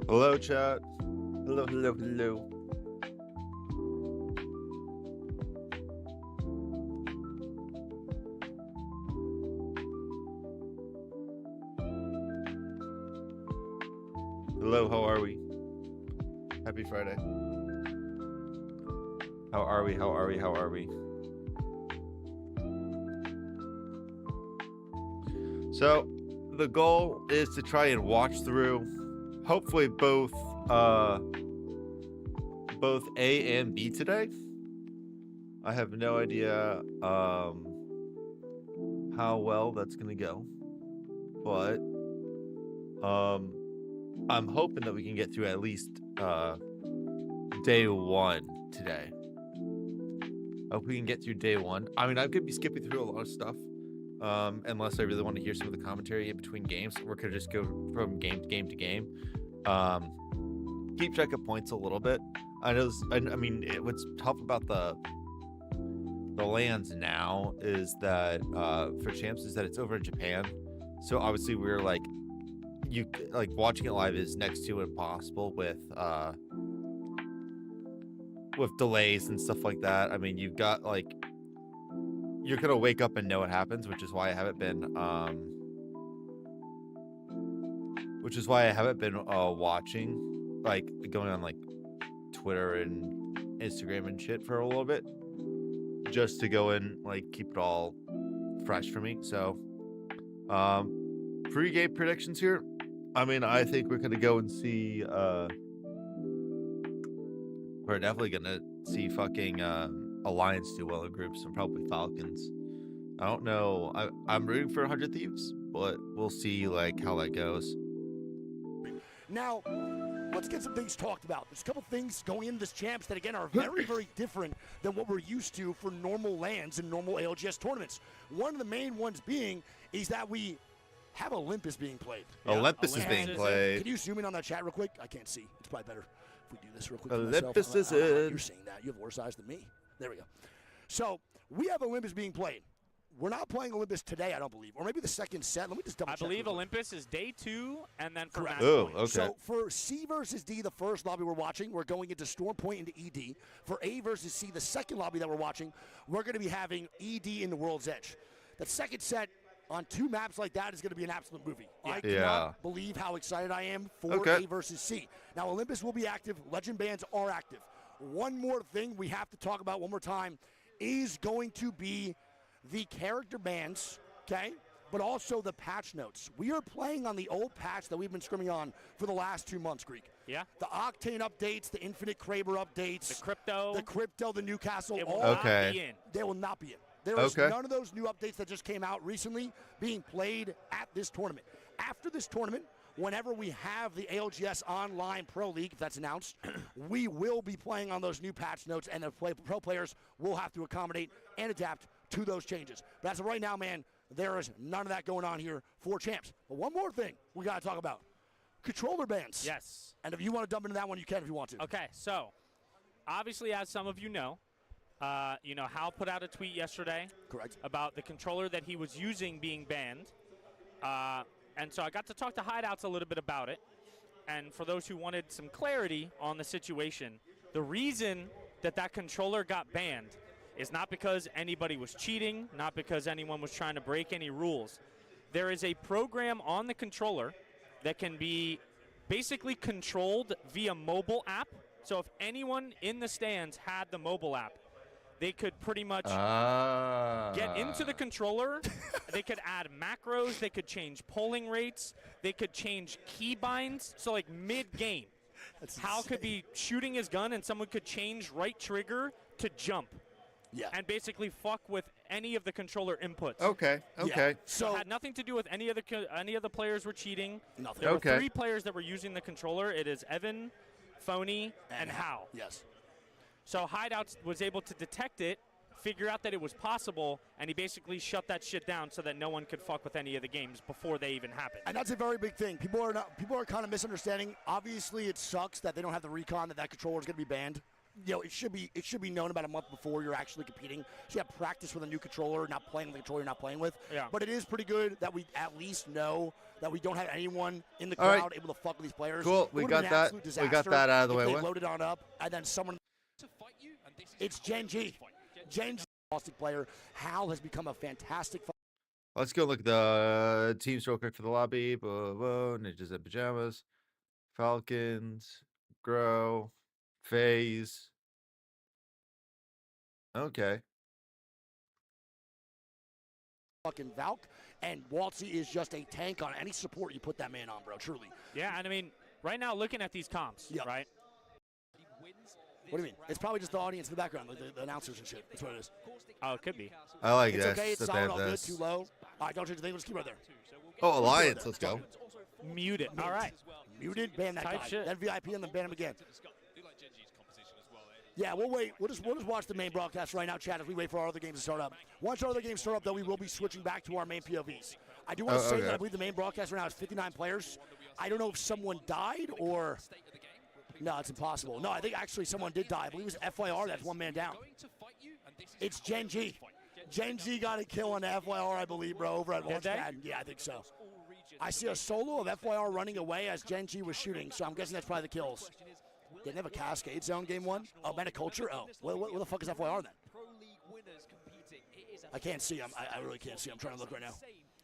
Hello, chat. Hello, hello, hello. Hello, how are we? Happy Friday. How are we? How are we? How are we? So, the goal is to try and watch through, hopefully both A and B today. I have no idea how well that's gonna go, but I'm hoping that we can get through at least day one today. Hope we can get through day one. I mean, I could be skipping through a lot of stuff, unless I really want to hear some of the commentary in between games. We're gonna just go from game to game to game. Keep track of points a little bit. I mean, what's tough about the lands now is that for champs is that it's over in Japan. So obviously we're like, watching it live is next to impossible with delays and stuff like that. I mean, you've got you're gonna wake up and know what happens, which is why I haven't been watching, going on Twitter and Instagram and shit for a little bit, just to go and keep it all fresh for me. So pre-game predictions here. I mean, I think we're gonna go and see we're definitely gonna see fucking Alliance do well in groups, and probably Falcons. I don't know. I'm rooting for 100 Thieves, but we'll see how that goes. Now, let's get some things talked about. There's a couple things going into this champs that, again, are very, very different than what we're used to for normal lands and normal ALGS tournaments. One of the main ones being is that we have Olympus being played. Yeah, Olympus is being played. Can you zoom in on that chat real quick? I can't see. It's probably better if we do this real quick. Olympus is in. You're seeing that. You have worse eyes than me. There we go. So we have Olympus being played. We're not playing Olympus today, I don't believe. Or maybe the second set. Let me just double check. I believe Olympus is day 2, and then for match point. point. Okay. So for C versus D, the first lobby we're watching, we're going into Storm Point into ED. For A versus C, the second lobby that we're watching, we're going to be having ED in the World's Edge. The second set on 2 maps like that is going to be an absolute movie. I cannot believe how excited I am for A versus C. Now, Olympus will be active. Legend bands are active. One more thing we have to talk about one more time is going to be the character bands, okay, but also the patch notes. We are playing on the old patch that we've been scrimming on for the last 2 months, Greek. Yeah. The Octane updates, the Infinite Kraber updates. The crypto, the Newcastle. It will not be in. They will not be in. There is none of those new updates that just came out recently being played at this tournament. After this tournament, whenever we have the ALGS Online Pro League, if that's announced, we will be playing on those new patch notes, and the pro players will have to accommodate and adapt to those changes. But as of right now, man, there is none of that going on here for champs. But one more thing we got to talk about. Controller bans. Yes. And if you want to dump into that one, you can if you want to. Okay, so obviously, as some of you know, Hal put out a tweet yesterday about the controller that he was using being banned. And so I got to talk to Hideouts a little bit about it. And for those who wanted some clarity on the situation, the reason that controller got banned is not because anybody was cheating, not because anyone was trying to break any rules. There is a program on the controller that can be basically controlled via mobile app. So if anyone in the stands had the mobile app, they could pretty much get into the controller. They could add macros. They could change polling rates. They could change keybinds. So mid-game, Hal could be shooting his gun and someone could change right trigger to jump. Yeah. And basically fuck with any of the controller inputs. Okay. Yeah. So it had nothing to do with any of the players were cheating. Nothing. There were 3 players that were using the controller. It is Evan, Phony, and Hal. Yes. So Hideouts was able to detect it, figure out that it was possible, and he basically shut that shit down so that no one could fuck with any of the games before they even happened. And that's a very big thing. People are kind of misunderstanding. Obviously, it sucks that they don't have the recon that controller is going to be banned. it should be known about a month before you're actually competing. So you have practice with a new controller, not playing with the controller you're not playing with. Yeah. But it is pretty good that we at least know that we don't have anyone in the crowd able to fuck with these players. Cool. We got that. We got that out of the way. They loaded on up, and then someone. It's Gen G. Gen G, fantastic player. Hal has become a fantastic. Let's go look at the teams real quick for the lobby. Blah, blah, Ninjas in Pajamas, Falcons, Grow, FaZe. Okay. Fucking Valk, and Waltzy is just a tank on any support you put that man on, bro. Truly. Yeah, and I mean, right now looking at these comps, right? What do you mean? It's probably just the audience in the background, like the announcers and shit. That's what it is. Oh, it could be. I like it's this. Okay, it's that solid, all good, too low. All right, don't change the thing. Let's keep right there. Oh, Alliance. Let's go. Mute it. All right. Muted. Ban that Type guy. shit. That VIP and then ban him again. Yeah, we'll wait. We'll just watch the main broadcast right now, chat, as we wait for our other games to start up. Once our other games start up, though, we will be switching back to our main POVs. I do want to say that I believe the main broadcast right now is 59 players. I don't know if someone died or... No, it's impossible. No, I think actually someone did die. I believe it was FYR. That's one man down. It's Gen G. Gen G got a kill on FYR, I believe, bro, over at Launchpad. Yeah, I think so. I see a solo of FYR running away as Gen G was shooting, so I'm guessing that's probably the kills. Didn't have a Cascade Zone game one? Oh, Metaculture? Oh, what the fuck is FYR then? I can't see him. I really can't see him. I'm trying to look right now.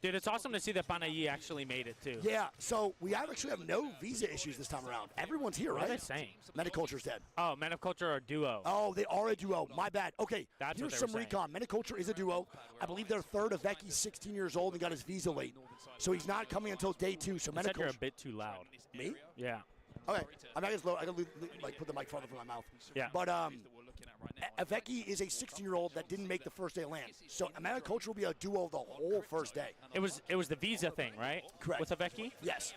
Dude, it's awesome to see that Panayi actually made it, too. Yeah, so we actually have no visa issues this time around. Everyone's here, right? What are they saying? Metaculture's dead. Oh, Metaculture are a duo. Oh, they are a duo. My bad. Okay, That's here's what some they were recon. Metaculture is a duo. I believe they're third. Avecki's 16 years old and got his visa late. So he's not coming until day 2. So You said you're a Metaculture. bit too loud. Me? Yeah. Okay. I gotta like put the mic farther from my mouth. Yeah. But Avecki is a 16-year-old that didn't make the first day of land. So Metaculture will be a duo the whole first day. It was the visa thing, right? Correct. With Avecki? Yes.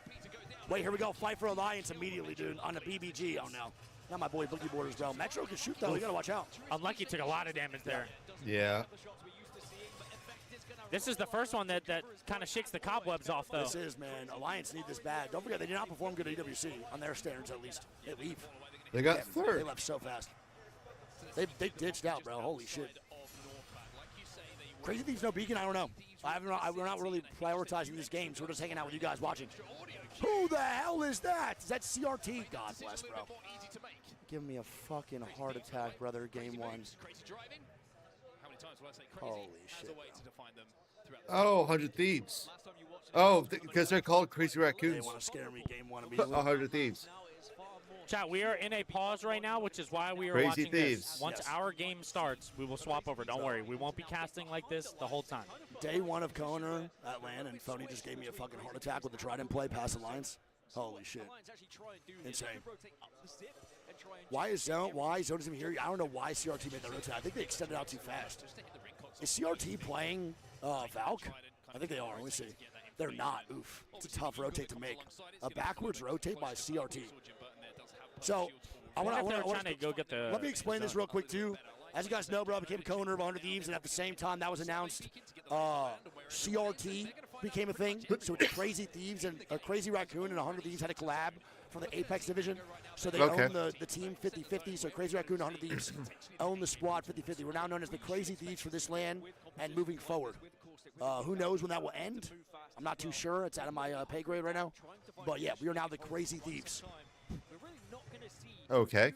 Wait, here we go. Fight for Alliance immediately, dude, on the BBG. Oh, no. Not my boy Boogie Borders, bro. Metro can shoot, though. You got to watch out. Unlucky took a lot of damage there. Yeah. This is the first one that kind of shakes the cobwebs off, though. This is, man. Alliance need this bad. Don't forget, they did not perform good at EWC, on their standards at least. They leave. They got third. They left so fast. They ditched out, bro. Holy shit. Crazy Thieves no beacon? I don't know. We're not really prioritizing this game, so we're just hanging out with you guys watching. Who the hell is that? Is that CRT? God bless, bro. Give me a fucking heart attack, brother, game 1. Holy shit. Oh, 100 Thieves. Oh, because they're called Crazy They Raccoons. want to scare me game 1 immediately. 100 Thieves. Chat, we are in a pause right now, which is why we are Crazy watching Thieves. this. Once our game starts, we will swap over. Don't worry. We won't be casting like this the whole time. Day 1 of Koner at LAN, and Phony just gave me a fucking heart attack with the trident play past Alliance. Holy shit. Insane. Why Zone isn't even here? I don't know why CRT made that rotate. I think they extended out too fast. Is CRT playing Valk? I think they are. Let me see. They're not. Oof. It's a tough rotate to make. A backwards rotate by CRT. So, Let me explain this real quick, too. As you guys know, bro, I became co-owner of 100 Thieves, and at the same time that was announced, CRT became a thing. So it's Crazy Thieves and Crazy Raccoon and 100 Thieves had a collab for the Apex division. So they own the team 50-50. So Crazy Raccoon and 100 Thieves own the squad 50-50. We're now known as the Crazy Thieves for this LAN and moving forward. Who knows when that will end? I'm not too sure. It's out of my pay grade right now. But yeah, we are now the Crazy Thieves. Okay.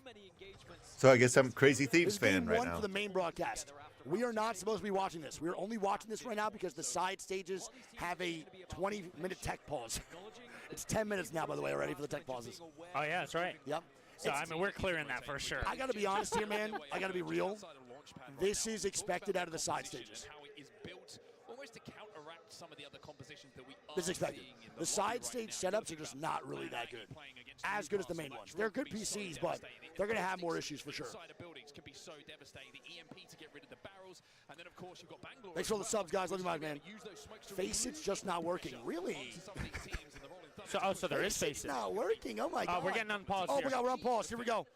So I guess I'm a Crazy Thieves fan right now. This is game 1 now. for the main broadcast. We are not supposed to be watching this. We're only watching this right now because the side stages have a 20-minute tech pause. It's 10 minutes now, by the way, already for the tech pauses. Oh, yeah, that's right. Yep. So, I mean, we're clearing that for sure. I got to be honest here, man. I got to be real. This is expected out of the side stages. This is expected. The side stage setups are just not really that good. As good as the main ones. They're good PCs, but they're going to have more issues for sure. Thanks for all the subs, guys. Love you much, man. Face It's just not working. Really? So there is Face It. It's not working. Oh, my God. Oh, we're getting unpaused Oh, here. my God, we're unpaused. Here we go.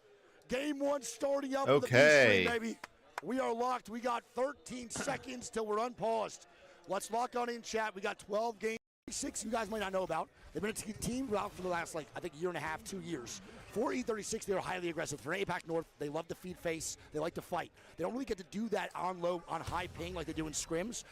Game 1 starting up Okay. with the B-string, baby. We are locked. We got 13 seconds till we're unpaused. Let's lock on in chat. We got 12 games. 6 you guys might not know about. They've been a team out for the last, I think, year and a half, 2 years. For E36, they are highly aggressive. For APAC North, they love to feed face. They like to fight. They don't really get to do that on high ping like they do in scrims.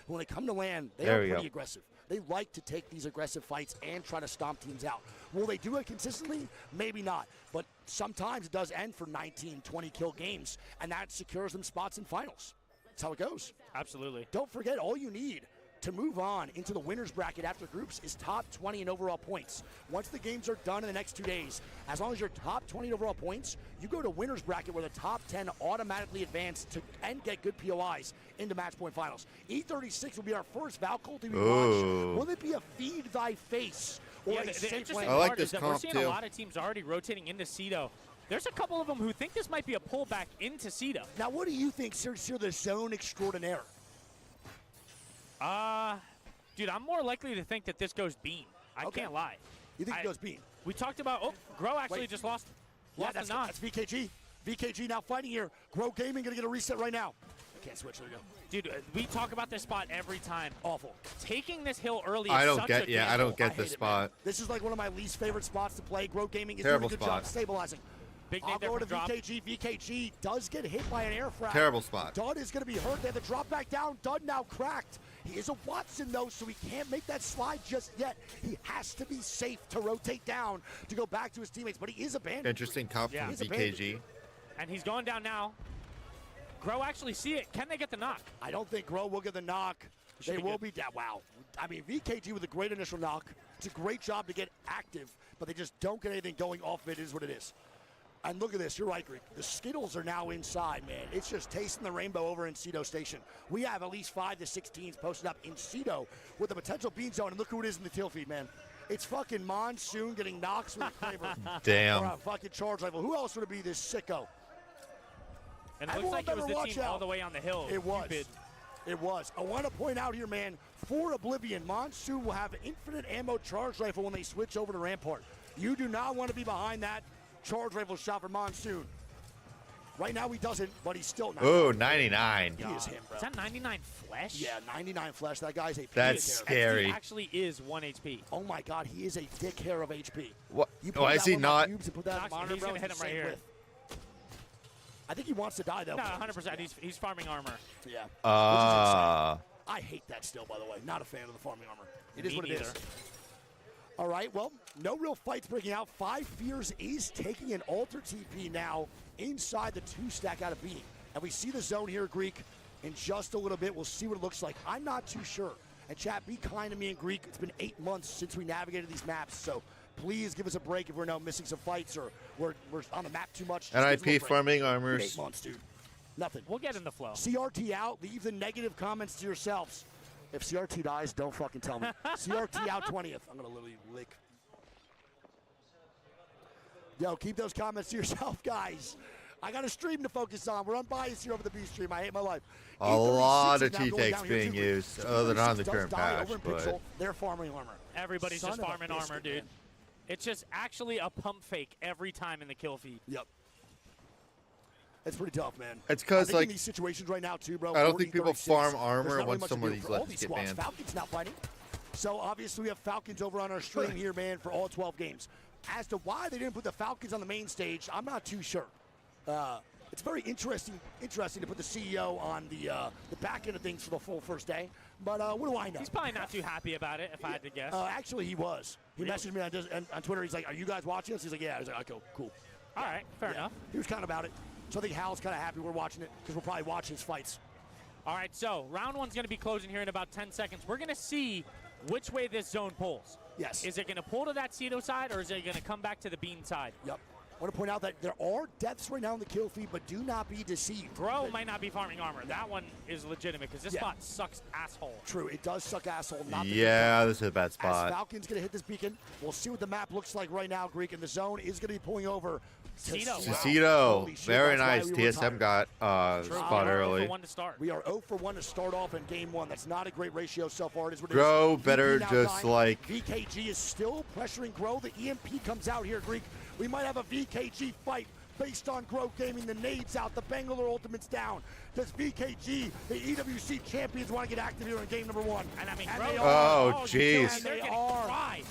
When they come to land, they are pretty aggressive. They like to take these aggressive fights and try to stomp teams out. Will they do it consistently? Maybe not. But sometimes it does end for 19, 20 kill games, and that secures them spots in finals. That's how it goes. Absolutely. Don't forget, all you need to move on into the winner's bracket after groups is top 20 in overall points. Once the games are done in the next 2 days, as long as you're top 20 in overall points, you go to winner's bracket where the top 10 automatically advance to and get good POIs into match point finals. E36 will be our first Valculti we watch. Will it be a feed thy face or a safe land? I like this comp we're seeing a lot of teams already rotating into Cedo. There's a couple of them who think this might be a pullback into Cedo. Now, what do you think, Sir the zone extraordinaire? Dude, I'm more likely to think that this goes Bean. I can't lie. You think it goes Bean? We talked about, Grow actually just lost a knock. That's VKG. VKG now fighting here. Grow Gaming gonna get a reset right now. I can't switch, there we go. Dude, we talk about this spot every time. Awful. Taking this hill early I is don't such get, a yeah, I gamble. don't get this spot. This is like one of my least favorite spots to play. Grow Gaming is Terrible doing a good spot. job stabilizing. Big I'll go to drop. VKG. VKG does get hit by an air frag. Terrible spot. Dud is going to be hurt. They have to drop back down. Dud now cracked. He is a Watson, though, so he can't make that slide just yet. He has to be safe to rotate down to go back to his teammates, but he is abandoned. Interesting comp from VKG. And he's going down now. Grow actually see it. Can they get the knock? I don't think Grow will get the knock. They will be down. Wow. I mean, VKG with a great initial knock. It's a great job to get active, but they just don't get anything going off of it. It is what it is. And look at this, you're right, Greek. The Skittles are now inside, man. It's just tasting the rainbow over in Cedo Station. We have at least 5 to 6 teams posted up in Cedo with a potential bean zone, and look who it is in the tail feed, man. It's fucking Monsoon getting knocks with a flavor. Damn. Or a fucking charge rifle. Who else would it be, this sicko? And it looks like it was the team all the way on the hill. It was. It was. I want to point out here, man, for Oblivion, Monsoon will have an infinite ammo charge rifle when they switch over to Rampart. You do not want to be behind that charge rifle shot for Monsoon. Right now he doesn't, but he's still 99. Oh, 99. He is him, bro. Is that 99 flesh? Yeah, 99 flesh. That guy's a That's dick scary. He actually is 1 HP. Oh my God, he is a dick hair of HP. What? You Oh, is he not? And put that He's monitor, gonna hit him right here. width. I think he wants to die though. No, 100%. He's farming armor. Yeah. Which is insane. I hate that still, by the way. Not a fan of the farming armor. It is what it is. All right, well, no real fights breaking out. 5 Fears is taking an alter TP now inside the 2-stack out of B. And we see the zone here, Greek, in just a little bit. We'll see what it looks like. I'm not too sure. And chat, be kind to me and Greek. It's been 8 months since we navigated these maps, so please give us a break if we're now missing some fights or we're on the map too much. NIP farming armors. 8 months, dude. Nothing. We'll get in the flow. CRT out. Leave the negative comments to yourselves. If CRT dies, don't fucking tell me. CRT out 20th. I'm going to literally lick. Yo, keep those comments to yourself, guys. I got a stream to focus on. We're unbiased here over the B stream. I hate my life. A lot of T-takes being used, other than on the current patch, but they're farming armor. Everybody's just farming armor, dude. Man. It's just actually a pump fake every time in the kill feed. Yep. It's pretty tough, man. It's because, like, in these situations right now, too, bro. I don't think people 36, farm armor once once some of these legends get banned. Falcons now fighting. So, obviously, we have Falcons over on our stream here, man, for all 12 games. As to why they didn't put the Falcons on the main stage, I'm not too sure. It's very interesting to put the CEO on the back end of things for the full first day. But what do I know? He's probably not too happy about it, if I had to guess. Actually, he was. He messaged me on Twitter. He's like, "Are you guys watching this?" He's like, "Yeah." I was like, "Okay, cool." All right, fair enough. He was kind of about it. So I think Hal's kind of happy we're watching it because we'll probably watch his fights. All right, so round one's going to be closing here in about 10 seconds. We're going to see which way this zone pulls. Yes. Is it going to pull to that Cedo side, or is it going to come back to the Bean side? Yep. I want to point out that there are deaths right now in the kill feed, but do not be deceived. Grow might not be farming armor. That one is legitimate because this spot sucks asshole. True, it does suck asshole. Not this is a bad spot. As Falcon's going to hit this beacon, we'll see what the map looks like right now, Greek, and the zone is going to be pulling over Cedo. Very nice. TSM got spot early. We are 0 for 1 to start off in game 1. That's not a great ratio so far. It is what it Grow is. better just like... VKG is still pressuring Grow. The EMP comes out here, Greek. We might have a VKG fight based on Grow Gaming. The nades out, the Bangalore ultimate's down. Does VKG, the EWC champions, want to get active here in game number 1? And I mean, and Grow, oh, jeez. They're getting fried.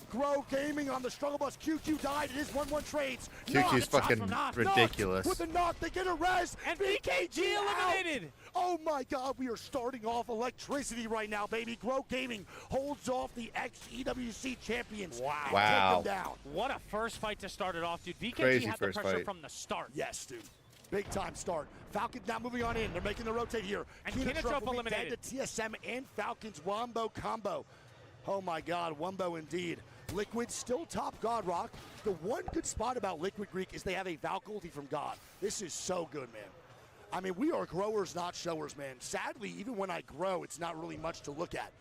Grow Gaming on the struggle bus. QQ died. It is 1-1 trades. QQ's fucking ridiculous. With the knock, they get a res. And VKG eliminated. Oh my God, we are starting off electricity right now, baby. Grow Gaming holds off the ex-EWC champions. Wow. Take them down. What a first fight to start it off, dude. VKG Crazy had the first pressure fight. from the start. Yes, dude. Big time start. Falcons now moving on in. They're making the rotate here. And Kinatrop eliminated. The TSM and Falcons Wombo combo. Oh my God, Wombo indeed. Liquid still top God Rock. The one good spot about Liquid Greek is they have a Valk ulti from God. This is so good, man. I mean, we are growers, not showers, man. Sadly, even when I grow, it's not really much to look at.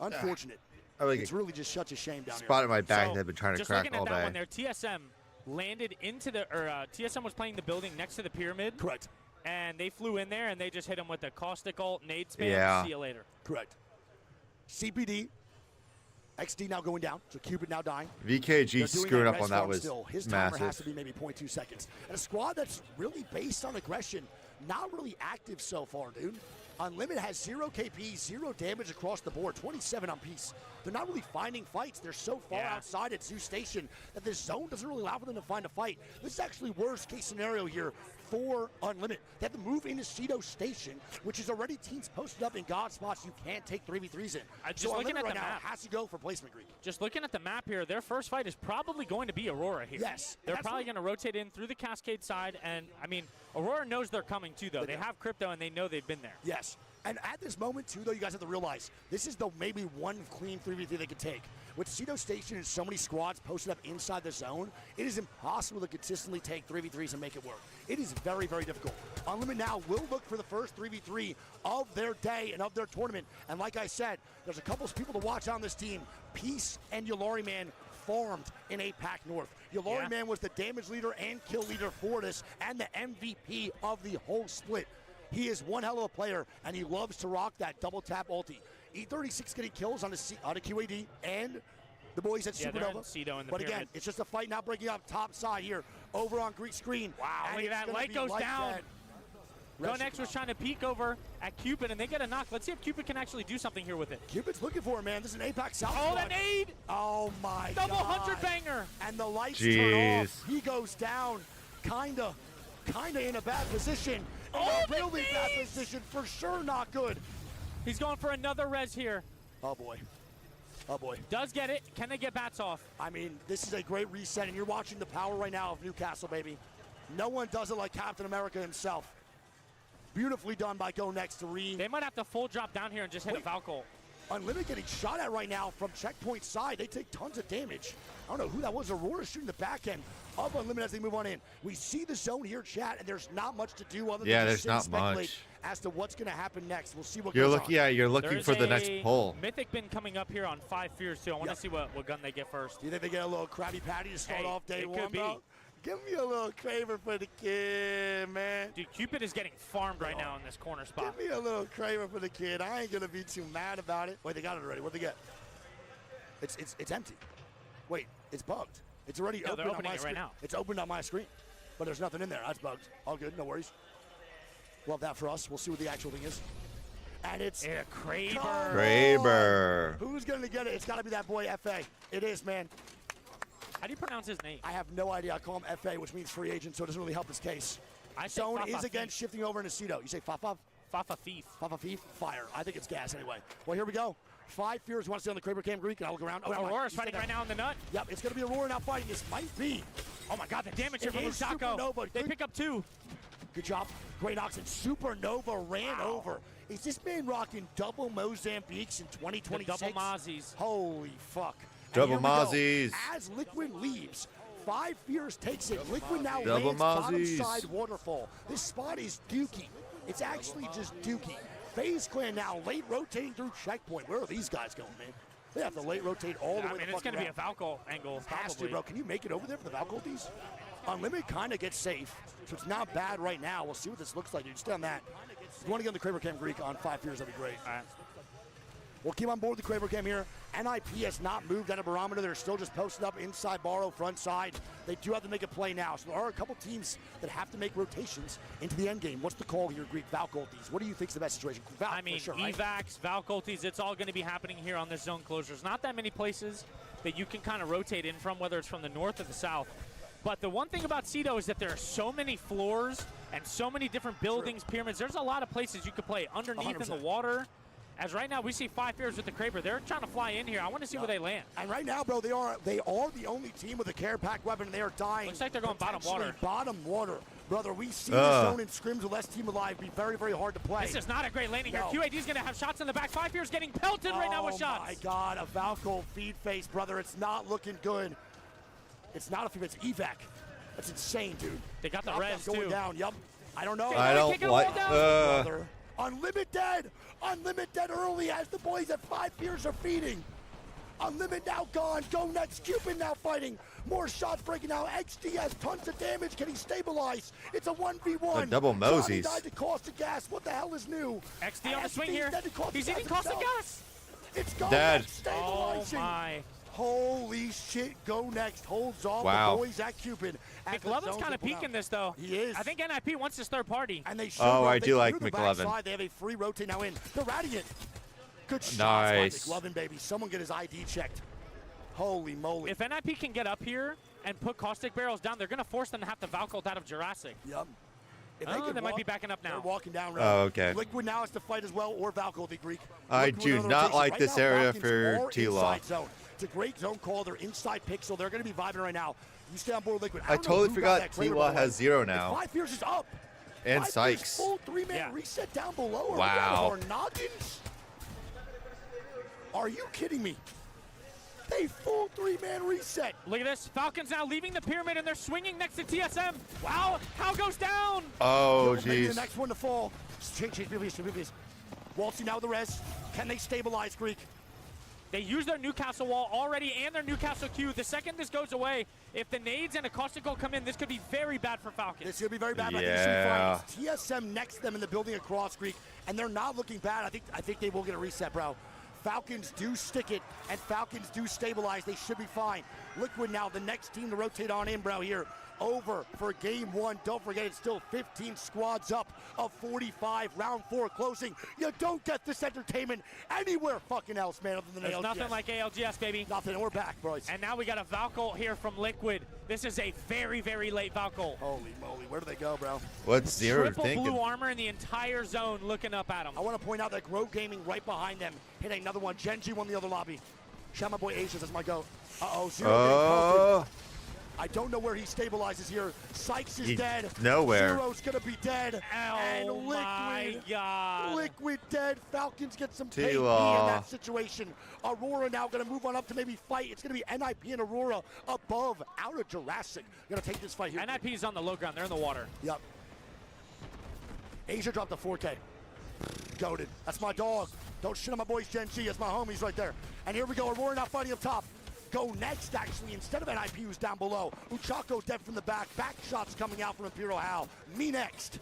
Unfortunate. It's really just such a shame down here. Spot in my back that I've been trying to crack all Just looking at that day. one there, TSM landed into the, TSM was playing the building next to the pyramid. Correct. And they flew in there and they just hit him with the caustic ult, nade spam, Yeah. see you later. Correct. CPD. XD now going down, so Cupid now dying. VKG screwing up on that was still. His timer has to massive. be maybe 0.2 seconds. And a squad that's really based on aggression, not really active so far, dude. Unlimited has 0 KP, 0 damage across the board, 27 on piece. They're not really finding fights. They're so far outside at Zoo Station that this zone doesn't really allow for them to find a fight. This is actually worst case scenario here for Unlimited. They have to move into Cedo Station, which is already teams posted up in God spots you can't take 3v3s in. Just looking at right the now map, has to go for placement, Greek. Just looking at the map here, their first fight is probably going to be Aurora here. Yes. They're probably going to rotate in through the Cascade side, and, I mean, Aurora knows they're coming too, though. They have crypto, and they know they've been there. Yes. And at this moment, too, though, you guys have to realize, this is the maybe one clean 3v3 they could take. With Cedo Station and so many squads posted up inside the zone, it is impossible to consistently take 3v3s and make it work. It is very, very difficult. Unlimited now will look for the first 3v3 of their day and of their tournament. And like I said, there's a couple of people to watch on this team. Peace and Yulari Man formed in APAC North. Yulari Man was the damage leader and kill leader for this and the MVP of the whole split. He is one hell of a player, and he loves to rock that double tap ulti. E36 getting kills on the QAD and the boys at Supernova. But again, it's just a fight now breaking up top side here over on Greek screen. Wow, look at that. Light goes down. Go Next was trying to peek over at Cupid, and they get a knock. Let's see if Cupid can actually do something here with it. Cupid's looking for it, man. This is an APAC South. Oh, that nade! Oh, my God. Double 100 banger. And the lights turn off. He goes down, kinda in a bad position. Oh, really bad position. For sure not good. He's going for another res here. Oh, boy. Oh, boy. Does get it. Can they get bats off? I mean, this is a great reset, and you're watching the power right now of Newcastle, baby. No one does it like Captain America himself. Beautifully done by Go Next to read. They might have to full drop down here and just hit a Valk ult. Unlimited getting shot at right now from checkpoint side. They take tons of damage. I don't know who that was. Aurora shooting the back end of Unlimited as they move on in. We see the zone here, chat, and there's not much to do other than there's not speculate much as to what's going to happen next. We'll see what you're goes looking. on. Yeah, you're looking for the next pull. Mythic bin coming up here on 5 Fears too. I want to see what gun they get first. Do you think they get a little Krabby Patty to start off day one, could be. bro? Give me a little craver for the kid, man. Dude, Cupid is getting farmed right now in this corner spot. Give me a little craver for the kid. I ain't gonna be too mad about it. Wait, they got it already. What'd they get? It's empty. Wait, it's bugged. It's already opened on my screen. Right now. It's opened on my screen, but there's nothing in there. That's bugged. All good, no worries. Love that for us. We'll see what the actual thing is. And it's Kraber. Kraber. Who's gonna get it? It's gotta be that boy FA. It is, man. How do you pronounce his name? I have no idea. I call him FA, which means free agent, so it doesn't really help his case. Zone is again shifting over into Cedo. You say Fafa? Fafa Thief. Fafa Thief? Fire. I think it's gas anyway. Well, here we go. 5 Fears want to stay on the Kraber Cam Greek, and I'll look around. Oh, Aurora's fighting right now in the nut. Yep, it's going to be Aurora now fighting. This might be. Oh, my God, the damage here from Musako. They pick up 2. Good job. Great Ox and Supernova ran over. Is this man rocking double Mozambiques in 2026? The double Mozzies. Holy fuck. Double Mozzies. As Liquid leaves, 5 Fears takes it. Liquid now double lands bottom Mozzies. side waterfall. This spot is dookie. It's actually just dookie. FaZe Clan now late rotating through checkpoint. Where are these guys going, man? They have to late rotate all the way. I mean, it's going to be a Valk ult angle. Has to, bro. Can you make it over there for the Valk ultis? Unlimited kind of gets safe, so it's not bad right now. We'll see what this looks like. You stay on that. If you want to get on the Kraber Cam Greek on 5 Fears, that'd be great. All right. We'll keep on board the Kraber cam here. NIP has not moved at a barometer. They're still just posted up inside Barrow, front side. They do have to make a play now. So there are a couple teams that have to make rotations into the end game. What's the call here, Greek? Valculties. What do you think is the best situation? Val, I mean, sure, right? evacs, Valculties, it's all going to be happening here on this zone closure. There's not that many places that you can kind of rotate in from, whether it's from the north or the south. But the one thing about Cedo is that there are so many floors and so many different buildings, pyramids. There's a lot of places you could play underneath 100%. in the water. As right now we see 5 Fears with the Kraber. They're trying to fly in here. I want to see where they land. And right now, bro, they are the only team with a care pack weapon, and they are dying. Looks like they're going bottom water. Bottom water. Brother, we see this zone in scrims with less team alive be very, very hard to play. This is not a great landing here. QAD's going to have shots in the back. 5 Fears getting pelted right now with shots. Oh my God, a Valco feed face, brother. It's not looking good. It's not a feed face, it's evac. That's insane, dude. They got the res going too. down. Yup. I don't know. I don't like. Brother. Unlimited early as the boys at 5 Fears are feeding. Unlimited now gone. Go next. Cupid now fighting. More shots breaking out. XD has tons of damage. Can he stabilize? It's a 1v1. A double Mosies. Died to caustic gas. What the hell is new? XD on the swing here. He's eating caustic gas. It's gone. Dead. Oh my. Holy shit, go next. Holds off the boys at Cupid. McLovin's kind of peeking this, though. He is. I think NIP wants his third party. And they I do like McLovin. They have a free rotate now in. The Radiant. Good shots nice. by McLovin, baby. Someone get his ID checked. Holy moly. If NIP can get up here and put caustic barrels down, they're going to force them to have to Valcult out of Jurassic. Yep. They might be backing up now. They're walking down. Oh, okay. Liquid now has to fight as well, or Valcult, the Greek. I do not like this area for T-Law. It's a great zone call. They're inside pixel. They're going to be vibing right now. You stay on board with Liquid. I totally forgot T-Law has 0 now. 5 Fears is up. And Sykes. Full 3-man reset down below. Wow. Are noggins? Are you kidding me? They full 3-man reset. Look at this. Falcons now leaving the pyramid, and they're swinging next to TSM. Wow. How goes down? Oh, maybe jeez. the next one to fall. Change, Waltzing now with the res. Can they stabilize, Greek? They use their Newcastle wall already and their Newcastle Q. The second this goes away, if the nades and a caustic goal come in, this could be very bad for Falcons. This could be very bad. Yeah. But TSM next to them in the building across Greek, and they're not looking bad. I think they will get a reset, bro. Falcons do stick it, and Falcons do stabilize. They should be fine. Liquid now, the next team to rotate on in, bro, here. Over for game 1. Don't forget, it's still 15 squads up of 45. Round 4 closing. You don't get this entertainment anywhere fucking else, man, other than There's ALGS. nothing like ALGS, baby. Nothing, and we're back, boys. And now we got a Valcult here from Liquid. This is a very, very late Valcult. Holy moly, where do they go, bro? What's 0 Triple thinking? blue armor in the entire zone looking up at him. I want to point out that Grove Gaming right behind them hit another one. Genji won the other lobby. Shout out my boy Asia, that's my go. Uh-oh, 0 I don't know where he stabilizes here. Sykes is dead. Nowhere. Zero's gonna be dead. And my God. Liquid dead. Falcons get some KP in that situation. Aurora now gonna move on up to maybe fight. It's gonna be NIP and Aurora above, out of Jurassic. Gonna take this fight here. NIP's on the low ground. They're in the water. Yep. Asia dropped a 4K. Goated. That's my dog. Don't shit on my boys Gen G. That's my homies right there. And here we go. Aurora now fighting up top. Go next, actually, instead of NIP, who's down below. Uchako dead from the back. Back shots coming out from Imperial Hal. Me next.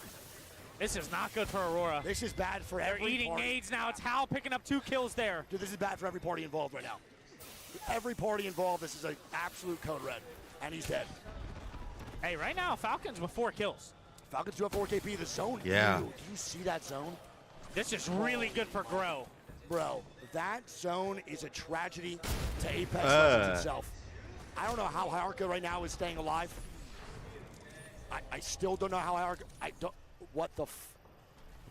This is not good for Aurora. This is bad for every They're eating party. nades now. It's Hal picking up 2 kills there. Dude, this is bad for every party involved right now. Every party involved, this is an absolute code red. And he's dead. Hey, right now, Falcons with 4 kills. Falcons do have 4 KP. The zone. Yeah. Ew, do you see that zone? This is really good for Grow. Bro, that zone is a tragedy to Apex Legends itself. I don't know how Hierarchy right now is staying alive. I still don't know how Hierarchy. What the?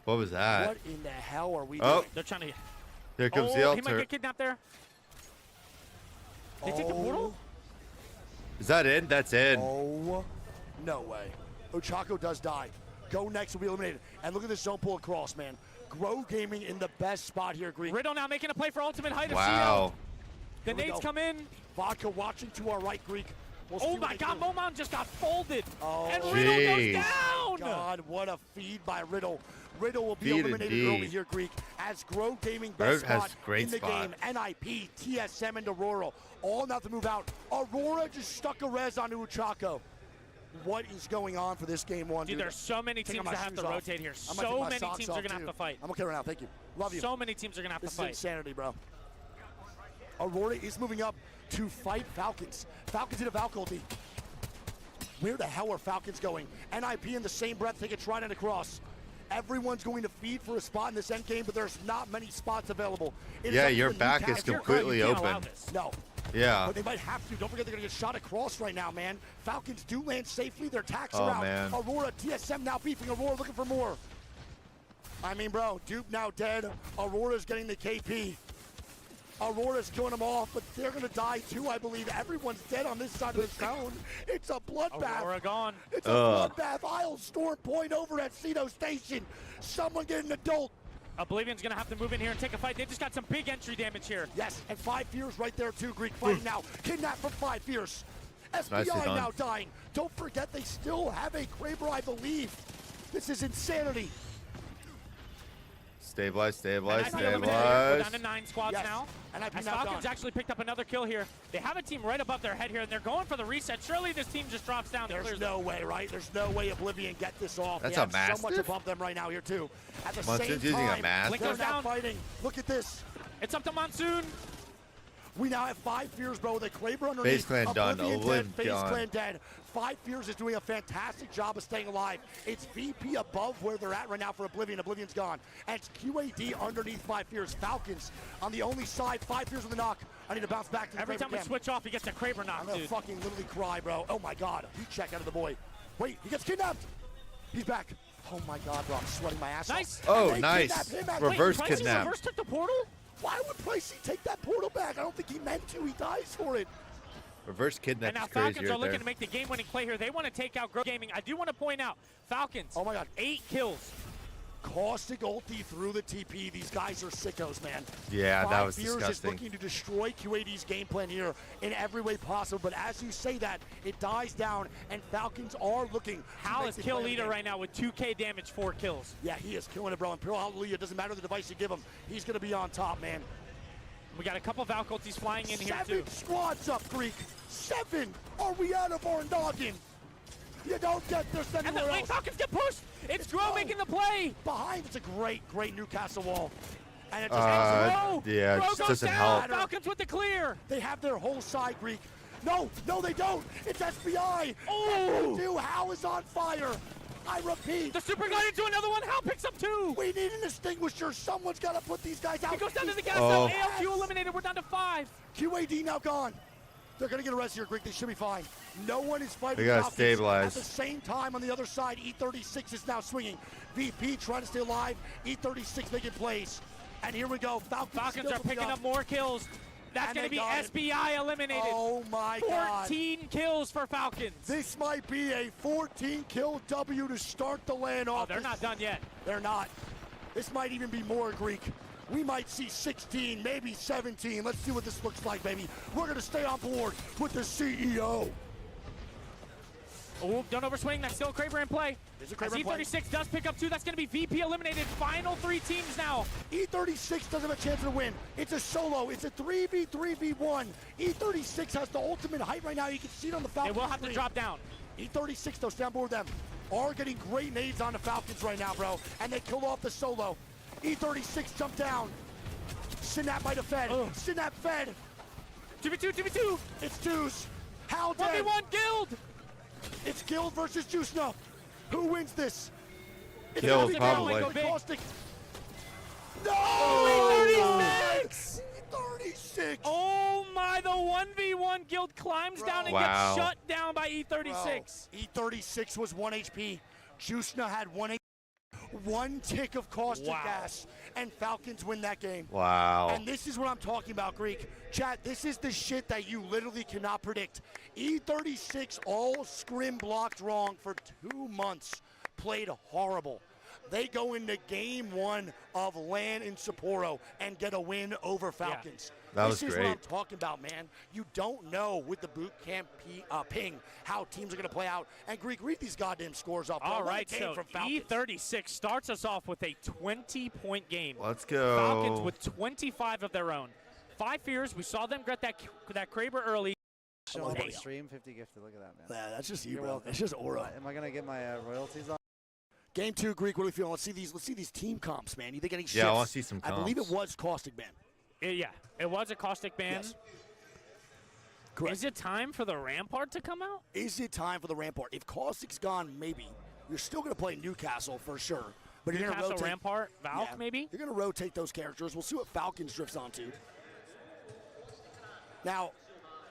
What was that? What in the hell are we Oh. doing? They're trying to. There comes the He altar. might get kidnapped there. They take the portal? Is that in? That's in. Oh, no way. Ochako does die. Go next will be eliminated. And look at this zone pull across, man. Grove Gaming in the best spot here, Greek. Riddle now making a play for ultimate height of Wow. The nades come in. Vodka watching to our right, Greek. Oh my God, Momon just got folded. Oh, and Riddle goes jeez. down. God, what a feed by Riddle. Riddle will be Feed eliminated indeed. early here, Greek, as Grove Gaming Grove best has spot great in the spot. game. NIP, TSM, and Aurora all now to move out. Aurora just stuck a res onto Uchako. what is going on for this game one. Dude, there's so many teams that have to rotate here. So many teams are going to have to fight. I'm okay right now. Thank you. Love you. So many teams are going to have to fight. This is insanity, bro. Aurora is moving up to fight Falcons. Falcons in a Valk ulti. Where the hell are Falcons going? NIP in the same breath, take a trident across. Everyone's going to feed for a spot in this end game, but there's not many spots available. Yeah, your back is completely open. No. Yeah. But they might have to. Don't forget they're going to get shot across right now, man. Falcons do land safely. Their attacks are out. Man. Aurora, TSM now beefing. Aurora looking for more. I mean, bro, Dupe now dead. Aurora's getting the KP. Aurora's killing them off, but they're going to die too, I believe. Everyone's dead on this side of the zone. It's a bloodbath. Aurora gone. It's a bloodbath. Isles Storm Point over at Cedo Station. Someone get an adult. Oblivion's going to have to move in here and take a fight. They just got some big entry damage here. Yes, and 5 Fears right there too. Greek fighting now. Kidnapped from 5 Fears. SBI now dying. Don't forget they still have a Kraber, I believe. This is insanity. Stabilize. We're down to 9 squads now. And Falcons actually picked up another kill here. They have a team right above their head here, and they're going for the reset. Surely this team just drops down. There's no way, right? There's no way Oblivion get this off. That's they a have Mastiff? so much above them right now here, too. At the same using time, a Mastiff? they're not fighting. Look at this. It's up to Monsoon. We now have 5 Fears, bro. The Kraber underneath. FaZe Clan done. Dead. FaZe Clan dead. 5 Fears is doing a fantastic job of staying alive. It's VP above where they're at right now for Oblivion. Oblivion's gone. And it's QAD underneath 5 Fears. Falcons on the only side. 5 Fears with a knock. I need to bounce back to the Every time we switch off, he gets a Kraber knock, I'm gonna fucking literally cry, bro. Oh my God. He check out of the boy. Wait, he gets kidnapped. He's back. Oh my God, bro. I'm sweating my ass off. Oh, nice. Reverse kidnap. Reverse took the portal? Why would Pricey take that portal back? I don't think he meant to. He dies for it. Reverse kidnap. And now Falcons are looking to make the game-winning play here. They want to take out Grow Gaming. I do want to point out, Falcons. Oh my God. 8 kills. Caustic ulti through the TP. These guys are sickos, man. Yeah, that was 5 Fears disgusting. is looking to destroy QAD's game plan here in every way possible. But as you say that, it dies down, and Falcons are looking. Hal is kill leader right now with 2K damage, 4 kills. Yeah, he is killing it, bro. And Pure Hallelujah, doesn't matter the device you give him. He's going to be on top, man. We got a couple Valk ultis flying in here, too. 7 squads up, Greek. 7. Are we out of our noggin? You don't get this anywhere else. Falcons get pushed. It's Grow making the play. Behind, it's a great Newcastle wall. And it just yeah, it just doesn't help. Falcons with the clear. They have their whole side, Greek. No, they don't. It's SBI. Oh, Hal is on fire. I repeat. The super gun into another one. Hal picks up 2. We need an extinguisher. Someone's got to put these guys out. He goes down to the gas now. ALQ eliminated. We're down to 5. QAD now gone. They're going to get arrested here, Greek. They should be fine. No one is fighting. They got to stabilize. At the same time, on the other side, E36 is now swinging. VP trying to stay alive. E36 making plays. And here we go. Falcons are picking up more kills. That's going to be SBI eliminated. Oh, my God. 14 kills for Falcons. This might be a 14-kill W to start the LAN off. Oh, they're not done yet. They're not. This might even be more, Greek. We might see 16, maybe 17. Let's see what this looks like, baby. We're going to stay on board with the CEO. Oh, don't overswing. That's still a Kraber in play. As E36 does pick up 2, that's going to be VP eliminated. Final 3 teams now. E36 doesn't have a chance to win. It's a solo. It's a 3v3v1. E36 has the ultimate height right now. You can see it on the Falcons. They will have to drop down. E36, though, stand board with them. Are getting great nades on the Falcons right now, bro. And they kill off the solo. E36 jump down. Synap might have fed. Synap fed. 2v2. It's Deuce. Hal dead. 1v1 Guild. It's Guild versus Juicena. Who wins this? It's Guild, probably. Caustic. No! E36! E36! Oh my, the 1v1 Guild climbs down and gets shut down by E36. E36 was 1 HP. Juicena had 1 HP. 1 tick of caustic gas, and Falcons win that game. Wow. And this is what I'm talking about, Greek. Chat, this is the shit that you literally cannot predict. E36 all scrim blocked wrong for 2 months. Played horrible. They go into game 1 of LAN in Sapporo and get a win over Falcons. That was this is great. what I'm talking about, man. You don't know with the boot camp ping how teams are going to play out. And Greek, read these goddamn scores off. All right, so E36 starts us off with a 20-point game. Let's go. Falcons with 25 of their own. 5 Fears, we saw them get that Kraber early. Showing love up on it. stream, 50 gifted. Look at that, man. Yeah, that's just you, You're bro. welcome. It's just aura. Am I gonna get my royalties on? Game 2, Greek. What are we feeling? Let's see these team comps, man. You think any shifts? Yeah, I want to see some comps. I believe it was Caustic Ban. Yeah, it was a caustic ban. Yes. Correct. Is it time for the Rampart to come out? Is it time for the Rampart? If Caustic's gone, maybe. You're still going to play Newcastle for sure. But you're going to Newcastle, rotate. Rampart, Valk, Yeah. maybe? You're going to rotate those characters. We'll see what Falcons drifts onto. Now,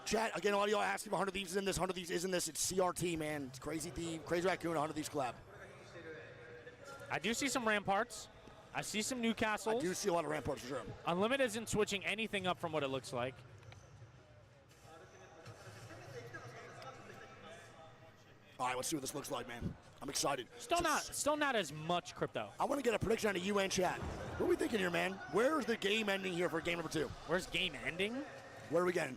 chat, again, audio asking if 100 Thieves is in this. 100 Thieves is in this. It's CRT, man. It's Crazy Thief, Crazy Raccoon, 100 Thieves collab. I do see some Ramparts. I see some Newcastles. I do see a lot of Ramparts for sure. Unlimited isn't switching anything up from what it looks like. All right, let's see what this looks like, man. I'm excited. Still not as much crypto. I want to get a prediction on the UN chat. What are we thinking here, man? Where's the game ending here for game number 2? Where's game ending? Where are we getting?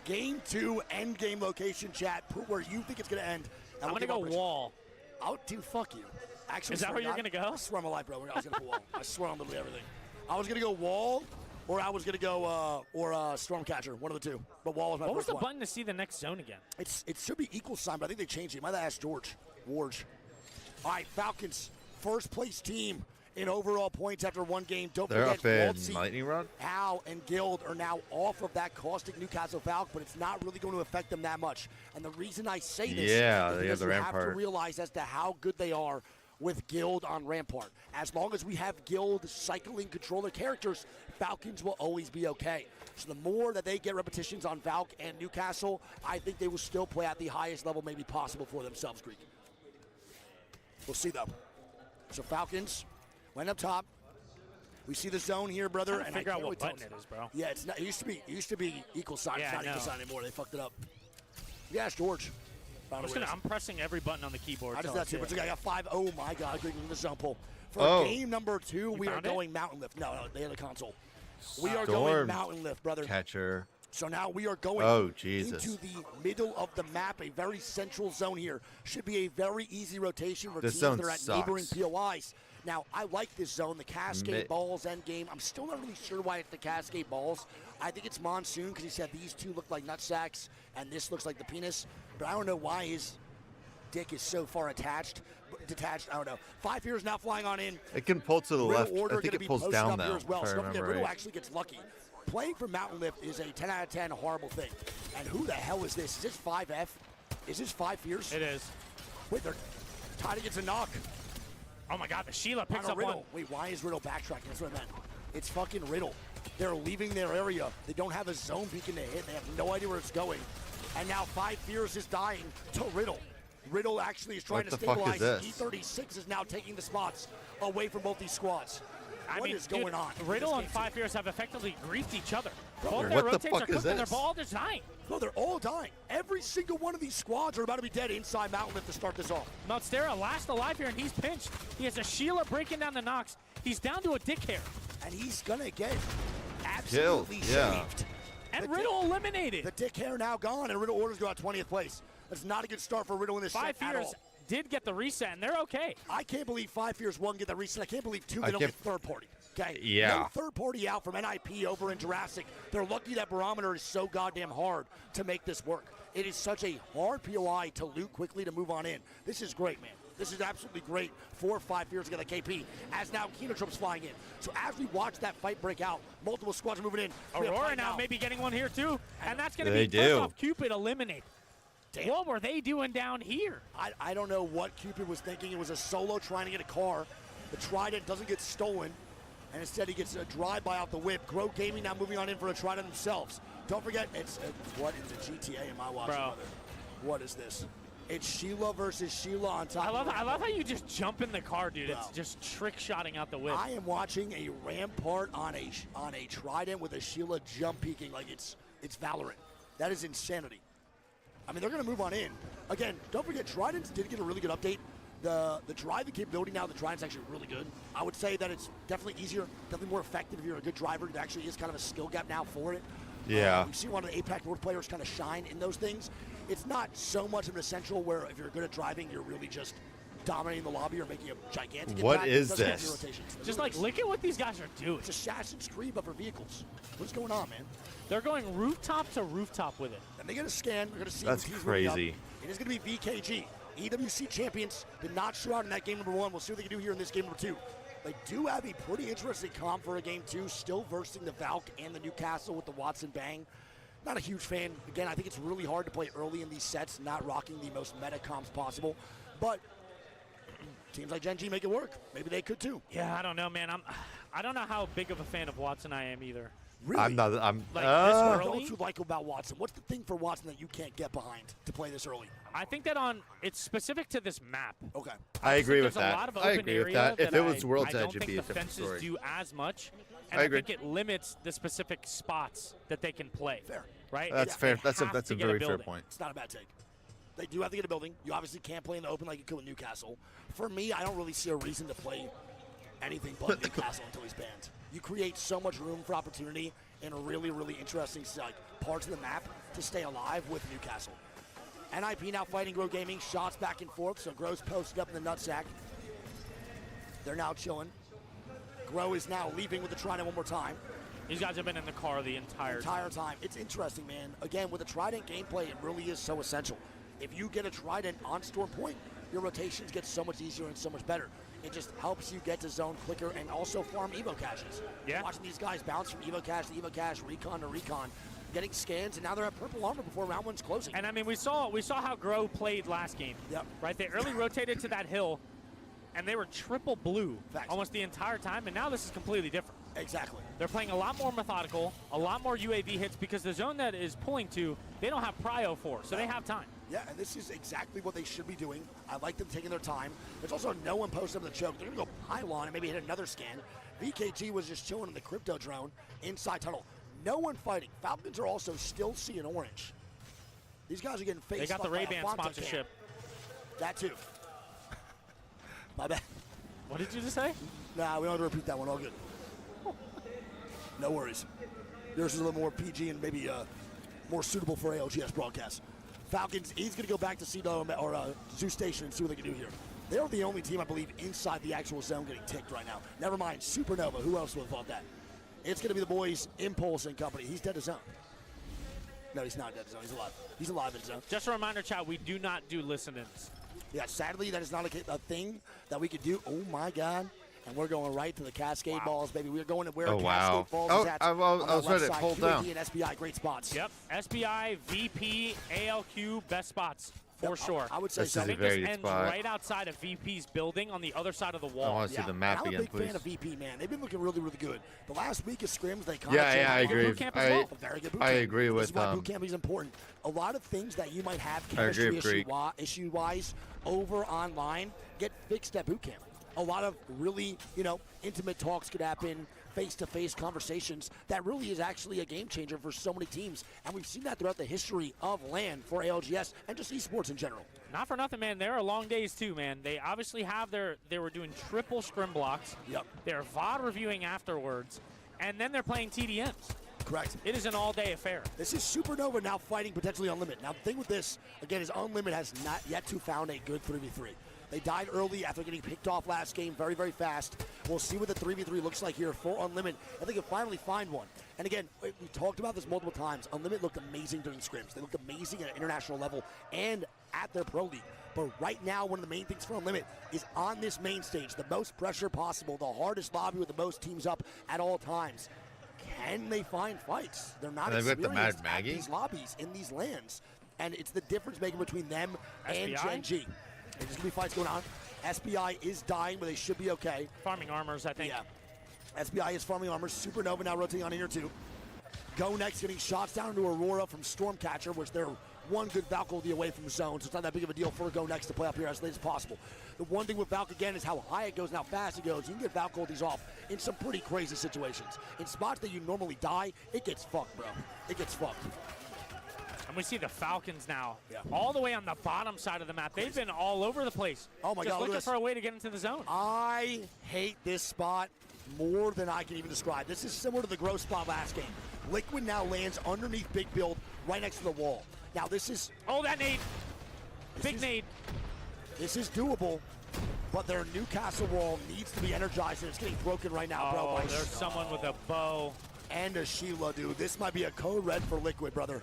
Game 2 end game location chat. Put where you think it's going to end. I'm going to go wall. Dude, fuck you. Actually, Is that where you're going to go? I swear on my life, bro. I was going to put wall. I swear on literally everything. I was going to go wall, or I was going to go Stormcatcher. One of the two. But wall was my What was first the one. button to see the next zone again? It should be equal sign, but I think they changed it. You might have asked George. Warge. All right, Falcons, first place team in overall points after one game. Don't They're forget, up in Lightning Rod. Al and Guild are now off of that caustic Newcastle Falcon, but it's not really going to affect them that much. And the reason I say this Yeah, is they have because the you have to Rampart. realize as to how good they are with Guild on Rampart. As long as we have Guild cycling controller characters, Falcons will always be okay. So the more that they get repetitions on Valk and Newcastle, I think they will still play at the highest level maybe possible for themselves, Greek. We'll see, though. So Falcons went up top. We see the zone here, brother. I'm trying to figure out what button it is, bro. Yeah, it's not. It used to be equal sign. Yeah, It's not I equal know. sign anymore. They fucked it up. Yeah, it's George. I'm pressing every button on the keyboard. I just till I that see too. But it. I got 5. Oh my God! Greek in the zone pull. For Oh. game number 2, we are found it? going mountain lift. No, they had a console. We are Storm going mountain lift, brother. Catcher. So now we are going Oh, Jesus. into the middle of the map, a very central zone here. Should be a very easy rotation for This teams zone that are at sucks. neighboring POIs. Now, I like this zone, the Cascade Mi- Balls end game. I'm still not really sure why it's the Cascade Balls. I think it's Monsoon because he said these two look like nutsacks and this looks like the penis. But I don't know why his dick is so far detached. I don't know. 5 years now flying on in. It can pull to the Riddle left. order I think gonna it be pulls posted down up here now. as well. If I So don't forget, remember Riddle right. actually gets lucky. Playing for Mountain Lift is a 10 out of 10 horrible thing. And who the hell is this? Is this 5F? Is this 5 Fierce? It is. Wait, they're tied against a knock. Oh my God, the Sheila picks On a up Riddle. one. Wait, why is Riddle backtracking? That's what I meant. It's fucking Riddle. They're leaving their area. They don't have a zone beacon to hit. They have no idea where it's going. And now 5 Fierce is dying to Riddle. Riddle actually is trying What to the fuck is stabilize. this? E36 is now taking the spots away from both these squads. What is going on? Riddle This and game? 5 Fierce have effectively griefed each other. Bro, Both what their the rotates fuck are is cooked and they're this? all just dying. No, they're all dying. Every single one of these squads are about to be dead inside Mountain Lift to start this off. Maltstera last alive here and he's pinched. He has a Sheila breaking down the knocks. He's down to a dick hair. And he's going to get absolutely yeah. shaved. And The Riddle eliminated. The dick hair now gone, and Riddle orders go out 20th place. That's not a good start for Riddle in this 5 set at Fierce all. did get the reset and they're okay. I can't believe 5 Fierce 1 get that reset. I can't believe 2 they I don't can't- get third party. Okay? Yeah. No third party out from NIP over in Jurassic. They're lucky that Barometer is so goddamn hard to make this work. It is such a hard POI to loot quickly to move on in. This is great, man. This is absolutely great for 5 Fierce to get the KP. As now Kenotrup's flying in. So as we watch that fight break out, multiple squads are moving in. We have Aurora fight now maybe getting one here too. And that's going to They be first do. off Cupid eliminated. Damn. What were they doing down here? I don't know what Cupid was thinking. It was a solo trying to get a car. The Trident doesn't get stolen, and instead he gets a drive-by out the whip. Grow Gaming now moving on in for a Trident themselves. Don't forget, it's what in the GTA am I watching? Bro. Mother? What is this? It's Sheila versus Sheila on top. I love how you just jump in the car, dude. Bro. It's just trick shotting out the whip. I am watching a Rampart on a Trident with a Sheila jump peeking like it's Valorant. That is insanity. I mean, they're going to move on in. Again, don't forget, Tridents did get a really good update. The driving capability now, the Trident's actually really good. I would say that it's definitely easier, definitely more effective if you're a good driver. There actually is kind of a skill gap now for it. Yeah. We've seen one of the APAC World players kind of shine in those things. It's not so much of an essential where if you're good at driving, you're really just dominating the lobby or making a gigantic What impact. is It doesn't have this? the rotations. It Just really like, is. look at what these guys are doing. It's Assassin's Creed, but for vehicles. What's going on, man? They're going rooftop to rooftop with it. The When they get a scan, they're going to see That's who teams moving up. crazy. It is going to be VKG. EWC champions did not show out in that game number 1. We'll see what they can do here in this game number 2. They do have a pretty interesting comp for a game 2, still versing the Valk and the Newcastle with the Watson Bang. Not a huge fan. Again, I think it's really hard to play early in these sets, not rocking the most meta comps possible. But teams like Gen G make it work. Maybe they could too. Yeah, I don't know, man. I don't know how big of a fan of Watson I am either. Really? I'm not. I'm. Like, this What early? don't you like about Watson? What's the thing for Watson that you can't get behind to play this early? I think that it's specific to this map. Okay. I agree with There's a lot that. of I open agree with area that. If it was I World's don't Edge, it'd think be a the different fences story. do as much, and I I agree. think it limits the specific spots that they can play. Fair. Right? That's They fair. have That's to a get very fair building. point. It's not a bad take. They do have to get a building. You obviously can't play in the open like you could with Newcastle. For me, I don't really see a reason to play anything but Newcastle until he's banned. You create so much room for opportunity in really, really interesting parts of the map to stay alive with Newcastle. NIP now fighting Grow Gaming. Shots back and forth, so Grow's posted up in the nutsack. They're now chilling. Grow is now leaving with the Trident one more time. These guys have been in the car the entire Time. It's interesting, man. Again, with the Trident gameplay, it really is so essential. If you get a Trident on Storm Point, your rotations get so much easier and so much better. It just helps you get to zone quicker and also farm Evo caches. Yeah. Watching these guys bounce from Evo cache to Evo cache, recon to recon, getting scans, and now they're at purple armor before round one's closing. And I mean, we saw how Grow played last game. Yep. Right? They early rotated to that hill, and they were triple blue Facts. almost the entire time, and now this is completely different. Exactly. They're playing a lot more methodical, a lot more UAV hits, because the zone that is pulling to, they don't have prio for, so they have time. Yeah, and this is exactly what they should be doing. I like them taking their time. There's also no one posted up the choke. They're going to go pylon and maybe hit another scan. VKG was just chilling in the crypto drone inside tunnel. No one fighting. Falcons are also still seeing orange. These guys are getting faced. They got the by a Ray-Ban Fonta sponsorship. cam. That too. My bad. What did you just say? Nah, we don't have to repeat that one. All good. No worries. Yours is a little more PG and maybe more suitable for ALGS broadcast. Falcons, he's going to go back to CW or Zoo Station and see what they can do here. They're the only team, I believe, inside the actual zone getting ticked right now. Never mind, Supernova. Who else would have thought that? It's going to be the boys, Impulse and company. He's dead to zone. No, he's not dead to zone. He's alive. He's alive in zone. Just a reminder, chat, we do not do listen-ins. Yeah, sadly, that is not a thing that we could do. Oh, my God. And we're going right to the Cascade Balls, baby. We're going to where Cascade Balls is at. I was on the ready. left side. Hold QAD down. and SBI, great spots. Yep. SBI, VP, ALQ, best spots for Yep, sure. I would say This so. I is a think very this good ends spot. right outside of VP's building on the other side of the I wall. want to see the map I'm again, a big please. fan of VP, man. They've been looking really, really good. The last week of scrims, they kind of Yeah, I agree. boot camp as well. A very good boot I camp. agree This with is why boot camp is important. A lot of things that you might have I agree chemistry with Greek. issue-wise over online get fixed at boot camp. A lot of really, intimate talks could happen, face-to-face conversations. That really is actually a game changer for so many teams. And we've seen that throughout the history of LAN for ALGS and just esports in general. Not for nothing, man. There are long days too, man. They obviously have they were doing triple scrim blocks. Yep. They're VOD reviewing afterwards, and then they're playing TDMs. Correct. It is an all-day affair. This is Supernova now fighting potentially Unlimited. Now, the thing with this, again, is Unlimited has not yet to found a good 3v3. They died early after getting picked off last game very, very fast. We'll see what the 3v3 looks like here for Unlimited. I think they'll finally find one. And again, we talked about this multiple times. Unlimited looked amazing during scrims. They looked amazing at an international level and at their pro league. But right now, one of the main things for Unlimited is on this main stage, the most pressure possible, the hardest lobby with the most teams up at all times. Can they find fights? They're not And they've got the Mad experienced at Maggie? these lobbies in these lands. And it's the difference making between them and SBI? Gen G. There's going to be fights going on. SBI is dying, but they should be okay. Farming armors, I think. Yeah. SBI is farming armor. Supernova now rotating on inner two. Go next, getting shots down into Aurora from Stormcatcher, which they're one good Valk ulti away from zone, so it's not that big of a deal for Go next to play up here as late as possible. The one thing with Valk, again, is how high it goes and how fast it goes. You can get Valk ultis off in some pretty crazy situations. In spots that you normally die, it gets fucked, bro. It gets fucked. And we see the Falcons now, Yeah. all the way on the bottom side of the map. They've been all over the place. Oh my just God, look at looking this. for a way to get into the zone. I hate this spot more than I can even describe. This is similar to the Gross spot last game. Liquid now lands underneath Big Build right next to the wall. Now this is Oh, that nade. Big is- nade. This is doable, but their Newcastle wall needs to be energized, and it's getting broken right now, bro. Oh, by there's someone with a bow. and a Sheila, dude. This might be a code red for Liquid, brother.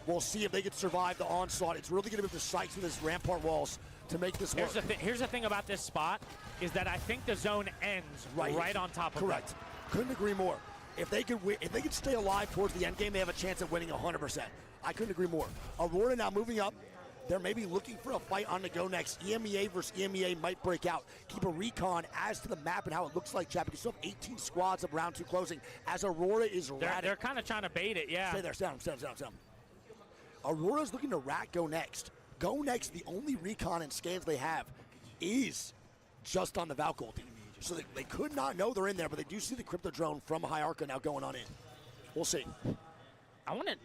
We'll see if they can survive the onslaught. It's really going to be the Sykes with his Rampart walls to make this work. Here's the thing about this spot is that I think the zone ends right on top of Correct. them. Couldn't agree more. If they could stay alive towards the end game, they have a chance at winning 100%. I couldn't agree more. Aurora now moving up. They're maybe looking for a fight on the go next. EMEA versus EMEA might break out. Keep a recon as to the map and how it looks like, Chad, because you still have 18 squads of round 2 closing as Aurora is ratting. They're kind of trying to bait it, yeah. Stay there, stay down. Aurora's looking to rat go next. Go next, the only recon and scans they have is just on the Valk ulti. So they could not know they're in there, but they do see the crypto drone from Hyarka now going on in. We'll see.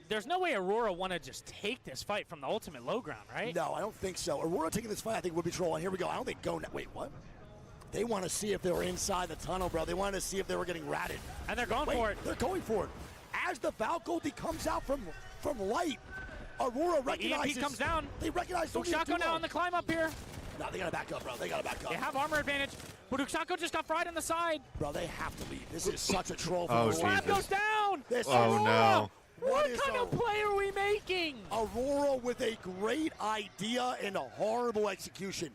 There's no way Aurora want to just take this fight from the ultimate low ground, right? No, I don't think so. Aurora taking this fight, I think, would be troll. And here we go. I don't think go. Wait, what? They want to see if they were inside the tunnel, bro. They wanted to see if they were getting ratted. And they're going for it. They're going for it. As the Valk ulti comes out from light, Aurora recognizes. EMP comes down. They recognize. Uxako now on the climb up here. No, they gotta back up, bro. They gotta back up. They have armor advantage, but Uxako just got fried on the side. Bro, they have to leave. This is such a troll for Oh, Aurora. Slab goes down. Oh, no. What kind of play are we making? Aurora with a great idea and a horrible execution.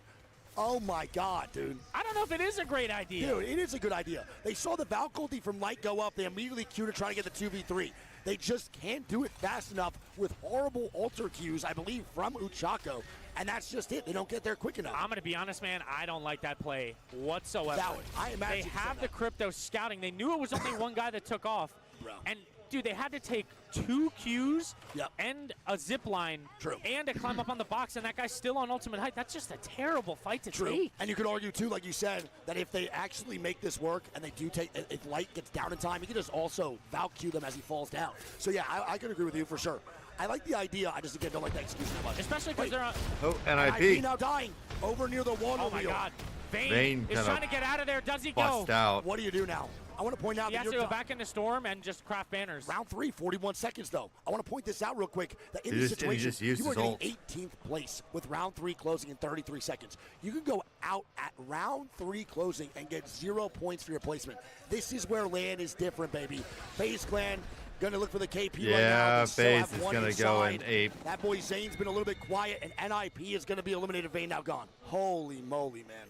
Oh my God, dude. I don't know if it is a great idea. Dude, it is a good idea. They saw the Valk ulti from Light go up. They immediately queued to try to get the 2v3. They just can't do it fast enough with horrible alter queues, I believe, from Uxako. And that's just it. They don't get there quick enough. I'm going to be honest, man. I don't like that play whatsoever. Valid. I imagine they have the crypto scouting. They knew it was only one guy that took off. Bro. And, dude, they had to take 2 queues and a zip line and a climb up on the box, and that guy's still on ultimate height. That's just a terrible fight to take. And you could argue, too, like you said, that if they actually make this work and they do take, if Light gets down in time, you can just also Valk queue them as he falls down. So, yeah, I could agree with you for sure. I like the idea. I just, again, don't like the execution that much. Especially because they're on. Oh, NIP. NIP now dying over near the water Oh, my wheel. God. Vayne is trying to get out of there. Does he bust go? out. What do you do now? I want to point out he that has to go back into Storm and just craft banners. Round 3, 41 seconds, though. I want to point this out real quick. That in this situation, you are getting 18th place with round 3 closing in 33 seconds. You can go out at round 3 closing and get 0 points for your placement. This is where LAN is different, baby. FaZe Clan going to look for the KP right now. Yeah, FaZe is going to go in ape. That boy Zane's been a little bit quiet, and NIP is going to be eliminated. Vayne now gone. Holy moly, man.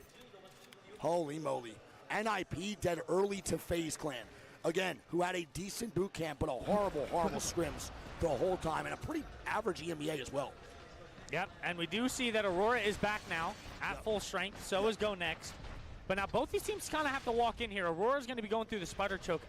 Holy moly. NIP dead early to FaZe Clan. Again, who had a decent boot camp, but a horrible, horrible scrims the whole time, and a pretty average EMEA as well. Yep, and we do see that Aurora is back now at full strength. So is Go Next. But now both these teams kind of have to walk in here. Aurora's going to be going through the spider choke.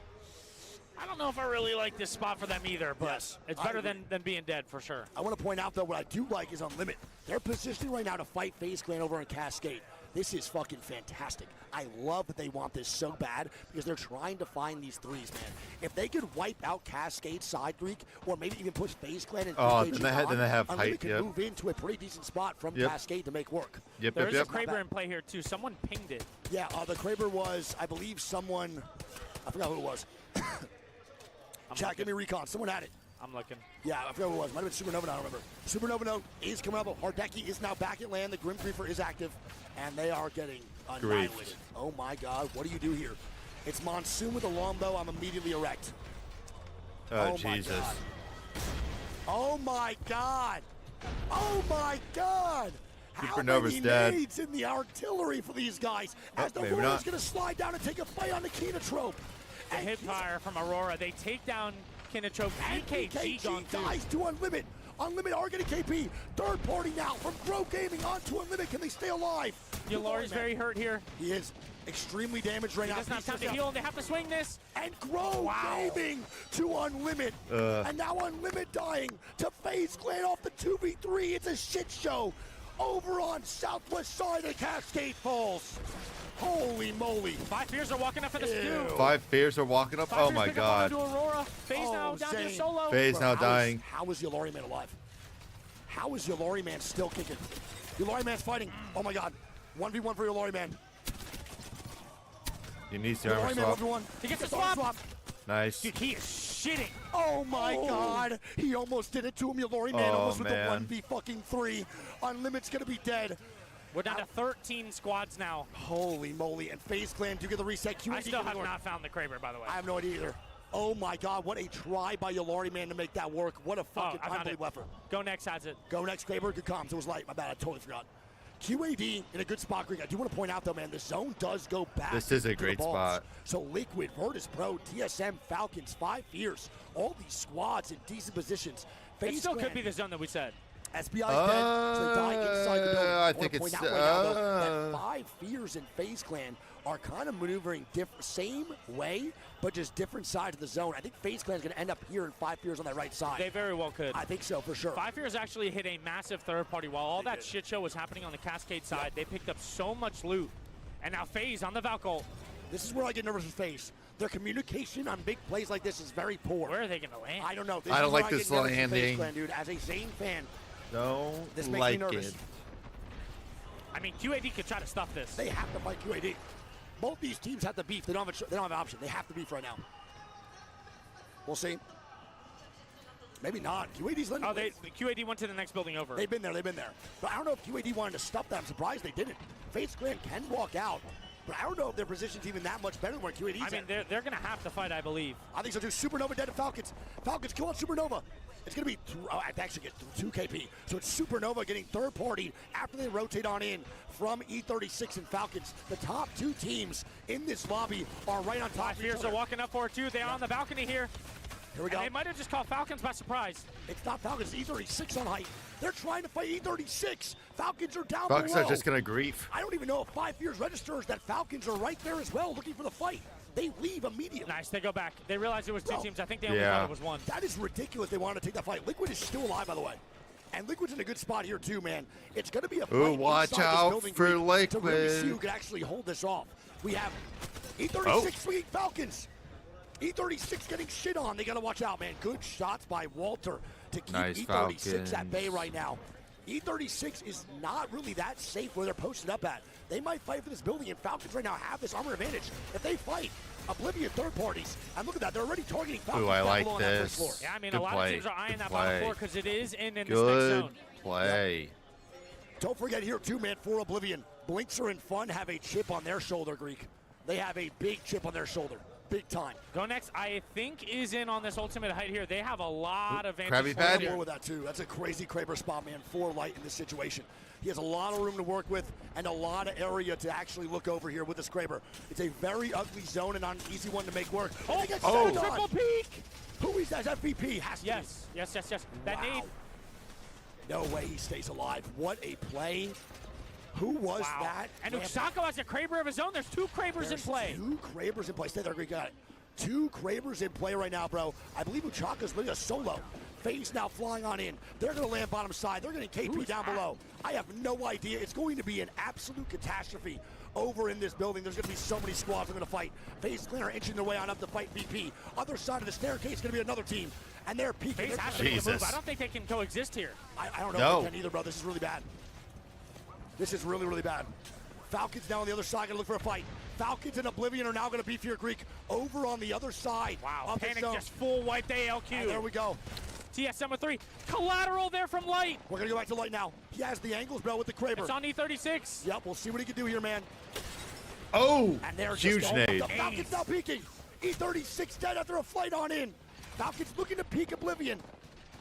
I don't know if I really like this spot for them either, but it's better than being dead for sure. I want to point out, though, what I do like is Unlimit. They're positioning right now to fight FaZe Clan over in Cascade. This is fucking fantastic. I love that they want this so bad because they're trying to find these threes, man. If they could wipe out Cascade Side Greek or maybe even push FaZe Clan and then they have Unlimit height, could move into a pretty decent spot from Cascade to make work. There's a Kraber in play here, too. Someone pinged it. Yeah, the Kraber was, I believe, someone, I forgot who it was. Chat, give me recon. Someone had it. I'm looking. Yeah, I forgot who it was. Might have been Supernova, I don't remember. Supernova note is coming up. Hardeki is now back at land. The Grim Reaper is active, and they are getting annihilated. Oh my God, what do you do here? It's Monsoon with a longbow. I'm immediately erect. Oh, Jesus. Oh my God. Oh my God. How Supernova's many dead. nades in the artillery for these guys? As the Aurora''s going to slide down and take a fight on the Kinotrope. The hip fire from Aurora. They take down Kinotrope. EKG gone dies to Unlimit. Unlimit are getting KP. Third party now from Grow Gaming onto Unlimit. Can they stay alive? Yulari's very hurt here. He is extremely damaged right now. He doesn't have time to heal. They have to swing this. And Grow Gaming to Unlimit. And now Unlimit dying to FaZe Clan off the 2v3. It's a shit show over on southwest side of Cascade Falls. Holy moly. 5 Fears are walking up for the stew. 5 Fears are walking up? Oh my God. Aurora. FaZe now down to solo. FaZe now dying. How is Yulari Man alive? How is Yulari Man still kicking? Yulari Man's fighting. Oh my God. 1v1 for Yulari Man. He needs the armor swap. He gets the swap. Nice. Dude, he is shitting. Oh my God. He almost did it to him. Yulari Man almost with the 1v3. Unlimit's gonna be dead. We're down to 13 squads now. Holy moly. And FaZe Clan do get the reset. I still have not found the Kraber, by the way. I have no idea either. Oh my God, what a try by Yolari, man, to make that work. What a fucking unbelievable effort. Go next has it. Go next, Kraber. Good comms. It was light. My bad. I totally forgot. QAD in a good spot, Greek. I do want to point out, though, man, the zone does go back. This is a to great the balls. spot. So Liquid, Virtus Pro, TSM, Falcons, 5 years, all these squads in decent positions. It still could be the zone that we said. SBI is dead, so they die inside the building. I think it's point out right now, though, that 5 fears in FaZe Clan are kind of maneuvering same way, but just different sides of the zone. I think FaZe Clan is going to end up here in 5 fears on that right side. They very well could. I think so, for sure. 5 fears actually hit a massive third party. While all that shit show was happening on the Cascade side, they picked up so much loot. And now FaZe on the Valkyrie. This is where I get nervous with FaZe. Their communication on big plays like this is very poor. Where are they going to land? I don't know. I don't like this landing. landing. Clan, dude. As a Zane fan, this Don't makes like me nervous. it. I mean, QAD could try to stuff this. They have to fight QAD. Both these teams have to beef. They don't have an option. They have to beef right now. We'll see. Maybe not. QAD's letting Oh, QAD went to the next building over. They've been there. But I don't know if QAD wanted to stuff that. I'm surprised they didn't. FaZe Clan can walk out, but I don't know if their position's even that much better than where QAD's I mean, they're going to have to fight, I believe. I think so, too. Supernova dead to Falcons. Falcons kill on Supernova. It's going to be, I actually get 2 KP. So it's Supernova getting third party after they rotate on in from E36 and Falcons. The top 2 teams in this lobby are right on top 5 of each fears other. are walking up for it, too. They are on the balcony here. Here we go. And they might have just caught Falcons by surprise. It's not Falcons, it's E36 on height. They're trying to fight E36. Falcons are down Falcons below. are just going to grief. I don't even know if 5 fears registers that Falcons are right there as well looking for the fight. They leave immediately. Nice, they go back. They realized it was 2 teams. I think they only Yeah. thought it was 1. That is ridiculous. They wanted to take that fight. Liquid is still alive, by the way. And Liquid's in a good spot here, too, man. It's going to be a fight Ooh, watch inside this out building, for Greek, to really see Liquid. who can actually hold this off. We have E36 swinging Falcons. E36 getting shit on. They got to watch out, man. Good shots by Walter to keep Nice E36 at bay Falcons. right now. E36 is not really that safe where they're posted up at. They might fight for this building, and Falcons right now have this armor advantage. If they fight, Oblivion third parties, and look at that, they're already targeting Falcons. Ooh, I down like below on that first this. floor. Yeah, I mean, Good a lot play. of teams are eyeing Good that bottom play. floor because it is in this next Good zone. play. Don't forget here, too, man, for Oblivion, Blinkser and Fun have a chip on their shoulder, Greek. They have a big chip on their shoulder. Big time. Go next, I think, is in on this ultimate height here. They have a lot of Krabby vantage Patty. points here. More with that, too. That's a crazy Kraber spot, man. 4 light in this situation. He has a lot of room to work with and a lot of area to actually look over here with this Kraber. It's a very ugly zone and not an easy one to make work. Oh, They get oh, stepped on. triple peak! Who is that? MVP has to Yes, yes, yes, yes. That Wow. nade. No way he stays alive. What a play. Who was Wow. that? And Uxako has a Kraber of his own. There's 2 Krabers in There's play. 2 Krabers in play. Stay there, Greek. Got it. 2 Krabers in play right now, bro. I believe Uchaka's really a solo. FaZe now flying on in. They're going to land bottom side. They're going to KP down below. I have no idea. It's going to be an absolute catastrophe over in this building. There's going to be so many squads are going to fight. FaZe Clan are inching their way on up to fight VP. Other side of the staircase is going to be another team. And they're peeking. FaZe They're has to make a move. Jesus. I don't think they can coexist here. I don't know No. if they can either, bro. This is really bad. This is really, really bad. Falcons down on the other side, gonna look for a fight. Falcons and Oblivion are now gonna beef here, Greek, over on the other side. Wow, of the Panic zone. just full wiped ALQ. And there we go. TSM with 3. Collateral there from Light. We're gonna go back to Light now. He has the angles, bro, with the Kraber. It's on E36. Yep, we'll see what he can do here, man. Oh, And they're huge just nade. the Falcons now peeking. E36 dead after a flight on in. Falcons looking to peek Oblivion.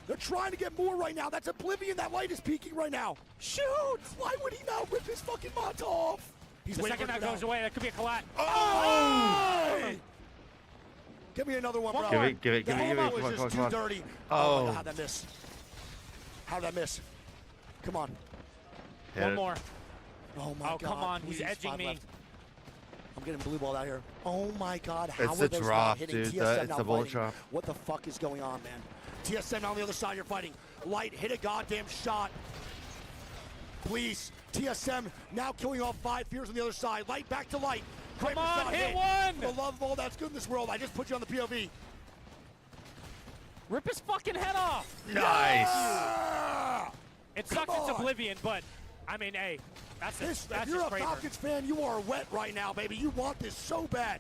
They're trying to get more right now. That's Oblivion. That Light is peeking right now. Shoot! Why would he not rip his fucking Mont off? He's The waiting second for it that to goes go. away, that could be a collat. Oh! Give me another one, One bro. more. Give it. The Come elbow on, was just too come on. dirty. Oh. My God, how'd that miss? How'd that miss? Come on. Hit One it. more. Oh, my Oh, God. come on. He's please, edging 5 me. left. I'm getting blue balled out here. Oh, my God. How It's are the those drop, not hitting dude. TSM It's now the bullet fighting? drop. What the fuck is going on, man? TSM on the other side, you're fighting. Light, hit a goddamn shot. Please. TSM now killing off 5 fears on the other side. Light back to Light. Come Kramer's on, not hit hit. one. For the love of all that's good in this world, I just put you on the POV. Rip his fucking head off. Nice. Ah! It sucks Come it's on. Oblivion, but, I mean, hey, that's If just you're a Kraber. Falcons fan, you are wet right now, baby. You want this so bad.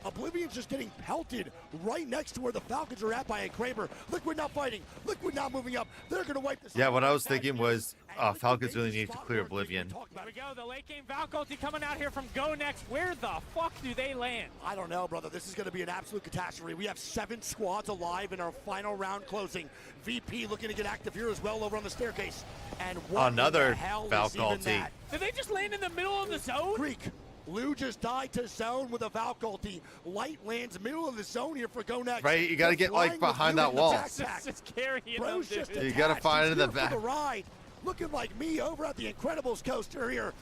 Oblivion's just getting pelted right next to where the Falcons are at by a Kraber. Liquid not fighting. Liquid not moving up. They're going to wipe this. Yeah, what I was thinking was Falcons really need to clear Oblivion. Here we go. The late game Valculti coming out here from Go Next. Where the fuck do they land? I don't know, brother. This is going to be an absolute catastrophe. We have 7 squads alive in our final round closing. VP looking to get active here as well over on the staircase. And what another the hell is even Valculti. that? Did they just land in the middle of the zone? Creek. Lou just died to zone with a Valculti. Light lands middle of the zone here for Go Next. Right, you got to get like behind that wall. Just carrying them, dude. You got to find in the back. The ride, looking like me over at the Incredibles coaster here.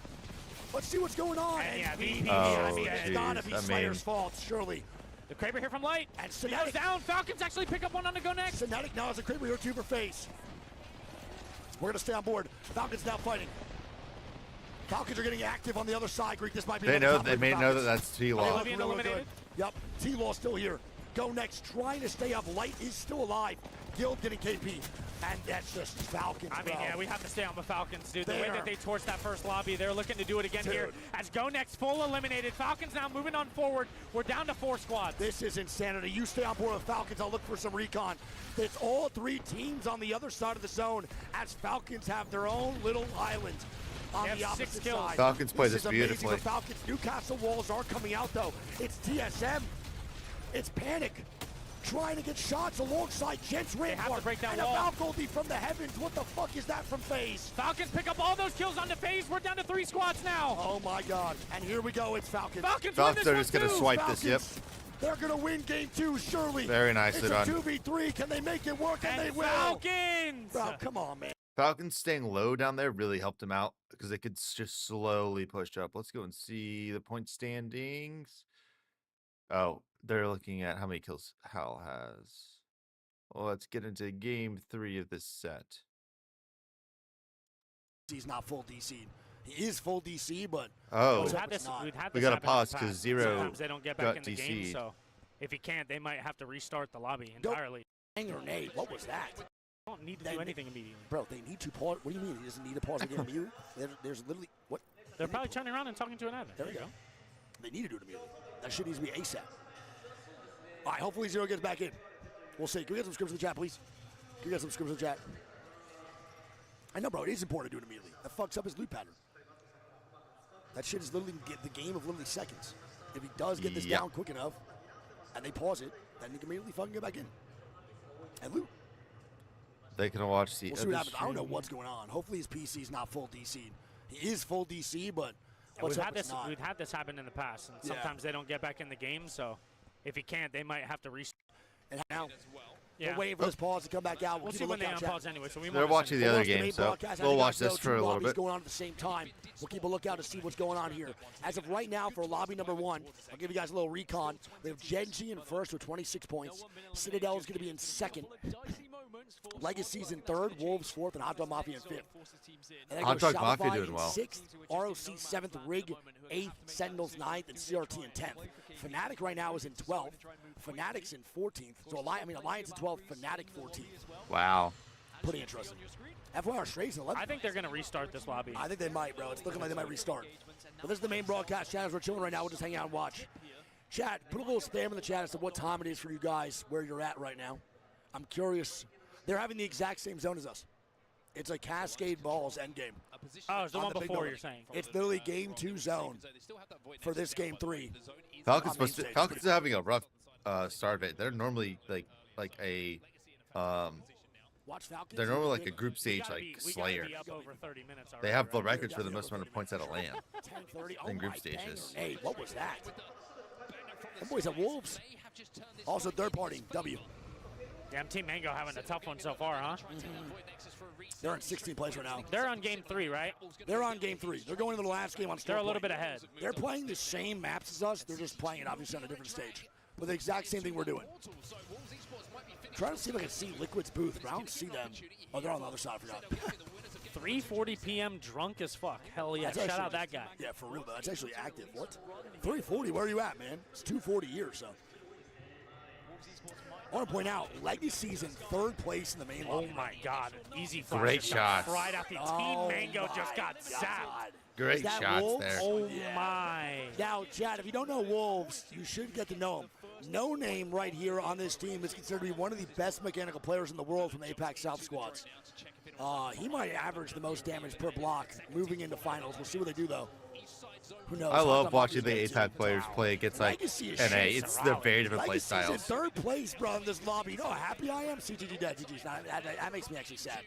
Let's see what's going on. And yeah, VP, Oh, it's gotta be Slayer's fault, surely. The Kraber here from Light. And He goes down. Falcons actually pick up one on the Go Next. Synetic now has a Kraber here too for face. We're gonna stay on board. Falcons now fighting. Falcons are getting active on the other side. Greek, this might be. They may know that that's T-Law. Oblivion eliminated. Yep, T-Law still here. Go Next, trying to stay up. Light is still alive. Guild getting KP, and that's just Falcons. I mean, bro. yeah, we have to stay on the Falcons, dude. The way that they torched that first lobby, they're looking to do it again here. As Go Next full eliminated. Falcons now moving on forward. We're down to 4 squads. This is insanity. You stay on board with Falcons. I'll look for some recon. It's all 3 teams on the other side of the zone as Falcons have their own little island on the opposite 6 kills. side. Falcons play this is amazing beautifully. for Falcons. Newcastle walls are coming out though. It's TSM. It's Panic. Trying to get shots alongside Gents have to break that and wall. a Valculti from the heavens. What the fuck is that from FaZe? Falcons pick up all those kills on the FaZe. We're down to 3 squads now. Oh my god. And here we go. It's Falcons. Falcons Falcons win are this just one going to too. swipe this, yep. They're going to win game 2, surely. Very nicely it's done. a 2v3. Can they make it work? And they will. Falcons! Bro, come on, man. Falcons staying low down there really helped them out because they could just slowly push up. Let's go and see the point standings. Oh, they're looking at how many kills Hal has. Well, let's get into game 3 of this set. He's not full DC. He is full DC, but Oh, We've had this we got to happen in pause the because past. Zero Sometimes they don't get back got in the game, DC'd. so if he can't, they might have to restart the lobby Go. entirely. Dang grenade. What was that? Don't need to do anything immediately. Bro, they need to pause. What do you mean? He doesn't need to pause the game immediately? There's literally what? They're probably turning around and talking to an admin. There you go. They need to do it immediately. That shit needs to be ASAP. All right, hopefully Zero gets back in. We'll see. Can we get some scrims in the chat, please? Can we get some scrims in the chat? I know, bro. It is important to do it immediately. That fucks up his loot pattern. That shit is literally the game of literally seconds. If he does get this down quick enough, and they pause it, then he can immediately fucking get back in and loot. They can watch the We'll see what happens. I don't know what's going on. Hopefully his PC is not full DC. He is full DC, but we've had this happen in the past, and sometimes they don't get back in the game. So if he can't, they might have to restart. And now we're waiting for this pause to come back out. We'll see when they unpause anyway. So they're watching the other game, so we'll watch this for a little bit. Going on at the same time. We'll keep a lookout to see what's going on here. As of right now, for lobby number 1, I'll give you guys a little recon. We have Genji in first with 26 points. Citadel is going to be in second. Legacy's in third, Wolves fourth, and Hot Dog Mafia in fifth. Hot Dog Mafia doing well. Sixth, ROC seventh, Rig eighth, Sentinels ninth, and CRT in 10th. Fnatic right now is in 12th. Fnatic's in 14th. So Alliance in 12th, Fnatic 14th. Wow. Pretty interesting. FYR Strays in 11th. I think they're going to restart this lobby. I think they might, bro. It's looking like they might restart. But this is the main broadcast channel. We're chilling right now. We'll just hang out and watch. Chat, put a little spam in the chat as to what time it is for you guys, where you're at right now. I'm curious. They're having the exact same zone as us. It's a Cascade Balls endgame. Oh, it's the one before you're saying. It's literally game 2 zone for this game 3. Falcons are having a rough start of it. They're normally like a they're normally like a group stage like Slayer. They have the records for the most amount of points at a LAN in group stages. Hey, what was that? Them boys at Wolves. Also third party, W. Damn, Team Mango having a tough one so far, huh? They're in 16th place right now. They're on game 3, right? They're on game 3. They're going into the last game on Stormpoint. They're a little bit ahead. They're playing the same maps as us. They're just playing it obviously on a different stage. But the exact same thing we're doing. Trying to see if I can see Liquid's booth, but I don't see them. Oh, they're on the other side, I forgot. 3:40 p.m. drunk as fuck. Hell yeah, shout out that guy. Yeah, for real, though. That's actually active. What? 3:40, where are you at, man? It's 2:40 here, so. I want to point out, Legacy's in third place in the main lobby. Oh my god, easy flash. Great shot. Right out the Team Mango just got zapped. Great Is that shots Wolves? there. Oh my. Now, Chad, if you don't know Wolves, you should get to know him. No Name right here on this team is considered to be one of the best mechanical players in the world from the APAC South squads. He might average the most damage per block moving into finals. We'll see what they do, though. Who knows? I love watching the APAC players play against like Legacy is NA. shit. It's the very different play Legacy's in styles. third place, bro, in this lobby. You know how happy I am? CGG dead. GG's not. That makes me actually sad.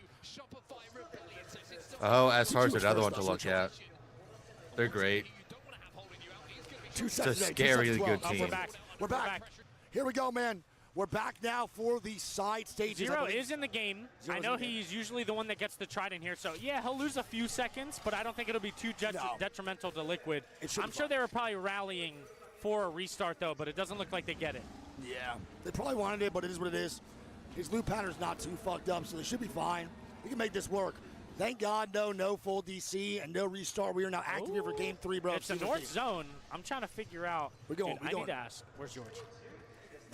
Oh, as far as CG was another one first, to though, look so at. They're great. 2 seconds. a 2 seconds scarily 12. good Oh, team. We're back. Here we go, man. We're back now for the side stages. Zero is in the game. Zero's I know in the game. he's usually the one that gets the trident here, so yeah, he'll lose a few seconds, but I don't think it'll be too No. detrimental to Liquid. It should I'm be sure fine. they were probably rallying for a restart, though, but it doesn't look like they get it. Yeah, they probably wanted it, but it is what it is. His loop pattern's not too fucked up, so they should be fine. We can make this work. Thank God, no full DC and no restart. We are now active here for Game 3, bro. It's the North Zone. I'm trying to figure out. We're going, Dude, we're I going. need to ask. Where's George?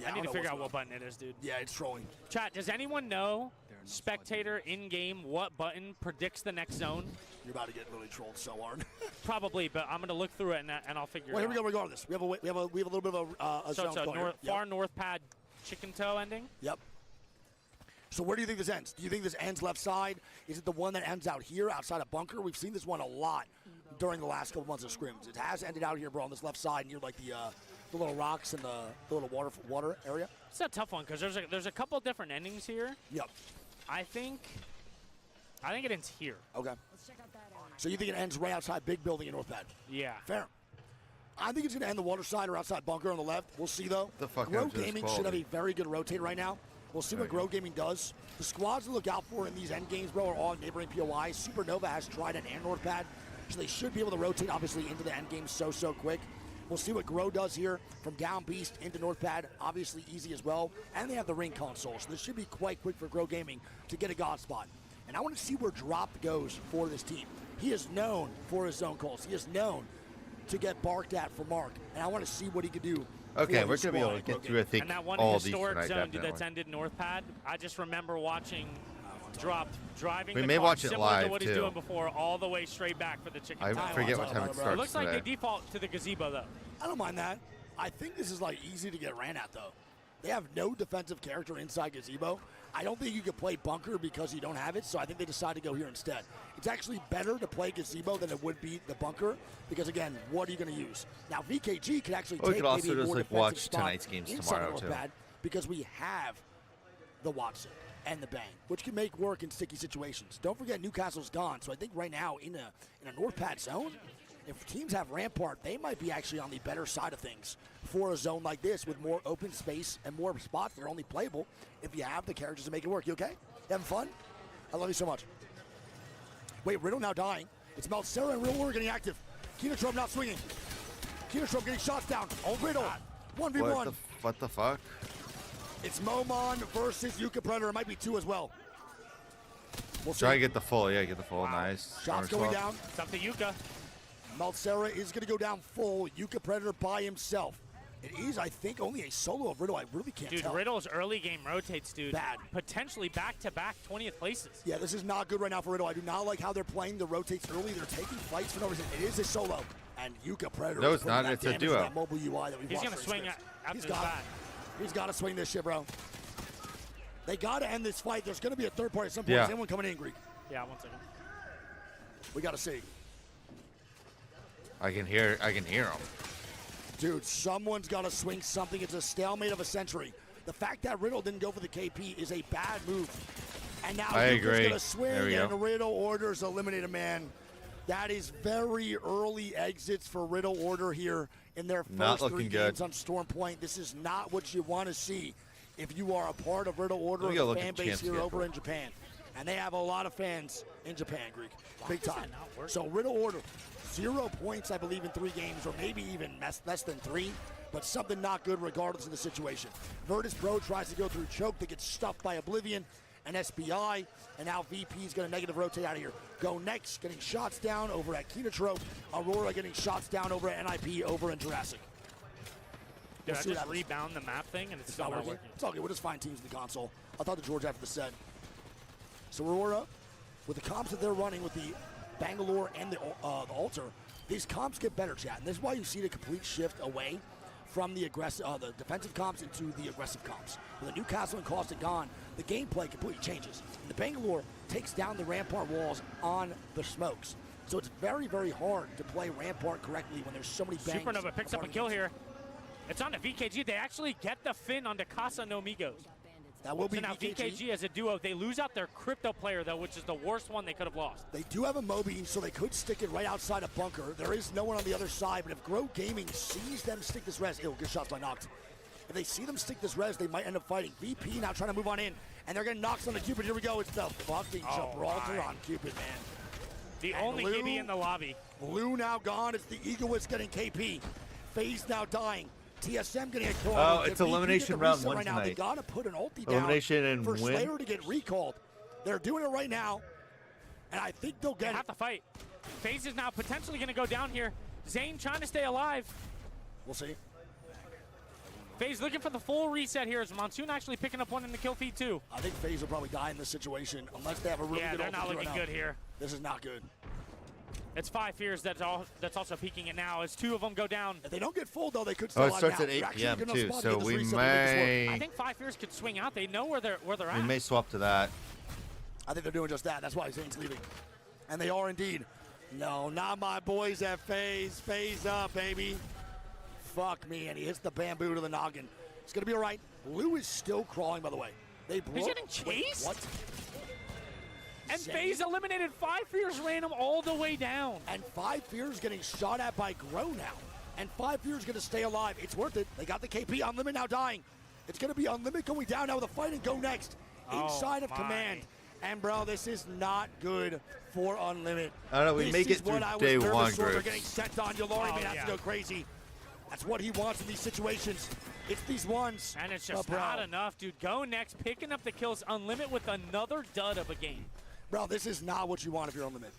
Yeah, I need don't to know figure out what's what button it is, dude. Yeah, it's trolling. Chat, does anyone know, spectator in-game, what button predicts the next zone? You're about to get literally trolled so hard. Probably, but I'm going to look through it and I'll figure Well, it here out. we go. Regardless, we have a little bit of a So zone it's a call here. far north pad chicken toe ending? Yep. So where do you think this ends? Do you think this ends left side? Is it the one that ends out here outside of bunker? We've seen this one a lot during the last couple months of scrims. It has ended out here, bro, on this left side near like the little rocks and the little water area. It's a tough one because there's a couple different endings here. Yep. I think it ends here. Okay. So you think it ends right outside big building in North Pad? Yeah. Fair. I think it's going to end the water side or outside bunker on the left. We'll see, though. The fuck Grow happened to this Gaming should have quality? a very good rotate right now. We'll see what Grow Gaming does. The squads to look out for in these end games, bro, are all neighboring POIs. Supernova has Trident and North Pad, so they should be able to rotate, obviously, into the end game so quick. We'll see what Grow does here from down Beast into North Pad. Obviously easy as well. And they have the ring console, so this should be quite quick for Grow Gaming to get a God spot. And I want to see where Drop goes for this team. He is known for his zone calls. He is known to get barked at for Mark. And I want to see what he can do. Okay, for we're his going to be able to squad. get through, I think, And that one all these historic tonight, zone definitely. that's ended North Pad, I just remember watching Drop driving We the may car watch it similar to live, what he's too. doing before, all the way straight back for the chicken I tie. forget what time it It starts It looks like today. they default to the gazebo, though. I don't mind that. I think this is like easy to get ran at though. They have no defensive character inside gazebo. I don't think you can play bunker because you don't have it, so I think they decide to go here instead. It's actually better to play gazebo than it would be the bunker because again, what are you going to use? Now VKG could actually Or we take could also maybe a just, more like, defensive watch spot tonight's games inside tomorrow, North too. Pad because we have the Watson and the Bang, which can make work in sticky situations. Don't forget Newcastle's gone, so I think right now in a North Pad zone, if teams have Rampart, they might be actually on the better side of things for a zone like this with more open space and more spots that are only playable if you have the characters to make it work. You okay? You having fun? I love you so much. Wait, Riddle now dying. It's Meltzera and Real Order getting active. Keenatrom not swinging. Keenatrom getting shots down. Oh, Riddle. 1v1. What the fuck? It's Momon versus Yuka Predator. It might be 2 as well. We'll see. Try to get the full. Yeah, get the full. Nice. Shots Armor going swap. down. It's up to Yuka. Meltzera is going to go down full. Yuka Predator by himself. It is, I think, only a solo of Riddle. I really can't Dude, tell. Riddle's early game rotates, dude. Bad. Potentially back-to-back 20th places. Yeah, this is not good right now for Riddle. I do not like how they're playing the rotates early. They're taking fights for no reason. It is a solo. And Yuka Predator. No, is it's putting not. that It's a damage to duo. that mobile UI that we've He's watched going to for swing scripts. after He's the got bat. He's got to swing this shit, bro. They got to end this fight. There's going to be a third party at some point. Yeah. Is anyone coming in, Greek? Yeah, 1 second. We got to see. I can hear him. Dude, someone's got to swing something. It's a stalemate of a century. The fact that Riddle didn't go for the KP is a bad move. And now I Yuka's agree. going to swing, There we and go. Riddle orders eliminate a man. That is very early exits for Riddle Order here in their Not first 3 looking games good. on Storm Point. This is not what you want to see if you are a part of Riddle Order Let me and go the look fan at base Champ's here schedule. over in Japan. And they have a lot of fans in Japan, Greek. Big does that time. not work? So Riddle Order, 0 points, I believe, in 3 games, or maybe even less than 3, but something not good regardless of the situation. Virtus Pro tries to go through choke that gets stuffed by Oblivion and SBI, and now VP's going to negative rotate out of here. Go next, getting shots down over at Keenatro. Aurora getting shots down over at NIP over in Jurassic. Dude, We'll I see what just happens. rebound the map thing, and it's It's still not not working. working. It's all good. We'll just find teams in the console. I'll talk to George after the set. So Aurora, with the comps that they're running with the Bangalore and the Altar, these comps get better, chat. And this is why you see the complete shift away from the aggressive, the defensive comps into the aggressive comps. With the Newcastle and Costa gone, the gameplay completely changes. The Bangalore takes down the Rampart walls on the smokes. So it's very, very hard to play Rampart correctly when there's so many bangs. Supernova picks up a kill here. It's on to VKG. They actually get the fin onto Casa No Migos. That will be so now VKG as a duo. They lose out their crypto player, though, which is the worst one they could have lost. They do have a Moby, so they could stick it right outside a bunker. There is no one on the other side, but if Grow Gaming sees them stick this res, good shots by Noct. If they see them stick this res, they might end up fighting. VP now trying to move on in, and they're getting knocks on the Cupid. Here we go. It's the fucking Gibraltar on Cupid, man. The only KB in the lobby. Blue now gone. It's the Egoist getting KP. FaZe now dying. TSM getting a kill. Oh, it's elimination round one right now. tonight. They gotta put an ulti down Elimination and for win. Slayer to get recalled. They're doing it right now, and I think they'll get They have to fight. FaZe is now potentially going to go down here. Zane trying to stay alive. We'll see. FaZe looking for the full reset here. Is Monsoon actually picking up one in the kill feed too? I think FaZe will probably die in this situation unless they have a really good they're not looking good here. This is not good. It's 5 Fears that's also peeking it now as 2 of them go down. If they don't get full, though, they could still it starts at 8 p.m. too, so we may... I think 5 Fears could swing out. They know where they're at. We may swap to that. I think they're doing just that. That's why Zane's leaving. And they are indeed. No, not my boys at FaZe. FaZe up, baby. Fuck me. And he hits the bamboo to the noggin. It's going to be all right. Lou is still crawling, by the way. He's getting chased? Wait, what? And FaZe eliminated 5 Fears, ran him all the way down. And 5 Fears getting shot at by Grow now. And 5 Fears going to stay alive. It's worth it. They got the KP. Unlimit now dying. It's going to be Unlimit going down now with a fight and go next. Inside of Command. And, bro, this is not good for Unlimit. I don't know. We make it through day one, They're getting sent on. Yolari may have to go crazy. That's what he wants in these situations. It's these ones. And it's just not enough, dude. Go next, picking up the kills. Unlimit with another dud of a game. Bro, this is not what you want if you're Unlimit.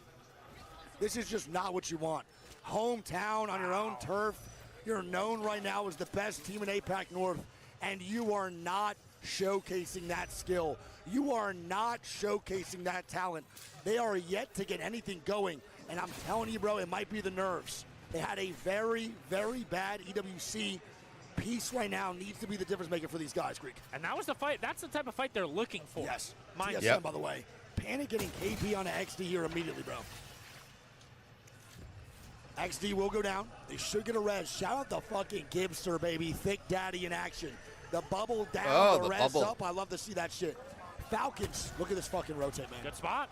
This is just not what you want. Hometown on your own turf. You're known right now as the best team in APAC North, and you are not showcasing that skill. You are not showcasing that talent. They are yet to get anything going, and I'm telling you, bro, it might be the nerves. They had a very, very bad EWC. Peace right now needs to be the difference maker for these guys, Greek. And that was the fight. That's the type of fight they're looking for. Yes. Mind TSM, by the way. Panic getting KP on XD here immediately, bro. XD will go down. They should get a res. Shout out the fucking Gibster, baby. Thick Daddy in action. The bubble down, the res bubble up. I love to see that shit. Falcons, look at this fucking rotate, man. Good spot.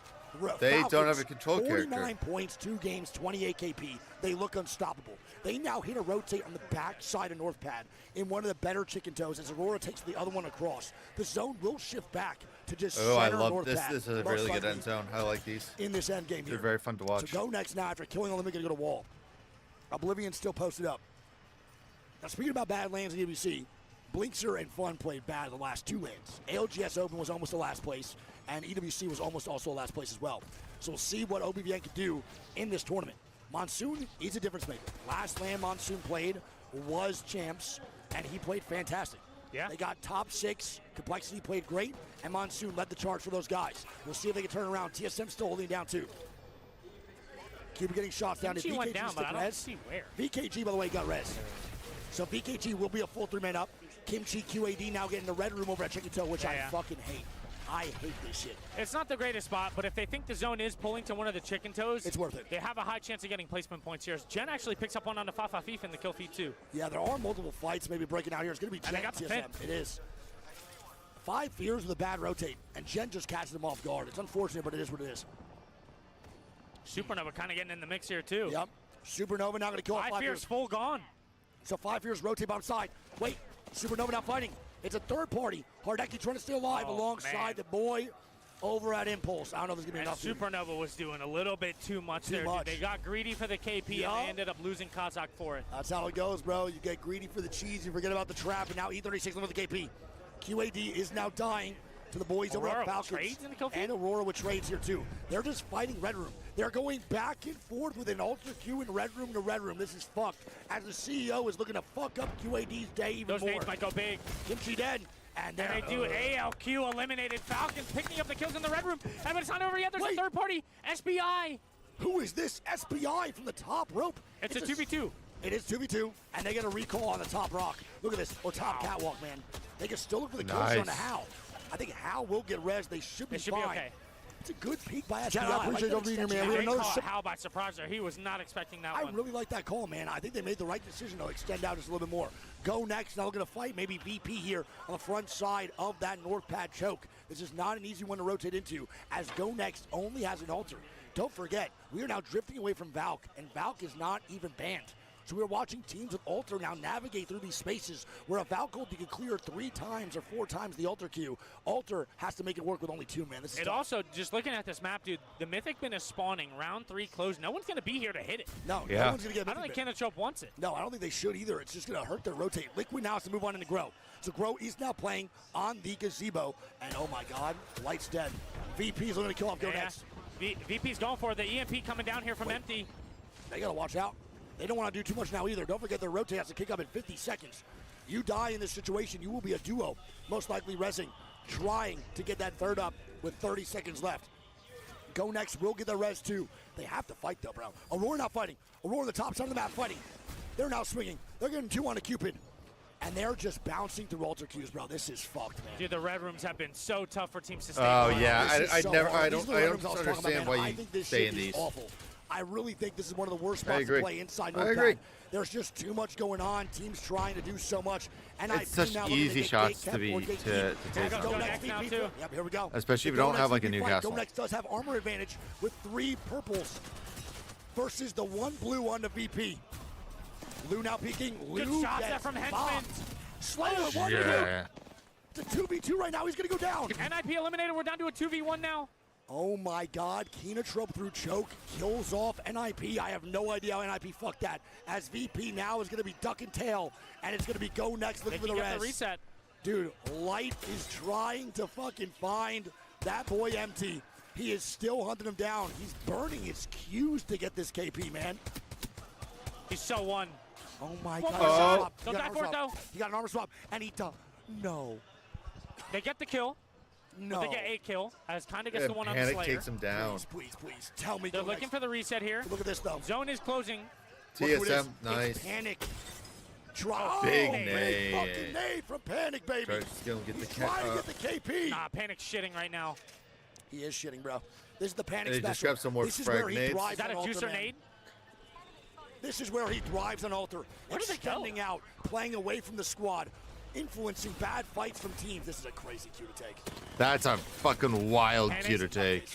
They Falcons, don't have a control 49 character. points, 2 games, 28 KP. They look unstoppable. They now hit a rotate on the back side of North Pad in one of the better chicken toes as Aurora takes the other one across. The zone will shift back to just center I love North this. Pad. This is a really good end zone. I like these. In this end game here. They're very fun to watch. So go next now after killing the limit, gonna go to wall. Oblivion still posted up. Now speaking about bad lands in EWC, Blinkster and Fun played bad the last 2 lanes. ALGS Open was almost the last place, and EWC was almost also last place as well. So we'll see what OBVN can do in this tournament. Monsoon is a difference maker. Last land Monsoon played was champs, and he played fantastic. Yeah. They got top 6. Complexity played great, and Monsoon led the charge for those guys. We'll see if they can turn around. TSM still holding down too. Keep getting shots down. She went down, but I don't see where. VKG, by the way, got res. So VKG will be a full 3-man up. Kimchi QAD now getting the red room over at Chicken Toe, which I fucking hate. I hate this shit. It's not the greatest spot, but if they think the zone is pulling to one of the chicken toes, it's worth it. They have a high chance of getting placement points here. Jen actually picks up one on the Fafa Fif in the kill feed too. Yeah, there are multiple fights maybe breaking out here. It's going to be Jen and TSM. It is. 5 Fears with a bad rotate, and Jen just catches them off guard. It's unfortunate, but it is what it is. Supernova kind of getting in the mix here too. Yep. Supernova now going to kill 5 Fears full gone. So 5 Fears rotate bottom side. Wait, Supernova now fighting. It's a third party. Hardeki trying to stay alive alongside the boy over at Impulse. I don't know if there's going to be enough. Supernova was doing a little bit too much there. Dude. They got greedy for the KP and they ended up losing Kazakh for it. That's how it goes, bro. You get greedy for the cheese, you forget about the trap, and now E36 with the KP. QAD is now dying to the boys over at Falcons. And Aurora with trades here too. They're just fighting Red Room. They're going back and forth with an Ultra Q in Red Room to Red Room. This is fucked. As the CEO is looking to fuck up QAD's day even more. Those nades might go big. Kimchi dead. And they do ALQ eliminated Falcons picking up the kills in the Red Room. And it's not over yet. There's a third party. SBI. Who is this SPI from the top rope? It's a 2v2. It is 2v2, and they get a recall on the top rock. Look at this, or top catwalk, man. They can still look for the coach on the Hal. I think Hal will get res. They should be fine. Be okay. It's a good peek by SPI. I appreciate you being here, man. They caught Hal by surprise there. He was not expecting that one. I really like that call, man. I think they made the right decision to extend out just a little bit more. Go next. Now we're going to fight maybe VP here on the front side of that north pad choke. This is not an easy one to rotate into, as Go Next only has an altar. Don't forget, we are now drifting away from Valk, and Valk is not even banned. So we're watching teams with Alter now navigate through these spaces where a Valk ult can clear 3 times or 4 times the Alter queue. Alter has to make it work with only 2, man. This is tough. Also, just looking at this map, dude, the Mythic Bin is spawning. Round 3 closed. No one's going to be here to hit it. No one's going to get I don't think Kanachope wants it. No, I don't think they should either. It's just going to hurt their rotate. Liquid now has to move on into Grow. So Grow is now playing on the gazebo. And oh my God, Light's dead. VP is going to kill off Go Next. VP's going for it. The EMP coming down here from Empty. They got to watch out. They don't want to do too much now either. Don't forget their rotate has to kick up in 50 seconds. You die in this situation, you will be a duo, most likely resing, trying to get that third up with 30 seconds left. Go Next will get their res too. They have to fight though, bro. Aurora not fighting. Aurora on the top side of the map fighting. They're now swinging. They're getting 2 on a Cupid. And they're just bouncing through alter queues, bro. This is fucked, man. Dude, the red rooms have been so tough for teams to stay. Oh yeah, I don't understand why you stay in these. Awful. I really think this is one of the worst spots to play inside North agree. Pad. There's just too much going on. Teams trying to do so much. And it's such easy shots to take. Go Next now too. Yep, here we go. Especially if you don't have like a Newcastle. Go Next does have armor advantage with 3 purples versus the 1 blue on the VP. Lou now peeking. Good shots there from Henchman. Slayer, 1 It's a 2v2 right now. He's going to go down. NIP eliminated. We're down to a 2v1 now. Oh my God, Kinatrope through choke, kills off NIP. I have no idea how NIP fucked that. As VP now is gonna be duck and tail, and it's gonna be Go Next looking for the res. Reset. Dude, Light is trying to fucking find that boy Empty. He is still hunting him down. He's burning his Qs to get this KP, man. He's so one. Oh my God. Don't die for it though. He got an armor swap, and he does. No. They get the kill. No. But they get a kill, as kind of gets the one on Panic Slayer. takes him down. Please, tell me. They're looking for the reset here. Look at this, though. Zone is closing. TSM, nice. It's Panic. Drop. Big nade. Fucking nade from Panic, baby. He's trying to get the KP. Nah, Panic's shitting right now. He is shitting, bro. This is the Panic they special. Just grab some more this is where he nades. thrives Is that on a Alter, juicer man. nade? This is where he thrives on Alter. Where did they go? Extending out, playing away from the squad, influencing bad fights from teams. This is a crazy Q to take. That's a fucking wild Q to take.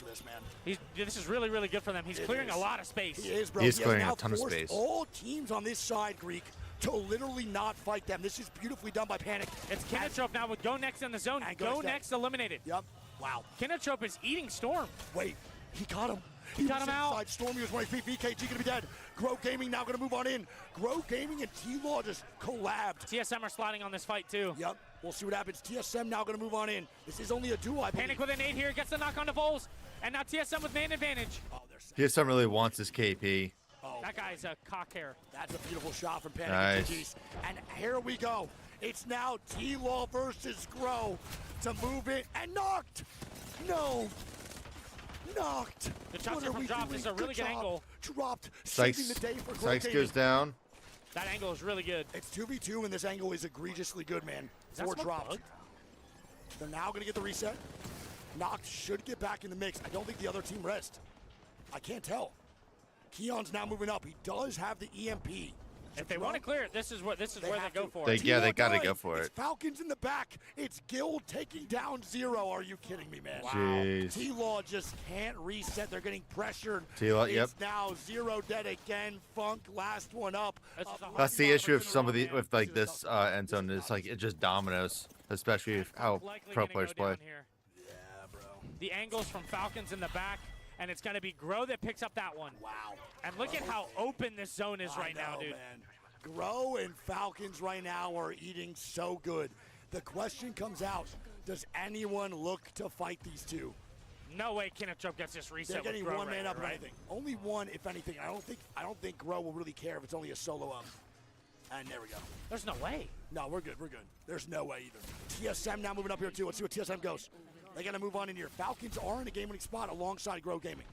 This is really, really good for them. He's clearing a lot of space. He is, bro. He's clearing a ton of space. All teams on this side, Greek, to literally not fight them. This is beautifully done by Panic. It's Kinatrope now with Go Next in the zone. Go Next eliminated. Yep. Wow. Kinatrope is eating Storm. Wait, he got him. He got him out. Stormy was 20 feet. VKG gonna be dead. Grow Gaming now gonna move on in. Grow Gaming and T-Law just collabed. TSM are sliding on this fight too. Yep. We'll see what happens. TSM now gonna move on in. This is only a duo, I believe. Panic with a nade here. Gets the knock on the Vols. And now TSM with man advantage. Oh, TSM really wants his KP. Oh, that guy's a cock hair. That's a beautiful shot from Panic. Nice. And here we go. It's now T-Law versus Grow to move it and knocked. No. Knocked. The shots are from drop. This is a really good angle. Dropped. Saving the day for Grow Sykes Gaming. goes down. That angle is really good. It's 2v2, and this angle is egregiously good, man. Is that 4 smoke dropped. bugged? They're now going to get the reset. Noct should get back in the mix. I don't think the other team rest. I can't tell. Keon's now moving up. He does have the EMP. If they want to clear it, this is where they go for it. Yeah, they gotta go for it. It's Falcons in the back. It's Guild taking down Zero. Are you kidding me, man? Wow. Jeez. T-Law just can't reset. They're getting pressured. T-Law, yep. It's now Zero dead again. Funk last one up. That's the issue of some of the with like this end zone is like it just dominoes, especially if how pro players play. Yeah, bro. The angles from Falcons in the back. And it's going to be Grow that picks up that one. Wow. And look at how open this zone is right now, dude. Man. Grow and Falcons right now are eating so good. The question comes out, does anyone look to fight these two? No way Kinachope gets this reset. They're getting with Grow one man up, right? anything. Only one, if anything. I don't think Grow will really care if it's only a solo up. And there we go. There's no way. No, we're good. We're good. There's no way either. TSM now moving up here too. Let's see what TSM goes. They got to move on in here. Falcons are in a game-winning spot alongside Grow Gaming.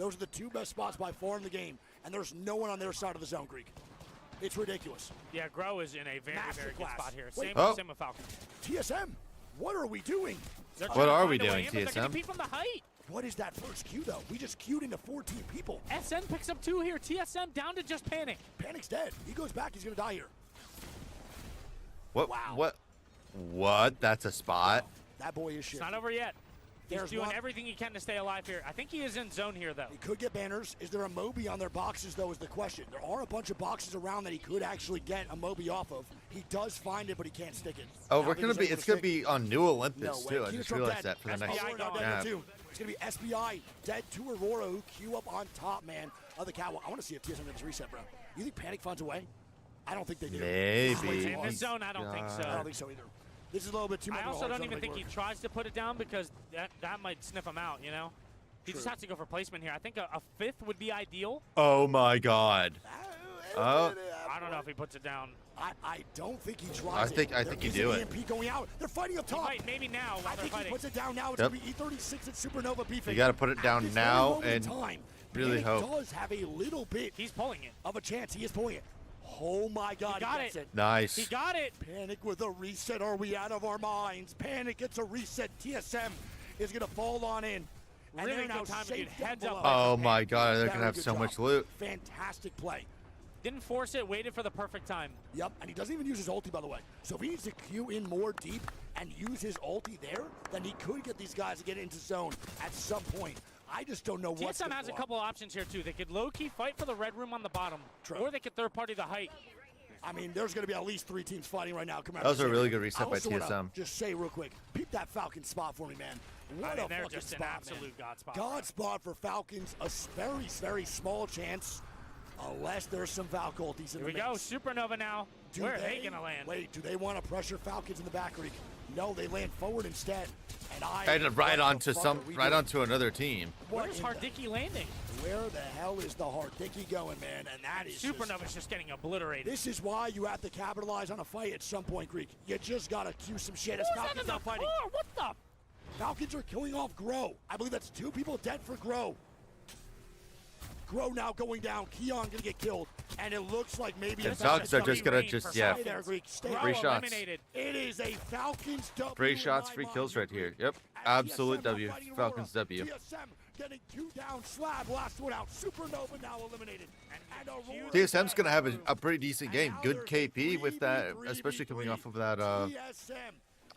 Those are the 2 best spots by far in the game, and there's no one on their side of the zone, Greek. It's ridiculous. Yeah, Grow is in a very, very good Masterclass. spot here. Wait. Same with Falcon. TSM, what are we doing? They're What trying to are find we a way doing, in, but they're gonna TSM? compete from the height. What is that first Q, though? We just queued into 14 people. SN picks up 2 here. TSM down to just Panic. Panic's dead. He goes back, he's going to die here. What? Wow. What? That's a spot. That boy is shit. It's not over yet. He's There's doing one. everything he can to stay alive here. I think he is in zone here, though. He could get banners. Is there a Moby on their boxes, though, is the question. There are a bunch of boxes around that he could actually get a Moby off of. He does find it, but he can't stick it. Oh, I don't think he's able it's to gonna stick. be on New No Olympus way. too. I Keep just it from realized dead. that for the FBI next. going Down down. too. It's going to be SBI dead to Aurora, who queue up on top, man, of the catwalk. I want to see if TSM gets reset, bro. You think Panic finds a way? I don't think they do. Maybe. In this zone, I don't think so. I don't think so either. This is a little bit too much. I of a also hard don't zone even to think make he work. tries to put it down because that might sniff him out, you know? He just True. has to go for placement here. I think a 5th would be ideal. Oh my God. Oh. I don't know if he puts it down. I don't think he tries I think you do it. EMP going out. They're fighting up He top. might, maybe now while I they're think he fighting. puts it down now. It's Yep. going to be E36 and Supernova beefing. You got to put it down At this now very moment and in time, really Panic hope. does have a little bit He's pulling it. of a chance. He is pulling it. Oh my God, got gets it. Nice. He got it. Panic with a reset. Are we out of our minds? Panic gets a reset. TSM is going to fall on in. And Really they're now good time to get safe down heads up. below. Oh my God, they're Very gonna have good so job. much loot. Fantastic play. Didn't force it, waited for the perfect time. Yep, and he doesn't even use his ulti, by the way. So if he needs to queue in more deep and use his ulti there, then he could get these guys to get into zone at some point. I just don't know what. TSM has a couple options here, too. They could low-key fight for the red room on the bottom, True. or they could third-party the height. I mean, there's going to be at least 3 teams fighting right now. That was a really good reset by TSM. TSM. Just say real quick, peep that Falcon spot for me, man. What I mean, a they're fucking just an spot, absolute man. god spot. God spot for Falcons. A very, very small chance, unless there's some Valk ultis in Here we the go, mix. Supernova now. Do Where are they going to land? Wait, do they want to pressure Falcons in the back, Reek? No, they land forward instead. And And right what onto the fuck some, are we right doing? onto another team. What Where's in the- Hardicki landing? Where the hell is the Hardicki going, man? And that is Supernova's just getting obliterated. This is why you have to capitalize on a fight at some point, Greek. You just gotta cue some shit as Who's that Falcons in the are fighting. car? What the? Falcons are killing off Grow. I believe that's 2 people dead for Grow. Grow now going down. Keon gonna get killed, and it looks like maybe And a Falcons are just gonna Rain just for yeah. Stay there, Greek. Stay Grow Free there. shots. eliminated. It is a Falcons W. Free in shots, my free mind, kills right here. Greek. Yep, As absolute TSM now W. fighting Falcons Aurora. W. TSM getting 2 down. Slab last one out. Supernova now eliminated. And Aurora TSM's gonna have dead. a pretty decent game. And Good now KP there's with that, 3v3 especially coming off of v3. that TSM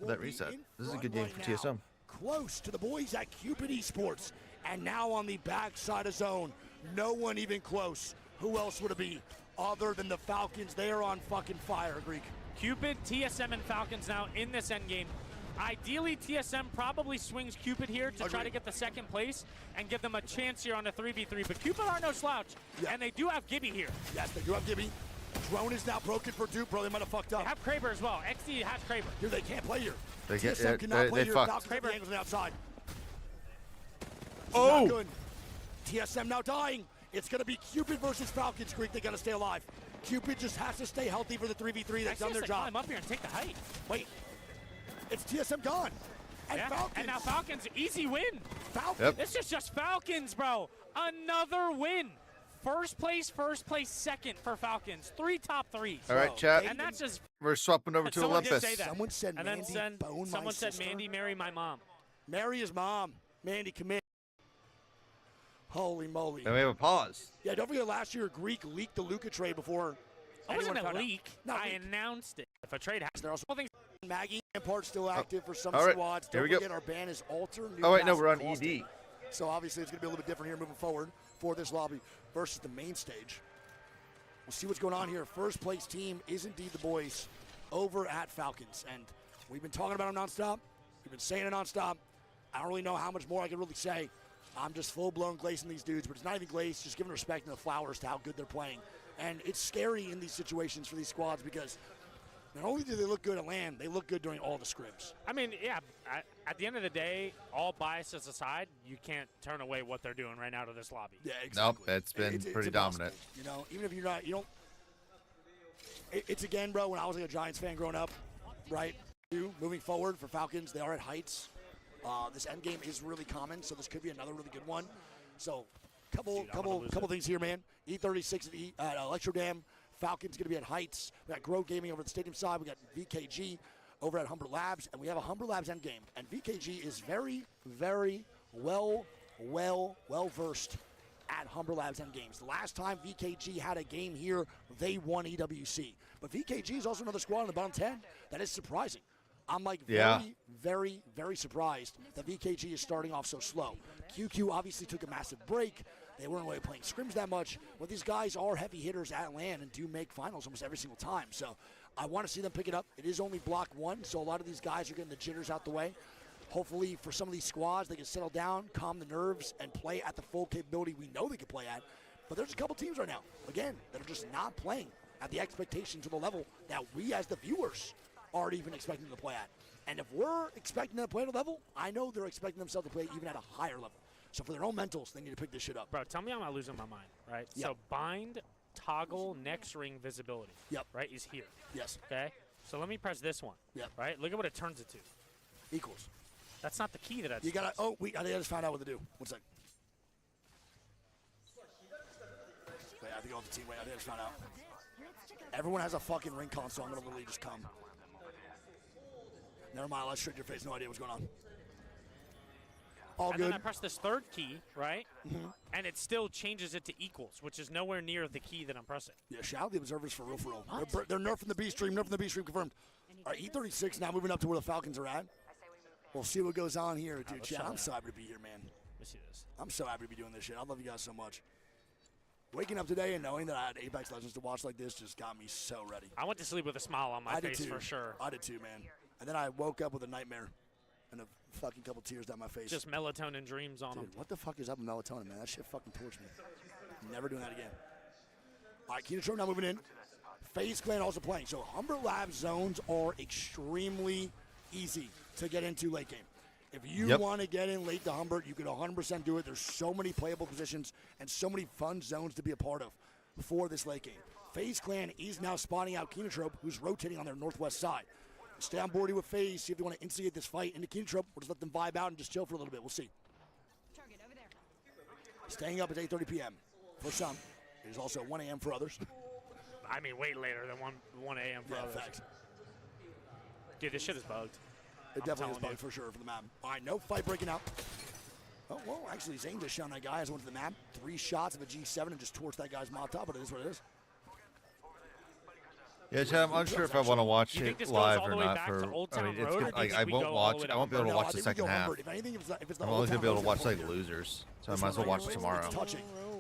will that be reset. in This is a front good game right for now. TSM. Close to the boys at Cupid Esports. And now on the backside of zone, no one even close. Who else would it be other than the Falcons? They are on fucking fire, Greek. Cupid, TSM, and Falcons now in this endgame. Ideally, TSM probably swings Cupid here to try to get the 2nd place and give them a chance here on a 3v3. But Cupid are no slouch, and they do have Gibby here. Yes, they do have Gibby. Drone is now broken for Duke, bro. They might have fucked up. They have Kraber as well. XD has Kraber. Here, they can't play here. They get- TSM cannot play they here. fucked. Falcons have the Kraber. angles on the outside. Oh! Not good. TSM now dying. It's going to be Cupid versus Falcons, Greek. They got to stay alive. Cupid just has to stay healthy for the 3v3. They've XD done has their to job. climb up here and take the height. Wait. It's TSM gone. And Yeah, Falcons. and now Falcons, easy win. Falcons. Yep. This is just Falcons, bro. Another win. First place, 2nd for Falcons. 3 top 3s. All right, chat. And that's just. We're swapping over to Someone did Olympus. say that. Someone said And Mandy then bone someone my said, sister. Mandy, marry my mom. Marry his mom. Mandy, commit. Holy moly. And we have a pause. Yeah, don't forget last year Greek leaked the Luca trade before It wasn't anyone a found out. leak. No, I leak. announced it. If a trade happens, They're also all things. Maggie and part still active for some all right, squads. here Don't we go. forget our ban is Alter. Oh wait, no, Newcastle, we're on Boston. ED. So obviously it's going to be a little bit different here moving forward for this lobby versus the main stage. We'll see what's going on here. First place team is indeed the boys over at Falcons. And we've been talking about them nonstop. We've been saying it nonstop. I don't really know how much more I can really say. I'm just full-blown glazing these dudes, but it's not even glaze, just giving respect and the flowers to how good they're playing. And it's scary in these situations for these squads because not only do they look good at LAN, they look good during all the scrims. I mean, yeah, at the end of the day, all biases aside, you can't turn away what they're doing right now to this lobby. Yeah, exactly. Nope, it's been pretty impossible, dominant. You know, even if you're not, you don't. It's again, bro. When I was like a Giants fan growing up, right? Moving forward for Falcons, they are at heights. This end game is really common, so this could be another really good one. So couple things here, man. E36 at Electro Dam. Falcons going to be at Heights. We got Grow Gaming over at the stadium side. We got VKG over at Humber Labs, and we have a Humber Labs endgame. And VKG is very, very well versed at Humber Labs endgames. The last time VKG had a game here, they won EWC. But VKG is also another squad in the bottom 10 that is surprising. I'm like very surprised that VKG is starting off so slow. QQ obviously took a massive break. They weren't really playing scrims that much, but these guys are heavy hitters at LAN and do make finals almost every single time. So I want to see them pick it up. It is only block 1, so a lot of these guys are getting the jitters out the way. Hopefully for some of these squads, they can settle down, calm the nerves, and play at the full capability we know they can play at. But there's a couple teams right now, again, that are just not playing at the expectations of the level that we as the viewers aren't even expecting them to play at. And if we're expecting them to play at a level, I know they're expecting themselves to play even at a higher level. So for their own mentals, they need to pick this shit up. Bro, tell me I'm not losing my mind, right? Yep. So bind, toggle, next ring visibility. Yep. Right, is here. Yes. Okay? So let me press this one. Yep. Right? Look at what it turns it to. Equals. That's not the key that I You gotta, I think I just found out what to do. One sec. Wait, I have to go with the team. Wait, I think I just found out. Everyone has a fucking ring console. I'm gonna literally just come. Never mind, let's trick your face. No idea what's going on. All and good. then I press this third key, right? And it still changes it to equals, which is nowhere near the key that I'm pressing. Yeah, shout out the observers for real, for real. They're nerfing the B stream, confirmed. All right, E36 now moving up to where the Falcons are at. We'll see what goes on here, dude. Chat, I'm so happy to be here, man. Let me see this. I'm so happy to be doing this shit. I love you guys so much. Waking up today and knowing that I had Apex Legends to watch like this just got me so ready. I went to sleep with a smile on my face for sure. I did too, man. And then I woke up with a nightmare and a fucking couple tears down my face. Just melatonin dreams on them. What the fuck is up with melatonin, man? That shit fucking torched me. Never doing that again. All right, Keenan now moving in. FaZe Clan also playing. So Humber Labs zones are extremely easy to get into late game. If you want to get in late to Humber, you can 100% do it. There's so many playable positions and so many fun zones to be a part of for this late game. FaZe Clan is now spotting out Keenan, who's rotating on their northwest side. Stay on board with FaZe, see if they want to instigate this fight into Keenan, or just let them vibe out and just chill for a little bit. We'll see. Target over there. Staying up at 8:30 p.m. for some. It is also 1 a.m. for others. I mean, way later than 1 a.m. for others. Facts. Dude, this shit is bugged. It definitely is bugged for sure for the map. All right, no fight breaking out. Oh, well, actually, Zane just shot that guy as went to the map. 3 shots of a G7 and just torched that guy's Molotov, but it is what it is. Yeah, Chad, I'm unsure if I want to watch it live or not. I mean, it's good. Like, I won't watch. I won't be able to watch the second half. If anything, if it's the I'm only gonna be able to watch like losers, so I might as well watch it tomorrow.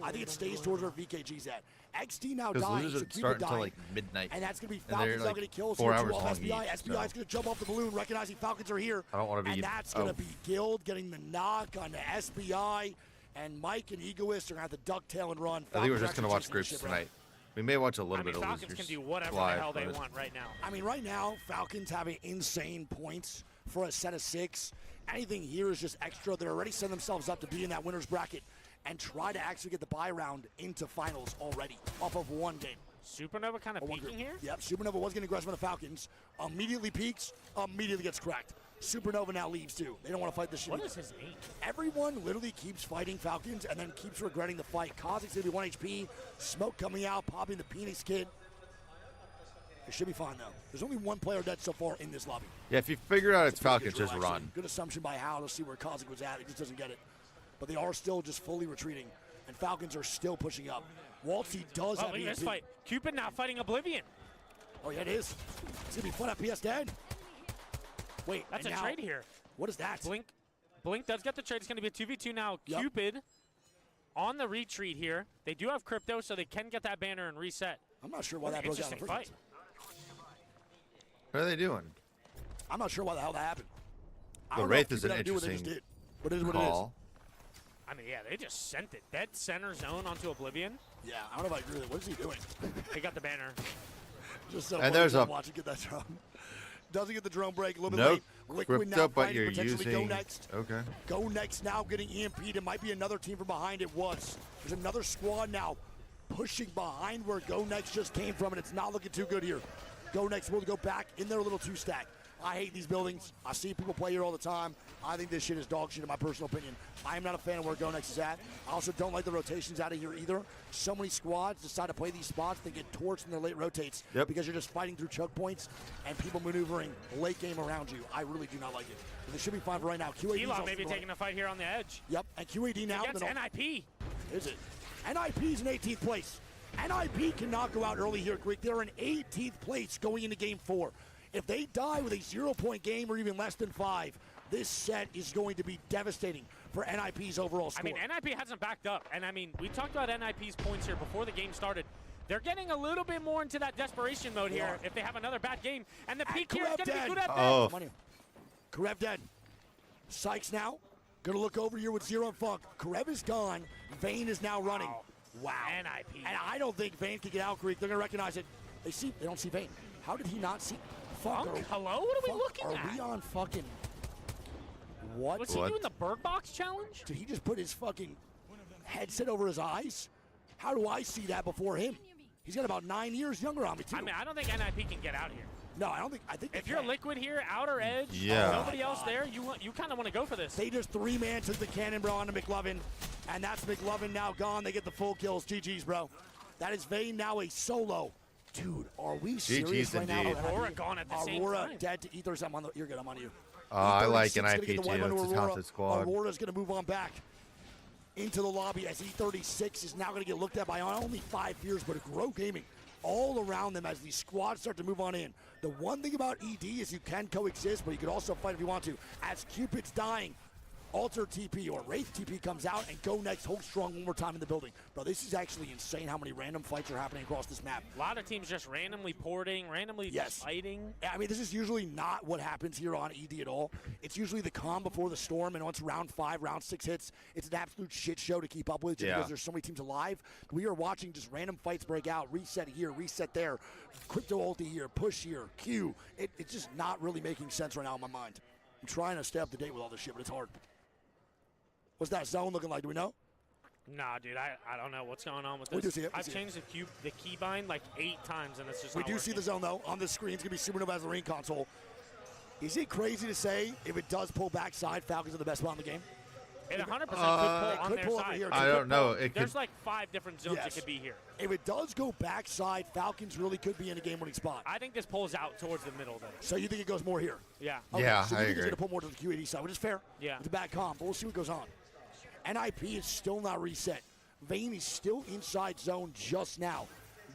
I think it stays towards where VKG's at. XD now Because dying, losers so start until like midnight. and that's going to be And they're Falcons like going to kill 4 hours off long SBI. each, SBI's going to jump off the balloon, recognizing Falcons are here. I don't want to be. And that's going to be Guild getting the knock on the SBI, and Mike and Egoist are going to have to ducktail and run. I think we're just going to watch groups tonight. We may watch a little bit of Falcons losers can do whatever live, the hell they but want right now. I mean, right now, Falcons having insane points for a set of 6. Anything here is just extra. They're already setting themselves up to be in that winner's bracket and try to actually get the bye round into finals already off of 1 game. Supernova kind of peeking here? Yep, Supernova was getting aggressive on the Falcons. Immediately peaks, immediately gets cracked. Supernova now leaves too. They don't want to fight this shit. What is his name? Everyone literally keeps fighting Falcons and then keeps regretting the fight. Kozik's going to be 1 HP. Smoke coming out, popping the penis kid. It should be fine though. There's only 1 player dead so far in this lobby. yeah, if you figure out it's Falcons, just Actually, run. Good assumption by Hal to see where Kozik was at. He just doesn't get it. But they are still just fully retreating, and Falcons are still pushing up. Waltzy does have Look at this EMP. fight. Cupid now fighting Oblivion. Oh, yeah, it is. It's going to be fun at PS Dead. Wait, That's a now, trade here. What is that? Blink does get the trade. It's going to be a 2v2 now. Yep. Cupid on the retreat here. They do have crypto, so they can get that banner and reset. I'm not sure why What that an broke out in the interesting first fight. place. What are they doing? I'm not sure why the hell that happened. I The don't know Wraith if is an Cupid had to do what they just interesting did, but it is what it is. call. I mean, yeah, they just sent it. Dead center zone onto Oblivion. Yeah, I don't know if I agree with it. What is he doing? They got the banner. Just so And there's a- watch it get that drone. Doesn't get the drone break. A little bit Nope. late. Liquid now Crypto, but fighting, you're potentially using. Go Next. Okay. Go Next now getting EMP'd. It might be another team from behind. It was. There's another squad now pushing behind where Go Next just came from, and it's not looking too good here. Go Next will go back in their little 2-stack. I hate these buildings. I see people play here all the time. I think this shit is dog shit in my personal opinion. I am not a fan of where Go Next is at. I also don't like the rotations out of here either. So many squads decide to play these spots. They get torched in their late rotates because you're just fighting through choke points and people maneuvering late game around you. I really do not like it. But this should be fine for right now. Elon maybe taking a fight here on the edge. Yep, and QAD now. Against NIP. Is it? NIP's in 18th place. NIP cannot go out early here, Greek. They're in 18th place going into game 4. If they die with a 0-point game or even less than 5, this set is going to be devastating for NIP's overall score. I mean, NIP hasn't backed up. And, I mean, we talked about NIP's points here before the game started. They're getting a little bit more into that desperation mode here if they have another bad game. And the peak here is going to be good at that. Karev dead. Sykes now. Going to look over here with Zero and Funk. Karev is gone. Vayne is now running. Wow. NIP. And I don't think Vayne can get out, Greek. They're going to recognize it. They don't see Vayne. How did he not see? Funk? Hello? What are we looking at? Are we on fucking... What? Was he doing the Bird Box challenge? Did he just put his fucking headset over his eyes? How do I see that before him? He's got about 9 years younger on me, too. I mean, I don't think NIP can get out here. No, I don't think. I think if you're Liquid here, outer edge, nobody else there, you kind of want to go for this. They just 3-man took the cannon, bro, onto McLovin, and that's McLovin now gone. They get the full kills. GG's, bro. That is Vayne now a solo. Dude, are we serious right now? Aurora gone at the same time. Aurora dead to Ethers. You're good. I'm on you. I like NIP too. It's a talented squad. Aurora's going to move on back into the lobby as E36 is now going to get looked at by not only 5 years, but Grow Gaming all around them as these squads start to move on in. The one thing about ED is you can coexist, but you can also fight if you want to. As Cupid's dying, Alter TP or Wraith TP comes out and Go Next hold strong one more time in the building. Bro, this is actually insane how many random fights are happening across this map. A lot of teams just randomly porting, randomly just fighting. I mean, this is usually not what happens here on ED at all. It's usually the calm before the storm, and once round 5, round 6 hits, it's an absolute shit show to keep up with because there's so many teams alive. We are watching just random fights break out, reset here, reset there, crypto ulti here, push here, Q. It's just not really making sense right now in my mind. I'm trying to stay up to date with all this shit, but it's hard. What's that zone looking like? Do we know? Nah, dude, I don't know what's going on with this. We do see it. I've changed the keybind like 8 times, and it's just not working. See the zone, though. On the screen, it's going to be Supernova as the ring console. Is it crazy to say if it does pull backside, Falcons are the best spot in the game? It 100% could pull on their side. Here. I don't know. There's like 5 different zones it could be here. If it does go backside, Falcons really could be in a game-winning spot. I think this pulls out towards the middle, though. So you think it goes more here? Yeah. Okay, yeah, so I agree. It's going to pull more to the QAD side, which is fair. Yeah. It's a bad comp, but we'll see what goes on. NIP is still not reset. Vayne is still inside zone just now,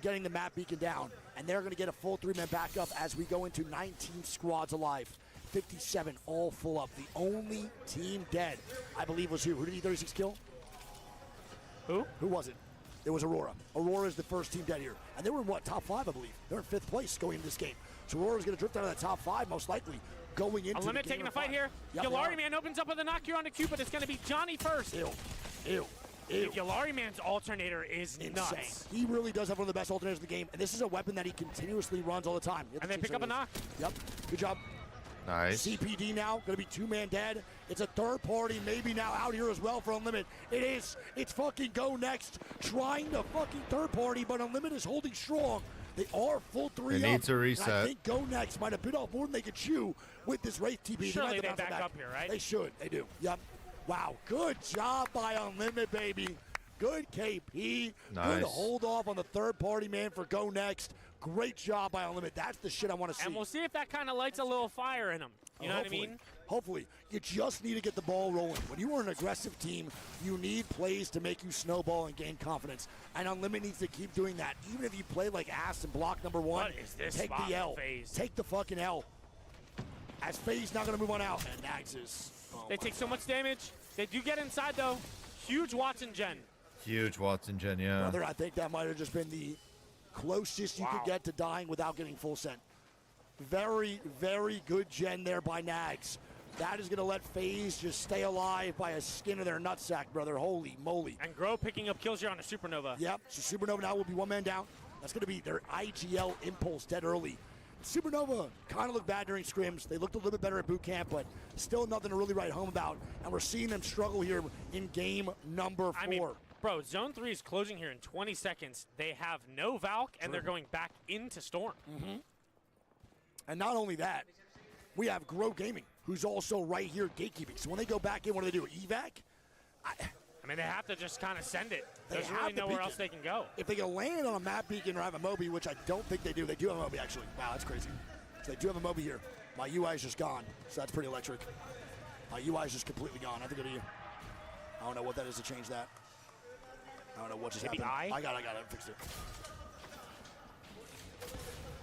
getting the map beacon down, and they're going to get a full 3-man backup as we go into 19 squads alive. 57 all full up. The only team dead, I believe, was who? Who did E36 kill? Who? Who was it? It was Aurora. Aurora is the first team dead here. And they were in, what, top 5, I believe. They're in 5th place going into this game. So Aurora's going to drift out of the top 5, most likely, going into Limit taking a fight here. Yep, Yalari Man opens up with a knock here on the Cupid. It's going to be Johnny first. Ew. Yalari Man's alternator is insane. Nuts. He really does have one of the best alternators in the game, and this is a weapon that he continuously runs all the time. And they pick up a knock. Yep, good job. Nice. CPD now, going to be 2-man dead. It's a third party, maybe now out here as well for Unlimited. It is. It's fucking Go Next, trying to fucking third party, but Unlimited is holding strong. They are full 3 up. They need to reset. And I think Go Next might have bit off more than they could chew with this Wraith TP. Surely they back up here, right? They should. They do. Yep. Wow. Good job by Unlimited, baby. Good KP. Nice. Good hold off on the third party, man, for Go Next. Great job by Unlimited. That's the shit I want to see. And we'll see if that kind of lights a little fire in them. You know what I mean? Hopefully. You just need to get the ball rolling. When you are an aggressive team, you need plays to make you snowball and gain confidence. And Unlimited needs to keep doing that. Even if you play like ass in block number 1, what is this take the L. FaZe? Take the fucking L. As FaZe not going to move on out. And Nags is... They take so much damage. They do get inside, though. Huge Watson gen. Huge Watson gen, yeah. Brother, I think that might have just been the closest you could get to dying without getting full sent. Very, very good gen there by Nags. That is going to let FaZe just stay alive by a skin of their nutsack, brother. Holy moly. And Grow picking up kills here on a Supernova. Yep, so Supernova now will be 1-man down. That's going to be their IGL impulse dead early. Supernova kind of looked bad during scrims. They looked a little bit better at boot camp, but still nothing to really write home about. And we're seeing them struggle here in game number 4. I mean, bro, Zone 3 is closing here in 20 seconds. They have no Valk, and they're going back into Storm. And not only that, we have Grow Gaming, who's also right here gatekeeping. So when they go back in, what do they do? Evac? I mean, they have to just kind of send it. They There's have really the nowhere beacon. else they can go. If they can land on a map beacon or have a Moby, which I don't think they do. They do have a Moby, actually. Wow, that's crazy. So they do have a Moby here. My UI is just gone, so that's pretty electric. My UI is just completely gone. I think it'll be, I don't know what that is to change that. I don't know what just Maybe happened. I? I got it. I fixed it.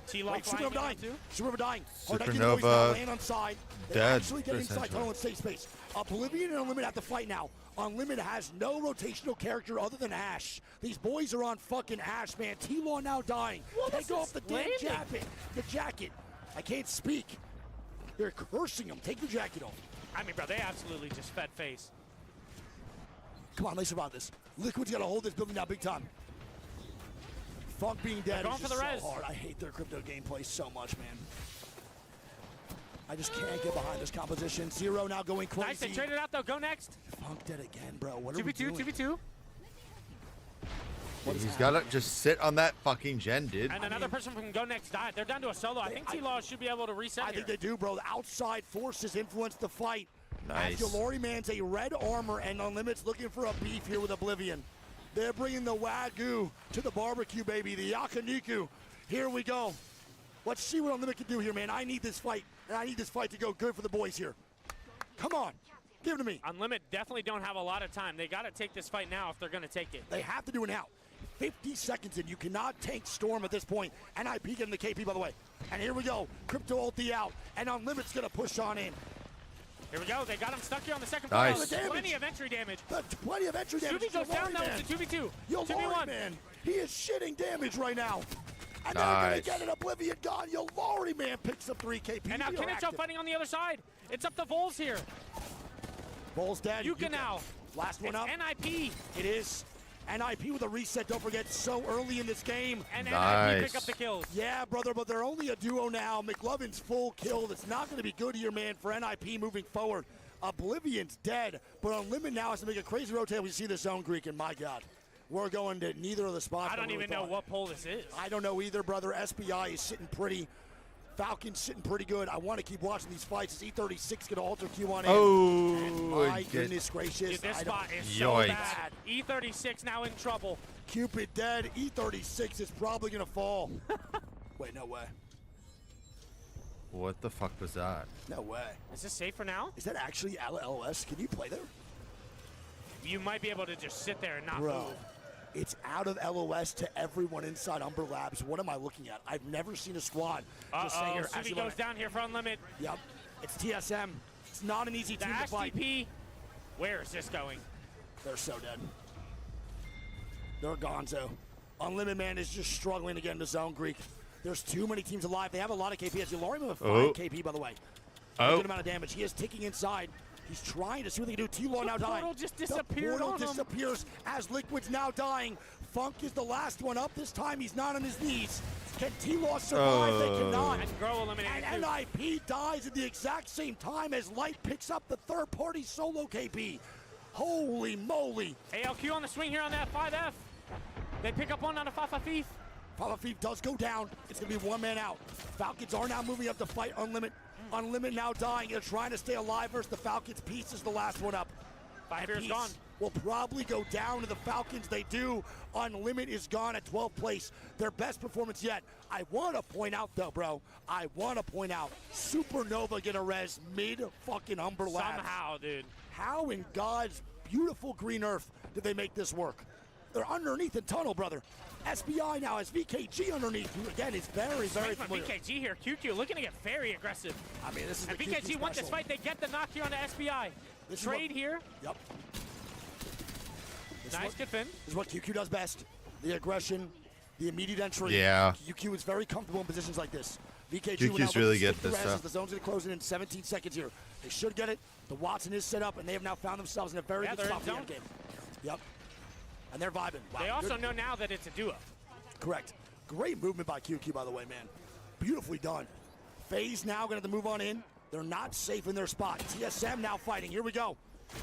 T-Law Wait, flying Supernova dying. too? Supernova dying. Supernova land on side. They dead, actually get inside essentially. tunnel and safe space. Oblivion and Unlimited have to fight now. Unlimited has no rotational character other than Ash. These boys are on fucking Ash, man. T-Law now dying. Take off the damn jacket. The jacket. I can't speak. They're cursing him. Take the jacket off. I mean, bro, they absolutely just fed face. Come on, they survive this. Liquid's got to hold this building now big time. Funk being dead They're is going for just the res. so hard. I hate their crypto gameplay so much, man. I just can't get behind this composition. Zero now going crazy. Nice, they traded out though. Go next. Funk dead again, bro. What are we 2v2, doing? 2v2. What is He's happening? got to just sit on that fucking gen, dude. And another person can go next dive. They're down to a solo. I think T-Law should be able to reset I here. think they do, bro. The outside forces influence the fight. Nice. Glory Man's a red armor, and Unlimited's looking for a beef here with Oblivion. They're bringing the Wagyu to the barbecue, baby. The Yakiniku. Here we go. Let's see what Unlimited can do here, man. I need this fight, and I need this fight to go good for the boys here. Come on. Give it to me. Unlimited definitely don't have a lot of time. They got to take this fight now if they're going to take it. They have to do it now. 50 seconds in. You cannot tank Storm at this point. NIP getting the KP, by the way. And here we go. Crypto ulti out. And Unlimited's going to push on in. Here we go. They got him stuck here on the second Nice. floor. The damage. Plenty of entry damage. Plenty of entry damage. Subi goes down now. Man. It's a 2v2. Yolari 2v1. Man, he is shitting damage right now. And they're going Nice. to get an Oblivion gone. Yolari Man picks up 3 KP. And now They are Kenicho active. fighting on the other side. It's up to Vols here. Bull's dead. Yuka now. Last one It's up. NIP. It is. NIP with a reset. Don't forget, so early in this game. And Nice. NIP pick up the kills. Yeah, brother, but they're only a duo now. McLovin's full kill. It's not going to be good here, man, for NIP moving forward. Oblivion's dead, but Unlimited now has to make a crazy rotate. We see the zone Greek, and my God, we're going to neither of the spots. I don't that we even know thought. what poll this is. I don't know either, brother. SBI is sitting pretty. Falcon's sitting pretty good. I want to keep watching these fights. Is E36 going to alter Q1 in? Oh, And my it goodness gracious. Dude, this I don't- spot is so Yikes. bad. E36 now in trouble. Cupid dead. E36 is probably going to fall. Wait, no way. What the fuck was that? No way. Is this safe for now? Is that actually LLS? Can you play there? You might be able to just sit there and not Bro, move. it's out of LOS to everyone inside Umber Labs. What am I looking at? I've never seen a squad just say Uh-oh, here. Subi actually, goes down here for Unlimited. Yep. It's TSM. It's not an easy The team to Ash fight. TP. Where is this going? They're so dead. They're gonzo. Unlimited Man is just struggling to get into zone Greek. There's too many teams alive. They have a lot of KP. Lori with 5 Oh. KP, by the way. Oh. Good amount of damage. He is ticking inside. He's trying to see what they can do. T-Law now dying. portal just The disappeared portal on him. disappears as Liquid's now dying. Funk is the last one up. This time he's not on his knees. Can T-Law survive? They cannot. And Grow eliminated And too. NIP dies at the exact same time as Light picks up the third-party solo KP. Holy moly. ALQ on the swing here on that 5F. They pick up one on a 5-5 thief. Falafif does go down. It's going to be one man out. Falcons are now moving up to fight Unlimited. Unlimited now dying. They're trying to stay alive versus the Falcons. Peace is the last one up. Fire's Peace gone. will probably go down to the Falcons. They do. Unlimited is gone at 12th place. Their best performance yet. I want to point out, though, bro. I want to point out Supernova get a res mid-fucking Umber Labs. Somehow, dude. How in God's beautiful green earth did they make this work? They're underneath the tunnel, brother. SBI now has VKG underneath, who again is very, very From familiar. VKG here. QQ looking to get very aggressive. I mean, this is And the VKG QQ won this special. fight. They get the knock here on the SBI. This is Trade what- here. Yep. This is Nice, what- good fin. This is what QQ does best. The aggression, the immediate entry. Yeah. QQ is very comfortable in positions like this. VKG QQ's will now look really to good stick the this rest as stuff. the zone's going to close in 17 seconds here. They should get it. The Watson is set up, and they have now found themselves in a very Yeah, good they're spot in for the zone. end game. Yep. And they're vibing. Wow, They also good. know now that it's a duo. Correct. Great movement by QQ, by the way, man. Beautifully done. FaZe now going to have to move on in. They're not safe in their spot. TSM now fighting. Here we go.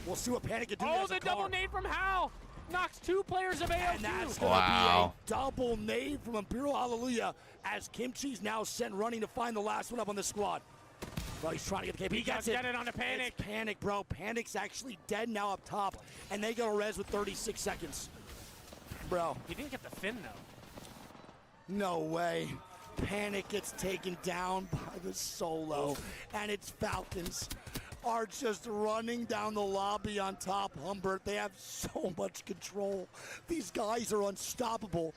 We'll see what Panic can do. Oh, as a the double car. nade from Hal. Knocks 2 players of ALQ. And that's going to Wow. be a double nade from Imperial Hallelujah as Kimchi's now sent running to find the last one up on the squad. Bro, he's trying to get the KP. He gets got it on a Panic. It's Panic, bro. Panic's actually dead now up top, and they go to res with 36 seconds. Bro. He didn't get the Finn, though. No way. Panic gets taken down by the solo, and it's Falcons are just running down the lobby on top. Humbert, they have so much control. These guys are unstoppable.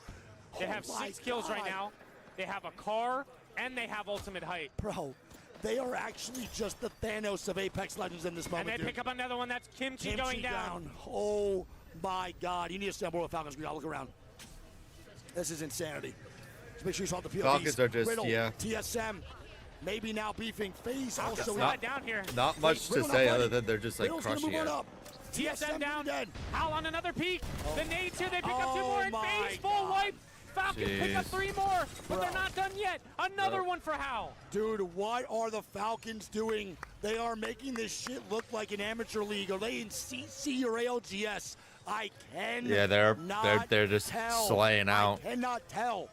They have 6 kills right now. They have a car, and they have ultimate height. Bro, they are actually just the Thanos of Apex Legends in this moment, And they pick up another one. That's Kimchi going down. Oh, my God. You need to stand more with Falcons. We got to look around. This is insanity. Just make sure you saw the POVs. Falcons are just, Riddle, yeah. TSM, maybe now beefing. FaZe also slide down here. Not much to say other than they're just like Riddle's crushing gonna move it. on up. TSM down. dead. Howl on another peak. The nades here. They pick up 2 Oh more. And my FaZe full God. wipe. Falcons pick up 3 more, but they're Bro. not done yet. Another one for Howl. Dude, what are the Falcons doing? They are making this shit look like an amateur league. Are they in CC or ALGS? I cannot Yeah, they're just tell. slaying out. I cannot tell.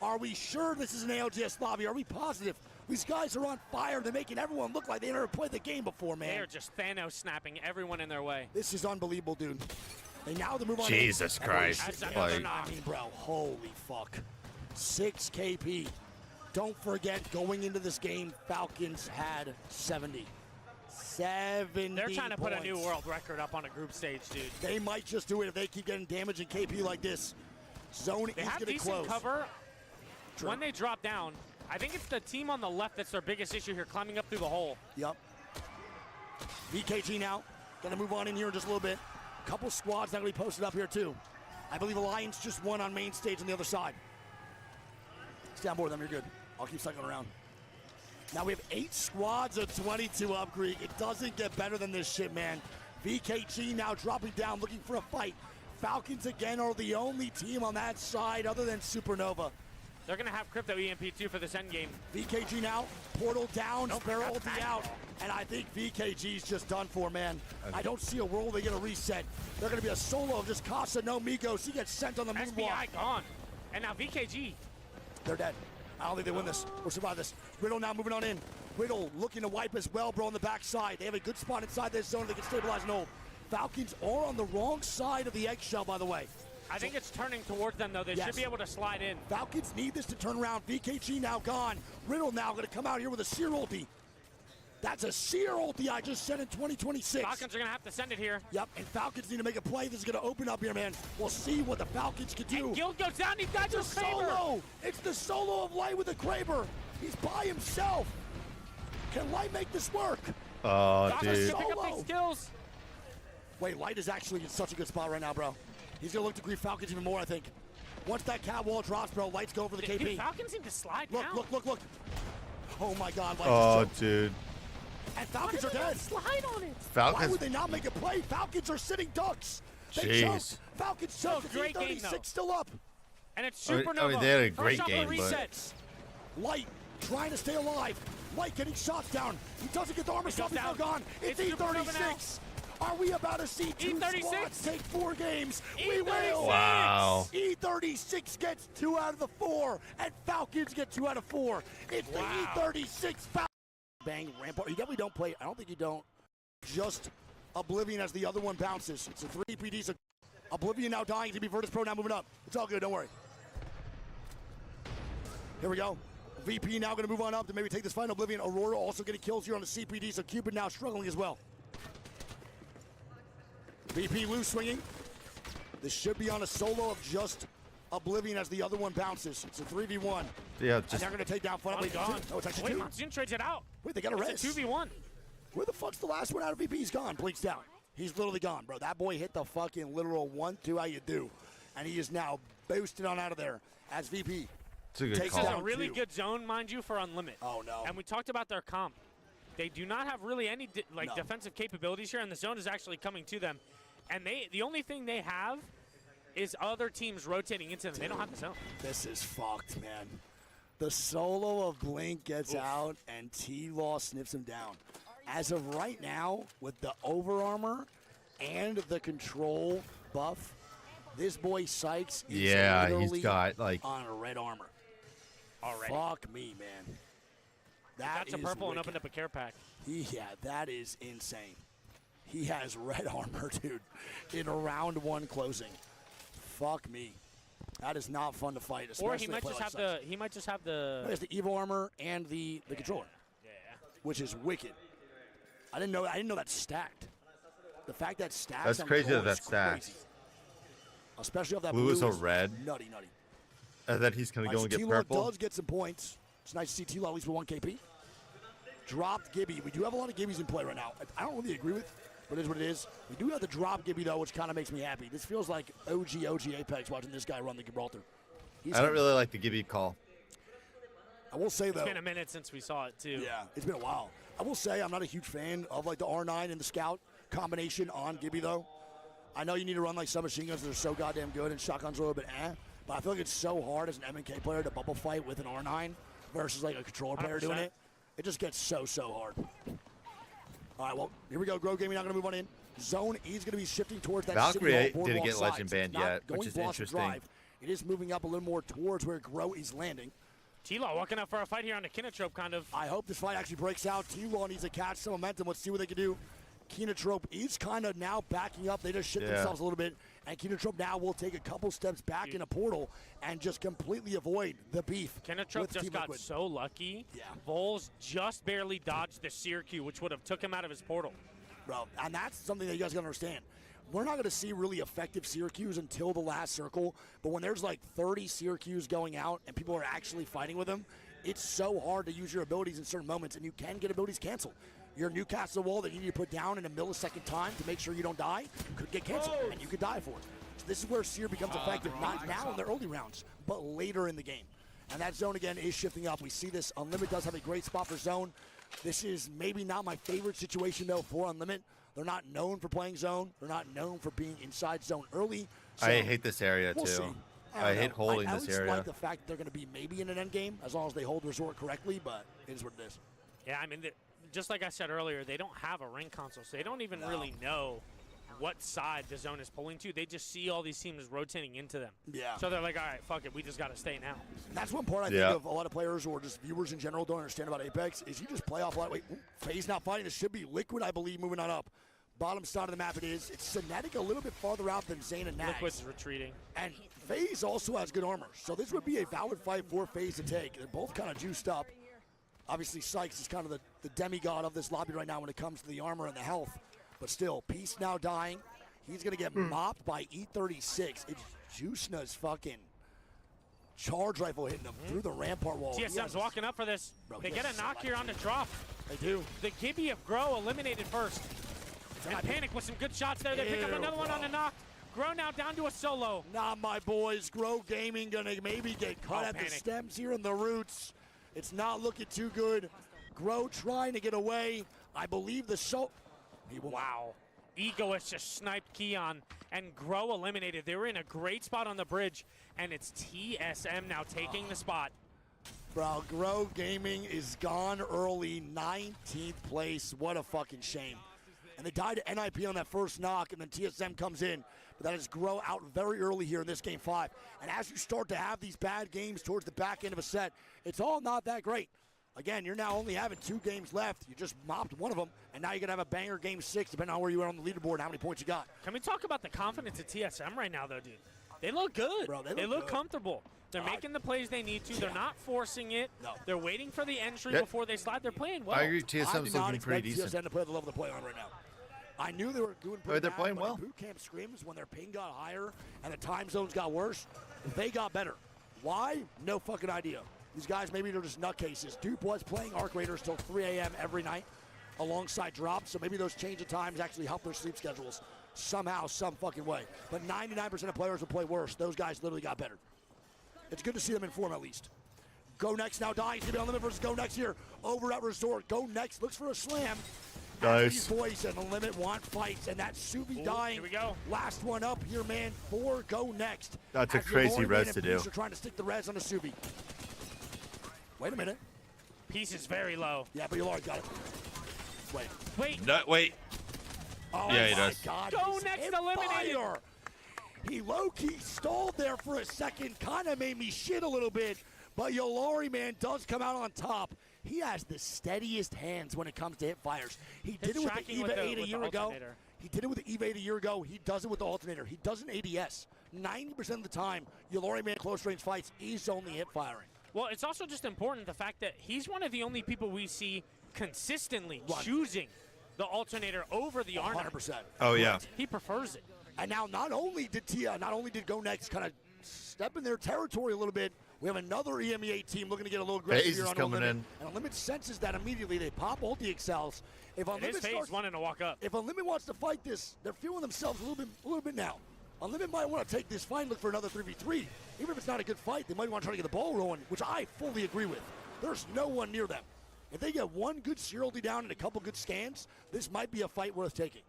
Are we sure this is an ALGS lobby? Are we positive? These guys are on fire. They're making everyone look like they never played the game before, man. They are just Thanos snapping everyone in their way. This is unbelievable, dude. And now they move on. Jesus Christ. That's Like, another knock. I mean, bro, holy fuck. 6 KP. Don't forget, going into this game, Falcons had 70. 70 They're trying to put a new points. world record up on a group stage, dude. They might just do it if they keep getting damage in KP like this. Zone They is have going to decent close. cover. True. When they drop down, I think it's the team on the left that's their biggest issue here, climbing up through the hole. Yep. VKG now. Going to move on in here in just a little bit. Couple squads that will be posted up here, too. I believe Alliance just won on main stage on the other side. Stay on board with them. You're good. I'll keep cycling around. Now we have 8 squads of 22 up Greek. It doesn't get better than this shit, man. VKG now dropping down, looking for a fight. Falcons again are the only team on that side other than Supernova. They're going to have Crypto EMP2 for this end game. VKG now, portal down, Nope, Sparrow got ulti back. out. And I think VKG's just done for, man. I don't see a world they get a reset. They're going to be a solo of just Casa, no Migos. He gets sent on the moonwalk. SBI gone. And now VKG. They're dead. I don't think they win this or survive this. Riddle now moving on in. Riddle looking to wipe as well, bro, on the backside. They have a good spot inside this zone. They can stabilize and hold. Falcons are on the wrong side of the eggshell, by the way. I think it's turning towards them, though. They Yes. should be able to slide in. Falcons need this to turn around. VKG now gone. Riddle now going to come out here with a Seer ulti. That's a Seer ulti I just sent in 2026. Falcons are going to have to send it here. Yep, and Falcons need to make a play. This is going to open up here, man. We'll see what the Falcons can do. And Guild goes down. He died to It's his a favor. solo. It's the solo of Light with the Kraber. He's by himself. Can Light make this work? Oh, Falcons dude. can pick up Solo. big kills. Wait, Light is actually in such a good spot right now, bro. He's going to look to grief Falcons even more, I think. Once that cat wall drops, bro, Light's going for the Dude, KP. Falcons seem to slide Look, down. look. Oh, my God. Light Oh, just choked. dude. And Falcons are dead. Slide on it. Why Falcons. would they not make a play? Falcons are sitting ducks. They Jeez. choked. Falcons choked. It's great game, 36 though. still up. And it's I mean- Supernova. I mean, they had a great First off the game, but- resets. Light trying to stay alive. Light getting shots down. He doesn't get the armor stuff. He's now down. gone. It's It's Supernova E36. Are we about to see 2 E36? squads take 4 games? We E36. will. Wow. E36 gets 2 out of the 4, and Falcons get 2 out of 4. It's Wow. the E36 Falcons. Bang, Rampart. You definitely don't play. I don't think you don't. Just Oblivion as the other one bounces. It's a 3 PD. So Oblivion now dying to be Virtus Pro now moving up. It's all good. Don't worry. Here we go. VP now going to move on up to maybe take this final Oblivion. Aurora also getting kills here on the CPD, so Cupid now struggling as well. VP loose swinging. This should be on a solo of just Oblivion as the other one bounces. It's a 3v1. Yeah, And just they're going to take down Fun. Wait, gone. oh, it's actually Wait, 2. Monsoon trades it out. Wait, they got a It's res. a 2v1. Where the fuck's the last one out of VP? He's gone. Bleaks down. He's literally gone, bro. That boy hit the fucking literal 1-2 how you do. And he is now boosted on out of there as VP. it's a good Takes This is call. a really 2. good zone, mind you, for Unlimit. Oh, no. And we talked about their comp. They do not have really any No. defensive capabilities here, and the zone is actually coming to them. And the only thing they have is other teams rotating into them. They don't have the zone. This is fucked, man. The solo of Blink gets out, and T-Law sniffs him down. As of right now, with the over armor and the control buff, this boy Sykes is Yeah, literally he's got like on a red armor. Already. Fuck me, man. That's a is purple and wicked. opened up a care pack. Yeah, that is insane. He has red armor, dude, in round 1 closing. Fuck me. That is not fun to fight, especially Or he might just have the. He has the Evo armor and the controller, which is wicked. I didn't know that's stacked. The fact that stacks. That's on crazy gold that is that's stacked. crazy. Especially if that Blue is a is red. Nutty. And then he's going to go and get T-Law purple. does get some points. It's nice to see T-Law at least with 1 KP. Dropped Gibby. We do have a lot of Gibbies in play right now. I don't really agree with, but it is what it is. We do have the drop Gibby, though, which kind of makes me happy. This feels like OG Apex watching this guy run the Gibraltar. I don't really like the Gibby call. I will say, though. It's been a minute since we saw it, too. Yeah, it's been a while. I will say I'm not a huge fan of, like, the R9 and the Scout combination on Gibby, though. I know you need to run, like, submachine guns that are so goddamn good, and shotguns are a little bit but I feel like it's so hard as an M&K player to bubble fight with an R9 versus, like, a controller player 100%. doing it. It just gets so hard. All right, well, here we go. Grow Gaming not going to move on in. Zone E is going to be shifting towards that Valkyrie City Hall didn't boardwalk get side. Legend So it's banned not yet, going which is Blossom interesting. Drive. It is moving up a little more towards where Grow is landing. T-Law walking up for a fight here on the Kinotrope, kind of. I hope this fight actually breaks out. T-Law needs to catch some momentum. Let's see what they can do. Kinotrope is kind of now backing up. They just shit themselves a little bit. And Kinotrope now will take a couple steps back in a portal and just completely avoid the beef. Kinotrope just got so lucky. Yeah. Vols just barely dodged the Seer Q, which would have took him out of his portal. Bro, and that's something that you guys got to understand. We're not going to see really effective Seer Qs until the last circle, but when there's like 30 Seer Qs going out and people are actually fighting with them, it's so hard to use your abilities in certain moments, and you can get abilities canceled. Your Newcastle wall that you need to put down in a millisecond time to make sure you don't die could get canceled, and you could die for it. So this is where Seer becomes effective, not now in the early rounds, but later in the game. And that zone, again, is shifting up. We see this. Unlimited does have a great spot for zone. This is maybe not my favorite situation, though, for Unlimited. They're not known for playing zone. They're not known for being inside zone early. So I hate this area, we'll too. see. I hate holding I this area. I area. like the fact that they're going to be maybe in an end game as long as they hold resort correctly, but it is what it is. Yeah, I mean, just like I said earlier, they don't have a ring console, so they don't even really know what side the zone is pulling to. They just see all these teams rotating into them. Yeah. So they're like, all right, fuck it, we just got to stay now. And that's one part I think of a lot of players or just viewers in general don't understand about Apex is you just play off lightweight. FaZe not fighting. This should be Liquid, I believe, moving on up. Bottom side of the map it is. It's Synetic a little bit farther out than Zane and Nags. Liquid's retreating. And FaZe also has good armor. So this would be a valid fight for FaZe to take. They're both kind of juiced up. Obviously, Sykes is kind of the demigod of this lobby right now when it comes to the armor and the health. But still, Peace now dying. He's going to get mopped by E36. It's Juicna's fucking charge rifle hitting him through the rampart wall. TSM's walking up for this. Bro, They get a knock here on the drop. They do. The Gibby of Grow eliminated first. And Panic with some good shots there. They pick up another one on the knock. Grow now down to a solo. Nah, my boys. Grow Gaming going to maybe get cut at the stems here in the roots. It's not looking too good. Grow trying to get away. I believe the show. Wow. Egoist just sniped Keon, and Grow eliminated. They were in a great spot on the bridge, and it's TSM now taking the spot. Bro, Grow Gaming is gone early, 19th place. What a fucking shame. And they died to NIP on that first knock, and then TSM comes in. But that is Grow out very early here in this game 5. And as you start to have these bad games towards the back end of a set, it's all not that great. Again, you're now only having 2 games left. You just mopped one of them, and now you're going to have a banger game 6, depending on where you are on the leaderboard and how many points you got. Can we talk about the confidence of TSM right now, though, dude? They look good. Bro, they look good. comfortable. They're making the plays they need to. They're not forcing it. No. They're waiting for the entry before they slide. They're playing well. I agree. TSM's looking pretty decent. TSM to play at the level they play on right now. I knew they were doing pretty They're bad, playing but well. Boot camp scrims, when their ping got higher and the time zones got worse, they got better. Why? No fucking idea. These guys, maybe they're just nutcases. Dupe was playing Arc Raiders till 3 a.m. every night alongside drops, so maybe those change of times actually help their sleep schedules somehow, some fucking way. But 99% of players will play worse. Those guys literally got better. It's good to see them in form at least. Go Next now dying. He's going to be on limit versus Go Next here over at Resort. Go Next looks for a slam. Nice. These boys and the limit want fights, and that Subi dying. Here we go. Last one up here, man, for Go Next. That's a crazy res to do. They're trying to stick the res on the Subi. Wait a minute. Piece is very low. Yeah, but you already got it. Wait. Wait. No, wait. Oh Yeah, he my does. God. Go he's Next in eliminated. fire. He low-key stalled there for a second. Kind of made me shit a little bit. But Yolari, man, does come out on top. He has the steadiest hands when it comes to hip fires. He did His it with the tracking EVA 8 a with year the ago. alternator. He did it with the EVA 8 a year ago. He does it with the alternator. He does an ADS. 90% of the time, your Lori-Man close range fights, he's only hip firing. Well, it's also just important the fact that he's one of the only people we see consistently choosing the alternator over the R9. 100%. Oh, yeah. He prefers it. And now not only did Go Next kind of step in their territory a little bit, we have another EMEA team looking to get a little aggressive FaZe here is on coming Unlimited. in. And Unlimited senses that immediately. They pop all the excels. If It is FaZe wanting to walk up. If Unlimited wants to fight this, they're feeling themselves a little bit now. Unlimited might want to take this fight and look for another 3v3. Even if it's not a good fight, they might want to try to get the ball rolling, which I fully agree with. There's no one near them. If they get one good serialty down and a couple good scans, this might be a fight worth taking.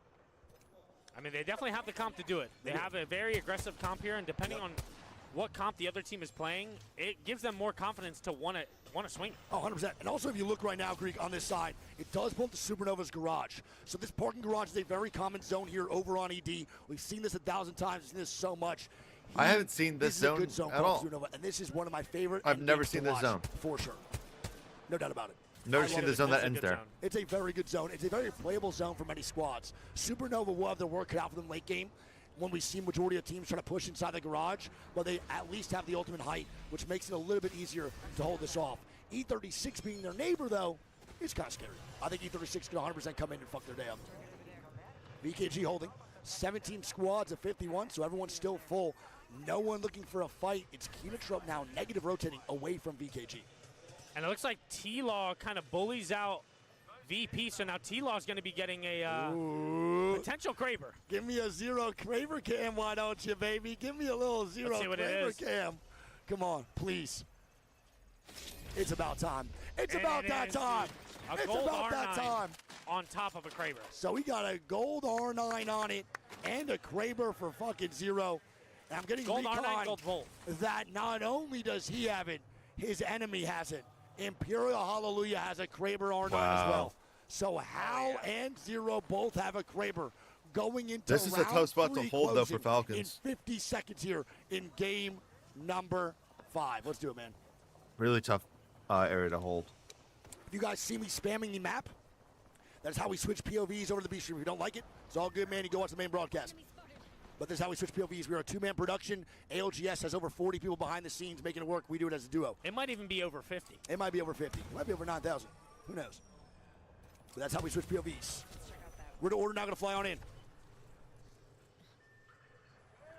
I mean, they definitely have the comp to do it. They have a very aggressive comp here, and depending on what comp the other team is playing, it gives them more confidence to want to swing. Oh, 100%. And also, if you look right now, Greek, on this side, it does pull up to Supernova's garage. So this parking garage is a very common zone here over on ED. We've seen this 1,000 times. We've seen this so much. I haven't seen this is a good zone for at all. Supernova, and this is one of my favorite. I've never endgames seen to this watch, zone. for sure. No doubt about it. Never seen the zone that ends there. It's a very good zone. It's a very playable zone for many squads. Supernova will have their work cut out for them late game when we see majority of teams trying to push inside the garage, but they at least have the ultimate height, which makes it a little bit easier to hold this off. E36 being their neighbor, though, is kind of scary. I think E36 could 100% come in and fuck their day up. VKG holding 17 squads of 51, so everyone's still full. No one looking for a fight. It's Kinatrop now negative rotating away from VKG. And it looks like T-Law kind of bullies out VP, so now T-Law is going to be getting a potential Kraber. Give me a zero Kraber cam, why don't you, baby? Give me a little zero Kraber cam. Come on, please. It's about time. It's about that time. A It's gold about that R9 time. on top of a Kraber. So we got a gold R9 on it and a Kraber for fucking zero. And I'm getting gold recon R9, gold Volt. that not only does he have it, his enemy has it. Imperial Hallelujah has a Kraber R9 as well. So Hal and Zero both have a Kraber going into this is a tough spot to hold, though, for Falcons. In 50 seconds here in game number 5. Let's do it, man. Really tough area to hold. If you guys see me spamming the map, that's how we switch POVs over to the B stream. If you don't like it, it's all good, man. You go watch the main broadcast. But this is how we switch POVs. We are a two-man production. ALGS has over 40 people behind the scenes making it work. We do it as a duo. It might even be over 50. It might be over 50. It might be over 9,000. Who knows? But that's how we switch POVs. We're to order now going to fly on in.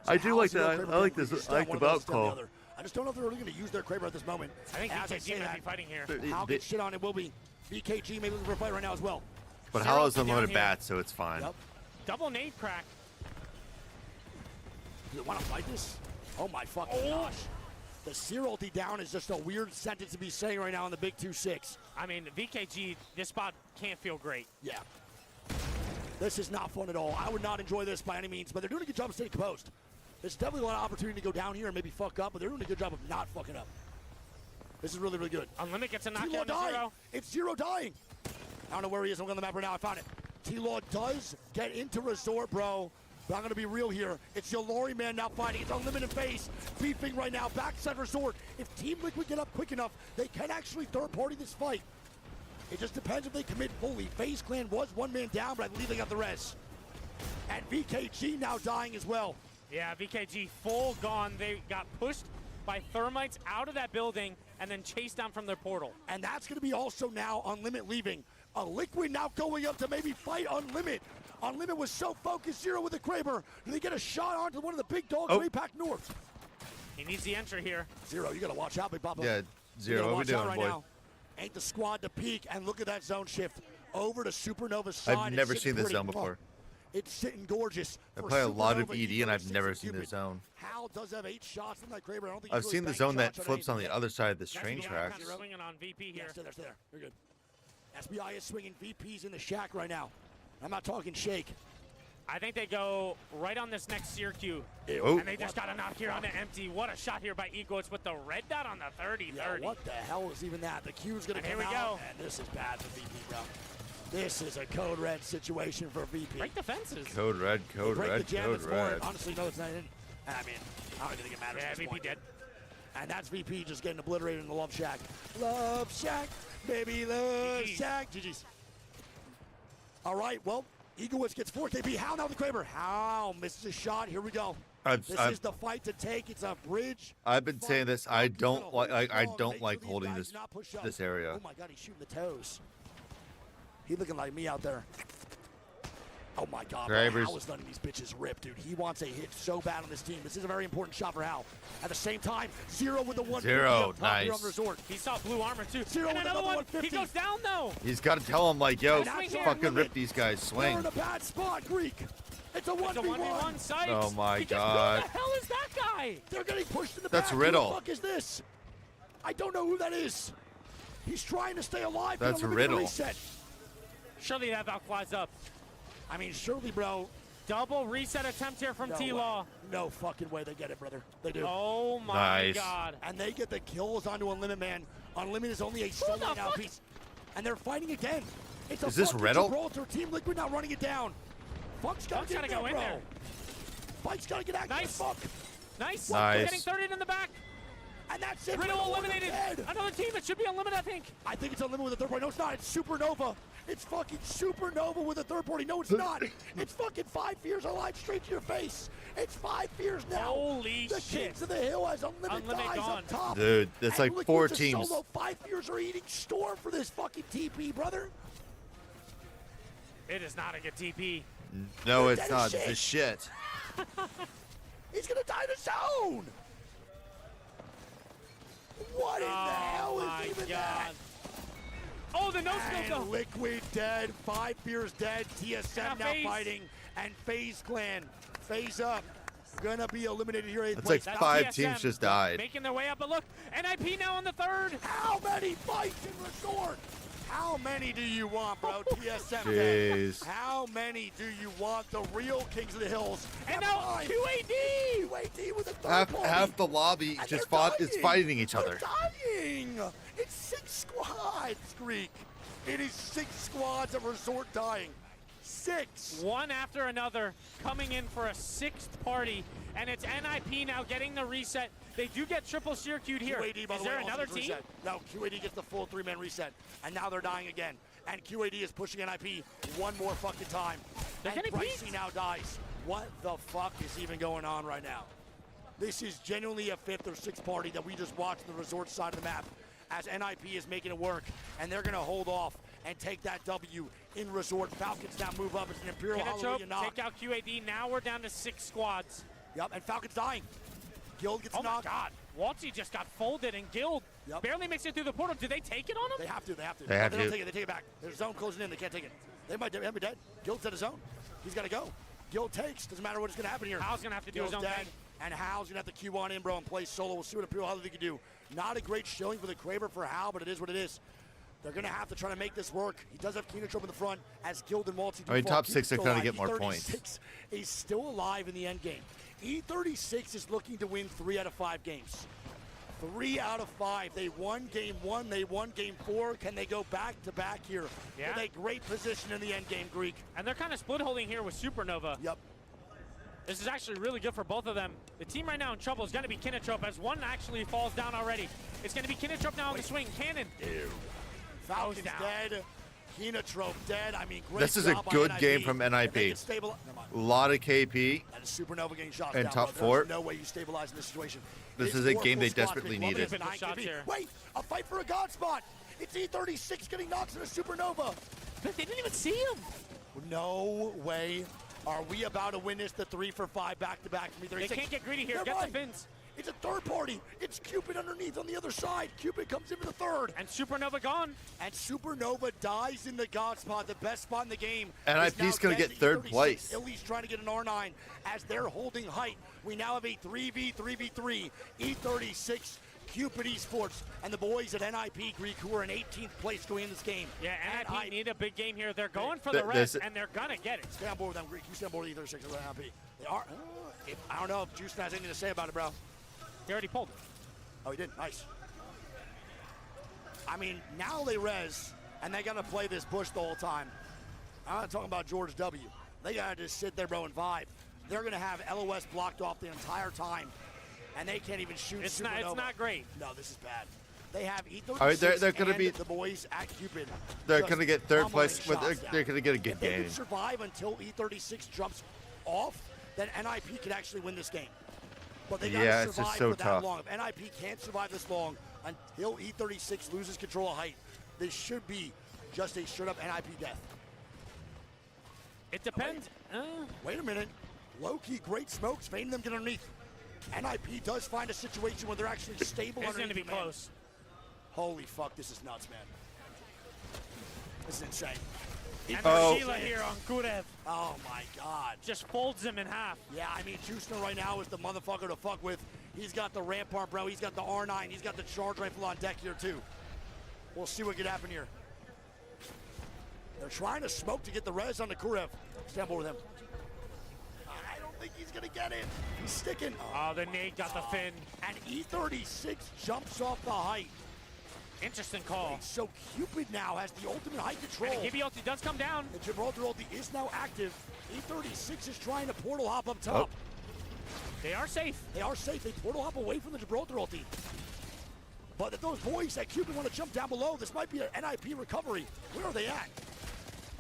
So I do like that. I like this. I like the bout call. I just don't know if they're really going to use their Kraber at this moment. I think As VKG might be fighting here. How good shit on it will be. VKG maybe looking for a fight right now as well. But Hal has unloaded bats, so it's fine. Yep. Double nade crack. Do they want to fight this? Oh my fucking gosh. The serialty down is just a weird sentence to be saying right now in the big 2-6. I mean, VKG, this spot can't feel great. Yeah. This is not fun at all. I would not enjoy this by any means, but they're doing a good job of staying composed. There's definitely a lot of opportunity to go down here and maybe fuck up, but they're doing a good job of not fucking up. This is really, really good. Unlimited gets a T-Law knockdown to dying. Zero. It's Zero dying. I don't know where he is. I'm on the map right now. I found it. T-Law does get into Resort, bro. But I'm going to be real here. It's your Lori-Man now fighting. It's Unlimited FaZe beefing right now. Backside Resort. If Team Liquid get up quick enough, they can actually third-party this fight. It just depends if they commit fully. FaZe Clan was one man down, but I believe they got the rest. And VKG now dying as well. Yeah, VKG full gone. They got pushed by thermites out of that building and then chased down from their portal. And that's going to be also now Unlimited leaving. A Liquid now going up to maybe fight Unlimited. Unlimited was so focused, Zero with the Kraber. Do they get a shot onto one of the big dogs, Ray-Pack North? He needs the entry here. Zero, you got to watch out, Big Papa. Yeah, Zero, what we doing, right boy? now. Ain't the squad to peek, and look at that zone shift over to Supernova's side. I've never seen this zone before. It's sitting gorgeous. I play a lot of ED, and I've never seen this zone. Hal does have 8 shots in that Kraber. I don't think I've seen the zone that flips on the other side of the train tracks. Swinging on VP here. Yeah, stay there. You're good. SBI is swinging. VP's in the shack right now. I'm not talking shake. I think they go right on this next sear queue. Oh. And they just got a knock here on the empty. What a shot here by Eagles with the red dot on the 30-30. Yeah, what the hell is even that? The Q's going to come out. Here we go. And this is bad for VP, bro. This is a code red situation for VP. Break the fences. Code red, code red, code red. Honestly, no, it's not. I mean, I don't even think it matters. Yeah, at this VP point. dead. And that's VP just getting obliterated in the Love Shack. Love Shack, baby, Love Shack. GG's. All right, well, Eaglewiz gets 4 KP. How now the Kraber? How misses a shot. Here we go. This is the fight to take. It's a bridge. I've been saying this. I don't like holding this area. Oh my God, he's shooting the toes. He's looking like me out there. Oh my God, bro. Hal is letting these bitches rip, dude. He wants a hit so bad on this team. This is a very important shot for Hal. At the same time, Zero with the 150. Zero, nice. On Resort. He saw blue armor too. Zero and with another one. 150. He goes down though. He's got to tell him like, yo, fucking rip these guys. Swing. They're in a bad spot, Greek. It's a 1v1. Site. Oh my Who God. the hell is that guy? They're getting pushed in the back. That's Riddle. Who the fuck is this? I don't know who that is. He's trying to stay alive. That's Riddle. Reset. Surely that about flies up. I mean, surely, bro. Double reset attempt here from T-Law. No fucking way they get it, brother. They do. Oh my God. And they get the kills onto Unlimited, man. Unlimited is only a solo now piece. And they're fighting again. It's a is this Riddle? Gibraltar team Liquid now running it down. Funk's gotta get go in there. Funk's gotta get active. Nice. Funk. Nice. Getting 30 in the back. And that's it. Riddle eliminated. Another team that should be Unlimited, I think. I think it's Unlimited with a third party. No, it's not. It's Supernova. It's fucking Supernova with a third party. No, it's not. It's fucking 5 fears alive straight to your face. It's 5 fears now. Holy the shit. Kings of the Hill has Unlimited dies gone. up top. Dude, that's like 4 teams. Solo. 5 fears are eating Storm for this fucking TP, brother. It is not a good TP. No, it's not. It's a shit. He's gonna die in the zone. What in the hell is even that? Oh, the no-skill though. Liquid dead, 5 fears dead, TSM now fighting, and FaZe Clan, FaZe up. Gonna be eliminated here. It's like 5 teams just died. Making their way up, but look, NIP now on the 3rd. How many fights in Resort? How many do you want, bro? TSM Jeez. How many do you want? The real Kings of the Hills. And now QAD. QAD with a third party. Half the lobby And just is they're fighting each other. They're dying. It's 6 squads, Greek. It is 6 squads at Resort dying. 6. One after another coming in for a 6th party, and it's NIP now getting the reset. They do get triple circuit here. QAD, by is the there way, another team? Reset. No, QAD gets the full 3-man reset, and now they're dying again. And QAD is pushing NIP one more fucking time. They're and getting Pricey now dies. What the fuck is even going on right now? This is genuinely a 5th or 6th party that we just watched on the Resort side of the map, as NIP is making it work, and they're gonna hold off and take that W in Resort. Falcons now move up. It's an Imperial Hallelujah knock. Take out QAD. Now we're down to 6 squads. Yep, and Falcons dying. Guild gets knocked. Oh my God. Waltzy just got folded, and Guild barely makes it through the portal. Do they take it on him? They have to. They have they to. Don't take it. They take it back. There's a zone closing in. They can't take it. They might be dead. Guild's at a zone. He's got to go. Guild takes. Doesn't matter what's going to happen here. Hal's going to have to do Guild's his own dead, thing. and Hal's going to have to Q on in, bro, and play solo. We'll see what Imperial Hallelujah can do. Not a great showing for the Kraber for Hal, but it is what it is. They're going to have to try to make this work. He does have Keener Trope in the front, as Guild and Waltzy do. I mean, top 6 are going to get more points. E36 is still alive in the end game. E36 is looking to win 3 out of 5 games. 3 out of 5. They won game 1. They won game 4. Can they go back to back here? Yeah. With a great position in the end game, Greek. And they're kind of split holding here with Supernova. Yep. This is actually really good for both of them. The team right now in trouble is going to be Kinatrope, as one actually falls down already. It's going to be Kinatrope now on the swing. Cannon. Ew. Falcons dead. Kinatrope dead. I mean, great This is a good game from NIP. A lot of KP. And Supernova getting shots and down, top bro. 4. There's no way you stabilize in this situation. This is a game they desperately needed. Wait, a fight for a god spot. It's E36 getting knocked into Supernova. But they didn't even see him. No way. Are we about to win this? The 3 for 5 back-to-back from E36. They can't get greedy here. Get the fins. It's a third party. It's Cupid underneath on the other side. Cupid comes in for the 3rd. And Supernova gone. And Supernova dies in the god spot, the best spot in the game. NIP's going to get 3rd place. Illy's trying to get an R9 as they're holding height. We now have a 3v3v3. E36, Cupid Esports, and the boys at NIP Greek, who are in 18th place going in this game. Yeah, NIP need a big game here. They're going for the rest, and they're going to get it. Stay on board with them, Greek. You stay on board with E36 and NIP. They are. I don't know if Juice has anything to say about it, bro. He already pulled it. Oh, he did? Nice. I mean, now they res, and they got to play this bush the whole time. I'm not talking about George W. They got to just sit there, bro, and vibe. They're going to have LOS blocked off the entire time. and they can't even shoot. It's Supernova. not great. No, this is bad. They have E36 All right, they're gonna and be the boys at Cupid. They're just gonna get third pummeling place. But shots they're down. gonna get a good If they game. can survive until E36 jumps off, then NIP could actually win this game. But they gotta Yeah, it's survive just so for that tough. long. If NIP can't survive this long until E36 loses control of height, this should be just a straight up NIP death. It depends. Wait a minute. Low-key, great smokes, fading them get underneath. NIP does find a situation where they're actually stable It's underneath. going to be the man. close. Holy fuck, this is nuts, man. This is insane. And Oh. Sheila here on Kurev Oh my god. just folds him in half. Yeah, I mean, Juicner right now is the motherfucker to fuck with. He's got the Rampart, bro. He's got the R9. He's got the charge rifle on deck here, too. We'll see what could happen here. They're trying to smoke to get the res on the Kurev. Stand over with him. I don't think he's going to get it. He's sticking. Oh, the nade got the fin. And E36 jumps off the height. Interesting call. So Cupid now has the ultimate height control. And Gibby ulti does come down. The Gibraltar ulti is now active. E36 is trying to portal hop up top. They are safe. They are safe. They portal hop away from the Gibraltar ulti. But if those boys at Cupid want to jump down below, this might be an NIP recovery. Where are they at?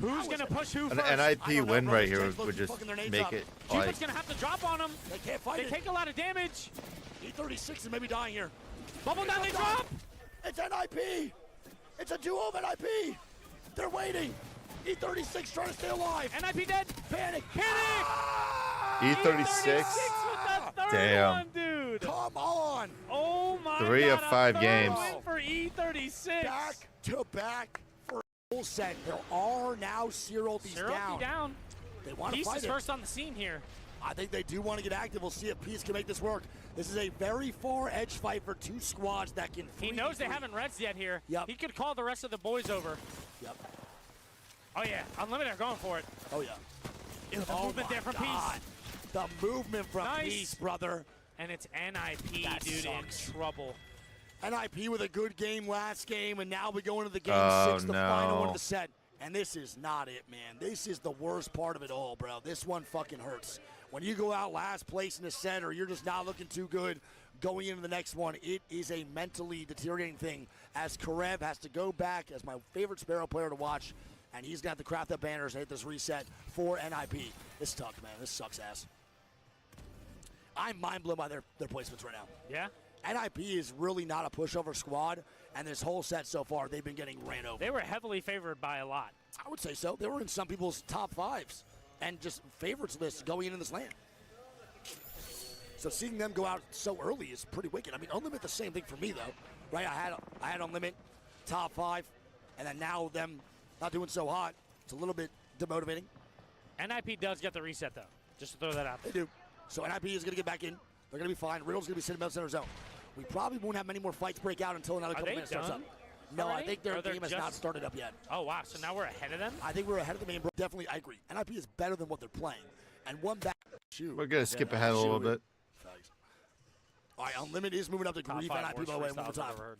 Who's going to push who An first? I NIP don't know, win bro. right These here Jets would low-key just fucking their nades make up. it Cupid's like going to have to drop on him. They can't fight They it. take a lot of damage. E36 is maybe dying here. Bubble down, they Drop. drop. It's NIP. It's a duo of NIP. They're waiting. E36 trying to stay alive. NIP dead. Panic. Panic. Ah! E36. with the third Damn. one, dude. Come on. Oh my 3 of God, a 5 third games. win for E36. Back to back for full set. There are now Cyril down. They want to Peace fight is it. first on the scene here. I think they do want to get active. We'll see if Peace can make this work. This is a very far edge fight for two squads that can. He knows they haven't reds yet here. Yep. He could call the rest of the boys over. Yep. Oh yeah, Unlimited are going for it. Oh yeah. Ew, the Oh movement my there from God. Peace. The movement from Nice. Peace, brother. And it's NIP, That dude, sucks. in trouble. NIP with a good game last game, and now we go into the game Oh, 6, the final one no. of the set. And this is not it, man. This is the worst part of it all, bro. This one fucking hurts. When you go out last place in the set or you're just not looking too good going into the next one, it is a mentally deteriorating thing as Karev has to go back as my favorite Sparrow player to watch, and he's got to craft up banners and hit this reset for NIP. This sucks, man. This sucks ass. I'm mind blown by their placements right now. Yeah? NIP is really not a pushover squad, and this whole set so far, they've been getting ran over. They were heavily favored by a lot. I would say so. They were in some people's top fives and just favorites lists going into this land. So seeing them go out so early is pretty wicked. I mean, Unlimit the same thing for me though, right? I had Unlimit top 5, and then now them not doing so hot. It's a little bit demotivating. NIP does get the reset though. Just to throw that out They there. do. So NIP is going to get back in. They're going to be fine. Riddle's going to be sitting about center zone. We probably won't have many more fights break out until another couple they minutes starts done up. No, I already? think their Or they're game has not just- started up yet. Oh wow, so now we're ahead of them? I think we're ahead of the main, bro. Definitely, I agree. NIP is better than what they're playing. And one back. Shoot. We're gonna skip ahead a little bit. Thanks. All right, Unlimited is moving up to Top grief. 5 NIP, worst by the way, one more freestyles I've time. ever heard.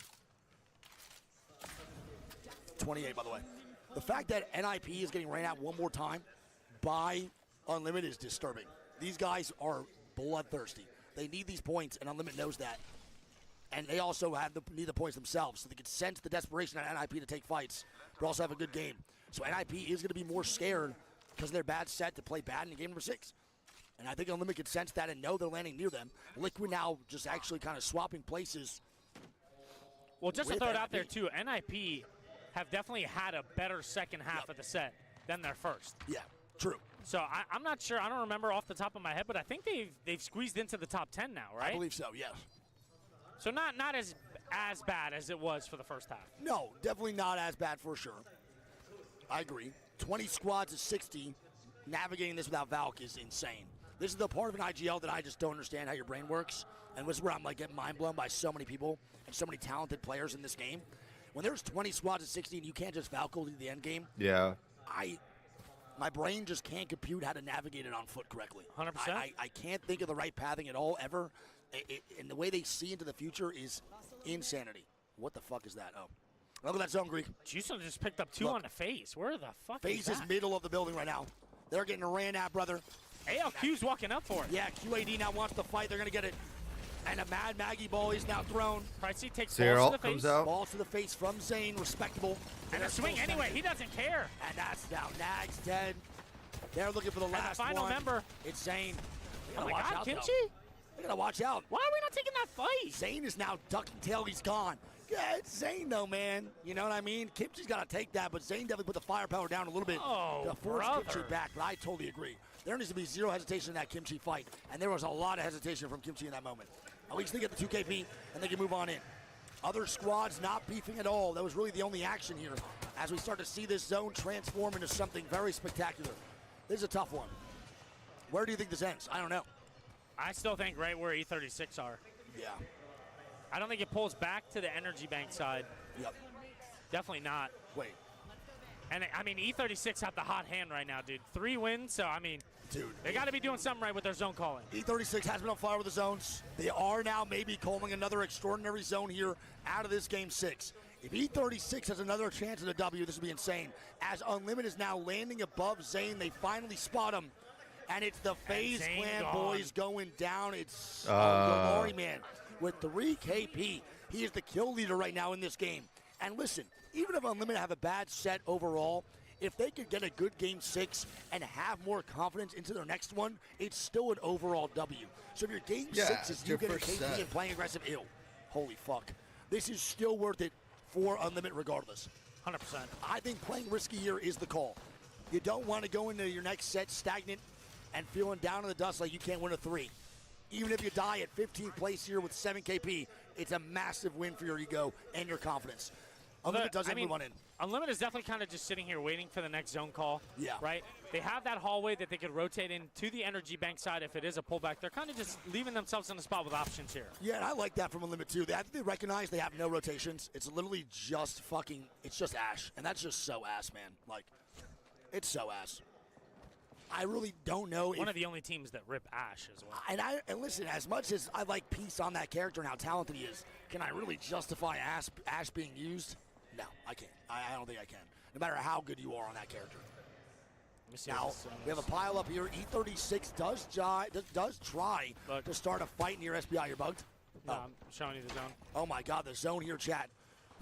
28, by the way. The fact that NIP is getting ran out one more time by Unlimited is disturbing. These guys are bloodthirsty. They need these points, and Unlimited knows that. And they also need the points themselves, so they can sense the desperation on NIP to take fights, but also have a good game. So NIP is going to be more scared because of their bad set to play bad in game number 6. And I think Unlimited can sense that and know they're landing near them. Liquid now just actually kind of swapping places. Well, just to with throw it out there NIP. too, NIP have definitely had a better second half of the set than their first. Yeah, true. So I'm not sure. I don't remember off the top of my head, but I think they've squeezed into the top 10 now, right? I believe so, yes. So not as bad as it was for the first half. No, definitely not as bad for sure. I agree. 20 squads at 60, navigating this without Valk is insane. This is the part of an IGL that I just don't understand how your brain works, and this is where I'm like getting mind blown by so many people and so many talented players in this game. When there's 20 squads at 60 and you can't just Valk to the end game, Yeah. my brain just can't compute how to navigate it on foot correctly. 100%. I can't think of the right pathing at all ever. And the way they see into the future is insanity. What the fuck is that? Oh, look at that zone, Greek. Houston just picked up 2 Look. on the face. Where the fuck FaZe is is that? middle of the building right now. They're getting ran at, brother. ALQ's walking up for it. Yeah, QAD now wants to fight. They're going to get it. And a Mad Maggie ball is now thrown. Pricey takes Cyril balls to the face. comes out. Ball to the face from Zane, respectable. And a swing anyway. He doesn't care. And that's now Nag's dead. They're looking for the last final one. member. It's Zane. Oh my God, Kimchi? They gotta watch out. Why are we not taking that fight? Zane is now ducking tail. He's gone. Yeah, it's Zane though, man. You know what I mean? Kimchi's got to take that, but Zane definitely put the firepower down a little bit to force Kimchi back. But I totally agree. There needs to be zero hesitation in that Kimchi fight, and there was a lot of hesitation from Kimchi in that moment. At least they get the 2 KP, and they can move on in. Other squads not beefing at all. That was really the only action here as we start to see this zone transform into something very spectacular. This is a tough one. Where do you think this ends? I don't know. I still think right where E36 are. Yeah. I don't think it pulls back to the energy bank side. Yep. Definitely not. Wait. And I mean, E36 have the hot hand right now, dude. 3 wins, so I mean, dude, they got to be doing something right with their zone calling. E36 has been on fire with the zones. They are now maybe calling another extraordinary zone here out of this game 6. If E36 has another chance at a W, this would be insane. As Unlimited is now landing above Zane, they finally spot him. And it's the FaZe Clan boys going down. It's Gamori man with 3 KP. He is the kill leader right now in this game. And listen, even if Unlimited have a bad set overall, if they could get a good game 6 and have more confidence into their next one, it's still an overall W. So if your game 6 is you getting KP and playing aggressive, holy fuck. This is still worth it for Unlimited regardless. 100%. I think playing risky here is the call. You don't want to go into your next set stagnant and feeling down in the dust like you can't win a 3. Even if you die at 15th place here with 7 KP, it's a massive win for your ego and your confidence. Unlimited doesn't move on in. Unlimited is definitely kind of just sitting here waiting for the next zone call. Yeah. Right? They have that hallway that they could rotate into the energy bank side if it is a pullback. They're kind of just leaving themselves in a spot with options here. Yeah, and I like that from Unlimited too. I think they recognize they have no rotations. It's literally just it's just Ash. And that's just so ass, man. Like, it's so ass. I really don't know. One of the only teams that rip Ash as well. And listen, as much as I like Peace on that character and how talented he is, can I really justify Ash being used? No, I can't. I don't think I can. No matter how good you are on that character. Now, we have a pile up here. E36 does try to start a fight near SBI. You're bugged? No, I'm showing you the zone. Oh, my God, the zone here, chat.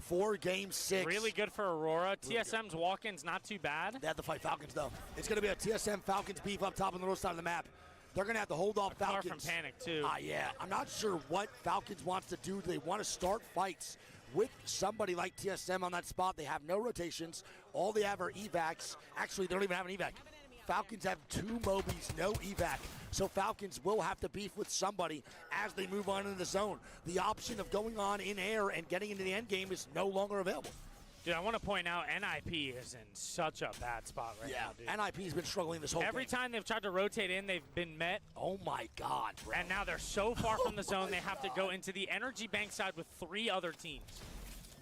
4 game 6. Really good for Aurora. Really TSM's walk-in's not too bad. They have to fight Falcons, though. It's going to be a TSM Falcons beef up top on the north side of the map. They're going to have to hold off Falcons. Far from Panic, too. Yeah. I'm not sure what Falcons wants to do. Do they want to start fights with somebody like TSM on that spot? They have no rotations. All they have are evacs. Actually, they don't even have an evac. Falcons have 2 Mobies, no evac. So Falcons will have to beef with somebody as they move on into the zone. The option of going on in air and getting into the end game is no longer available. Dude, I want to point out NIP is in such a bad spot right now, dude. NIP's been struggling this whole game. Every time they've tried to rotate in, they've been met. Oh, my God, bro. And now they're so far from the zone, they have to go into the energy bank side with 3 other teams.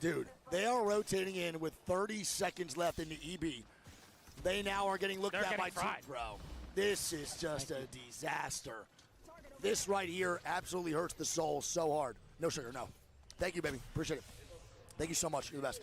Dude, they are rotating in with 30 seconds left in the EB. They now are getting looked at by teams, bro. This is just a disaster. This right here absolutely hurts the soul so hard. No sugar, no. Thank you, baby. Appreciate it. Thank you so much. You're the best.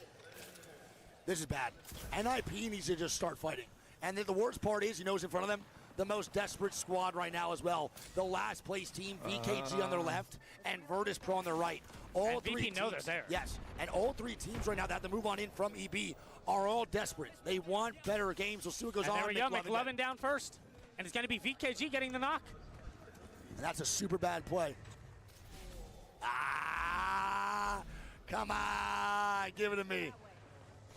This is bad. NIP needs to just start fighting. And then the worst part is, you know who's in front of them? The most desperate squad right now as well. The last place team, VKG on their left, and Virtus Pro on their right. All 3 teams know they're there. Yes, and all 3 teams right now that have to move on in from EB are all desperate. They want better games. We'll see what goes on. There we go, McLovin down first. And it's going to be VKG getting the knock. And that's a super bad play. Ah, come on, give it to me.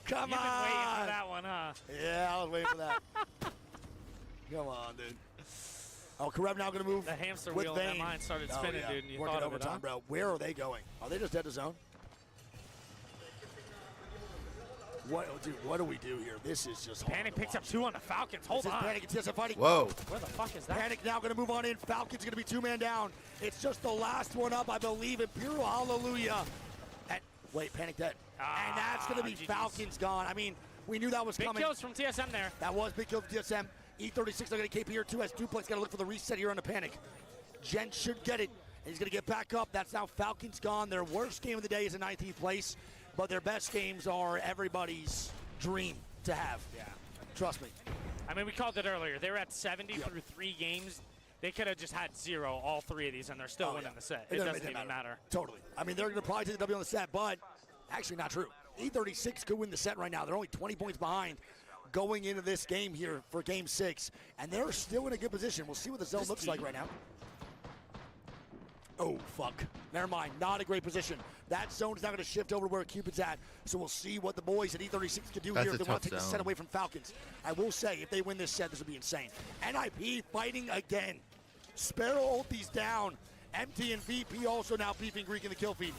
Come on. You've been waiting for that one, huh? Yeah, I was waiting for that. Come on, dude. Oh, Karev now going to move. The hamster with wheel in my mind started spinning, dude. And you Working thought of overtime, it, huh? bro. Where are they going? Are they just dead to zone? What do we do here? This is just Panic picks up 2 on the Falcons. Hold on. Panic and TSM fighting. Whoa. Where the fuck is that? Panic now going to move on in. Falcons going to be 2-man down. It's just the last one up, I believe. Imperial Hallelujah. And wait, Panic dead. And that's going to be GG's. Falcons gone. I mean, we knew that was Big coming. kills from TSM there. That was big kill from TSM. E36 looking at KP here too, as Duplex got to look for the reset here on the Panic. Gent should get it. He's going to get back up. That's now Falcons gone. Their worst game of the day is in 19th place, but their best games are everybody's dream to have. Yeah. Trust me. I mean, we called it earlier. They were at 70 through 3 games. They could have just had 0 all 3 of these, and they're still winning the set. It doesn't even matter. Totally. I mean, they're going to probably take the W on the set, but actually not true. E36 could win the set right now. They're only 20 points behind going into this game here for Game 6, and they're still in a good position. We'll see what the zone looks like right now. Oh, fuck. Never mind. Not a great position. That zone is now going to shift over to where Cupid's at, so we'll see what the boys at E36 can do here if they want to take the set away from Falcons. I will say, if they win this set, this would be insane. NIP fighting again. Sparrow ulti's down. MT and VP also now beefing Greek in the kill feed.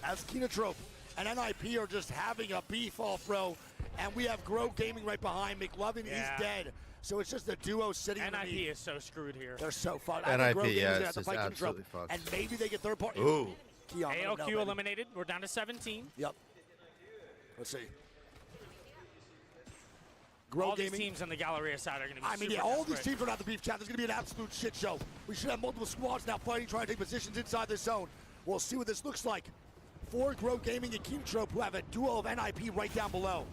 As Kinotrope and NIP are just having a beef off, bro. And we have Grow Gaming right behind. McLovin is dead. So it's just a duo sitting in the NIP is so screwed here. They're so fucked. NIP, yeah, it's just absolutely fucked. And maybe they get third party. Ooh. AOQ eliminated. We're down to 17. Yep. Let's see. Grow all Gaming. These teams on the Galleria side are going to be super all desperate. these teams are not the beef chat. There's going to be an absolute shit show. We should have multiple squads now fighting, trying to take positions inside this zone. We'll see what this looks like for Grow Gaming and Kinotrope, who have a duo of NIP right down below.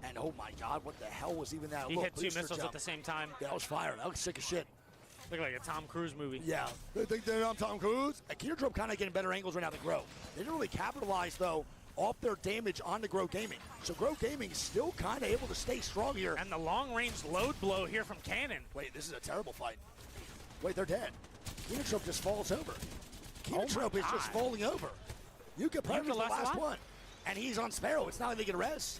And oh my God, what the hell was even that? He hit 2 missiles at the same time. Yeah, that was fire. That was sick as shit. Looked like a Tom Cruise movie. Yeah, they think they're on Tom Cruise. And Kinotrope kind of getting better angles right now than Grow. They didn't really capitalize, though, off their damage on the Grow Gaming. So Grow Gaming is still kind of able to stay strong here. And the long-range load blow here from Cannon. Wait, this is a terrible fight. Wait, they're dead. Kinotrope just falls over. Kinotrope is just falling over. You could probably the last one. And he's on Sparrow. It's not like they get a res.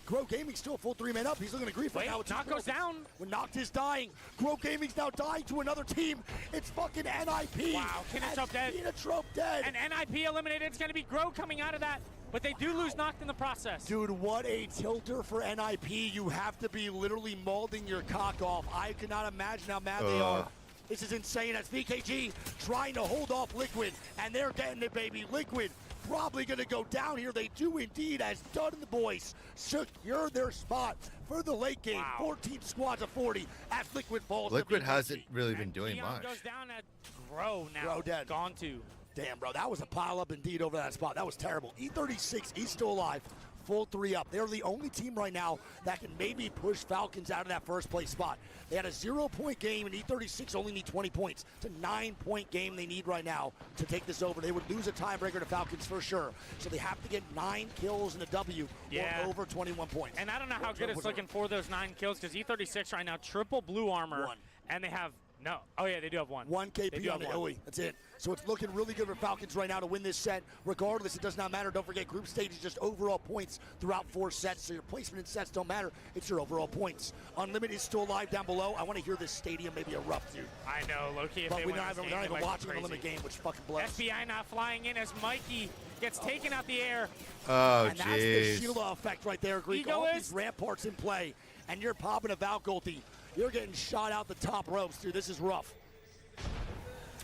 Grow Gaming's still a full 3-man up. He's looking at grief right now. Knock goes down. When Noct is dying, Grow Gaming's now dying to another team. It's fucking NIP. Wow, Kinotrope dead. Kinotrope dead. And NIP eliminated. It's going to be Grow coming out of that. But they do lose Noct in the process. Dude, what a tilter for NIP. You have to be literally molding your cock off. I cannot imagine how mad they are. This is insane. As VKG trying to hold off Liquid, and they're getting it, baby. Liquid probably going to go down here. They do indeed, as Dunn and the boys secure their spot for the late game. 14 squads of 40 as Liquid falls. Liquid hasn't really been doing much. Goes down at Grow now. Grow dead. Gone to. Damn, bro, that was a pile up indeed over that spot. That was terrible. E36, he's still alive. Full 3 up. They're the only team right now that can maybe push Falcons out of that first place spot. They had a 0-point game, and E36 only need 20 points. It's a 9-point game they need right now to take this over. They would lose a tiebreaker to Falcons for sure. So they have to get 9 kills in a W or over 21 points. And I don't know how good it's looking for those 9 kills, because E36 right now, triple blue armor. And they have, no. Oh, yeah, they do have 1. 1 KP on the OE. That's it. So it's looking really good for Falcons right now to win this set. Regardless, it does not matter. Don't forget, group stage is just overall points throughout 4 sets. So your placement in sets don't matter. It's your overall points. Unlimited is still alive down below. I want to hear this stadium maybe erupt, dude. I know, low-key, if but they we're win not even watching an Unlimited game, which fucking blows. FBI not flying in as Mikey gets taken out the air. Oh, and that's the Sheila effect right there, Greek. All these ramparts in play, and you're popping a Valk ulti. You're getting shot out the top ropes, dude. This is rough.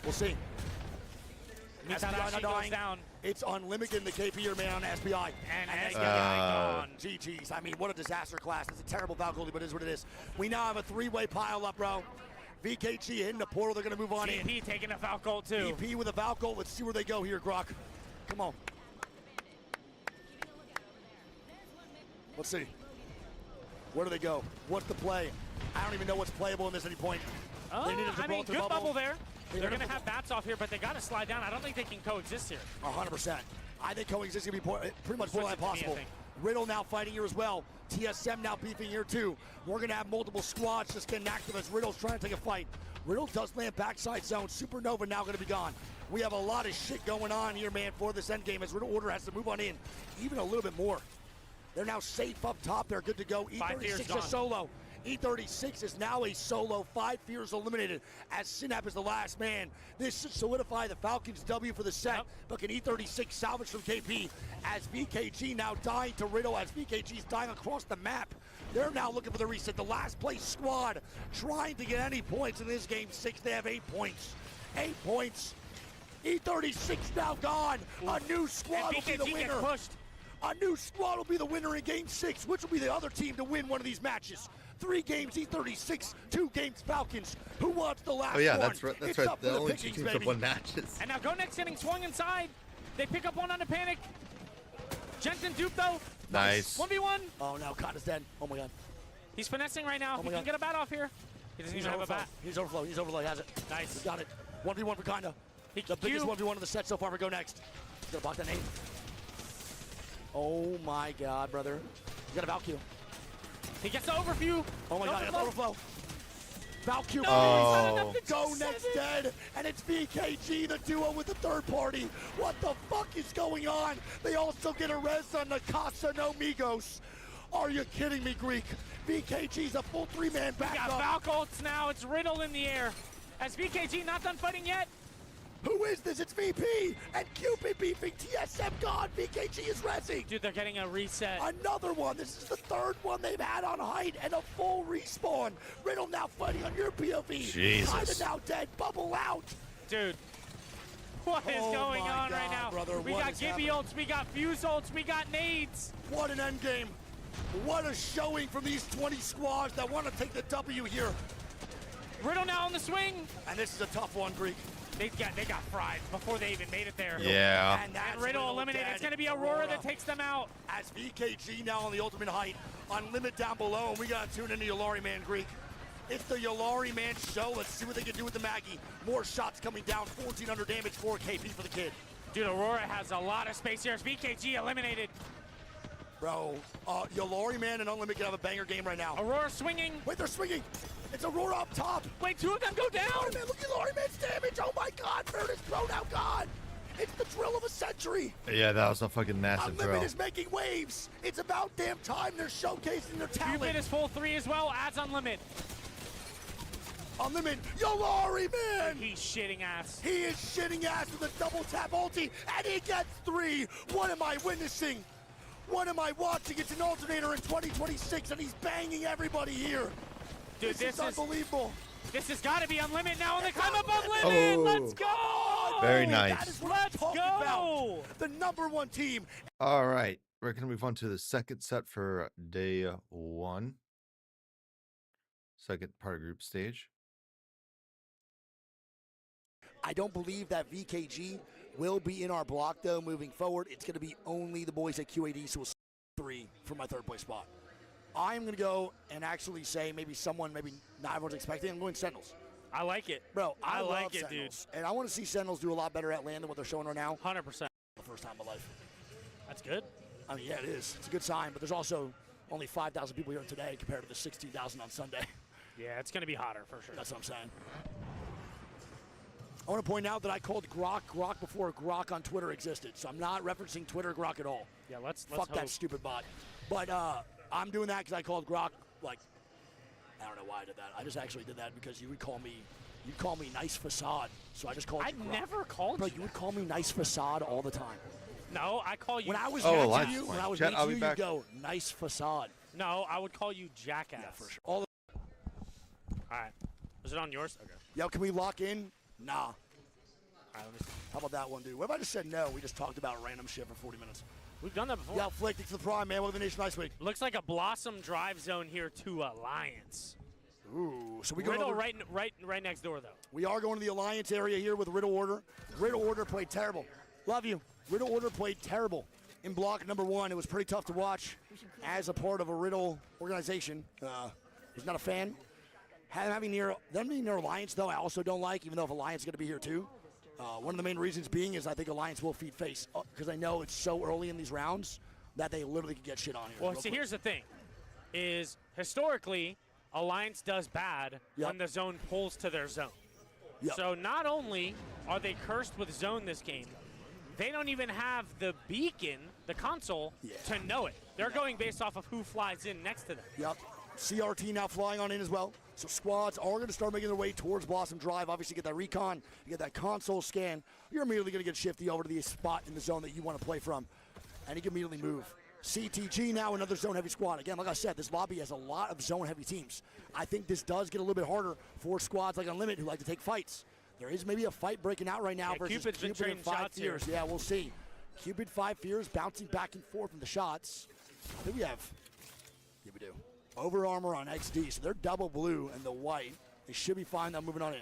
We'll see. SBI goes down. It's unlimited in the KP here, man, on SBI. And SBI gone. GG's. I mean, what a disaster class. It's a terrible Valk ulti, but it is what it is. We now have a 3-way pile up, bro. VKG hitting the portal. They're going to move on in. VP taking a Valk ult, too. VP with a Valk ult. Let's see where they go here, Grok. Come on. Let's see. Where do they go? What's the play? I don't even know what's playable in this at any point. I mean, good bubble there. They're going to have bats off here, but they got to slide down. I don't think they can coexist here. 100%. I think coexist is going to be pretty much borderline possible. Riddle now fighting here as well. TSM now beefing here too. We're going to have multiple squads just getting active as Riddle's trying to take a fight. Riddle does land backside zone. Supernova now going to be gone. We have a lot of shit going on here, man, for this end game as Riddle Order has to move on in even a little bit more. They're now safe up top. They're good to go. E36 is solo. E36 is now a solo. 5 fears eliminated as Synap is the last man. This should solidify the Falcons' W for the set. But can E36 salvage from KP as VKG now dying to Riddle as VKG's dying across the map. They're now looking for the reset. The last place squad trying to get any points in this game 6. They have 8 points. 8 points. E36 now gone. A new squad will be the winner. A new squad will be the winner in Game 6. Which will be the other team to win one of these matches? 3 games E36, 2 games Falcons. Who wants the last one? Oh yeah, that's right. That's right. The only 2 teams have won matches. And now Go Next getting swung inside. They pick up one on the panic. Jensen dupe though. Nice. 1v1. Oh no, Kata's dead. Oh my god. He's finessing right now. He can get a bat off here. He doesn't even have a bat. He's overflow. He's overflow. He has it. Nice. He got it. 1v1 for Kinda. The biggest 1v1 of the set so far for Go Next. He's gonna block that name. Oh my god, brother. You got a Valkyrie. He gets the overview. Oh my god, he got the overflow. Valkyrie. Oh. Go Next dead. And it's VKG, the duo with the third party. What the fuck is going on? They also get a res on the Casa No Migos. Are you kidding me, Greek? VKG's a full 3-man backup. We got Valk now. It's Riddle in the air. Has VKG not done fighting yet? Who is this? It's VP and Cupid beefing TSM God. VKG is resing. Dude, they're getting a reset. Another one. This is the third one they've had on height and a full respawn. Riddle now fighting on your POV. Jesus. Kinda now dead. Bubble out. Dude, what is going on right now? Brother, we got Gibby ults, we got Fuse ults, we got nades. What an end game. What a showing from these 20 squads that want to take the W here. Riddle now on the swing. And this is a tough one, Greek. They got fried before they even made it there. Yeah. And that's Riddle eliminated. dead. It's going to be Aurora that takes them out. As VKG now on the ultimate height. On limit down below, and we got to tune into Yolari Man, Greek. It's the Yolari Man show. Let's see what they can do with the Maggie. More shots coming down. 1,400 damage, 4 KP for the kid. Dude, Aurora has a lot of space here. As VKG eliminated. Bro, Yolari Man and Unlimited can have a banger game right now. Aurora swinging. Wait, they're swinging. It's Aurora up top. Wait, 2 of them go down. Yolari Man, look at Yolari Man's damage. Oh my god, Bird is thrown out. God. It's the drill of a century. Yeah, that was a fucking massive Unlimited drill. is making waves. It's about damn time they're showcasing their talent. Cupid is full 3 as well. Adds Unlimited. Unlimited, Yolari Man. He's shitting ass. He is shitting ass with a double tap ulti, and he gets 3. What am I witnessing? What am I watching? It's an alternator in 2026, and he's banging everybody here. Dude, this is unbelievable. This has got to be Unlimited now on the come up. Unlimited. Oh. Let's go. Very That nice. is what I'm talking about. The #1 team. All right. We're going to move on to the second set for day 1. Second part of group stage. I don't believe that VKG will be in our block, though, moving forward. It's going to be only the boys at QAD, so we'll 3 for my third place spot. I'm going to go and actually say maybe not everyone's expecting. I'm going Sentinels. I like it. Bro, I like love it, Sentinels. And I want to see Sentinels do a lot better at land than what they're showing right now. 100%. The first time in my life. That's good. I mean, yeah, it is. It's a good sign, but there's also only 5,000 people here today compared to the 16,000 on Sunday. Yeah, it's going to be hotter for sure. That's what I'm saying. I want to point out that I called Grok before Grok on Twitter existed, so I'm not referencing Twitter Grok at all. Yeah, let's Fuck hope. that stupid bot. But I'm doing that because I called Grok, like, I don't know why I did that. I just actually did that because you'd call me nice facade. So I just called you Grok. I never called Bro, you. you would call me nice facade all the time. No, I call you. When I was Alliance meeting you, when point. I was Chat, meeting I'll be you, back. you'd go, nice facade. No, I would call you jackass. Yeah, for sure. All right. Was it on yours? Okay. Yo, can we lock in? Nah. All right, let me see. How about that one, dude? What if I just said no? We just talked about random shit for 40 minutes. We've done that before. Yeah, Flick, thanks for the prime, man. Welcome to the Nation Ice Week. Looks like a Blossom drive zone here to Alliance. Ooh, so we go Riddle right next door, though. We are going to the Alliance area here with Riddle Order. Riddle Order played terrible. Love you. Riddle Order played terrible in block #1. It was pretty tough to watch as a part of a Riddle organization. Was not a fan. Them being near Alliance, though, I also don't like, even though if Alliance is going to be here, too. One of the main reasons being is I think Alliance will feed face because I know it's so early in these rounds that they literally could get shit on here. Well, see, here's the thing, is historically, Alliance does bad when the zone pulls to their zone. Yep. So not only are they cursed with zone this game, they don't even have the beacon, the console, to know it. They're going based off of who flies in next to them. Yep. CRT now flying on in as well. So squads are going to start making their way towards Blossom Drive. Obviously, get that recon, you get that console scan. You're immediately going to get Shifty over to the spot in the zone that you want to play from, and he can immediately move. CTG now another zone-heavy squad. Again, like I said, this lobby has a lot of zone-heavy teams. I think this does get a little bit harder for squads like Unlimited who like to take fights. There is maybe a fight breaking out right now versus Cupid's been Cupid and trading 5 shots here. Fears. Yeah, we'll see. Cupid 5 Fears bouncing back and forth in the shots. I think we have. Yeah, we do. Over armor on XD, so they're double blue and the white. They should be fine now moving on in.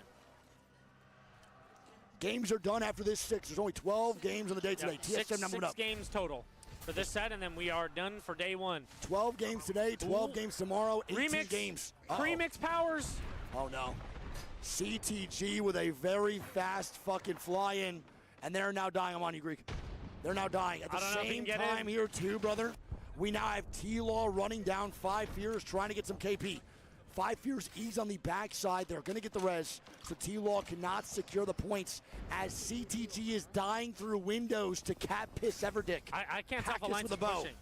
Games are done after this 6. There's only 12 games on the day today. TSM now moving up. 6 games total for this set, and then we are done for day 1. 12 games today, 12 games tomorrow, 18 games. Premix powers. Oh, no. CTG with a very fast fucking fly-in, and they're now dying. I'm on you, Greek. They're now dying. At the same time here, too, brother, we now have T-Law running down 5 Fears, trying to get some KP. 5 Fears ease on the backside. They're going to get the res, so T-Law cannot secure the points as CTG is dying through windows to Cat Piss Everdick. I can't tell if Alliance is pushing.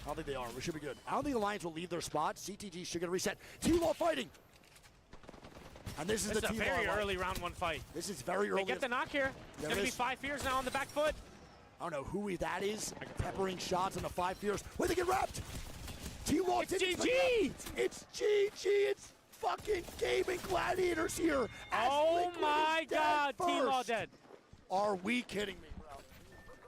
I don't think they are. We should be good. I don't think Alliance will leave their spot. CTG should get a reset. T-Law fighting. And this is the T-Law. It's a very early round 1 fight. This is very early. They get the knock here. It's going to be 5 Fears now on the back foot. I don't know who that is. Peppering shots on the 5 Fears. Wait, they get wrapped. T-Law. It's GG. It's GG. It's fucking Gaming Gladiators here. Oh my God. T-Law dead. Are we kidding me, bro?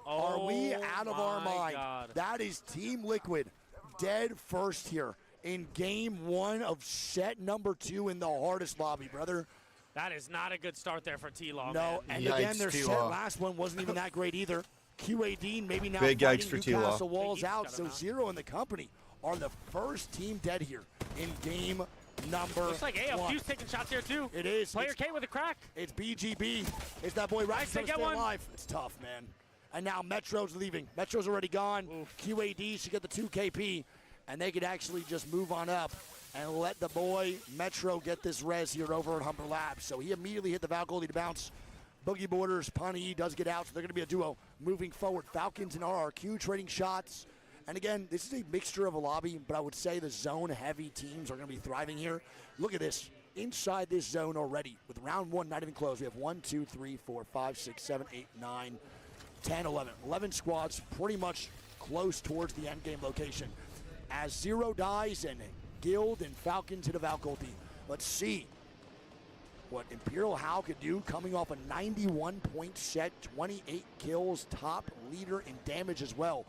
Oh, are we out of our mind? God. That is Team Liquid dead first here in game 1 of set number 2 in the hardest lobby, brother. That is not a good start there for T-Law. No, man. and again, their set last one wasn't even that great either. QAD maybe now big yikes for T-Law. Newcastle walls out, so Zero and the company are the first team dead here in game number 1. Looks like AFQ's taking shots here too. It is. Player K with a crack. It's BGB. It's that boy right to stay alive. It's tough, man. And now Metro's leaving. Metro's already gone. Oof. QAD should get the 2 KP, and they could actually just move on up and let the boy Metro get this res here over at Humber Labs. So he immediately hit the Val Goldie to bounce. Boogie Borders, Pawnee does get out, so they're going to be a duo moving forward. Falcons and RRQ trading shots. And again, this is a mixture of a lobby, but I would say the zone-heavy teams are going to be thriving here. Look at this. Inside this zone already, with round 1 not even closed, we have 1, 2, 3, 4, 5, 6, 7, 8, 9, 10, 11. 11 squads pretty much close towards the endgame location. As Zero dies and Guild and Falcons hit a Val Goldie. Let's see what Imperial Hal could do coming off a 91-point set, 28 kills, top leader in damage as well.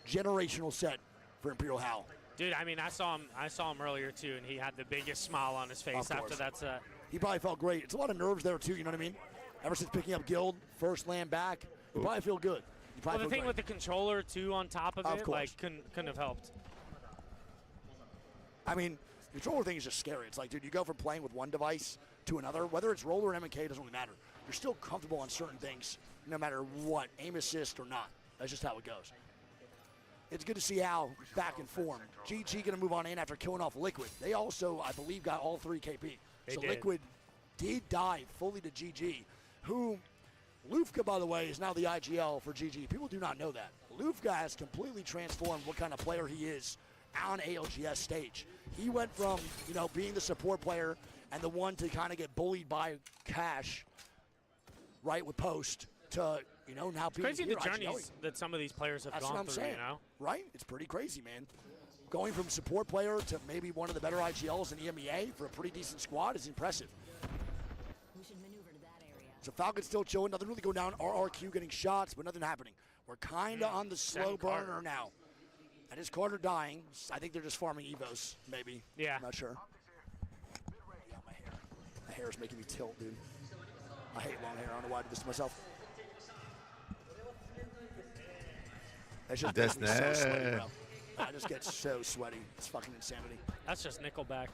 Generational set for Imperial Hal. Dude, I mean, I saw him earlier too, and he had the biggest smile on his face after that set. He probably felt great. It's a lot of nerves there too, you know what I mean? Ever since picking up Guild, first land back, you probably feel good. Well, the thing with the controller too on top of it, like couldn't have helped. I mean, the controller thing is just scary. It's like, dude, you go from playing with one device to another, whether it's roller or M&K, it doesn't really matter. You're still comfortable on certain things, no matter what, aim assist or not. That's just how it goes. It's good to see Al back in form. GG going to move on in after killing off Liquid. They also, I believe, got all 3 KP. So Liquid did dive fully to GG, who, Lufka, by the way, is now the IGL for GG. People do not know that. Lufka has completely transformed what kind of player he is on ALGS stage. He went from, you know, being the support player and the one to kind of get bullied by Cash, right, with Post, to, you know, now being crazy the journeys that some of these players have gone through, you know? Right? It's pretty crazy, man. Going from support player to maybe one of the better IGLs in EMEA for a pretty decent squad is impressive. We should maneuver to that area. So Falcon's still chilling. Nothing really going down. RRQ getting shots, but nothing happening. We're kind of on the slow burner now. That is Carter dying. I think they're just farming Evos, maybe. Yeah. I'm not sure. Yeah, my hair. My hair is making me tilt, dude. I hate long hair. I don't know why I do this to myself. That's just makes me so sweaty, bro. I just get so sweaty. It's fucking insanity. That's just Nickelback.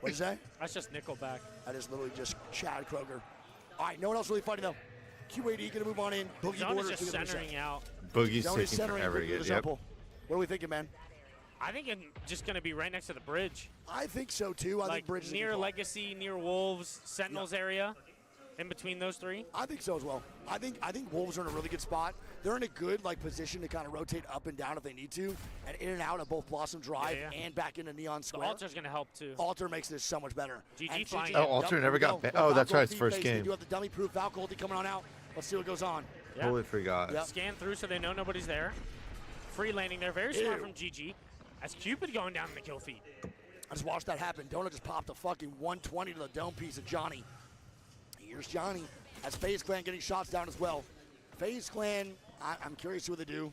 What'd you say? That's just Nickelback. That is literally just Chad Kroger. All right, no one else really fighting, though. QAD going to move on in. Boogie Zone Borders is just centering out. Boogie's taking forever to get, yep. What are we thinking, man? I think it's just going to be right next to the bridge. I think so, too. I think bridge is near Legacy, near Wolves, Sentinels area, in between those 3. I think so as well. I think Wolves are in a really good spot. They're in a good position to kind of rotate up and down if they need to, and in and out of both Blossom Drive and back into Neon Square. The Alter's going to help too. Alter makes this so much better. GG flying. Oh, Alter never got banned. Oh, that's right, it's first game. They do have the dummy-proof Val Goldie coming on out. Let's see what goes on. Yeah. Totally forgot. Yep. Scan through so they know nobody's there. Free landing there. Very smart from GG. As Cupid going down in the kill feed. I just watched that happen. Donut just popped a fucking 120 to the dome piece of Johnny. Here's Johnny. As FaZe Clan getting shots down as well. FaZe Clan, I'm curious what they do.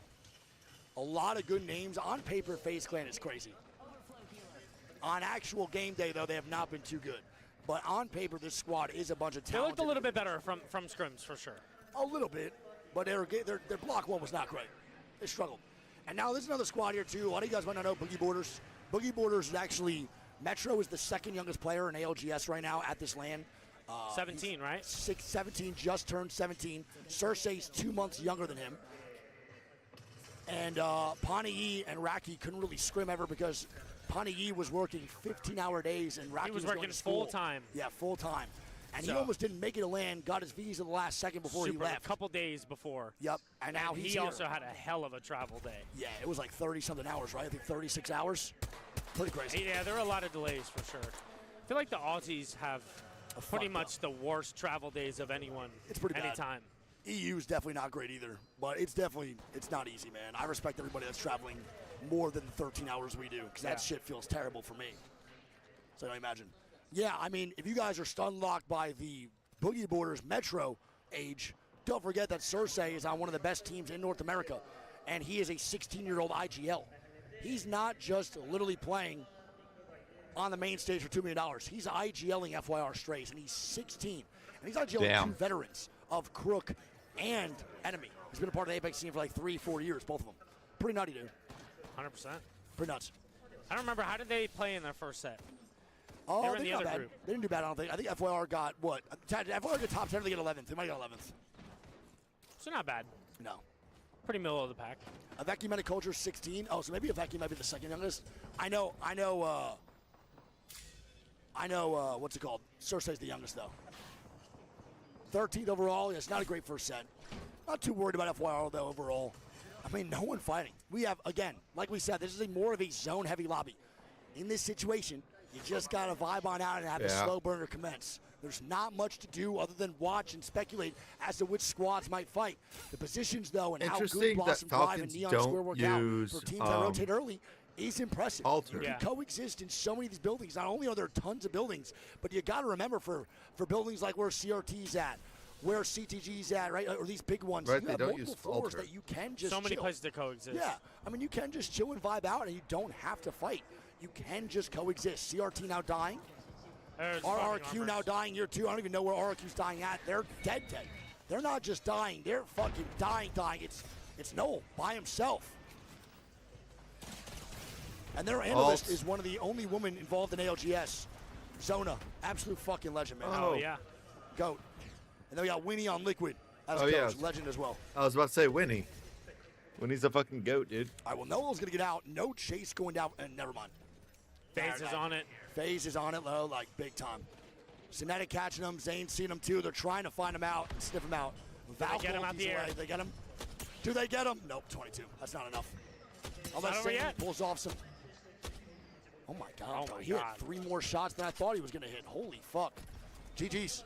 A lot of good names. On paper, FaZe Clan is crazy. On actual game day, though, they have not been too good. But on paper, this squad is a bunch of talented. They looked a little bit better from scrims, for sure. A little bit. But their block one was not great. They struggled. And now there's another squad here, too. A lot of you guys might not know Boogie Borders. Boogie Borders is actually Metro is the second youngest player in ALGS right now at this LAN. 17, right? 17, just turned 17. Cersei's 2 months younger than him. And Pani and Raki couldn't really scrim ever because Pani was working 15-hour days and Raki He was going working to school. full-time. Yeah, full-time. And he So- almost didn't make it to LAN, got his visa the last second before he Super, left. a couple days before. Yep, and now And he's he here. also had a hell of a travel day. Yeah, it was like 30-something hours, right? I think 36 hours. Pretty crazy. Yeah, there were a lot of delays for sure. I feel like the Aussies have pretty fucked much the worst travel days of anyone. It's pretty bad. anytime. EU's definitely not great either, but it's not easy, man. I respect everybody that's traveling more than the 13 hours we do because that shit feels terrible for me. So I imagine. Yeah, I mean, if you guys are stun locked by the Boogie Borders Metro age, don't forget that Cersei is on one of the best teams in North America, and he is a 16-year-old IGL. He's not just literally playing on the main stage for $2 million. He's IGLing FYR Strays, and he's 16. And he's IGLing two veterans of Crook and Enemy. He's been a part of the Apex scene for like 3-4 years, both of them. Pretty nutty, dude. 100%. Pretty nuts. I don't remember, how did they play in their first set? Oh, They were in the got other bad. group. They didn't do bad, I don't think. I think FYR got what? FYR got top 10, they get 11th. They might get 11th. So not bad. No. Pretty middle of the pack. Aveki Metaculture 16. Oh, so maybe Aveki might be the second youngest. I know, what's it called? Cersei's the youngest, though. 13th overall. Yeah, it's not a great first set. Not too worried about FYR, though, overall. I mean, no one fighting. We have, again, like we said, this is more of a zone-heavy lobby. In this situation, you just got to vibe on out and have the slow burner commence. There's not much to do other than watch and speculate as to which squads might fight. The positions, though, and how good Blossom Drive and Neon Square work out for teams that rotate early is impressive. You can coexist in so many of these buildings. Not only are there tons of buildings, but you got to remember for buildings like where CRT's at, where CTG's at, right, or these big ones, Right, you they have don't multiple use floors Alter. that you can just So many chill. places to coexist. Yeah, I mean, you can just chill and vibe out, and you don't have to fight. You can just coexist. CRT now dying. RRQ now dying here too. I don't even know where RRQ's dying at. They're dead. They're not just dying. They're fucking dying. It's Noel by himself. And their analyst is one of the only women involved in ALGS. Zona, absolute fucking legend, man. Oh, yeah. Goat. And then we got Winnie on Liquid as coach, legend as well. I was about to say Winnie. Winnie's a fucking goat, dude. All right, well, Noel's going to get out. No Chase going down, and never mind. FaZe is on it. FaZe is on it, low, like big time. Cinetic catching him. Zane's seen him too. They're trying to find him out and sniff him out. Val get him out the air? They get him? Do they get him? Nope, 22. That's not enough. Unless Zane pulls off some. Oh my God. He hit 3 more shots than I thought he was going to hit. Holy fuck. GG's.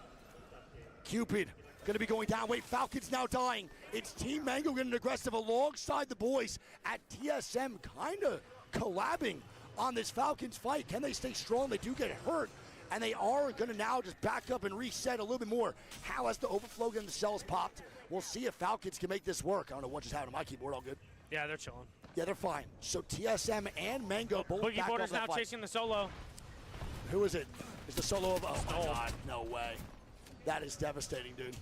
Cupid going to be going down. Wait, Falcon's now dying. It's Team Mango getting aggressive alongside the boys at TSM, kind of collabing on this Falcons fight. Can they stay strong? They do get hurt, and they are going to now just back up and reset a little bit more. Hal has to overflow, getting the cells popped. We'll see if Falcons can make this work. I don't know what just happened to my keyboard. All good? Yeah, they're chilling. Yeah, they're fine. So TSM and Mango both Boogie back Borders off that now fight. chasing the solo. Who is it? Is the solo of? Oh my Stole. God, no way. That is devastating, dude.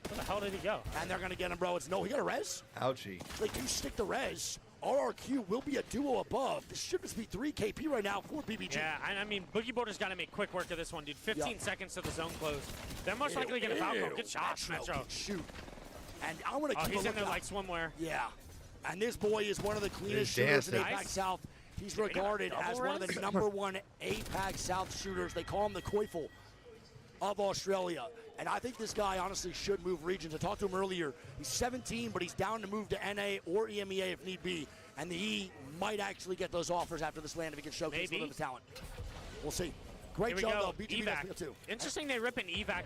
Where the hell did he go? And they're gonna get him, bro. It's no. He got a res. Ouchie. They do stick the res. RRQ will be a duo above. This should just be 3 KP right now for BBG. Yeah, I mean, Boogie Borders got to make quick work of this one, dude. 15 seconds to the zone close. They're most likely going to Falco. Good shot, Metro. Can shoot. And I want to keep he's a in there lookout. like swimwear. Yeah. And this boy is one of the cleanest He's shooters in dancing. APAC South. He's regarded as one of the #1 APAC South shooters. They call him the Koifel of Australia. And I think this guy honestly should move regions. I talked to him earlier. He's 17, but he's down to move to NA or EMEA if need be. And the E might actually get those offers after this land if he can showcase a little bit of talent. We'll see. Great Here we job, go. though. BGB Evac. too. Interesting they rip an evac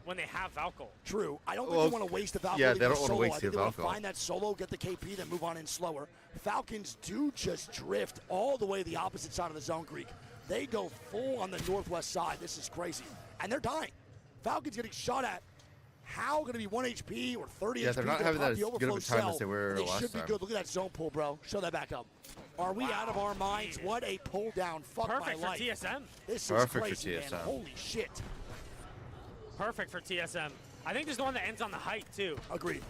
when they have Valkyl. True. I don't think they want to waste the Valkyrie. Yeah, they don't want to solo. waste I the think they want to Valkyrie. find that solo, get the KP, then move on in slower. Falcons do just drift all the way the opposite side of the zone, Greek. They go full on the northwest side. This is crazy. And they're dying. Falcons getting shot at. How going to be 1 HP or 30 HP? Yeah, they're not Gonna having pop that the as good of a overflow time as cell, they were and they last should be time. good. Look at that zone pull, bro. Show that back up. Are we out of our minds? What a pull down. Fuck Perfect my for life. TSM. This Perfect is for crazy, TSM. man. Holy shit. Perfect for TSM. I think this is the one that ends on the height, too. Agreed.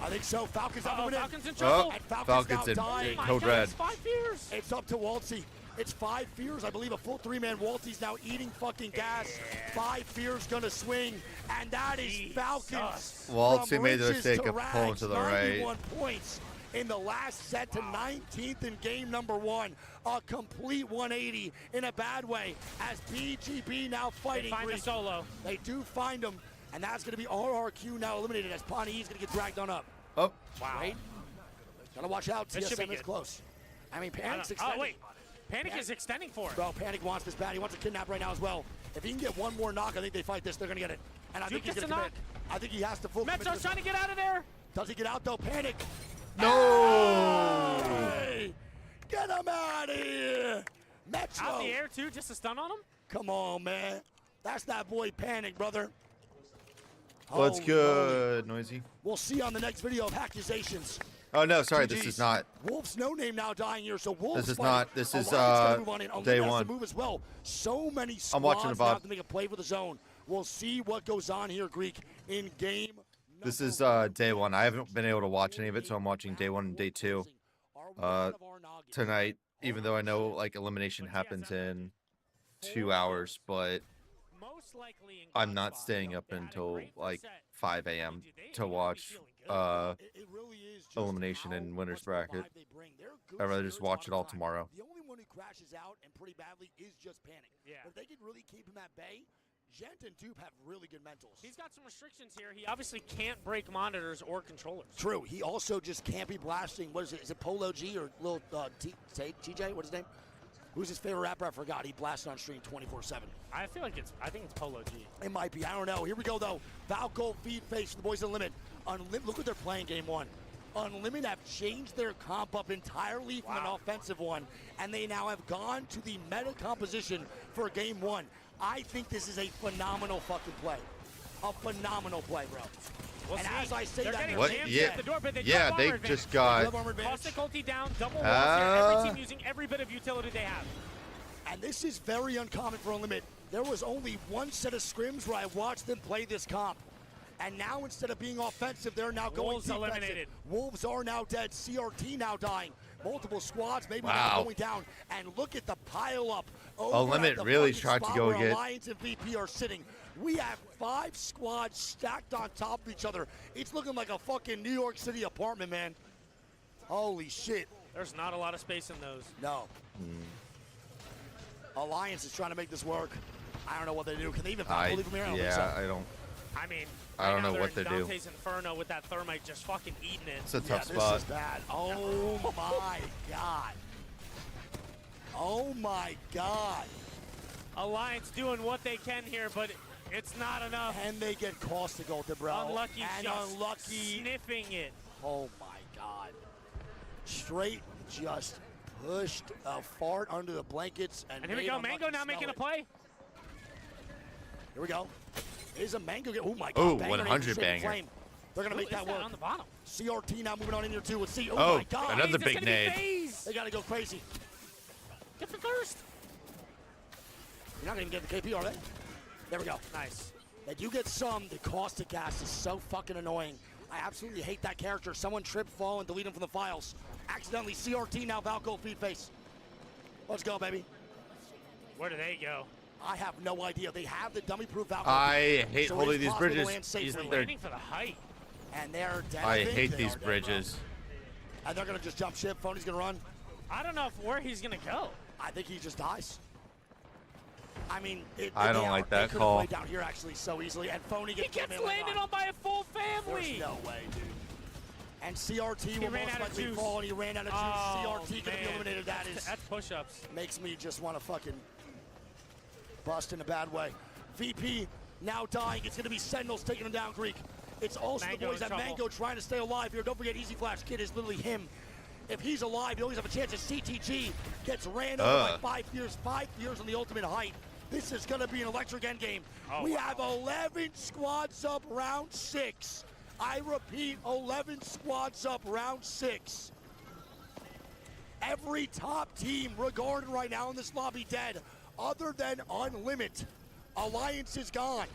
I think so. Falcons on the win. Falcons in trouble. And Falcons Falcons now in dying. Oh my code God, red. it's 5 years. It's up to Waltzy. It's 5 Fears, I believe, a full 3-man Walty's now eating fucking gas. 5 Fears gonna swing, and that is Falcons. Waltz, from he made the riches mistake to of pulling rags, to the right. 91 points in the last set to 19th in game number 1. A complete 180 in a bad way as BGB now fighting. They find the solo. They do find him, and that's going to be RRQ now eliminated as Pawnee is going to get dragged on up. Oh. Wow. Right? Gotta watch out. This should be TSM is good. close. I mean, I Panic's don't- extending. Oh, wait. Panic is extending for it. Bro, Panic wants this bad. He wants a kidnap right now as well. If he can get one more knock, I think they fight this. They're going to get it. And I Duke think he's gets going to a commit. I think he has to full commit to Metzo's this. trying to get out of there. Does he get out, though? Panic. No. Hey, get him out of here. Metro. Out in the air, too, just a stun on him? Come on, man. That's that boy Panic, brother. What's Holy good, Noisy? moly. We'll see on the next video of accusations. Oh no, sorry, this GGs. is not. Wolf's no name now dying here, so Wolf's This is fighting. not- this is, Alliance gotta move on in. day Elite has one. to move as well. So many squads I'm watching it, now Bob. have to make a play for the zone. We'll see what goes on here, Greek, in game. This number is one. day 1. I haven't been able to watch any of it, so I'm watching day 1 and day 2 tonight. Even though I know like elimination happens in 2 hours, but Most likely in I'm not Godspot, staying up they had a until great like set. 5 a.m. They to gotta be watch feeling good. It really is just elimination how and winners much bracket. vibe they bring. They're good I'd rather just spirits watch on it all time. tomorrow. The only one who crashes out and pretty badly is just Panic. Yeah. If they could really keep him at bay, Gent and Dupe have really good mentals. He's got some restrictions here. He obviously can't break monitors or controllers. True. He also just can't be blasting. What is it? Is it Polo G or Lil TJ? What's his name? Who's his favorite rapper? I forgot. He blasted on stream 24/7. I think it's Polo G. It might be. I don't know. Here we go, though. Valco feed face for the boys of Limit. Look what they're playing game 1. Unlimited have changed their comp up entirely from an offensive one, and they now have gone to the meta composition for game 1. I think this is a phenomenal fucking play. A phenomenal play, bro. We'll and see. as I say They're that, getting What? jammed Yeah. at the door, but they Yeah, drop they armor just advantage. got. Love armor advantage. Caustic ulti down, double walls here. Every team using every bit of utility they have. And this is very uncommon for Unlimited. There was only one set of scrims where I watched them play this comp. And now instead of being offensive, they're now going Wolves defensive. eliminated. Wolves are now dead. CRT now dying. Multiple squads maybe now Wow. going down. And look at the pile up. Limit really tried to go get. Alliance and VP are sitting. We have 5 squads stacked on top of each other. It's looking like a fucking New York City apartment, man. Holy shit. There's not a lot of space in those. No. Alliance is trying to make this work. I don't know what they do. Can they even leave from here? I don't think so. Yeah, I don't. I mean, I don't right now know they're what in to do. Dante's Inferno with that thermite just fucking eating it. It's a Yeah, tough this spot. is bad. Oh my god. Oh my god. Alliance doing what they can here, but it's not enough. And they get Caustic ulted, bro. Unlucky and just unlucky. sniffing it. Oh my god. Straight just pushed a fart under the blankets and And here we made go, Unlucky Mango now smell making a it. play. Here we go. Is a Mango get? Oh my god. Oh, banger 100 named banger. Flame. They're gonna Who make is that that work. on the bottom? CRT now moving on in here too. Let's see. Oh, Oh, my god. another It's big gonna be nade. FaZe. They gotta go crazy. Get the thirst. You're not gonna even get the KP, are they? There we go. Nice. They do get some. The caustic gas is so fucking annoying. I absolutely hate that character. Someone trip, fall, and delete him from the files. Accidentally, CRT now Valco feed face. Let's go, baby. Where do they go? I have no idea. They have the dummy-proof Valco. I hate So holding it's these possible to bridges. land safely. They're- Waiting for the height. And they're dead. I think hate they these are dead, bridges. bro. And they're gonna just jump ship. Phony's gonna run. I don't know where he's gonna go. I think he just dies. I mean, I don't like that they call. Played down here actually so easily, and Phony He gets gets melee landed on by a full family. There's no way, dude. And CRT will ran most out of likely juice. fall, and he ran out of juice. Oh, CRT gonna be man. eliminated. That is That's push-ups. makes me just want to fucking bust in a bad way. VP now dying. It's gonna be Sentinels taking him down, Greek. It's also Mango the boys in at trouble. Mango trying to stay alive here. Don't forget, Easy Flash Kid is literally him. If he's alive, he always have a chance. As CTG gets ran over by 5 years on the ultimate height. This is gonna be an electric endgame. Oh, we wow. have 11 squads up round 6. I repeat, 11 squads up round 6. Every top team regarded right now in this lobby dead, other than Unlimit. Alliance is gone.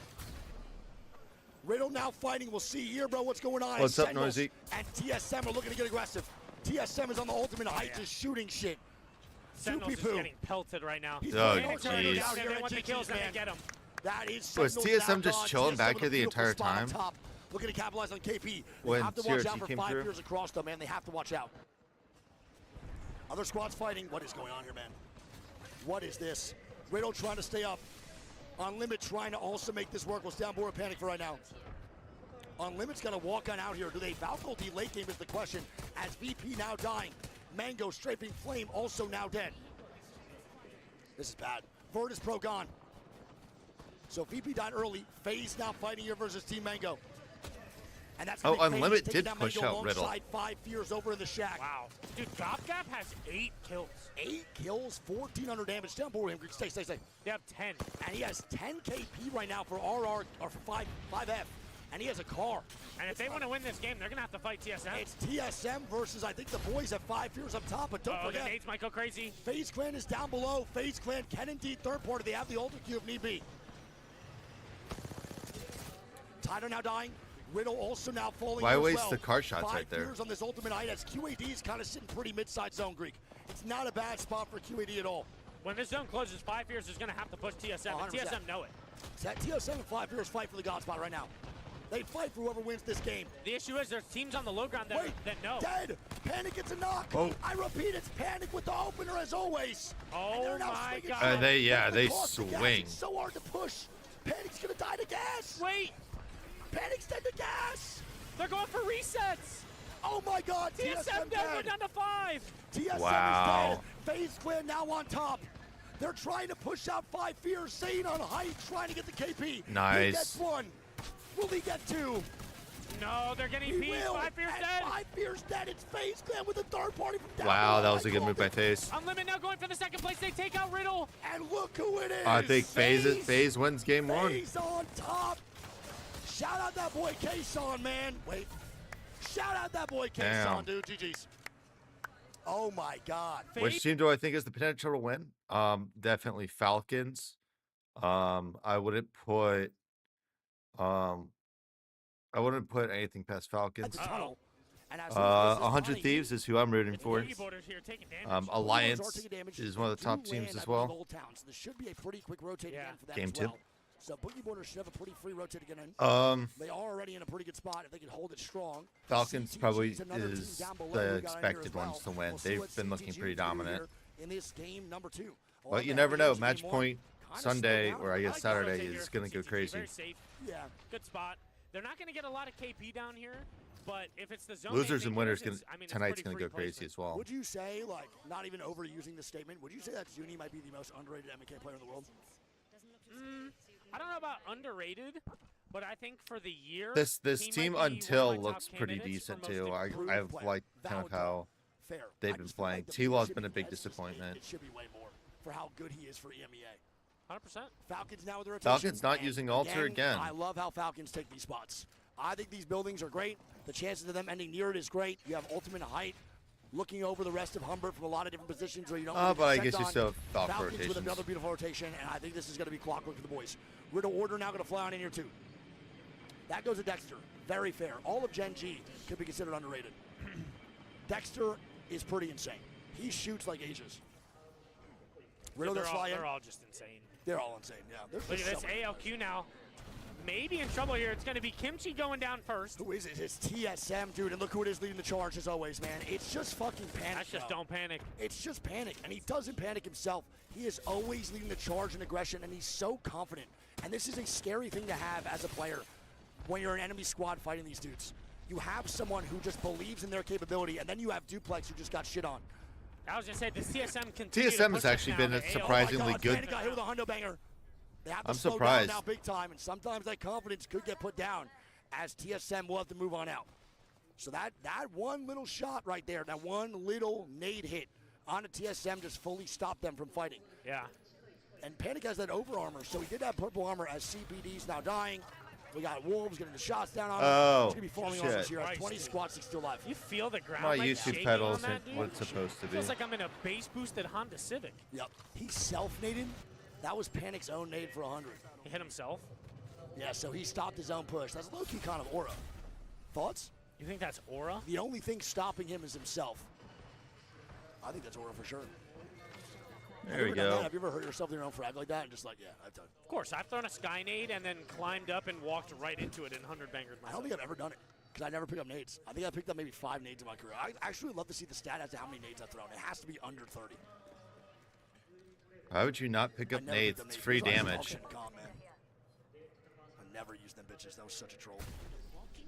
Riddle now fighting. We'll see here, bro, what's going on. What's up, Sentinels Noisy? And TSM are looking to get aggressive. TSM is on the ultimate height, just shooting shit. Sentinel's just Poo. getting pelted right now. He's Oh, playing jeez. down here They at want the GG's, kills and man. they get him. That is Was Sentinel's TSM now just gone. chilling TSM back with here a the beautiful entire spot on time? top. Looking to capitalize on KP. They When have to watch CRT out for came 5 through? years across, though, man. They have to watch out. Other squads fighting. What is going on here, man? What is this? Riddle trying to stay up. Unlimit trying to also make this work. What's down board panic for right now? Unlimit's going to walk on out here. Do they faculty late game is the question. As VP now dying. Mango strafing Flame also now dead. This is bad. Virtus Pro gone. So VP died early. FaZe now fighting here versus Team Mango. And that's Oh, gonna be Unlimit FaZe did taking down push Mango out Riddle. alongside 5 Fears over in the shack. Wow. Dude, Gop has 8 kills. 8 kills, 1,400 damage. Down board him. Stay. They have 10. And he has 10 KP right now for RR, or for 5F. And he has a car. And if they want to win this game, they're going to have to fight TSM. It's TSM versus, I think, the boys at 5 Fears up top. But don't Oh, the forget, nades might go crazy. FaZe Clan is down below. FaZe Clan can indeed third party. They have the ultra Q if need be. Tyler now dying. Riddle also now falling. Why here as waste well. the car shots 5 right there? Fears on this ultimate height as QAD is kind of sitting pretty mid-side zone, Greek. It's not a bad spot for QAD at all. When this zone closes, 5 Fears is going to have to push TSM, and 100%. TSM know it. TSM and 5 Fears fight for the God spot right now. They fight for whoever wins this game. The issue is there's teams on the low ground that, Wait, that know. dead. Panic gets a knock. Oh. I repeat, it's Panic with the opener as always. Oh And they're now my swinging God. shot. They They're gonna cost the gas. swing. It's so hard to push. Panic's gonna die to gas. Wait, Panic's dead to gas. they're going for resets. Oh my God, TSM down, we're dead. down to 5. TSM Wow. is dead. FaZe Clan now on top. They're trying to push out 5 Fears. Sane on height, trying to get the KP. Nice. He gets 1. Will he get 2? No, they're getting He beat. will. 5 Fears And dead. 5 Fears dead. It's FaZe Clan with a third party from down Wow, below. that was I a good called move by it. FaZe. Unlimit now going for the second place. They take out Riddle. And look who it is. I think FaZe wins game 1. FaZe on top. Shout out that boy K-Son, man. Wait. Shout out that boy K-Son, Damn. dude. GG's. Oh my God. Which team do I think has the potential to win? Definitely Falcons. I wouldn't put anything past Falcons. That's a tunnel. And as soon as this is 100 running, Thieves is who I'm rooting The for. Boogie Boarders here taking damage. Bulldogs are Alliance taking damage. is one of the They top do teams land, as I believe, well. Old Town, so this should be a pretty quick rotate Yeah. again for them Game as 2. well. So Boogie Boarders should have a pretty free rotate again. They are already in a pretty good spot if they can hold it strong. Falcons CTG probably another team is down below the who got in here expected as well. ones to win. We'll see They've what been looking CTG pretty do dominant. here in this game number 2. But you that never know. leadership Match game point one, kinda Sunday, slowed down. or I I guess like the rotate Saturday, here is for going to go CTG. crazy. Very safe. Yeah. Good spot. They're not going to get a lot of KP down here, but if it's the zone, Losers they and think winners it is, I mean, it's tonight's pretty going to free go crazy placement. as well. Would you say, like, not even overusing the statement, would you say that Zuni might be the most underrated MK player in the world? I don't know about underrated, but I think for the year, This he might team be one of until my top looks pretty candidates for decent most too. improved I've player. liked kind of Valid how Fair. they've I been just feel playing. like the T-Law's leadership been a big he has sustained, disappointment. It should be way more for how good he is for E EMEA. 100%. Falcons now with the rotation. Falcons not and using Alter again. I love how Falcons take these spots. I think these buildings are great. The chances of them ending near it is great. You have ultimate height, looking over the rest of Humbert from a lot of different positions where you don't. Really But I get guess checked you on. still have thought for Falcons with rotations. another beautiful rotation, and I think this is going to be clockwork for the boys. Riddle Order now going to fly on in here too. That goes to Dexter. Very fair. All of Gen G could be considered underrated. Dexter is pretty insane. He shoots like ages. Riddle they're, gonna fly in. they're all just insane. They're all insane. Yeah. There's Look at just this so many ALQ now. Maybe in trouble here. It's going to be Kimchi going down first. Who is it? It's TSM, dude. And look who it is leading the charge as always, man. It's just fucking panic. That's just bro. don't panic. It's just panic. And he doesn't panic himself. He is always leading the charge and aggression, and he's so confident. And this is a scary thing to have as a player when you're an enemy squad fighting these dudes. You have someone who just believes in their capability, and then you have Duplex who just got shit on. I was going to say, does TSM continue to TSM push has us actually now been to a ALQ? surprisingly Oh my God, good. Panic got hit with a hundo banger. They have to I'm slow surprised. down now big time, and sometimes that confidence could get put down as TSM will have to move on out. So that one little shot right there, that one little nade hit on a TSM just fully stopped them from fighting. Yeah. And Panic has that over armor, so he did have purple armor as CPD's now dying. We got Wolves getting the shots down on him. Oh, He's going to be forming on this shit. here. Has Christ, 20 dude. squats, he's still alive. You feel the ground My like YouTube shaking pedals on that, isn't dude? what it's supposed to be. Feels like I'm in a base-boosted Honda Civic. Yep. He self-naded. That was Panic's own nade for 100. He hit himself. Yeah, so he stopped his own push. That's low-key kind of aura. Thoughts? You think that's Aura? The only thing stopping him is himself. I think that's aura for sure. There we Have you ever done go. that? Have you ever hurt yourself in your own frag like that and just like, yeah, I've done it. Of course, I've thrown a sky nade and then climbed up and walked right into it and 100 bangered I don't myself. think I've ever done it because I never pick up nades. I think I picked up maybe 5 nades in my career. I actually would love to see the stat as to how many nades I've thrown. It has to be under 30. Why would you not pick I up never nades? picked up It's nades free because I was damage. auction con, man. I never used them bitches. That was such a troll.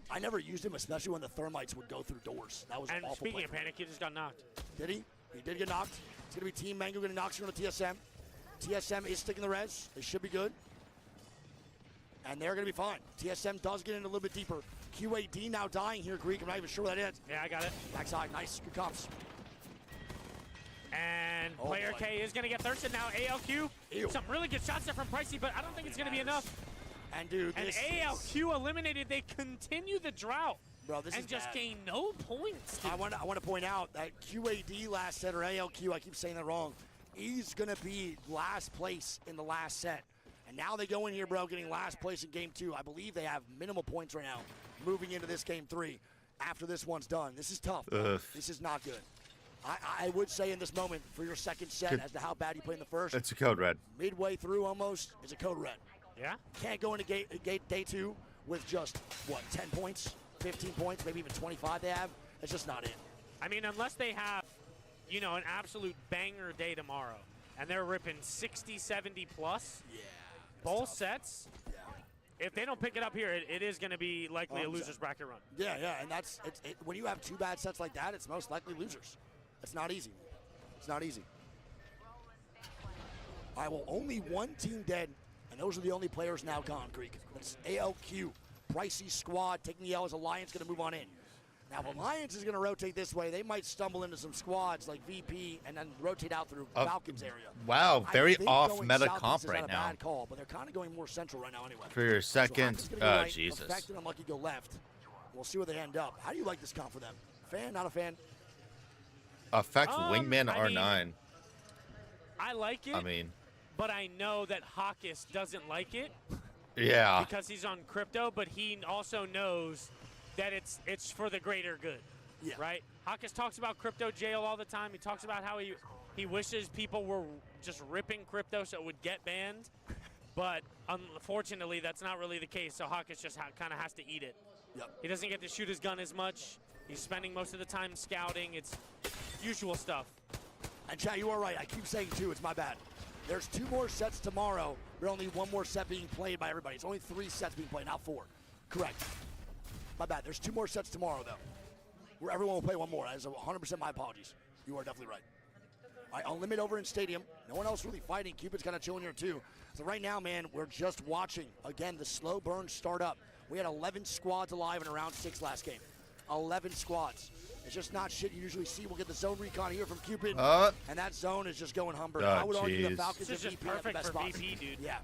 I never used him, especially when the thermites would go through doors. That was And awful. speaking play of for me. panic, he just got knocked. Did he? He did get knocked. It's going to be Team Mango going to knock you on the TSM. TSM is sticking the res. They should be good. And they're going to be fine. TSM does get in a little bit deeper. QAD now dying here, Greek. I'm not even sure what that is. Yeah, I got it. Backside, nice. Good comps. And Oh, player boy. K is going to get thirsted now. ALQ, Ew. some really good shots there from Pricey, but I don't think it's going to be enough. And, dude, And this ALQ eliminated. They continue the drought bro, this and is just bad. gain no points. I want to point out that QAD last set, or ALQ, I keep saying that wrong, he's going to be last place in the last set. And now they go in here, bro, getting last place in game 2. I believe they have minimal points right now moving into this game 3 after this one's done. This is tough. Ugh. This is not good. I would say in this moment for your second set Good. as to how bad you played in the first, It's a code red. midway through almost is a code red. Yeah? Can't go into day 2 with just, what, 10 points, 15 points, maybe even 25 they have. It's just not it. I mean, unless they have, you know, an absolute banger day tomorrow, and they're ripping 60, 70 plus, Yeah. both sets, Yeah. if they don't pick it up here, it is going to be likely a 100%. loser's bracket run. Yeah, and that's when you have 2 bad sets like that, it's most likely losers. It's not easy. It's not easy. All right, well, only one team dead, and those are the only players now gone, Greek. That's ALQ. Pricey squad taking the L as Alliance going to move on in. Now, if Alliance is going to rotate this way, they might stumble into some squads like VP and then rotate out through Falcons area. Wow, I very think off going meta southeast comp is right not a now. bad call, but they're kind of going more central right now anyway. For your second, So Hawkins gonna go right, Jesus. Effect and Unlucky go left. We'll see where they end up. How do you like this comp for them? Fan, not a fan? Effect Wingman I mean, R9. I like it, I mean, but I know that Hawkins doesn't like it yeah. because he's on crypto, but he also knows that it's for the greater good. Yeah. Right? Hawkins talks about crypto jail all the time. He talks about how he wishes people were just ripping crypto so it would get banned. But unfortunately, that's not really the case. So Hawkins just kind of has to eat it. Yep. He doesn't get to shoot his gun as much. He's spending most of the time scouting. It's usual stuff. And Chad, you are right. I keep saying 2. It's my bad. There's 2 more sets tomorrow, but only 1 more set being played by everybody. It's only 3 sets being played, not 4. Correct. My bad. There's 2 more sets tomorrow, though, where everyone will play 1 more. That is 100% my apologies. You are definitely right. All right, I'll limit over in Stadium. No one else really fighting. Cupid's kind of chilling here, too. So right now, man, we're just watching, again, the slow burn start up. We had 11 squads alive in round 6 last game. 11 squads. It's just not shit you usually see. We'll get the zone recon here from Cupid, and that zone is just going Humber. I would argue the jeez. Falcons This and is just VP have the perfect best for spots. VP, dude. Yeah.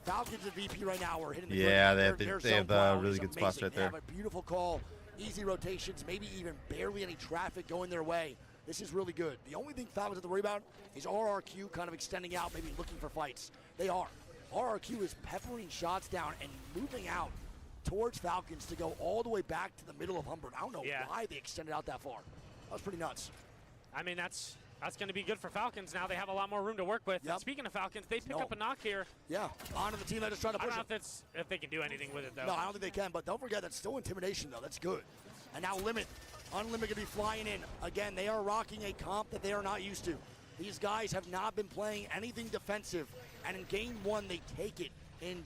Falcons and VP right now are hitting the Yeah, grid. they Their have zone plowing really is good spots amazing. right They have there. a beautiful call, easy rotations, maybe even barely any traffic going their way. This is really good. The only thing Falcons have to worry about is RRQ kind of extending out, maybe looking for fights. They are. RRQ is peppering shots down and moving out towards Falcons to go all the way back to the middle of Humbert. I don't know why they extended out that far. That was pretty nuts. I mean, that's going to be good for Falcons. Now they have a lot more room to work with. Yep. Speaking of Falcons, they pick up a knock here. Yeah, on to the team that is trying to I push don't know it. if they can do anything with it, though. No, I don't think they can, but don't forget that's still intimidation, though. That's good. And now Limit. Unlimited going to be flying in. Again, they are rocking a comp that they are not used to. These guys have not been playing anything defensive, and in game 1, they take it in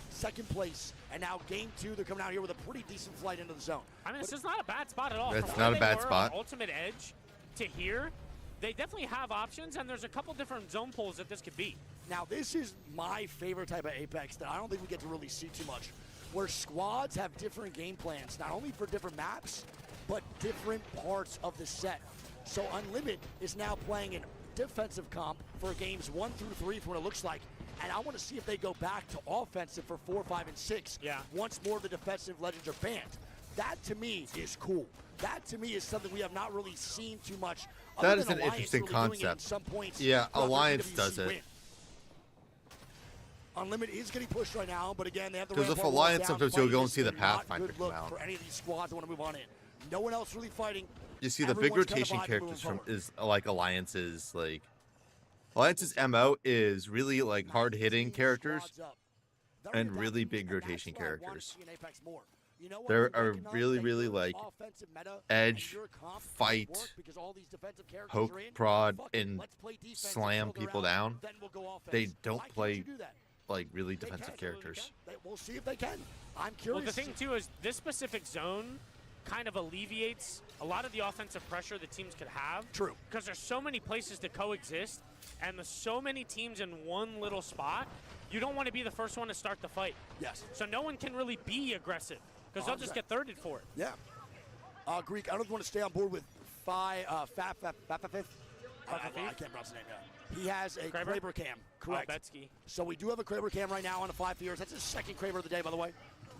second place. And now game 2, they're coming out here with a pretty decent flight into the zone. I mean, this is not a bad spot at all. That's From not where a bad they were spot. on Ultimate Edge to here, they definitely have options, and there's a couple different zone pulls that this could be. Now, this is my favorite type of Apex that I don't think we get to really see too much, where squads have different game plans, not only for different maps, but different parts of the set. So Unlimited is now playing in defensive comp for games 1 through 3 for what it looks like. And I want to see if they go back to offensive for 4, 5, and 6 once more of the defensive legends are banned. That, to me, is cool. That, to me, is something we have not really seen too much. That is an interesting concept. Some points Yeah, throughout their Alliance PWC does it. win. Unlimited is getting pushed right now, but again, they have the 'Cause if Rampart wall Alliance, down. sometimes you'll Fighting go and is see the not Pathfinder good come look out. for any of these squads that want to move on in. No one else really fighting. You see the big Everyone's kind of rotation vibing characters moving from is like Alliance's like Alliance's MO is really like hard-hitting characters and really big rotation characters. There are really like edge, fight, poke, prod, and slam people down. They don't play like really defensive characters. We'll see if they can. I'm curious. Well, the thing too is this specific zone kind of alleviates a lot of the offensive pressure the teams could have. True. Because there's so many places to coexist, and there's so many teams in one little spot. You don't want to be the first one to start the fight. Yes. So no one can really be aggressive because they'll just get thirded for it. Yeah. Greek, I don't know if you want to stay on board with Fifth. I can't pronounce the name yet. He has a Kraber cam. Correct. Betsky. So we do have a Kraber cam right now on the 5 years. That's his second Kraber of the day, by the way.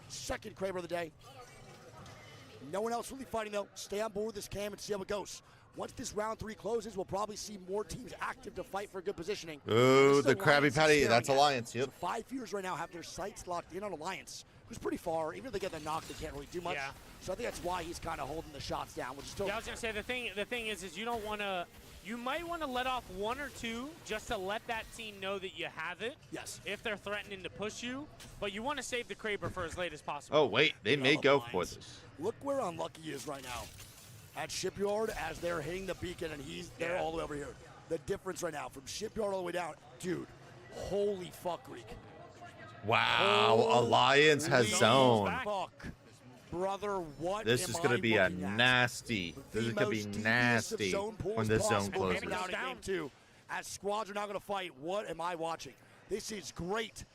Second Kraber of the day. No one else really fighting, though. Stay on board with this cam and see how it goes. Once this round 3 closes, we'll probably see more teams active to fight for good positioning. Ooh, the Krabby Patty. That's Alliance, yep. 5 years right now have their sights locked in on Alliance, who's pretty far. Even if they get the knock, they can't really do much. Yeah. So I think that's why he's kind of holding the shots down, which is still. Yeah, I was gonna say the thing is you don't want to. You might want to let off 1 or 2 just to let that team know that you have it. Yes. If they're threatening to push you, but you want to save the Kraber for as late as possible. Oh wait, they may go for this. Look where Unlucky is right now. At Shipyard as they're hitting the beacon, and he's there all the way over here. The difference right now from Shipyard all the way down. Dude, holy fuck, Greek. Wow, Alliance has Holy zone. Fuck. Brother, what This am is going to I be a looking at? nasty. This is going to be most nasty devious of zone pulls when this zone possible closes. coming out in game 2. As squads are now going to fight, what am I watching? This is great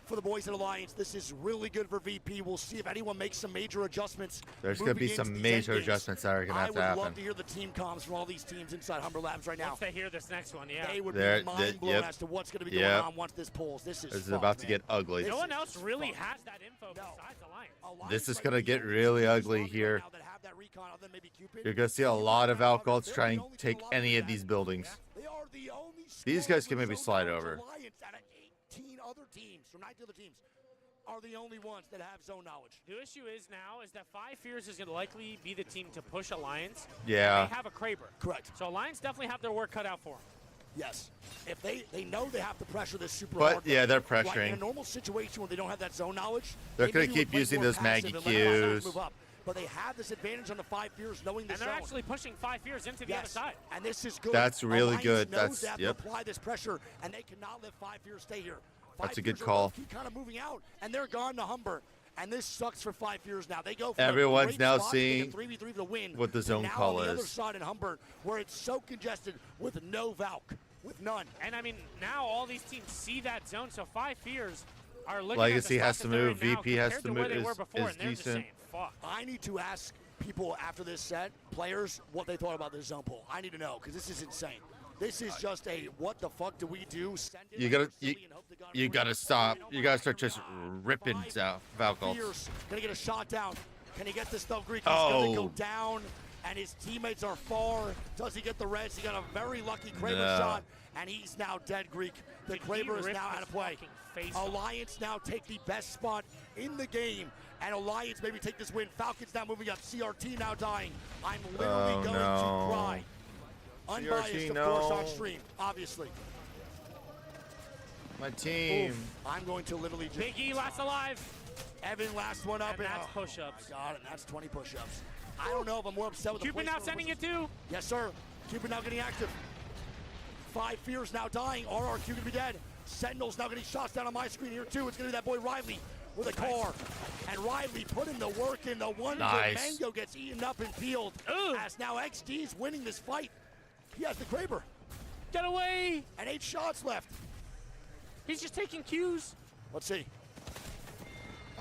for the boys at Alliance. This is really good for VP. We'll see if anyone makes some major adjustments. There's going to be some major adjustments that are going to have to I would happen. love to hear the team comms from all these teams inside Humber Labs right now. Once they hear this next one, yeah. They would They're- be mind blown yep. as to what's going to be going Yep. on once this pulls. This is fucked, about to man. get ugly. No This one is else really fucked. has that info besides Alliance. This is going to get really ugly here. You're going to see a lot of Algals try and take any of these buildings. These guys can maybe slide over. Alliance out of 18 other teams, from 19 other teams, are the only ones that have zone knowledge. The issue is now is that 5 Fears is going to likely be the team to push Alliance. Yeah. They have a Kraber. Correct. So Alliance definitely have their work cut out for them. Yes. If they know they have to pressure this super But, hard. yeah, they're Right, in pressuring. a normal situation where they don't have that zone knowledge, They're they gonna maybe keep would play using more those passive Maggie and let Alliance cues. move up. But they have this advantage on the 5 Fears knowing the And zone. they're actually pushing 5 Fears into the other Yes, side. and this is good. That's really Alliance good. knows That's- they have to yep. apply this pressure, and they cannot let 5 Fears stay here. That's a 5 good Fears are call. low-key kind of moving out, and they're gone to Humber. And this sucks for 5 Fears now. They go from Everyone's a great now spot to seeing get 3v3 to win, what the to zone now call on the other is. side in Humber, where it's so congested with no Valk, with none. And I mean, now all these teams see that zone, so 5 Fears are looking Legacy at the has spot to that they're move, in now VP has compared to where move, they were is before, and they're just decent. saying, fuck. I need to ask people after this set, players, what they thought about this zone pull. I need to know, because this is insane. This is just a what the fuck do we do? Send it You like gotta, silly and hope to God you it's gotta real. stop. Oh You my gotta God, start just here we go. ripping Valkals. Fierce, gonna get a shot down. Can he get this stuff, Greek? He's gonna go Oh. down, and his teammates are far. Does he get the reds? He got a very lucky Kraber No. shot, and he's now dead, Greek. The Dude, he Kraber is ripped now out his of play. fucking face off. Alliance now take the best spot in the game, and Alliance maybe take this win. Falcons now moving up. CRT now dying. I'm literally Oh, going no. to cry. Unbiased, CRT, of course, on no. stream, obviously. My team. Oof. I'm going to literally just. Big E last alive. Evan, last one up. And that's oh, push-ups. my God, and that's 20 push-ups. I don't know if I'm more upset with the Cupid now placement or sending what's- it too. Yes, sir. Cupid now getting active. 5 Fears now dying. RRQ gonna be dead. Sentinel's now getting shots down on my screen here too. It's gonna be that boy Riley with a car. And Riley putting the work in. The one Nice. Mango gets eaten up and peeled. Ugh. As now XD's winning this fight. He has the Kraber. Get away. And 8 shots left. He's just taking cues. Let's see.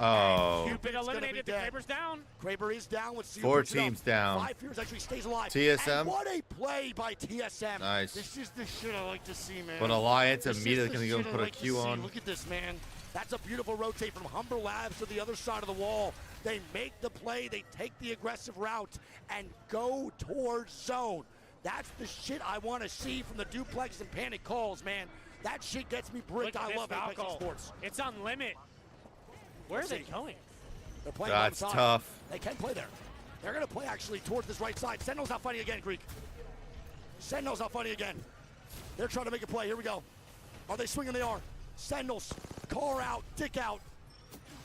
Oh. Cupid gonna eliminated. be The dead. Kraber's down. Kraber is down with Seal 4 puts it up. teams down. 5 Fears actually stays alive. TSM. And what a play by TSM. Nice. This is the shit I like to see, man. But Alliance This is immediately the gonna go shit and I put a like to Q see. on. Look at this, man. That's a beautiful rotate from Humber Labs to the other side of the wall. They make the play, they take the aggressive route, and go towards zone. That's the shit I want to see from the duplex and panic calls, man. That shit gets me bricked. Look at I this love Apex Valko. Sports. It's on limit. Where are Let's they see. going? They're playing That's on the side. tough. They can play there. They're going to play actually towards this right side. Sentinel's not fighting again, Greek. Sentinel's not fighting again. They're trying to make a play. Here we go. Are they swinging? They are. Sentinels, car out, dick out.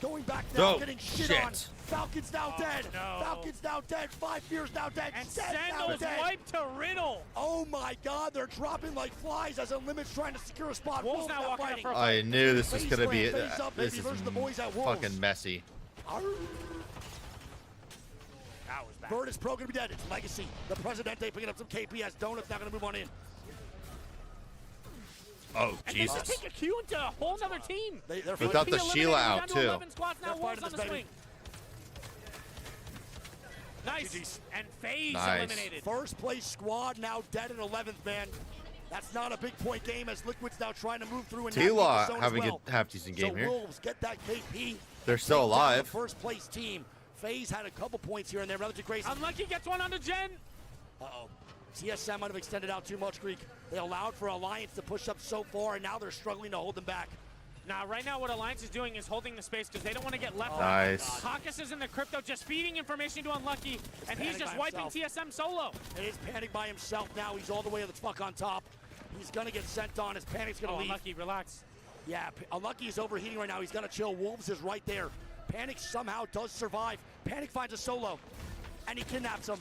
Going back now, Oh, getting shit on. Falcon's now dead. No. Falcon's now dead. 5 Fears now dead. And Zed now Sandals dead. wiped to Riddle. Oh my God, they're dropping like flies as Unlimited's trying to secure a spot. Wolves now walking up fighting. for a I knew this was Face gonna be plant, face up, this baby, is versus the boys at Wolves. fucking messy. Arr. That was bad. Virtus Pro gonna be dead. It's Legacy. The Presidente picking up some KPS. Donut's not gonna move on in. Oh And this Jesus! is take a cue into a whole other team. They're Without the Eliminated, Sheila down out to too. 11 squads, now They're Wolves fighting on the this, swing. baby. Nice. GG's. And FaZe Nice. eliminated. First place squad now dead at 11th man. That's not a big point game as Liquid's now trying to move through and navigate the T-Law zone having as well. a half decent game so here. Wolves get that KP. They're still Take down alive. The first place team. FaZe had a couple points here and there. Relative crazy. Unlucky gets one on the Gen. Uh-oh. TSM might have extended out too much, Greek. They allowed for Alliance to push up so far, and now they're struggling to hold them back. Now, right now, what Alliance is doing is holding the space because they don't want to get left out. Nice. Hawkus is in the crypto, just feeding information to Unlucky, and he's panic just by wiping himself. TSM solo. And he's panic by himself now. He's all the way to the fuck on top. He's gonna get sent on. His panic's gonna Oh, leave. Unlucky, relax. Yeah, Unlucky is overheating right now. He's gonna chill. Wolves is right there. Panic somehow does survive. Panic finds a solo, and he kidnaps him.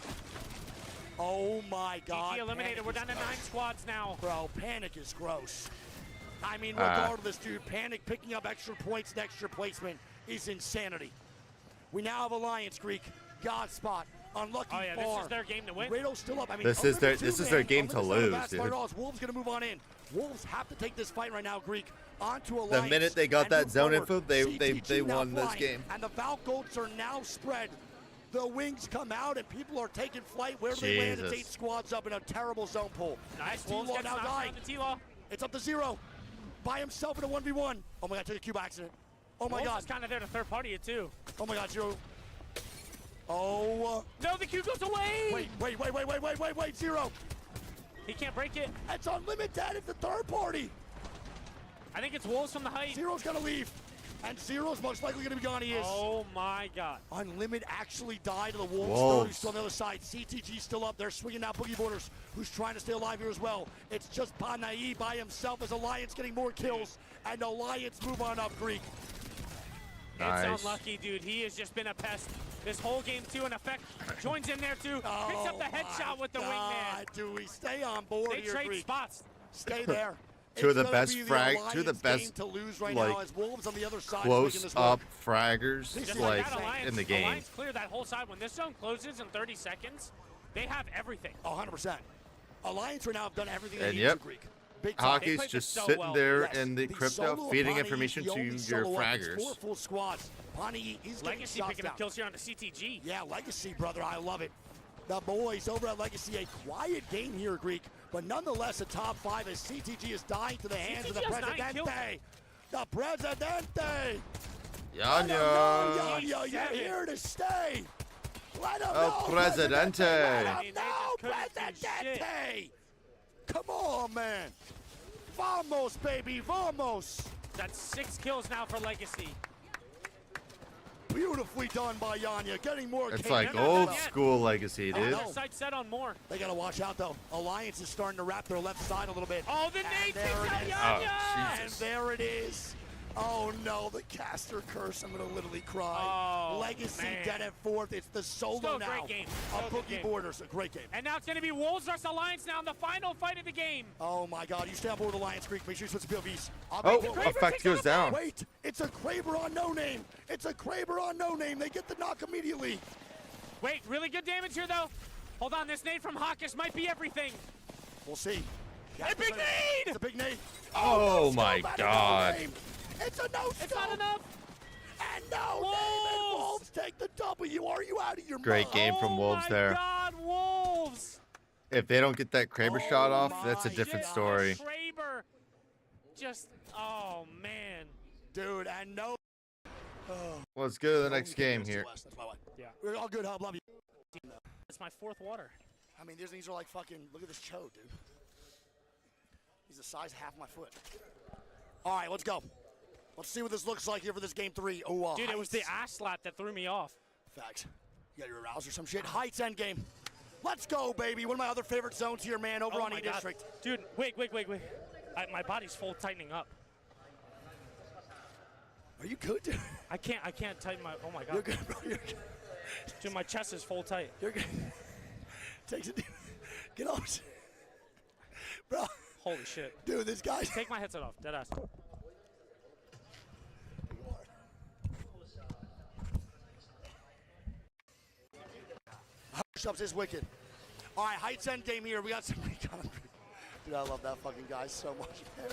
Oh my God. GG eliminated. Panic We're is down to 9 gross. squads now. Bro, Panic is gross. I mean, regardless, dude, Panic picking up extra points and extra placement is insanity. We now have Alliance, Greek, Godspot, Unlucky Oh, yeah, Far. this is their game to win. Riddle's still up. I mean, This is their- Unlimited this too, is their man. game to Unlimited's not a lose, bad dude. fight at all. Wolves gonna move on in. Wolves have to take this fight right now, Greek, onto Alliance. The minute they got and that move zone forward. info, they CTG now won this flying, game. And the Valkolts are now spread. The wings come out and people are taking flight. Where do they land? It's Jesus. 8 squads up in a terrible zone pull. Nice. T-Law Wolves gets now knocked dying. down to T-Law. It's up to 0. By himself in a 1v1. Oh my God, took a cube accident. Oh my Wolves God. is kind of there to third party it too. Oh my God, 0. Oh. No, the Q goes away. Wait, 0. He can't break it. It's Unlimited. It's the third party. I think it's Wolves from the height. 0's gonna leave. And 0's most likely gonna be gone. He is. Oh my God. Unlimited actually died to the Wolves. Wolves. Who's still on the other side. CTG still up. They're swinging out Boogie Borders, who's trying to stay alive here as well. It's just Panai by himself as Alliance getting more kills. And Alliance move on up, Greek. Nice. It's Unlucky, dude. He has just been a pest this whole game too. And Effect joins in there too. Picks up the headshot with the wingman. Do we stay on board They here, trade Greek? spots. Stay there. Two of It's the gonna best be frag- Alliance two of the best, game to lose right like, now as Wolves on the other side is Close making this up work. fraggers Just Just like like that, Alliance, in the game. Alliance cleared that whole side. When this zone closes in 30 seconds, they have everything. 100%. Alliance right now have done everything they And need yep. to, Greek. Big time. They Hockey's played just this so sitting well. there Yes, in the the crypto, solo feeding Pani, information the to only your solo up. It's fraggers. 4 full squads. Pani is getting Legacy shots picking down. up kills here on the CTG. Yeah, Legacy, brother. I love it. The boys over at Legacy, a quiet game here, Greek, but nonetheless a top 5 as CTG is dying to the hands of the CTG has 9 kills. Presidente. The Presidente. Yanya. Yanya, you're here to stay. Let him El know, Presidente. Let I him mean, they know, just couldn't do Presidente. Come on, man. Vamos, baby, vamos. That's 6 kills now for Legacy. Beautifully done by Yanya, getting more. It's K- like no, old no. school Legacy, Oh, dude. their sights set on more. They gotta watch out though. Alliance is starting to wrap their left side a little bit. Oh, the And nade there takes it out is. Yanya! Oh, And there it is. Oh no, the caster curse. I'm gonna literally cry. Oh, Legacy man. dead at 4th. It's the solo Still a now. great game. Of Still a good Boogie game. Borders. A great game. And now it's going to be Wolves versus Alliance now in the final fight of the game. Oh my god, you stay on board with Alliance Creek. Make sure you switch to POVs. Oh, Wait, Kraber Effect takes goes out down. Wait, it's a Kraber on no name. It's a Kraber on no name. They get the knock immediately. Wait, really good damage here, though. Hold on, this nade from Hawkus might be everything. We'll see. A big nade! It's a big nade. Oh no my scope out of God. no name. It's a no It's not scope. enough. And no name, and Wolves take the W. Are you out of your Great mind? game from Wolves Oh there. my God, Wolves! If they don't get that Kraber Oh shot off, that's a my different God. story. Kraber, just oh man. Dude, and no. Let's go to the next game here. Yeah. We're all good, Hub. Love you. It's my 4th water. I mean, these are like fucking. Look at this chode, dude. He's the size of half my foot. All right, let's go. Let's see what this looks like here for this game 3. Oh, Dude, it was the Heights. ass slap that threw me off. Facts. You got your arousal or some shit. Heights end game. Let's go, baby. One of my other favorite zones here, man, over on my God. E-District. Dude, wait. My body's full tightening up. Are you good, dude? I can't tighten my, oh my God. You're good, bro. You're good. Dude, my chest is full tight. You're good. Takes it. Get off. Bro. Holy shit. Dude, this guy's. Take my headset off, deadass. Push-ups is wicked. All right, Heights end game here. We got some recon. Dude, I love that fucking guy so much, man.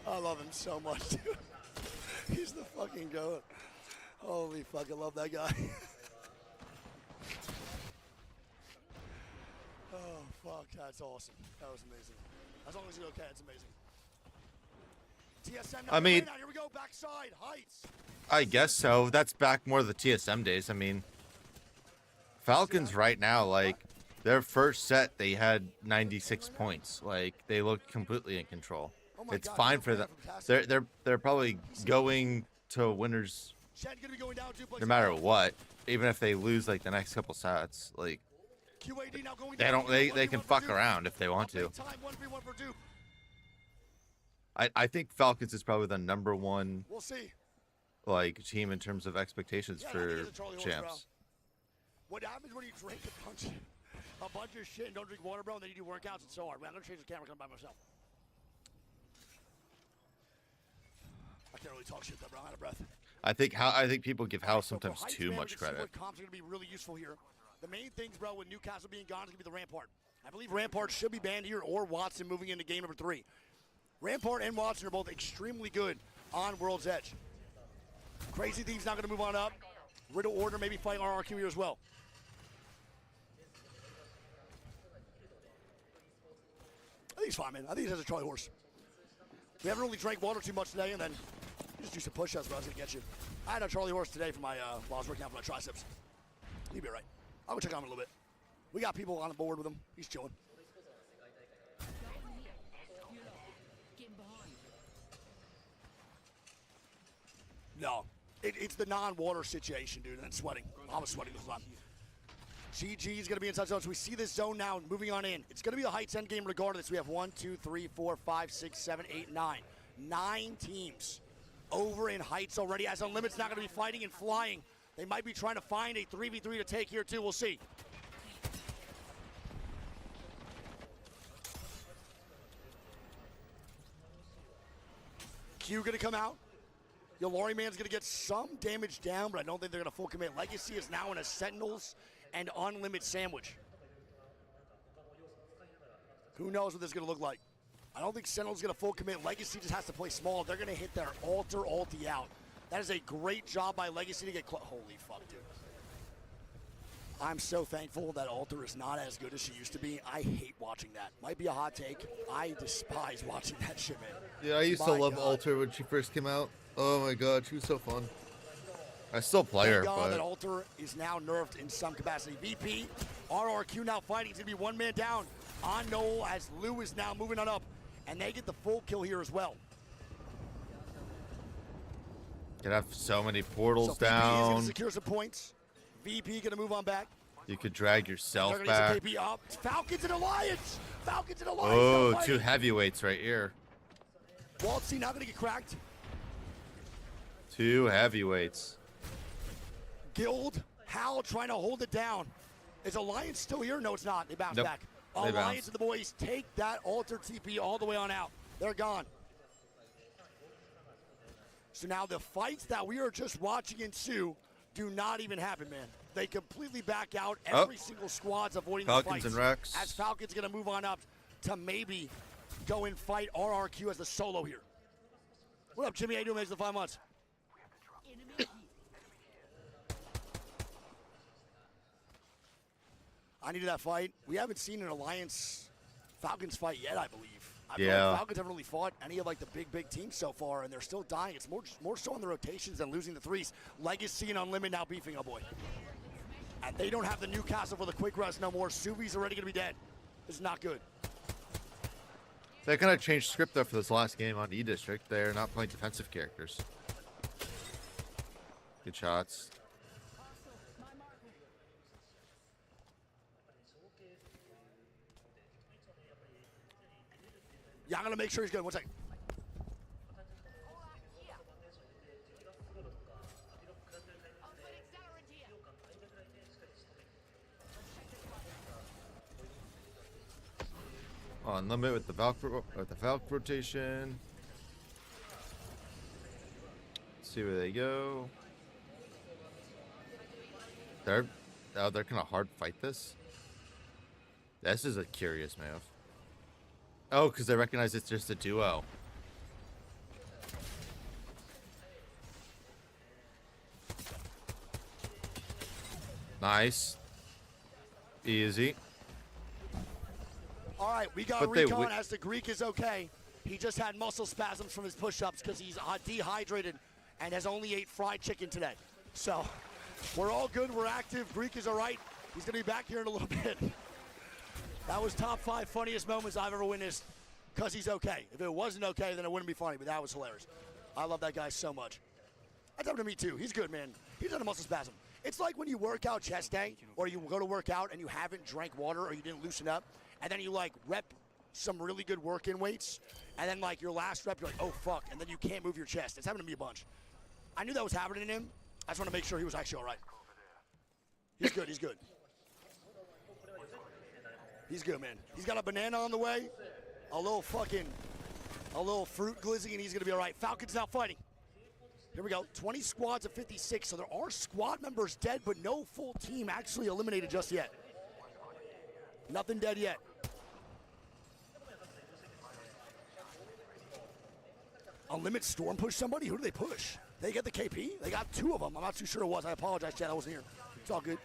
I love him so much, dude. He's the fucking goat. Holy fuck, I love that guy. Oh, fuck, that's awesome. That was amazing. As long as you're okay, it's amazing. TSM, I mean, here we go, backside, Heights. I guess so. That's back more of the TSM days. I mean, Falcons right now, like, their first set, they had 96 points. Like, they looked completely in control. Oh my It's God, fine for them. They're probably going to winners no matter what. Even if they lose like the next couple sets, like they can fuck around if they want to. I think Falcons is probably the number one like team in terms of expectations for champs. What happens when you drink a bunch of shit and don't drink water, bro, and then you do workouts? It's so hard. Man, I'm gonna change the camera, come by myself. I can't really talk shit though, bro. I'm out of breath. I think people give House sometimes too much credit. Comps are gonna be really useful here. The main things, bro, with Newcastle being gone is gonna be the Rampart. I believe Rampart should be banned here, or Watson moving into game number 3. Rampart and Watson are both extremely good on World's Edge. Crazy Thief's not gonna move on up. Riddle Order maybe fighting RRQ here as well. I think he's fine, man. I think he has a Charlie horse. We haven't really drank water too much today, and then you just do some push-ups, but I was gonna get you. I had a Charlie horse today for my while I was working out for my triceps. He'll be all right. I'll go check on him a little bit. We got people on the board with him. He's chilling. No, it's the non-water situation, dude, and sweating. I was sweating this time. GG is going to be inside zone, so we see this zone now moving on in. It's going to be the Heights end game regardless. We have 1, 2, 3, 4, 5, 6, 7, 8, 9. 9 teams over in Heights already. As Unlimited's not going to be fighting and flying. They might be trying to find a 3v3 to take here too. We'll see. Q going to come out. Your Lori Man's going to get some damage down, but I don't think they're going to full commit. Legacy is now in a Sentinels and Unlimited sandwich. Who knows what this is going to look like? I don't think Sentinel's going to full commit. Legacy just has to play small. They're going to hit their ulti out. That is a great job by Legacy to get holy fuck, dude. I'm so thankful that Alter is not as good as she used to be. I hate watching that. Might be a hot take. I despise watching that shit, man. Yeah, I used to love Alter when she first came out. Oh my god, she was so fun. I still play her, God, but that Alter is now nerfed in some capacity. VP, RRQ now fighting. It's going to be one man down on Noel as Lou is now moving on up. And they get the full kill here as well. could have so many portals VP is down. going to secure some points. VP going to move on back. You could drag yourself They're back. gonna get some KP up. Falcons and Alliance. Falcons and Alliance. Oh, 2 heavyweights right here. Waltzy not going to get cracked. 2 heavyweights. Guild, Hal trying to hold it down. Is Alliance still here? No, it's not. They bounce Nope. back. They Alliance bounce. and the boys take that Alter TP all the way on out. They're gone. So now the fights that we are just watching ensue do not even happen, man. They completely back out. Every single squad's avoiding Falcons the fights. and Rex. As Falcons going to move on up to maybe go and fight RRQ as the solo here. What up, Jimmy? How you doing, man? It's the 5 months. I needed that fight. We haven't seen an Alliance Falcons fight yet, I believe. I feel like Falcons haven't really fought any of like the big teams so far, and they're still dying. It's more so on the rotations than losing the threes. Legacy and Unlimited now beefing, oh boy. And they don't have the Newcastle for the quick rest no more. Suvi's already going to be dead. This is not good. They kind of changed script though for this last game on E-District. They're not playing defensive characters. Good shots. Yeah, I'm going to make sure he's good. One second. On limit with the Valk rotation. Let's see where they go. They're gonna hard fight this. This is a curious move. Oh, because they recognize it's just a duo. Nice. Easy. All right, we got Recon as the Greek is okay. He just had muscle spasms from his push-ups because he's dehydrated and has only ate fried chicken today. So we're all good. We're active. Greek is all right. He's going to be back here in a little bit. That was top 5 funniest moments I've ever witnessed because he's okay. If it wasn't okay, then it wouldn't be funny, but that was hilarious. I love that guy so much. That's happened to me, too. He's good, man. He's had a muscle spasm. It's like when you work out chest day or you go to work out and you haven't drank water or you didn't loosen up, and then you, like, rep some really good work-in weights, and then, like, your last rep, you're like, oh, fuck, and then you can't move your chest. It's happened to me a bunch. I knew that was happening to him. I just want to make sure he was actually all right. He's good. He's good. He's good, man. He's got a banana on the way, a little fruit glizzy, and he's going to be all right. Falcon's now fighting. Here we go. 20 squads of 56, so there are squad members dead, but no full team actually eliminated just yet. Nothing dead yet. Unlimited Storm push somebody? Who do they push? They get the KP? They got 2 of them. I'm not too sure it was. I apologize, Chad. I wasn't here. It's all good.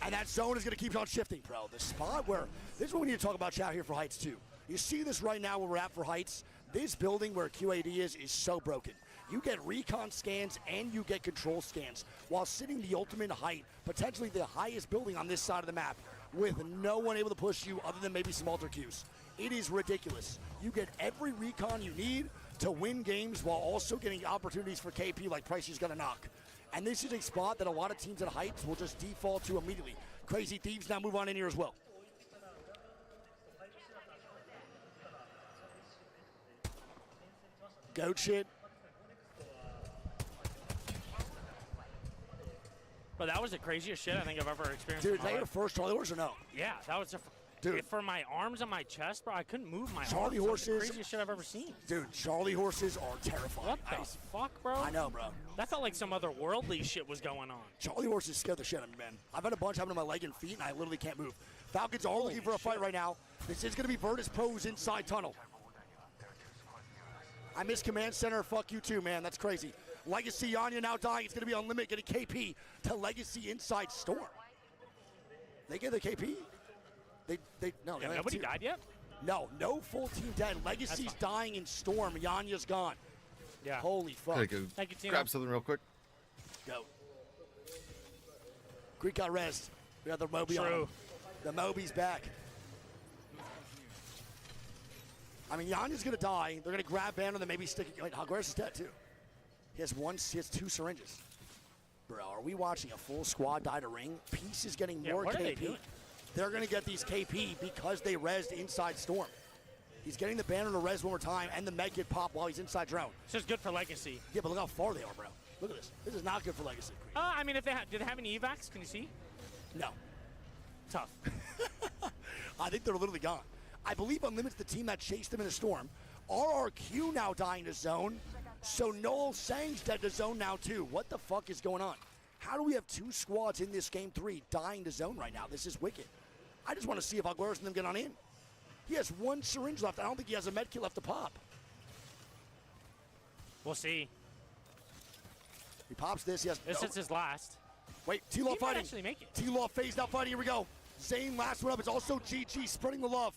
And that zone is going to keep on shifting, bro. The spot where, this is what we need to talk about, Chad, here for Heights, too. You see this right now where we're at for Heights. This building where QAD is so broken. You get recon scans and you get control scans while sitting the ultimate height, potentially the highest building on this side of the map, with no one able to push you other than maybe some alter Qs. It is ridiculous. You get every recon you need to win games while also getting opportunities for KP like Pricey's gonna knock. And this is a spot that a lot of teams at Heights will just default to immediately. Crazy Thieves now move on in here as well. Goat shit. But that was the craziest shit I think I've ever experienced. Dude, is that your first Charlie horse or no? Yeah, that was dude, for my arms and my chest, bro, I couldn't move my Charlie arms. horses. That was the craziest shit I've ever seen. Dude, Charlie horses are terrifying. What the fuck, bro? I know, bro. That felt like some otherworldly shit was going on. Charlie horses scare the shit out of me, man. I've had a bunch happen to my leg and feet, and I literally can't move. Falcons are looking for a fight right now. This is going to be Virtus Pro's inside tunnel. I miss Command Center. Fuck you too, man. That's crazy. Legacy Yanya now dying. It's going to be Unlimited getting KP to Legacy inside Storm. They get the KP? No. Yeah, nobody died yet? No full team dead. Legacy's dying in Storm. Yanya's gone. Yeah. Holy fuck. Gotta go Thank you, Tino. grab something real quick. Go. Greek got rest. We got the Moby on him. The Moby's back. I mean, Yanya's going to die. They're going to grab Banner and then maybe stick it. Wait, Hagres is dead, too. He has 2 syringes. Bro, are we watching a full squad die to ring? Peace is getting more what KP. are they doing? They're going to get these KP because they rezzed inside Storm. He's getting the Banner to res one more time and the med kit pop while he's inside drone. It's just good for Legacy. Yeah, but look how far they are, bro. Look at this. This is not good for Legacy. I mean, if they did they have any evacs? Can you see? No. Tough. I think they're literally gone. I believe Unlimited's the team that chased them in the Storm. RRQ now dying to zone. So Noel Sang's dead to zone now too. What the fuck is going on? How do we have 2 squads in this game 3 dying to zone right now? This is wicked. I just want to see if Aguirre's and them get on in. He has 1 syringe left. I don't think he has a med kit left to pop. We'll see. He pops this. He has. This is his last. Wait, T-Law fighting. Actually make it. T-Law phased out fighting. Here we go. Zane last one up. It's also GG spreading the love.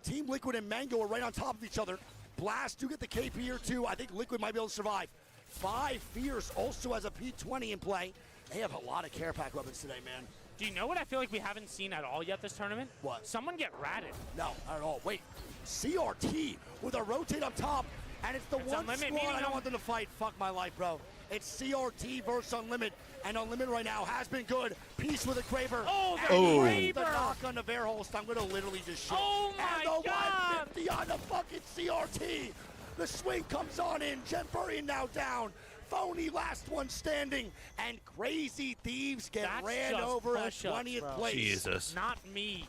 Team Liquid and Mango are right on top of each other. Blast do get the KP here too. I think Liquid might be able to survive. 5 Fierce also has a P20 in play. They have a lot of care pack weapons today, man. Do you know what I feel like we haven't seen at all yet this tournament? What? Someone get ratted. No, not at all. Wait, CRT with a rotate up top, and it's one Unlimited squad I don't medium. want them to fight. Fuck my life, bro. It's CRT versus Unlimited. And Unlimited right now has been good. Peace with a Kraber. Oh, the and Kraber! the knock on the Verholst. I'm going to literally just shoot. Oh my and the God! 150 on the fucking CRT. The swing comes on in. Jempurian now down. Phony last one standing. And Crazy Thieves get That's ran just over at push-ups, 20th bro. place. Jesus. Not me.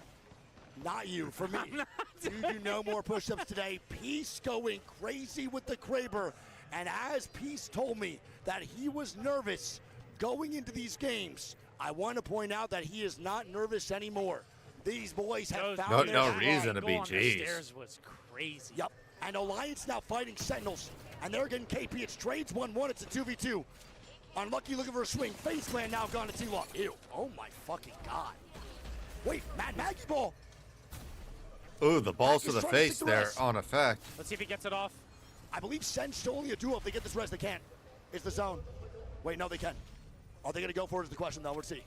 Not you, for me. You do no more push-ups today. Peace going crazy with the Kraber. And as Peace told me that he was nervous going into these games, I want to point out that he is not nervous anymore. These boys have found their no stride. reason to be. Go on the Jeez. stairs was crazy. Yep. And Alliance now fighting Sentinels. And they're getting KP. It's trades 1-1. It's a 2v2. Unlucky looking for a swing. Face Clan now gone to T-Lock. Ew. Oh my fucking God. Wait, Mad Maggie Ball. Ooh, the balls Maggie's to the trying to face stick the there rest. on effect. Let's see if he gets it off. I believe Sen's still only a duo. If they get this res, they can't. It's the zone. Wait, no, they can. Are they going to go for it is the question, though. We'll see.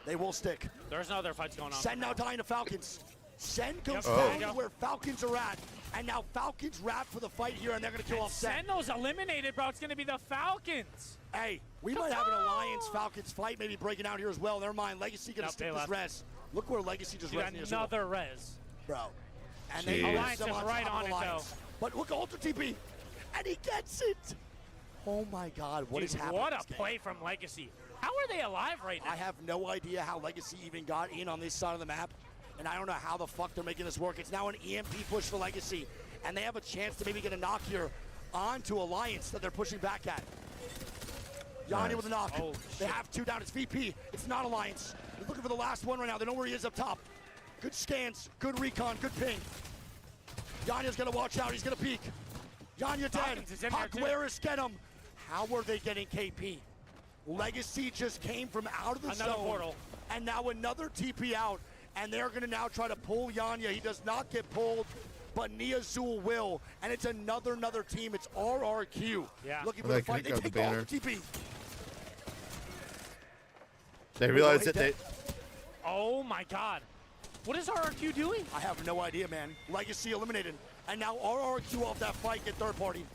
They will stick. There's no other fights going on. Sen now dying to Falcons. Sen goes Yep. down Oh. to where Falcons are at. And now Falcons wrap for the fight here, and they're going to kill off Sen. Senno's eliminated, bro. It's going to be the Falcons. Hey, we might have an Alliance Falcons fight maybe breaking out here as well. Never mind. Legacy going to Nope, stick they this left. res. Look where Legacy just Dude, res as well. another res. Bro. And Jeez. they Alliance them is on right top on of it, Alliance. But look, Ultra TP. And he gets it. Oh my God, what Dude, is happening? what in a this game? play from Legacy. How are they alive right now? I have no idea how Legacy even got in on this side of the map, and I don't know how the fuck they're making this work. It's now an EMP push for Legacy, and they have a chance to maybe get a knock here onto Alliance that they're pushing back at. Yanni Nice. with a knock. Oh, They shit. have two down. It's VP. It's not Alliance. They're looking for the last one right now. They know where he is up top. Good scans, good recon, good ping. Yanya's gonna watch out. He's gonna peek. Yanya dead. Hawkins is in there, too. Aguirre get him. How are they getting KP? Legacy just came from out of the Another zone. portal. And now another TP out. And they're going to now try to pull Yanya. He does not get pulled, but Nia Zul will. And it's another team. It's RRQ. Yeah. Looking for Well, the they fight. They got the take all the banner. TP. They realized that they. Oh my God. What is RRQ doing? I have no idea, man. Legacy eliminated. And now RRQ off that fight get third party.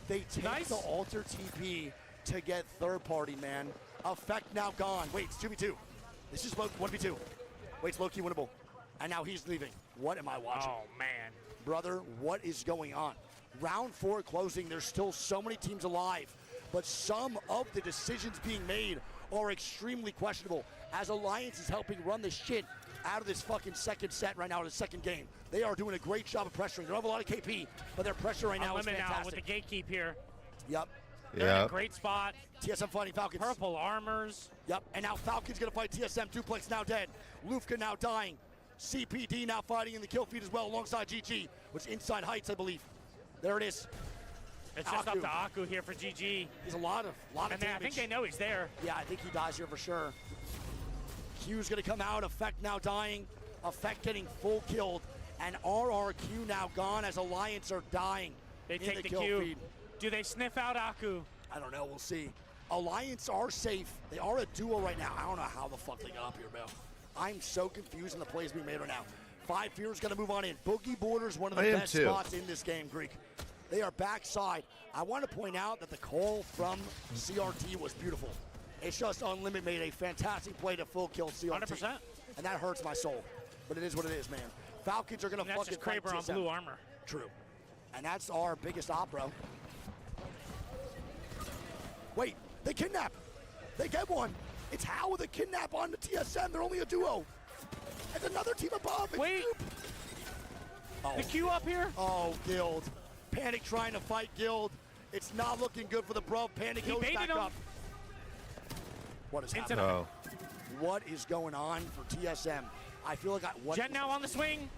They take Nice. the alter TP to get third party, man. Effect now gone. Wait, it's 2v2. This is 1v2. Wait, it's low-key winnable. And now he's leaving. What am I watching? Oh man. Brother, what is going on? Round 4 closing. There's still so many teams alive, but some of the decisions being made are extremely questionable as Alliance is helping run the shit out of this fucking second set right now, the second game. They are doing a great job of pressuring. They don't have a lot of KP, but their pressure right now is Unlimited now with fantastic. the gatekeep here. Yep. They're in Yeah. a great spot. TSM fighting Falcons. Purple armors. Yep, and now Falcon's gonna fight TSM. Duplex now dead. Lufka now dying. CPD now fighting in the kill feed as well alongside GG, which inside Heights, I believe. There it is. It's just up Aku. to Aku here for GG. He's a lot of And I damage. think they know he's there. Yeah, I think he dies here for sure. Q's gonna come out. Effect now dying. Effect getting full killed. And RRQ now gone as Alliance are dying. They in take the kill Q. feed. Do they sniff out Aku? I don't know. We'll see. Alliance are safe. They are a duo right now. I don't know how the fuck they got up here, bro. I'm so confused in the plays being made right now. 5 Fear's gonna move on in. Boogie Border's one of the I am best too. spots in this game, Greek. They are backside. I want to point out that the call from CRT was beautiful. It's just Unlimited made a fantastic play to full kill CRT. 100%. And that hurts my soul. But it is what it is, man. Falcons are gonna And that's fucking just fight Kraber on TSM. blue armor. True. And that's our biggest op, bro. Wait, they kidnap. They get one. It's How with a kidnap on the TSM. They're only a duo. And another team above. It's Wait. Goop. Oh. The Q up here? Oh, Guild. Panic trying to fight Guild. It's not looking good for the bro. Panic He goes baited back him. up. What is Into happening? Oh. What is going on for TSM? I feel like Jet now on the swing.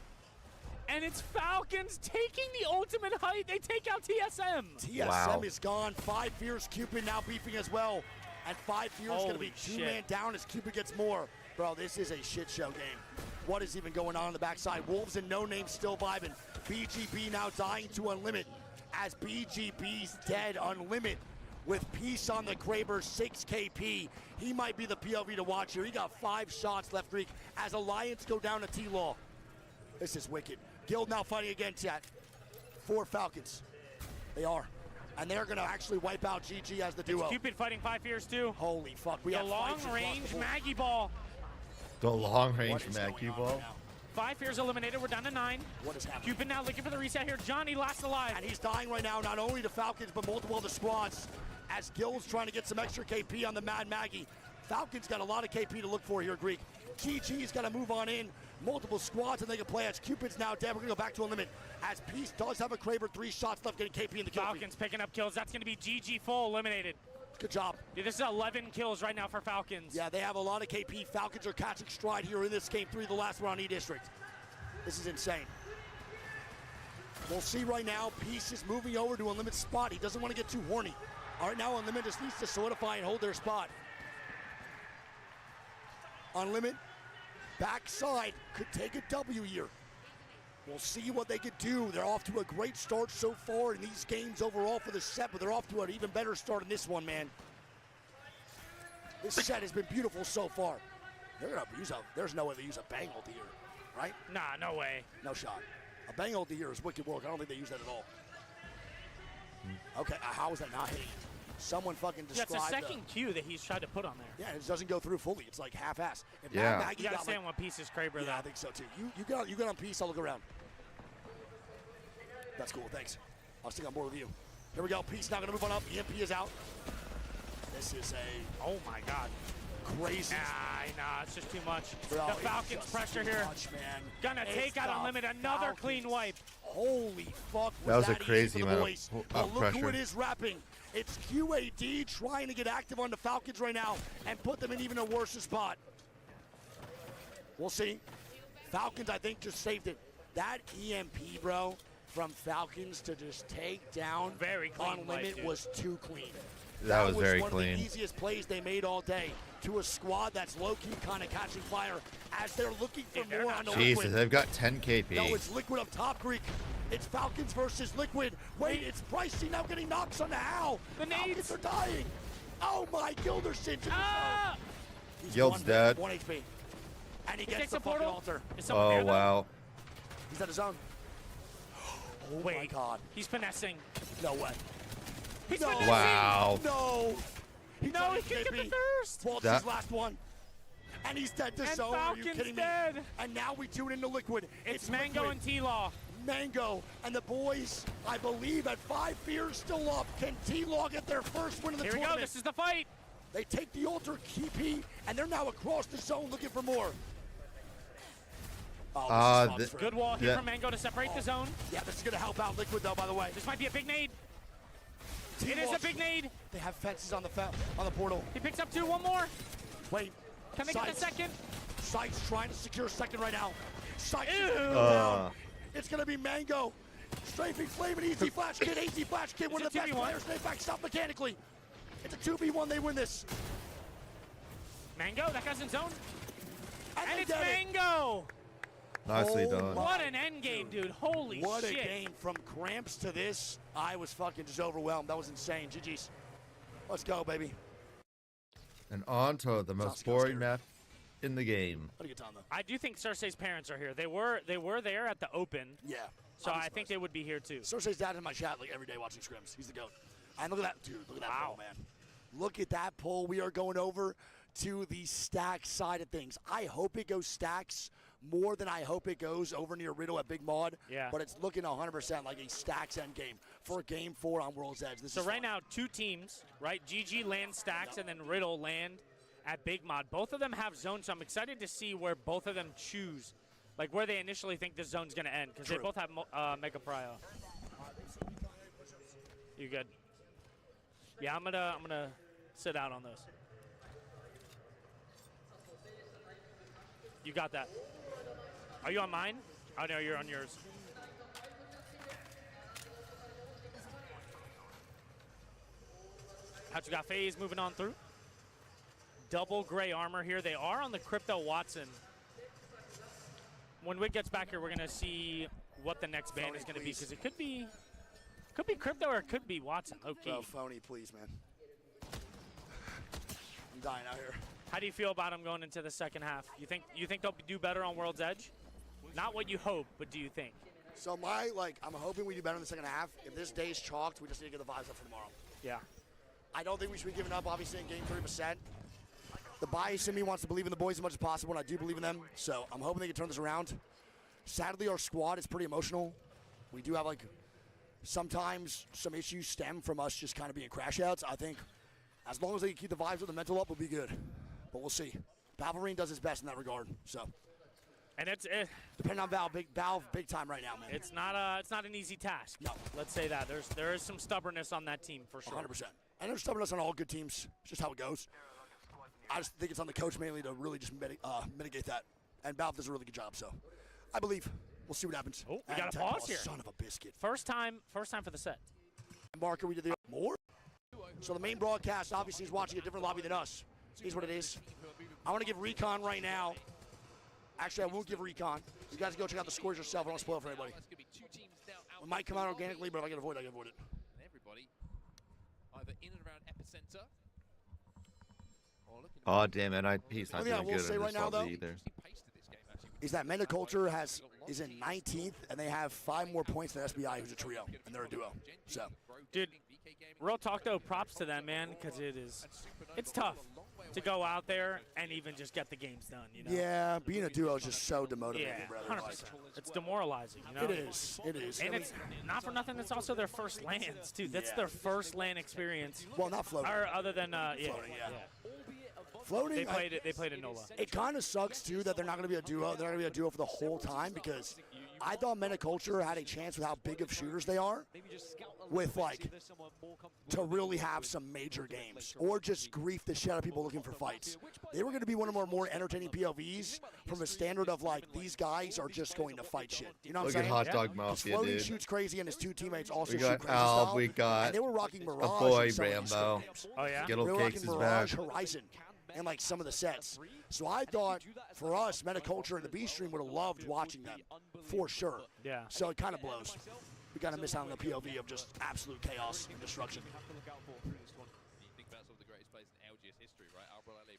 And it's Falcons taking the ultimate height. They take out TSM. TSM Wow. is gone. 5 Fears Cupid now beefing as well. And 5 Fears going to Holy be shit. 2-man down as Cupid gets more. Bro, this is a shit show game. What is even going on the backside? Wolves and No Name still vibing. BGB now dying to Unlimit as BGB's dead. Unlimit with Peace on the Kraber, 6 KP. He might be the POV to watch here. He got 5 shots left, Greek, as Alliance go down to T-Law. This is wicked. Guild now fighting again, chat. 4 Falcons. They are. And they're going to actually wipe out GG as the duo. It's Cupid fighting 5 Fears too. Holy fuck. We The have long fights across range the board. Maggie Ball. The long What range is Maggie going on ball. right now? 5 Fears eliminated. We're down to 9. What is happening? Cupid now looking for the reset here. Johnny last alive. And he's dying right now, not only to Falcons, but multiple other squads. As Gill's trying to get some extra KP on the Mad Maggie. Falcons got a lot of KP to look for here, Greek. GG's got to move on in. Multiple squads and they can play as Cupid's now dead. We're going to go back to a limit. As Peace does have a Kraber, 3 shots left getting KP in the kill feed. Falcons picking up kills. That's going to be GG full eliminated. Good job. Dude, this is 11 kills right now for Falcons. Yeah, they have a lot of KP. Falcons are catching stride here in this game 3, the last one on E-District. This is insane. We'll see right now, Peace is moving over to Unlimited spot. He doesn't want to get too horny. All right, now Unlimited just needs to solidify and hold their spot. Unlimited, backside, could take a W here. We'll see what they could do. They're off to a great start so far in these games overall for the set, but they're off to an even better start in this one, man. This set has been beautiful so far. They're gonna use there's no way they use a bang ult here, right? Nah, no way. No shot. A bang ult here is wicked work. I don't think they use that at all. Okay, how is that not hitting? Someone fucking Yeah, describe it's a second Q that he's tried to put on there. Yeah, it doesn't go through fully. It's like half-ass. If Yeah. Mad Maggie You gotta got stay like, on one piece is Kraber, yeah, though. I think so too. You got on piece. I'll look around. That's cool. Thanks. I'll stick on board with you. Here we go. Peace now gonna move on up. EMP is out. This is a Oh my God. crazy. Nah, it's just too much. Bro, The it's Falcons just pressure too here. much, man. Gonna It's take out the Unlimited. Another Falcons. clean wipe. Holy fuck. That was a easy crazy for the amount boys. of But look who pressure. it is wrapping. It's QAD trying to get active on the Falcons right now and put them in even a worse spot. We'll see. Falcons, I think, just saved it. That EMP, bro, from Falcons to just take down Very clean on wipe, limit dude. was too clean. That was very one clean. of the easiest plays they made all day to a squad that's low-key kind of catching fire as they're looking for Dude, they're more not on the Jesus, Liquid. they've got 10 KP. No, it's Liquid up top, Greek. It's Falcons versus Liquid. Wait, it's Pricey now getting knocks on the Howl. The Falcons nades. are dying. Oh my, Gilderson's in the Ah! zone. He's Gild's dead. 1 HP. And he gets takes the the fucking portal. altar. Is someone Oh, there, though? wow. He's at his zone. Oh my Wait. God. He's finessing. No way. He's No. finessing. Wow. No. He No, tried he to can get KP. the thirst. Well, it's That- his last one. And he's dead to And zone. Are you Falcons kidding dead. me? And now we tune into Liquid. It's Mango Liquid. and T-Law. Mango and the boys, I believe, at 5 Fears still up. Can T-Law get their first win of the Here we tournament? go. This is the fight. They take the altar KP, and they're now across the zone looking for more. Oh, this is fun for Good him. wall here Yeah. from Mango to separate the zone. Yeah, this is going to help out Liquid, though, by the way. This might be a big nade. It is a T-Law's- big nade. They have fences on the portal. He picks up 2. One more. Wait. Can they get the Sights. second? Sights trying to secure second right now. Sights is Ew. going down. It's going to be Mango. Strafing Flame and Easy Flash Kid. Easy Flash Kid, one Is of the it best 2v1? players. They back stop mechanically. It's a 2v1. They win this. Mango, that guy's in zone. And And they it's get it. Mango. Nicely Oh done. my- What an end game, dude. Holy What shit. a game. From cramps to this, I was fucking just overwhelmed. That was insane. GG's. Let's go, baby. And on to the most Sounds boring scary. map in the game. What a good time, though. I do think Cersei's parents are here. They were there at the open, Yeah. so I'm I think surprised. they would be here too. Cersei's dad in my chat like every day watching scrims. He's the GOAT. And look at that, dude. Look at that Wow. poll, man. Look at that poll. We are going over to the stacks side of things. I hope it goes stacks more than I hope it goes over near Riddle at Big Mod. Yeah. But it's looking 100% like a stacks end game for game 4 on World's Edge. This So is right fun. now, 2 teams, right? GG land stacks and then Riddle land at Big Mod. Both of them have zones, so I'm excited to see where both of them choose, like where they initially think this zone's gonna end, because they True. both have Mega Prio. You good? Yeah, I'm gonna sit out on those. You got that. Are you on mine? Oh no, you're on yours. How'd you got phase moving on through? Double gray armor here. They are on the Crypto Watson. When Wig gets back here, we're gonna see what the next ban Phony, is gonna be, please. because it could be Crypto or it could be Watson. Okay. Bro, phony, please, man. I'm dying out here. How do you feel about them going into the second half? You think they'll do better on World's Edge? Not what you hope, but do you think? So I'm hoping we do better in the second half. If this day's chalked, we just need to get the vibes up for tomorrow. Yeah. I don't think we should be giving up, obviously, in game 3%. The bias in me wants to believe in the boys as much as possible, and I do believe in them. So I'm hoping they can turn this around. Sadly, our squad is pretty emotional. We do have, sometimes some issues stem from us just kind of being crash outs. I think as long as they can keep the vibes and the mental up, we'll be good. But we'll see. Valverine does his best in that regard. So, And it's depending on Valve big time right now, man. it's not an easy task. No. Let's say that. There is some stubbornness on that team for sure. 100%. And there's stubbornness on all good teams. It's just how it goes. I just think it's on the coach mainly to really just mitigate that. And Valve does a really good job, so I believe. We'll see what happens. Oh, we And got a technical, pause here. Son of a biscuit. First time for the set. Marker, we did the more. So the main broadcast obviously is watching a different lobby than us. Here's what it is. I want to give Recon right now. Actually, I won't give Recon. You guys go check out the scores yourself. I don't want to spoil it for anybody. It might come out organically, but if I can avoid it, I can avoid it. Everybody either in and around epicenter. Oh, damn, NIP's not One thing I doing will good say in right this now, though, lobby either. is that Metaculture is in 19th, and they have 5 more points than SBI, who's a trio, and they're a duo. So, Dude, real talk though, props to them, man, because it's tough to go out there and even just get the games done. You know? yeah, being a duo is just so demotivating, Yeah, brother. 100%. It's demoralizing, you know. It is. It is. And I mean, it's not for nothing. It's also their first lands too. That's their first land experience. well, not floating. Or other than Floating, yeah. yeah. Floating. They played in NOLA. It kind of sucks too that they're not going to be a duo. They're going to be a duo for the whole time because I thought Metaculture had a chance with how big of shooters they are, with to really have some major games or just grief the shit out of people looking for fights. They were going to be one of our more entertaining POVs from a standard of these guys are just going to fight shit. You know what Look I'm at saying? Hot Dog His Mafia, floating dude. shoots crazy, and his 2 teammates also We shoot got crazy Alg, style. we got and they were rocking Mirage. boy in some of these Rambo. games. Oh yeah. They Skittle were Cakes rocking is back. Mirage Horizon and some of the sets. So I thought for us, Metaculture and the B stream would have loved watching them for sure. Yeah. So it kind of blows. We kind of miss out on the POV of just absolute chaos and destruction.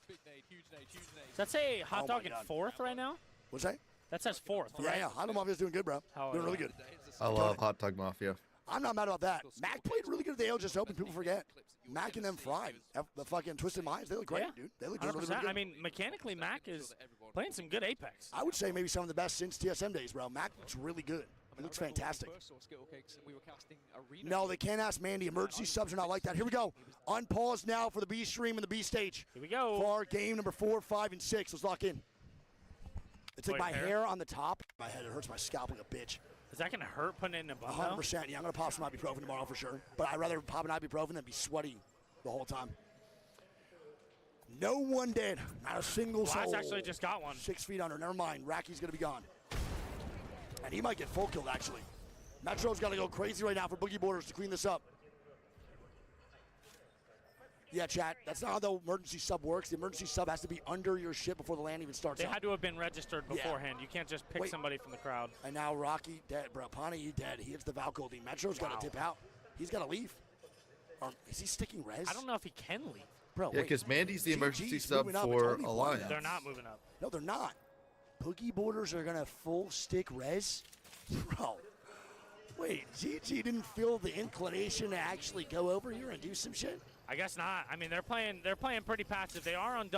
Does that say Hot Oh Dog my in God. 4th right now? What's that? That says 4th, Yeah, right? yeah. Hot Dog Mafia's doing good, bro. Oh, Doing yeah. really good. I love Hot Dog Mafia. I'm not mad about that. Mac played really good at the ALGS Open. People forget. Mac and them fried. The fucking Twisted Minds, they look great, Yeah. dude. They look 100%. really, really good. I mean, mechanically, Mac is playing some good Apex. I would say maybe some of the best since TSM days, bro. Mac looks really good. He looks fantastic. No, they can't ask Mandy. Emergency subs are not like that. Here we go. Unpause now for the B stream and the B stage. Here we go. For our game number 4, 5, and 6. Let's lock in. It's like Wait, my hair on the top. My head, it hurts my scalp like a bitch. Is that going to hurt putting it in a bundle? 100%. Yeah, I'm going to pop some ibuprofen tomorrow for sure. But I'd rather pop an ibuprofen than be sweaty the whole time. No one dead. Not a single soul. Blast actually just got one. 6 feet under. Never mind. Racky's going to be gone. And he might get full killed, actually. Metro's got to go crazy right now for Boogie Borders to clean this up. Yeah, chat. That's not how the emergency sub works. The emergency sub has to be under your ship before the land even starts. They up. had to have been registered beforehand. You can't just pick Wait. somebody from the crowd. And now Rocky dead, bro. Pani dead. He hits the Valkyrie. Metro's got to dip out. He's got to leave. Or is he sticking res? I don't know if he can leave. Bro, Yeah, wait. because Mandy's the emergency GG's sub moving up. It's for only one. Alliance. They're not moving up. No, they're not. Boogie Borders are gonna full stick res, bro. Wait, GG didn't feel the inclination to actually go over here and do some shit. I guess not. I mean, they're playing pretty passive. They are on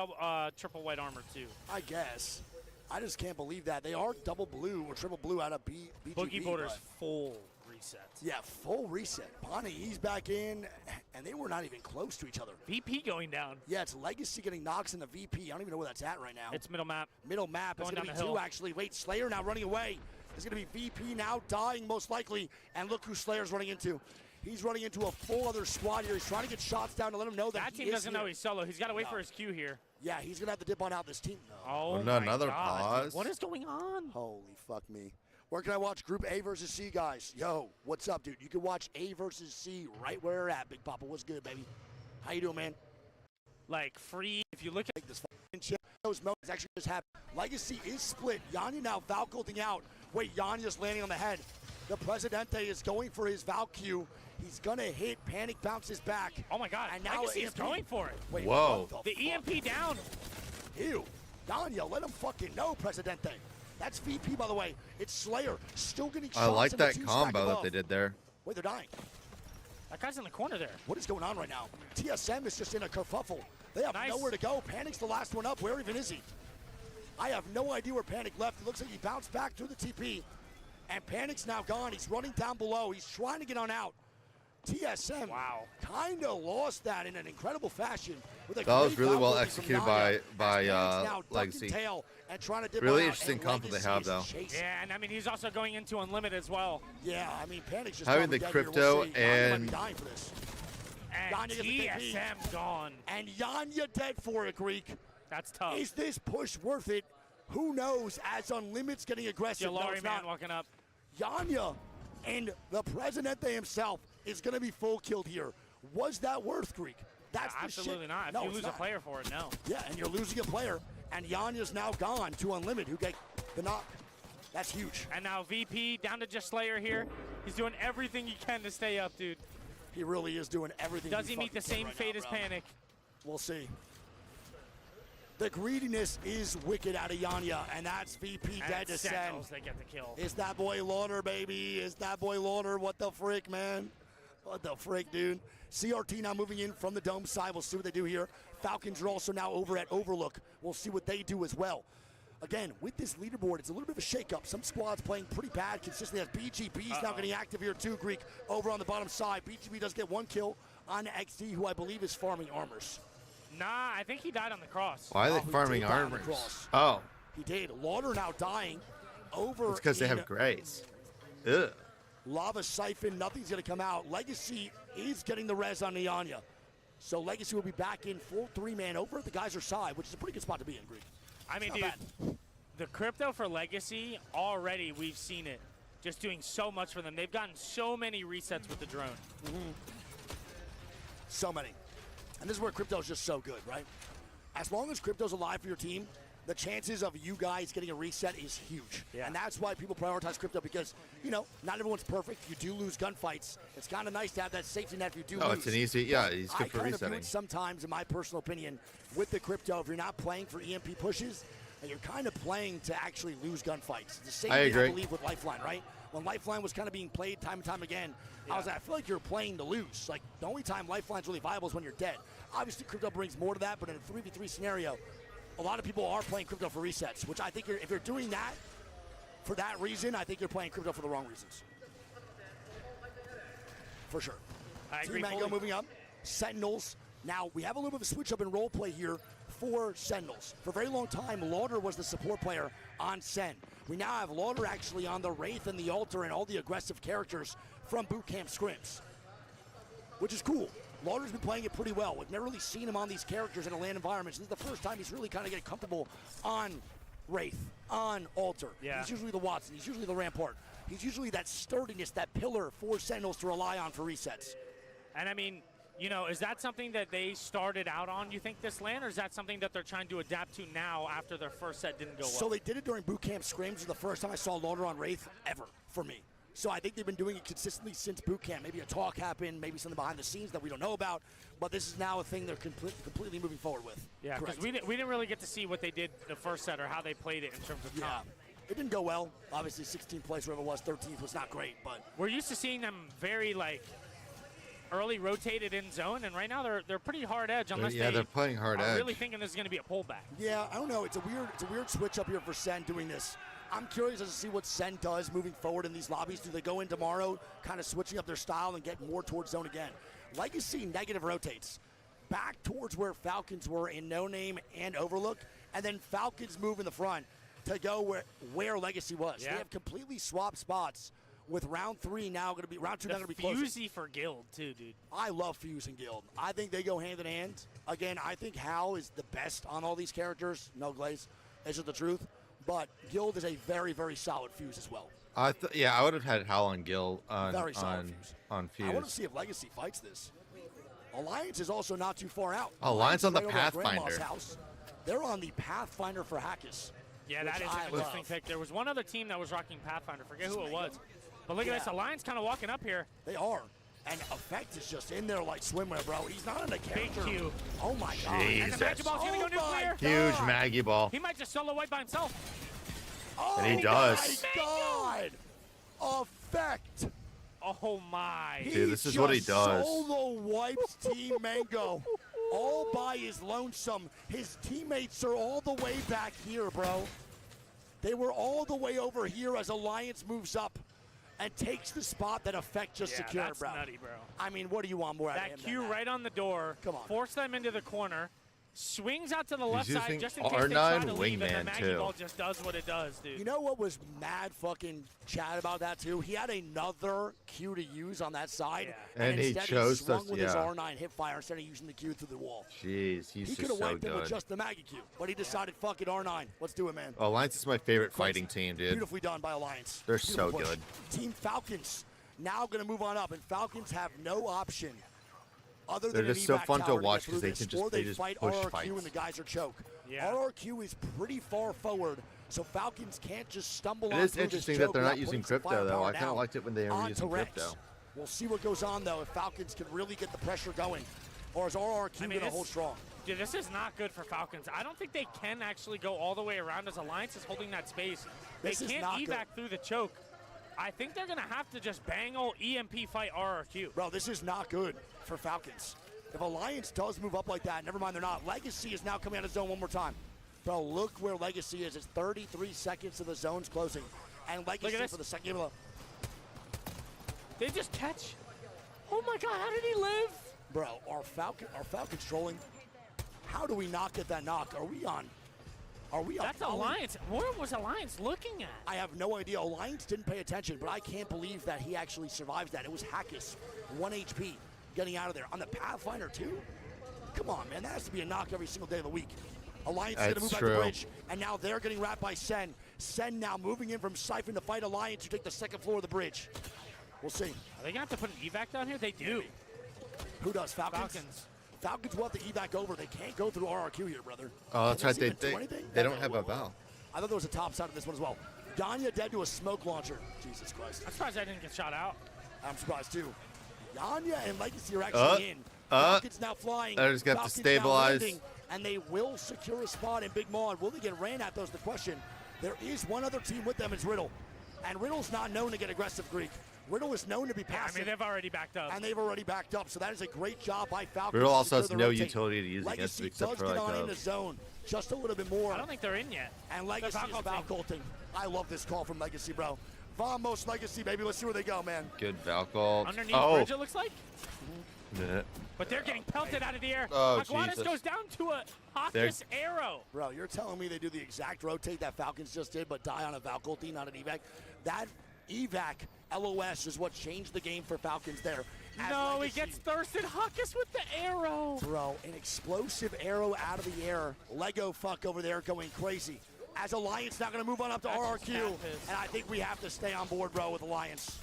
triple white armor too. I guess. I just can't believe that they are double blue or triple blue out of BGB. Boogie Borders but- full reset. Yeah, full reset. Bonnie, he's back in, and they were not even close to each other. VP going down. Yeah, it's Legacy getting knocks in the VP. I don't even know where that's at right now. It's middle map. Middle map. It's Going going to down be the 2, hill. actually. Wait, Slayer now running away. It's going to be VP now dying, most likely. And look who Slayer's running into. He's running into a full other squad here. He's trying to get shots down to let him know that That he team is doesn't here. know he's solo. He's got to wait No. for his cue here. Yeah, he's going to have to dip on out this team. No. Oh, no, my another God. pause. What is going on? Holy fuck me. Where can I watch Group A versus C, guys? Yo, what's up, dude? You can watch A versus C right where you're at, Big Papa. What's good, baby? How you doing, man? Like free. If you look at Like this fucking shit. Those moments actually just happened. Legacy is split. Yanya now Valkyrie out. Wait, Yanya's landing on the head. The Presidente is going for his Valkyrie. He's gonna hit. Panic bounces back. oh my God, And now Legacy is EMP. going for it. Wait, Whoa. what The EMP down. Ew. Yanya, let him fucking know, Presidente. That's VP, by the way. It's Slayer still getting shots. I like in the that two-stack combo that above. they did there. Wait, they're dying. That guy's in the corner there. What is going on right now? TSM is just in a kerfuffle. They have Nice. nowhere to go. Panic's the last one up. Where even is he? I have no idea where Panic left. It looks like he bounced back through the TP. And Panic's now gone. He's running down below. He's trying to get on out. TSM Wow. kind of lost that in an incredible fashion. With a That was great really foul well working from executed Nanya, by as Panic's now ducking Legacy. tail and trying to dip Really on out, interesting and comp that they Legacy have, is though. chasing. Yeah, and I mean, he's also going into Unlimited as well. Yeah, I mean, Panic's just Having probably the dead here. crypto We'll see. Yanya might be and- dying for this. And Yanya gets the KP. TSM gone. And Yanya dead for it, Greek. That's tough. Is this push worth it? Who knows, as Unlimited's getting aggressive. No, Jolari it's man not. walking up. Yanya and the Presidente himself is going to be full killed here. Was that worth, Greek? That's the Absolutely shit. not. If No, you it's lose not. a player for it, no. Yeah, and you're losing a player, and Yanya's now gone to Unlimited, who get the knock. That's huge. And now VP down to just Slayer here. He's doing everything he can to stay up, dude. He really is doing everything. Does he meet the fucking same can fate right as now, bro. Panic? We'll see. The greediness is wicked out of Yanya, and that's VP And dead to it's send. Sentinels that get the kill. Is that boy Lauder, baby? Is that boy Lauder? What the frick, man? What the frick, dude? CRT now moving in from the dome side. We'll see what they do here. Falcons are also now over at Overlook. We'll see what they do as well. Again, with this leaderboard, it's a little bit of a shakeup. Some squads playing pretty bad consistently. As BGB's now getting active here too, Greek, over on the bottom side. BGB does get one kill on XD, who I believe is farming armors. Nah, I think he died on the cross. Why are Oh, they he farming did die on the armors? cross. Oh, He did. Lauder now dying over it's because they in have grace. Ugh. Lava Siphon, nothing's going to come out. Legacy is getting the res on Nyanya. So Legacy will be back in full three-man over at the Geyser side, which is a pretty good spot to be in, Greek. I mean, It's not dude, the crypto for Legacy, already we've seen it. Just doing so much for them. They've gotten so many resets with the drone. So many. And this is where crypto's just so good, right? As long as crypto's alive for your team, the chances of you guys getting a reset is huge. Yeah. And that's why people prioritize crypto because, you know, not everyone's perfect. You do lose gunfights. It's kind of nice to have that safety net if you do Oh, lose. it's an easy, yeah, he's good for I kind of view resetting. it sometimes, in my personal opinion, with the crypto, if you're not playing for EMP pushes, and you're kind of playing to actually lose gunfights. The same I thing, agree. I believe, with Lifeline, right? When Lifeline was kind of being played time and time again, I was like, I feel like you're playing to lose. Like, the only time Lifeline's really viable is when you're dead. Obviously, crypto brings more to that, but in a 3v3 scenario, a lot of people are playing crypto for resets, which I think if you're doing that for that reason, I think you're playing crypto for the wrong reasons. For sure. I Team agree Mango fully. moving up. Sentinels. Now, we have a little bit of a switch up in role play here for Sentinels. For a very long time, Lauder was the support player on Sen. We now have Lauder actually on the Wraith and the Altar and all the aggressive characters from Boot Camp Scrims, which is cool. Lauder's been playing it pretty well. We've never really seen him on these characters in a LAN environment. This is the first time he's really kind of getting comfortable on Wraith, on Altar. Yeah. He's usually the Watson. He's usually the Rampart. He's usually that sturdiness, that pillar for Sentinels to rely on for resets. And I mean, you know, is that something that they started out on, you think, this LAN, or is that something that they're trying to adapt to now after their first set didn't go well? So they did it during Boot Camp Scrims. It was the first time I saw Lauder on Wraith ever for me. So I think they've been doing it consistently since Boot Camp. Maybe a talk happened, maybe something behind the sscenes that we don't know about, but this is now a thing they're completely moving forward with. Yeah, because Correct. we didn't really get to see what they did the first set or how they played it in terms of Yeah. comp. It didn't go well. Obviously, 16th place, wherever it was, 13th was not great, but We're used to seeing them very, like, early rotated in zone, and right now they're pretty hard edge unless They're playing hard are edge. really thinking this is going to be a pullback. yeah, I don't know. It's a weird switch up here for Sen doing this. I'm curious as to see what Sen does moving forward in these lobbies. Do they go in tomorrow, kind of switching up their style and get more towards zone again? Legacy negative rotates back towards where Falcons were in No Name and Overlook, and then Falcons move in the front to go where Legacy was. Yeah. They have completely swapped spots. With round 3 now going to be round 2 now The going to be closer. Fusey for Guild, too, dude. I love Fuse and Guild. I think they go hand in hand. Again, I think Hal is the best on all these characters. No glaze. Is it the truth? But Guild is a very, very solid Fuse as well. I would have had Hal and Gil on Very solid on, Fuse. on Fuse. I want to see if Legacy fights this. Alliance is also not too far out. Alliance on the is right over at Grandma's Pathfinder. house. They're on the Pathfinder for Hackus. Yeah, which that is I an interesting love. pick. There was one other team that was rocking Pathfinder. Forget who it was. But look at this. Yeah. Alliance kind of walking up here. They are. And Effect is just in there like swimwear, bro. He's not in a Big character. Q. Oh my god. And the Magic Ball's going to go Oh my nuclear. Huge God. Maggie ball. He might just solo wipe by himself. Oh, And he does. my God! Effect! Oh my. Dude, this is what he just does. Solo wipes Team Mango all by his lonesome. His teammates are all the way back here, bro. They were all the way over here as Alliance moves up and takes the spot that Effect just secured, that's bro. nutty, bro. I mean, what do you want more out of him That than cue that? right on the door. Come on. Force them into the corner. Swings out to the left side using just in case they try R9 to leave, and the wingman, Maggie too. ball just does what it does, dude. You know what was mad fucking chat about that too? He had another Q to use on that side, Yeah. And he instead chose he swung to- with his yeah. R9 hip fire instead of using the Q through the wall. Jeez, he's He could just have so wiped it with good. just the Maggie Q, but he decided, fuck it, R9. Let's do it, man. Alliance is my favorite fighting team, dude. Beautifully done by Alliance. They're Beautiful so push. good. Team Falcons now going to move on up, and Falcons have no option other They're than just an so evac fun to tower watch get 'cause through they this, can just- or they they just fight push RRQ fights. and the guys are choke. Yeah. RRQ is pretty far forward, so Falcons can't just stumble It on is through this interesting choke that they're not without using putting some crypto, though. firepower I kind down of liked it when they were onto using Rex. crypto. We'll see what goes on, though, if Falcons can really get the pressure going, or is RRQ I mean, going to this- hold strong? Dude, this is not good for Falcons. I don't think they can actually go all the way around as Alliance is holding that space. They This is can't not evac good. through the choke. I think they're going to have to just bang ol' EMP fight RRQ. Bro, this is not good for Falcons. If Alliance does move up like that, never mind, they're not. Legacy is now coming out of zone one more time. Bro, look where Legacy is. It's 33 seconds to the zone's closing. And Legacy this. for the second game of They just catch. Oh my God, how did he live? Bro, our Falcons trolling. How do we not get that knock? Are we on? That's Alliance. What was Alliance looking at? I have no idea. Alliance didn't pay attention, but I can't believe that he actually survives that. It was Hackus, 1 HP, getting out of there. On the Pathfinder, too? Come on, man. That has to be a knock every single day of the week. Alliance is going to That's move back true. the bridge, and now they're getting wrapped by Sen. Sen now moving in from Siphon to fight Alliance, who take the second floor of the bridge. We'll see. Are they going to have to put an evac down here? They do. Who does? Falcons? Falcons. Falcons will have to evac over. They can't go through RRQ here, brother. Oh, that's Can right. this They even do anything? they don't have a valve. I thought there was a top side of this one as well. Ganya dead to a smoke launcher. Jesus Christ. I'm surprised I didn't get shot out. I'm surprised too. Ganya and Legacy are actually in. Falcons now flying. They're just gonna have to Falcons now stabilize. landing, and they will secure a spot in Big Maw. And will they get ran at? Those the question. There is one other team with them. It's Riddle. And Riddle's not known to get aggressive, Greek. Riddle is known to be I passive. mean, they've already backed up. And they've already backed up, so that is a great job by Falcons. Riddle to also has secure the no rotate. utility to using it Legacy except does for get like on in the zone just a little bit more. I don't think they're in yet. And Legacy is Valcolting. I love this call from Legacy, bro. Vamos Legacy, baby. Let's see where they go, man. good Valcol. Underneath Oh, bridge, it looks like. yeah. But they're getting pelted out of the air. Oh, Aguadas Jesus. goes down to a They're- Hawkus arrow. Bro, you're telling me they do the exact rotate that Falcons just did, but die on a Valcolting, not an evac? That evac LOS is what changed the game for Falcons there. As No, he Legacy- gets thirsted. Hawkus with the arrow. Bro, an explosive arrow out of the air. Lego fuck over there going crazy. As Alliance now going to move on up to That's RRQ. just bad piss. And I think we have to stay on board, bro, with Alliance.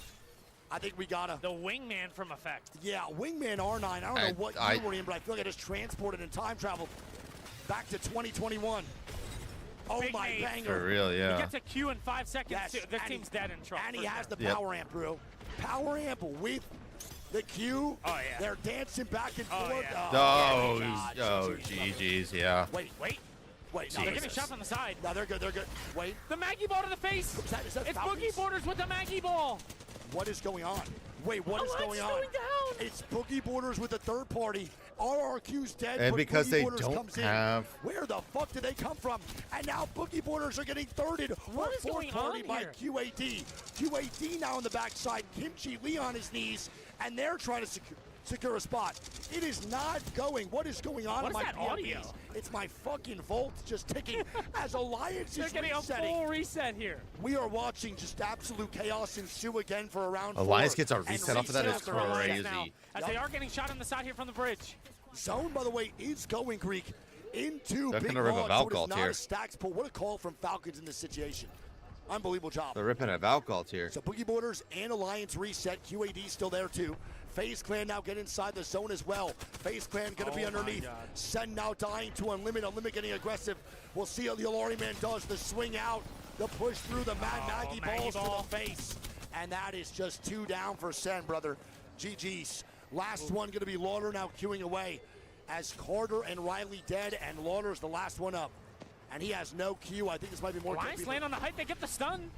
I think we gotta. The wingman from Effect. Yeah, Wingman R9. I don't know what I- year we're in, but I feel like I just transported in time travel back to 2021. Oh Big my nade. banger. For real, He yeah. gets a Q in 5 seconds. Yes, Too. This and team's he- dead in trouble. And he for has sure. the Yep. power amp, bro. Power amp with the Q. Oh, yeah. They're dancing back and Oh, forth. yeah. Oh, God, oh, GG's. GG's, yeah. Wait. No, They're they're getting shot from the side. No, they're good. They're good. Wait. The Maggie ball to the face. Is that It's Falcons? Boogie Borders with the Maggie ball. What is going on? Wait, what is Alliance going is on? going down. It's Boogie Borders with the third party. RRQ's dead. And but because Boogie they Borders don't comes in. have- Where the fuck did they come from? And now Boogie Borders are getting thirded. What is fourth going party on by here? QAD. QAD now on the backside. Kimchi Lee on his knees, and they're trying to secure a spot. It is not going. What is going on What in is my that PMPs? audio? It's my fucking Volt just ticking as Alliance They're is getting a resetting. full reset here. We are watching just absolute chaos ensue again for around Alliance 4. gets a And reset off of that is reset after reset. crazy. Now, as they are getting shot on the side here from the bridge. Zone, by the way, is going Greek into They're Big gonna rip a Maw, so it Valcolt is not here. a stacks pull. What a call from Falcons in this situation. Unbelievable job. They're ripping a Valcol here. So Boogie Borders and Alliance reset. QAD still there too. FaZe Clan now get inside the zone as well. FaZe Clan going to be Oh my underneath. God. Sen now dying to Unlimit. Unlimit getting aggressive. We'll see how the Alari Man does. The swing out, the push through the Maggie Maggie balls ball. to the face. And that is just 2 down for Sen, brother. GG's. Last one going to be Lauder now queuing away as Carter and Riley dead, and Lauder's the last one up. And he has no Q. I think this might be more Alliance land on the height. They get the stun.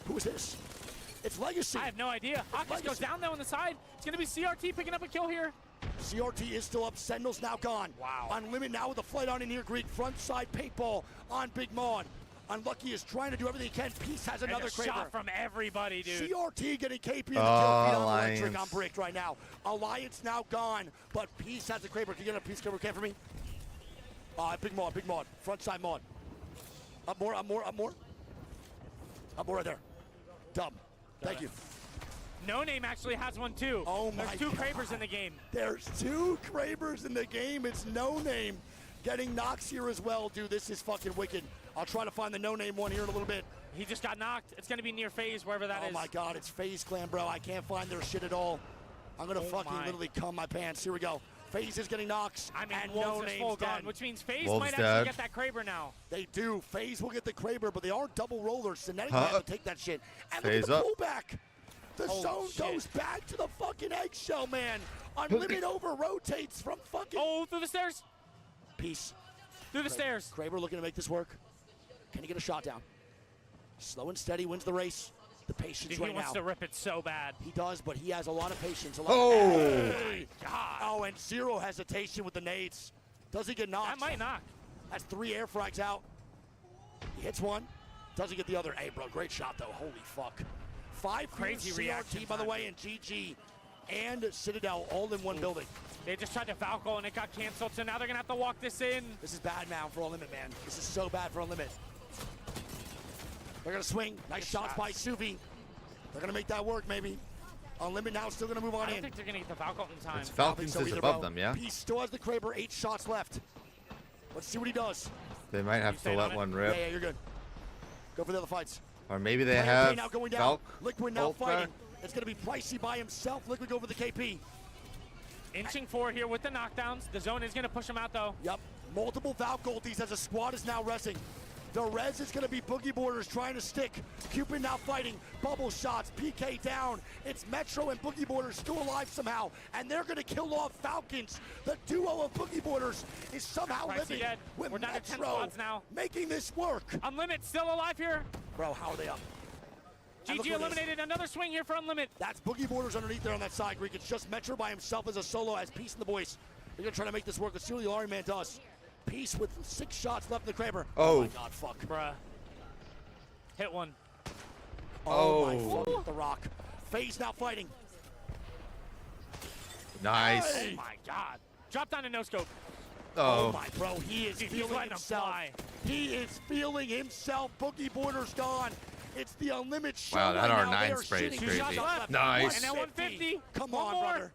Who is this? It's Legacy. I have no idea. Hawkins goes down though on the side. It's going to be CRT picking up a kill here. CRT is still up. Sentinel's now gone. Wow. Unlimited now with the flight on in here. Greek front side paintball on Big Mon. Unlucky is trying to do everything he can. Peace has another There's a Kraber. shot from everybody, dude. CRT getting KP in the kill feed on Alliance. Electric on Brick right now. Alliance now gone, but Peace has a Kraber. Can you get a Peace Kraber can for me? Big Mon, Big Mon. Front side Mon. Up more, up more, up more. Up more right there. Dumb. Thank you. No Name actually has one too. Oh my There's two God. Kravers in the game. There's two Kravers in the game. It's No Name getting knocks here as well. Dude, this is fucking wicked. I'll try to find the No Name one here in a little bit. He just got knocked. It's going to be near phase, wherever that is. Oh my God, it's FaZe Clan, bro. I can't find their shit at all. I'm gonna fucking literally cum my pants. Here we go. FaZe is getting knocks. I mean, and Wolves No is Name's full dead. gone, which means FaZe Wolves might dead. actually get that Kraber now. They do. FaZe will get the Kraber, but they are double rollers. Synetic Huh? have to take that shit. And FaZe look at up. the pullback. The Holy zone shit. goes back to the fucking eggshell, man. Unlimited over rotates from fucking Oh, through the stairs. Peace. Through the stairs. Kraber looking to make this work. Can he get a shot down? Slow and steady wins the race. The patience Dude, right he wants now. to rip it so bad. He does, but he has a lot of patience. Oh. Hey! God. Oh, and zero hesitation with the nades. Does he get knocked? That might knock. That's 3 air frags out. He hits one. Doesn't get the other. Hey, bro, great shot, though. Holy fuck. 5 Crazy CRT, reaction by the time. way, and GG and Citadel all in one building. They just tried to Valkyrie and it got canceled, so now they're going to have to walk this in. This is bad now for Unlimit, man. This is so bad for Unlimit. They're going to swing. Nice shots by Suvi. They're going to make that work, maybe. Unlimit now still going to move on I don't in. think they're going to get the Valkyrie in time. It's I don't think Falcons so is either, above bro. them, yeah? Peace still has the Kraber. 8 shots left. Let's see what he does. They might have to staying let on it? one Yeah, rip. yeah, you're good. Go for the other fights. Or maybe they Player have K now going down. Valk. Liquid now Volk fighting. back. It's going to be Pricey by himself. Liquid go for the KP. Inching forward here with the knockdowns. The zone is going to push him out, though. Yep. Multiple Valk ultis as a squad is now resing. The res is going to be Boogie Borders trying to stick. Cupid now fighting. Bubble shots. PK down. It's Metro and Boogie Borders still alive somehow. And they're going to kill off Falcons. The duo of Boogie Borders is somehow Pricey living dead. with We're down to 10 Metro squads now. making this work. Unlimit still alive here. Bro, how are they up? And look GG who it is. eliminated. Another swing here for Unlimit. That's Boogie Borders underneath there on that side, Greek. It's just Metro by himself as a solo, as Peace and the boys. They're gonna try to make this work. Let's see what the Alarm Man does. Peace with 6 shots left in the Kraber. Oh. My God, fuck. Bruh. Hit one. Oh, my Oh. fuck, the Rock. FaZe now fighting. Nice. Hey. Oh my God. Drop down a no scope. Oh Oh. my, bro, he is Dude, he's feeling letting him himself. fly. He is feeling himself. Boogie Borders gone. It's the Unlimited show Wow, that right now. R9 They are spray is shitting crazy. shots left. Nice. And now 150. Come One on, more. brother.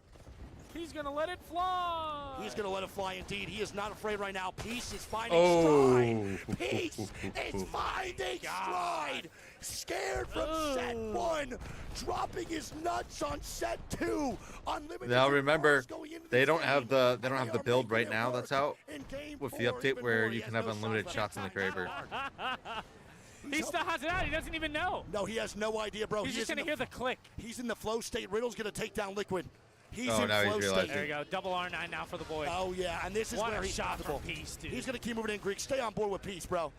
He's going to let it fly. He's going to let it fly indeed. He is not afraid right now. Peace is finding Oh. stride. Peace is finding stride. Scared from set 1. Dropping his nuts on set 2. Unlimited Now remember, reverse going into they this don't game, have the and they are build making right it now work that's out in game with the 4 update even where more. you He can has have no unlimited shots shots in the left. Kraber. He still has it out. He doesn't even know. No, he has no idea, bro. He's He just is in going to hear the click. He's in the flow state. Riddle's going to take down Liquid. He's Oh, in now he's flow realizing. state. There you go. Double R9 now for the boy. Oh, yeah, and this is What where a he's shot comfortable. from Peace, dude. He's going to keep moving in, Greek. Stay on board with Peace, bro.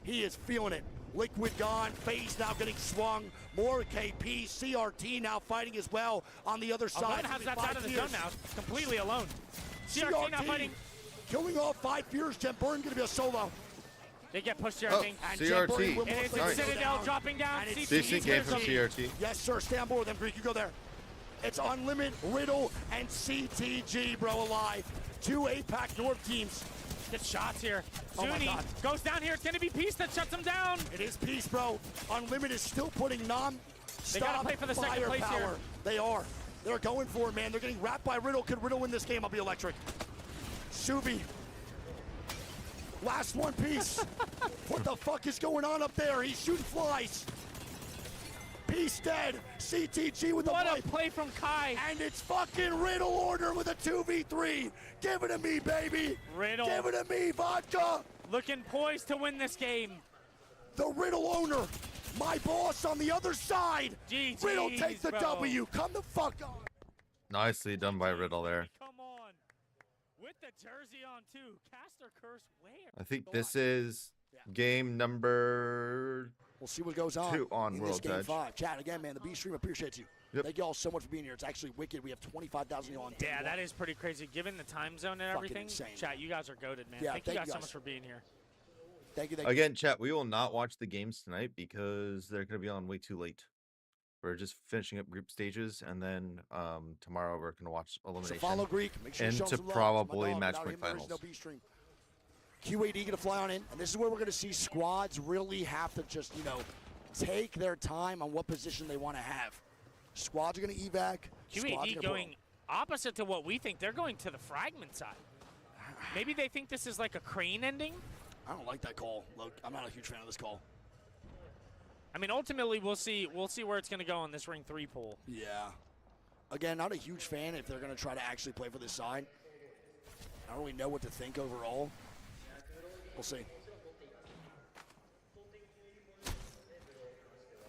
He is feeling it. Liquid gone. FaZe now getting swung. More KP. CRT now fighting as well on the other side. Alone has that side of the zone now. Completely alone. CRT now fighting. Killing off 5 fears. Jen Burn going to be a solo. They get pushed here, Oh, I think. And CRT. Jen Burn will It is most likely go Citadel down. dropping down. And it's CT Decent game from here. CRT. Yes, sir. Stay on board with them, Greek. You go there. It's Unlimit, Riddle, and CTG, bro, alive. 2 APAC North teams. Good shots here. Oh my Zuni God. goes down here. It's going to be Peace that shuts him down. It is Peace, bro. Unlimited is still putting They gotta play for the second place firepower. here. They are. They're going for it, man. They're getting wrapped by Riddle. Could Riddle win this game? I'll be electric. Subi. Last one piece. What the fuck is going on up there? He's shooting flies. Peace dead. CTG with the What a wipe. play from Kai. And it's fucking Riddle order with a 2v3. Give it to me, baby. Riddle. Give it to me, vodka. Looking poised to win this game. The Riddle owner. My boss on the other side. GGs, Riddle takes the bro. W. Come the fuck on. Nicely done by Riddle there. Come on. With the jersey on, too. Caster Curse where? I think this is Yeah. game number We'll see what goes on 2 on in this World's game Edge. 5. Chat, again, man, the B Stream appreciates you. Yep. Thank you all so much for being here. It's actually wicked. We have 25,000 on day Yeah, one. that is pretty crazy. Given the time zone and Fucking everything, insane. chat, you guys are goated, man. Yeah, thank you guys so much for being here. Thank you. Thank you. Again, chat, we will not watch the games tonight because they're going to be on way too late. We're just finishing up group stages, and then tomorrow we're going to watch So elimination. follow Greek. Make sure you show into him some love. probably My dog, match without point him, there is no finals. B Stream. QAD going to fly on in, and this is where we're going to see squads really have to just, take their time on what position they want to have. Squads are going to evac. squads are QAD gonna going opposite to what we think. They're going to the fragment side. Maybe they think this is like a crane ending. I don't like that call. Look, I'm not a huge fan of this call. I mean, ultimately, we'll see where it's going to go on this Ring 3 pool. Yeah. Again, not a huge fan if they're going to try to actually play for this side. I don't really know what to think overall. We'll see.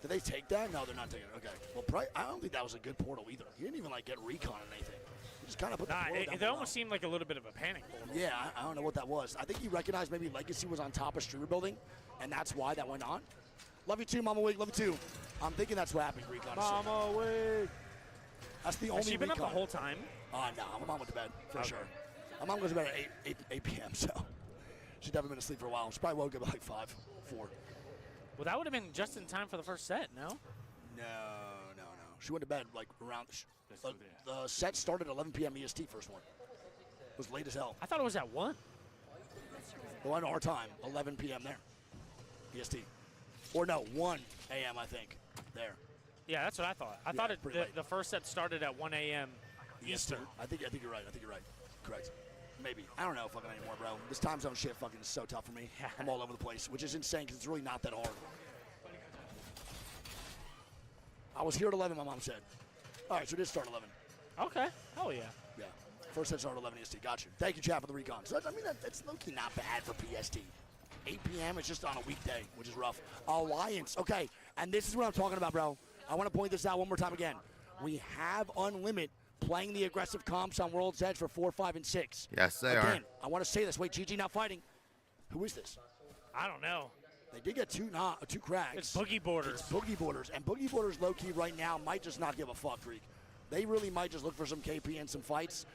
Did they take that? No, they're not taking it. Okay. Well, I don't think that was a good portal either. He didn't even, get recon or anything. He just kind of put the portal down It below. almost seemed like a little bit of a panic portal. Yeah, I don't know what that was. I think he recognized maybe Legacy was on top of Streamer Building, and that's why that went on. Love you too, Mama Wig. Love you too. I'm thinking that's what happened, Greek, honestly. Mama Wig. That's the Has only she been up the recon. whole time? No, my mom went to bed, for Okay. sure. My mom goes to bed at 8 p.m., so she's never been asleep for a while. She probably woke up at like 5, 4. Well, that would have been just in time for the first set, no? No. She went to bed around. The set started at 11 p.m. EST, first one. It was late as hell. I thought it was at 1. Well, in our time, 11 p.m. there, EST. Or no, 1 a.m. I think, there. Yeah, that's what I thought. I Yeah, thought pretty late. the first set started at 1 a.m. EST. Eastern. I think you're right. Correct. Maybe. I don't know fucking anymore, bro. This time zone shit fucking is so tough for me. Yeah. I'm all over the place, which is insane because it's really not that hard. I was here at 11, my mom said. All right, so it did start at 11. Okay. Hell yeah. Yeah. First set started 11 EST. Got you. Thank you, chat, for the recon. So that's low-key not bad for PST. 8 p.m. It's just on a weekday, which is rough. Alliance. Okay, and this is what I'm talking about, bro. I want to point this out one more time again. We have Unlimit playing the aggressive comps on World's Edge for 4, 5, and 6. Yes, they are. Again, I want to say this. Wait, GG not fighting. Who is this? I don't know. They did get two cracks. It's Boogie Borders. It's Boogie Borders. And Boogie Borders, low-key, right now, might just not give a fuck, Greek. They really might just look for some KP and some fights.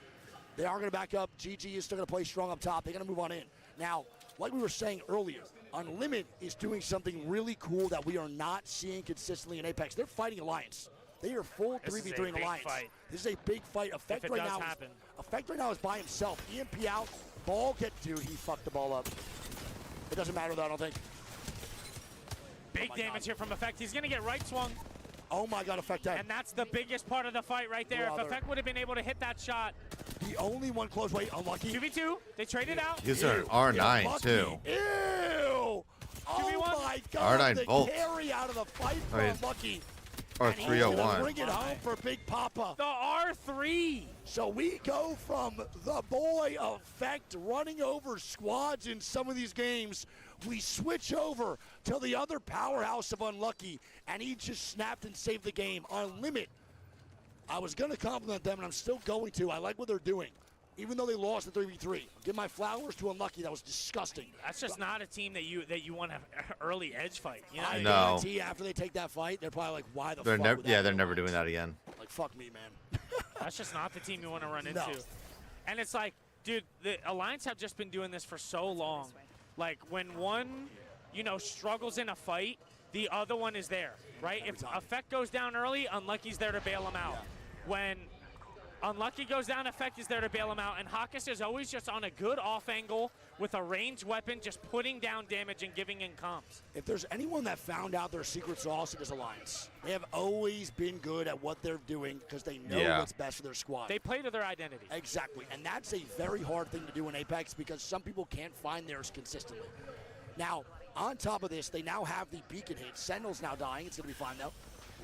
They are going to back up. GG is still going to play strong up top. They're going to move on in. Now, like we were saying earlier, Unlimit is doing something really cool that we are not seeing consistently in Apex. They're fighting Alliance. They are full This is a 3v3 big Alliance. fight. This is a big fight. Effect it right does now. happen. Effect right now is by himself. EMP out. Ball dude, he fucked the ball up. It doesn't matter though, I don't think. Big my damage God. here from Effect. He's going to get right swung, Oh my God, Effect dead. and that's the biggest part of the fight right there. Brother. If Effect would have been able to hit that shot, The only one close. Wait, unlucky. 2v2, they traded out. These are Ew, R9 lucky. too. Ew! Oh 2v1. my God! R9 the Volt. carry out of the fight Oh, from yeah. Lucky. Or And he's gonna 301. bring it home for Big Papa. The R3. So we go from the boy Effect running over squads in some of these games. We switch over to the other powerhouse of Unlucky, and he just snapped and saved the game. Unlimit. I was going to compliment them, and I'm still going to. I like what they're doing. Even though they lost the 3v3. Give my flowers to Unlucky. That was disgusting. That's just not a team that you want to early edge fight. You know? I No. guarantee after they take that fight, they're probably like, why the They're fuck never. would Yeah, that they're be? never doing that again. Like, fuck me, man. That's just not the team you want to run No. into. And it's like, dude, the Alliance have just been doing this for so long. Like, when one, struggles in a fight, the other one is there, right? Every If time. Effect goes down early, Unlucky's there to bail him out. Yeah. When Unlucky goes down, Effect is there to bail him out. And Hawkus is always just on a good off angle with a ranged weapon, just putting down damage and giving in comps. If there's anyone that found out their secret sauce, it is Alliance. They have always been good at what they're doing because they know Yeah. what's best for their squad. They play to their identity. Exactly, and that's a very hard thing to do in Apex because some people can't find theirs consistently. Now, on top of this, they now have the beacon hit. Sentinel's now dying. It's going to be fine, though.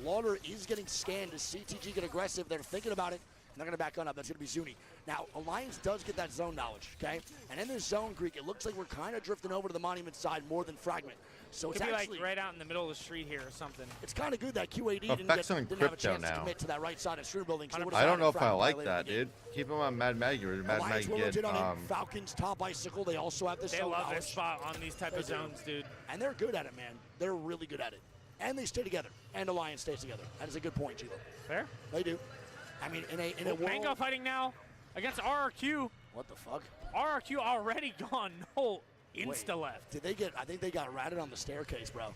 Lauder is getting scanned. Does CTG get aggressive? They're thinking about it. they're going to back on up. That's going to be Zuni. Now, Alliance does get that zone knowledge, okay? And in this zone, Greek, it looks like we're kind of drifting over to the Monument side more than Fragment. So Could it's be actually like right out in the middle of the street here or something. It's kind of good that QAD didn't Effects on have a crypto chance to now. commit to that right side of Street Building. I don't know if I like that, dude. Keep him on Mad Maggie or Mad Alliance Maggie will get rotate on in. Falcons top icicle. They also have this They zone love knowledge. this spot on these type of zones, dude. And they're good at it, man. They're really good at it. And they stay together. And Alliance stays together. That is a good point, Gilo. Fair. They do. I mean, in a world... Mango fighting now against RRQ. What the fuck? RRQ already gone. No, insta left. Did they get... I think they got ratted on the staircase, bro.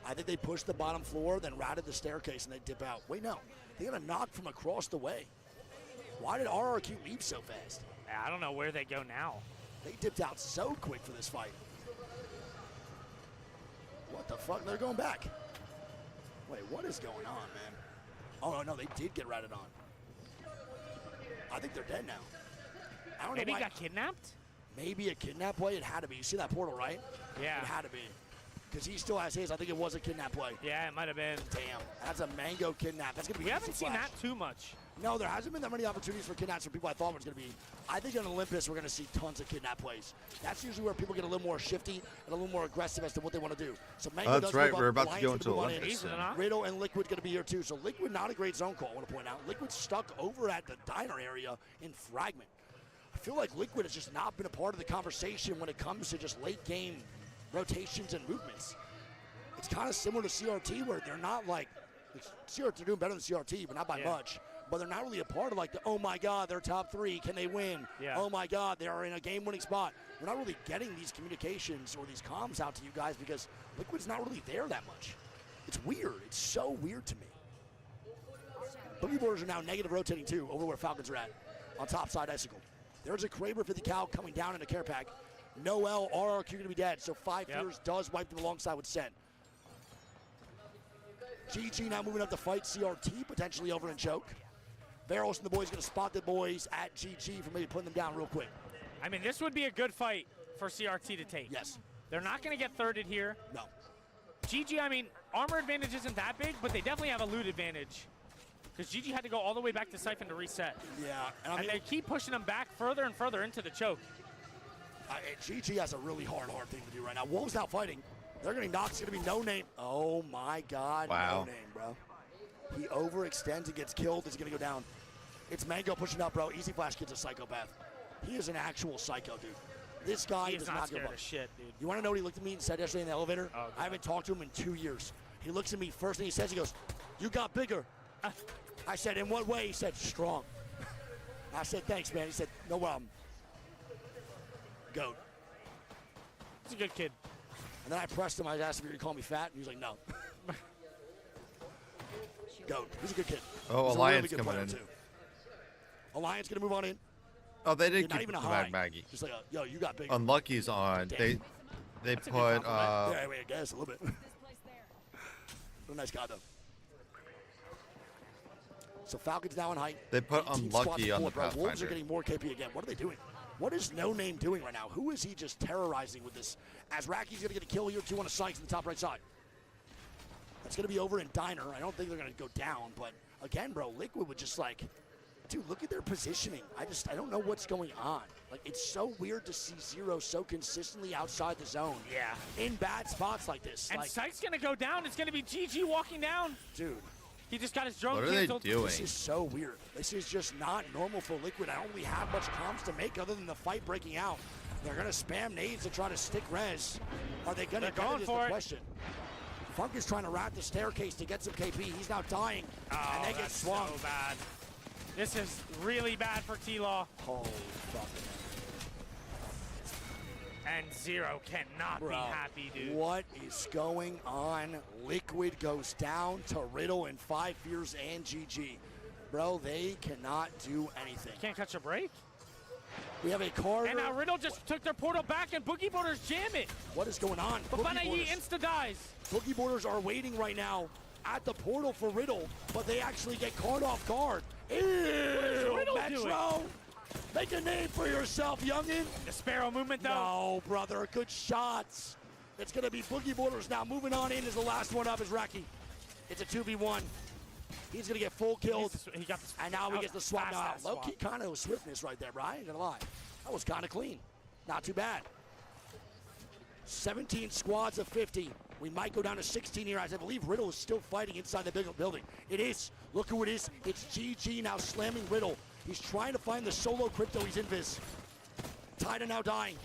I think they pushed the bottom floor, then ratted the staircase, and they dip out. Wait, no. They got a knock from across the way. Why did RRQ leave so fast? I don't know where they go now. They dipped out so quick for this fight. What the fuck? They're going back. Wait, what is going on, man? Oh, no, they did get ratted on. I think they're dead now. I don't Maybe know he why. got kidnapped? Maybe a kidnap play? It had to be. You see that portal, right? Yeah. It had to be. Because he still has his. I think it was a kidnap play. Yeah, it might have been. Damn. That's a Mango kidnap. That's going to be We easy haven't seen flash. that too much. No, there hasn't been that many opportunities for kidnaps for people I thought it was going to be. I think on Olympus we're going to see tons of kidnap plays. That's usually where people get a little more shifty and a little more aggressive as to what they want to do. So Mango That's does right. move up. We're about to Lions go gonna into move on Olympus. in. soon. Riddle and Liquid going to be here too. So Liquid, not a great zone call, I want to point out. Liquid stuck over at the diner area in Fragment. I feel like Liquid has just not been a part of the conversation when it comes to just late game rotations and movements. It's kind of similar to CRT where they're not like, CRT doing better than CRT, but not by much. But they're not really a part of like the, oh my God, they're top 3, can they win? Yeah. Oh my God, they are in a game-winning spot. We're not really getting these communications or these comms out to you guys because Liquid's not really there that much. It's weird. It's so weird to me. Boogie Boarders are now negative rotating too over where Falcons are at on top side Icicle. There's a Kraber 50 cal coming down in a care pack. Noel, RRQ going to be dead, so 5 Fears does wipe them alongside with Sen. GG now moving up to fight CRT, potentially over in choke. Veros and the boys going to spot the boys at GG for maybe putting them down real quick. I mean, this would be a good fight for CRT to take. Yes. They're not going to get thirded here. No. GG, I mean, armor advantage isn't that big, but they definitely have a loot advantage. Because GG had to go all the way back to Siphon to reset. Yeah. And I mean, they keep pushing them back further and further into the choke. GG has a really hard thing to do right now. Wolves now fighting. They're going to knock. It's going to be No Name. Oh, my God. Wow. No Name, bro. He overextends and gets killed. He's going to go down. It's Mango pushing up, bro. Easy Flash Kid's a psychopath. He is an actual psycho, dude. This guy He does is not give scared up. of shit, dude. You want to know what he looked at me and said yesterday in the elevator? Oh, I haven't talked to him in 2 years. He looks at me, first thing he says, he goes, you got bigger. I said, in what way? He said, strong. I said, thanks, man. He said, no problem. Goat. He's a good kid. And then I pressed him. I asked him if he could call me fat. And he was like, no. Goat. He's a good kid. Oh, He's a Alliance really good coming player, in. too. Alliance going to move on in. Oh, they Yeah, did not keep even a the high. Mad Maggie. Just like, yo, you got bigger. Unlucky's on. Damn. They That's a good put compliment. Yeah, I mean, I guess a little bit. What a nice guy, though. So Falcons now in height. They put 18 Unlucky spots on the forward, bro. Wolves are Pathfinder. getting more KP again. What are they doing? What is No Name doing right now? Who is he just terrorizing with this? As Racky's going to get a kill here, 2 on a Sykes in the top right side. That's going to be over in Diner. I don't think they're going to go down, but again, bro, Liquid would just like, dude, look at their positioning. I don't know what's going on. Like, it's so weird to see Zero so consistently outside the zone. Yeah. In bad spots like this. And Like, Sykes going to go down. It's going to be GG walking down. dude. He just got his drone What are they canceled. doing? This is so weird. This is just not normal for Liquid. I don't really have much comms to make other than the fight breaking out. They're going to spam nades to try to stick res. Are they going to They're going is for the it. question. Funk is trying to rat the staircase to get some KP. He's now dying. Oh, and they get that's swung. so bad. This is really bad for T-Law. Holy fuck. And Zero cannot Bro, be happy, dude. what is going on? Liquid goes down to Riddle and 5 Fears and GG. Bro, they cannot do anything. Can't catch a break. We have a Carter. And now Riddle just took their portal back, and Boogie Boarders jam it. What is going on? But Boogie Banayi Boarders. insta-dies. Boogie Boarders are waiting right now at the portal for Riddle, but they actually get caught off guard. Ew, Riddle Metro! Make a name for yourself, youngin'. The Sparrow movement, though. No, brother, good shots. It's gonna be Boogie Boarders now. Moving on in is the last one up is Raki. It's a 2v1. He's going to get full killed. He got And now he gets the swap now. fast Low-key kind of swiftness right there, Brian. I ain't gonna lie. That was kind of clean. Not too bad. 17 squads of 50. We might go down to 16 here, as I believe Riddle is still fighting inside the big building. It is. Look who it is. It's GG now slamming Riddle. He's trying to find the solo crypto. He's invis. Tida now dying.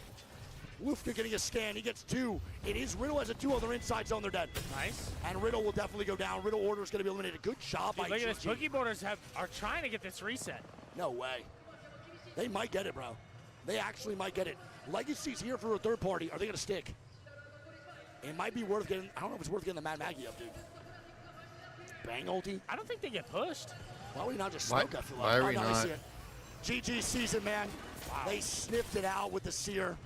Lufka getting a scan. He gets 2. It is Riddle has a 2 on their inside zone. They're dead. Nice. And Riddle will definitely go down. Riddle order is going to be eliminated. Good job by Look GG. at this. Boogie Boarders are trying to get this reset. No way. They might get it, bro. They actually might get it. Legacy's here for a third party. Are they going to stick? It might be worth getting. I don't know if it's worth getting the Mad Maggie up, dude. Bang ulti. I don't think they get pushed. Why would he not just smoke? I feel like. Why are we no, I not? see it. GG season, man. Wow. They sniffed it out with the Seer.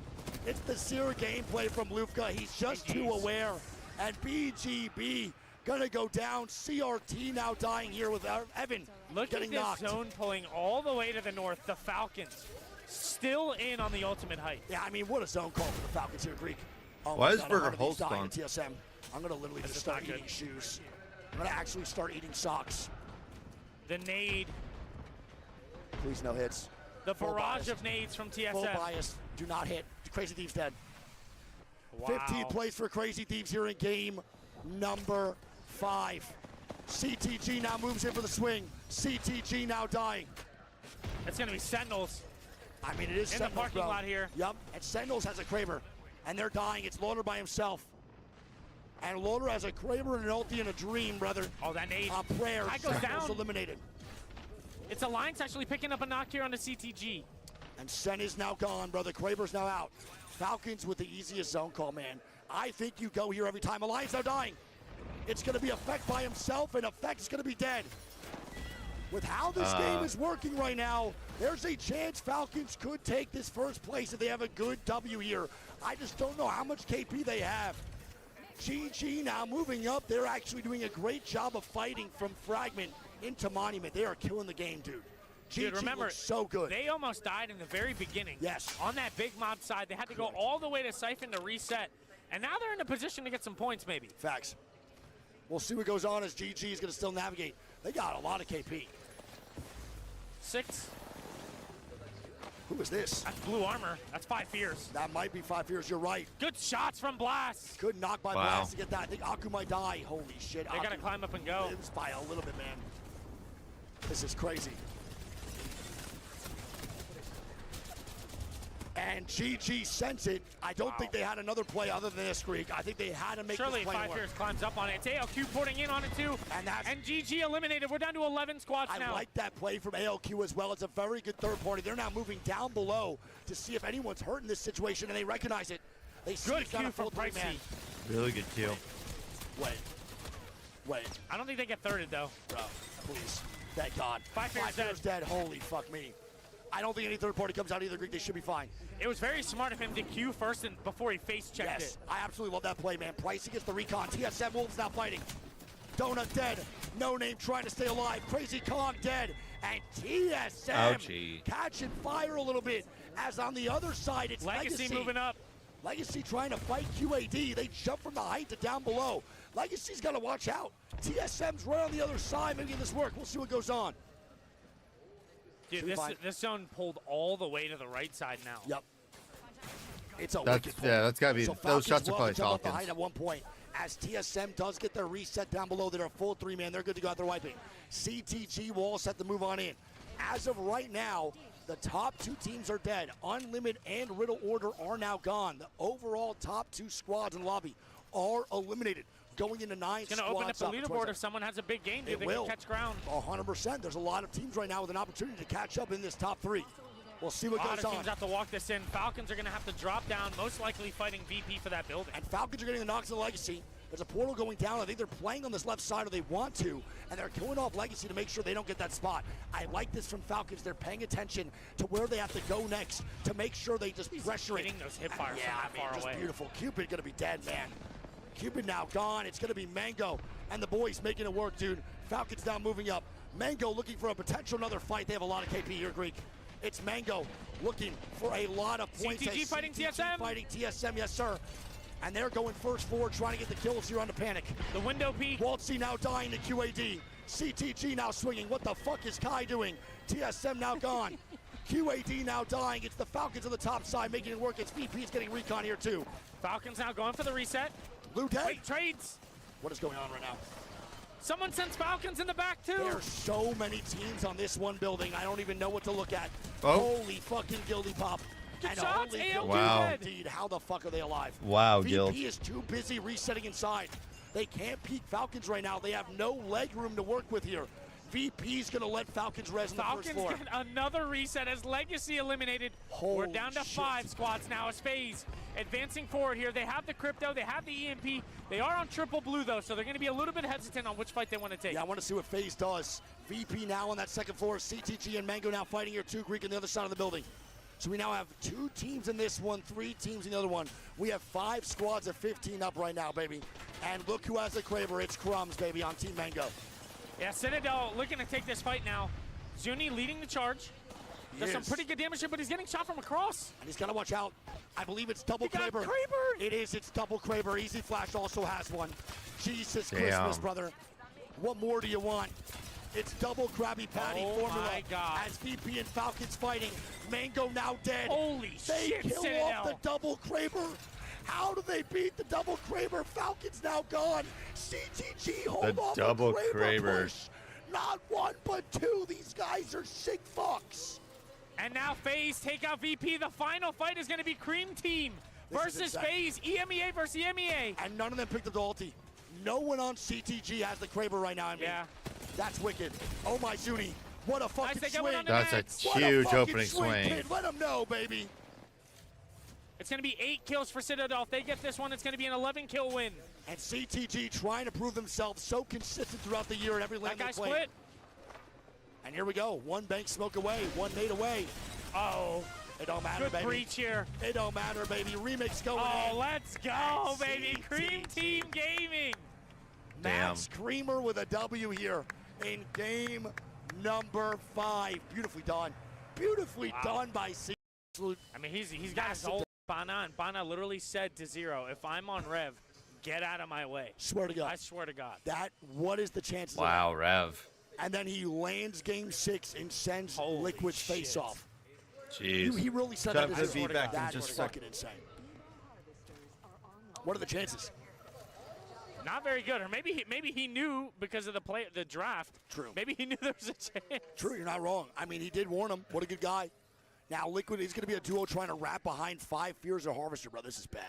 It's the Seer gameplay from Lufka. He's just too aware. And BGB gonna go down. CRT now dying here with Evan Look getting at knocked. this zone pulling all the way to the north. The Falcons still in on the ultimate height. Yeah, I mean, what a zone call for the Falcons here, Greek. Oh Why my is God, Burger I'm gonna be Holtz dying gone? to TSM. I'm gonna literally just is start not good. eating shoes. I'm gonna actually start eating socks. The nade, Please no hits. the Full barrage bias. of nades from TSM. Full bias. Do not hit. Crazy Thieves dead. Wow. 15th place for Crazy Thieves here in game number 5. CTG now moves in for the swing. CTG now dying. It's gonna be Sentinels. I mean, it is In the Sentinels, parking bro. lot here. Yep, and Sentinels has a Kraber, and they're dying. It's Loader by himself. And Loader has a Kraber and an ulti and a dream, brother. Oh, that nade. A prayer. That goes Sentinels down. eliminated. It's Alliance actually picking up a knock here on the CTG. And Sen is now gone, brother. Kraber's now out. Falcons with the easiest zone call, man. I think you go here every time. Alliance now dying. It's going to be Effect by himself, and Effect's going to be dead. With how this game is working right now, there's a chance Falcons could take this first place if they have a good W here. I just don't know how much KP they have. GG now moving up. They're actually doing a great job of fighting from Fragment into Monument. They are killing the game, dude. Dude, GG remember, looks so good. They almost died in the very beginning. Yes. On that big mob side, they had to go all the way to Siphon to reset. And now they're in a position to get some points, maybe. Facts. We'll see what goes on as GG is going to still navigate. They got a lot of KP. 6. Who is this? That's blue armor. That's 5 fears. That might be 5 years. You're right. Good shots from Blast. Good knock by Wow. Blast to get that. I think Aku might die. Holy shit. They got to Aku climb up and go. lives by a little bit, man. This is crazy. And GG sends it. I don't think they had another play other than this, Greek. I think they had to make Surely this play 5 work. fears climbs up on it. It's ALQ porting in on it too. And GG eliminated. We're down to 11 squads I now. like that play from ALQ as well. It's a very good third party. They're now moving down below to see if anyone's hurt in this situation, and they recognize it. They see Good it's not Q a full from 3-man. Pricey. Really good kill. Wait, I don't think they get thirded though. bro, please. Thank God. 5 fears Fears dead. Holy fuck me. I don't think any third party comes out either, Greek. They should be fine. It was very smart of him to Q first and before he face checked Yes, it. I absolutely love that play, man. Pricey gets the recon. TSM Wolves now fighting. Donut dead. No Name trying to stay alive. Crazy Kong dead. And TSM Ouchie. catching fire a little bit. As on the other side, it's Legacy moving up. Legacy trying to fight QAD. They jump from the height to down below. Legacy's got to watch out. TSM's right on the other side. Maybe this work. We'll see what goes on. Dude, this zone pulled all the way to the right side now. Yep. It's a That's wicked yeah. That's gotta be. So Those Falcons shots are will probably jump up the height Falcons. at one point. As TSM does get their reset down below, they're a full 3-man. They're good to go out there wiping. CTG will all set to move on in. As of right now, the top 2 teams are dead. Unlimited and Riddle Order are now gone. The overall top 2 squads in the lobby are eliminated. Going into 9 It's squads. going to open up the up. leaderboard if someone has a big game. It They will. can catch ground. 100%. There's a lot of teams right now with an opportunity to catch up in this top 3. We'll see A what lot goes of on. teams have to walk this in. Falcons are going to have to drop down, most likely fighting VP for that building. And Falcons are getting the knocks of the Legacy. There's a portal going down. I think they're playing on this left side, or they want to, and they're killing off Legacy to make sure they don't get that spot. I like this from Falcons. They're paying attention to where they have to go next to make sure they just pressure it. Hitting those hip fires Yeah, from that far just away. beautiful. Cupid gonna be dead, man. Cupid now gone. It's gonna be Mango and the boys making it work, dude. Falcons now moving up. Mango looking for a potential another fight. They have a lot of KP here, Greek. It's Mango looking for a lot of points. CTG as fighting TSM. Fighting TSM, yes sir. And they're going first forward, trying to get the kills here on the Panic. The window peak. Waltzy now dying to QAD. CTG now swinging. What the fuck is Kai doing? TSM now gone. QAD now dying. It's the Falcons on the top side making it work. It's VP's getting recon here too. Falcons now going for the reset. Blue dead. Wait, trades. What is going on right now? Someone sends Falcons in the back too. There are so many teams on this one building. I don't even know what to look at. Oh. Holy fucking Gildy Pop. Good And shots, holy ALG Wow. dead. Indeed, how the fuck are they alive? Wow, VP Guild. is too busy resetting inside. They can't peek Falcons right now. They have no leg room to work with here. VP's gonna let Falcons res on the first Falcons floor. get another reset as Legacy eliminated. We're Holy down to shit. 5 squads now as FaZe advancing forward here. They have the crypto, they have the EMP. They are on triple blue though, so they're gonna be a little bit hesitant on which fight they want to take. Yeah, I want to see what FaZe does. VP now on that second floor. CTG and Mango now fighting here too. Greek on the other side of the building. So we now have 2 teams in this one, 3 teams in the other one. We have 5 squads of 15 up right now, baby. And look who has the Kraber. It's Crumbs, baby, on Team Mango. Yeah, Citadel looking to take this fight now. Zuni leading the charge. Does some is. pretty good damage here, but he's getting shot from across. And he's got to watch out. I believe it's double He got Kraber. Kraber. It is. It's double Kraber. Easy Flash also has one. Jesus Damn. Christmas, brother. What more do you want? It's double Krabby Patty Oh formula. my God. As VP and Falcons fighting. Mango now dead. Holy They shit, kill Citadel. off the double Kraber. How do they beat the double Kraber? Falcons now gone. CTG hold The off double a Kraber. push. Not 1, but 2. These guys are sick fucks. And now FaZe take out VP. The final fight is going to be Cream Team This is versus insane. FaZe, EMEA versus EMEA. And none of them picked up the ulti. No one on CTG has the Kraber right now. I mean, Yeah. that's wicked. Oh my Zuni. What a fucking they get one swing. on the That's next. a What huge fucking opening swing. Kid. Let them know, baby. It's going to be 8 kills for Citadel. If they get this one, it's going to be an 11-kill win. And CTG trying to prove themselves so consistent throughout the year in every lane That guy they play. split. And here we go. 1 bank smoke away. 1 nade away. Oh, It don't matter, good baby. breach here. It don't matter, baby. Remix going Oh, in. let's go, And baby. Cream CTG. Team Gaming. Max Creamer with a W here in game number 5. Beautifully done. Beautifully done by C. I mean, he's got his Massive whole Bana, and Bana literally said to Zero, if I'm on Rev, get out of my way. Swear to God. I swear to God. What is the chances of Wow, Rev. that? And then he lands game 6 and sends Holy Liquid's shit. face off. Jeez. He really said Shut that. up, This be is- back in that just is a sec. fucking insane. What are the chances? Not very good. Or maybe he knew because of the draft. True. Maybe he knew there was a chance. True, you're not wrong. I mean, he did warn him. What a good guy. Now, Liquid is going to be a duo trying to wrap behind 5 Fears or Harvester, bro. This is bad.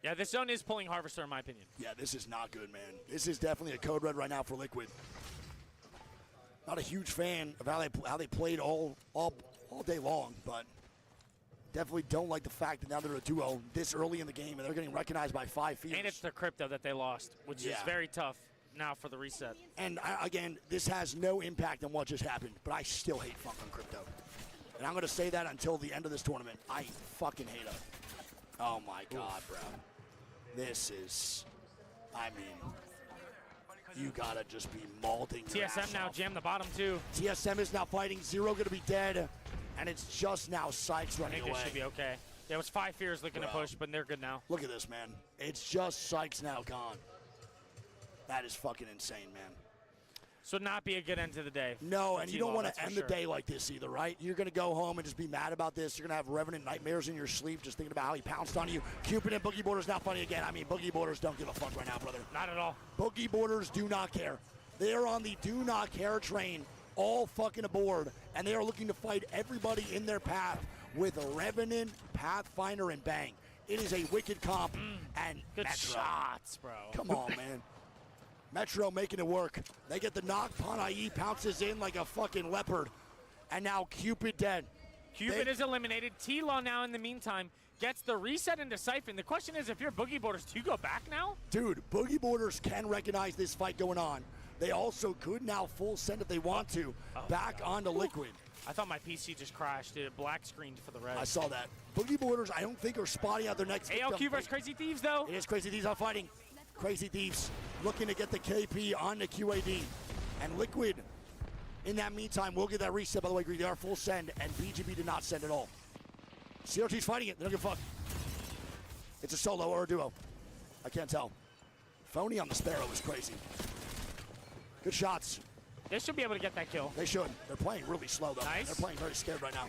Yeah, this zone is pulling Harvester in my opinion. Yeah, this is not good, man. This is definitely a code red right now for Liquid. Not a huge fan of how they played all day long, but definitely don't like the fact that now they're a duo this early in the game and they're getting recognized by 5 Fears. And it's the crypto that they lost, which is Yeah. very tough now for the reset. And again, this has no impact on what just happened, but I still hate fucking crypto. And I'm going to say that until the end of this tournament. I fucking hate it. Oh my God, bro. This is, I mean, you got to just be malding your TSM ass now off. jam the bottom 2. TSM is now fighting. Zero going to be dead. And it's just now Sykes I running think away. it should be okay. There was 5 Fears looking to Bro. push, but they're good now. Look at this, man. It's just Sykes now gone. That is fucking insane, man. So not be a good end to the day. No, for and you T-Law, don't want that's to for end sure. the day like this either, right? You're going to go home and just be mad about this. You're going to have Revenant nightmares in your sleep just thinking about how he pounced on you. Cupid and Boogie Borders now funny again. I mean, Boogie Borders don't give a fuck right now, brother. Not at all. Boogie Borders do not care. They are on the do not care train, all fucking aboard, and they are looking to fight everybody in their path with Revenant, Pathfinder, and Bang. It is a wicked comp, and Good Metro. shots, bro. Come on, man. Metro making it work. They get the knock. Panai pounces in like a fucking leopard. And now Cupid dead. Cupid They- is eliminated. T-Law now in the meantime gets the reset into Siphon. The question is, if you're Boogie Borders, do you go back now? Dude, Boogie Borders can recognize this fight going on. They also could now full send if they want to. Back onto Liquid. I thought my PC just crashed. It black screened for the red. I saw that. Boogie Borders, I don't think are spotting out their next ALQ victim. versus Crazy Thieves, though. It is Crazy Thieves out fighting. Crazy Thieves looking to get the KP on the QAD. And Liquid, in that meantime, will get that reset. By the way, they are full send, and BGB did not send at all. CRT's fighting it. They don't give a fuck. It's a solo or a duo. I can't tell. Phony on the Sparrow is crazy. Good shots. They should be able to get that kill. They should. They're playing really slow, though. Nice. They're playing very scared right now.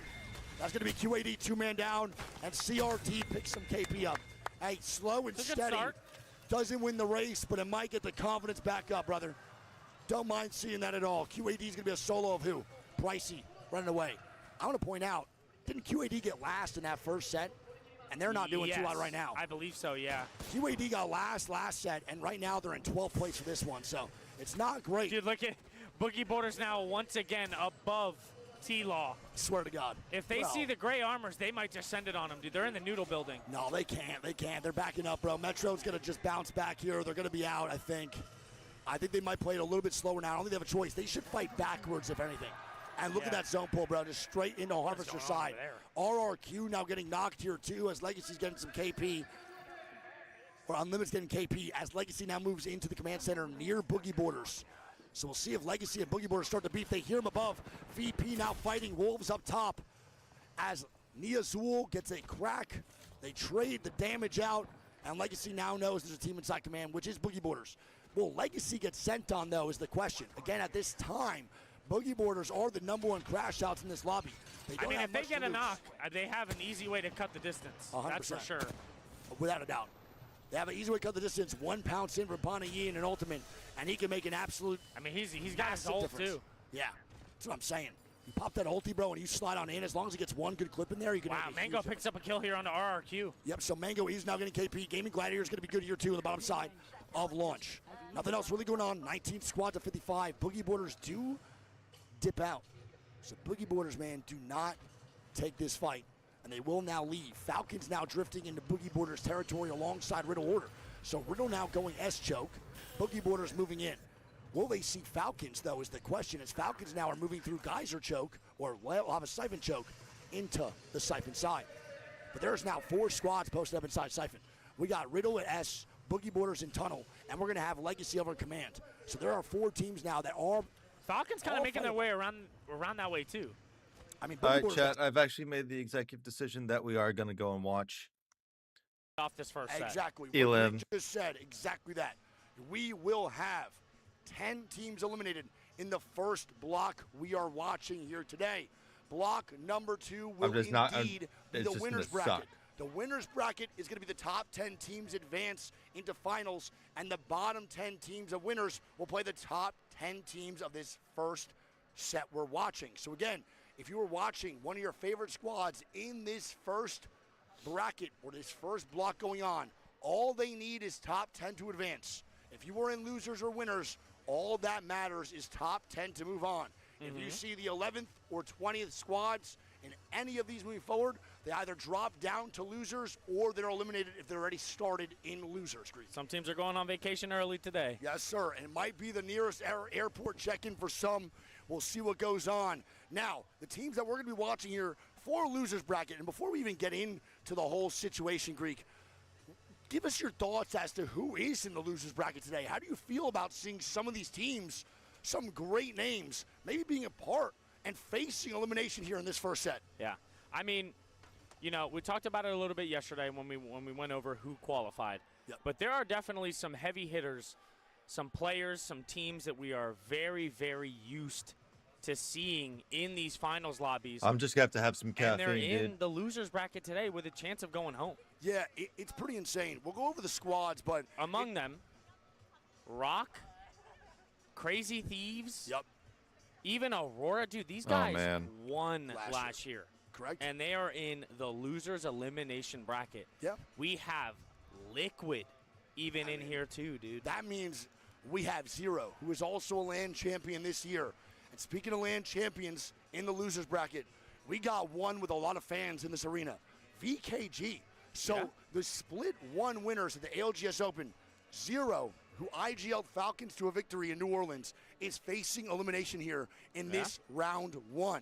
That's going to be QAD 2-man down, and CRT picks some KP up. Hey, slow and It's a good steady. start. Doesn't win the race, but it might get the confidence back up, brother. Don't mind seeing that at all. QAD is going to be a solo of who? Pricey running away. I want to point out, didn't QAD get last in that first set? And they're not doing too hot right now. I believe so, yeah. QAD got last set, and right now they're in 12th place for this one, so it's not great. Dude, look at Boogie Borders now once again above T-Law. Swear to God. If they see the gray armors, they might just send it on them, dude. They're in the noodle building. No, they can't. They can't. They're backing up, bro. Metro's going to just bounce back here. They're going to be out, I think. I think they might play it a little bit slower now. I don't think they have a choice. They should fight backwards, if anything. And look at that zone pull, bro. Just straight into Harvester side. RRQ now getting knocked here, too, as Legacy's getting some KP. Or Unlimited's getting KP as Legacy now moves into the command center near Boogie Borders. So we'll see if Legacy and Boogie Borders start to beef. They hear him above. VP now fighting Wolves up top as Nia Zool gets a crack. They trade the damage out, and Legacy now knows there's a team inside command, which is Boogie Borders. Will Legacy get sent on, though, is the question. Again, at this time, Boogie Borders are the #1 crash outs in this lobby. I mean, if they get a knock, they have an easy way to cut the distance. 100%. That's for sure. Without a doubt. They have an easy way to cut the distance. 1 pounce in for Pana Yi in an ultimate, and he can make an absolute. I mean, he's got his ult, too. Yeah, that's what I'm saying. You pop that ulti, bro, and you slide on in. As long as he gets one good clip in there, you can. Wow, Mango picks up a kill here on the RRQ. Yep, so Mango is now getting KP. Gaming Gladiator is going to be good here, too, on the bottom side of launch. Nothing else really going on. 19 squads to 55. Boogie Borders do dip out. So Boogie Borders, man, do not take this fight. And they will now leave. Falcons now drifting into Boogie Borders territory alongside Riddle Order. So Riddle now going S-choke. Boogie Borders moving in. Will they see Falcons, though, is the question. As Falcons now are moving through Geyser choke, or will have a Siphon choke, into the Siphon side. But there's now 4 squads posted up inside Siphon. We got Riddle at S, Boogie Borders in Tunnel, and we're going to have Legacy over in Command. So there are 4 teams now that are... Falcons kind of making their way around that way, too. I mean, all right, chat, I've actually made the executive decision that we are going to go and watch off this first set. Exactly. Elim. What we just said, exactly that. We will have 10 teams eliminated in the first block we are watching here today. Block number 2 will indeed be the winner's bracket. The winner's bracket is going to be the top 10 teams advance into finals, and the bottom 10 teams of winners will play the top 10 teams of this first set we're watching. So again, if you were watching one of your favorite squads in this first bracket or this first block going on, all they need is top 10 to advance. If you were in losers or winners, all that matters is top 10 to move on. If you see the 11th or 20th squads in any of these moving forward, they either drop down to losers or they're eliminated if they're already started in losers. Some teams are going on vacation early today. Yes, sir. And it might be the nearest airport check-in for some. We'll see what goes on. Now, the teams that we're going to be watching here for losers bracket, and before we even get into the whole situation, Greek, give us your thoughts as to who is in the losers bracket today. How do you feel about seeing some of these teams, some great names, maybe being a part and facing elimination here in this first set? Yeah. I mean, you know, we talked about it a little bit yesterday when we went over who qualified. Yep. But there are definitely some heavy hitters, some players, some teams that we are very, very used to seeing in these finals lobbies. I'm just going to have some caffeine, and they're in dude. the losers bracket today with a chance of going home. Yeah, it's pretty insane. We'll go over the squads, but... Among them, Rock, Crazy Thieves, Yep. even Aurora. Dude, these guys man. won last year. Correct. And they are in the losers elimination bracket. Yep. We have Liquid even in here too, dude. That means we have Zero, who is also a LAN champion this year. And speaking of LAN champions in the losers bracket, we got one with a lot of fans in this arena, VKG. So the split 1 winners at the ALGS Open, Zero, who IGL'd Falcons to a victory in New Orleans, is facing elimination here in this round 1.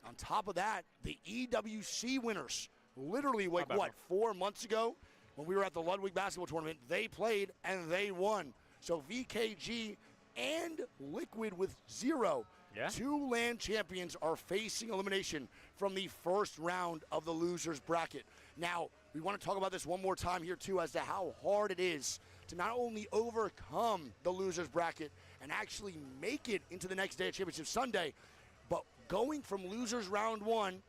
On top of that, the EWC winners, literally like, 4 months ago when we were at the Ludwig basketball tournament, they played and they won. So VKG and Liquid with Zero, 2 LAN champions, are facing elimination from the first round of the losers bracket. Now, We want to talk about this one more time here, too, as to how hard it is to not only overcome the loser's bracket and actually make it into the next day of Championship Sunday, but going from losers round 1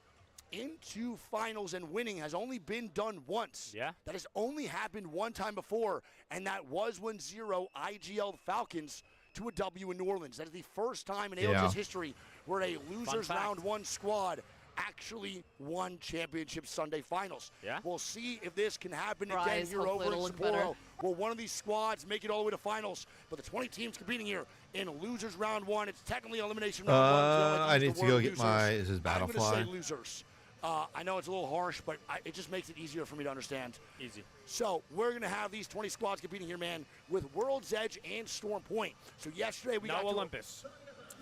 into finals and winning has only been done once. Yeah. That has only happened one time before, and that was when Zero IGL Falcons to a W in New Orleans. That is the first time in ALG's history where a losers round 1 squad actually won Championship Sunday finals. Yeah. We'll see if this can happen again Rise, here over hopefully in it'll look better. Sapporo. Will one of these squads make it all the way to finals? But the 20 teams competing here in losers round 1. It's technically elimination round 1. I need to go get my, is this I'm Battlefly? going to say losers. I know it's a little harsh, but it just makes it easier for me to understand. Easy. So we're going to have these 20 squads competing here, man, with World's Edge and Storm Point. So yesterday we got to Olympus.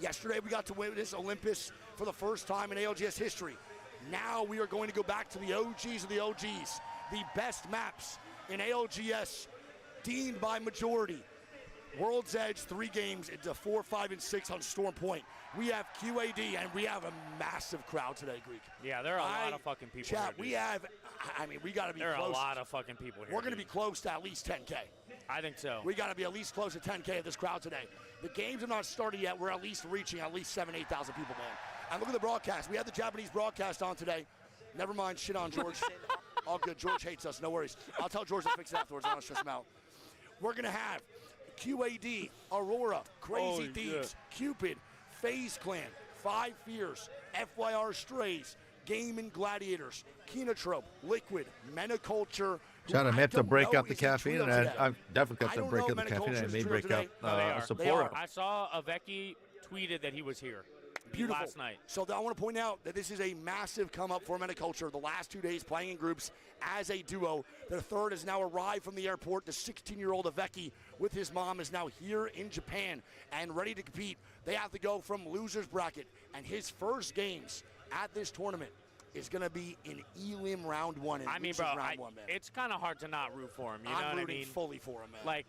Yesterday we got to witness Olympus for the first time in ALGS history. Now we are going to go back to the OGs of the OGs, the best maps in ALGS, deemed by majority. World's Edge, 3 games into 4, 5, and 6 on Storm Point. We have QAD, and we have a massive crowd today, Greek. Yeah, there are a lot of fucking people Chat, here. we have, I mean, we got to be there close. are a lot of fucking people here. We're going to be close to at least 10K. I think so. We got to be at least close to 10K of this crowd today. The games have not started yet. We're at least reaching at least 7,000, 8,000 people, man. And look at the broadcast. We had the Japanese broadcast on today. Never mind, shit on George. All good. George hates us. No worries. I'll tell George to fix it afterwards. I don't stress him out. We're going to have QAD, Aurora, Crazy Thieves, Cupid, FaZe Clan, 5 Fears, FYR Strays, Game and Gladiators, Kenotrope, Liquid, Meniculture. Chad, I may have to break up the caffeine, and I've definitely got to break up the caffeine. I may break up Sapporo. I saw Avecki tweeted that he was here. Beautiful. Last night. So I want to point out that this is a massive come up for Meniculture. The last 2 days playing in groups as a duo. Their third has now arrived from the airport. The 16-year-old Avecki with his mom is now here in Japan and ready to compete. They have to go from loser's bracket, and his first games at this tournament is going to be in Elim round 1. I mean, bro, it's kind of hard to not root for him. You know what I mean? I'm rooting fully for him, man. Like,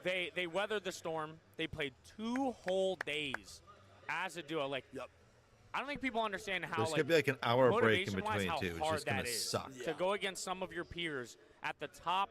they weathered the storm. They played 2 whole days as a duo. Like, I don't think people understand how, There's going to be like an hour break in motivation-wise, between, how too. It's hard just going that to is suck. to go against some of your peers at the top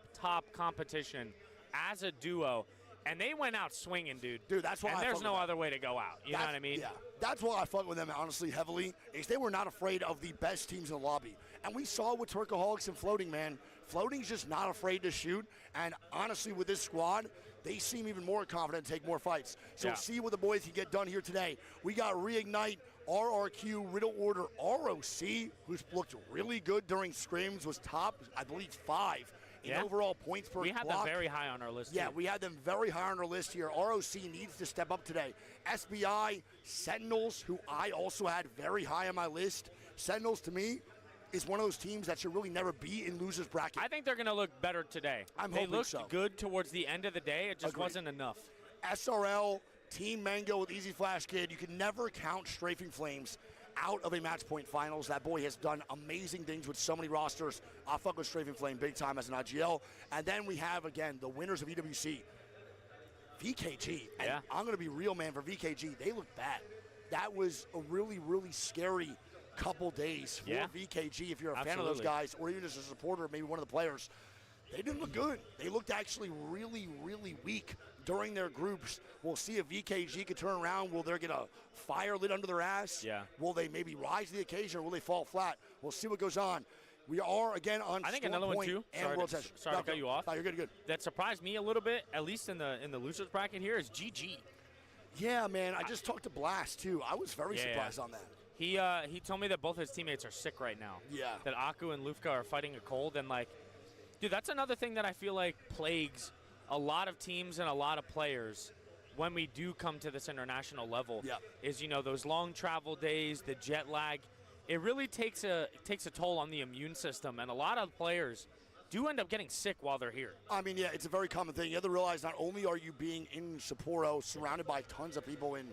competition as a duo. And they went out swinging, dude. Dude, that's why and there's no other way to go out. You know what I mean? Yeah. That's why I fuck with them, honestly, heavily, is they were not afraid of the best teams in the lobby. And we saw with Turkaholics and Floating, man. Floating's just not afraid to shoot. And honestly, with this squad, they seem even more confident to take more fights. So we'll see what the boys can get done here today. We got Reignite, RRQ, Riddle Order, ROC, who's looked really good during scrims, was top, I believe, 5 in overall points per We had block. them very high on our list, Yeah, too. we had them very high on our list here. ROC needs to step up today. SBI, Sentinels, who I also had very high on my list. Sentinels, to me, is one of those teams that should really never be in loser's bracket. I think they're going to look better today. They looked good towards the end of the day. It just wasn't enough. SRL, Team Mango with Easy Flash Kid. You can never count Strafing Flames out of a match point finals. That boy has done amazing things with so many rosters. I fuck with Strafing Flame big time as an IGL. And then we have, again, the winners of EWC. VKG. And I'm going to be real, man, for VKG. They look bad. That was a really, really scary couple days for VKG if you're a fan of those guys, or even as a supporter of maybe one of the players. They didn't look good. They looked actually really, really weak during their groups. We'll see if VKG can turn around. Will they get a fire lit under their ass? Yeah. Will they maybe rise to the occasion, or will they fall flat? We'll see what goes on. We are, again, on I think Storm another Point one, too. and Sorry to cut you off. No, you're good. That surprised me a little bit, at least in the losers bracket here, is GG. Yeah, man. I just talked to Blast, too. I was very surprised on that. He told me that both his teammates are sick right now. Yeah. That Aku and Lufka are fighting a cold, and like, dude, that's another thing that I feel like plagues a lot of teams and a lot of players when we do come to this international level. Yeah. Is, you know, those long travel days, the jet lag. It really takes a toll on the immune system, and a lot of players do end up getting sick while they're here. I mean, yeah, it's a very common thing. You have to realize not only are you being in Sapporo, surrounded by tons of people in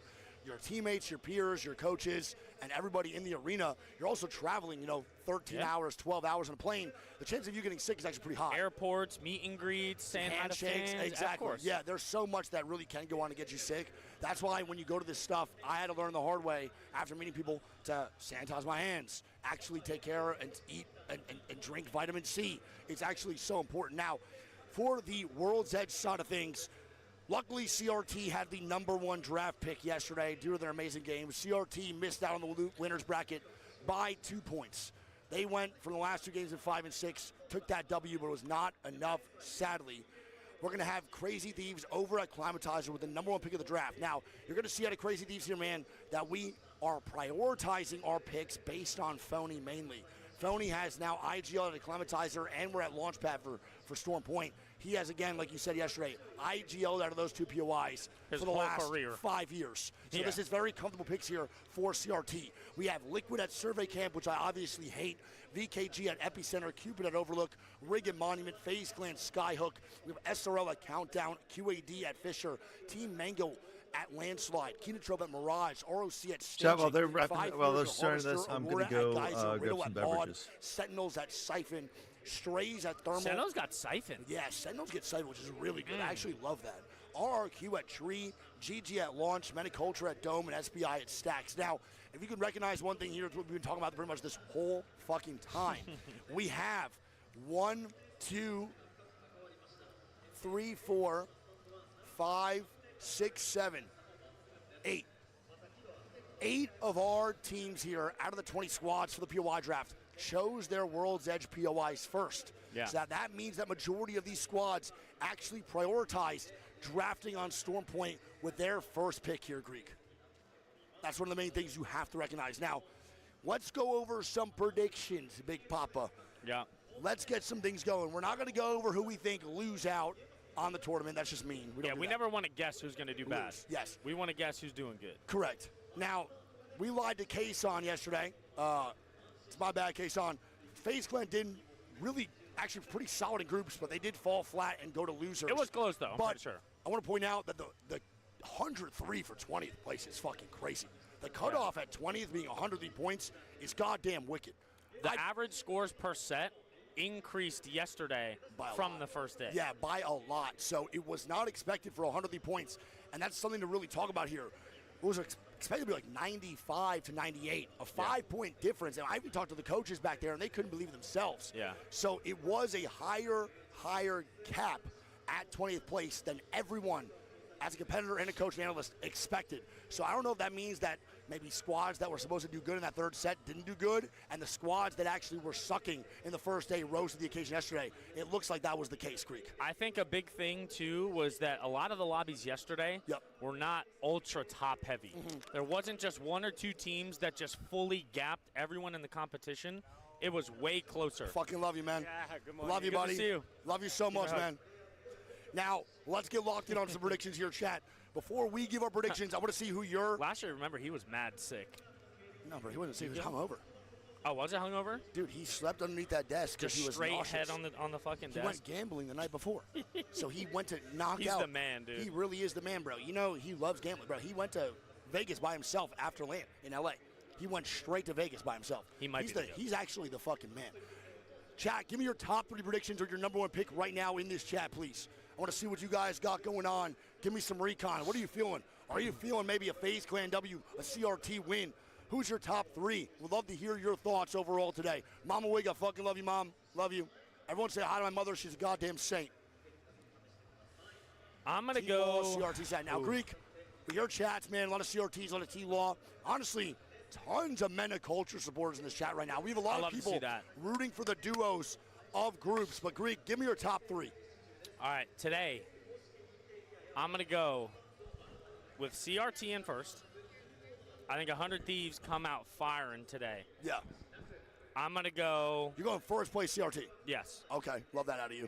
your teammates, your peers, your coaches, and everybody in the arena, you're also traveling, 13 hours, 12 hours on a plane. The chance of you getting sick is actually pretty high. Airports, meet and greets, saying hi to handshakes, fans, exactly. of course. Yeah, there's so much that really can go on to get you sick. That's why when you go to this stuff, I had to learn the hard way after meeting people to sanitize my hands, actually take care and eat and drink vitamin C. It's actually so important. Now, for the World's Edge side of things, luckily CRT had the #1 draft pick yesterday due to their amazing game. CRT missed out on the winners bracket by 2 points. They went from the last 2 games in 5 and 6, took that W, but it was not enough, sadly. We're going to have Crazy Thieves over at Climatizer with the #1 pick of the draft. Now, you're going to see out of Crazy Thieves here, man, that we are prioritizing our picks based on Phony mainly. Phony has now IGL at a Climatizer, and we're at Launchpad for Storm Point. He has, again, like you said yesterday, IGL out of those 2 POIs His for the whole last career. 5 years. So Yeah. this is very comfortable picks here for CRT. We have Liquid at Survey Camp, which I obviously hate. VKG at Epicenter, Cupid at Overlook, Rig at Monument, FaZe Clan Skyhook. We have SRL at Countdown, QAD at Fisher, Team Mango at Landslide, Kinotrope at Mirage, ROC at Staging. Chat, while they're wrapping, 5 while they're Years at starting this, Harvester, I'm Aurora gonna go at Geyser, grab Riddle some at Maud, beverages. Sentinels at Siphon, Strays at Thermal. Sentinels got siphoned. Yeah, Sentinels get Siphon, which is really good. I actually love that. RRQ at Tree, GG at Launch, Metaculture at Dome, and SPI at Stacks. Now, if you can recognize one thing here, it's what we've been talking about pretty much this whole fucking time. We have 1, 2, 3, 4, 5, 6, 7, 8. 8 of our teams here out of the 20 squads for the POI draft chose their World's Edge POIs first. Yeah. So that means that majority of these squads actually prioritized drafting on Storm Point with their first pick here, Greek. That's one of the main things you have to recognize. Now, let's go over some predictions, Big Papa. Yeah. Let's get some things going. We're not going to go over who we think lose out on the tournament. That's just mean. We don't do We that. never want to guess who's going to do bad. Lose. Yes. We want to guess who's doing good. Correct. Now, we lied to Kason yesterday. It's my bad, Kason. FaZe Clan didn't really, actually pretty solid in groups, but they did fall flat and go to losers. It was close, though, I'm but pretty sure. I want to point out that the 103 for 20th place is fucking crazy. The cutoff at 20th being 103 points is goddamn wicked. The average scores per set increased yesterday By a from lot. the first day. Yeah, by a lot. So it was not expected for 103 points, and that's something to really talk about here. It was expected to be like 95 to 98, a 5-point difference. And I even talked to the coaches back there, and they couldn't believe themselves. Yeah. So it was a higher cap at 20th place than everyone, as a competitor and a coach and analyst, expected. So I don't know if that means that maybe squads that were supposed to do good in that third set didn't do good, and the squads that actually were sucking in the first day rose to the occasion yesterday. It looks like that was the case, Greek. I think a big thing, too, was that a lot of the lobbies yesterday were not ultra top heavy. There wasn't just 1 or 2 teams that just fully gapped everyone in the competition. It was way closer. Fucking love you, man. Yeah, good morning. Love you, Good to buddy. see you. Love you so much, hug. man. Now, let's get locked in on some predictions here, chat. Before we give our predictions, I want to see who you're. Last year, remember, he was mad sick. No, bro, he wasn't sick. He was hungover. Oh, was it hungover? Dude, he slept underneath that desk because Just he was straight nauseous. head on the fucking He desk. went gambling the night before. So he went to knock He's out. the man, dude. He really is the man, bro. You know, he loves gambling, bro. He went to Vegas by himself after land in L.A. He went straight to Vegas by himself. He might he's be the, the He's actually the fucking man. Chat, give me your top 3 predictions or your #1 pick right now in this chat, please. I want to see what you guys got going on. Give me some recon. What are you feeling? Are you feeling maybe a FaZe Clan W, a CRT win? Who's your top 3? Would love to hear your thoughts overall today. Mama Wig, I fucking love you, Mom. Love you. Everyone say hi to my mother. She's a goddamn saint. I'm going to T-Law, go. CRT side. Now, Greek, with your chats, man, a lot of CRTs, a lot of T-Law. Honestly, tons of men of culture supporters in this chat right now. We have a lot I of love to people see that. rooting for the duos of groups. But, Greek, give me your top 3. All right, today, I'm going to go with CRT in first. I think 100 Thieves come out firing today. Yeah. I'm going to go. You're going first place CRT. Yes. Okay, love that out of you.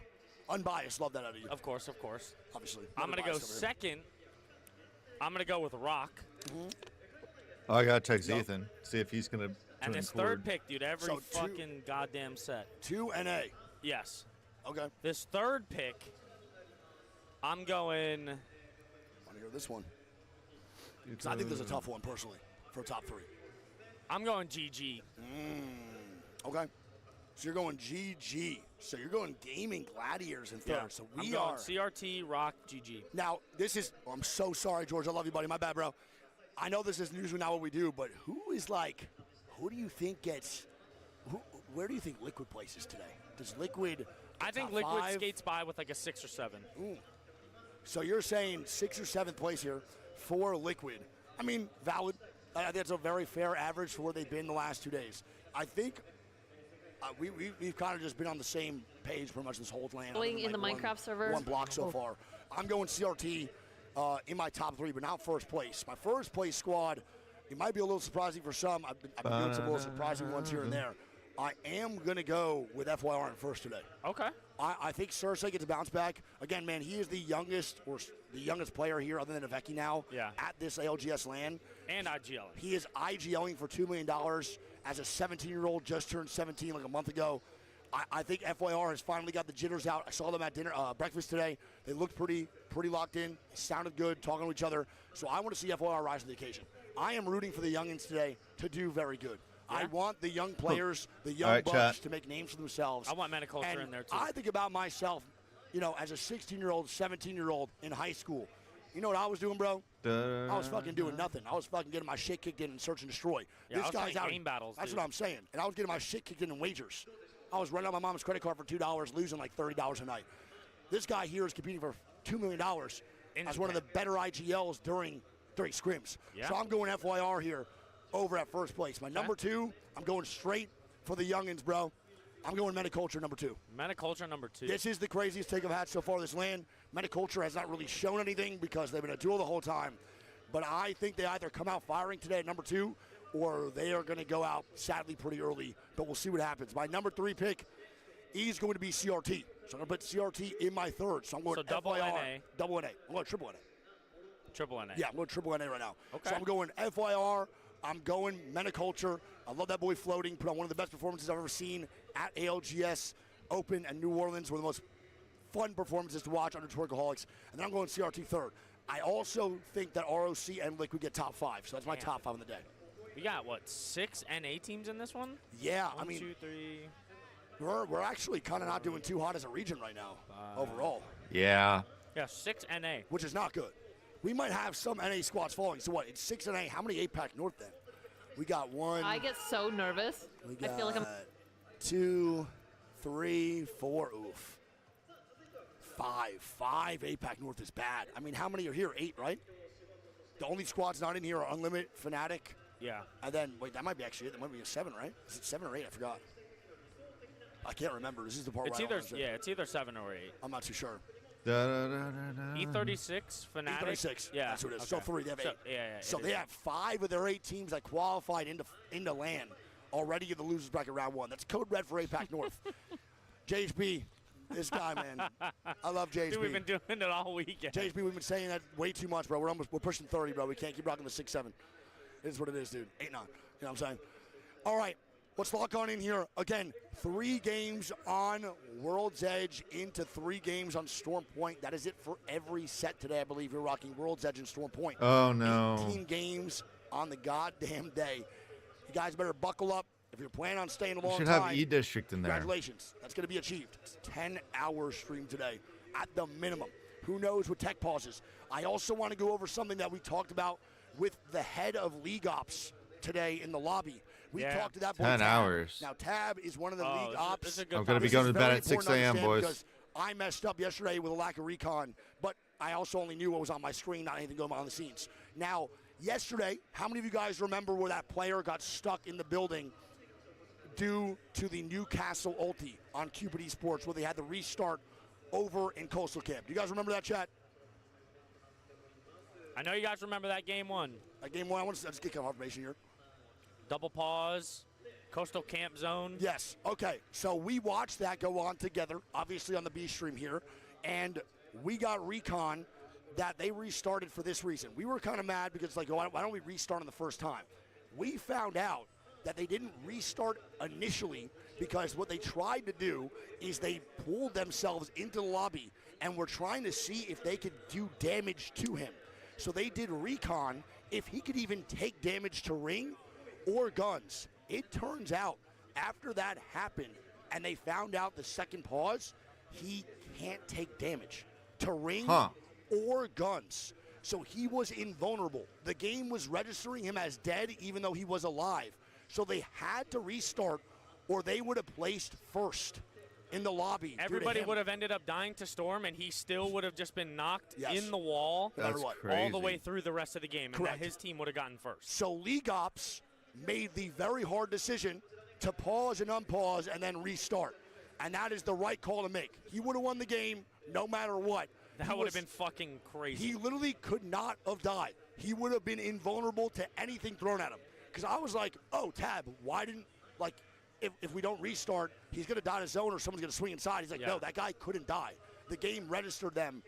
Unbiased, love that out of you. Of course. Obviously. I'm going to go second. I'm going to go with Rock. Oh, I gotta text Ethan, see if he's gonna. And this third pick, dude, every So fucking goddamn set. 2 NA. Yes. Okay. This third pick, I'm going. Want to hear this one? 'Cause I think there's a tough one, personally, for top 3. I'm going GG. Okay. So you're going GG. So you're going Gaming Gladiators in third. Yeah. So I'm we going are. CRT, Rock, GG. Now, this is. Oh, I'm so sorry, George. I love you, buddy. My bad, bro. I know this is usually not what we do, but who do you think gets. Where do you think Liquid places today? Does Liquid? I think top Liquid 5? skates by with like a 6 or 7. Ooh. So you're saying 6th or 7th place here for Liquid. I mean, valid. I think that's a very fair average for where they've been the last 2 days. I think we've kind of just been on the same page pretty much this whole land. Going in the Minecraft server? One block so far. I'm going CRT in my top 3, but not first place. My first place squad, it might be a little surprising for some. I've been doing some little surprising ones here and there. I am going to go with FYR in first today. Okay. I think Cersei gets a bounce back. Again, man, he is the youngest player here other than Aveki now at this ALGS LAN. And IGL. He is IGLing for $2 million as a 17-year-old, just turned 17 like a month ago. I think FYR has finally got the jitters out. I saw them at breakfast today. They looked pretty locked in. They sounded good, talking to each other. So I want to see FYR rise to the occasion. I am rooting for the youngins today to do very good. I want the young players, the young bucks to make names for themselves. I want Metaculture in there, too. I think about myself, as a 16-year-old, 17-year-old in high school. You know what I was doing, bro? I was fucking doing nothing. I was fucking getting my shit kicked in Search and Destroy. Yeah, this guy's out. Game battles, That's dude. what I'm saying. And I was getting my shit kicked in wagers. I was running out my mom's credit card for $2, losing like $30 a night. This guy here is competing for $2 million as one of the better IGLs during scrims. Yeah. So I'm going FYR here over at first place. My number 2, I'm going straight for the youngins, bro. I'm going Metaculture number 2. Metaculture number 2. This is the craziest take I've had so far this land. Metaculture has not really shown anything because they've been a duel the whole time. But I think they either come out firing today at number 2 or they are going to go out, sadly, pretty early. But we'll see what happens. My number 3 pick is going to be CRT. So I'm going to put CRT in my 3rd. So I'm going double FYR, NA. double NA. I'm going triple NA. Triple NA. Yeah, I'm going triple NA right now. Okay. So I'm going FYR. I'm going Metaculture. I love that boy floating. Put on one of the best performances I've ever seen at ALGS Open and New Orleans. One of the most fun performances to watch under Twerkaholics. And then I'm going CRT 3rd. I also think that ROC and Liquid get top 5. So that's my top 5 in the day. We got, 6 NA teams in this one? Yeah, 1, I mean, 2, 3. we're actually kind of not doing too hot as a region right now overall. Yeah. Yeah, 6 NA. Which is not good. We might have some NA squads falling. So what? It's 6 NA. How many APAC North then? We got 1. I get so nervous. We got I feel like I'm 2, 3, 4. Oof. 5 APAC North is bad. I mean, how many are here? 8, right? The only squads not in here are Unlimited, Fnatic. Yeah. And then, wait, that might be actually it. That might be a 7, right? Is it 7 or 8? I forgot. I can't remember. This is the part It's where either, I don't understand. it's either 7 or 8. I'm not too sure. E36, Fnatic. E36. Yeah. That's what it is. Okay. So 3, they have 8. So they have 5 of their 8 teams that qualified into LAN already in the losers bracket round 1. That's code red for APAC North. JHB, this guy, man. I love JHB. Dude, we've been doing it all weekend. JHB, we've been saying that way too much, bro. We're pushing 30, bro. We can't keep rocking the 6-7. It is what it is, dude. 8-9. You know what I'm saying? All right. Let's lock on in here. Again, 3 games on World's Edge into 3 games on Storm Point. That is it for every set today, I believe. You're rocking World's Edge and Storm Point. Oh, no. 18 games on the goddamn day. You guys better buckle up. If you're planning on staying a long should time, have E-District in there. congratulations. That's going to be achieved. It's a 10-hour stream today at the minimum. Who knows what tech pauses. I also want to go over something that we talked about with the head of League Ops today in the lobby. We talked to that boy, 10 Tab. hours. Now, Tab is one of the League Ops. I'm going to be going to bed at 6 a.m., boys. Because I messed up yesterday with a lack of recon, but I also only knew what was on my screen, not anything going on the scenes. Now, yesterday, how many of you guys remember where that player got stuck in the building due to the Newcastle ulti on Cupid Esports where they had the restart over in Coastal Camp? Do you guys remember that, chat? I know you guys remember that game 1. That game 1, I want to just get confirmation here. Double pause, Coastal Camp Zone. Yes. Okay. So we watched that go on together, obviously on the B stream here, and we got recon that they restarted for this reason. We were kind of mad because, like, why don't we restart on the first time? We found out that they didn't restart initially because what they tried to do is they pulled themselves into the lobby and were trying to see if they could do damage to him. So they did recon if he could even take damage to ring or guns. It turns out after that happened and they found out the second pause, he can't take damage to ring or guns. So he was invulnerable. The game was registering him as dead even though he was alive. So they had to restart or they would have placed first in the lobby. Everybody would have ended up dying to Storm, and he still would have just been knocked Yes. in the wall That's all crazy. the way through the rest of the game, and Correct. that his team would have gotten first. So League Ops made the very hard decision to pause and unpause and then restart. And that is the right call to make. He would have won the game no matter what. That would have been fucking crazy. He literally could not have died. He would have been invulnerable to anything thrown at him. Because I was like, oh, Tab, why didn't, like, if we don't restart, he's going to die in his zone or someone's going to swing inside. He's like, no, that guy couldn't die. The game registered them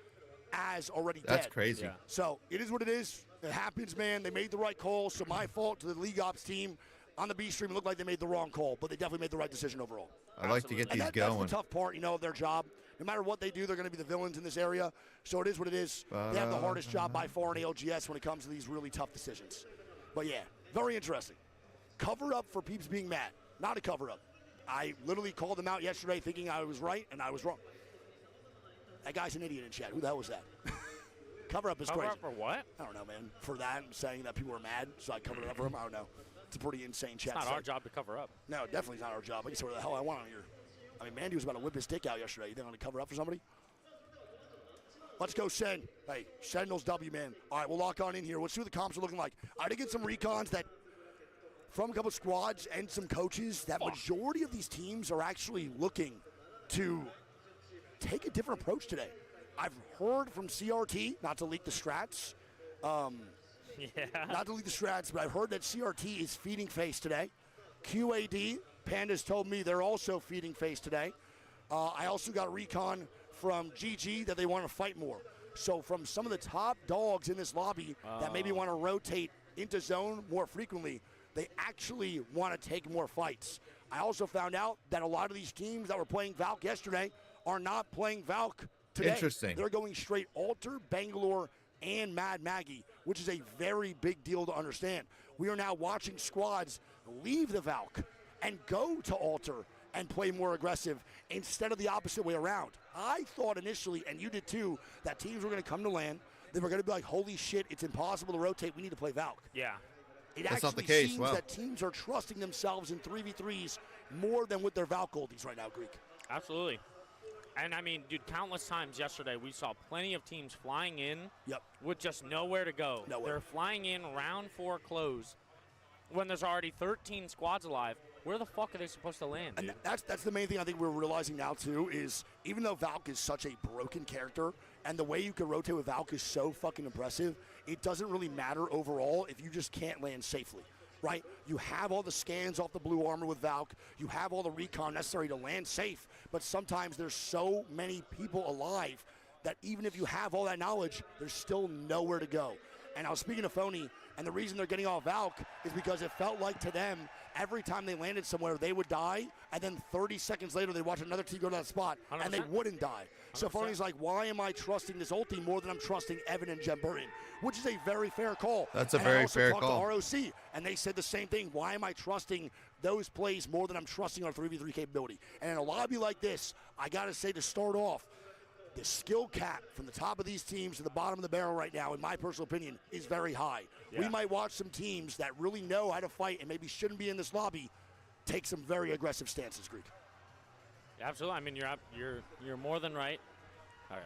as already dead. That's crazy. Yeah. So it is what it is. It happens, man. They made the right call. So my fault to the League Ops team. On the B stream, it looked like they made the wrong call, but they definitely made the right decision overall. I like to get And these that's going. the tough part, of their job. No matter what they do, they're going to be the villains in this area. So it is what it is. They have the hardest job by far in ALGS when it comes to these really tough decisions. But yeah, very interesting. Cover up for peeps being mad. Not a cover up. I literally called them out yesterday thinking I was right, and I was wrong. That guy's an idiot in chat. Who the hell was that? Cover up is Cover crazy. up for what? I don't know, man. For that, saying that people were mad, so I covered it up for him. I don't know. It's a pretty insane chat. It's not our job to cover up. No, definitely not our job. I can say whatever the hell I want on here. I mean, Mandy was about to whip his dick out yesterday. You think I'm going to cover up for somebody? Let's go, Sen. Hey, Sentinels W, man. All right, we'll lock on in here. Let's see what the comps are looking like. I did get some recons that, from a couple squads and some coaches, that majority of these teams are actually looking to take a different approach today. I've heard from CRT, not to leak the strats, not to leak the strats, but I've heard that CRT is feeding face today. QAD, Pandas told me they're also feeding face today. I also got a recon from GG that they want to fight more. So from some of the top dogs in this lobby that maybe want to rotate into zone more frequently, they actually want to take more fights. I also found out that a lot of these teams that were playing Valk yesterday are not playing Valk today. Interesting. They're going straight Alter, Bangalore, and Mad Maggie, which is a very big deal to understand. We are now watching squads leave the Valk and go to Alter and play more aggressive instead of the opposite way around. I thought initially, and you did too, that teams were going to come to LAN. They were going to be like, holy shit, it's impossible to rotate. We need to play Valk. Yeah. It That's actually not the case. seems Wow. that teams are trusting themselves in 3v3s more than with their Valk goldies right now, Greek. Absolutely. And, I mean, dude, countless times yesterday we saw plenty of teams flying in with just nowhere to go. Nowhere. They're flying in round 4 close when there's already 13 squads alive. Where the fuck are they supposed to land, dude? And that's the main thing I think we're realizing now, too, is even though Valk is such a broken character, and the way you can rotate with Valk is so fucking impressive, it doesn't really matter overall if you just can't land safely, right? You have all the scans off the blue armor with Valk. You have all the recon necessary to land safe, but sometimes there's so many people alive that even if you have all that knowledge, there's still nowhere to go. And I was speaking to Phony, and the reason they're getting off Valk is because it felt like to them, every time they landed somewhere, they would die, and then 30 seconds later, they'd watch another team go to that spot, and they 100%. wouldn't die. So 100%. Phony's like, why am I trusting this ulti more than I'm trusting Evan and Jem Burton? Which is a very fair call. That's a And very I also fair talked call. to ROC, and they said the same thing. Why am I trusting those plays more than I'm trusting our 3v3 capability? And in a lobby like this, I got to say to start off, the skill cap from the top of these teams to the bottom of the barrel right now, in my personal opinion, is very high. We might watch some teams that really know how to fight and maybe shouldn't be in this lobby take some very aggressive stances, Greek. Yeah, absolutely. I mean, you're more than right. All right.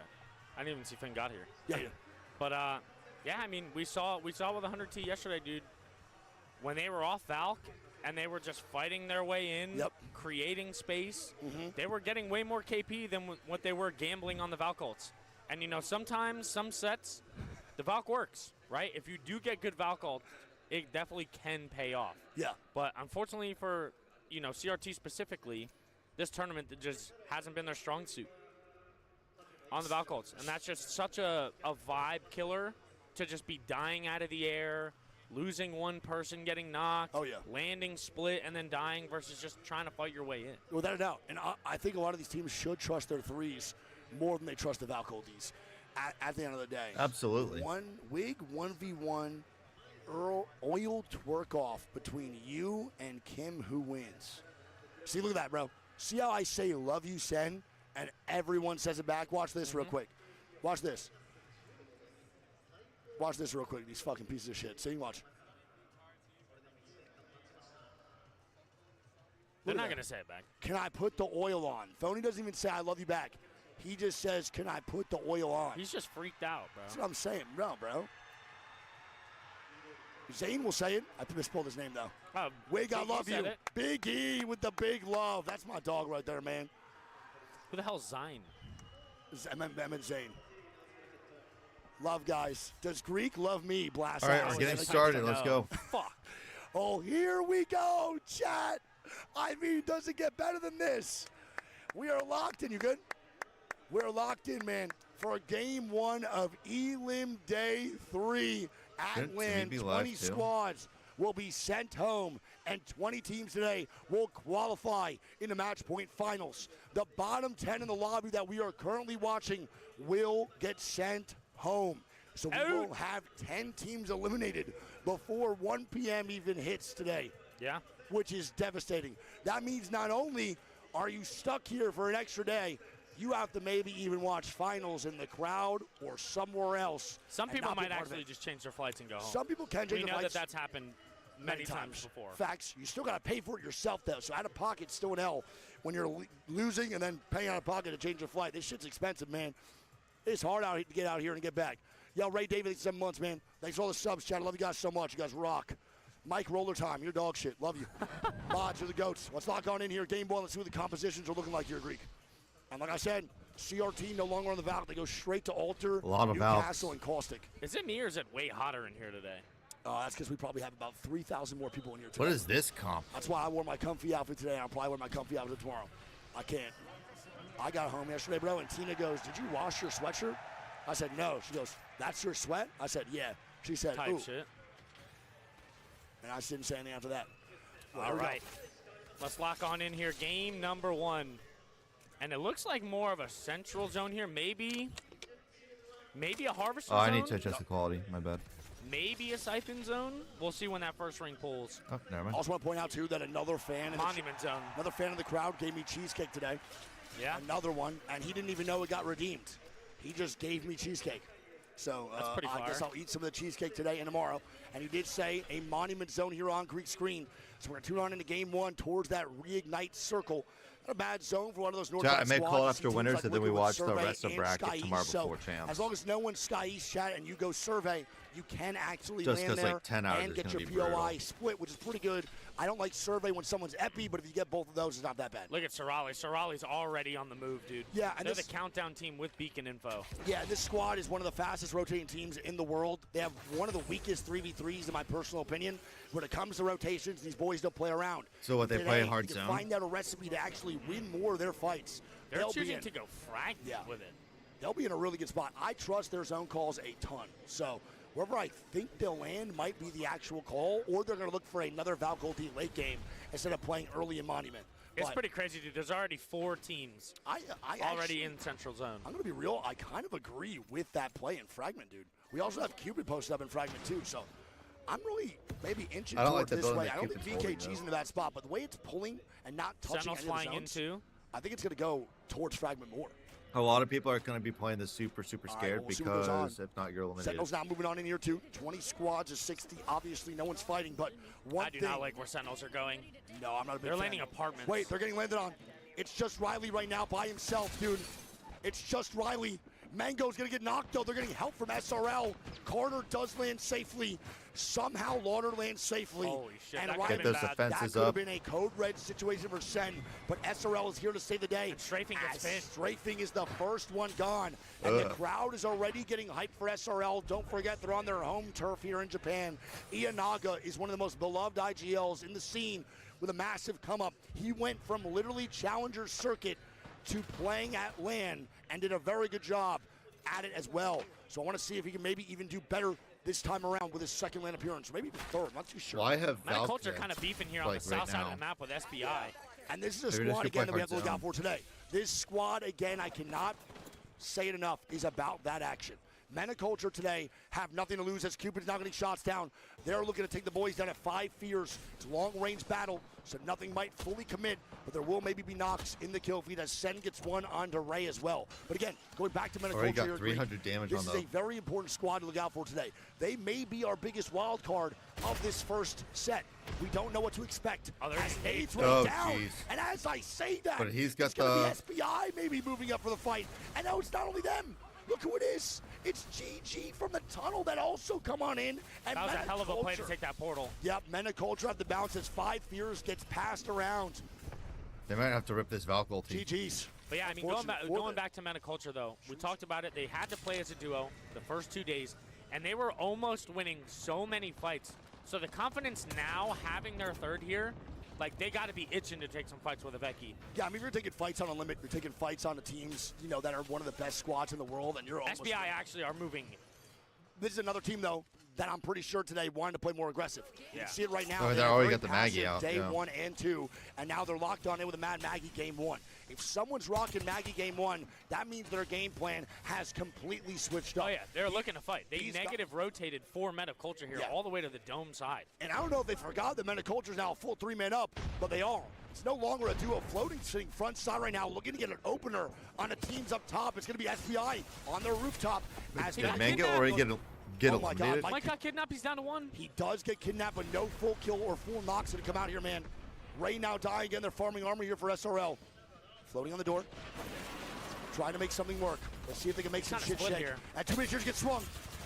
I didn't even see Finn got here. Yeah. But, yeah, I mean, we saw with 100T yesterday, dude. When they were off Valk and they were just fighting their way in, creating space, they were getting way more KP than what they were gambling on the Valk ults. And, you know, sometimes, some sets, the Valk works, right? If you do get good Valk ult, it definitely can pay off. Yeah. But unfortunately for, you know, CRT specifically, this tournament that just hasn't been their strong suit on the Valk ults. And that's just such a vibe killer to just be dying out of the air, losing one person, getting knocked, landing split, and then dying versus just trying to fight your way in. Without a doubt. And I think a lot of these teams should trust their threes more than they trust the Valk ultis at the end of the day. Absolutely. One Wig 1v1 oil twerk off between you and Kim, who wins. See, look at that, bro. See how I say love you, Sen, and everyone says it back? Watch this real quick. Watch this. Watch this real quick, these fucking pieces of shit. See, watch. They're Look at not that. going to say it back. Can I put the oil on? Phony doesn't even say I love you back. He just says, can I put the oil on? He's just freaked out, bro. That's what I'm saying. No, bro. Zane will say it. I misspelled his name, though. Wig, I Big E love you. said it. Big E with the big love. That's my dog right there, man. Who the hell's Zine? I meant Zane. Love, guys. Does Greek love me? Blast All right, out. we're getting I started. don't Let's know. go. Fuck. Oh, here we go, chat. I mean, does it get better than this? We are locked in. You good? We're locked in, man, for game 1 of Elim Day 3 at Shouldn't LAN. we be live 20 too? squads will be sent home, and 20 teams today will qualify in the match point finals. The bottom 10 in the lobby that we are currently watching will get sent home. So we will have 10 teams eliminated before 1 p.m. even hits today. Yeah. Which is devastating. That means not only are you stuck here for an extra day, you have to maybe even watch finals in the crowd or somewhere else. Some and people not be might part of actually it. just change their flights and go home. Some people can change We their know flights. that that's happened many times before. Facts. You still got to pay for it yourself, though. So out of pocket's still an L when you're losing and then paying out of pocket to change your flight. This shit's expensive, man. It's hard out to get out here and get back. Yo, Ray David, 7 months, man. Thanks for all the subs, chat. I love you guys so much. You guys rock. Mike Roller Time, you're dog shit. Love you. Mods, you're the goats. Let's lock on in here. Game 1. Let's see what the compositions are looking like here, Greek. And like I said, CRT no longer on the Valk. They go straight to Alter, A lot of Newcastle, Valks. and Caustic. Is it me or is it way hotter in here today? That's because we probably have about 3,000 more people in here today. What is this comp? That's why I wore my comfy outfit today. I'll probably wear my comfy outfit tomorrow. I can't. I got home yesterday, bro, and Tina goes, "Did you wash your sweatshirt?" I said, "No." She goes, "That's your sweat?" I said, "Yeah." She said, Type "Ooh." shit. And I didn't say anything after that. Well, All here we go. right. Let's lock on in here. Game number 1. And it looks like more of a central zone here. Maybe a harvester Oh, zone. I need to adjust the quality. My bad. Maybe a siphon zone. We'll see when that first ring pulls. Oh, never mind. Also want to point out, too, that another fan in Monument zone. another fan in the crowd gave me cheesecake today. Yeah. Another one, and he didn't even know it got redeemed. He just gave me cheesecake. So That's pretty I guess fire. I'll eat some of the cheesecake today and tomorrow. And he did say a monument zone here on Greek screen. So we're going to tune on into game 1 towards that reignite circle. Not a bad zone for one of those North I may squads. call You after see teams winners, like and then we Wicked with watch the Survey rest of and bracket Sky tomorrow East. So before champs. as long as no one's Sky East chat and you go survey, you can actually Just land 'cause, there like, 10 hours and is get your gonna be POI brutal. split, which is pretty good. I don't like survey when someone's epi, but if you get both of those, it's not that bad. Look at Sorali. Sorali's already on the move, dude. Yeah, and They're this- the countdown team with beacon info. Yeah, this squad is one of the fastest rotating teams in the world. They have one of the weakest 3v3s, in my personal opinion. When it comes to rotations, these boys don't play around. So what, they Today, play a hard you zone? find out a recipe to actually win more of their fights. They're They'll be choosing in- to go frag with it. They'll be in a really good spot. I trust their zone calls a ton. So wherever I think they'll land might be the actual call, or they're going to look for another Valcolte late game instead of playing early in Monument. It's But pretty crazy, dude. There's already 4 teams I already actually, in Central Zone. I'm going to be real. I kind of agree with that play in Fragment, dude. We also have Cupid posted up in Fragment, too. So I'm really maybe inching I don't like towards the this building way. that I don't think Cupid's holding, VKG's though. into that spot, but the way it's pulling and not touching Sentinel's any flying of the zones, into. I think it's going to go towards Fragment more. A lot of people are going to be playing this super All right, scared well, we'll see what goes on. because if not, you're eliminated. Sentinel's now moving on in here, too. 20 squads of 60. Obviously, no one's fighting, but one I do thing. not like where Sentinels are going. No, I'm not a big They're fan. landing apartments. Wait, they're getting landed on. It's just Riley right now by himself, dude. It's just Riley. Mango's going to get knocked, though. They're getting help from SRL. Carter does land safely. Somehow Lauder lands safely. Holy shit, And that Riley, could've Get those been bad. that defenses could have up. been a code red situation for Sen, but SRL is here to save the day. And Strafing gets As pinned. Strafing is the first one gone. And the crowd is already getting hyped for SRL. Don't forget they're on their home turf here in Japan. Iyanaga is one of the most beloved IGLs in the scene with a massive come up. He went from literally Challenger Circuit to playing at LAN and did a very good job at it as well. So I want to see if he can maybe even do better this time around with his second LAN appearance, or maybe even third. I'm not too sure. Well, I have Mana Culture Valkyrie, kind of beefing here on like, the south right side of now. the map with SBI. And this is a Maybe they squad, should again, play that we have to hard look out zone. for today. This squad, again, I cannot say it enough, is about that action. Men of Culture today have nothing to lose as Cupid's now getting shots down. They're looking to take the boys down at 5 fears. It's a long-range battle, so nothing might fully commit, but there will maybe be knocks in the kill feed as Sen gets one onto Ray as well. But again, going back to Men of Already Culture got here, 300 damage this on is the... a very important squad to look out for today. They may be our biggest wild card of this first set. We don't know what to expect. Oh, there's as Nate's Oh, right down. jeez. And as I say that, But he's got it's gonna the... be SBI maybe moving up for the fight. And now it's not only them. Look who it is. It's GG from the tunnel that also come on in. And That was a Men of hell of a play to Culture- take that portal. Yep, Men of Culture have the bounce as 5 fears gets passed around. They might have to rip this Valk ulti. GG's. But yeah, I mean, going back to Men of Culture, though, we talked about it. They had to play as a duo the first 2 days, and they were almost winning so many fights. So the confidence now, having their third here, like, they got to be itching to take some fights with a Vecchi. Yeah, I mean, if you're taking fights on a limit, you're taking fights on the teams, you know, that are one of the best squads in the world, and you're almost... SBI actually are moving. This is another team, though, that I'm pretty sure today wanted to play more aggressive. You can see it right now. Oh, they They're already very got the Maggie passive out, Day yeah. 1 and 2, and now they're locked on in with a Mad Maggie game 1. If someone's rocking Maggie game 1, that means their game plan has completely switched up. Oh, yeah, they're looking to fight. They He's negative rotated 4 Men of Culture here Yeah. all the way to the dome side. And I don't know if they forgot that Men of Culture is now a full 3-man up, but they are. It's no longer a duo floating, sitting front side right now, looking to get an opener on the teams up top. It's going to be SBI on their rooftop. As Did got Mango kidnapped. already get Oh my God, eliminated? Mike- Mike got kidnapped. He's down to 1. He does get kidnapped, but no full kill or full knocks going to come out here, man. Ray now dying again. They're farming armor here for SRL. Floating on the door. Trying to make something work. Let's see if they can make some Kinda shit split shake. here. And too many cheers get swung.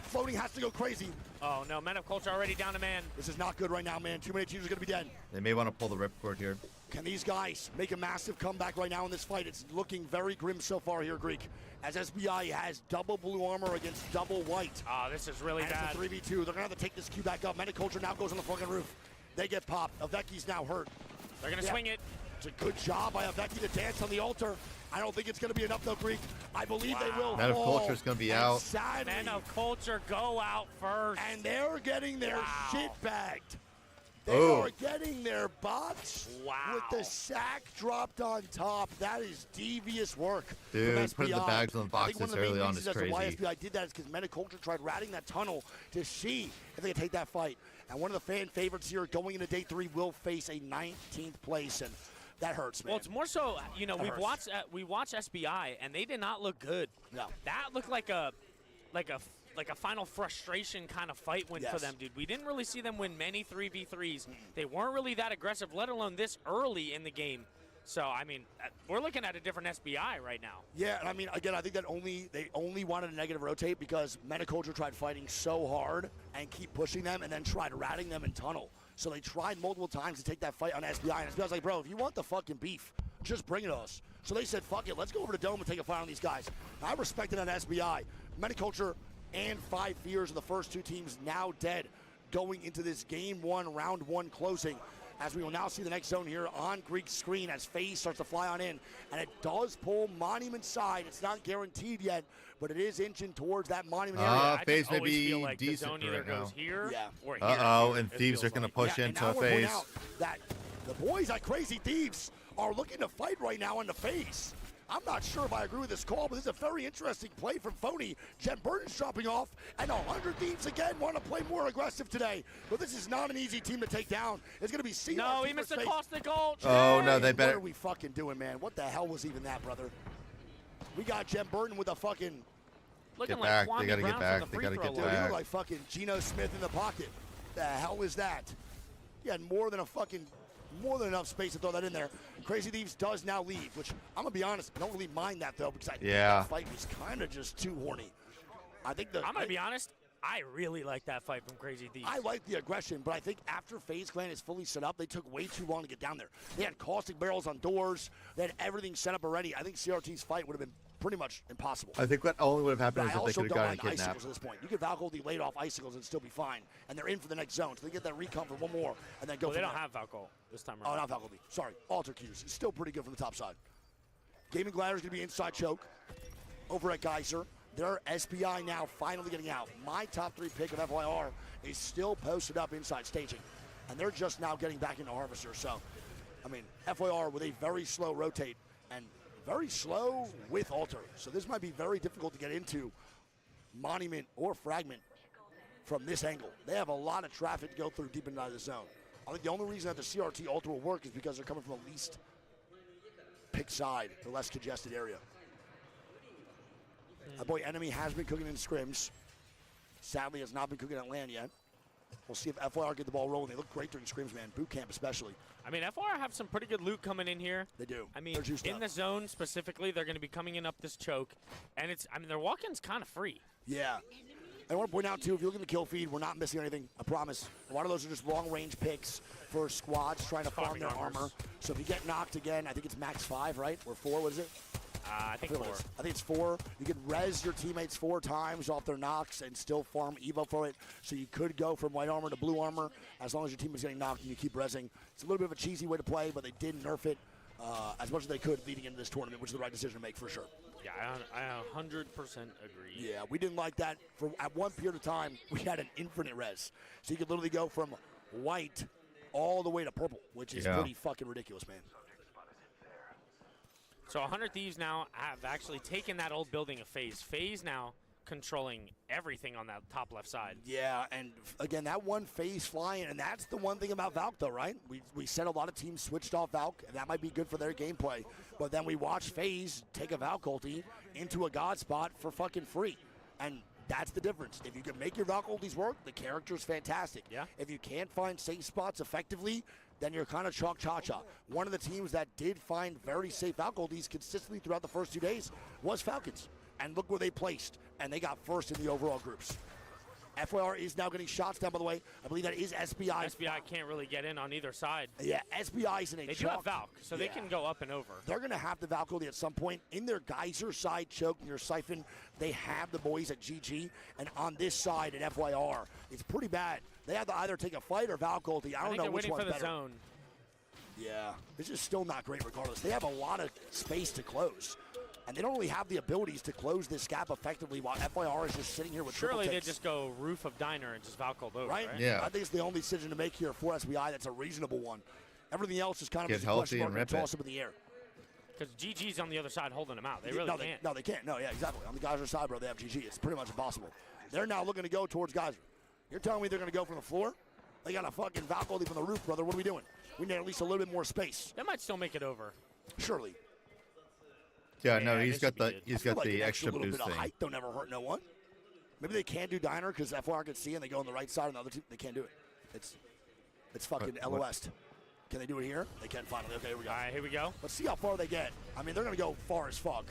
Floating has to go crazy. Oh, no, Men of Culture already down to man. This is not good right now, man. Too many cheers are going to be dead. They may want to pull the ripcord here. Can these guys make a massive comeback right now in this fight? It's looking very grim so far here, Greek. As SBI has double blue armor against double white. Oh, this is really And bad. it's a 3v2. They're going to have to take this queue back up. Men of Culture now goes on the fucking roof. They get popped. Avecchi's now hurt. They're going to Yeah. swing it. It's a good job by Avecchi to dance on the altar. I don't think it's going to be enough, though, Greek. I believe they will. Men of fall. Culture's gonna be And out. Sadly, Men of Culture go out first. and they're getting their Wow. shit bagged. They Oh. are getting their bots Wow. with the sack dropped on top. That is devious work. Dude, from putting the SBI. bags on the I think one boxes of the main early on reasons is as to why crazy. SBI did that is because Men of Culture tried ratting that tunnel to see if they could take that fight. And one of the fan favorites here going into day 3 will face a 19th place, and that hurts, man. Well, it's more so, you know, That hurts. we watched SBI and they did not look good. No. That looked like a final frustration kind of fight win for Yes. them, dude. We didn't really see them win many 3v3s. They weren't really that aggressive, let alone this early in the game. So, I mean, we're looking at a different SBI right now. Yeah, and I mean, again, I think that they only wanted to negative rotate because Men of Culture tried fighting so hard and keep pushing them and then tried ratting them in tunnel. So they tried multiple times to take that fight on SBI, and SBI's like, bro, if you want the fucking beef, just bring it to us. So they said, fuck it, let's go over to Dome and take a fight on these guys. I respect it on SBI. Men of Culture and 5 fears are the first 2 teams now dead going into this game 1, round 1 closing. As we will now see the next zone here on Greek's screen as FaZe starts to fly on in. And it does pull Monument side. It's not guaranteed yet, but it is inching towards that Monument area. I FaZe just may always be feel like the decent zone for either right now. goes here Yeah. or here. Uh-oh, and it Thieves feels are going to like. push Yeah, and into now a we're pointing FaZe. out that the boys at Crazy Thieves are looking to fight right now in the FaZe. I'm not sure if I agree with this call, but this is a very interesting play from Phony. Jen Burton's dropping off, and 100 Thieves again want to play more aggressive today. But this is not an easy team to take down. It's going to be CRT No, he missed versus the FaZe. Caustic Gulch. Oh, no, Hey, they What better. are we fucking doing, man? What the hell was even that, brother? We got Jen Burton with a fucking... Looking Get like back. Kwame They gotta get Brown back. from the They free gotta throw get Dude, line. he back. looked like fucking Geno Smith in the pocket. The hell is that? He had more than enough space to throw that in there. Crazy Thieves does now leave, which I'm gonna be honest, I don't really mind that though because I think Yeah. that fight was kind of just too horny. I think I'm going to be honest. I really like that fight from Crazy Thieves. I like the aggression, but I think after FaZe Clan is fully set up, they took way too long to get down there. They had caustic barrels on doors. They had everything set up already. I think CRT's fight would have been pretty much impossible. I think what only would have But happened I is if they also could don't have mind gotten icicles kidnapped. at this point. You could Valkyrie the laid off icicles and still be fine. And they're in for the next zone. So they get that recon for one more and then go well, they from don't there. have Valco this time Oh, around. not Valkyrie. Sorry. Alter Q's. It's still pretty good from the top side. Gaming Gliders going to be inside choke over at Geyser. Their SBI now finally getting out. My top 3 pick of FYR is still posted up inside staging. And they're just now getting back into Harvester. So, I mean, FYR with a very slow rotate and very slow with Alter. So this might be very difficult to get into Monument or Fragment from this angle. They have a lot of traffic to go through deep inside the zone. I think the only reason that the CRT Ultra will work is because they're coming from the least pick side, the less congested area. My boy Enemy has been cooking in scrims. Sadly, has not been cooking at land yet. We'll see if FYR get the ball rolling. They look great during scrims, man. Boot camp especially. I mean, FYR have some pretty good loot coming in here. They do. I mean, They're juiced in up. the zone specifically, they're going to be coming in up this choke. And it's, I mean, their walk-in's kind of free. Yeah. I want to point out, too, if you look at the kill feed, we're not missing anything. I promise. A lot of those are just long-range picks for squads trying to farm their armor. So if you get knocked again, I think it's max 5, right? Or 4, what is it? I think 4. I think it's 4. You can res your teammates 4 times off their knocks and still farm Evo for it. So you could go from white armor to blue armor as long as your team is getting knocked and you keep resing. It's a little bit of a cheesy way to play, but they did nerf it as much as they could leading into this tournament, which is the right decision to make for sure. Yeah, I 100% agree. Yeah, we didn't like that. For at one period of time, we had an infinite res. So you could literally go from white all the way to purple, which is pretty fucking ridiculous, man. So 100 Thieves now have actually taken that old building of FaZe. FaZe now controlling everything on that top left side. Yeah, and again, that one FaZe flying, and that's the one thing about Valk, though, right? We said a lot of teams switched off Valk, and that might be good for their gameplay. But then we watched FaZe take a Valk ulti into a God spot for fucking free. And that's the difference. If you can make your Valk ultis work, the character's fantastic. Yeah. If you can't find safe spots effectively, then you're kind of chalk cha-cha. One of the teams that did find very safe Valk ultis consistently throughout the first 2 days was Falcons. And look where they placed. And they got first in the overall groups. FYR is now getting shots down, by the way. I believe that is SBI. SBI can't really get in on either side. Yeah, SBI's in a They choke. do have Valk, so they can go up and over. They're going to have the Valk ulti at some point. In their Geyser side choke near Siphon, they have the boys at GG. And on this side at FYR, it's pretty bad. They have to either take a fight or Valk ulti. I don't know which one's for the better. zone. Yeah, this is still not great regardless. They have a lot of space to close. And they don't really have the abilities to close this gap effectively while FYR is just sitting here with Surely triple they ticks. just go roof of diner and just Valk ult over, Right? Yeah. I think it's the only decision to make here for SBI that's a reasonable one. Everything else is kind of Get just a question healthy mark and and rip toss it. up in the air. Because GG's on the other side holding them out. They really no, can't. No, they can't. No, yeah, exactly. On the Geyser side, bro, they have GG. It's pretty much impossible. They're now looking to go towards Geyser. You're telling me they're going to go from the floor? They got a fucking Valk ulti from the roof, brother. What are we doing? We need at least a little bit more space. They might still make it over. Surely. Yeah, no, Yeah, he's this got should be the good. he's I feel got like the an extra little boost bit of thing. height don't ever hurt no one. Maybe they can do diner because FYR can see and they go on the right side and the other team, they can't do it. It's fucking What? LOS. Can they do it here? They can finally. Okay, here we go. All right, here we go. Let's see how far they get. I mean, they're going to go far as fuck.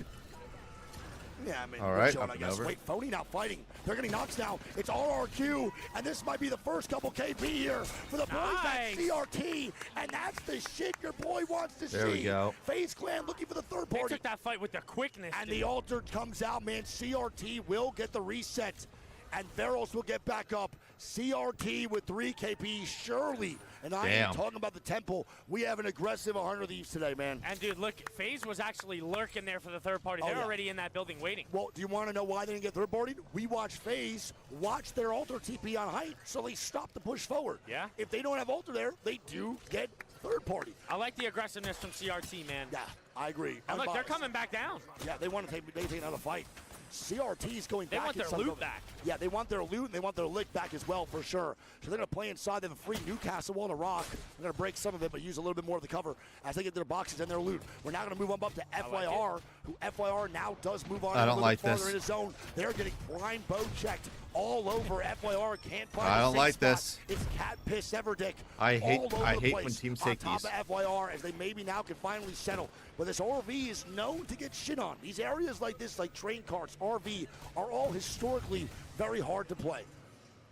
Yeah, I mean, All good right, showing, up I and guess. over. Wait, Phony now fighting. They're getting knocks now. It's RRQ, and this might be the first couple KP here for the boys at Nice. CRT, and that's the shit your boy wants to see. There we go. FaZe Clan looking for the third They party. took that fight with the quickness. And dude. the altar comes out, man. CRT will get the reset. And Veros will get back up. CRT with 3 KP, surely. And I am Damn. talking about the temple. We have an aggressive 100 Thieves today, man. And dude, look, FaZe was actually lurking there for the third party. Oh, They're yeah. already in that building waiting. Well, do you want to know why they didn't get third partied? We watched FaZe watch their altar TP on height, so they stopped the push forward. Yeah. If they don't have altar there, they do get third party. I like the aggressiveness from CRT, man. Yeah, I agree. And look, they're Unbiased. coming back down. Yeah, they want to take another fight. CRT is going They back. want their inside loot the- back. Yeah, they want their loot and they want their lick back as well, for sure. So they're going to play inside. They have a free Newcastle wall to rock. They're going to break some of it, but use a little bit more of the cover as they get their boxes and their loot. We're now going to move on up to FYR, who FYR now does move on I a don't little like bit farther this. in his zone. They're getting blind bow checked all over. FYR can't find I a don't safe like spot. this. It's cat piss Everdick. I hate- all over I the hate when place teams on take top these. of FYR as they maybe now can finally settle. But this RV is known to get shit on. These areas like this, like train carts, RV, are all historically very hard to play.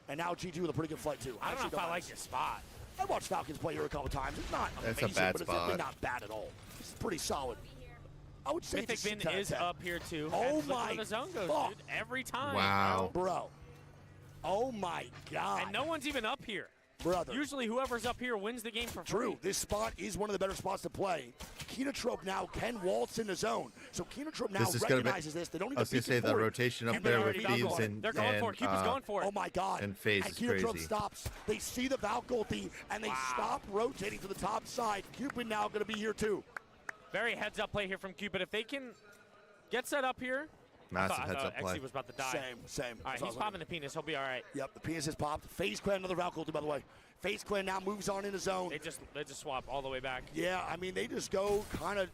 And now GG with a pretty good fight too. I don't know Actually if I don't like mind. this spot. I watched Falcons play here a couple times. It's not That's a amazing, bad but it's definitely spot. not bad at all. It's pretty solid. I would say Mythic it's a Bin 10 out of is 10. up here too. Oh And look my where the zone goes, fuck. dude. Every time. Wow. Bro. Oh my God. And no one's even up here. Brother. Usually whoever's up here wins the game for free. True. This spot is one of the better spots to play. Kenotrope now can waltz in the zone. So Kenotrope now This is gonna be- recognizes this. They don't need I was to gonna say the rotation up And there they're with already Thieves going. and They're going for it. Cupid's going for it. Oh my God. and FaZe and is Kenotrope crazy. stops. They see the Valk ulti and they stop rotating to the top side. Cupid now going to be here too. Very heads up play here from Cupid. If they can get set up here Massive I heads thought up play. XC was about to die. Same. All right, So I he's was popping the penis. He'll be all right. Yep, the penis is popped. FaZe Clan, another Valkyrie, by the way. FaZe Clan now moves on in the zone. They just swap all the way back. Yeah, I mean, they just go kind of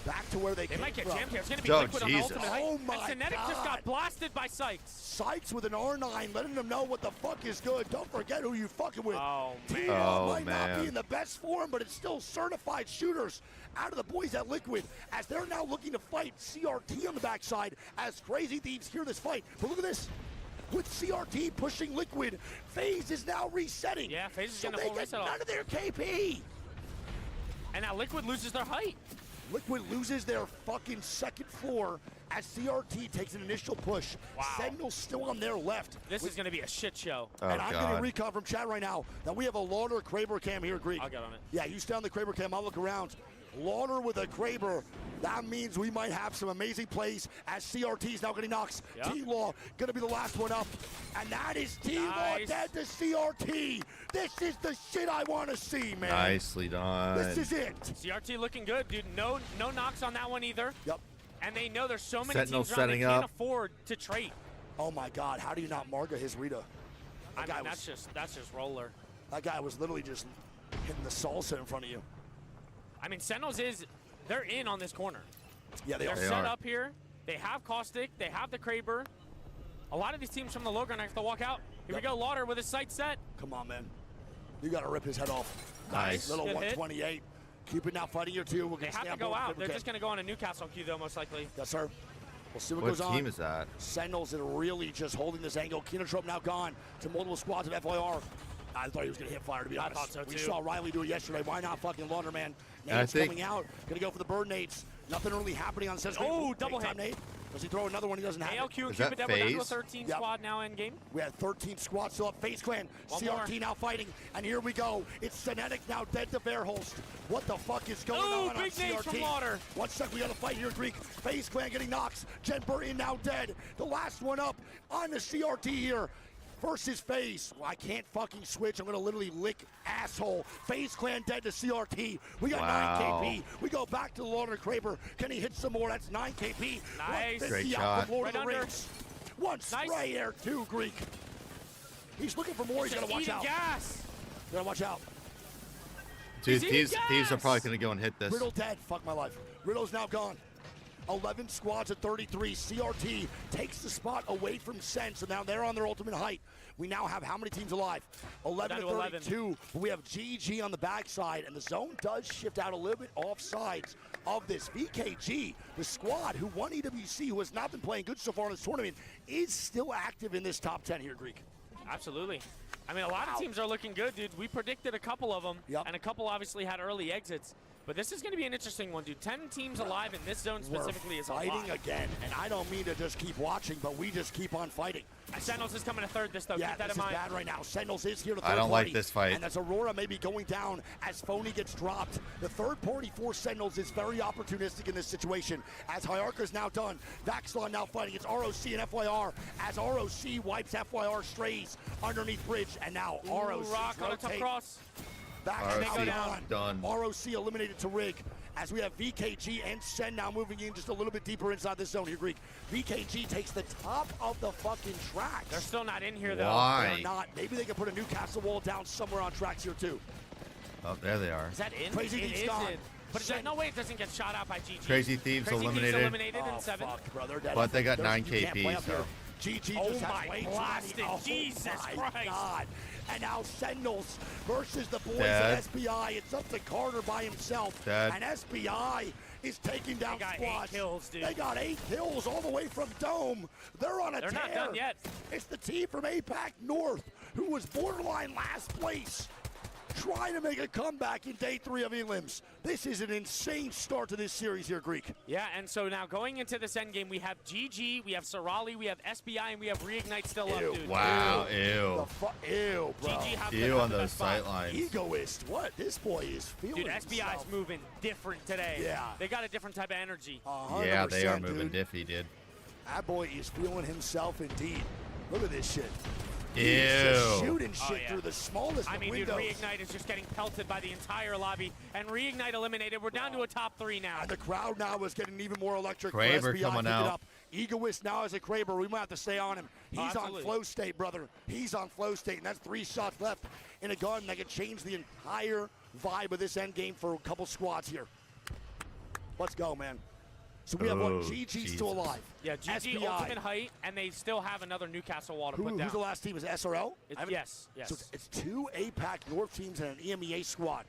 back to where they They came might get from. jammed here. It's going to be Oh, Liquid on the Jesus. ultimate height. Oh, my and Synetic just God. got blasted by Sykes. Sykes with an R9, letting them know what the fuck is good. Don't forget who you fucking with. Oh, man. T-Law Oh, might not man. be in the best form, but it's still certified shooters out of the boys at Liquid as they're now looking to fight CRT on the backside as Crazy Thieves hear this fight. But look at this. With CRT pushing Liquid, FaZe is now resetting. Yeah, FaZe is so getting a they full get reset off. none of their KP. And now Liquid loses their height. Liquid loses their fucking second floor as CRT takes an initial push. Wow. Sentinel's still on their left. This is going to be a shit show. Oh, And I'm getting God. a recon from chat right now that we have a Lauder Kraber cam here, Greek. I'll get on it. Yeah, you stay on the Kraber cam. I'll look around. Lauder with a Kraber. That means we might have some amazing plays as CRT is now getting knocks. Yep. T-Law going to be the last one up. And that is T-Law Nice. dead to CRT. This is the shit I want to see, man. Nicely done. This is it. CRT looking good, dude. No knocks on that one either. Yep. And they know there's so many Sentinel teams around they setting can't up. afford to trade. Oh my God, how do you not Marga his Rita? I guy mean, was- that's just roller. That guy was literally just hitting the salsa in front of you. I mean, Sentinels they're in on this corner. Yeah, they They're are. They set are. up here. They have Caustic. They have the Kraber. A lot of these teams from the low ground have to walk out. Here we Yep. go, Lauder with his sight set. Come on, man. You got to rip his head off. Nice. Little Good hit. 128. Cupid now fighting here, too. We're They going have to go out. They're just going to go on a Newcastle queue, though, most likely. Yes, sir. We'll see what What goes on. team is that? Sentinels are really just holding this angle. Kinotrope now gone to multiple squads of FYR. I thought he was going to hit fire, to be honest. thought so, We too. saw Riley do it yesterday. Why not fucking Lauder, man? And I Nate's think- coming out. Going to go for the bird nades. Nothing really happening on Sentinels. Oh, double hit. Nate. Does he throw another one? He doesn't have it. ALQ and Is that Cupid, we're down to a FaZe? 13 Yep. squad now in game. We had 13 squads still up. FaZe Clan, One CRT more. now fighting, and here we go. It's Synetic now dead to Verholst. What the fuck is going Ooh, on big nades from CRT? Lauder. 1 sec, we got a fight here, Greek. FaZe Clan getting knocks. Jen Burton now dead. The last one up on the CRT here. Versus FaZe. Well, I can't fucking switch. I'm gonna literally lick asshole. FaZe Clan dead to CRT. We got Wow. 9 KP. We go back to the Lauder Kraber. Can he hit some more? That's 9 KP. Nice. 150 Great out shot. from Lord Right of the under. Rings. One Nice. spray air, 2 Greek. He's looking for more. He's Just gotta watch eating out. gas. Gotta watch out. Dude, eating thieves are gas. probably going to go and hit this. Riddle dead. Fuck my life. Riddle's now gone. 11 squads at 33. CRT takes the spot away from Sen, so now they're on their ultimate height. We now have how many teams alive? 11 Down to to 11. 32. We have GG on the backside, and the zone does shift out a little bit off sides of this. VKG, the squad who won EWC, who has not been playing good so far in this tournament, is still active in this top 10 here, Greek. Absolutely. I mean, a lot of teams are looking good, dude. We predicted a couple of them, Yep. and a couple obviously had early exits. But this is going to be an interesting one, dude. 10 teams alive in this zone specifically We're is a fighting lot. again, and I don't mean to just keep watching, but we just keep on fighting. Sentinels is coming to third this, though. Yeah, Keep that this in is mind. bad right now. Sentinels is here to I third don't like party, this fight. And as Aurora may be going down as Phony gets dropped, the third party for Sentinels is very opportunistic in this situation. As Hyarka's now done, Vaxlon now fighting. It's ROC and FYR as ROC wipes FYR strays underneath bridge, and now ROC Rock on a tough cross. Back ROC now down. Done. ROC eliminated to Rig. As we have VKG and Sen now moving in just a little bit deeper inside this zone here, Greek. VKG takes the top of the fucking tracks. They're still not in here, though. Why? They're not. Maybe they can put a Newcastle wall down somewhere on tracks here too. Oh, there they are. Is that in? Crazy It Thieves is gone. in. But is that, no way it doesn't get shot out by GG. Crazy Thieves Crazy eliminated. Thieves eliminated in Oh, 7. fuck, bro. They're dead. But they got There's- 9 you can't play KP, up here. so. GG Oh just my has way too many. blasted, Oh Jesus my Christ. God. And now Sentinels versus the boys Dead. at SBI. It's up to Carter by himself. Dead. And SBI is taking down got 8 squads. kills, dude. They got 8 kills all the way from Dome. They're on a They're tear. not done yet. It's the team from APAC North who was borderline last place, trying to make a comeback in day 3 of Elims. This is an insane start to this series here, Greek. Yeah, and so now going into this end game, we have GG, we have Sorali, we have SBI, and we have Reignite still Ew. up, dude. Wow, The ew. ew, bro. GG have Ew the on those best spot. sight lines. Egoist. What? This boy is feeling Dude, SBI's himself. moving different today. Yeah. They got a different type of energy. 100%, Yeah, they are moving dude. diffy, dude. That boy is feeling himself indeed. Look at this shit. Ew. He's just shooting Oh, shit yeah. through the smallest I of mean, dude, windows. Reignite is just getting pelted by the entire lobby, and Reignite eliminated. We're down to a top 3 now. And the crowd now is getting even more electric. Kraber for SBI coming picking out. Up. Egoist now as a Kraber. We might have to stay on him. He's on absolutely. flow state, brother. He's on flow state, and that's 3 shots left in a gun that could change the entire vibe of this end game for a couple squads here. Let's go, man. So we have what? GG still alive. Yeah, GG SBI. ultimate height, and they still have another Newcastle wall to put down. Who's the last team? Is it SRL? Yes, yes. So it's 2 APAC North teams and an EMEA squad.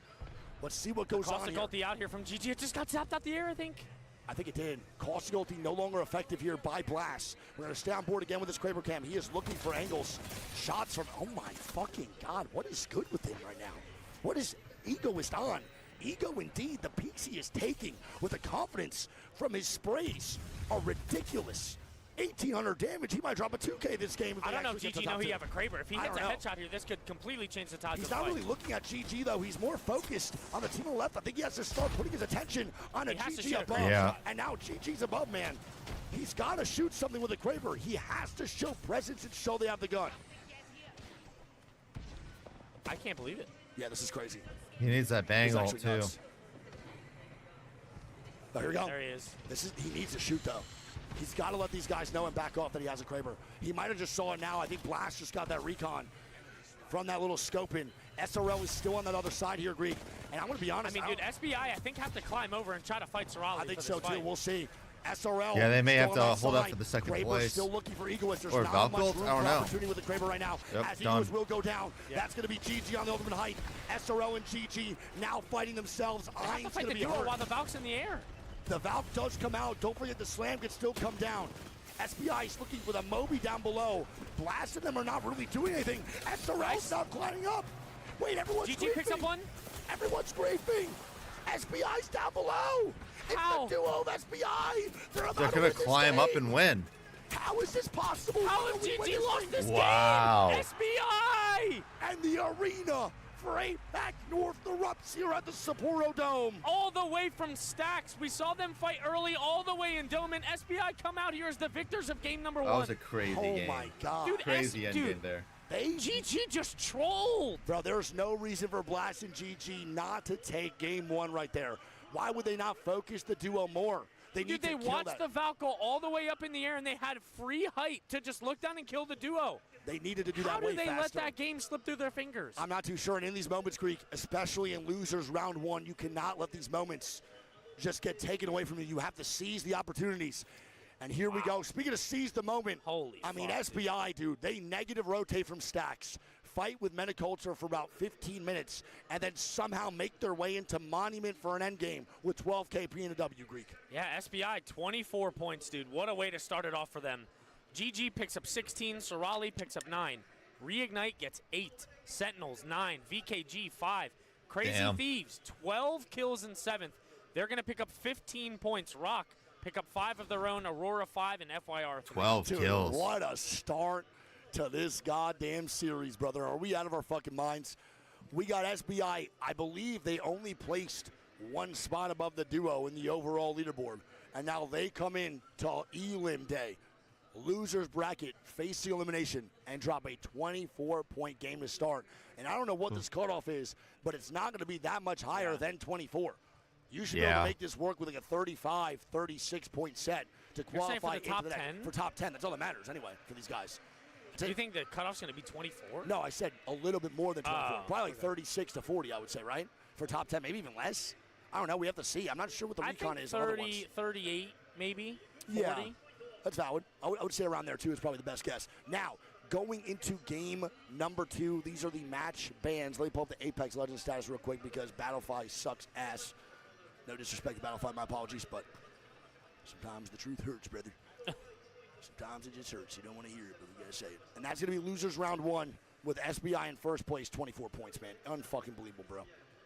Let's see what goes on Caustic here. ulti out here from GG. It just got zapped out the air, I think. I think it did. Caustic ulti no longer effective here by Blast. We're going to stay on board again with this Kraber cam. He is looking for angles. Shots from, oh my fucking God, what is good with him right now? What is Egoist on? Ego indeed, the peaks he is taking with the confidence from his sprays are ridiculous. 1,800 damage, he might drop a 2K this game. If I don't know if GG GG know he have a Kraber. If he hits a headshot here, this could completely change the tide of He's the not fight. really looking at GG though. He's more focused on the team on the left. I think he has to start putting his attention on a He has to GG shoot a above. Yeah. And now GG's above, man. He's got to shoot something with a Kraber. He has to show presence and show they have the gun. I can't believe it. Yeah, this is crazy. He needs that bang He's ult actually too. nuts. Oh, here we go. There he is. He needs to shoot though. He's got to let these guys know and back off that he has a Kraber. He might have just saw it now. I think Blast just got that recon from that little scope in. SRL is still on that other side here, Greek. And I'm going to be honest. I mean, dude, SBI, I think, have to climb over and try to fight Sorali. I think for so this too. fight. We'll see. SRL. Yeah, they may have still to on that hold up side. for the second Kraber's place. still looking for Egoist. There's Or not Valkyrie? much room I don't for know. opportunity with the Kraber right now. Yep, as done. Egoist will go down. Yeah. That's going to be GG on the ultimate height. SRL and GG now fighting themselves. They have to Ein's fight going the to be duo hurt. while the Valk's in the air. The Valk does come out. Don't forget the slam can still come down. SBI is looking for the Moby down below. Blast and them are not really doing anything. SRL's not climbing up. Wait, everyone's GG picks up griefing. one. Everyone's griefing. SBI's down below. It's How? the duo of SBI. They're about They're to gonna win this climb up game. and win. How is this possible? How How has did we win GG this lost thing? this Wow. game? SBI! And the arena for APAC North erupts here at the Sapporo Dome. All the way from Stacks. We saw them fight early all the way in Dome, and SBI come out here as the victors of game number That one. was a crazy Oh game. my God. Dude, Crazy dude, ending there. GG just trolled. Bro, there's no reason for Blast and GG not to take game one right there. Why would they not focus the duo more? They need Dude, they to kill watched that. the Valk go all the way up in the air, and they had free height to just look down and kill the duo. They needed to do How that do way they faster. let that game slip through their fingers? I'm not too sure. And in these moments, Greek, especially in losers round one, you cannot let these moments just get taken away from you. You have to seize the opportunities. And here we go. Speaking of seize the moment, Holy I mean, fuck, SBI, dude, they negative rotate from Stacks, fight with Metaculture for about 15 minutes, and then somehow make their way into Monument for an endgame with 12 KP and a W, Greek. Yeah, SBI, 24 points, dude. What a way to start it off for them. GG picks up 16, Sorali picks up 9. Reignite gets 8, Sentinels 9, VKG 5. Crazy Damn. Thieves, 12 kills in 7th. They're going to pick up 15 points. Rock pick up 5 of their own, Aurora 5, and FYR 3. 12 Dude, kills. what a start to this goddamn series, brother. Are we out of our fucking minds? We got SBI. I believe they only placed one spot above the duo in the overall leaderboard. And now they come in to Elim Day. Losers bracket, face the elimination, and drop a 24-point game to start. And I don't know what this cutoff is, but it's not going to be that much higher than 24. You should be able to make this work with like a 35, 36-point set to You're saying qualify for the top into 10? For top 10. That's all that matters anyway for these guys. Do you think the cutoff's going to be 24? No, I said a little bit more than 24. Oh, Probably like 36 to 40, I would say, right? For top 10, maybe even less. I don't know. We have to see. I'm not sure what the I recon think is. on other ones. 30, 38, maybe. 40. Yeah, that's valid. I would say around there, too, is probably the best guess. Now, going into game number 2, these are the match bans. Let me pull up the Apex Legends status real quick because Battlefy sucks ass. No disrespect to Battlefy, my apologies, but sometimes the truth hurts, brother. Sometimes it just hurts. You don't want to hear it, but we got to say it. And that's going to be losers round 1 with SBI in first place, 24 points, man. Unfucking believable, bro.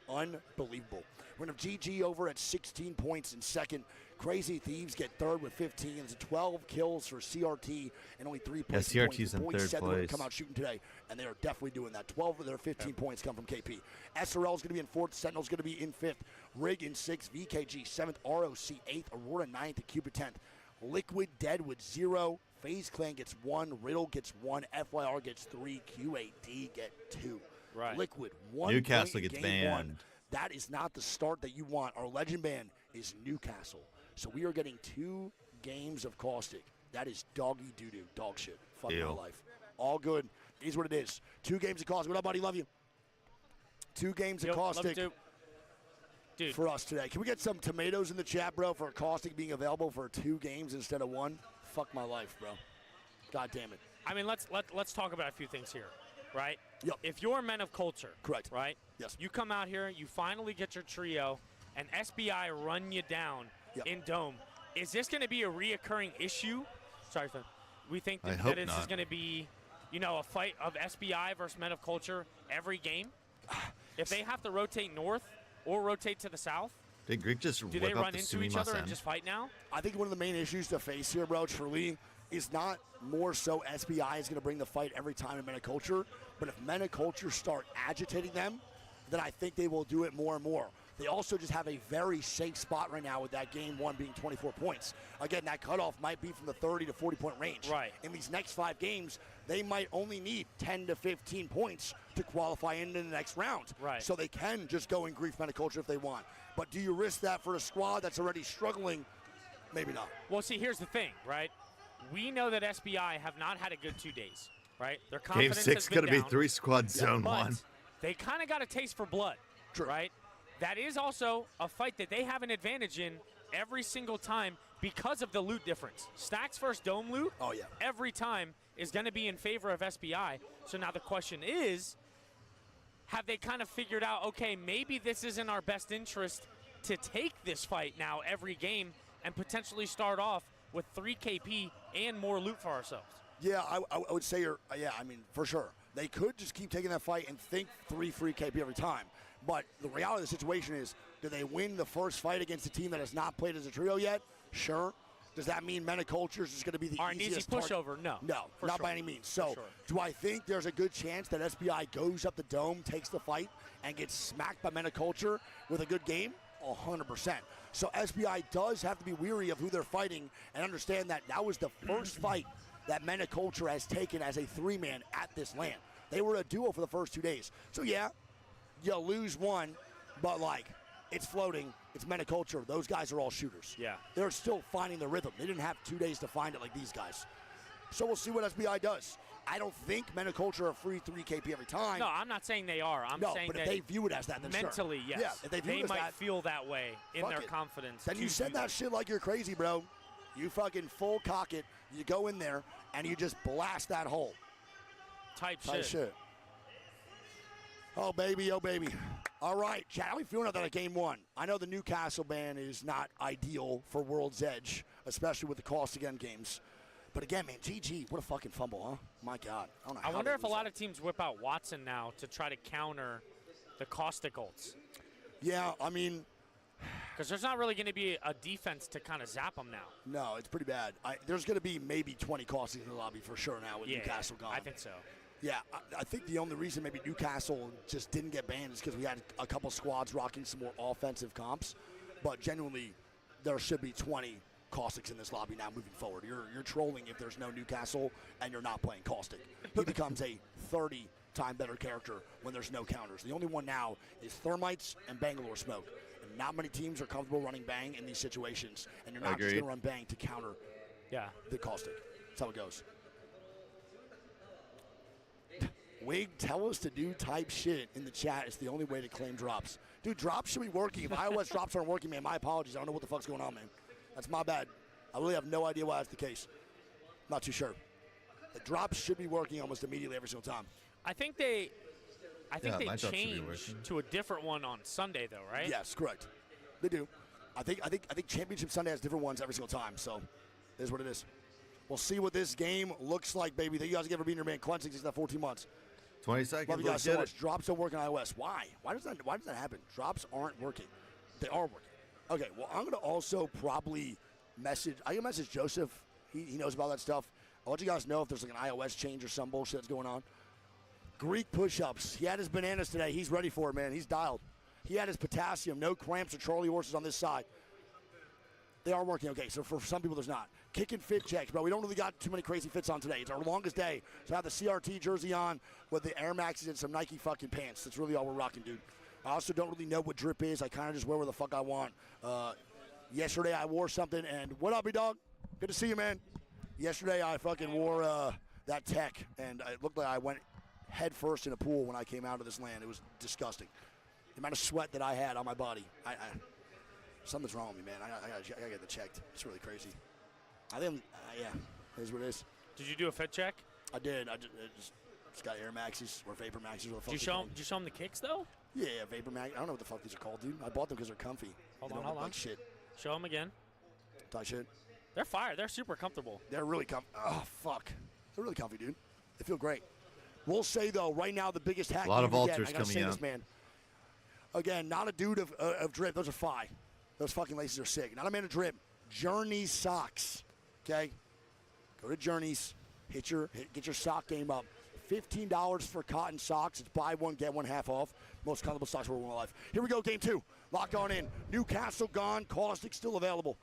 Unbelievable. We're going to have GG over at 16 points in second. Crazy Thieves get third with 15. It's 12 kills for CRT and only 3 points. CRT's The in boys third said they were gonna place. come out shooting today, and they are definitely doing that. 12 of their 15 points come from KP. SRL is going to be in 4th. Sentinel's going to be in 5th. Rig in 6th. VKG 7th. ROC 8th. Aurora 9th. And Cupid 10th. Liquid dead with 0. FaZe Clan gets 1. Riddle gets 1. FYR gets 3. QAD get 2. Right. Liquid 1. Newcastle point in gets game 1. banned. That is not the start that you want. Our legend ban is Newcastle. So we are getting 2 games of Caustic. That is doggy doo-doo, dog shit. Fuck my Ew. life. All good. It is what it is. 2 games of caustic. What up, buddy? Love you. 2 games of Yo, love caustic you too. Dude, for us today. Can we get some tomatoes in the chat, bro, for caustic being available for 2 games instead of 1? Fuck my life, bro. God damn it. I mean, let's talk about a few things here, right? Yep. If you're men of culture, Correct. right? Yes. You come out here, you finally get your trio, and SBI run you down Yep. in Dome. Is this going to be a reoccurring issue? Sorry, Finn. We think I that, hope this is not. going to be, a fight of SBI versus men of culture every game. If they have to rotate north or rotate to the south, Did Greek just do whip they up run the into each other and sumimasen? just fight now? I think one of the main issues to face here, bro, truly, is not more so SBI is going to bring the fight every time in Men of Culture, but if Men of Culture start agitating them, then I think they will do it more and more. They also just have a very safe spot right now with that game 1 being 24 points. Again, that cutoff might be from the 30 to 40-point range. Right. In these next 5 games, they might only need 10 to 15 points to qualify into the next round. Right. So they can just go in Grief Men of Culture if they want. But do you risk that for a squad that's already struggling? Maybe not. Well, see, here's the thing, right? We know that SBI have not had a good 2 days, right? Their Game confidence 6 has going been to be down, 3-squad zone but 1. they kind of got a taste for blood, True. right? That is also a fight that they have an advantage in every single time because of the loot difference. Stacks versus Dome loot, Oh, yeah. every time is going to be in favor of SBI. So now the question is, have they kind of figured out, okay, maybe this is in our best interest to take this fight now every game and potentially start off with 3 KP and more loot for ourselves? Yeah, I would say for sure. They could just keep taking that fight and think 3 free KP every time. But the reality of the situation is, do they win the first fight against a team that has not played as a trio yet? Sure. Does that mean Men of Culture is going to be the Are an easy easiest target? pushover? No. No, For not sure. by any means. So, sure. do I think there's a good chance that SBI goes up the Dome, takes the fight, and gets smacked by Men of Culture with a good game? 100%. So SBI does have to be weary of who they're fighting and understand that that was the first fight that Men of Culture has taken as a 3-man at this land. They were a duo for the first 2 days. So yeah, you lose 1, but it's floating. It's Men of Culture. Those guys are all shooters. Yeah. They're still finding the rhythm. They didn't have 2 days to find it like these guys. So we'll see what SBI does. I don't think Men of Culture are free 3 KP every time. No, I'm not saying they are. I'm saying but that if they view it as that, then sure. mentally, yes. Yeah, if they view it as might that, feel that way in fuck their it. confidence. then you to send do that shit like you're crazy, bro. You fucking full cock it. You go in there and you just blast that hole. type Type shit. shit. Oh, baby, oh, baby. All right, Chad, how are we feeling about that game 1? I know the Newcastle ban is not ideal for World's Edge, especially with the cost again games. But again, man, GG, what a fucking fumble, huh? My God. I don't know I how wonder they if a lose lot that. of teams whip out Watson now to try to counter the caustic ults. Yeah, I mean, Because there's not really going to be a defense to kind of zap them now. no, it's pretty bad. There's going to be maybe 20 costings in the lobby for sure now with Yeah, Newcastle gone. I think so. Yeah, I think the only reason maybe Newcastle just didn't get banned is because we had a couple squads rocking some more offensive comps. But genuinely, there should be 20 caustics in this lobby now moving forward. You're trolling if there's no Newcastle and you're not playing caustic. He becomes a 30-time better character when there's no counters. The only one now is Thermites and Bangalore Smoke. And not many teams are comfortable running Bang in these situations. And you're not just going to run Bang to counter Yeah. the caustic. That's how it goes. Wig, tell us to do type shit in the chat. It's the only way to claim drops. Dude, drops should be working. If iOS drops aren't working, man, my apologies. I don't know what the fuck's going on, man. That's my bad. I really have no idea why that's the case. Not too sure. The drops should be working almost immediately every single time. I think they my drops should be changed working. to a different one on Sunday, though, right? Yes, correct. They do. I think Championship Sunday has different ones every single time, so it is what it is. We'll see what this game looks like, baby. Thank you guys again for being here, man. Cleansing since that 14 months. 20 seconds. Love you guys Let's so get much. it. Drops don't work on iOS. Why? Why does that happen? Drops aren't working. They are working. Okay, well, I'm going to also probably message Joseph. He knows about that stuff. I'll let you guys know if there's like an iOS change or some bullshit that's going on. Greek push-ups. He had his bananas today. He's ready for it, man. He's dialed. He had his potassium. No cramps or Charlie horses on this side. They are working. Okay, so for some people, there's not. Kick and fit checks, bro. We don't really got too many crazy fits on today. It's our longest day. So I have the CRT jersey on with the Air Maxes and some Nike fucking pants. That's really all we're rocking, dude. I also don't really know what drip is. I kind of just wear where the fuck I want. Yesterday, I wore something, and what up, B-Dog? Good to see you, man. Yesterday I fucking wore that tech, and it looked like I went head first in a pool when I came out of this land. It was disgusting. The amount of sweat that I had on my body. Something's wrong with me, man. I gotta get it checked. It's really crazy. I think, yeah, it is what it is. Did you do a fit check? I did. I just got Air Maxes or Vapor Maxes. Or Did you show him the kicks though? Yeah, Vapor Max. I don't know what the fuck these are called, dude. I bought them because they're comfy. Hold They on, don't look hold on. like shit. Show them again. Tight shit. They're fire. They're super comfortable. They're really comfy. Oh, fuck. They're really comfy, dude. They feel great. We'll say, though, right now the biggest hack. A lot of you can get, alters I gotta say coming this, out. man. Again, not a dude of drip. Those are fine. Those fucking laces are sick. Not a man of drip. Journey socks. Okay? Go to Journeys. Get your sock game up. $15 for cotton socks. It's buy one, get one half off. Most comfortable socks we're in my life. Here we go, game 2. Lock on in. Newcastle gone. Caustic still available.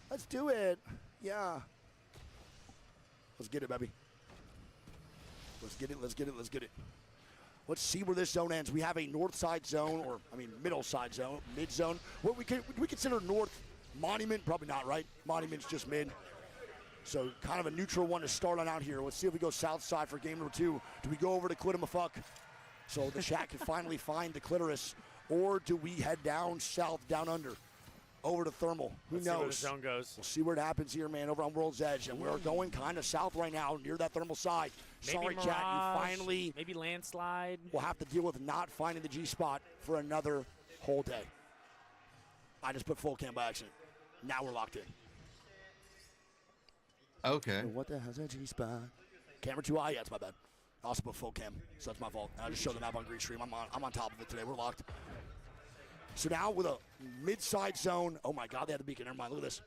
Let's do it. Yeah. Let's get it, baby. Let's get it, let's get it, let's get it. Let's see where this zone ends. We have a north side zone, or, middle side zone, mid zone. What we consider north monument? Probably not, right? Monument's just mid. So kind of a neutral one to start on out here. Let's see if we go south side for game number 2. Do we go over to Clitamafuck so the chat can finally find the clitoris? Or do we head down south, down under, over to Thermal? Who Let's knows? see where the zone goes. We'll see where it happens here, man, over on World's Edge. And we're going kind of south right now, near that Thermal side. Maybe Sorry, Mirage, chat, you finally maybe landslide. will have to deal with not finding the G-spot for another whole day. I just put full cam by accident. Now we're locked in. Okay. What the hell's a G-spot? Camera 2i? Yeah, it's my bad. I also put full cam, so that's my fault. I just showed the map on green stream. I'm on top of it today. We're locked. So now with a mid-side zone. Oh my God, they had the beacon. Never mind. Look at this.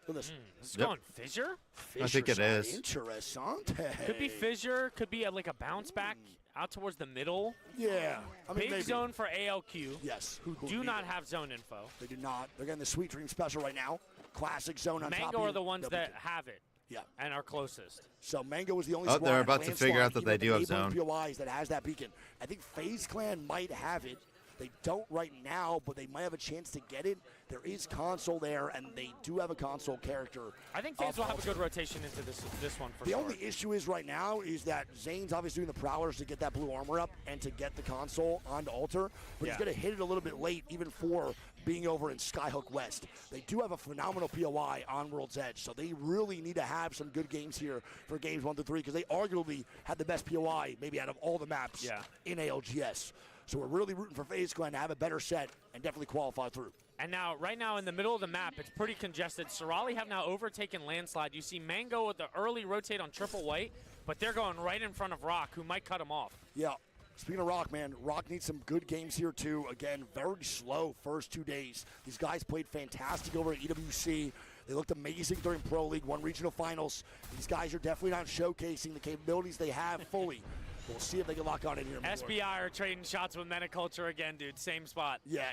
Look at this. This is going fissure? I think it Fissure is. Interessante. Could be fissure. Could be like a bounce back out towards the middle. Yeah. Big maybe. zone for ALQ. Yes. Who do not have zone info. They do not. They're getting the Sweet Dream special right now. Classic zone on top Mango of are you. the ones No that beacon. have it. Yeah. And are closest. So Mango was the only Oh, squad they're at about to Landslide, figure out that even they with do have the neighboring zone. POIs that has that beacon. I think FaZe Clan might have it. They don't right now, but they might have a chance to get it. There is console there, and they do have a console character. I think FaZe will have a good rotation into this one for The sure. only issue is right now is that Zane's obviously doing the Prowlers to get that blue armor up and to get the console onto Altar, but he's going to hit it a little bit late, even for being over in Skyhook West. They do have a phenomenal POI on World's Edge, so they really need to have some good games here for games 1 through 3, because they arguably had the best POI maybe out of all the maps in ALGS. So we're really rooting for FaZe Clan to have a better set and definitely qualify through. And now, right now in the middle of the map, it's pretty congested. Sorali have now overtaken Landslide. You see Mango with the early rotate on Triple White, but they're going right in front of Rock, who might cut him off. Yeah. Speaking of Rock, man, Rock needs some good games here, too. Again, very slow first 2 days. These guys played fantastic over at EWC. They looked amazing during Pro League, won regional finals. These guys are definitely not showcasing the capabilities they have fully. We'll see if they can lock on in here. SBI are trading shots with Metaculture again, dude. Same spot. Yeah,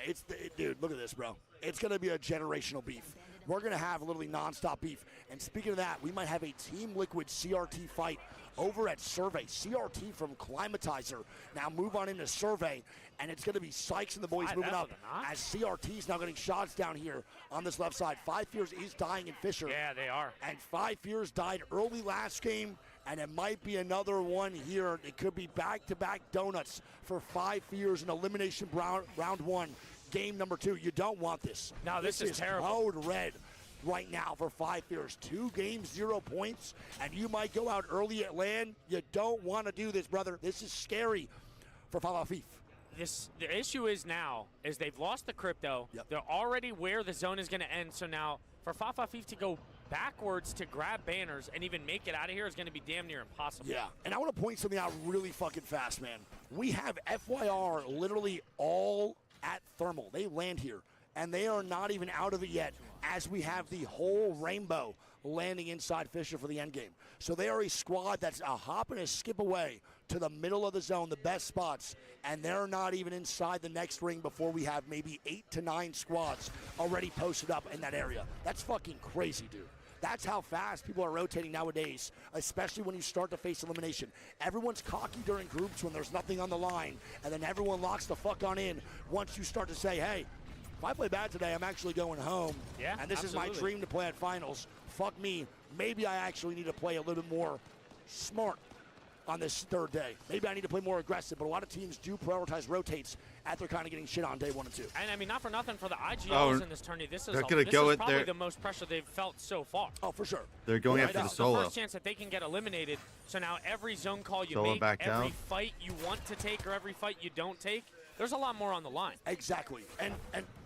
dude, look at this, bro. It's going to be a generational beef. We're going to have literally nonstop beef. And speaking of that, we might have a Team Liquid CRT fight over at Survey. CRT from Climatizer. Now move on into Survey, and it's going to be Sykes and the boys moving up as CRT's now getting shots down here on this left side. 5 Fears is dying in Fisher. Yeah, they are. And 5 Fears died early last game, and it might be another one here. It could be back-to-back donuts for 5 Fears in elimination round 1, game number 2. You don't want this. No, this is terrible. Code red right now for 5 Fears. 2 games, 0 points, and you might go out early at land. You don't want to do this, brother. This is scary for Falafif. The issue is now is they've lost the crypto. Yep. They're already where the zone is going to end. So now for Fafafif to go backwards to grab banners and even make it out of here is going to be damn near impossible. Yeah, and I want to point something out really fucking fast, man. We have FYR literally all at Thermal. They land here, and they are not even out of it yet, as we have the whole rainbow landing inside Fisher for the end game. So they are a squad that's a hop and a skip away to the middle of the zone, the best spots, and they're not even inside the next ring before we have maybe 8 to 9 squads already posted up in that area. That's fucking crazy, dude. That's how fast people are rotating nowadays, especially when you start to face elimination. Everyone's cocky during groups when there's nothing on the line, and then everyone locks the fuck on in once you start to say, hey, If I play bad today, I'm actually going home. Yeah, and this is my dream to play at finals. Fuck me. Maybe I actually need to play a little bit more smart on this third day. Maybe I need to play more aggressive, but a lot of teams do prioritize rotates after kind of getting shit on day 1 and 2. And I mean, not for nothing for the IGLs in this tourney. This is probably the most pressure they've felt so far. Oh, for sure. They're going after the solo. The first chance that they can get eliminated. So now every zone call you Solo make, back every down. fight you want to take or every fight you don't take, there's a lot more on the line. Exactly. And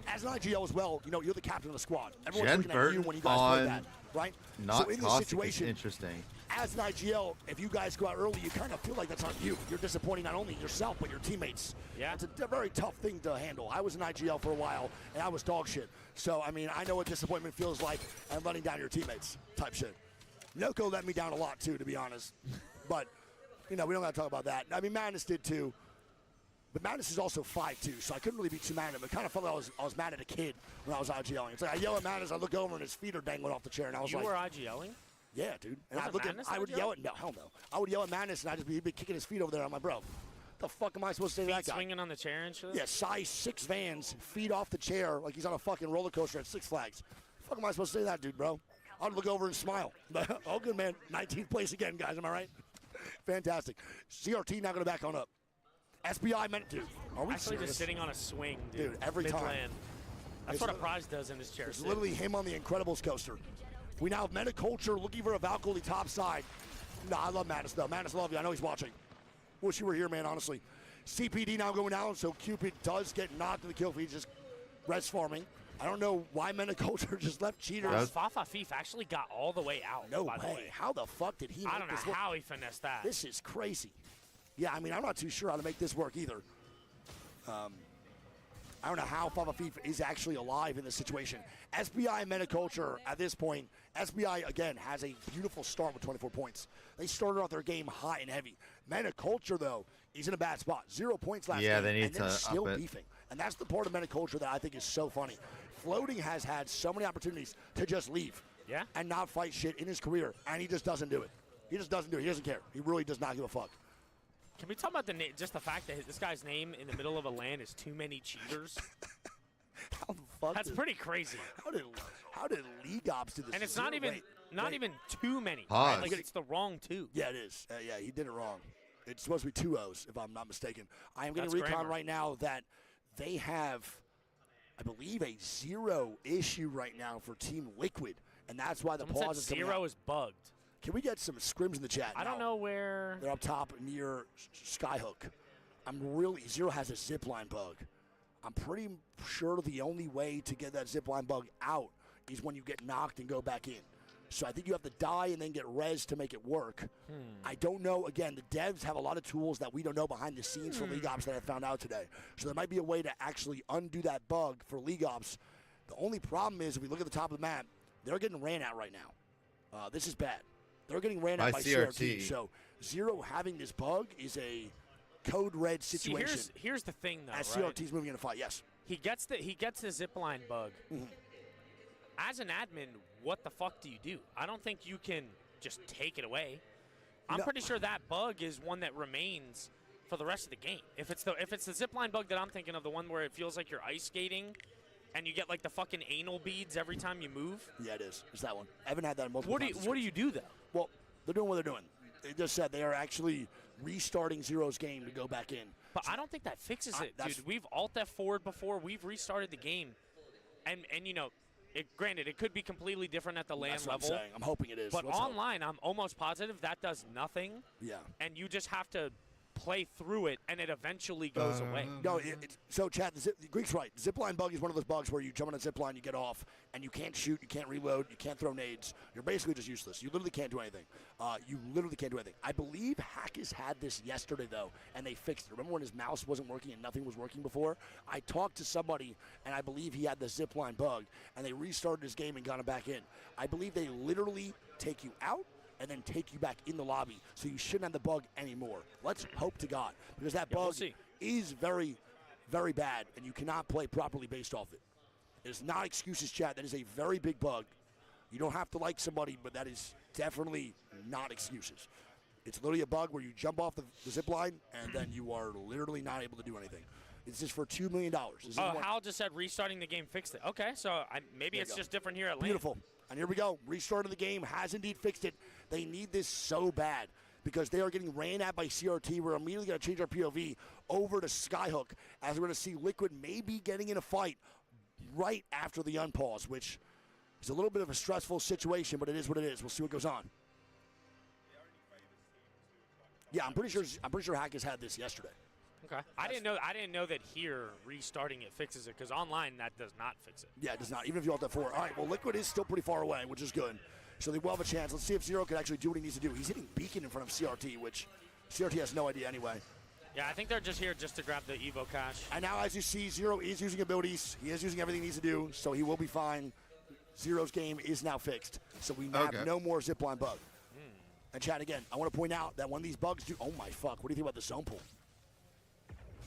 as an IGL as well, you know, you're the captain of the squad. Everyone's Jen looking at Burton you when you guys play that, right? Not so in this toxic situation, is interesting. as an IGL, if you guys go out early, you kind of feel like that's on you. You're disappointing not only yourself, but your teammates. Yeah. It's a very tough thing to handle. I was an IGL for a while, and I was dog shit. So, I mean, I know what disappointment feels like and letting down your teammates type shit. Noko let me down a lot, too, to be honest. But, you know, we don't got to talk about that. I mean, Madness did, too. But Madness is also 5'2", so I couldn't really be too mad at him. It kind of felt like I was mad at a kid when I was IGLing. It's like I yell at Madness, I look over, and his feet are dangling off the chair, and I was like... You were IGLing? Yeah, dude. And Wasn't I would yell at, no, hell no. I would yell at Madness, and he'd be kicking his feet over there. I'm like, bro, the fuck am I supposed to say to that guy? Swinging on the chair and shit? Yeah, size 6 Vans, feet off the chair like he's on a fucking roller coaster at Six Flags. The fuck am I supposed to say to that, dude, bro? I'd look over and smile. But, oh, good, man. 19th place again, guys. Am I right? Fantastic. CRT now going to back on up. SBI meant to. Are we actually serious? just sitting on a swing, dude. Every time. Mid-land. That's what a prize does in this chair. It's literally him on the Incredibles coaster. We now have Metaculture looking for a Valkyrie top side. No, I love Madness, though. Madness, love you. I know he's watching. Wish you were here, man, honestly. CPD now going down, so Cupid does get knocked in the kill feed, just res farming. I don't know why Metaculture just left cheaters. Fafa Fief actually got all the way out. No by the way. way. How the fuck did he make I don't know this work? how he finessed that. This is crazy. Yeah, I mean, I'm not too sure how to make this work either. I don't know how Fafa Fief is actually alive in this situation. SBI and Metaculture, at this point, SBI, again, has a beautiful start with 24 points. They started off their game hot and heavy. Metaculture, though, is in a bad spot. 0 points last game, they need and they're to still up it. beefing. And that's the part of Metaculture that I think is so funny. Floating has had so many opportunities to just leave and not fight shit in his career, and he just doesn't do it. He just doesn't do it. He doesn't care. He really does not give a fuck. Can we talk about just the fact that this guy's name in the middle of a LAN is Too Many Cheaters? How the fuck? That's pretty crazy. How did League Ops do this? And it's not even too many. Pause. Right? Like it's the wrong two. Yeah, it is. Yeah, he did it wrong. It's supposed to be 2 O's, if I'm not mistaken. I am getting That's recon grammar. right now that they have, I believe, a 0 issue right now for Team Liquid, and that's why the Someone pause is said coming 0 out. is bugged. Can we get some scrims in the chat? I don't know where. They're up top near Skyhook. 0 has a zipline bug. I'm pretty sure the only way to get that zipline bug out is when you get knocked and go back in. So I think you have to die and then get res to make it work. I don't know. Again, the devs have a lot of tools that we don't know behind the scenes for League Ops that I found out today. So there might be a way to actually undo that bug for League Ops. The only problem is if we look at the top of the map, they're getting ran out right now. This is bad. They're getting ran out by CRT. So 0 having this bug is a code red situation. See, here's the thing, though. As right? CRT's moving in a fight, yes. He gets the zipline bug. As an admin, what the fuck do you do? I don't think you can just take it away. I'm pretty sure that bug is one that remains for the rest of the game. If it's the zipline bug that I'm thinking of, the one where it feels like you're ice skating and you get like the fucking anal beads every time you move. Yeah, it is. It's that one. Evan had that in multiple times. What do you do though? Well, they're doing what they're doing. They just said they are actually restarting 0's game to go back in. But I don't think that fixes it, dude. We've alt F4'd before. We've restarted the game. And you know, granted, it could be completely different at the LAN That's level. what I'm saying. I'm hoping it is. But Let's hope. online, I'm almost positive that does nothing. Yeah. And you just have to play through it, and it eventually goes away. No, so Chad, the Greek's right. The zipline bug is one of those bugs where you jump on a zipline, you get off, and you can't shoot, you can't reload, you can't throw nades. You're basically just useless. You literally can't do anything. I believe Hackers had this yesterday, though, and they fixed it. Remember when his mouse wasn't working and nothing was working before? I talked to somebody, and I believe he had the zipline bug, and they restarted his game and got him back in. I believe they literally take you out and then take you back in the lobby, so you shouldn't have the bug anymore. Let's hope to God, because that bug is very, very bad, and you cannot play properly based off it. It's not excuses, chat. That is a very big bug. You don't have to like somebody, but that is definitely not excuses. It's literally a bug where you jump off the zip line, and then you are literally not able to do anything. This is for $2 million. Oh, Hal just said restarting the game fixed it. Okay, so maybe it's just different here at Lane. Beautiful. And here we go. Restart of the game has indeed fixed it. They need this so bad because they are getting ran at by CRT. We're immediately going to change our POV over to Skyhook as we're going to see Liquid maybe getting in a fight right after the unpause, which is a little bit of a stressful situation, but it is what it is. We'll see what goes on. Yeah, I'm pretty sure Hack has had this yesterday. Okay. I didn't know that here restarting it fixes it, because online that does not fix it. Yeah, it does not, even if you alt F4. All right, well, Liquid is still pretty far away, which is good. So they will have a chance. Let's see if Zero can actually do what he needs to do. He's hitting Beacon in front of CRT, which CRT has no idea anyway. Yeah, I think they're just here just to grab the Evo cash. And now, as you see, Zero is using abilities. He is using everything he needs to do, so he will be fine. Zero's game is now fixed, so we have no more zipline bug. And Chad, again, I want to point out that when these bugs do, oh my fuck, what do you think about the zone pool?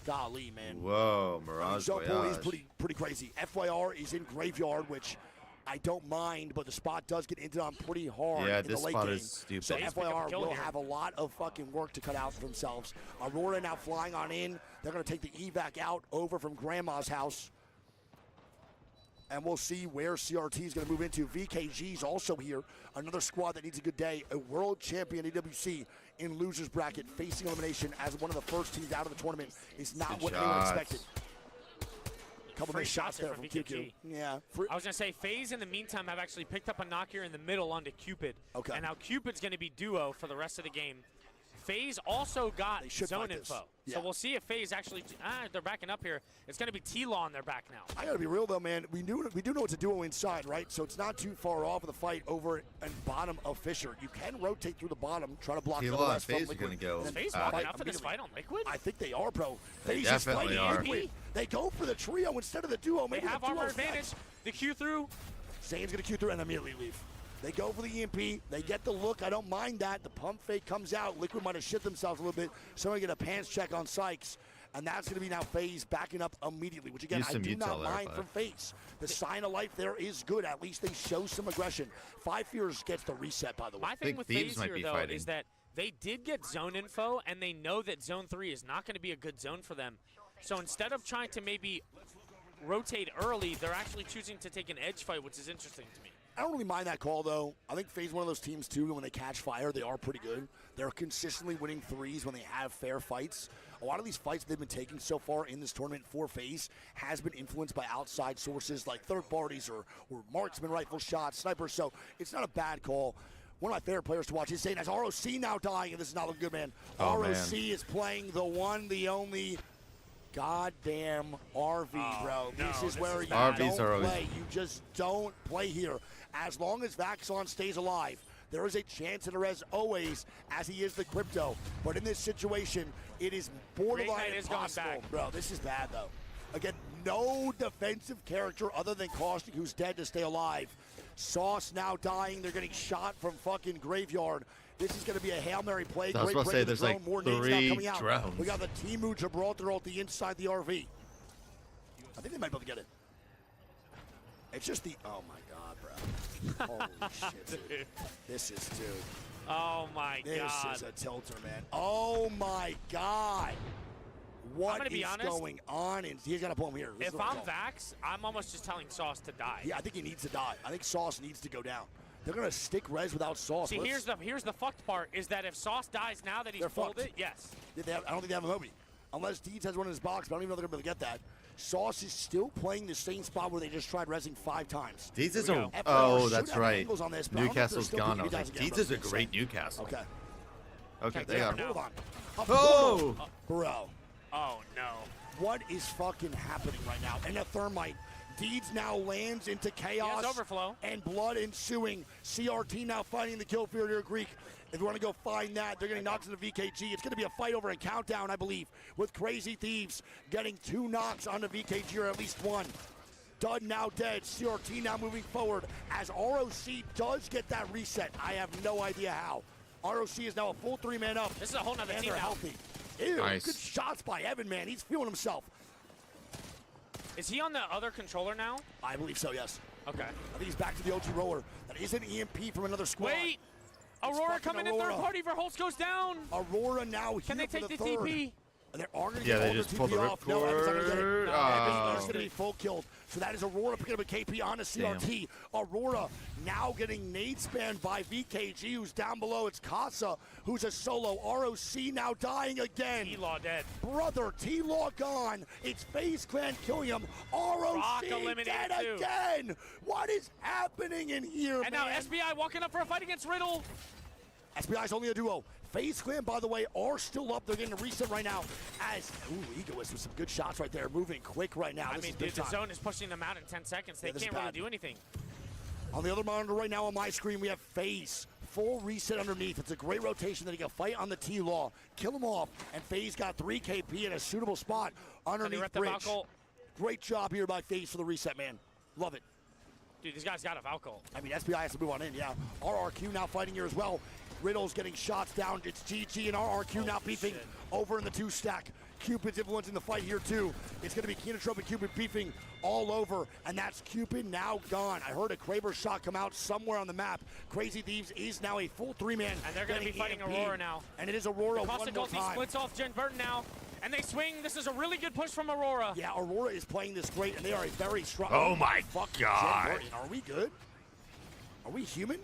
Golly, man. Whoa, Mirage zone pool is Voyage. pretty crazy. FYR is in Graveyard, which I don't mind, but the spot does get into on pretty hard in the late game. Is stupid. So FYR will have a lot of fucking work to cut out for themselves. Aurora now flying on in. They're going to take the evac out over from Grandma's house. And we'll see where CRT is going to move into. VKG's also here. Another squad that needs a good day. A world champion AWC in loser's bracket, facing elimination as one of the first teams out of the tournament is not what anyone expected. Couple nice shots there from QQ. Yeah. I was going to say, FaZe in the meantime have actually picked up a knock here in the middle onto Cupid. Okay. And now Cupid's going to be duo for the rest of the game. FaZe also got zone info. Yeah. So we'll see if FaZe actually, they're backing up here. It's going to be T-Law on their back now. I got to be real, though, man. We do know it's a duo inside, right? So it's not too far off of the fight over and bottom of Fisher. You can rotate through the bottom, try to block the T-Law and rest from FaZe are Liquid. going to go. Is FaZe walking up for this fight on Liquid? I think they are, bro. They FaZe is definitely fighting are. Liquid. They go for the trio instead of the duo. They Maybe have the armor duo's advantage. next. The Q through. Zane's going to Q through and immediately leave. They go for the EMP. They get the look. I don't mind that. The pump fake comes out. Liquid might have shit themselves a little bit. Someone get a pants check on Sykes. And that's going to be now FaZe backing up immediately, which, again, I do not mind from FaZe. The sign of life there is good. At least they show some aggression. Five Fears gets the reset, by the way. My thing with FaZe here, though, is that they did get zone info, and they know that Zone 3 is not going to be a good zone for them. So instead of trying to maybe rotate early, they're actually choosing to take an edge fight, which is interesting to me. I don't really mind that call, though. I think FaZe is one of those teams, too, when they catch fire, they are pretty good. They're consistently winning threes when they have fair fights. A lot of these fights they've been taking so far in this tournament for FaZe has been influenced by outside sources like third parties or marksman rifle shots, snipers, so it's not a bad call. One of my favorite players to watch is saying, as ROC now dying, and this is not looking good, man. Oh, ROC is playing the one, the only goddamn RV, bro. This is where you don't play. You just don't play here. As long as Vaxon stays alive, there is a chance in Arez always, as he is the crypto. But in this situation, it is borderline impossible. Bro, this is bad, though. Again, no defensive character other than Caustic, who's dead, to stay alive. Sauce now dying. They're getting shot from fucking Graveyard. This is going to be a Hail Mary play. I was about to say, there's like more names now coming out. drones. We got the Timu Gibraltar at the inside the RV. I think they might be able to get it. It's just the, oh my God, bro. Holy shit, dude. This is, dude. Oh my God. This is a tilter, man. Oh my God. What is going on? And he's got to pull him here. If I'm Vax, I'm almost just telling Sauce to die. Yeah, I think he needs to die. I think Sauce needs to go down. They're going to stick Rez without Sauce. See, here's the fucked part, is that if Sauce dies now that he's pulled it, yes. I don't think they have a Moby. Unless Deeds has one in his box, but I don't even know they're going to be able to get that. Sauce is still playing the same spot where they just tried rezzing 5 times. Deeds is a, oh, that's right. Newcastle's gone. I was like, Deeds is a great Newcastle. Okay. Okay, they got him. Hold on. Oh! Bro. Oh, no. What is fucking happening right now? And a Thermite. Deeds now lands into chaos. Overflow. And blood ensuing. CRT now fighting the kill field here, Greek. If you want to go find that, they're getting knocks into VKG. It's going to be a fight over in Countdown, I believe, with Crazy Thieves getting 2 knocks on the VKG, or at least 1. Dud now dead. CRT now moving forward as ROC does get that reset. I have no idea how. ROC is now a full 3-man up. This is a whole nother team now. Healthy. Ew, nice. Good shots by Evan, man. He's feeling himself. Is he on the other controller now? I believe so, yes. Okay. I think he's back to the OG roller. That is an EMP from another squad. Wait! Aurora coming in third party for Holtz goes down. Aurora now here Can they take for the the third. TP? And they are going to Yeah, get they all just their pulled the TP off. No, Evans not gonna get it. ripcord. Evans Oh. going to be full killed. So that is Aurora picking up a KP on a CRT. Aurora now getting nade spanned by VKG, who's down below. It's Casa, who's a solo. ROC now dying again. T-Law dead. Brother, T-Law gone. It's FaZe Clan killing him. ROC Rock eliminated dead too. again. What is happening in here, And man? now SBI walking up for a fight against Riddle. SBI's only a duo. FaZe Clan, by the way, are still up. They're getting a reset right now. As Egoist with some good shots right there, moving quick right now. I This mean, is big dude, the time. zone is pushing them out in 10 seconds. They Yeah, this is can't really bad. do anything. On the other monitor right now on my screen, we have FaZe. Full reset underneath. It's a great rotation that he can fight on the T-Law, kill him off, and FaZe got 3 KP in a suitable spot underneath rep the bridge. Valkyl? Great job here by FaZe for the reset, man. Love it. Dude, these guys got a Valkyl. I mean, SBI has to move on in, yeah. RRQ now fighting here as well. Riddle's getting shots down. It's GG and RRQ now beefing over in the 2-stack. Cupid's influencing the fight here too. It's going to be Kenotrope and Cupid beefing all over, and that's Cupid now gone. I heard a Kraber shot come out somewhere on the map. Crazy Thieves is now a full 3-man. And they're going to be fighting EMP. Aurora now. And it is Aurora one Caustic more ulti time. splits off Jen Burton now. And they swing. This is a really good push from Aurora. Yeah, Aurora is playing this great, and they are a very strong. Oh my fuck, God. Jen Burton, are we good? Are we human?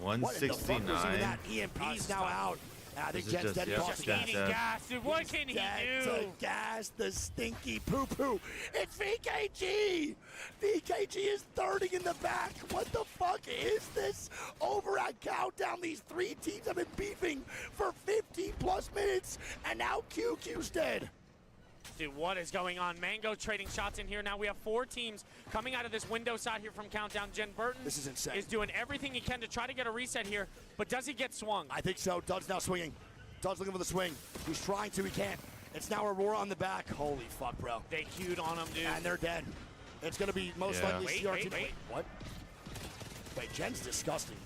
What in the fuck was even 169. that? EMP's now out. I think This is Jen's just- dead. yeah, Caustic Jen's Eating dead. gas, dude. What can he Dead do? to gas the stinky poo-poo. It's VKG! VKG is thirding in the back. What the fuck is this? Over at Countdown, these 3 teams have been beefing for 15 plus minutes, and now QQ's dead. Dude, what is going on? Mango trading shots in here. Now we have 4 teams coming out of this window side here from Countdown. Jen Burton This is insane. is doing everything he can to try to get a reset here, but does he get swung? I think so. Dud's now swinging. Dud's looking for the swing. He's trying to, he can't. It's now Aurora on the back. Holy fuck, bro. They queued on him, dude. And they're dead. It's going to be most Yeah. likely Wait, CRT. wait. What? Wait, Jen's disgusting.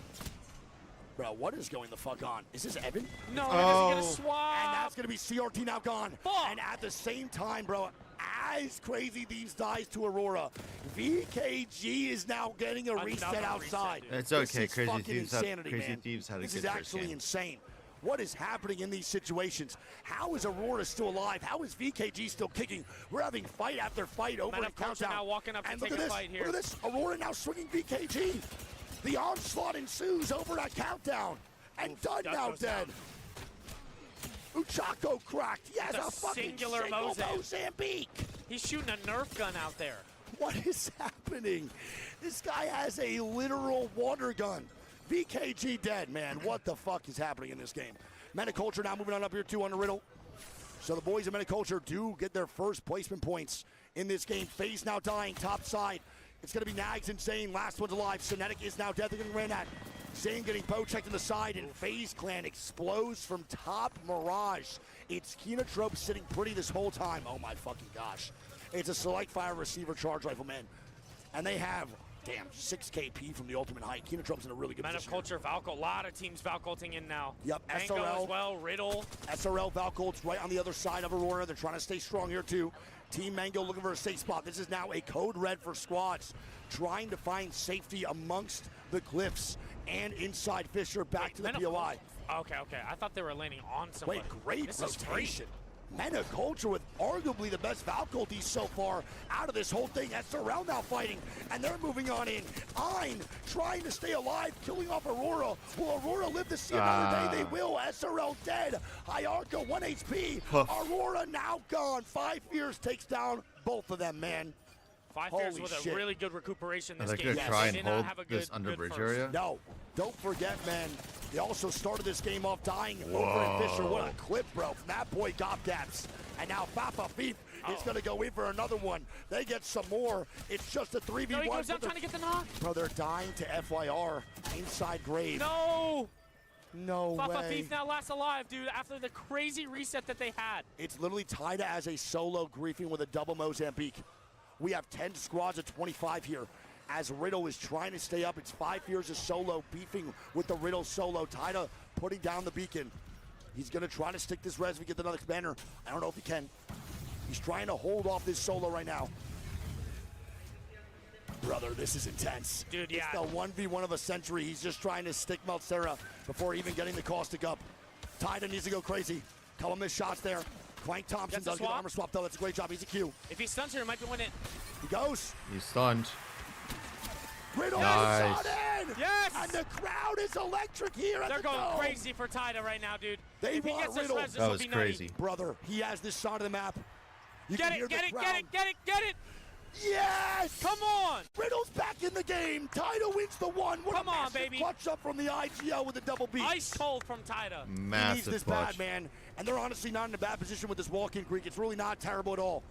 Bro, what is going the fuck on? Is this Evan? No, Oh. he doesn't get a swap. And that's going to be CRT now gone. Fuck. And at the same time, bro, as Crazy Thieves dies to Aurora, VKG is now getting a reset Another outside. reset, dude. It's This okay. is Crazy fucking Thieves had insanity, Crazy man. Thieves had a This good is first actually game. insane. What is happening in these situations? How is Aurora still alive? How is VKG still kicking? We're having fight after fight over Men at of Culture Countdown. now walking up to and take look a at this. fight here. Look at this. Aurora now swinging VKG. The onslaught ensues over at Countdown. And Dud Dud now goes dead. Uchako cracked. He has It's a a fucking singular single Mozambique. Mozambique. He's shooting a Nerf gun out there. What is happening? This guy has a literal water gun. VKG dead, man. What the fuck is happening in this game? Metaculture now moving on up here too on the Riddle. So the boys of Metaculture do get their first placement points in this game. FaZe now dying, top side. It's going to be Nags and Zane. Last one's alive. Sonetic is now dead. They're getting ran at. Zane getting bow checked to the side, and FaZe Clan explodes from top Mirage. It's Kenotrope sitting pretty this whole time. Oh my fucking gosh. It's a select fire receiver charge rifle, man. And they have, damn, 6 KP from the ultimate height. Kenotrope's in a really good Men of position. Culture, Valkyl. A lot of teams Valkylting in now. Yep, Mango SRL. as well, Riddle. SRL Valcolt's right on the other side of Aurora. They're trying to stay strong here too. Team Mango looking for a safe spot. This is now a code red for squads, trying to find safety amongst the cliffs and inside Fisher back to the Men of POI. Okay. I thought they were landing on somebody. Wait, great This is free. rotation. Metaculture with arguably the best Valculties so far out of this whole thing. SRL now fighting, and they're moving on in. Ein trying to stay alive, killing off Aurora. Will Aurora live to see another day? They will. SRL dead. Hyarka 1 HP. Aurora now gone. 5 Fears takes down both of them, man. 5 Fears Holy with shit. a really good recuperation Are this they game. gonna Yes. try They and did not hold have a this good under bridge first. area? No, don't forget, man. They also started this game off dying over in Fisher. What a clip, bro, from that boy Gobgaps. And now Papa Beef is going to go in for another one. They get some more. It's just a 3v1. No, he goes down but trying to get the knock. Bro, they're dying to FYR inside grave. No! No Papa way. Beef now last alive, dude, after the crazy reset that they had. It's literally tied as a solo griefing with a double Mozambique. We have 10 squads of 25 here. As Riddle is trying to stay up, it's 5 Fears of solo, beefing with the Riddle solo. Taida putting down the beacon. He's going to try to stick this res if we get another commander. I don't know if he can. He's trying to hold off this solo right now. Brother, this is intense. Dude, yeah. It's the 1v1 of a century. He's just trying to stick Meltsera before even getting the caustic up. Taida needs to go crazy. Couple missed shots there. Clank Thompson Gets a does get swap. armor swap, though. That's a great job. He's a Q. If he stuns here, it might be winning. He goes. He's stunned. Riddle Nice. is on in. Yes! And the crowd is electric here at They're the going Dome. crazy for Tida right now, dude. They If he want gets this Riddle. res, this That will was be nutty. crazy. Brother, he has this side of the map. You Get can hear it, get the it, crowd. get it, get it, get it! Yes! Come on! Riddle's back in the game. Tida wins the one. What Come a on, massive baby. clutch up from the IGL with a double beat. Ice cold from Tida. He needs Massive this clutch. bad, man. And they're honestly not in a bad position with this walk-in, Greek. It's really not terrible at all.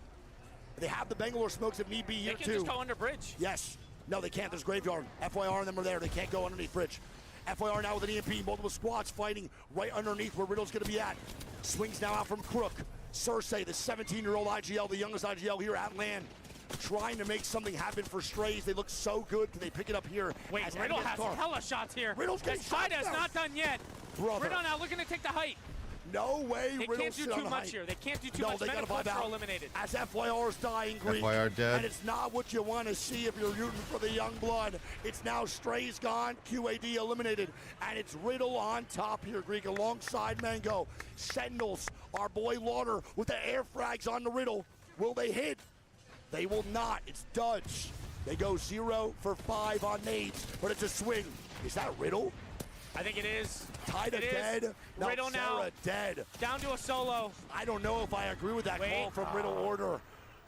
They have the Bangalore smokes if need be They here, can too. just go under bridge. Yes. No, they can't. There's Graveyard. FYR and them are there. They can't go underneath bridge. FYR now with an EMP. Multiple squads fighting right underneath where Riddle's going to be at. Swings now out from Crook. Cersei, the 17-year-old IGL, the youngest IGL here at LAN, trying to make something happen for Strays. They look so good. Can they pick it up here? Wait, as Riddle Eddie has Car- hella shots here. Riddle's getting shots Tida is now. not done yet. Brother. Riddle now looking to take the height. No way They Riddle's can't do sit on too the much height. here. They can't do too No, much. they gotta Meta vibe clips are out. eliminated. As FYR's dying, Greek. FYR dead. And it's not what you want to see if you're rooting for the young blood. It's now Strays gone, QAD eliminated, and it's Riddle on top here, Greek, alongside Mango. Sentinels, our boy Lauder with the air frags on the Riddle. Will they hit? They will not. It's Dudge. They go 0 for 5 on nades, but it's a swing. Is that Riddle? I think it is. Tida It is. dead. Now Riddle now. Sarah dead. Down to a solo. I don't know if I agree with that Wait. call from Riddle Order.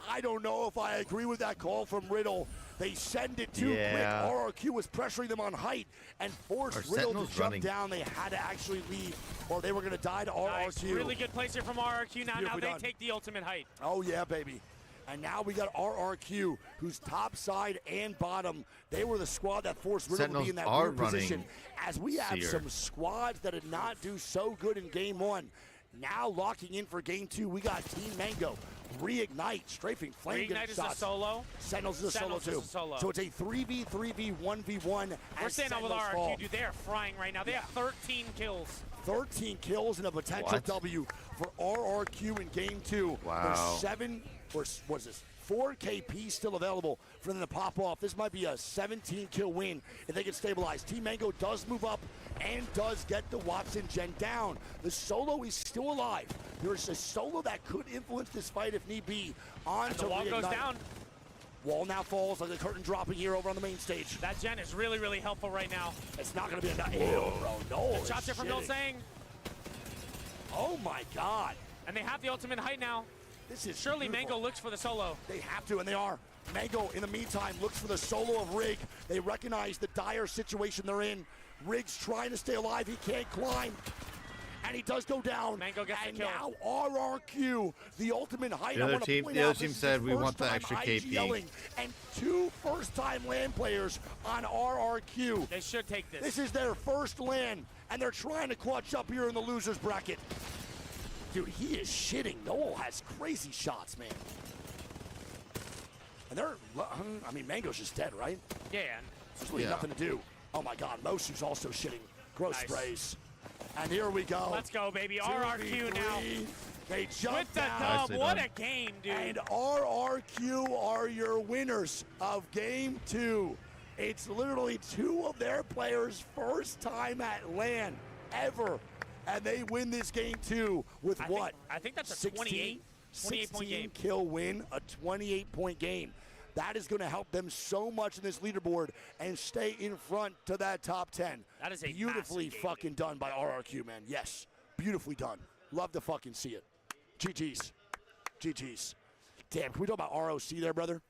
I don't know if I agree with that call from Riddle. They send it too Yeah. quick. RRQ was pressuring them on height and forced Our Riddle to Sentinel's jump running. down. They had to actually leave or they were going to die to Nice. RRQ. Really good place here from RRQ. Now Beautifully they done. take the ultimate height. Oh, yeah, baby. And now we got RRQ, who's top side and bottom. They were the squad that forced Riddle to Sentinels be in that are weird position. running As we have Seer. some squads that did not do so good in game one. Now locking in for game two, we got Team Mango. Reignite, strafing, flame Reignite is a shots. solo. Sentinels is a Sentinels solo is too. a solo. So it's a 3v3v 1v1. We're as staying on with Sentinels fall. RRQ, dude. They are frying right now. They have 13 kills. 13 kills and a potential What? W for RRQ in game two. Wow. There's what is this? 4 KP still available for them to pop off. This might be a 17 kill win if they can stabilize. Team Mango does move up and does get the Watson Gen down. The solo is still alive. There's a solo that could influence this fight if need be. On And to the wall goes Reignite. down. Wall now falls like a curtain dropping here over on the main stage. That gen is really, really helpful right now. It's not going to be enough. Ew, bro. No. Good shots here from Milsang. Oh my God. And they have the ultimate height now. This is Surely beautiful. Mango looks for the solo. They have to, and they are. Mango, in the meantime, looks for the solo of Rig. They recognize the dire situation they're in. Rig's trying to stay alive. He can't climb. And he does go down. Mango gets the and kill. now RRQ, the ultimate height. The I other want to team- point the other out, team this is said, the "We want first the time extra KP." IGLing, and 2 first-time LAN players on RRQ. They should take this. This is their first LAN, and they're trying to clutch up here in the losers bracket. Dude, he is shitting. Noel has crazy shots, man. And they're, I mean, Mango's just dead, right? Yeah. There's really Yeah. nothing to do. Oh my God, Mosu's also shitting. Gross Nice. sprays. And here we go. Let's go, baby. RRQ now. 2v3. They jump With the down. dub. Nicely What done. a game, dude. And RRQ are your winners of game 2. It's literally 2 of their players' first time at LAN ever. And they win this game 2 with what? I think that's a 28 point game. Kill win, a 28-point game. That is going to help them so much in this leaderboard and stay in front to that top 10. That is a beautifully massive game, fucking done by RRQ, man. Yes, beautifully done. Love to fucking see it. GG's. GG's. Damn, can we talk about ROC there, brother?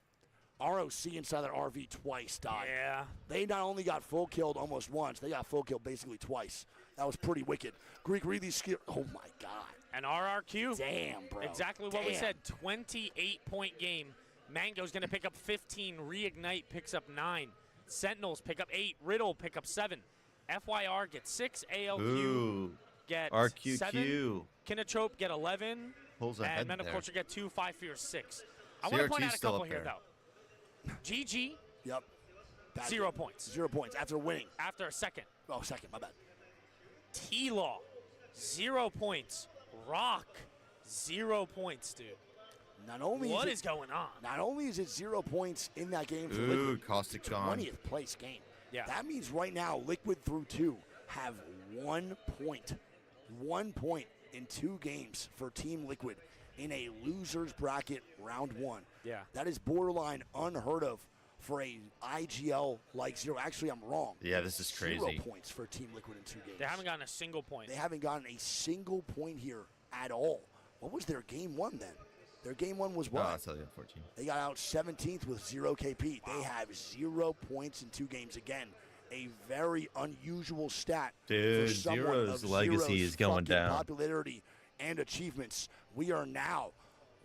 ROC inside that RV twice died. Yeah. They not only got full killed almost once, they got full killed basically twice. That was pretty wicked. Greek, read these skill. Oh my God. And RRQ. Damn, bro. Exactly what we Damn. said. 28-point game. Mango's going to pick up 15. Reignite picks up 9. Sentinels pick up 8. Riddle pick up 7. FYR gets 6. ALQ Ooh. get RQQ. 7. Kinotrope get 11. Pulls ahead And Men of there. Culture get 2. 5 Fear 6. I want to point CRT's out a still couple up here, there. though. GG, Yep. Bad 0 game. points. 0 points after winning. After a second. Oh, second, my bad. T-Law, 0 points. Rock, 0 points, dude. Not only What is is going on? Not only is it 0 points in that game for Ooh, Liquid, Caustic's gone. 20th place game. Yeah. That means right now Liquid through 2 have 1 point. 1 point in 2 games for Team Liquid in a loser's bracket round 1. Yeah. That is borderline unheard of for a IGL like 0. Actually, I'm wrong. Yeah, this is crazy. 0 points for Team Liquid in 2 games. They haven't gotten a single point. They haven't gotten a single point here at all. What was their game 1 then? Their game 1 was what? Oh, it's only 14. They got out 17th with 0 KP. They have 0 points in 2 games. Again, a very unusual stat. Dude, for someone Zero's of legacy Zero's is going fucking down. popularity and achievements. We are now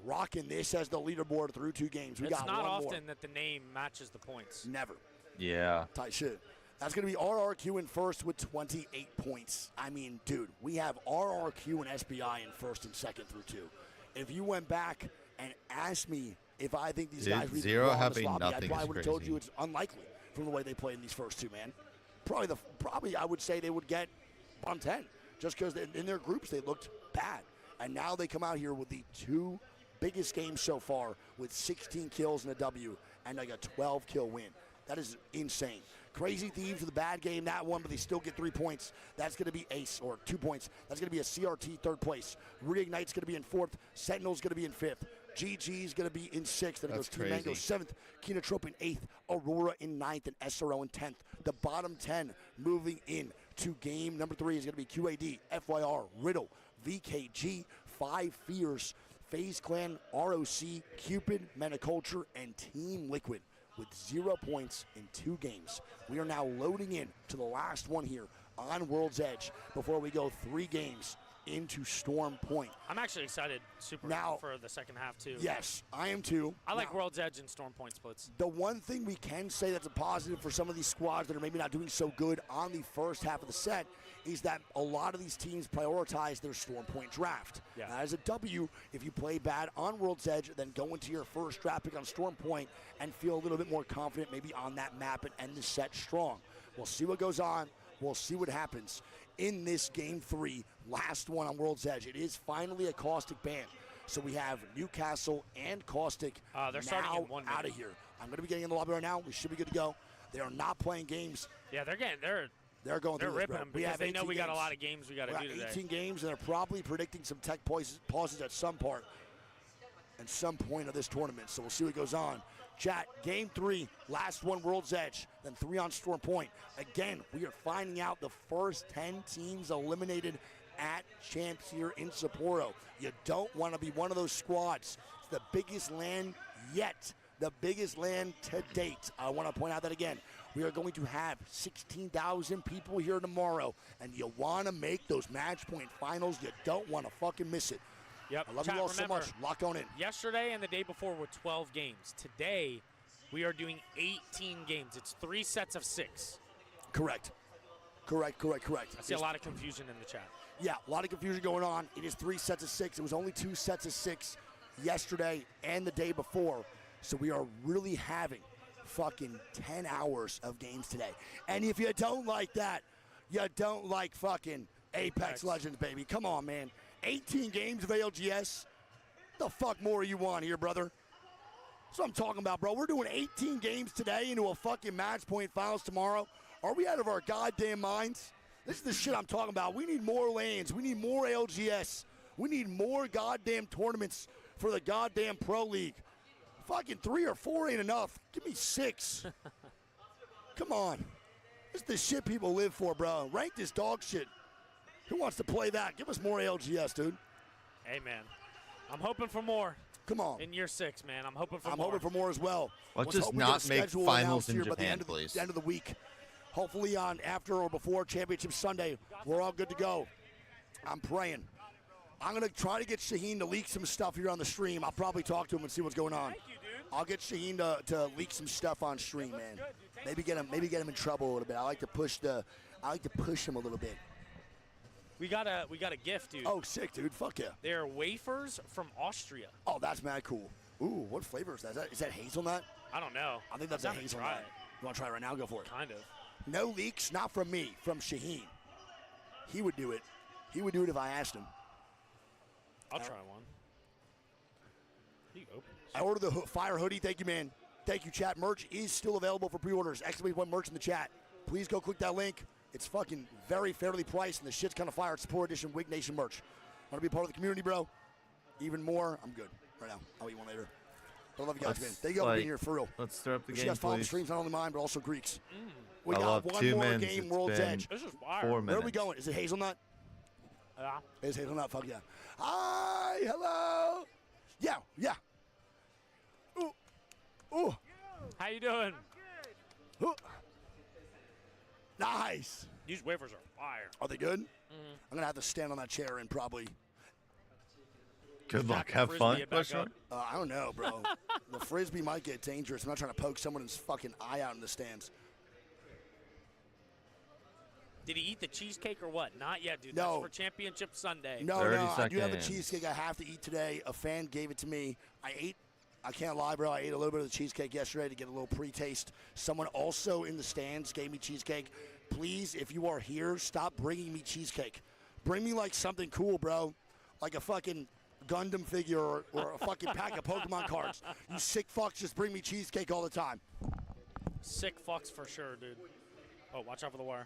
rocking this as the leaderboard through 2 games. We It's got not one often more. that the name matches the points. Never. Yeah. Tight shit. That's going to be RRQ in first with 28 points. I mean, dude, we have RRQ and SBI in first and second through 2. If you went back and asked me if I think these Dude, guys would Zero be having lobby, I nothing probably is would have told crazy. you it's unlikely from the way they play in these first 2, man. Probably I would say they would get bottom 10 just because in their groups they looked bad. And now they come out here with the 2 biggest games so far with 16 kills and a W and like a 12-kill win. That is insane. Crazy Thieves with a bad game, that one, but they still get 3 points. That's going to be Ace, or 2 points. That's going to be a CRT 3rd place. Reignite's going to be in 4th. Sentinel's going to be in 5th. GG's going to be in 6th. Then it goes That's Team Mango crazy. 7th. Kinotrope in 8th. Aurora in 9th. And SRO in 10th. The bottom 10 moving in to game number 3 is going to be QAD, FYR, Riddle, VKG, 5 Fears, FaZe Clan, ROC, Cupid, Metaculture, and Team Liquid with 0 points in 2 games. We are now loading in to the last one here on World's Edge before we go 3 games into Storm Point. I'm actually excited super Now- for the second half, too. Yes, I am too. I like Now, World's Edge and Storm Point splits. the one thing we can say that's a positive for some of these squads that are maybe not doing so good on the first half of the set is that a lot of these teams prioritize their Storm Point draft. Yeah. That is a W if you play bad on World's Edge, then go into your first draft pick on Storm Point and feel a little bit more confident maybe on that map and end the set strong. We'll see what goes on. We'll see what happens in this game 3, last one on World's Edge. It is finally a Caustic ban. So we have Newcastle and Caustic They're starting in 1 out minute. of here. I'm going to be getting in the lobby right now. We should be good to go. They are not playing games. Yeah, they're going They're going they're through this, ripping bro. them because they know 18 we got a games. lot of games we got We to got do today. 18 games, and they're probably predicting some tech pauses at some part and some point of this tournament. So we'll see what goes on. Chat, game 3, last one, World's Edge, then 3 on Storm Point. Again, we are finding out the first 10 teams eliminated at Champs here in Sapporo. You don't want to be one of those squads. It's the biggest LAN yet, the biggest LAN to date. I want to point out that again. We are going to have 16,000 people here tomorrow, and you want to make those match point finals. You don't want to fucking miss it. Yep. I love Chat, you all so remember, much. Lock on in. Yesterday and the day before were 12 games. Today, we are doing 18 games. It's 3 sets of 6. Correct. I see a lot of confusion in the chat. Yeah, a lot of confusion going on. It is 3 sets of 6. It was only 2 sets of 6 yesterday and the day before. So we are really having fucking 10 hours of games today. And if you don't like that, you don't like fucking Apex Legends, baby. Come on, man. 18 games of ALGS. The fuck more you want here, brother? That's what I'm talking about, bro. We're doing 18 games today into a fucking match point finals tomorrow. Are we out of our goddamn minds? This is the shit I'm talking about. We need more lanes. We need more ALGS. We need more goddamn tournaments for the goddamn Pro League. Fucking 3 or 4 ain't enough. Give me 6. Come on. This is the shit people live for, bro. Ranked is dog shit. Who wants to play that? Give us more ALGS, dude. Hey, man. I'm hoping for more. Come on. In year 6, man. I'm hoping for I'm more. hoping for more as well. Let's Let's just hope we get not a make schedule finals announced in here by the Japan, end of please. the end of the week. Hopefully on after or before Championship Sunday, we're all good to go. I'm praying. I'm going to try to get Shaheen to leak some stuff here on the stream. I'll probably talk to him and see what's going on. Thank you, dude. I'll get Shaheen to leak some stuff on stream, man. Maybe get him in trouble a little bit. I like to push him a little bit. We got a gift, dude. Oh, sick, dude. Fuck yeah. They're wafers from Austria. Oh, that's mad cool. Ooh, what flavor is that? Is that hazelnut? I don't know. I think that's I'm a down to hazelnut. try it. You want to try it right now? Go for it. Kind of. No leaks, not from me, from Shaheen. He would do it. He would do it if I asked him. I'll try one. You open. I ordered the fire hoodie. Thank you, man. Thank you, chat. Merch is still available for pre-orders. !1 merch in the chat. Please go click that link. It's fucking very fairly priced, and the shit's kind of fire. It's Support Edition Wig Nation merch. Want to be part of the community, bro? Even more, I'm good right now. I'll eat one later. But I love you guys, man. Thank you all for being here, for real. Let's start up the You game, guys follow the please. streams, not only mine, but also Greeks. We I got love one 2 more minutes. game, It's World's been Edge. This is fire. 4 minutes. Where are we going? Is it Hazelnut? Yeah. It is Hazelnut. Fuck yeah. Hi, hello. Yeah, yeah. Ooh, ooh, How you doing? ooh. Nice. These wafers are fire. Are they good? I'm gonna have to stand on that chair and probably. Good luck. Strap the Have frisbee fun. back Question up. mark? I don't know, bro. The frisbee might get dangerous. I'm not trying to poke someone's fucking eye out in the stands. Did he eat the cheesecake or what? Not yet, dude. No. That's for Championship Sunday. No, 30 I do have a seconds. cheesecake I have to eat today. A fan gave it to me. I can't lie, bro. I ate a little bit of the cheesecake yesterday to get a little pre-taste. Someone also in the stands gave me cheesecake. Please, if you are here, stop bringing me cheesecake. Bring me like something cool, bro. Like a fucking Gundam figure or a fucking pack of Pokemon cards. You sick fucks just bring me cheesecake all the time. Sick fucks for sure, dude. Oh, watch out for the wire.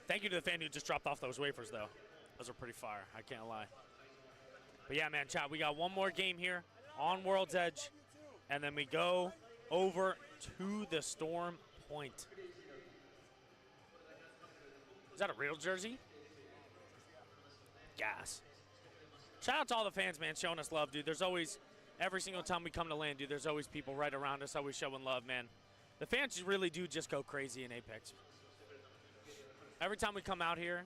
Thank you to the fan who just dropped off those wafers, though. Those are pretty fire. I can't lie. But yeah, man, chat, we got one more game here on World's Edge, and then we go over to the Storm Point. Is that a real jersey? Gas. Shout out to all the fans, man, showing us love, dude. There's always, every single time we come to land, dude, there's always people right around us always showing love, man. The fans really do just go crazy in Apex. Every time we come out here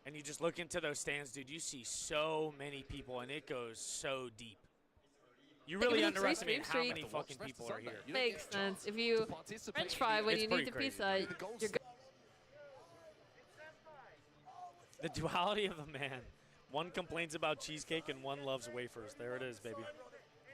and you just look into those stands, dude, you see so many people, and it goes so deep. You really underestimate how many fucking people are here. Makes sense. If you French fry when It's you pretty need the crazy. pizza, you're good. The duality of the man. One complains about cheesecake and one loves wafers. There it is, baby.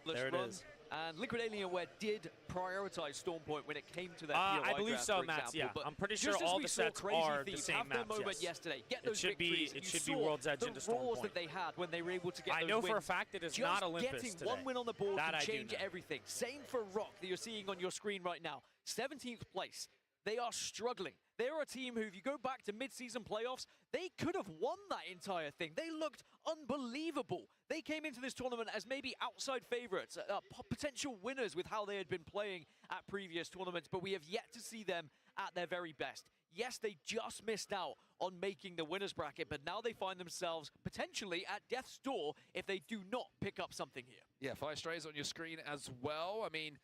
There it is. And Liquid Alienware did prioritize Storm Point when it came to that I POI believe draft, so, for Mats. example. Yeah, But I'm pretty sure just as all we the saw sets Crazy are the Thieves same have their maps. moment Yes. yesterday, get It those should be. victories, It you should be saw World's Edge the into Storm roars Point. that they had when they were able to get I those know for a wins. fact it is Just not Olympus getting today. one win on the board That can I do change know. everything. Same for Rock that you're seeing on your screen right now. 17th place. They are struggling. They're a team who, if you go back to mid-season playoffs, they could have won that entire thing. They looked unbelievable. They came into this tournament as maybe outside favorites, potential winners with how they had been playing at previous tournaments, but we have yet to see them at their very best. Yes, they just missed out on making the winners bracket, but now they find themselves potentially at death's door if they do not pick up something here. Yeah, Fire Strays on your screen as well. I mean,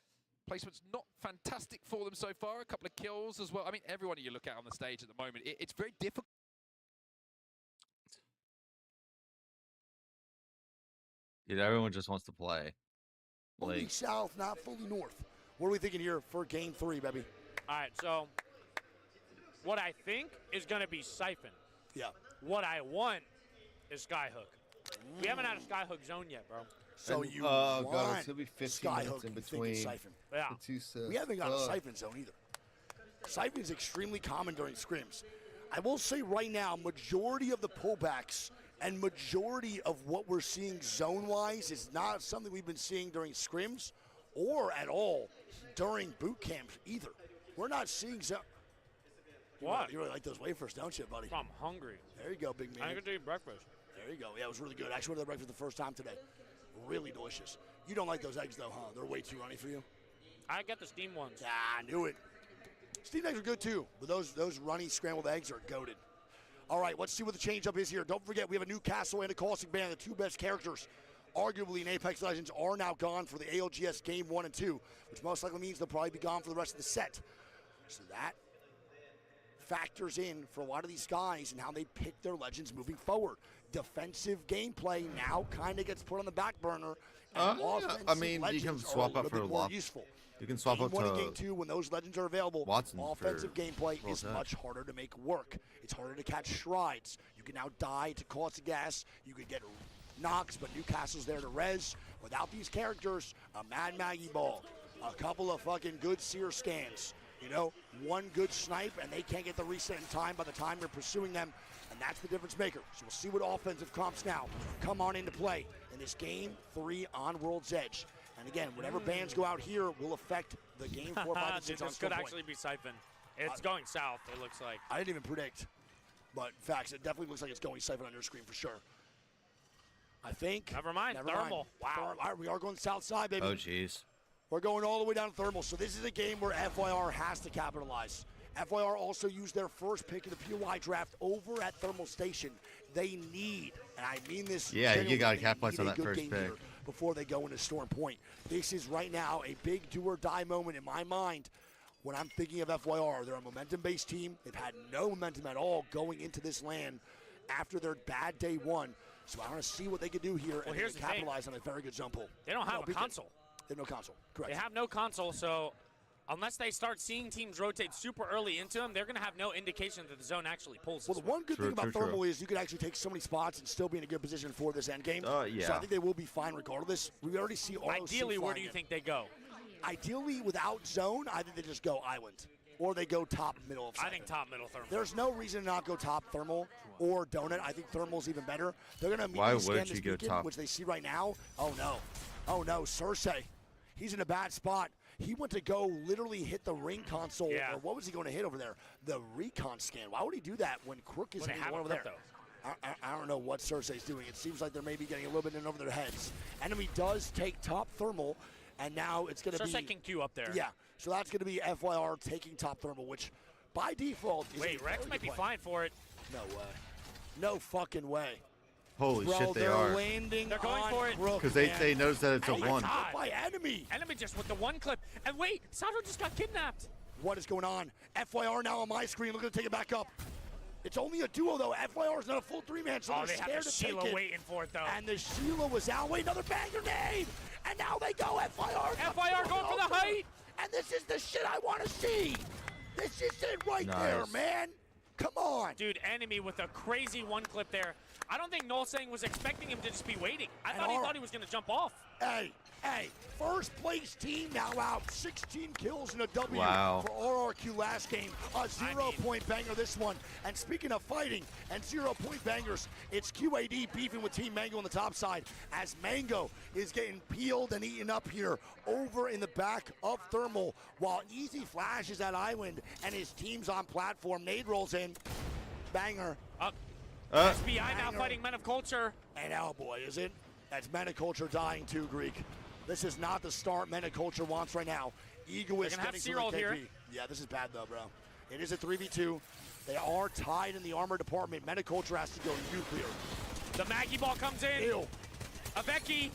placement's not fantastic for them so far. A couple of kills as well. I mean, everyone you look at on the stage at the moment, it's very difficult. Dude, everyone just wants to play. Fully south, not fully north. What are we thinking here for game 3, baby? All right, so what I think is going to be Siphon. Yeah. What I want is Skyhook. We haven't had a Skyhook zone yet, bro. So And- you oh, want God, it's gonna be 15 minutes Skyhook in thinking between. Siphon. Yeah. The two sets. We haven't got a Fuck. Siphon zone either. Siphon is extremely common during scrims. I will say right now, majority of the pullbacks and majority of what we're seeing zone-wise is not something we've been seeing during scrims or at all during boot camps either. We're not seeing zone. What? You really like those wafers, don't you, buddy? I'm hungry. There you go, big I man. get to eat breakfast. There you go. Yeah, it was really good. I actually went to the breakfast the first time today. Really delicious. You don't like those eggs, though, huh? They're way too runny for you? I get the steamed ones. Yeah, I knew it. Steamed eggs are good, too. But those runny scrambled eggs are goated. All right, let's see what the change-up is here. Don't forget, we have a new Castle and a Caustic Band. The two best characters, arguably in Apex Legends, are now gone for the ALGS Game 1 and 2, which most likely means they'll probably be gone for the rest of the set. So that factors in for a lot of these guys and how they pick their legends moving forward. Defensive gameplay now kind of gets put on the back burner. And Yeah. offensive I mean, you can legends swap are a out little for bit more Lop. useful. You can swap Game out 1 and to Game 2, when those legends are available, Watson offensive for gameplay World's is Edge. much harder to make work. It's harder to catch strides. You can now die to caustic gas. You can get knocks, but Newcastle's there to res. Without these characters, a Mad Maggie ball, a couple of fucking good seer scans, you know, one good snipe, and they can't get the reset in time by the time you're pursuing them, and that's the difference maker. So we'll see what offensive comps now come on into play in this Game 3 on World's Edge. And again, whatever bans go out here will affect the Game 4, 5, and 6 Dude, on this could Stormpoint. actually be Siphon. It's going south, it looks like. I didn't even predict, but facts, it definitely looks like it's going Siphon on your screen for sure. I think. Never mind, Thermal. Wow. All right, we are going south side, baby. Oh, jeez. We're going all the way down to Thermal, so this is a game where FYR has to capitalize. FYR also used their first pick in the POI draft over at Thermal Station. They need, and I mean this. Yeah, you got to genuinely, capitalize they on need that a good first game pick. here before they go into Storm Point. This is right now a big do or die moment in my mind when I'm thinking of FYR. They're a momentum-based team. They've had no momentum at all going into this LAN after their bad day one. So I want to see what they can do here and here's the capitalize on a very good zone pull. They don't have a console. They have no console, correct. They have no console, so unless they start seeing teams rotate super early into them, they're going to have no indication that the zone actually pulls. Well, the one good thing about Thermal is you can actually take so many spots and still be in a good position for this end game. Yeah. So I think they will be fine regardless. We already see ROC Ideally, where do you think they go? Ideally, without zone, I think they just go island. Or they go top middle of I think top middle Thermal. There's no reason to not go top Thermal or Donut. I think Thermal's even better. They're going to Why immediately scan wouldn't this you go beacon, top? which they see right now. Oh, no. Oh, no. Cersei. He's in a bad spot. He went to go literally hit the ring console. Yeah. Or what was he going to hit over there? The recon scan. Why would he do that when Crook is hitting one over there? I don't know what Cersei's doing. It seems like they're maybe getting a little bit in over their heads. Enemy does take top Thermal, and now it's going to be... Cersei can queue up there. Yeah, so that's going to be FYR taking top Thermal, which by default is Wait, Rex might be fine for it. No way. No fucking way. Holy Bro, shit, they they're are. landing They're going on for it. Crook, Because man. they notice that it's a Oh my one. God. By enemy. Enemy just with the one clip. And wait, Sato just got kidnapped. What is going on? FYR now on my screen. Look at take it back up. It's only a duo, though. FYR is not a full three-man, so Oh, they're they scared have the to take Sheila it. waiting for it, though. And the Sheila was out. Wait, another bang grenade. And now they go FYR. FYR going for the height. And this is the shit I want to see. This is it right there, man. Come on. Dude, enemy with a crazy one clip there. I don't think Nolsang was expecting him to just be waiting. I thought he was going to jump off. Hey, first place team now out. 16 kills and a W Wow. for RRQ last game. A 0-point banger this one. And speaking of fighting and 0-point bangers, it's QAD beefing with Team Mango on the top side as Mango is getting peeled and eaten up here over in the back of Thermal while Easy flashes at Island and his team's on platform. Nade rolls in. Banger. SBI now fighting Men of Culture. And Owlboy, is it? That's Men of Culture dying too, Greek. This is not the start Men of Culture wants right now. Egoist have getting through Cyril the KP. here. Yeah, this is bad though, bro. It is a 3v2. They are tied in the armor department. Men of Culture has to go nuclear. The Maggie ball comes in. Ew. Aveki.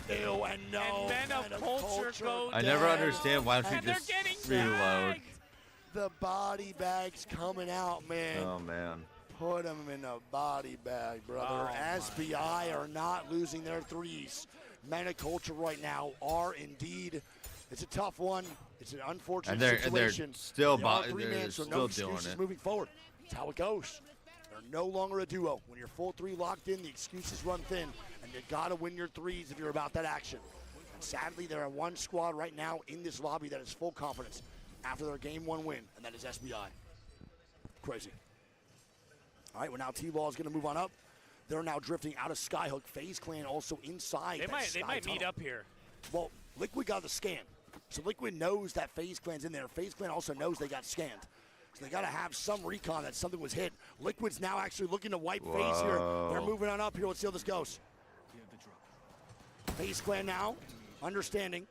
Ew, and no. And Men of Culture go I never down. understand why don't you And they're just getting reload. tagged. The body bag's coming out, man. Oh, man. Put them in a body bag, brother. SBI are not losing their threes. Men of Culture right now are indeed. It's a tough one. It's an unfortunate situation. And they're still, They are three-man, so no doing excuses it. moving forward. That's how it goes. They're no longer a duo. When you're full three locked in, the excuses run thin, and you gotta win your threes if you're about that action. And sadly, there are one squad right now in this lobby that is full confidence after their game one win, and that is SBI. Crazy. All right, well now T-Ball is going to move on up. They're now drifting out of Skyhook. FaZe Clan also inside. They might meet up here. Well, Liquid got the scan. So Liquid knows that FaZe Clan's in there. FaZe Clan also knows they got scanned. So they got to have some recon that something was hit. Liquid's now actually looking to wipe FaZe here. They're moving on up here. Let's see how this goes. FaZe Clan now, understanding.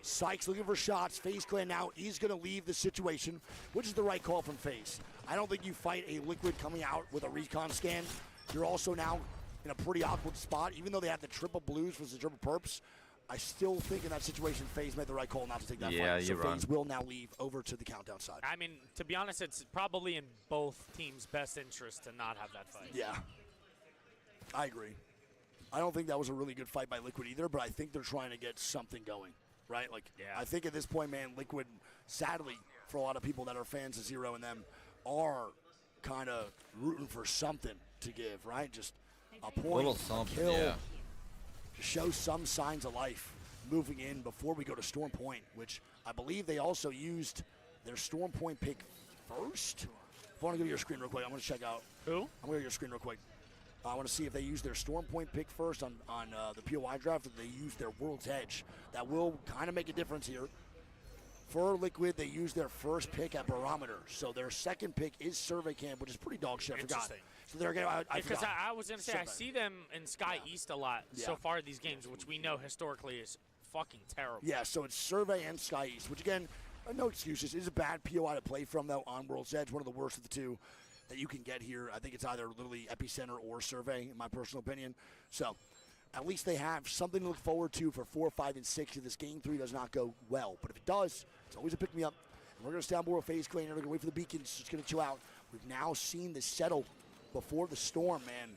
Sykes looking for shots. FaZe Clan now is going to leave the situation, which is the right call from FaZe. I don't think you fight a Liquid coming out with a recon scan. You're also now in a pretty awkward spot. Even though they have the triple blues versus the triple perps, I still think in that situation, FaZe made the right call not to take that fight. So FaZe will now leave over to the countdown side. I mean, to be honest, it's probably in both teams' best interest to not have that fight. Yeah, I agree. I don't think that was a really good fight by Liquid either, but I think they're trying to get something going, right? Like, I think at this point, man, Liquid, sadly, for a lot of people that are fans of Zero and them, are kind of rooting for something to give, right? Just a point, Little something, kill, yeah. to show some signs of life moving in before we go to Storm Point, which I believe they also used their Storm Point pick first. I want to go to your screen real quick. I'm going to check out. Who? I'm going to go to your screen real quick. I want to see if they use their Storm Point pick first on the POI draft, or they use their World's Edge. That will kind of make a difference here For Liquid, they used their first pick at Barometer. So their second pick is Survey Camp, which is pretty dog shit. I forgot. Interesting. So they're going to, Because I was going to say, I see them in Sky East a lot so far in these games, which we know historically is fucking terrible. Yeah, so it's Survey and Sky East, which again, no excuses. It is a bad POI to play from, though, on World's Edge. One of the worst of the two that you can get here. I think it's either literally Epicenter or Survey, in my personal opinion. So at least they have something to look forward to for 4, 5, and 6 if this Game 3 does not go well. But if it does, it's always a pick-me-up. And we're going to stay on board with FaZe Clan. We're going to wait for the beacons. It's going to chill out. We've now seen this settle before the storm, man.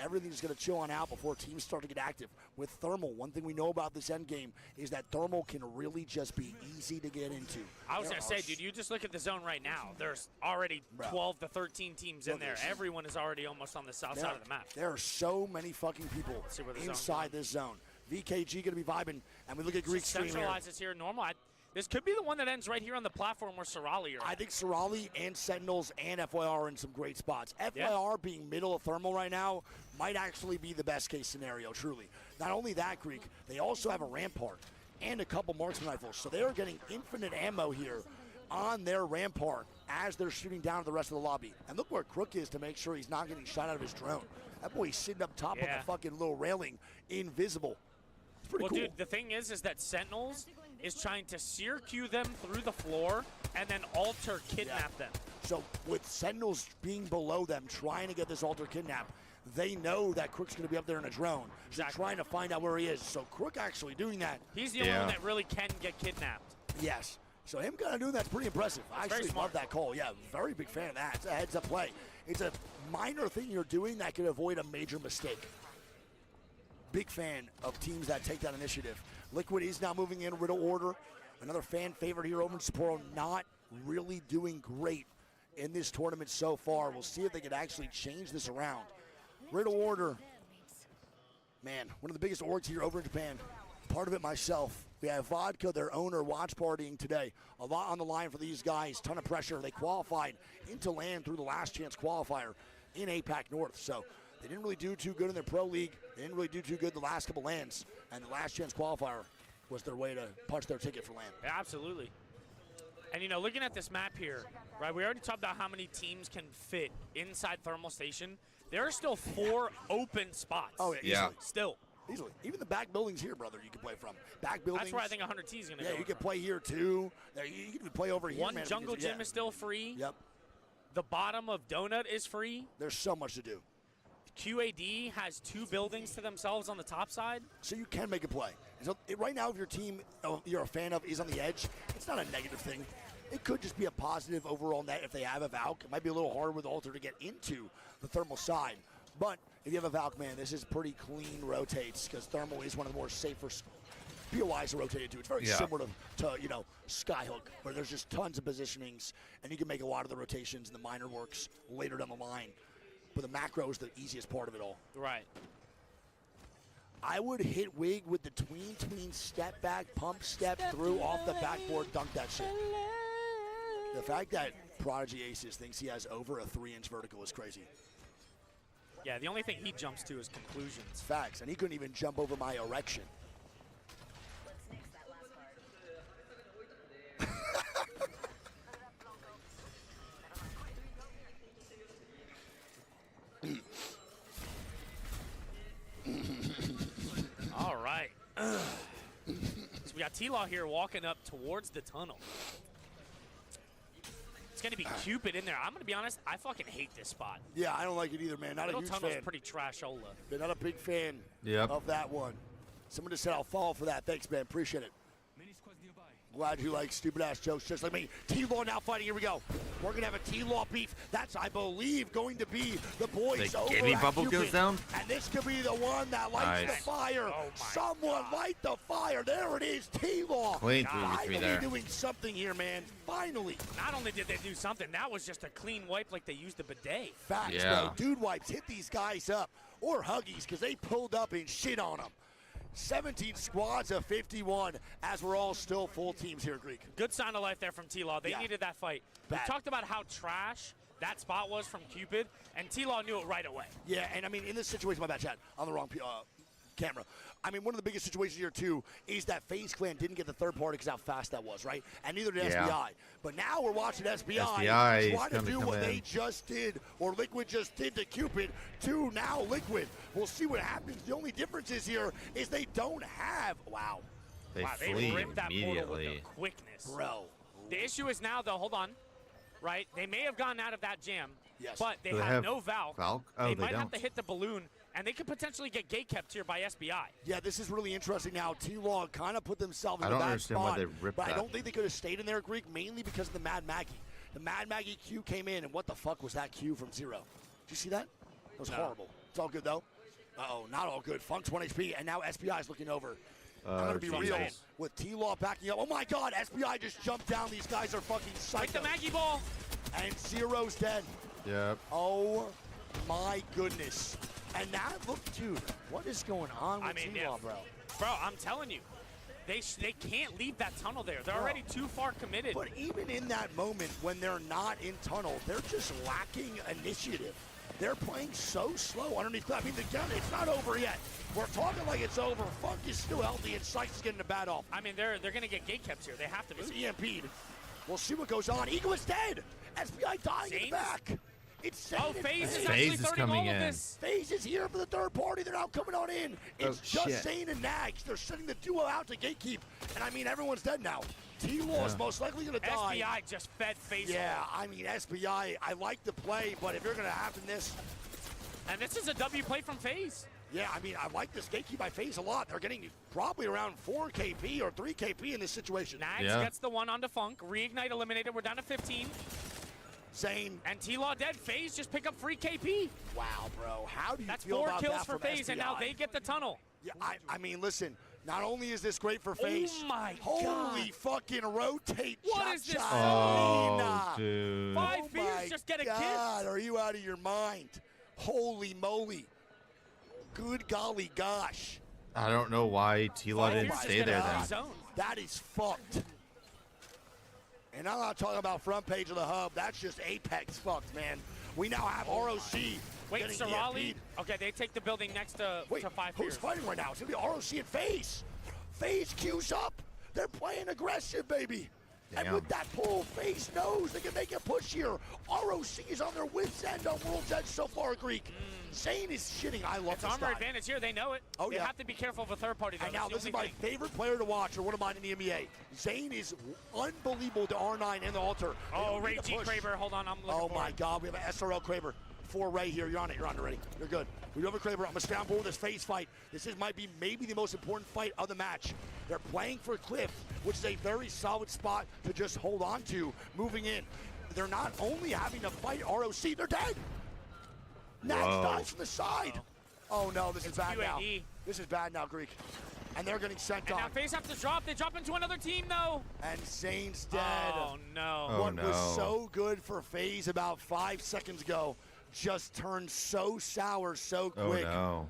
Everything's going to chill on out before teams start to get active. With Thermal, one thing we know about this end game is that Thermal can really just be easy to get into. I was going to say, dude, you just look at the zone right now. There's already 12 to 13 teams in there. Everyone is already almost on the south side of the map. There are so many fucking people inside this zone. VKG going to be vibing, and we look at Greek stream here. Centralizes here normal. This could be the one that ends right here on the platform where Sorali are. I think Sorali and Sentinels and FYR are in some great spots. FYR being middle of Thermal right now might actually be the best case scenario, truly. Not only that, Greek, they also have a Rampart and a couple marksman rifles. So they are getting infinite ammo here on their Rampart as they're shooting down at the rest of the lobby. And look where Crook is to make sure he's not getting shot out of his drone. That boy's sitting up top of the fucking little railing, invisible. It's pretty cool. Dude, the thing is that Sentinels is trying to Seer-Q them through the floor and then alter kidnap them. So with Sentinels being below them, trying to get this alter kidnap, they know that Crook's going to be up there in a drone. Exactly. So trying to find out where he is. So Crook actually doing that. He's the only one that really can get kidnapped. Yes. So him kind of doing that's pretty impressive. I actually love that call. Yeah, very big fan of that. It's a heads-up play. It's a minor thing you're doing that could avoid a major mistake. Big fan of teams that take that initiative. Liquid is now moving in Riddle Order. Another fan favorite here over in Sapporo, not really doing great in this tournament so far. We'll see if they can actually change this around. Riddle Order, man, one of the biggest orgs here over in Japan. Part of it myself. We have Vodka, their owner, watch partying today. A lot on the line for these guys, ton of pressure. They qualified into land through the last chance qualifier in APAC North. So they didn't really do too good in their pro league. They didn't really do too good the last couple lands. And the last chance qualifier was their way to punch their ticket for land. Yeah, absolutely. And, you know, looking at this map here, right, we already talked about how many teams can fit inside Thermal Station. There are still 4 open spots. Oh, yeah. Easily. Still. Easily. Even the back buildings here, brother, you can play from. Back buildings. That's where I think 100T is going to go. Yeah, you can play here, too. You can play over here, One jungle gym is still free. Yep. The bottom of Donut is free. There's so much to do. QAD has 2 buildings to themselves on the top side. So you can make a play. So right now, if your team you're a fan of is on the edge, it's not a negative thing. It could just be a positive overall net if they have a Valk. It might be a little harder with Alter to get into the Thermal side. But if you have a Valk, man, this is pretty clean rotates because Thermal is one of the more safer POIs to rotate into. It's very similar to you know, Skyhook, where there's just tons of positionings, and you can make a lot of the rotations and the minor works later down the line. But the macro is the easiest part of it all. Right. I would hit Wig with the tween step back, pump step through off the backboard, dunk that shit. The fact that Prodigy Aces thinks he has over a 3-inch vertical is crazy. Yeah, the only thing he jumps to is conclusions. Facts, and he couldn't even jump over my erection. All right. So we got T-Law here walking up towards the tunnel. It's going to be Cupid in there. I'm going to be honest, I fucking hate this spot. Yeah, I don't like it either, man. Not a huge tunnel's fan. Pretty trashola. They're not a big fan of that one. Someone just said I'll fall for that. Thanks, man. Appreciate it. Glad you like stupid-ass jokes just like me. T-Law now fighting. Here we go. We're going to have a T-Law beef. That's, I believe, going to be the boys over Giddy at bubble Cupid. goes down. And this could be the one that lights the fire. Oh Someone light the fire. There it is, T-Law. Clean 3v3 there. doing something here, man. Finally. Not only did they do something, that was just a clean wipe like they used the bidet. Facts, bro. Dude wipes hit these guys up. Or Huggies, because they pulled up and shit on them. 17 squads of 51 as we're all still full teams here, Greek. Good sign of life there from T-Law. They needed that fight. We talked about how trash that spot was from Cupid, and T-Law knew it right away. Yeah, and I mean, in this situation, my bad, Chad, on the wrong camera. I mean, one of the biggest situations here, too, is that FaZe Clan didn't get the third party because how fast that was, right? And neither did SBI. But now we're watching SBI trying to do what they just did, or Liquid just did to Cupid, to now Liquid. We'll see what happens. The only difference is here is they don't have, They they flee ripped that portal with immediately. a quickness. Bro. The issue is now, though, hold on, right? They may have gotten out of that jam, Yes. but they Do they have have no Valk. Valk? Oh, they they might have don't. to hit the balloon, and they could potentially get gate kept here by SBI. Yeah, this is really interesting now. T-Law kind of put themselves in I a don't bad understand spot, why they ripped but I that. don't think they could have stayed in there, Greek, mainly because of the Mad Maggie. The Mad Maggie Q came in, and what the fuck was that Q from Zero? Did you see that? That was horrible. It's all good, though. Uh-oh, not all good. Funk's 1 HP, and now SBI is looking over. I'm going to be real Jesus. with T-Law backing up. Oh, my God, SBI just jumped down. These guys are fucking psycho. With the Maggie ball. And Zero's dead. Yep. Oh, my goodness. And now, look, dude, what is going on with T-Law, bro? Bro, I'm telling you, they can't leave that tunnel there. They're already too far committed. But even in that moment, when they're not in tunnel, they're just lacking initiative. They're playing so slow underneath. I mean, again, it's not over yet. We're talking like it's over. Funk is still healthy, and Sykes is getting a bat off. I mean, they're going to get gate kept here. They have to be. It's EMP'd. We'll see what goes on. Eagle is dead. SBI dying in the back. It's Zane. Oh, FaZe is FaZe actually is starting coming all of in. this. FaZe is here for the third party. They're now coming on in. It's just shit. Zane and Nags. They're sending the duo out to gatekeep. And I mean, everyone's dead now. T-Law is most likely going to die. SBI just fed FaZe. Yeah, I mean, SBI, I like the play, but if you're going to happen this. And this is a W play from FaZe. Yeah, I mean, I like this gatekeep by FaZe a lot. They're getting probably around 4 KP or 3 KP in this situation. Nags gets the one onto Funk. Reignite eliminated. We're down to 15. Zane. And T-Law dead. FaZe just pick up free KP. Wow, bro. How do you That's feel 4 about kills that for from FaZe, SBI? and now they get the tunnel. Yeah, I mean, listen. Not only is this great for FaZe. Oh my Holy God. fucking rotate. What is this? Oh, dude. 5 fears just get a God, gift. are you out of your mind? Holy moly. Good golly gosh. I don't know why T-Law Five didn't years stay just there get a then. free zone. That is fucked. And I'm not talking about front page of the hub. That's just Apex fucked, man. We now have ROC. Wait, getting Sorali. EMP'd. Okay, they take the building next to 5 who's fears. fighting right now? It's going to be ROC and FaZe. FaZe queues up. They're playing aggressive, baby. And Damn. with that pull, FaZe knows they can make a push here. ROC is on their wits' end on World's Edge so far, Greek. Zane is shitting. I love It's this armor guy. advantage here. They know it. Oh, they yeah. have to be careful of a third party, though. And now That's this the is only my thing. favorite player to watch, or one of mine in the NBA. Zane is unbelievable to R9 and the altar. They Oh, don't need Ray to G. push. Kraber. Hold on, I'm looking Oh for my it. God, we have an SRL Kraber. 4 Ray here. You're on it. You're on it already. You're good. We do have a Kraber. I'm gonna stay on board with this FaZe fight. This might be maybe the most important fight of the match. They're playing for Cliff, which is a very solid spot to just hold on to moving in. They're not only having to fight ROC, they're dead. Nax Whoa. dies from the side. Oh no, this is bad now. QAD. This is bad now, Greek. And they're getting sent And now on. FaZe have to drop. They drop into another team, though. And Zane's dead. Oh, no. Oh, What no. was so good for FaZe about 5 seconds ago just turned so sour so Oh, quick. no.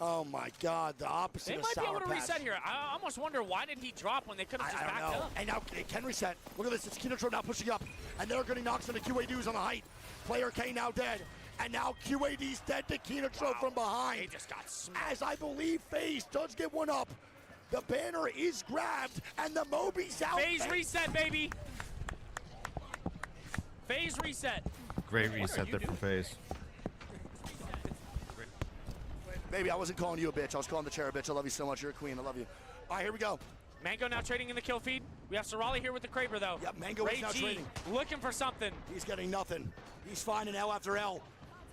Oh my God, the opposite They of might be sour able to patch. reset here. I almost wonder, why did he drop when they could have I just don't backed know. up? And now it can reset. Look at this. It's Kinetro now pushing up. And they're getting knocks on the QADs on the height. Player K now dead. And now QAD's dead to Kinetro from They behind. just got smacked. As I believe FaZe does get one up. The banner is grabbed and the Moby's out. FaZe reset, baby. FaZe reset. Great What are reset you there for doing? FaZe. Baby, I wasn't calling you a bitch. I was calling the chair a bitch. I love you so much. You're a queen. I love you. All right, here we go. Mango now trading in the kill feed. We have Sorali here with the Kraber, though. Yep, Mango is Ray now G trading. looking for something. He's getting nothing. He's finding L after L.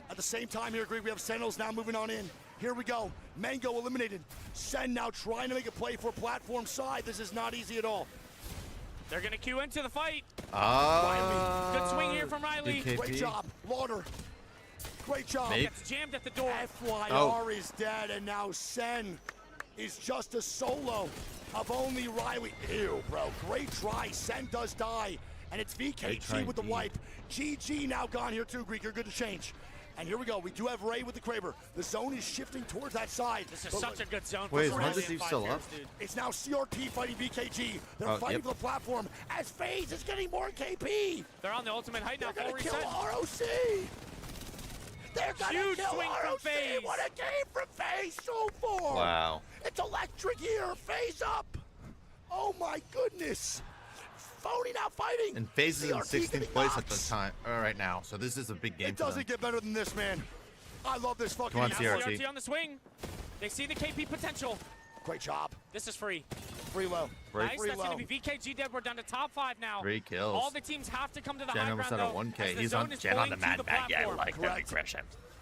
At the same time here, Greg, we have Sentinels now moving on in. Here we go. Mango eliminated. Sen now trying to make a play for platform side. This is not easy at all. They're going to queue into the fight. Ah. Good swing here from Riley. DKP. Great job. Lauder. Great job. Mate. Gets jammed at the door. FYR is dead, and now Sen is just a solo of only Riley. Ew, bro. Great try. Sen does die, and it's Great try VKG with the indeed. wipe. GG now gone here too, Greek. You're good to change. And here we go. We do have Ray with the Kraber. The zone is shifting towards that side. This is But such a good zone for Wait, is Sorali Mother and Thief 5 still Fears, up? dude. It's now CRT fighting VKG. They're Oh, fighting yep. for the platform as FaZe is getting more KP. They're on the ultimate height now. They're Full going to kill reset. ROC. They're gonna Huge kill swing from ROC. FaZe. What a game from FaZe so far. Wow. It's electric here. FaZe up. Oh my goodness. Phony not fighting. And FaZe is in CRT 16th getting place at the knocks. time, right now. So this is a big game It for them. doesn't get better than this, man. I love this fucking Come on, Now CRT. CRT on the swing. They see the KP potential. Great job. This is free. Free low. Nice. Free That's low. going to be VKG dead. We're down to top 5 now. 3 kills. All the teams have to come to the Jen high almost ground, had a though, 1K. as the He's zone on is Jen on pulling the to Mad Bag. Yeah, I platform. like that Correct. aggression.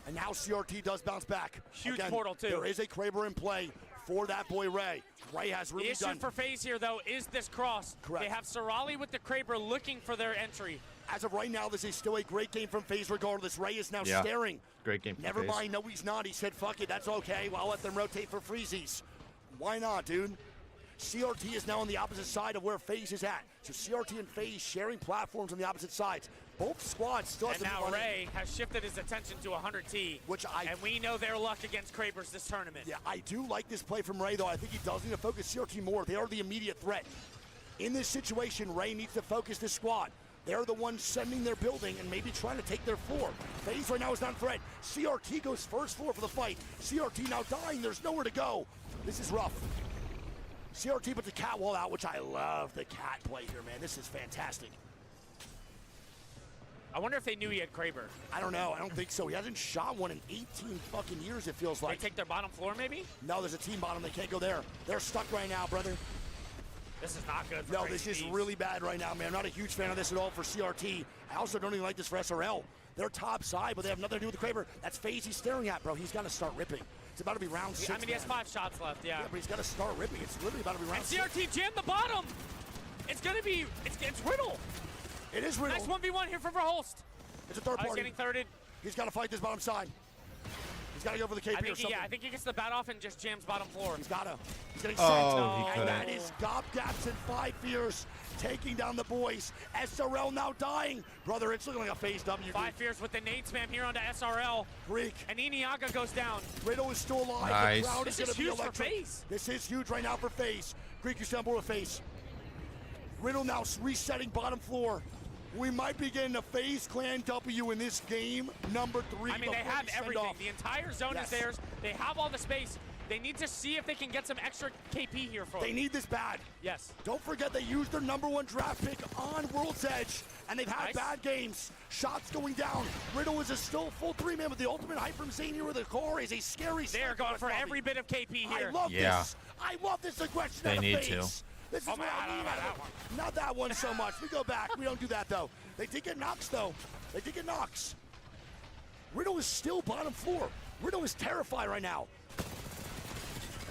And now CRT does bounce back. Huge Again, portal, too. There is a Kraber in play for that boy Ray. Ray has The really issue done. for FaZe here, though, is this cross. Correct. They have Sorali with the Kraber looking for their entry. As of right now, this is still a great game from FaZe regardless. Ray is now Yeah. staring. Great game for Never FaZe. mind, no he's not. He said, fuck it, that's okay. Well, I'll let them rotate for freezies. Why not, dude? CRT is now on the opposite side of where FaZe is at. So CRT and FaZe sharing platforms on the opposite sides. Both squads still have And to now move on. Ray has shifted his attention to 100T. And we know their luck against Krabers this tournament. Yeah, I do like this play from Ray, though. I think he does need to focus CRT more. They are the immediate threat. In this situation, Ray needs to focus this squad. They're the ones sending their building and maybe trying to take their floor. FaZe right now is not in threat. CRT goes first floor for the fight. CRT now dying. There's nowhere to go. This is rough. CRT puts the cat wall out, which I love the cat play here, man. This is fantastic. I wonder if they knew he had Kraber. I don't know. I don't think so. He hasn't shot one in 18 fucking years, it feels like. They take their bottom floor, maybe? No, there's a team bottom. They can't go there. They're stuck right now, brother. This is not good for No, Crazy this is Bees. really bad right now, man. I'm not a huge fan of this at all for CRT. I also don't even like this for SRL. They're top side, but they have nothing to do with the Kraber. That's FaZe he's staring at, bro. He's got to start ripping. It's about to be round 6. I mean, he has man. 5 shots left, yeah. Yeah, but he's got to start ripping. It's literally about to be round And 6. CRT jammed the bottom. It's going to be, it's Riddle. It is Riddle. Nice 1v1 here for Verholst. It's a third He's party. getting thirded. He's got to fight this bottom side. He's got to go for the KP I or think, something. yeah, I think he gets the bat off and just jams bottom floor. He's got to. He's getting Oh, sent. he And couldn't. that is Gop Gaps and 5 Fears taking down the boys. SRL now dying. Brother, it's looking like a FaZe W. 5 Fears with the nade spam here onto SRL. Greek. And Iniaga goes down. Riddle is still alive. Nice. The crowd This is is going to be huge for electric. FaZe. This is huge right now for FaZe. Greek, you still on board with FaZe. Riddle now resetting bottom floor. We might be getting a FaZe Clan W in this game, number 3. I mean, they before have we send everything. off. The entire zone Yes. is theirs. They have all the space. They need to see if they can get some extra KP here for They them. need this bad. Yes. Don't forget they used their number 1 draft pick on World's Edge, and they've had Nice. bad games. Shots going down. Riddle is a still full 3-man, but the ultimate hype from Zane here with the core is a scary They're sniper going with for Bobby. every bit of KP here. I love Yeah. this. I love this aggression They out of need FaZe. to. This is Oh, what man, I need not out that of one. it. Not that one so much. We go back. We don't do that, though. They did get knocks, though. They did get knocks. Riddle is still bottom floor. Riddle is terrified right now.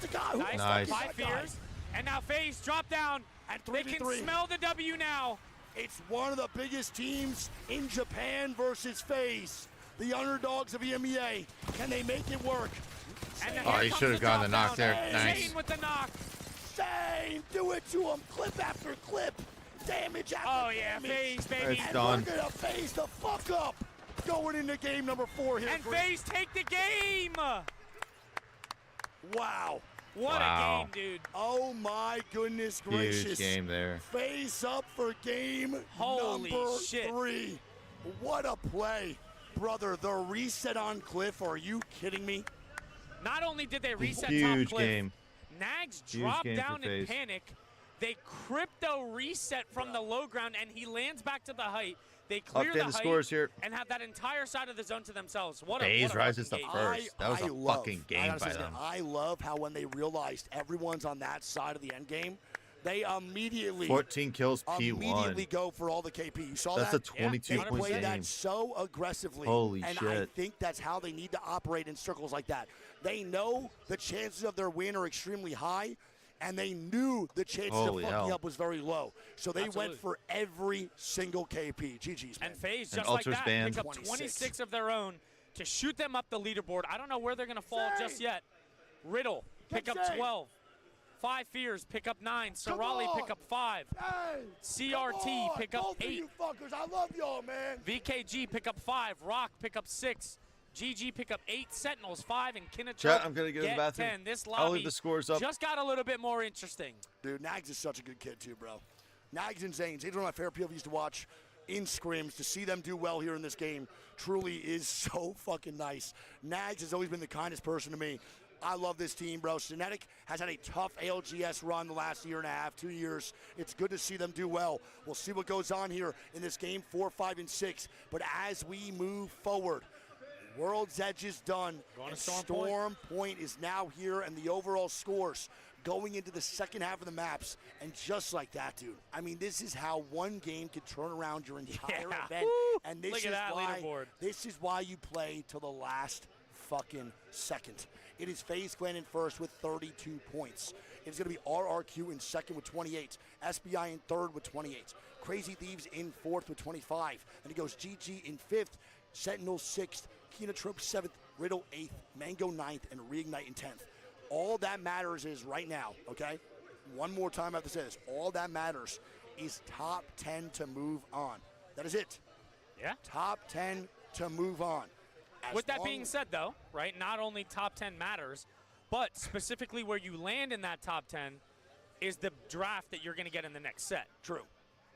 The guy who Nice. Nice. 5 Fears. And now FaZe drop down. At They can 3v3. smell the W now. It's one of the biggest teams in Japan versus FaZe. The underdogs of EMEA. Can they make it work? And Oh, here he comes should have the gotten the drop knock down. there. Nice. Zane with the knock. Zane, do it to him. Clip after clip. Damage after Oh, yeah, damage. FaZe, baby. It's And done. we're gonna FaZe the fuck up. Going into game number 4 here. And Green. FaZe take the game. Wow. What Wow. a game, dude. Oh my goodness Huge gracious. game there. FaZe up for game Holy number shit. 3. What a play. Brother, the reset on Cliff. Are you kidding me? Not only did they reset Huge top cliff, game. Nags Huge dropped game for down in FaZe. panic. They crypto reset from the low ground, and he lands back to the height. They clear Update the height scores here. and have that entire side of the zone to themselves. What FaZe a rises fucking to game. first. That was a love- fucking I game honestly by say, them. I love how when they realized everyone's on that side of the end game, they immediately 14 kills immediately P1. go for all the KP. You saw That's that? a 22 They point played that game. so aggressively. Holy and I shit. think that's how they need to operate in circles like that. They know the chances of their win are extremely high, and they knew the chances Holy of fucking hell. up was very low. So they Absolutely. went for every single KP. GG's, man. And FaZe, And just like Ultra's that, banned. pick up 26 of their own to shoot them up the leaderboard. I don't know where they're going to fall just yet. Riddle, pick up Zane. 12. 5 Fears, pick up 9. Come Sorali, on. pick up 5. Hey, CRT, come on, pick up both of 8. you fuckers. I love y'all, man. VKG, pick up 5. Rock, pick up 6. GG, pick up 8. Sentinels, 5. And Kinachuk, Chat, I'm gonna go to the get bathroom. 10. This I'll leave lobby the scores up. just got a little bit more interesting. Dude, Nags is such a good kid, too, bro. Nags and Zane. Zane's one of my favorite people I used to watch. in scrims. To see them do well here in this game truly is so fucking nice. Nags has always been the kindest person to me. I love this team, bro. Synetic has had a tough ALGS run the last year and a half, 2 years. It's good to see them do well. We'll see what goes on here in this game 4, 5, and 6. But as we move forward, World's Edge is done. And Storm Point is now here, and the overall scores going into the second half of the maps. And just like that, dude, I mean, this is how one game could turn around your entire event. Woo! And this Look is at that why leaderboard. this is why you play till the last fucking second. It is FaZe Clan in first with 32 points. It's going to be RRQ in second with 28. SBI in third with 28. Crazy Thieves in fourth with 25. And it goes GG in fifth, Sentinel sixth, Kenotrope seventh, Riddle eighth, Mango ninth, and Reignite in 10th. All that matters is right now, okay? One more time I have to say this. All that matters is top 10 to move on. That is it. Yeah. Top 10 to move on. With that being said, though, right, not only top 10 matters, but specifically where you land in that top 10 is the draft that you're going to get in the next set. True.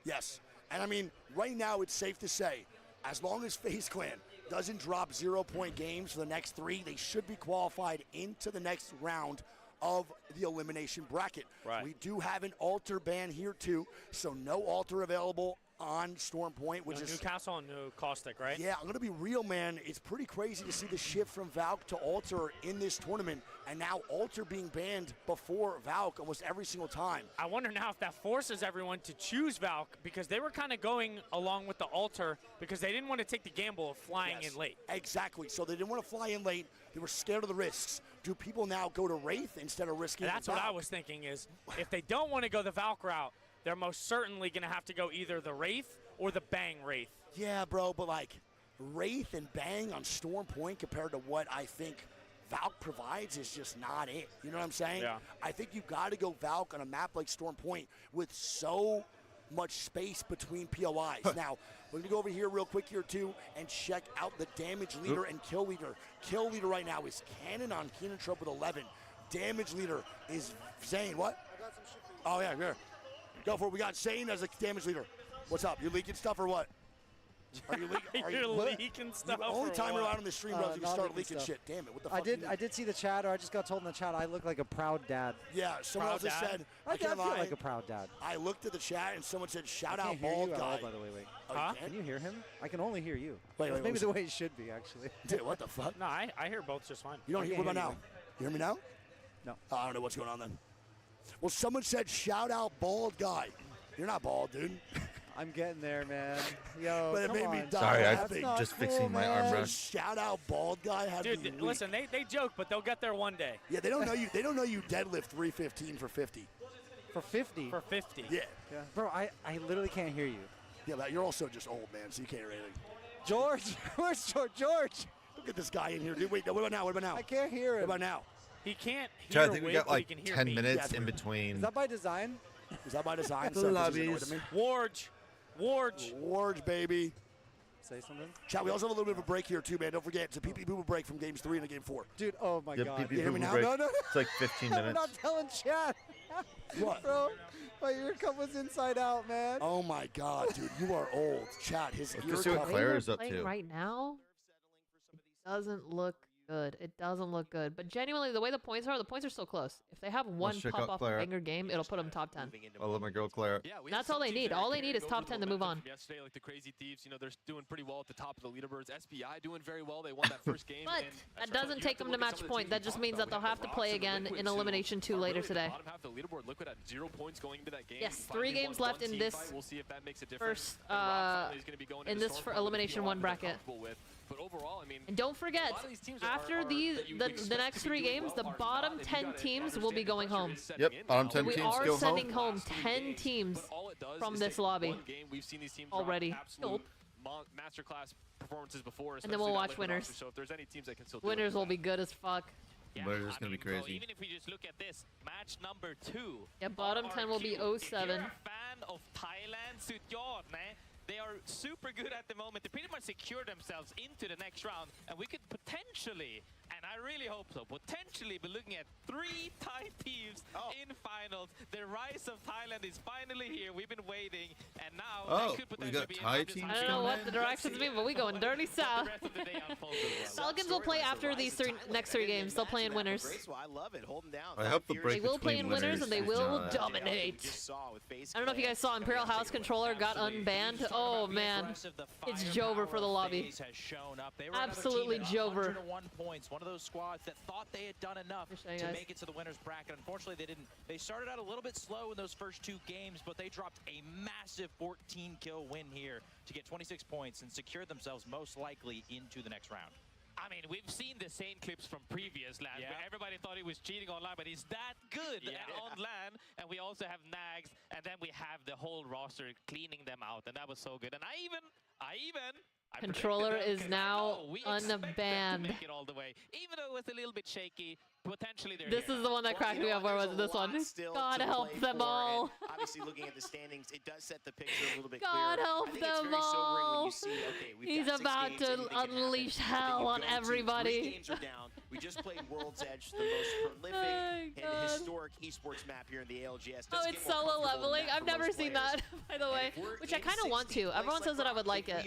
Yes. And I mean, right now it's safe to say, as long as FaZe Clan doesn't drop 0-point games for the next 3, they should be qualified into the next round of the elimination bracket. Right. We do have an altar ban here too, so no altar available on Storm Point, which is Newcastle and New Caustic, right? Yeah, I'm gonna be real, man. It's pretty crazy to see the shift from Valk to Alter in this tournament, and now Alter being banned before Valk almost every single time. I wonder now if that forces everyone to choose Valk, because they were kind of going along with the Alter because they didn't want to take the gamble of flying in late. Exactly. So they didn't want to fly in late. They were scared of the risks. Do people now go to Wraith instead of risking? And that's what I was thinking is if they don't want to go the Valk route, they're most certainly going to have to go either the Wraith or the Bang Wraith. Yeah, bro, but like Wraith and Bang on Storm Point compared to what I think Valk provides is just not it. You know what I'm saying? Yeah. I think you got to go Valk on a map like Storm Point with so much space between POIs. Now, we're going to go over here real quick here too and check out the damage leader and kill leader. Kill leader right now is Cannon on Kenotrope with 11. Damage leader is Zane. What? Oh, yeah, here. Go for it. We got Zane as a damage leader. What's up? You leaking stuff or what? Are you leaking? You're leaking stuff. The only time you're what? out on the stream, bro, you can start leaking stuff. shit. Damn it! What the fuck? I did see the chat, or I just got told in the chat I look like a proud dad. Yeah, someone else Proud just dad? said. I can't feel lie. like a proud dad. I looked at the chat and someone said, "Shout I out can't hear bald you at guy." all, by the way. Wait. Oh, Huh? you Can you hear him? I can only hear you. Wait, That's maybe wait, the way it should be, actually. Dude, what the fuck? No, I hear both just fine. You don't I hear can't what about hear now? You hear me now? No. Oh, I don't know what's going on then. Well, someone said, "Shout out bald guy." You're not bald, dude. I'm getting there, man. Yo, But it come made me on. die Sorry, laughing. I'm not just cool, fixing my arm man. rest. Shout out bald guy. Had me Dude, weak. listen, they joke, but they'll get there one day. Yeah, they don't know you. They don't know you deadlift 315 for 50. For 50. For 50. Yeah. Yeah. Bro, I literally can't hear you. Yeah, but you're also just old, man, so you can't hear anything. George, where's George? George, Look at this guy in here, dude. Wait, no, what about now? What about now? I can't hear What him. about now? He can't Chad, hear I think we Wig, got but he like can hear 10 me. minutes Yeah, in it's between. Is that by design? Is that by design? So this is annoying to me? Warge. Warge, baby. Say something? Chat, we also have a little bit of a break here, too, man. Don't forget, it's a pee-pee-boo break from games 3 into game 4. Dude, oh my Yep, god. pee-pee You hear me boo-boo now? break. No, no, no. It's like 15 I'm minutes. not telling chat. What? Bro, my ear cup was inside out, man. Oh, my God, dude. You are old. Chat, his Let's ear go see what cup. Claire is up playing to. right now doesn't look good. It doesn't look good. But genuinely, the way the points are still close. If they have one check pop out off Claire. banger game, it'll put them top 10. I love my girl Claire. Yeah, we That's have all some they teams need. that All are they need carrying is top over the 10 to move momentum on. from yesterday, like the Crazy Thieves, you know, they're doing pretty well at the top of the leaderboards. SBI doing very well. They won that first game. But and that doesn't take them to match point. That just means that they'll have to play again in Elimination 2 later today. Bottom half of the leaderboard, Liquid at 0 points going into that game. Yes, Finally 3 games won left one in team this fight. We'll see if that makes a difference. first, And Rob finally is gonna be going in into this Storm for Point with Elimination POI 1 that they're bracket. comfortable with. But overall, I mean, And don't forget, a lot of these teams are after that you the expect next to be 3 doing games, well the are bottom not, and you 10 gotta teams will understand be the going pressure home. is setting Yep, in bottom now. 10 We teams are go sending home. home 10 teams But all it does from is this take lobby one game. We've seen these teams drop already. absolute masterclass performances before, And then we'll especially that watch Liquid winners. roster, so if there's any teams that can still do Winners it, will be good as fuck. Winners is gonna be bro, crazy. even if we just look at this, match number 2. Yeah, bottom 10 will be RRQ. If 07. you're a fan of Thailand, sudyod, man. They are super good at the moment. They pretty much secure themselves into the next round, and we could potentially, and I really hope so. Potentially be looking at 3 Thai teams in finals. The rise of Thailand is finally here. We've been waiting, and now they could potentially be Thai in. teams I don't know what the directions mean, but we going dirty south. The rest of the day unfolds as well. Falcons will play after these next three games. They'll play in winners. I love it. Hold them down. I hope the break They will play in between winners and they is will not- dominate. I don't know if you guys saw Imperial House controller got unbanned. Oh man, it's Jover for the lobby. Absolutely Jover. 101 points. One of those squads that thought they had done enough to make it to the winners bracket. Unfortunately, they didn't. They started out a little bit slow in those first 2 games, but they dropped a massive 14-kill win here to get 26 points and secure themselves most likely into the next round. I mean, we've seen the same clips from previous LAN where everybody thought he was cheating online, but he's that good on LAN. And we also have Nags, and then we have the whole roster cleaning them out, and that was so good. And I Controller is now unbanned. Make it all the way, even though it was a little bit shaky. Potentially, this is the one that cracked me up. Where was this one? God help them all. Obviously, looking at the standings, it does set the picture a little bit God clearer. help them all. He's about to unleash hell on everybody. 3 games are down. We just played World's Edge, the most prolific and historic esports map here in the ALGS. Oh, it's solo leveling. I've never seen that, by the way, which I kind of want to. Everyone says that I would like it.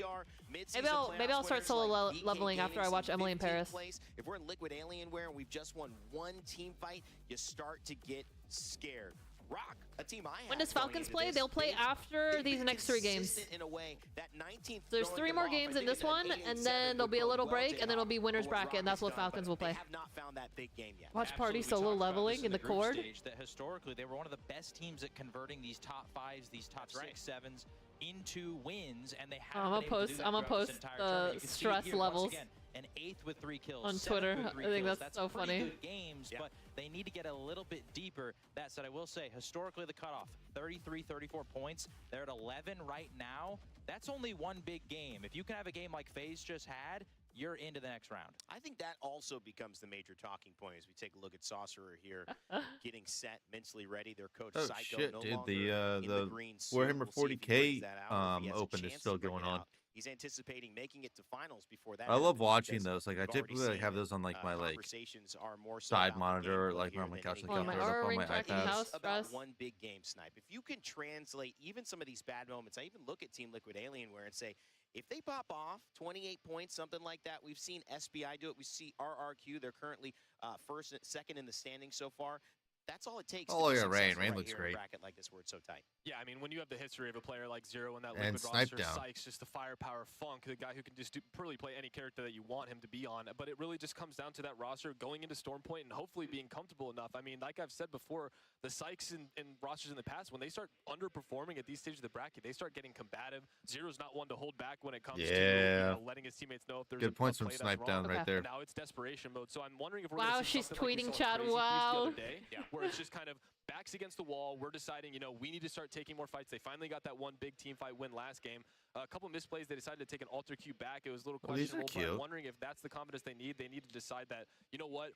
Maybe I'll start solo leveling after I watch Emily in Paris. If we're in Liquid Alienware and we've just won 1 team fight, you start to get scared. Rock, a team I have. When does Falcons play? They'll play after these next 3 games. In a way, that 19th There's 3 more games in this one, and then there'll be a little break, and then it'll be winners bracket, and that's what Falcons will play. Have not found that big game yet. Watch party solo leveling in the cord. That historically they were one of the best teams at converting these top 5s, these top 6, 7s into wins, and they have. I'm gonna post the stress levels. An 8th with 3 kills on Twitter. I think that's so funny. Good games, but they need to get a little bit deeper. That said, I will say, historically, the cutoff 33, 34 points. They're at 11 right now. That's only 1 big game. If you can have a game like FaZe just had, you're into the next round. I think that also becomes the major talking point as we take a look at Sorcerer here, getting set, mentally ready. Their coach Psycho shit, no dude! longer The green suit. Warhammer We'll see if he 40K brings that out, if he has a Open is chance still to bring going it on. out. He's anticipating making it to finals before that. I love happens watching because those. Like I we've already typically seen have it. those on like my like Conversations are more so side about the monitor, gameplay like here on my than couch, anything like else. up on my tracking iPad. house. About 1 big game snipe. If you can translate even some of these bad moments, I even look at Team Liquid Alienware and say, if they pop off 28 points, something like that, we've seen SBI do it. We see RRQ. They're currently second in the standings so far. That's all it takes. Oh, to be yeah, Rain. successful Rain right looks here in a great. bracket like this where it's so tight. Yeah, I mean, when you have the history of a player like Zero in that And Liquid Snipe roster, down. Sykes, just the firepower, Funk, the guy who can just really play any character that you want him to be on. But it really just comes down to that roster going into Stormpoint and hopefully being comfortable enough. I mean, like I've said before, the Sykes and rosters in the past, when they start underperforming at these stages of the bracket, they start getting combative. Zero's not one to hold back when it comes to letting his teammates know if there's Good points a from play Snipe that's down wrong. right there. Now it's desperation mode. So I'm wondering if we're Wow, going to see she's something like we tweeting saw chat, Crazy Keys the wow. other day, where it's just kind of backs against the wall. We're deciding, you know, we need to start taking more fights. They finally got that 1 big team fight win last game. A couple misplays, they decided to take an alter Q back. It was a little questionable, but I'm wondering if that's the confidence they need. They need to decide that, you know what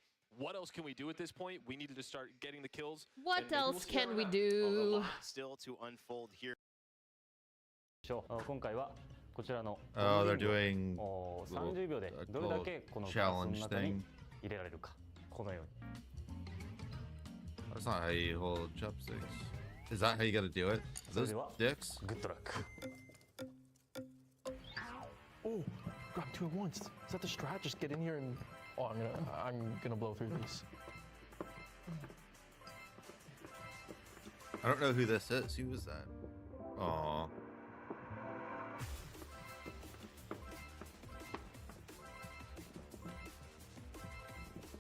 else can we do at this point? We needed to start getting the kills. What else can we do? Still to unfold here. Oh, they're doing little challenge thing. That's not how you hold chopsticks. Is that how you gotta do it? Those dicks? Good luck. Oh, grab 2 at once. Is that the strat? Just get in here and oh, I'm gonna blow through these. I don't know who this is. Who was that? Aww.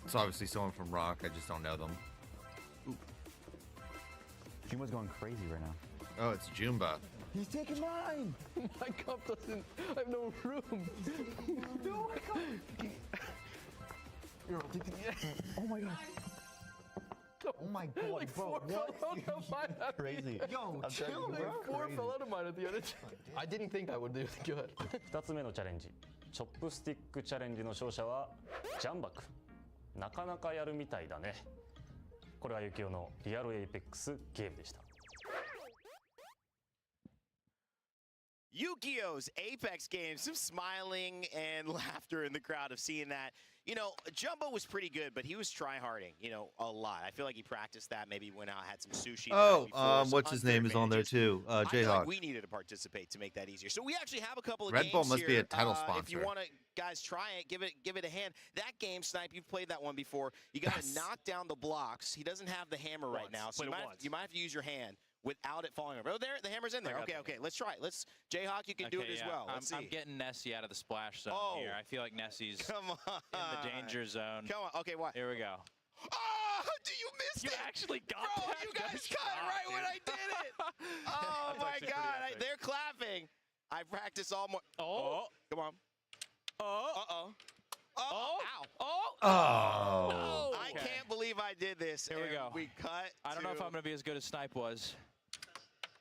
It's obviously someone from Rock. I just don't know them. Juma's going crazy right now. Oh, it's Jumba. He's taking mine! My cup doesn't... I have no room. No, my cup! Oh my god. Oh my god, Like bro, 4 fell out of mine. Crazy. Yo, chill, Like 4 fell out of mine at the other time. I didn't think that would do good. 2つ目のチャレンジ、チョップスティックチャレンジの勝者はジャンバク。なかなかやるみたいだね。これはユキオのリアルエイペックスゲームでした。Yu-Gi-Oh's Apex games, some smiling and laughter in the crowd of seeing that. You know, Jumbo was pretty good, but he was try-harding, you know, a lot. I feel like he practiced that, maybe went out, had some sushi. the night before, some What's his name is on there too? I feel Jayhawk. like we needed to participate to make that easier. So we actually have a couple of Red games Bull must here. be a title If you sponsor. want to, guys, try it. Give it a hand. That game, Snipe, you've played that one before. You got to knock down the blocks. He doesn't have the hammer right now, so you might have to use your hand without it falling over. Oh, there, the hammer's in there. Okay, let's try it. Jayhawk, you can do it as well. Let's see. I'm getting Nessie out of the splash zone here. I feel like Nessie's Come on. in the danger zone. Come on. Okay, what? Here we go. Oh, do you miss it? You actually got Bro, that. you guys caught it right when I did it. Oh, my God. They're clapping. I practice all morning. Oh. Come on. Uh-oh. Oh. Ow. Oh. I can't believe I did this. Here we go. We cut. I don't know if I'm going to be as good as Snipe was.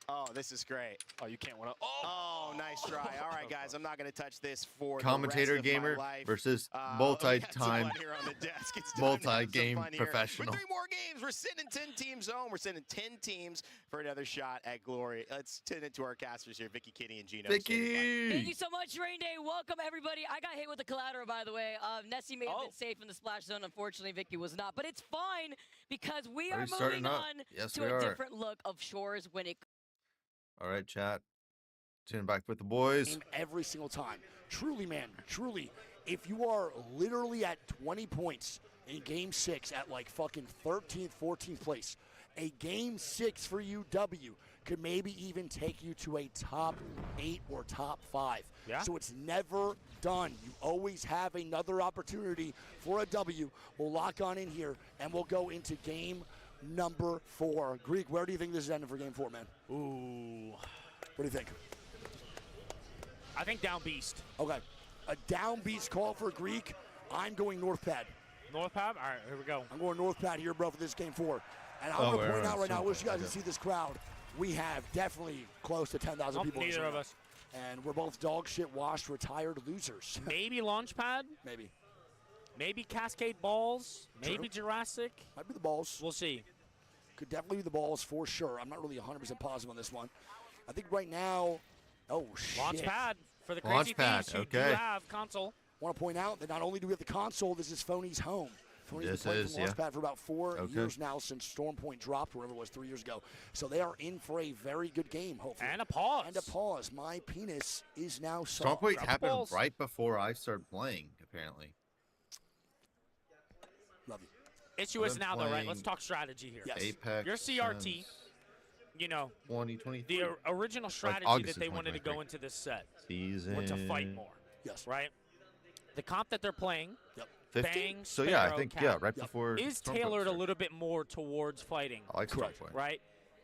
Oh, this is great. Oh, you can't win. Oh, nice try. All right, guys, I'm not going to touch this for Commentator the rest of gamer my life. versus We got multi-time, someone here on the desk. It's time to have some multi-game fun here. professional. With 3 more games, we're sending 10 teams home. We're sending 10 teams for another shot at glory. Let's send it to our casters here, Vicky, Kitty, and Gino. Thank you so much, Rain Day. Welcome, everybody. I got hit with the collateral, by the way. Nessie may have been safe in the splash zone. Unfortunately, Vicky was not. But it's fine because we are moving on to a different look of Shores when it. All right, chat. Tune back with the boys. Every single time. Truly, man, truly, if you are literally at 20 points in Game 6 at like fucking 13th, 14th place, a Game 6 for UW could maybe even take you to a top 8 or top 5. Yeah. So it's never done. You always have another opportunity for a W. We'll lock on in here, and we'll go into game number 4. Greek, where do you think this is ending for game 4, man? Ooh. What do you think? I think down beast. Okay. A down beast call for Greek. I'm going North Pad. North Pad? All right, here we go. I'm going North Pad here, bro, for this game 4. And I'm going to point out right now, I wish you guys could see this crowd. We have definitely close to 10,000 people. Neither of us. And we're both dog shit washed, retired losers. Maybe Launchpad. Maybe. Maybe Cascade Balls. True. Maybe Jurassic. Might be the balls. We'll see. Could definitely be the balls for sure. I'm not really 100% positive on this one. I think right now, oh shit. Launchpad for the crazy thieves who do have console. Want to point out that not only do we have the console, this is Phony's home. Phony's been playing from Launchpad for about 4 years now since Storm Point dropped, wherever it was 3 years ago. So they are in for a very good game, hopefully. And a pause. And a pause. My penis is now soft. Storm Point happened right before I started playing, apparently. Love you. Issue is now, though, right? Let's talk strategy here. Yes. Apex. Your CRT, you know, 2023. the original strategy that they wanted to go into this set were to fight more. Yes. Right? The comp that they're playing, 50? Bang, So yeah, I Sparrow, think Cap, right before is Storm Point tailored a started. little bit more towards fighting. I like Storm Point. Right?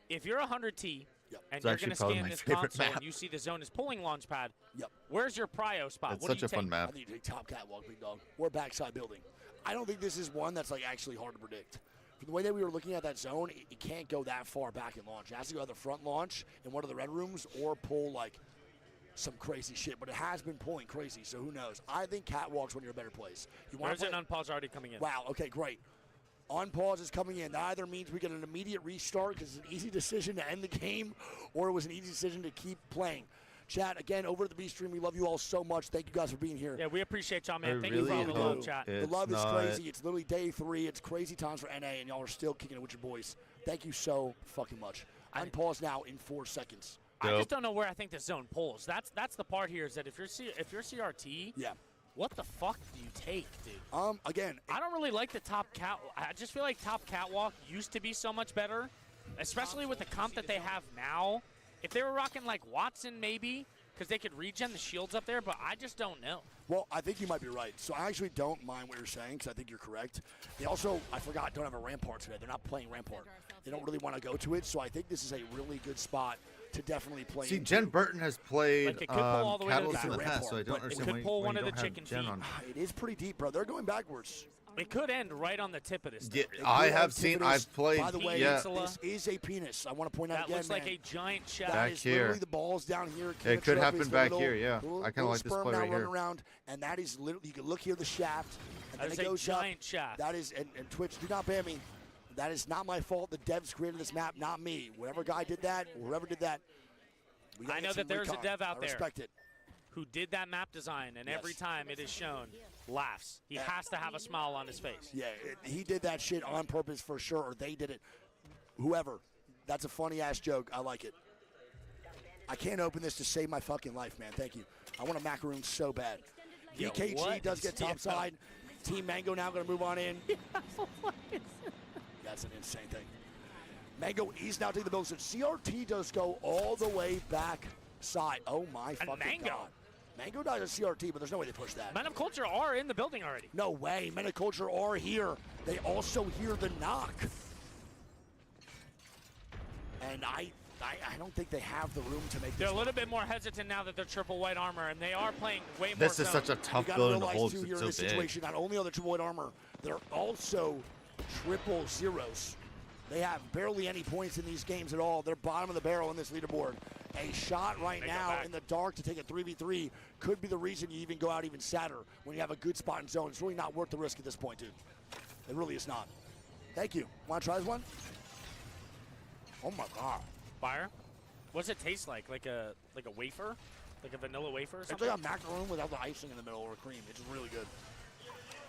If you're 100T and It's you're actually going to probably scan my this favorite console map. and you see the zone is pulling Launchpad, Yep. where's your prio spot? It's What do such you a fun take? map. I think you take top catwalk, big dog, or backside building. I don't think this is one that's like actually hard to predict. From the way that we were looking at that zone, it can't go that far back in launch. It has to go either front launch in one of the red rooms or pull like some crazy shit. But it has been pulling crazy, so who knows? I think catwalk's one of your better plays. You want Where's an unpause already coming in? Wow. Okay, great. On pause is coming in. That either means we get an immediate restart because it's an easy decision to end the game, or it was an easy decision to keep playing. Chat, again, over at the B stream, we love you all so much. Thank you guys for being here. Yeah, we appreciate y'all, man. I Thank you for all really the love, hope chat. The love is crazy. It's literally day 3. It's crazy times for NA, and y'all are still kicking it with your boys. Thank you so fucking much. Unpause now in 4 seconds. I just don't know where I think the zone pulls. That's the part here is that if you're CRT, what the fuck do you take, dude? Again, I don't really like the top cat. I just feel like top catwalk used to be so much better, especially with the comp that they have now. If they were rocking like Watson, maybe, because they could regen the shields up there, but I just don't know. Well, I think you might be right. So I actually don't mind what you're saying because I think you're correct. They also, I forgot, don't have a Rampart today. They're not playing Rampart. They don't really want to go to it, so I think this is a really good spot to definitely play. See, Jen Burton has played Like, it could pull all the way to the Catalyst in the back. past, so I don't It understand could why, pull why one you of the don't have chicken Jen feet. on. It is pretty deep, bro. They're going backwards. It could end right on the tip of this. Yeah, thing. I have seen. I've played. By the way, yeah. this is a penis. I want to point out That again, looks like man, a giant shot. that Back is here. literally the balls down here. It could Kinotrope happen is the back little- here, yeah. little- I kinda little like this sperm play now right running here. around, and that is literally, you can look here, the shaft, and That then is it a goes giant up. shaft. That is, and Twitch, do not ban me. That is not my fault. The devs created this map, not me. Whatever guy did that, or whoever did that, I know that there's a dev out there respect it. who did that map design, and every time it is shown, laughs. He has to have a smile on his face. Yeah, he did that shit on purpose for sure, or they did it. Whoever. That's a funny-ass joke. I like it. I can't open this to save my fucking life, man. Thank you. I want a macaroon so bad. Yeah, VKG what? does get topside. Team Mango now going to move on in. That's an insane thing. Mango, he's now taking the build. So CRT does go all the way back side. Oh, my fucking Mango. God. Mango dies at CRT, but there's no way they push that. Men of Culture are in the building already. No way. Men of Culture are here. They also hear the knock. And I don't think they have the room to make this. They're a little bit more hesitant now that they're triple white armor, and they are playing way more This is zone. such a tough You building to realize hold too, because here in it's this so big. situation, not only are they triple white armor, they're also triple zeros. They have barely any points in these games at all. They're bottom of the barrel in this leaderboard. A shot right now in the dark to take a 3v3 could be the reason you even go out even sadder when you have a good spot in zone. It's really not worth the risk at this point, dude. It really is not. Thank you. Want to try this one? Oh my God. Fire? What's it taste like? Like a wafer? Like a vanilla wafer or It's something? like a macaroon without the icing in the middle or cream. It's really good.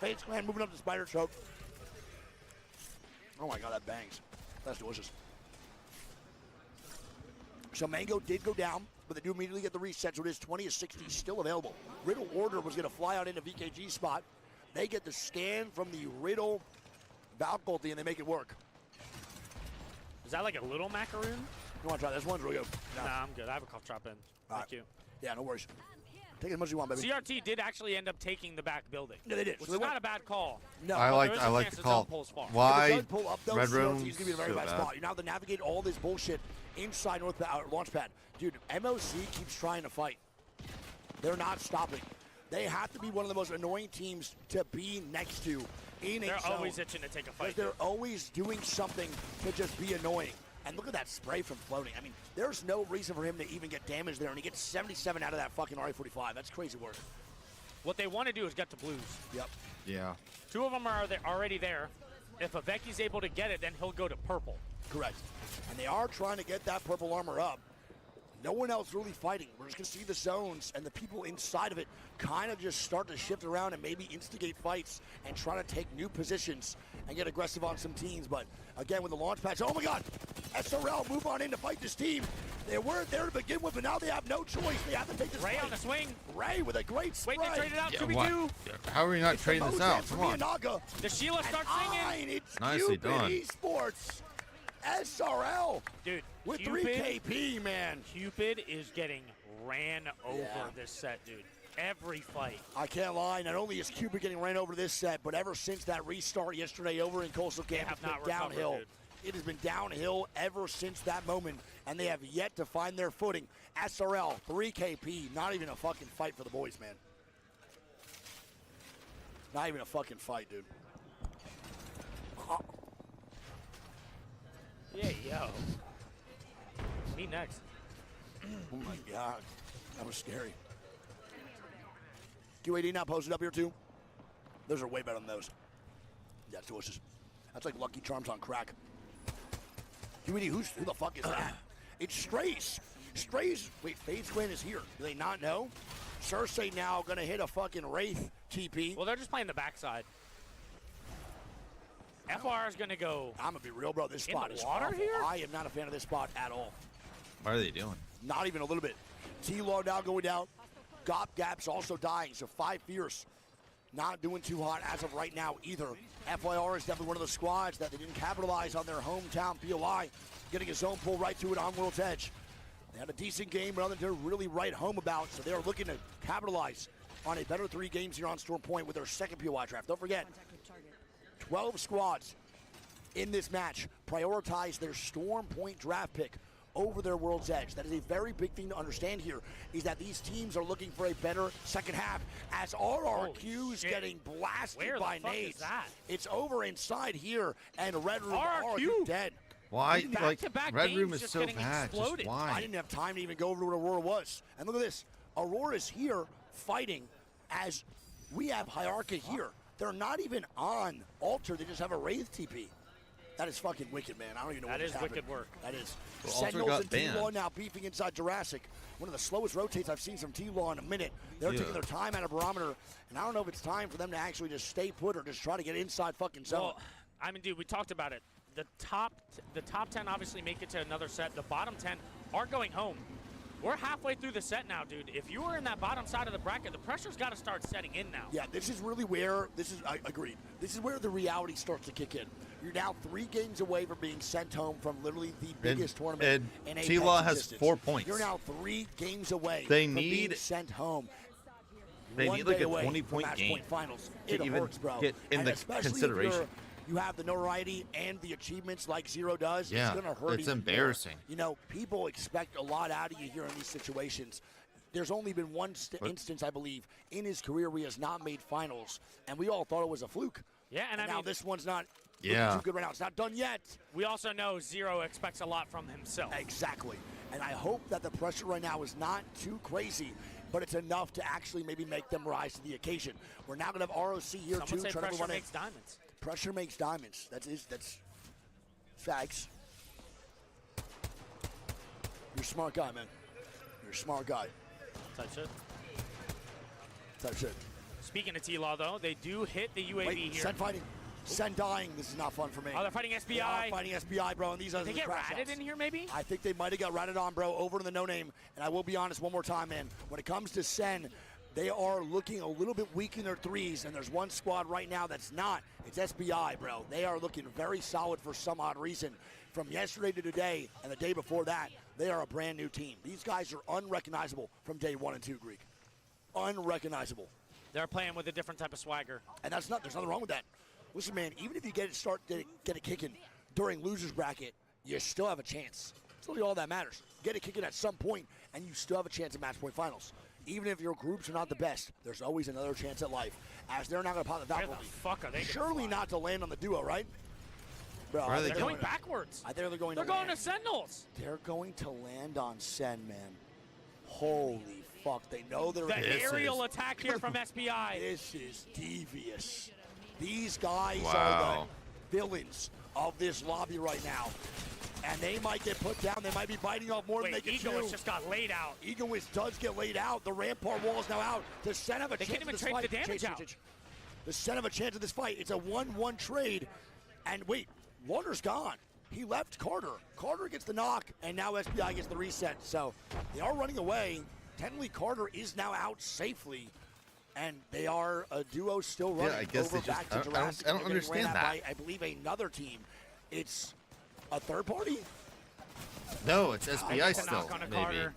Fates Clan moving up to Spider Choke. Oh my God, that bangs. That's delicious. So Mango did go down, but they do immediately get the reset, so it is 20-60 still available. Riddle Order was going to fly out into VKG spot. They get the scan from the Riddle Valculti, and they make it work. Is that like a little macaroon? You want to try this one? Really good. Nah, I'm good. I have a cough drop in. Thank you. Yeah, no worries. Take as much as you want, baby. CRT did actually end up taking the back building. Yeah, they did. Which So is they not went- a bad call. No. I like the call. Why If it does pull up, though, Red CRT Room? is going to be in a very bad spot. You now have to navigate all this bullshit inside Launchpad. Dude, MOC keeps trying to fight. They're not stopping. They have to be one of the most annoying teams to be next to in a They're zone. always itching to take a fight. They're always doing something to just be annoying. And look at that spray from floating. I mean, there's no reason for him to even get damage there, and he gets 77 out of that fucking RA-45. That's crazy work. What they want to do is get to blues. Yep. Yeah. Two of them are already there. If Aveki's able to get it, then he'll go to purple. Correct. And they are trying to get that purple armor up. No one else really fighting. We're just going to see the zones and the people inside of it kind of just start to shift around and maybe instigate fights and try to take new positions and get aggressive on some teams. But again, with the launch pads, oh my God, SRL move on in to fight this team. They weren't there to begin with, but now they have no choice. They have to take this Ray fight. on the swing. Ray with a great spray. Wait, they traded out Yeah, 2v2. what? How are we not It's trading the this Mozart out? for Come on. Miyanaga. The Sheila starts singing. It's Nicely Cupid done. Esports. SRL. Dude, with Cupid, 3 KP, man. Cupid is getting ran over Yeah. this set, dude. Every fight. I can't lie. Not only is Cupid getting ran over this set, but ever since that restart yesterday over in Coastal Camp, it's been not recovered, downhill. dude. It has been downhill ever since that moment, and they have yet to find their footing. SRL, 3 KP, not even a fucking fight for the boys, man. Not even a fucking fight, dude. Yeah, yo. Me next. Oh my God, that was scary. QAD now posted up here too. Those are way better than those. Yeah, it's delicious. That's like Lucky Charms on crack. QAD, who the fuck is that? It's Strays. Strays. Wait, Fade Squin is here. Do they not know? Cersei now gonna hit a fucking Wraith TP. Well, they're just playing the backside. FR is gonna go. I'm gonna be real, bro. This spot the is water awful. here? I am not a fan of this spot at all. What are they doing? Not even a little bit. T-Law now going down. Gop Gap's also dying, so 5 Fierce not doing too hot as of right now either. FYR is definitely one of the squads that they didn't capitalize on their hometown POI, getting a zone pull right to it on World's Edge. They had a decent game, but nothing to really write home about, so they are looking to capitalize on a better 3 games here on Storm Point with their second POI draft. Don't forget, 12 squads in this match prioritize their Storm Point draft pick over their World's Edge. That is a very big thing to understand here, is that these teams are looking for a better second half as RRQ's getting blasted Where the by fuck nades. is that? It's over inside here, and Red Room RRQ? dead. Why? Like, Back-to-back Red games Room is just so getting bad. exploded. Just why? I didn't have time to even go over to what Aurora was. And look at this. Aurora's here fighting as we have Hierarchy here. They're not even on Altar. They just have a Wraith TP. That is fucking wicked, man. I don't even know that what is happened. wicked work. That is. Well, Ultra Sentinels got and banned. T-Law now beefing inside Jurassic. One of the slowest rotates I've seen from T-Law in a minute. They're taking their time at a barometer, and I don't know if it's time for them to actually just stay put or just try to get inside fucking zone. Well, I mean, dude, we talked about it. The top 10 obviously make it to another set. The bottom 10 are going home. We're halfway through the set now, dude. If you were in that bottom side of the bracket, the pressure's got to start setting in now. Yeah, this is really where, I agree. This is where the reality starts to kick in. You're now 3 games away from being sent home from literally the biggest tournament in Apex T-Law has existence. 4 points. You're now 3 games away They from need- being sent home. They One need like day a away 20-point from game match point finals. to It even hurts, bro. get in And the especially if consideration. you have the notoriety and the achievements like Zero does, Yeah, it's going to hurt it's even more. embarrassing. You know, people expect a lot out of you here in these situations. There's only been one instance, I believe, in his career where he has not made finals, and we all thought it was a fluke. Yeah, and I now mean, this one's not Yeah. looking too good right now. It's not done yet. we also know Zero expects a lot from himself. Exactly. And I hope that the pressure right now is not too crazy, but it's enough to actually maybe make them rise to the occasion. We're now going to have ROC here, Some too. would say trying to pressure run makes diamonds. Pressure makes diamonds. That's facts. You're a smart guy, man. You're a smart guy. Type shit. Type shit. Speaking of T-Law, though, they do hit the UAV Wait, here. Sen fighting. Sen dying. This is not fun for me. Oh, they're fighting SBI. They are fighting SBI, bro, and these are Did they the get crash ratted outs. in here, maybe? I think they might have got ratted on, bro, over to the no-name. And I will be honest one more time, man. When it comes to Sen, they are looking a little bit weak in their threes, and there's one squad right now that's not. It's SBI, bro. They are looking very solid for some odd reason. From yesterday to today and the day before that, they are a brand new team. These guys are unrecognizable from day 1 and 2, Greek. Unrecognizable. They're playing with a different type of swagger. And there's nothing wrong with that. Listen, man, even if you get it kicking during losers bracket, you still have a chance. It's really all that matters. Get it kicking at some point, and you still have a chance at match point finals. Even if your groups are not the best, there's always another chance at life. As they're not going to pop the Where Valkyrie. the fuck are they? Surely not to land on the duo, right? Bro, Where are they They're going backwards. I think they're going. They're to going land. to Sentinels. They're going to land on Sen, man. Holy fuck! They know they're. The aerial attack here from SBI. This is devious. These guys are Wow. the villains of this lobby right now. And they might get put down. They might be biting off more than they can chew. Egoist just got laid out. Egoist does get laid out. The rampart wall is now out. The Sen have a They chance can't even of this trade fight. the damage out. The Sen have a chance of this fight. It's a 1-1 trade. And wait, Lauder's gone. He left Carter. Carter gets the knock, and now SBI gets the reset. So they are running away. Technically, Carter is now out safely. And they are a duo still running. Yeah, I guess over they just. back to I don't Jurassic. They're getting understand ran at that. by, I believe, another team. It's a third party? No, it's SBI It's a still. knock on a Maybe. Carter.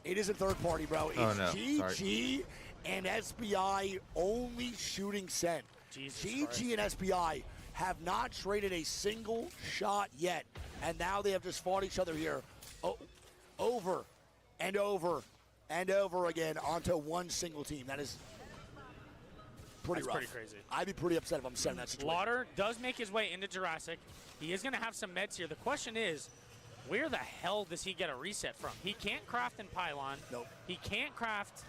It is a third party, bro. It's Oh, no. GG and SBI only shooting Sen. GG and SBI have not traded a single shot yet. And now they have just fought each other here over and over and over again onto one single team. That is pretty That's rough. pretty crazy. I'd be pretty upset if I'm Sen in that situation. Lauder does make his way into Jurassic. He is going to have some meds here. The question is, where the hell does he get a reset from? He can't craft in Pylon. Nope. He can't craft.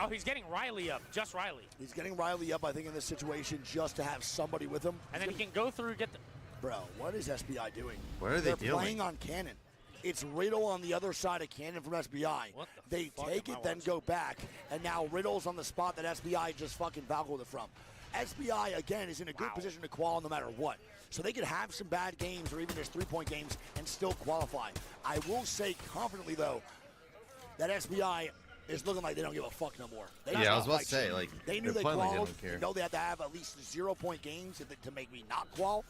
He's getting Riley up. Just Riley. He's getting Riley up, I think, in this situation just to have somebody with him. And then he can go through, get the... Bro, what is SBI doing? What are they They're doing? playing on Cannon. It's Riddle on the other side of Cannon from SBI. What the They fuck take am it, I then watching? go back, and now Riddle's on the spot that SBI just fucking Valkyried it from. SBI, again, is in a good position to qual no matter what. So they could have some bad games or even just three-point games and still qualify. I will say confidently, though, that SBI is looking like they don't give a fuck no more. They Yeah, I was not about to like say, shit. like, they knew they're they playing like they qualified. don't care. They know they have to have at least 0-point games to make me not qual.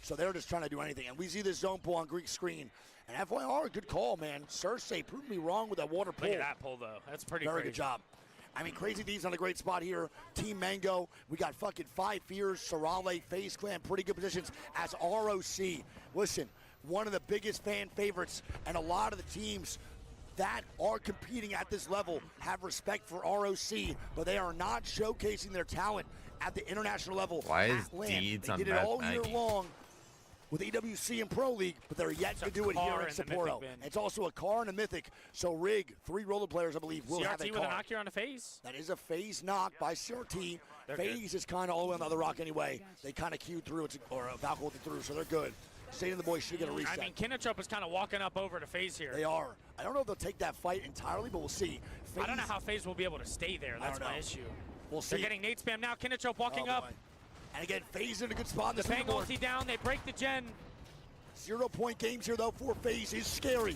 So they're just trying to do anything. And we see this zone pull on Greek screen. And FYR, good call, man. Cersei proved me wrong with that water pull. Look at that pull, though. That's pretty Very crazy. good job. I mean, Crazy D's on a great spot here. Team Mango. We got fucking 5 Fears, Sorale, FaZe Clan, pretty good positions as ROC. Listen, one of the biggest fan favorites, and a lot of the teams that are competing at this level have respect for ROC, but they are not showcasing their talent at the international level. Why is at LAN. Deeds They on did it Mad all year Maggie? long with EWC and Pro League, but they're yet to do it car here in in the Sapporo. Mythic bin. It's also a car and a Mythic. So Rig, 3 roller players, I believe, will have a CRT car. with a knock here on a phase. That is a phase knock by CRT. They're Phase is kind of all the way on the other rock anyway. They kind of queued through, or Valkyrie through, so they're good. Zane and the boys should get a reset. I mean, Kinatrop is kind of walking up over to FaZe here. They are. I don't know if they'll take that fight entirely, but we'll see. I don't know how FaZe will be able to stay there. That's my issue. We'll see. They're getting nade spam now. Kinatrop walking up. And again, FaZe in a good spot. The Bang ulti down. They break the gen. 0-point games here, though, for FaZe is scary.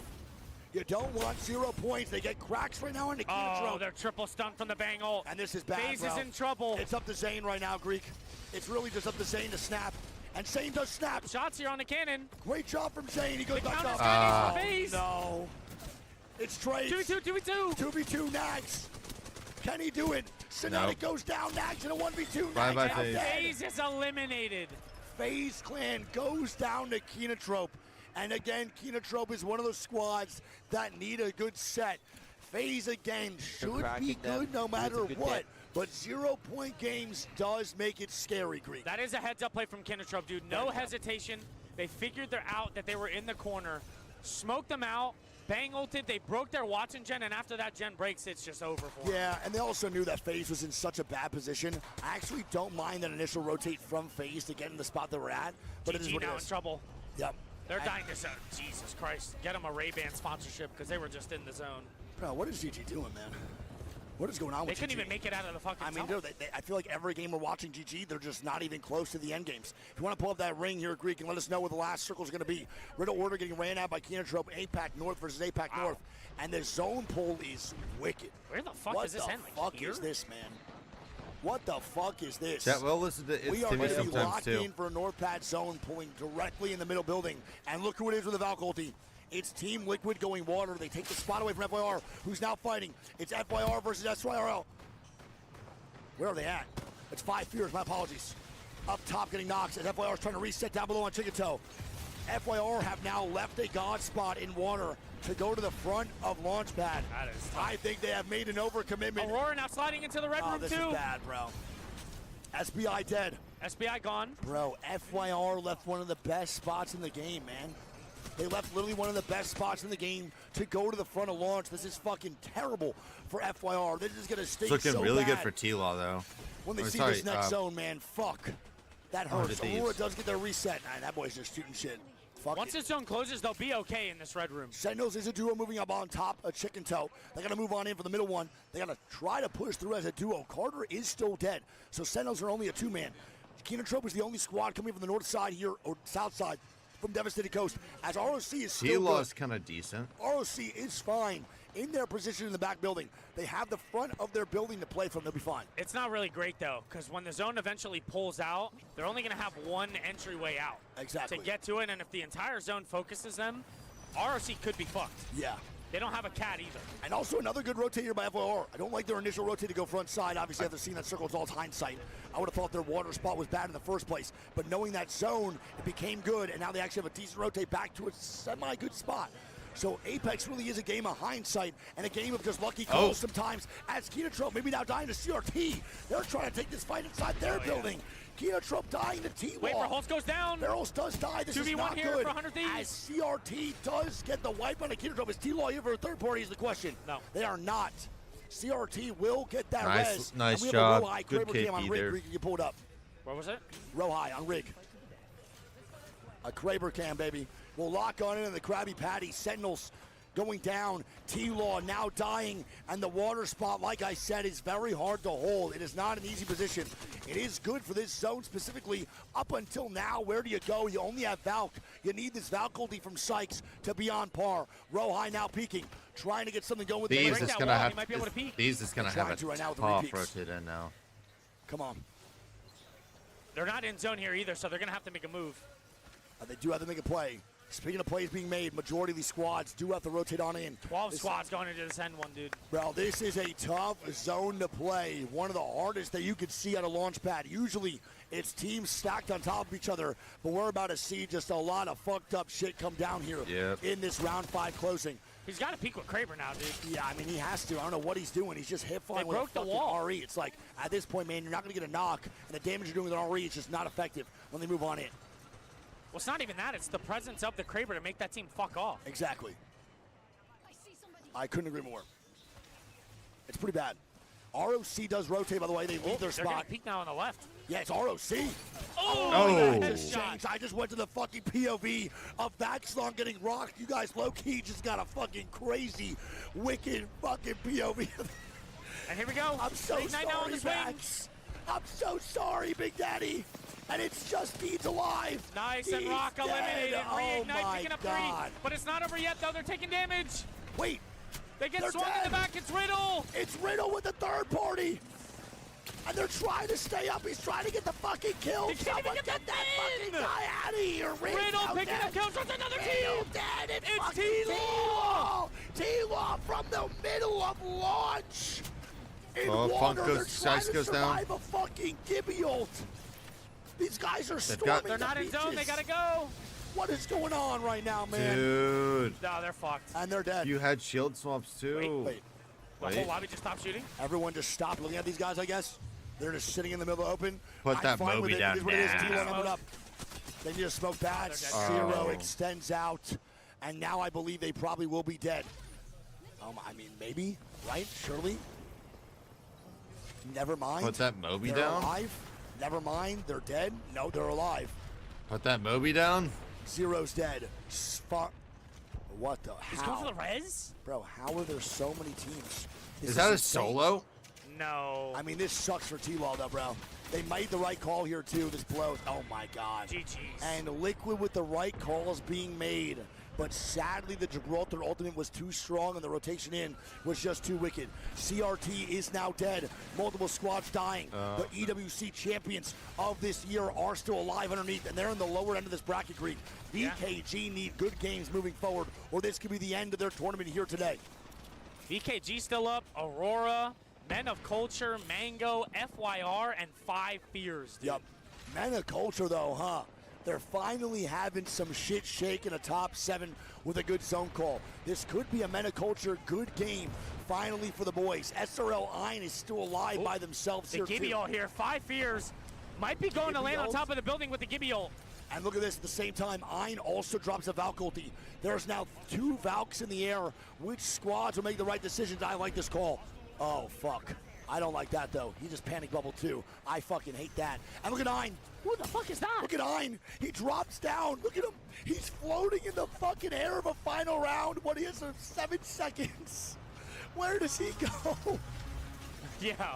You don't want 0 points. They get cracks right now in the Kinatrop. Oh, they're triple stunned from the Bang ult. And this is bad, FaZe is in trouble. It's up to Zane right now, Greek. It's really just up to Zane to snap. And Zane does snap. Shots here on the cannon. Great job from Zane. He goes back up. For FaZe. No. It's trades. 2v2. 2v2 Nags. Can he do it? Synatic goes down. Nags in a 1v2. Bye-bye, FaZe. FaZe is eliminated. FaZe clan goes down to Kinatrop. And again, Kinatrop is one of those squads that need a good set. FaZe again should be good no matter what. But 0-point games does make it scary, Greek. That is a heads-up play from Kinatrop, dude. No hesitation. They figured out that they were in the corner, smoked them out, Bang ulted, they broke their Watson gen, and after that gen breaks, it's just over for them. Yeah, and they also knew that FaZe was in such a bad position. I actually don't mind that initial rotate from FaZe to get in the spot that we're at, but it is what it is. Now in trouble. Yep. They're dying to zone. Jesus Christ. Get them a Ray-Ban sponsorship because they were just in the zone. Bro, what is GG doing, man? What is going on with GG? They couldn't even make it out of the fucking tunnel. Dude, I feel like every game we're watching GG, they're just not even close to the end games. If you want to pull up that ring here, Greek, and let us know what the last circle is going to be. Riddle Order getting ran out by Kinatrop, APAC North versus APAC North. And the zone pull is wicked. Where the fuck is this end? What the fuck is this, man? What the fuck is this? Yeah, well, listen to we are going to be locked in for a North Pad zone pulling directly in the middle building. And look who it is with the Valk ulti. It's Team Liquid going water. They take the spot away from FYR, who's now fighting. It's FYR versus SYRL. Where are they at? It's 5 Fears, my apologies. Up top getting knocks as FYR is trying to reset down below on Chicken Toe. FYR have now left a God spot in water to go to the front of Launchpad. That is tough. I think they have made an overcommitment. Aurora now sliding into the red room this too. Is bad, bro. SBI dead. SBI gone. Bro, FYR left one of the best spots in the game, man. They left literally one of the best spots in the game to go to the front of launch. This is fucking terrible for FYR. This is going to stink it's looking so really bad good for T-Law, though. When they see this next zone, man, fuck. That hurts. Aurora does get their reset. Nah, that boy's just shooting shit. Fuck Once this zone closes, they'll be okay in this red room. Sentinels is a duo moving up on top of Chicken Toe. They got to move on in for the middle one. They got to try to push through as a duo. Carter is still dead, so Sentinels are only a two-man. Kinatrop is the only squad coming from the north side here, or south side, from Devastated Coast, as ROC is still T-Law is kind of decent. ROC is fine in their position in the back building. They have the front of their building to play from. They'll be fine. It's not really great, though, because when the zone eventually pulls out, they're only going to have one entryway out. Exactly. To get to it, and if the entire zone focuses them, ROC could be fucked. Yeah. They don't have a cat either. And also another good rotator by FYR. I don't like their initial rotate to go front side. Obviously, after seeing that circle, it's all hindsight. I would have thought their water spot was bad in the first place. But knowing that zone, it became good, and now they actually have a decent rotate back to a semi-good spot. So Apex really is a game of hindsight and a game of just lucky calls sometimes. As Kinatrop maybe now dying to CRT. They're trying to take this fight inside their building. Kinatrop dying to T-Wall. Wait, Holtz goes down. Barrels does die. This is not here good. For 100 Thieves. As CRT does get the wipe on a Kinatrop. Is T-Law here for a third party is the question. No. They are not. CRT will get that res. Nice and we job. Have a Good Kraber cam on KP Rig. there. Rig, you pulled up. Where was it? Row high on Rig. A Kraber cam, baby. We'll lock on in the Krabby Patty. Sentinels going down. T-Law now dying. And the water spot, like I said, is very hard to hold. It is not an easy position. It is good for this zone specifically. Up until now, where do you go? You only have Valk. You need this Valk ulti from Sykes to be on par. Row high now peeking. Trying to get something going with the These is going to have a tough rotate in now. Come on. They're not in zone here either, so they're going to have to make a move. They do have to make a play. Speaking of plays being made, majority of these squads do have to rotate on in. 12 squads going into this end one, dude. Well, this is a tough zone to play. One of the hardest that you could see at a launch pad. Usually, it's teams stacked on top of each other, but we're about to see just a lot of fucked up shit come down here in this round 5 closing. He's got to peek with Kraber now, dude. Yeah, I mean, he has to. I don't know what he's doing. He's just hip firing with a fucking RE. It's like, at this point, man, you're not going to get a knock, and the damage you're doing with an RE is just not effective when they move on in. Well, it's not even that. It's the presence of the Kraber to make that team fuck off. Exactly. I couldn't agree more. It's pretty bad. ROC does rotate, by the way. They leave their spot. They're going to peek now on the left. Yeah, it's ROC. Oh. I just went to the fucking POV of Vaxlon getting rocked. You guys low-key just got a fucking crazy, wicked fucking POV. And here we go. I'm so Big Night now on sorry, the swing. Vax. I'm so sorry, Big Daddy. And it's just Deeds alive. Nice, and Rock Deeds eliminated. dead. Reignite Oh picking up God. 3. But it's not over yet, though. They're taking damage. Wait. They get They're swung dead. in the back. It's Riddle. It's Riddle with the third party. And they're trying to stay up. He's trying to get the fucking kill. They can't even Someone get get the that win. fucking guy out of here. Riddle picking up kills with another team. Dead. It's T-Law. T-Law from the middle of launch. In Oh, water, Funk they're goes, trying Dice to goes down. survive a fucking Gibby ult. These guys are They've storming got- They're the not in zone. They beaches. gotta go. What is going on right now, man? Dude. No, they're fucked. And they're dead. You had shield swamps too. Wait. The whole lobby just stopped shooting. Everyone just stopped looking at these guys, I guess. They're just sitting in the middle of open. Put that I'm fine with Moby it. down It is what it is. now. T1 coming up. They need to smoke that. Oh. Zero extends out. And now I believe they probably will be dead. I mean, maybe, right? Surely. Never mind. Put that Moby They're down. alive. Never mind. They're dead. No, they're alive. Put that Moby down. Zero's dead. What the He's how? going for the res? Bro, how are there so many teams? This Is that a insane. solo? No. I mean, this sucks for T-Law, though, bro. They made the right call here, too. This blows. Oh, my God. GG's. And Liquid with the right calls being made. But sadly, the Gibraltar ultimate was too strong, and the rotation in was just too wicked. CRT is now dead. Multiple squads dying. The EWC champions of this year are still alive underneath, and they're in the lower end of this bracket, Greek. VKG need good games moving forward, or this could be the end of their tournament here today. VKG still up. Aurora, Men of Culture, Mango, FYR, and 5 Fears. Dude. Yep. Men of Culture, though, huh? They're finally having some shit shake in a top 7 with a good zone call. This could be a Men of Culture good game finally for the boys. SRL Ein is still alive by themselves The here, Gibby too. ult here. 5 Fears. Might be going to land on top of the building with the Gibby ult. And look at this, at the same time, Ein also drops a Valk ulti. There's now 2 Valks in the air. Which squads will make the right decisions? I like this call. Oh, fuck. I don't like that, though. He just panic bubble, too. I fucking hate that. And look at Ein. Who the fuck is that? Look at Ein. He drops down. Look at him. He's floating in the fucking air of a final round. What, he has 7 seconds. Where does he go? Yeah.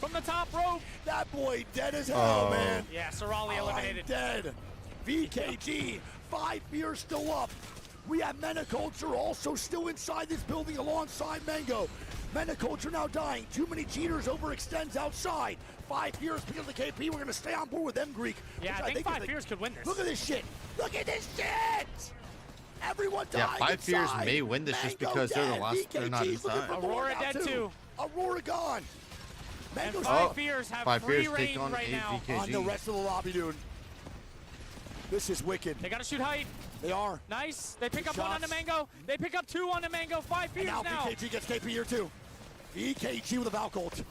From the top rope. That boy dead as hell, man. Yeah, Sorali eliminated. Dead. VKG. 5 Fears still up. We have Metaculture also still inside this building alongside Mango. Metaculture now dying. Too many cheaters overextends outside. 5 Fears because of the KP. We're going to stay on board with them, Greek. Yeah, I think 5 Fears could win this. Look at this shit. Look at this shit. Everyone Yeah, dying 5 Fears inside. may win this just Mango because they're the dead. last. They're not VKG's looking inside. for more Aurora now, dead too. Aurora gone. And Mango's 5 Fears have 5 free Fears take reign on right now. on the VKG. rest of the lobby, dude. This is wicked. They got to shoot height. They are. Nice. They pick up Shots. 1 on the Mango. They pick up 2 on the Mango. 5 Fears And now now. VKG gets KP here too. VKG with a Valk ult.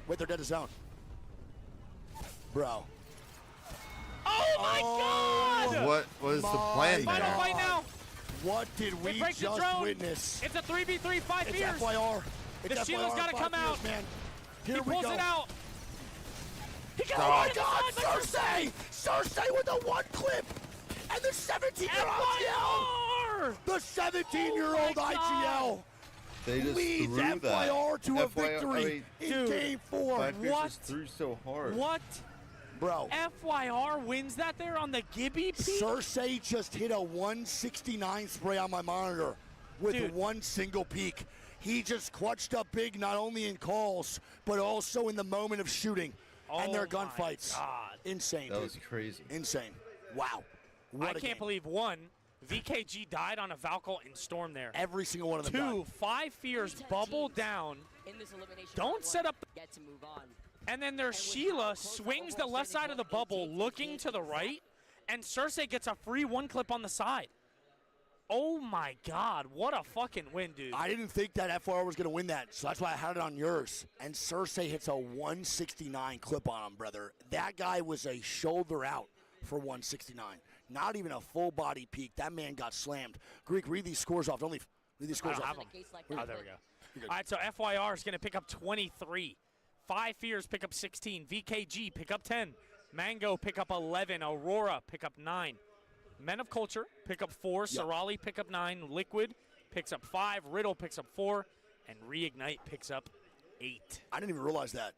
Wait, they're dead to zone. Bro. Oh my God! What was the plan Final there? fight now. What did They we break the just drone. witness? It's a 3v3, 5 It's Fears. FYR. The It's Sheila's FYR, got to 5 come Fears, out. man. Here He we pulls go. it out. He got Oh my it God, inside, but Cersei! Cersei with the 1 clip! And the 17-year-old IGL! The 17-year-old IGL They just leads threw that. FYR to a FYR victory in Game 4. 5 Fears What? just threw so hard. What? Bro. FYR wins that there on the Gibby peak? Cersei just hit a 169 spray on my monitor with Dude. 1 single peak. He just clutched up big, not only in calls, but also in the moment of shooting and their Oh my gunfights. God. Insane, That dude. was crazy. Insane. Wow. I What a can't game. believe 1, VKG died on a Valkyl in Storm there. Every single one of them 2, died. 5 Fears bubble down. In this elimination Don't round, set up. get to move on. And then there's Sheila swings the left side of the bubble looking to the right. And Cersei gets a free 1 clip on the side. Oh my God, what a fucking win, dude. I didn't think that FR was going to win that, so that's why I had it on yours. And Cersei hits a 169 clip on him, brother. That guy was a shoulder out for 169. Not even a full body peak. That man got slammed. Greek, read these scores off. Don't leave. Read these scores I off. don't have them. Oh, there we go. All right, so FYR is going to pick up 23. Five Fears pick up 16. VKG pick up 10. Mango pick up 11. Aurora pick up 9. Men of Culture pick up 4. Yep. Sorali pick up 9. Liquid picks up 5. Riddle picks up 4. And Reignite picks up 8. I didn't even realize that.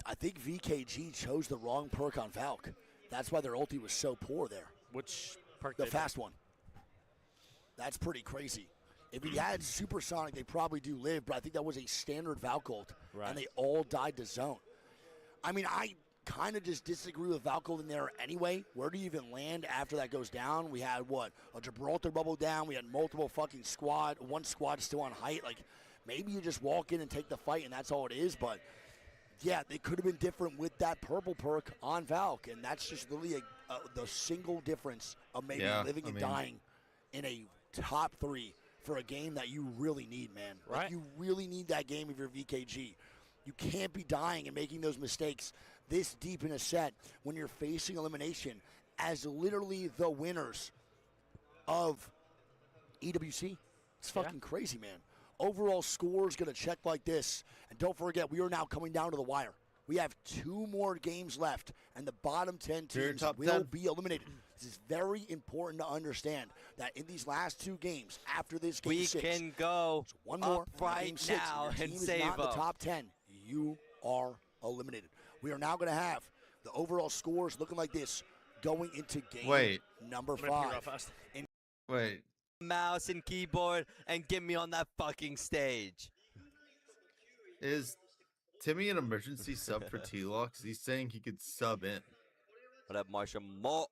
I think VKG chose the wrong perk on Valk. That's why their ulti was so poor there. Which perk? The fast one. That's pretty crazy. If he had Supersonic, they probably do live, but I think that was a standard Valk ult, right. and they all died to zone. I mean, I kind of just disagree with Valk ult in there anyway. Where do you even land after that goes down? We had, what, a Gibraltar bubble down. We had multiple fucking squad. One squad still on height. Like, maybe you just walk in and take the fight, and that's all it is, but yeah, they could have been different with that purple perk on Valk, and that's just literally the single difference of maybe living and dying in a top 3 for a game that you really need, man. Right. Like, you really need that game if you're VKG. You can't be dying and making those mistakes this deep in a set when you're facing elimination as literally the winners of EWC. It's fucking crazy, man. Overall score is going to check like this. And don't forget, we are now coming down to the wire. We have 2 more games left, and the bottom 10 teams will be eliminated. This is very important to understand that in these last 2 games, after this game 6, we can go one more right game 6, now and and your team save is not in the them. top 10. You are eliminated. We are now going to have the overall scores looking like this going into game number 5. Wait. Mouse and keyboard and get me on that fucking stage. Is Timmy an emergency sub for T-Law? Because he's saying he could sub in. What up, Marshall Mo?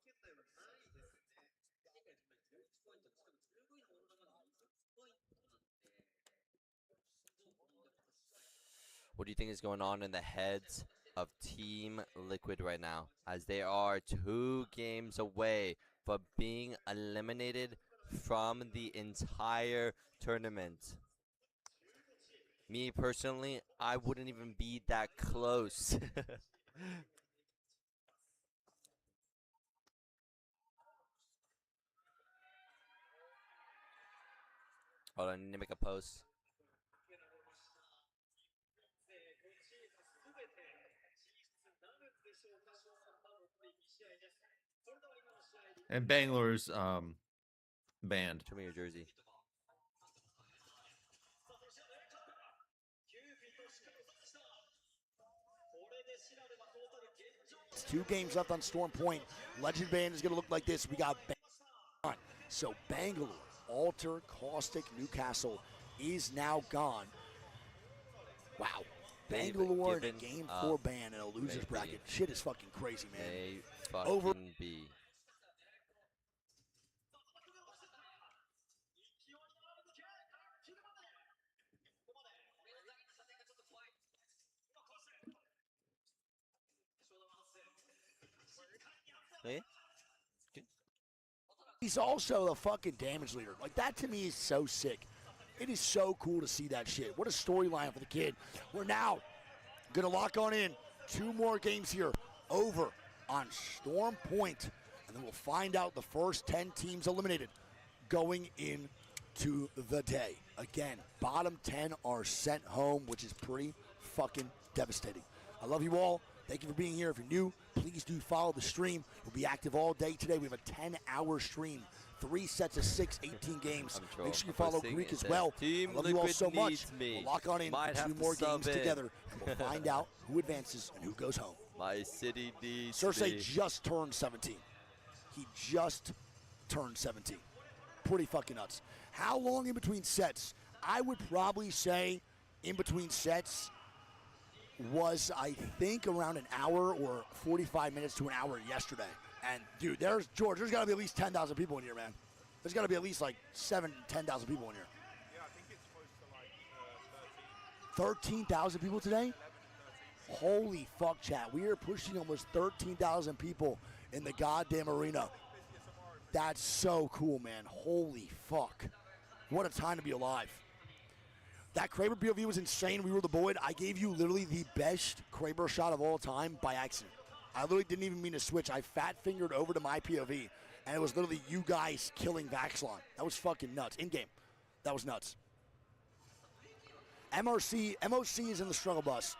What do you think is going on in the heads of Team Liquid right now, as they are 2 games away from being eliminated from the entire tournament? Me personally, I wouldn't even be that close. Hold on, I need to make a post. And Bangalore's banned. Show me your jersey. It's 2 games left on Storm Point. Legend Band is going to look like this. We got Bangalore. So Bangalore, Alter, Caustic, Newcastle is now gone. Wow. Bangalore in a game 4 ban in a loser's bracket. Shit is fucking crazy, man. They fucking be. Hey? He's also the fucking damage leader. Like, that to me is so sick. It is so cool to see that shit. What a storyline for the kid. We're now going to lock on in 2 more games here over on Storm Point. And then we'll find out the first 10 teams eliminated going into the day. Again, bottom 10 are sent home, which is pretty fucking devastating. I love you all. Thank you for being here. If you're new, please do follow the stream. We'll be active all day today. We have a 10-hour stream, 3 sets of 6, 18 games. Make sure you follow Greek as well. I love you all so much. We'll lock on in 2 more games together, and we'll find out who advances and who goes home. My city needs Cersei me. just turned 17. He just turned 17. Pretty fucking nuts. How long in between sets? I would probably say in between sets was, I think, around an hour or 45 minutes to an hour yesterday. And, dude, there's got to be at least 10,000 people in here, man. There's got to be at least, like, 10,000 people in here. Yeah, I think it's close to, like, 13,000 people today? Holy fuck, chat. We are pushing almost 13,000 people in the goddamn arena. That's so cool, man. Holy fuck. What a time to be alive. That Kraber POV was insane. We were the Boyd. I gave you literally the best Kraber shot of all time by accident. I literally didn't even mean to switch. I fat-fingered over to my POV, and it was literally you guys killing Vaxlon. That was fucking nuts. In-game. That was nuts. MOC is in the struggle bus.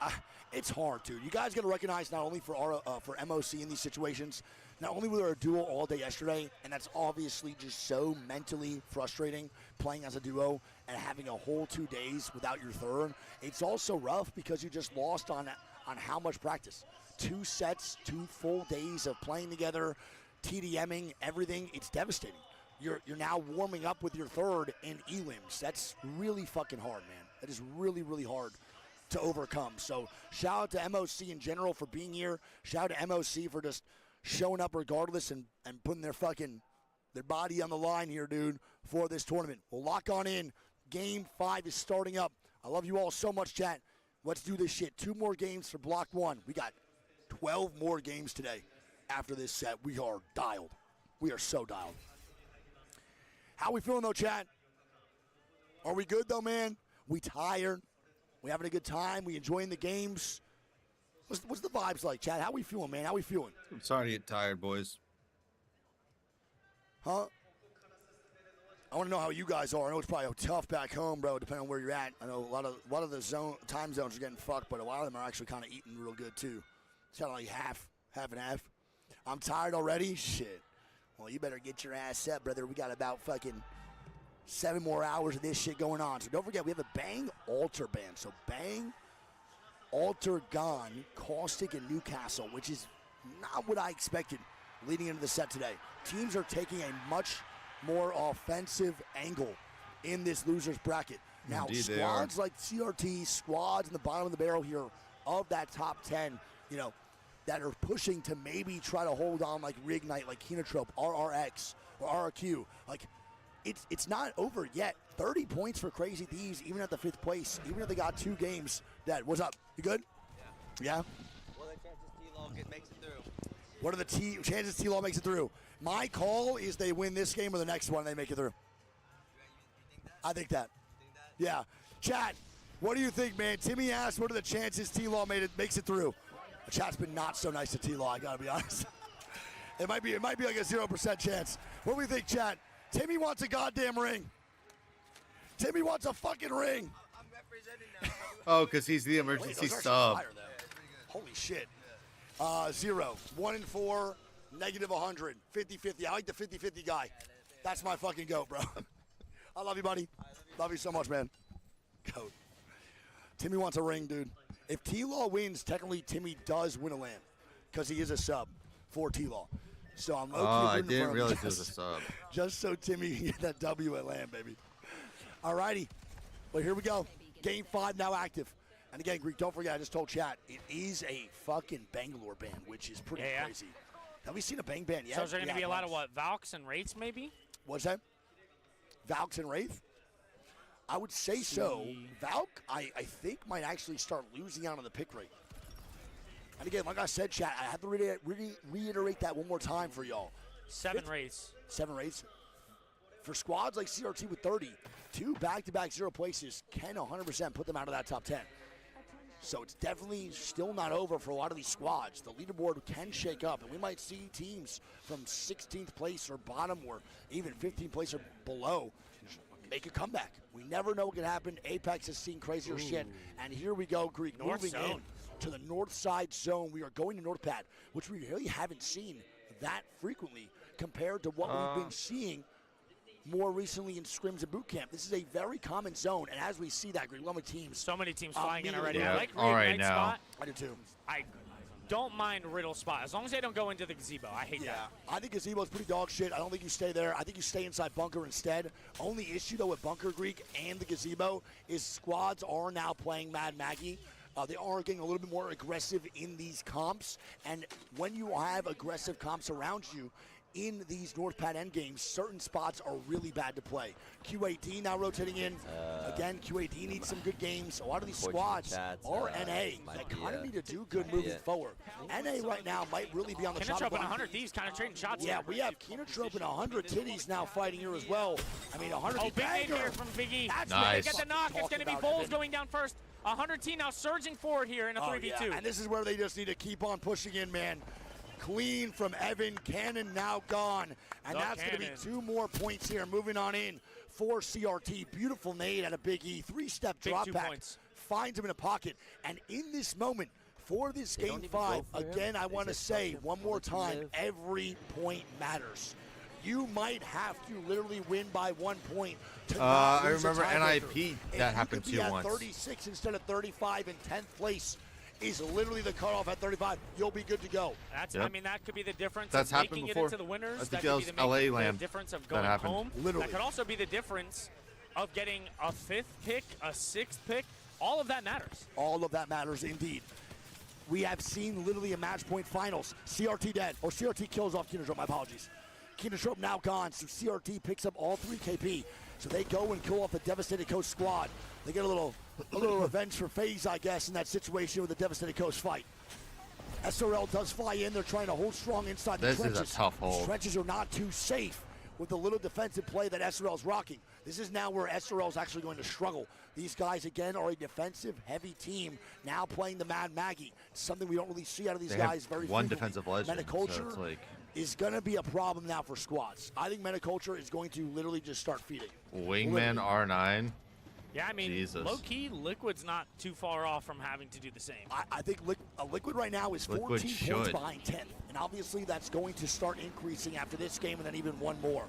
It's hard, dude. You guys got to recognize not only for MOC in these situations, not only were there a duo all day yesterday, and that's obviously just so mentally frustrating playing as a duo and having a whole 2 days without your third. It's also rough because you just lost on how much practice. 2 sets, 2 full days of playing together, TDMing, everything. It's devastating. You're now warming up with your third in elims. That's really fucking hard, man. That is really, really hard to overcome. So shout out to MOC in general for being here. Shout out to MOC for just showing up regardless and putting their body on the line here, dude, for this tournament. We'll lock on in. Game 5 is starting up. I love you all so much, chat. Let's do this shit. 2 more games for Block 1. We got 12 more games today after this set. We are dialed. We are so dialed. How we feeling, though, chat? Are we good, though, man? We tired? We having a good time? We enjoying the games? What's the vibes like, chat? How we feeling, man? How we feeling? I'm starting to get tired, boys. Huh? I want to know how you guys are. I know it's probably tough back home, bro, depending on where you're at. I know a lot of the time zones are getting fucked, but a lot of them are actually kind of eating real good, too. It's kind of like half and half. I'm tired already? Shit. Well, you better get your ass up, brother. We got about fucking 7 more hours of this shit going on. So don't forget, we have a Bang Alter ban. So Bang, Alter Gone, Caustic, and Newcastle, which is not what I expected leading into the set today. Teams are taking a much more offensive angle in this loser's bracket. Now, Indeed squads like CRT, squads in the bottom of the barrel here of that top 10, you know, that are pushing to maybe try to hold on like Reignite, like Kenotrope, RRX, or RRQ. Like, it's not over yet. 30 points for Crazy Thieves, even at the 5th place, even if they got 2 games. Dad, what's up? You good? Yeah? What are the chances T-Law makes it through? What are the chances T-Law makes it through? My call is they win this game or the next one, they make it through. I think that. Yeah. Chat, what do you think, man? Timmy asked, what are the chances T-Law makes it through? The chat's been not so nice to T-Law, I gotta be honest. It might be like a 0% chance. What do we think, chat? Timmy wants a goddamn ring. Timmy wants a fucking ring. I'm representing now. Oh, because he's the emergency sub. Holy shit. 0, 1 and 4, negative 100, 50-50. I like the 50-50 guy. That's my fucking goat, bro. I love you, buddy. Love you so much, man. Goat. Timmy wants a ring, dude. If T-Law wins, technically Timmy does win a LAN because he is a sub for T-Law. So I'm I didn't realize it was a sub. Just so Timmy can get that W at LAN, baby. All righty. Well, here we go. Game 5 now active. And again, Greek, don't forget, I just told chat, it is a fucking Bangalore ban, which is pretty crazy. Have we seen a Bang ban yet? So is there going to be a lot of what, Valks and Wraiths maybe? What's that? Valks and Wraith? I would say so. Valk, I think, might actually start losing out on the pick rate. And again, like I said, chat, I have to reiterate that one more time for y'all. 7 Wraiths. 7 Wraiths. For squads like CRT with 30, 2 back-to-back 0 places can 100% put them out of that top 10. So it's definitely still not over for a lot of these squads. The leaderboard can shake up, and we might see teams from 16th place or bottom or even 15th place or below make a comeback. We never know what can happen. Apex has seen crazier shit. And here we go, Greek, moving in to the north side zone. We are going to North Pad, which we really haven't seen that frequently compared to what we've been seeing more recently in scrims and boot camp. This is a very common zone, and as we see that, Greek, love teams. So many teams flying in already. Yeah, I like all right Reignite now. spot. I do too. I don't mind Riddle spot as long as they don't go into the gazebo. I hate that. I think gazebo's pretty dog shit. I don't think you stay there. I think you stay inside bunker instead. Only issue though with bunker, Greek, and the gazebo is squads are now playing Mad Maggie. They are getting a little bit more aggressive in these comps, and when you have aggressive comps around you in these North Pad end games, certain spots are really bad to play. QAD now rotating in. Again, QAD needs some good games. A lot of these squads are NA that kind of need to do good moving forward. NA right now might really be on the top Kenotrope of and 100 Thieves kind of trading shots. Yeah, we have Kenotrope and 100 Titties now fighting here as well. I mean, 100 big name here from Biggie. That's nice. Get the knock. It's going to be Bowles going down first. 100 T now surging forward here in a 3v2. Yeah. And this is where they just need to keep on pushing in, man. Clean from Evan. Cannon now gone. And that's going to be 2 more points here. Moving on in for CRT. Beautiful nade at a Big E. 3-step drop back finds him in a pocket. And in this moment, for this game 5, again, I want to say one more time, every point matters. You might have to literally win by 1 point to not I lose a remember tiebreaker. NIP If that happened you to could you be at once. 36 instead of 35 in 10th place is literally the cutoff at 35. You'll be good to go. That's, Yep. I mean, that could be the difference That's of happened making before. it into the winners. I think That that could was be LA the Lamb difference of that going happened. home. Literally. That could also be the difference of getting a 5th pick, a 6th pick. All of that matters. All of that matters indeed. We have seen literally a match point finals. CRT dead, or CRT kills off Kindershop, my apologies. Kindershop now gone, so CRT picks up all 3 KP. So they go and kill off the Devastated Coast squad. They get a little revenge for FaZe, I guess, in that situation with the Devastated Coast fight. SRL does fly in. They're trying to hold strong inside the trenches. This is a tough hold. The trenches are not too safe with the little defensive play that SRL's rocking. This is now where SRL's actually going to struggle. These guys, again, are a defensive-heavy team now playing the Mad Maggie. Something we don't really see out of these They guys have very one frequently. defensive legend, Metaculture so it's like is going to be a problem now for squads. I think Metaculture is going to literally just start feeding. Wingman R9. Yeah, I mean, Jesus. low-key, Liquid's not too far off from having to do the same. I think Liquid right now is 14 Liquid points should. behind 10th. And obviously that's going to start increasing after this game and then even one more.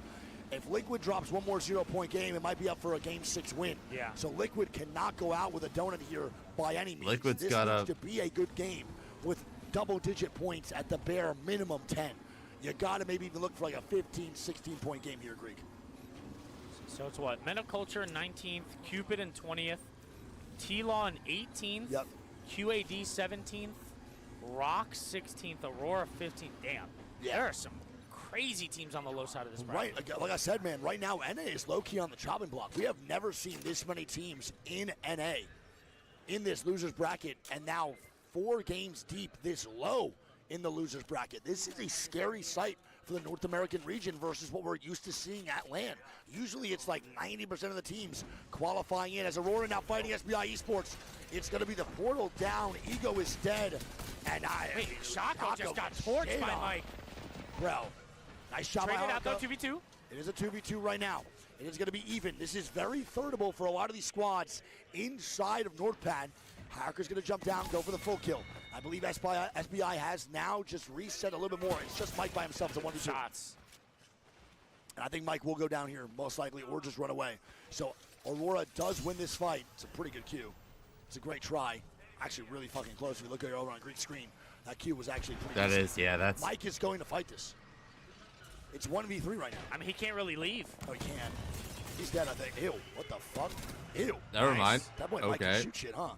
If Liquid drops one more 0-point game, it might be up for a Game 6 win. Yeah. So Liquid cannot go out with a donut here by any means. Liquid's this gotta- needs to be a good game with double-digit points at the bare minimum 10. You got to maybe even look for like a 15, 16-point game here, Greek. So it's what? Metaculture 19th, Cupid in 20th, T-Law in 18th, Yep. QAD 17th, Rock 16th, Aurora 15th. Damn. Yeah. There are some crazy teams on the low side of this bracket. Right, like I said, man, right now NA is low-key on the chopping block. We have never seen this many teams in NA in this losers bracket, and now 4 games deep this low in the losers bracket. This is a scary sight for the North American region versus what we're used to seeing at LAN. Usually it's like 90% of the teams qualifying in. As Aurora now fighting SBI Esports, it's going to be the portal down. Ego is dead. And Wait, Shako just got torched by Mike. Bro, nice shot by Traded out though, Haka. 2v2. It is a 2v2 right now. It is going to be even. This is very thirdable for a lot of these squads inside of NorthPad. Hacker's going to jump down, go for the full kill. I believe SBI has now just reset a little bit more. It's just Mike by himself. It's a 1v2. Shots. And I think Mike will go down here most likely or just run away. So Aurora does win this fight. It's a pretty good Q. It's a great try. Actually really fucking close. If you look at it over on Greek screen, that Q was actually pretty That decent. is, yeah, that's... Mike is going to fight this. It's 1v3 right now. I mean, he can't really leave. Oh, he can. He's dead, I think. Ew, what the fuck? Ew. Never mind. That boy Mike Okay. can shoot shit, huh?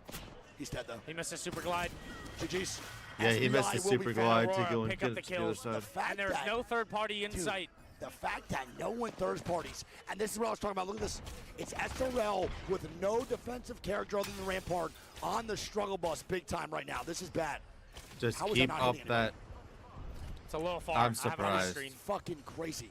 He's dead, though. He missed a super glide. GG's. Yeah, he missed the SBI will be super found. glide to Aurora go and pick up get the it to the other kills. side. fact And there's that- no third party in Dude, sight. The fact that no one third parties, and this is what I was talking about. Look at this. It's SRL with no defensive character other than Rampart on the struggle bus big time right now. This is bad. Just How is keep that not up hitting anyone? that... It's a little far. I'm I have it on the surprised. screen. Fucking crazy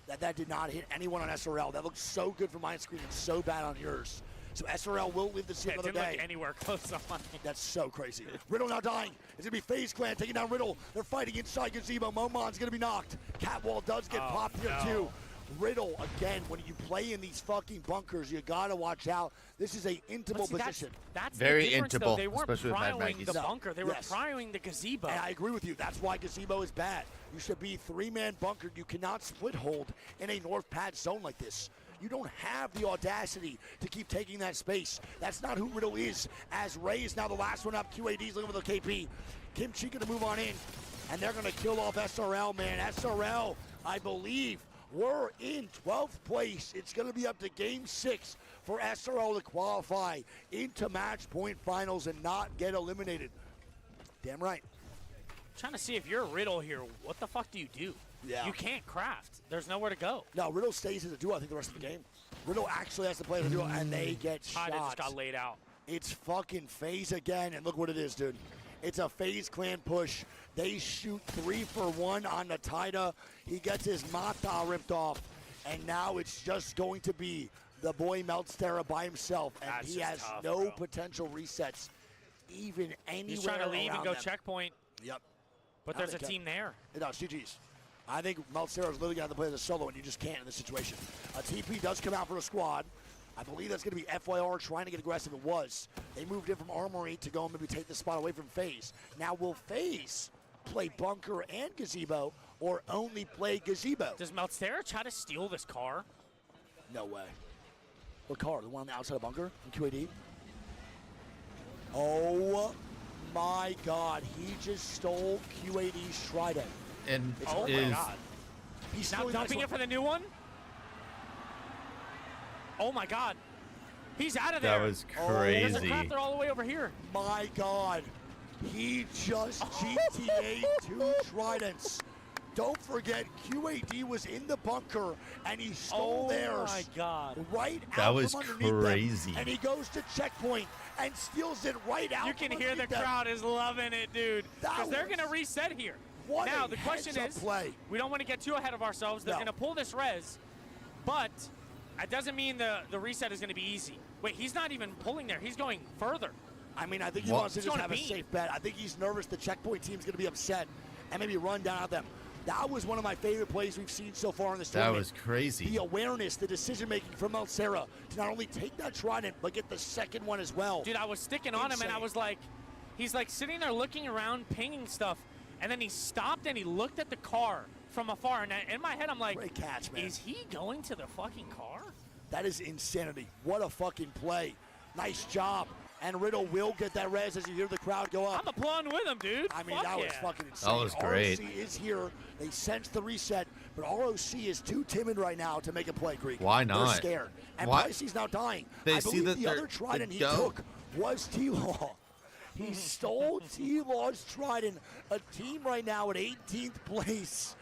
that did not hit anyone on SRL. That looked so good from my screen and so bad on yours. So SRL will live to see Yeah, it another didn't day. look anywhere close on mine. That's so crazy. Riddle now dying. It's going to be FaZe Clan taking down Riddle. They're fighting inside Gazebo. Momon's going to be knocked. Catwall does get popped here, too. Riddle, again, when you play in these fucking bunkers, you got to watch out. This is a intable See, position. That's Very the difference, intable, though. They weren't especially with Mad prioing Maggie's. the No. bunker. They were Yes. prioing the gazebo. And I agree with you. That's why Gazebo is bad. You should be 3-man bunkered. You cannot split hold in a north pad zone like this. You don't have the audacity to keep taking that space. That's not who Riddle is. As Ray is now the last one up. QAD's looking for the KP. Kimchi going to move on in. And they're going to kill off SRL, man. SRL, I believe, we're in 12th place. It's going to be up to Game 6 for SRL to qualify into match point finals and not get eliminated. Damn right. Trying to see if you're Riddle here, what the fuck do you do? Yeah. You can't craft. There's nowhere to go. No, Riddle stays as a duo, I think, the rest of the game. Riddle actually has to play as a duo, and they get Tide just shots. got laid out. It's fucking FaZe again, and look what it is, dude. It's a FaZe Clan push. They shoot 3 for 1 on the Tida. He gets his Mata ripped off, and now it's just going to be the boy Meltstera by himself, and That's he just has tough, no bro. potential resets even anywhere He's trying to leave and around go them. checkpoint, Yep. but No, there's they a can't. team there. No, it's GG's. I think Meltstera is literally going to play as a solo, and you just can't in this situation. A TP does come out for a squad. I believe that's going to be FYR trying to get aggressive. It was. They moved in from Armory to go and maybe take the spot away from FaZe. Now will FaZe play Bunker and Gazebo or only play Gazebo? Does Meltstera try to steal this car? No way. What car? The one on the outside of Bunker in QAD? Oh my God. He just stole QAD's Trident. And oh my God. He's now dumping it for the new one? Oh my God. He's out of there. That was crazy. There's a crafter all the way over here. My God. He just GTA 2 Tridents. Don't forget, QAD was in the bunker, and he stole theirs. Oh, my God. Right that out was from underneath crazy. them. And he goes to checkpoint and steals it right out. You can hear the crowd is loving it, dude. Because they're going to reset here. Now, the question is, we don't want to get too ahead of ourselves. They're going to pull this res, but that doesn't mean the reset is going to be easy. Wait, he's not even pulling there. He's going further. I mean, I think he wants to just have a safe bet. I think he's nervous the checkpoint team's going to be upset and maybe run down at them. That was one of my favorite plays we've seen so far in this tournament. That was crazy. The awareness, the decision-making from Meltstera to not only take that Trident, but get the second one as well. Dude, I was sticking on him, and I was like, he's like sitting there looking around, pinging stuff, and then he stopped and he looked at the car from afar. And in my head, I'm like, great catch, man. Is he going to the fucking car? That is insanity. What a fucking play. Nice job. And Riddle will get that res as you hear the crowd go up. I'm applauding with him, dude. I mean, Fuck that was yeah. fucking insane. That was great. ROC is here. They sense the reset, but ROC is too timid right now to make a play, Greek. Why not? They're scared. And Why? Pricey's now dying. They I see believe that the other Trident he took was T-Law. He stole T-Law's Trident, a team right now at 18th place.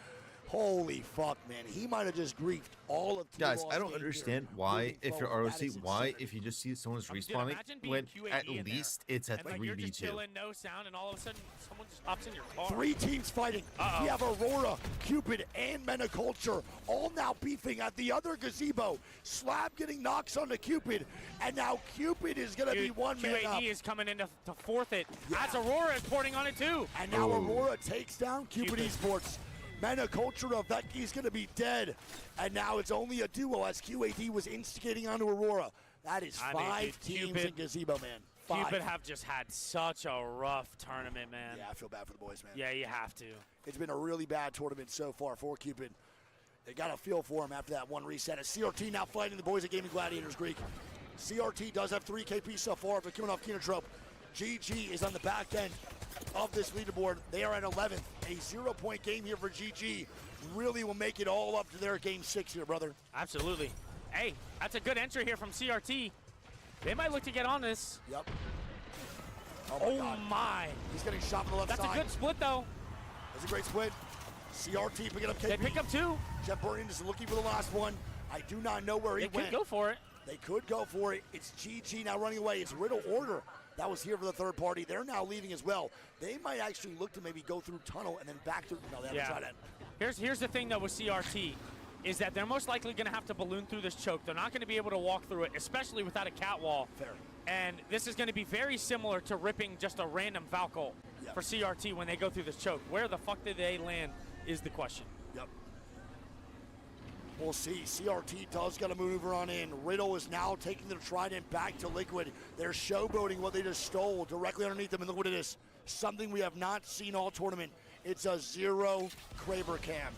Holy fuck, man. He might have just griefed all of T-Law's Guys, I don't understand why, if you're ROC, why, if you just see someone's respawning, when at least it's at And like you're just 3v2. chilling, no sound, and all of a sudden someone just hops in your car. 3 teams fighting. We have Aurora, Cupid, and Metaculture all now beefing at the other gazebo. Slab getting knocks onto Cupid, and now Cupid is going to be one man up. QAD is coming in to fourth it. As Aurora is porting on it too. And now Aurora takes down Cupid Esports. Metaculture of Vecchi's going to be dead. And now it's only a duo as QAD was instigating onto Aurora. That is 5 teams in gazebo, man. 5. Cupid have just had such a rough tournament, man. Yeah, I feel bad for the boys, man. Yeah, you have to. It's been a really bad tournament so far for Cupid. They got a feel for him after that one reset. As CRT now fighting the boys at Gaming Gladiators, Greek. CRT does have 3 KP so far after coming off Kinotrope. GG is on the back end of this leaderboard. They are at 11th. A 0-point game here for GG. Really will make it all up to their game 6 here, brother. Absolutely. Hey, that's a good entry here from CRT. They might look to get on this. Yep. Oh my. He's getting shot from the left side. That's a good split, though. That's a great split. CRT picking up KP. They pick up 2. Jeff Burton is looking for the last one. I do not know where he went. They could go for it. They could go for it. It's GG now running away. It's Riddle Order that was here for the third party. They're now leaving as well. They might actually look to maybe go through tunnel and then back through. No, they haven't tried that. Here's the thing, though, with CRT, is that they're most likely going to have to balloon through this choke. They're not going to be able to walk through it, especially without a cat wall. Fair. And this is going to be very similar to ripping just a random Falco for CRT when they go through this choke. Where the fuck did they land is the question. Yep. We'll see. CRT does got to maneuver on in. Riddle is now taking the Trident back to Liquid. They're showboating what they just stole directly underneath them. And look what it is. Something we have not seen all tournament. It's a 0 Kraber cam.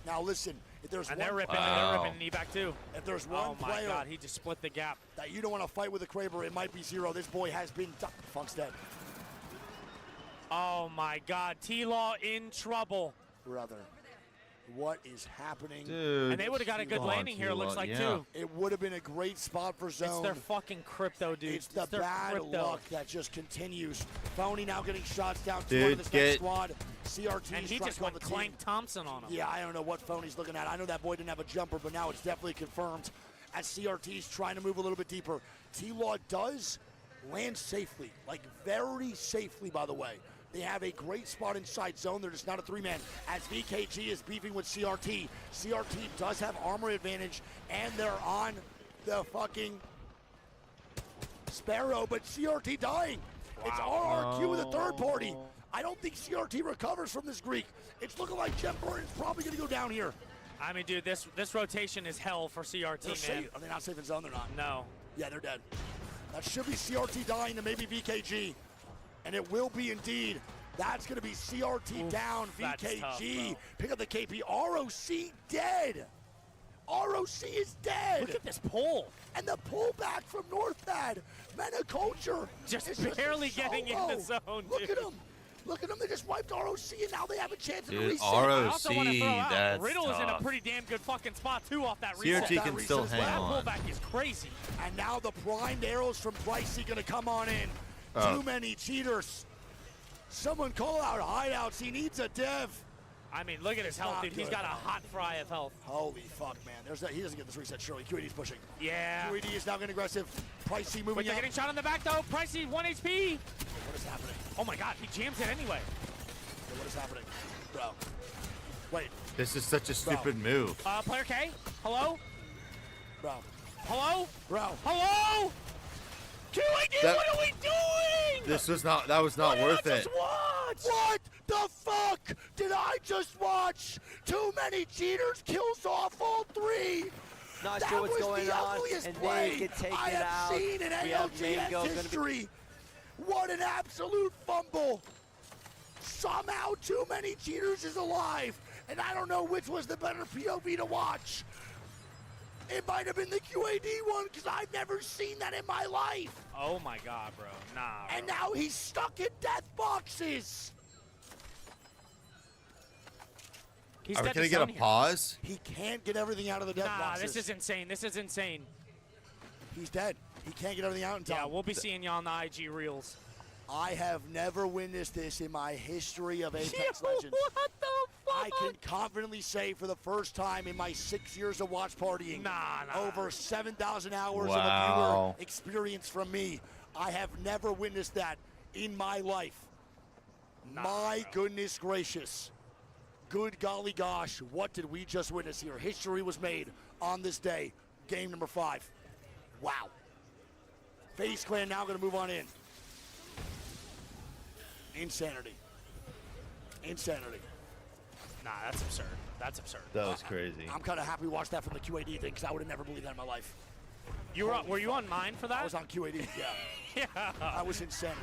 Now listen, if there's and one they're ripping knee back too. If there's one oh my player God, he just split the gap. That you don't want to fight with a Kraber, it might be 0. This boy has been Funk's dead. Oh my God, T-Law in trouble. Brother. What is happening? Dude, and they would have got a good landing here, it looks like, too. It would have been a great spot for zone. It's their fucking crypto, dude. It's the their bad crypto. luck that just continues. Phony now getting shots down to Dude, this next squad. CRT and he just went Clank Thompson on him. Yeah, I don't know what Phony's looking at. I know that boy didn't have a jumper, but now it's definitely confirmed as CRT's trying to move a little bit deeper. T-Law does land safely, like very safely, by the way. They have a great spot inside zone. They're just not a 3-man. As VKG is beefing with CRT. CRT does have armor advantage, and they're on the fucking Sparrow, but CRT dying. Wow. It's RRQ with a third party. I don't think CRT recovers from this Greek. It's looking like Jeff Burton's probably going to go down here. I mean, dude, this rotation is hell for CRT, They're man. safe. Are they not safe in zone? They're not. No. Yeah, they're dead. That should be CRT dying to maybe VKG. And it will be indeed. That's going to be CRT down, VKG. Tough, pick up the KP. ROC dead. ROC is dead. Look at this pull. And the pullback from Northpad. Metaculture. Just barely getting in the zone, Look at them. Look at them. They just wiped ROC, and now they have a chance at a reset. ROC, that's Riddle tough. is in a pretty damn good fucking spot, too, off that reset. CRT can still hang on. That pullback is crazy. And now the primed arrows from Pricey going to come on in. Too many cheaters. Someone call out hideouts. He needs a dev. I mean, look at his health, dude. He's got a hot fry of health. Holy fuck, man. He doesn't get this reset, surely. QED's pushing. Yeah. QED is now getting aggressive. Pricey moving But they're up. getting shot in the back, though. Pricey, 1 HP. What is happening? Oh, my God. He jams it anyway. What is happening? Bro. Wait. This is such a stupid move. Player K, hello? Bro. Hello? Bro. Hello? QED, what are we doing? This was not, that was not worth it. What the fuck did I just watch? Too many cheaters kills off all three. Not that sure what's was going the on, ugliest and play they get taken I have out. seen in We have ALGS Mango gonna be- history. What an absolute fumble. Somehow too many cheaters is alive, and I don't know which was the better POV to watch. It might have been the QAD one, because I've never seen that in my life. Oh, my God, bro. Nah, And now he's stuck in death boxes. He's Are we dead going to to get a zone here. pause? He can't get everything out of the death Nah, boxes. this is insane. This is insane. He's dead. He can't get everything out in time. Yeah, we'll be seeing you on the IG Reels. I have never witnessed this in my history of Apex Legends. What the fuck? I can confidently say for the first time in my 6 years of watch partying, over 7,000 hours of a viewer experience from me, I have never witnessed that in my life. My goodness gracious. Good golly gosh, what did we just witness here? History was made on this day. Game number 5. Wow. FaZe Clan now going to move on in. Insanity. Insanity. Nah, that's absurd. That's absurd. That was crazy. I'm kind of happy we watched that from the QAD thing, because I would have never believed that in my life. Were you on mine for that? I was on QAD, yeah. Yeah. I was insanity.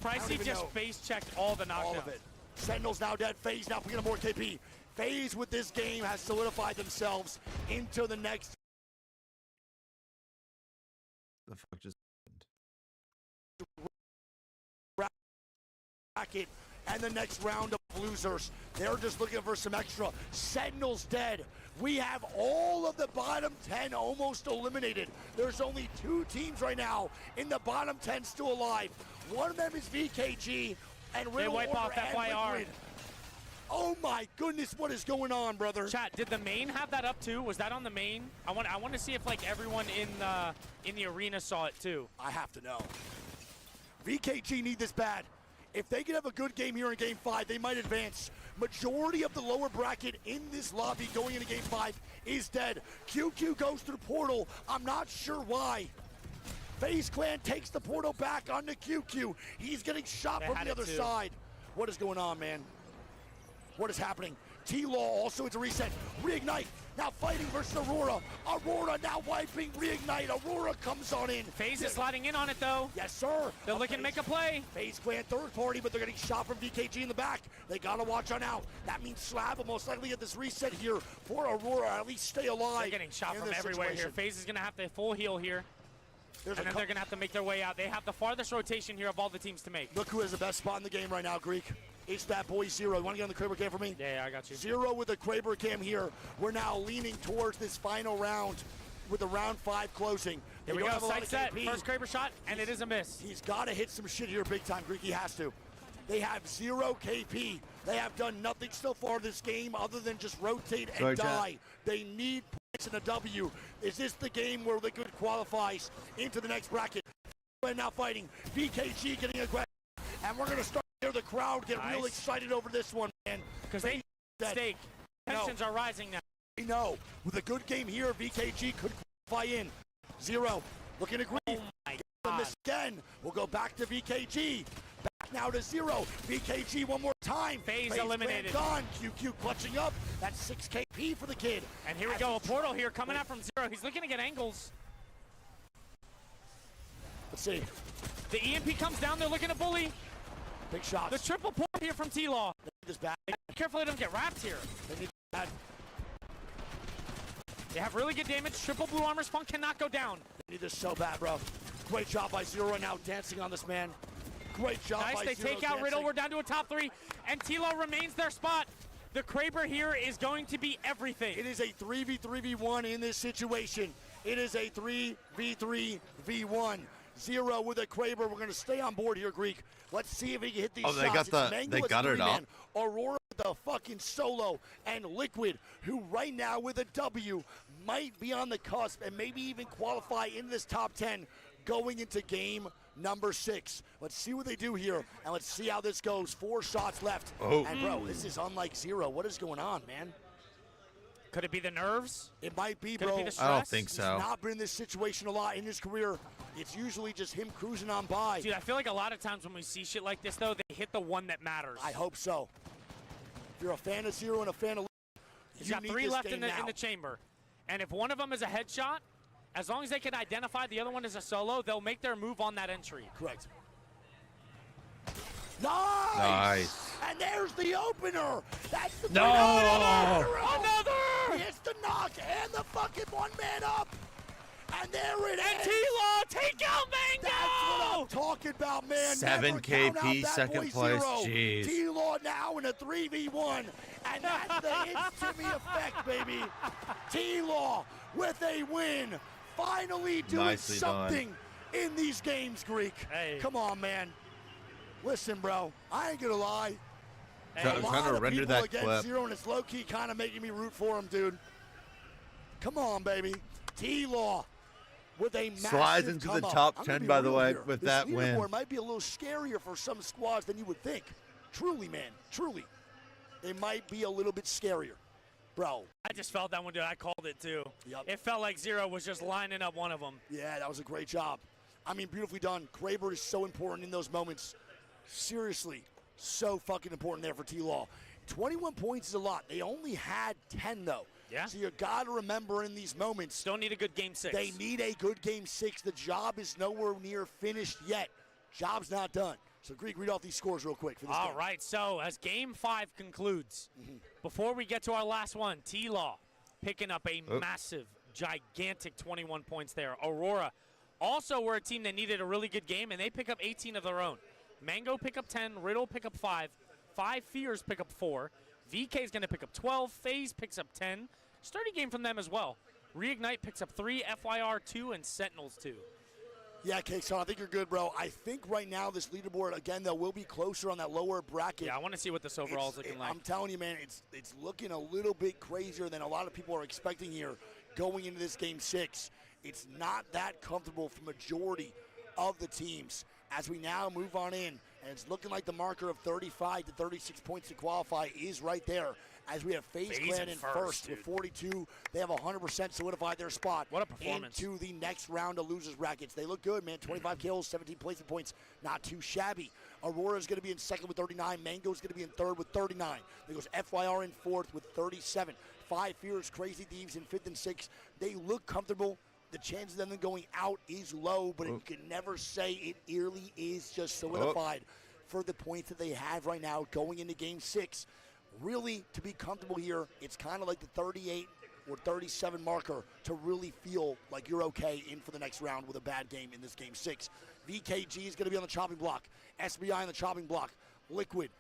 Pricey just face checked all the knockdowns. All of it. Sentinel's now dead. FaZe now picking up more KP. FaZe with this game has solidified themselves into the next. The fuck just bracket and the next round of losers. They're just looking for some extra. Sentinel's dead. We have all of the bottom 10 almost eliminated. There's only 2 teams right now in the bottom 10 still alive. One of them is VKG and Riddle wipe Order off and FYR. Liquid. Oh my goodness, what is going on, brother? Chat, did the main have that up too? Was that on the main? I want to see if like everyone in the arena saw it too. I have to know. VKG need this bad. If they could have a good game here in Game 5, they might advance. Majority of the lower bracket in this lobby going into Game 5 is dead. QQ goes through portal. I'm not sure why. FaZe Clan takes the portal back onto QQ. He's getting shot from the other side. What is going on, man? What is happening? T-Law also it's a reset. Reignite now fighting versus Aurora. Aurora now wiping Reignite. Aurora comes on in. FaZe is sliding in on it though. Yes, sir. They're looking to make a play. FaZe Clan third party, but they're getting shot from VKG in the back. They gotta watch on out. That means Slab will most likely get this reset here for Aurora, at least stay alive. They're getting shot in from this everywhere situation. here. FaZe is gonna have to full heal here. And then they're gonna have to make their way out. They have the farthest rotation here of all the teams to make. Look who has the best spot in the game right now, Greek. It's that boy Zero. You want to get on the Kraber cam for me? Yeah, I got you. Zero with the Kraber cam here. We're now leaning towards this final round with the round 5 closing. Here we go, sight set, first Kraber shot, and it is a miss. He's got to hit some shit here big time, Greek. He has to. They have 0 KP. They have done nothing so far this game other than just rotate and die. They need points in a W. Is this the game where Liquid qualifies into the next bracket? We're now fighting. VKG getting aggressive. And we're going to start to hear the crowd get real excited over this one, man. Because they stake. Tensions are rising now. We know. With a good game here, VKG could qualify in. 0. Looking to Grief. Oh my God. Miss again. We'll go back to VKG. Back now to 0. VKG one more time. FaZe eliminated. Gone. QQ clutching up. That's 6 KP for the kid. And here we go. A portal here coming out from 0. He's looking to get angles. Let's see. The EMP comes down. They're looking to bully. Big shots. The triple point here from T-Law. They need this bad. Be careful they don't get wrapped here. They need this bad. They have really good damage. Triple blue armor's Funk cannot go down. They need this so bad, bro. Great job by Zero right now dancing on this man. Great job nice, by they Zero take out dancing. Riddle. We're down to a top 3, and T-Law remains their spot. The Kraber here is going to be everything. It is a 3v3v1 in this situation. It is a 3v3v1. Zero with a Kraber. We're going to stay on board here, Greek. Let's see if he can hit these shots. They got Mango they got it up. Aurora with the fucking solo, and Liquid, who right now with a W might be on the cusp and maybe even qualify in this top 10 going into game number 6. Let's see what they do here, and let's see how this goes. 4 shots left. Oh. And bro, this is unlike Zero. What is going on, man? Could it be the nerves? It might be, Could bro. it be the stress? I don't think so. He's not been in this situation a lot in his career. It's usually just him cruising on by. Dude, I feel like a lot of times when we see shit like this, though, they hit the one that matters. I hope so. If you're a fan of Zero and a fan of He's got 3 left in the chamber. And if one of them is a headshot, as long as they can identify the other one is a solo, they'll make their move on that entry. Correct. Nice! And there's the opener! That's the Another! He hits the knock and the fucking one man up! And there it is! And T-Law, take out Mango! That's what I'm talking about, man. 7 Never count out KP, that second boy place. Zero. Jeez. T-Law now in a 3v1. And that's the instant effect, baby. T-Law with a win. Finally doing Nicely something in these games, Greek. Hey. Come on, man. Listen, bro, I ain't gonna lie. Hey. A lot Trying to of render people that against clip. Zero, and it's low-key kind of making me root for him, dude. Come on, baby. T-Law with a massive Slides into the come up. top I'm gonna 10, be by the real way, here. with This that win. leaderboard might be a little scarier for some squads than you would think. Truly, man. Truly. It might be a little bit scarier. Bro. I just felt that one, dude. I called it, too. Yep. It felt like Zero was just lining up one of them. Yeah, that was a great job. I mean, beautifully done. Kraber is so important in those moments. Seriously, so fucking important there for T-Law. 21 points is a lot. They only had 10, though. Yeah. So you got to remember in these moments. Still need a good game 6. They need a good game 6. The job is nowhere near finished yet. Job's not done. So, Greek, read off these scores real quick for this All game. right, so as game 5 concludes, before we get to our last one, T-Law picking up a massive, gigantic 21 points there. Aurora also were a team that needed a really good game, and they pick up 18 of their own. Mango pick up 10, Riddle pick up 5, 5 Fears pick up 4, VK is going to pick up 12, FaZe picks up 10. Sturdy game from them as well. Reignite picks up 3, FYR 2, and Sentinels 2. Yeah, K-Son, I think you're good, bro. I think right now this leaderboard, again, though, will be closer on that lower bracket. Yeah, I want to see what this overall is looking like. I'm telling you, man, it's looking a little bit crazier than a lot of people are expecting here going into this game 6. It's not that comfortable for majority of the teams. As we now move on in, and it's looking like the marker of 35 to 36 points to qualify is right there. As we have FaZe Clan in first with 42. They have 100% solidified their spot. What a performance. Into the next round of losers brackets. They look good, man. 25 kills, 17 placement points. Not too shabby. Aurora's going to be in second with 39. Mango's going to be in third with 39. There goes FYR in fourth with 37. 5 Fears, Crazy Thieves in fifth and sixth. They look comfortable. The chance of them going out is low, but you can never say it really is just solidified for the points that they have right now going into game 6. Really, to be comfortable here, it's kind of like the 38 or 37 marker to really feel like you're okay in for the next round with a bad game in this game 6. VKG is going to be on the chopping block. SBI on the chopping block. Liquid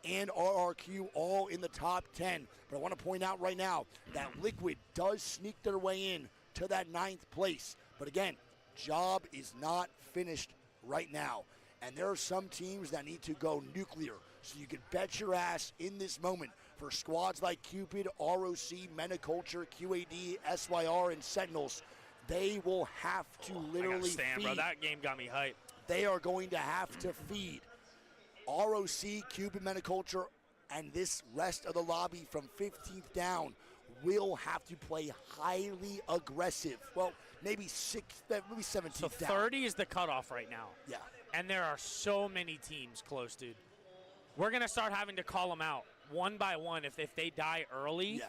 and RRQ all in the top 10. But I want to point out right now that Liquid does sneak their way in to that 9th place. But again, job is not finished right now. And there are some teams that need to go nuclear. So you can bet your ass in this moment for squads like Cupid, ROC, Metaculture, QAD, SYR, and Sentinels. They will have to literally feed. Bro. That game got me hyped. They are going to have to feed ROC, Cupid, Metaculture, and this rest of the lobby from 15th down will have to play highly aggressive. Well, maybe 17th so down. 30 is the cutoff right now. Yeah. And there are so many teams close, dude. We're going to start having to call them out one by one if they die early. Yeah.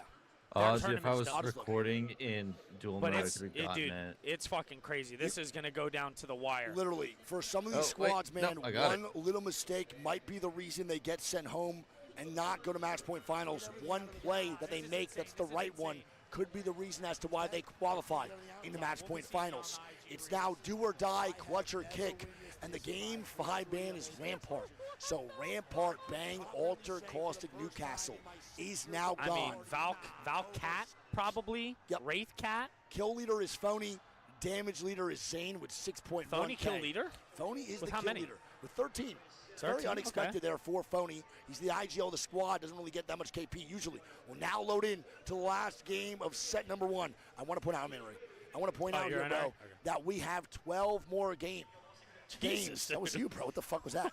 Ozzy, if I was tournaments recording in dual mode, I could have gotten it. It's fucking crazy. This is going to go down to the wire. Literally, for some of these squads, man, one little mistake might be the reason they get sent home and not go to match point finals. One play that they make that's the right one could be the reason as to why they qualify in the match point finals. It's now do or die, clutch or kick, and the game 5 ban is Rampart. So Rampart, Bang, Alter, Caustic, Newcastle is now gone. I mean, Valcat probably. Yep. Wraith Cat. Kill leader is Phony. Damage leader is Zane with 6.1K. Phony kill leader? Phony is With the how kill many? leader with 13. It's very unexpected there for Phony. He's the IGL of the squad, doesn't really get that much KP usually. Will now load in to the last game of set number 1. I want to point out, I want to point out here, bro, that we have 12 more games. That was you, bro. What the fuck was that?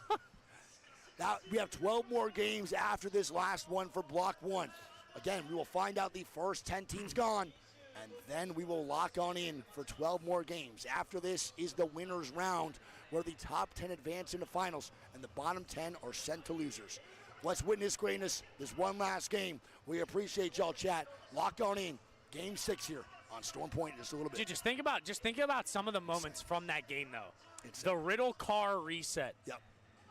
Now, we have 12 more games after this last one for Block 1. Again, we will find out the first 10 teams gone, and then we will lock on in for 12 more games. After this is the winner's round, where the top 10 advance into finals, and the bottom 10 are sent to losers. Let's witness greatness. This one last game. We appreciate y'all, chat. Lock on in. Game 6 here on Storm Point in just a little bit. Dude, just think about some of the moments from that game, though. It's the Riddle car reset. Yep.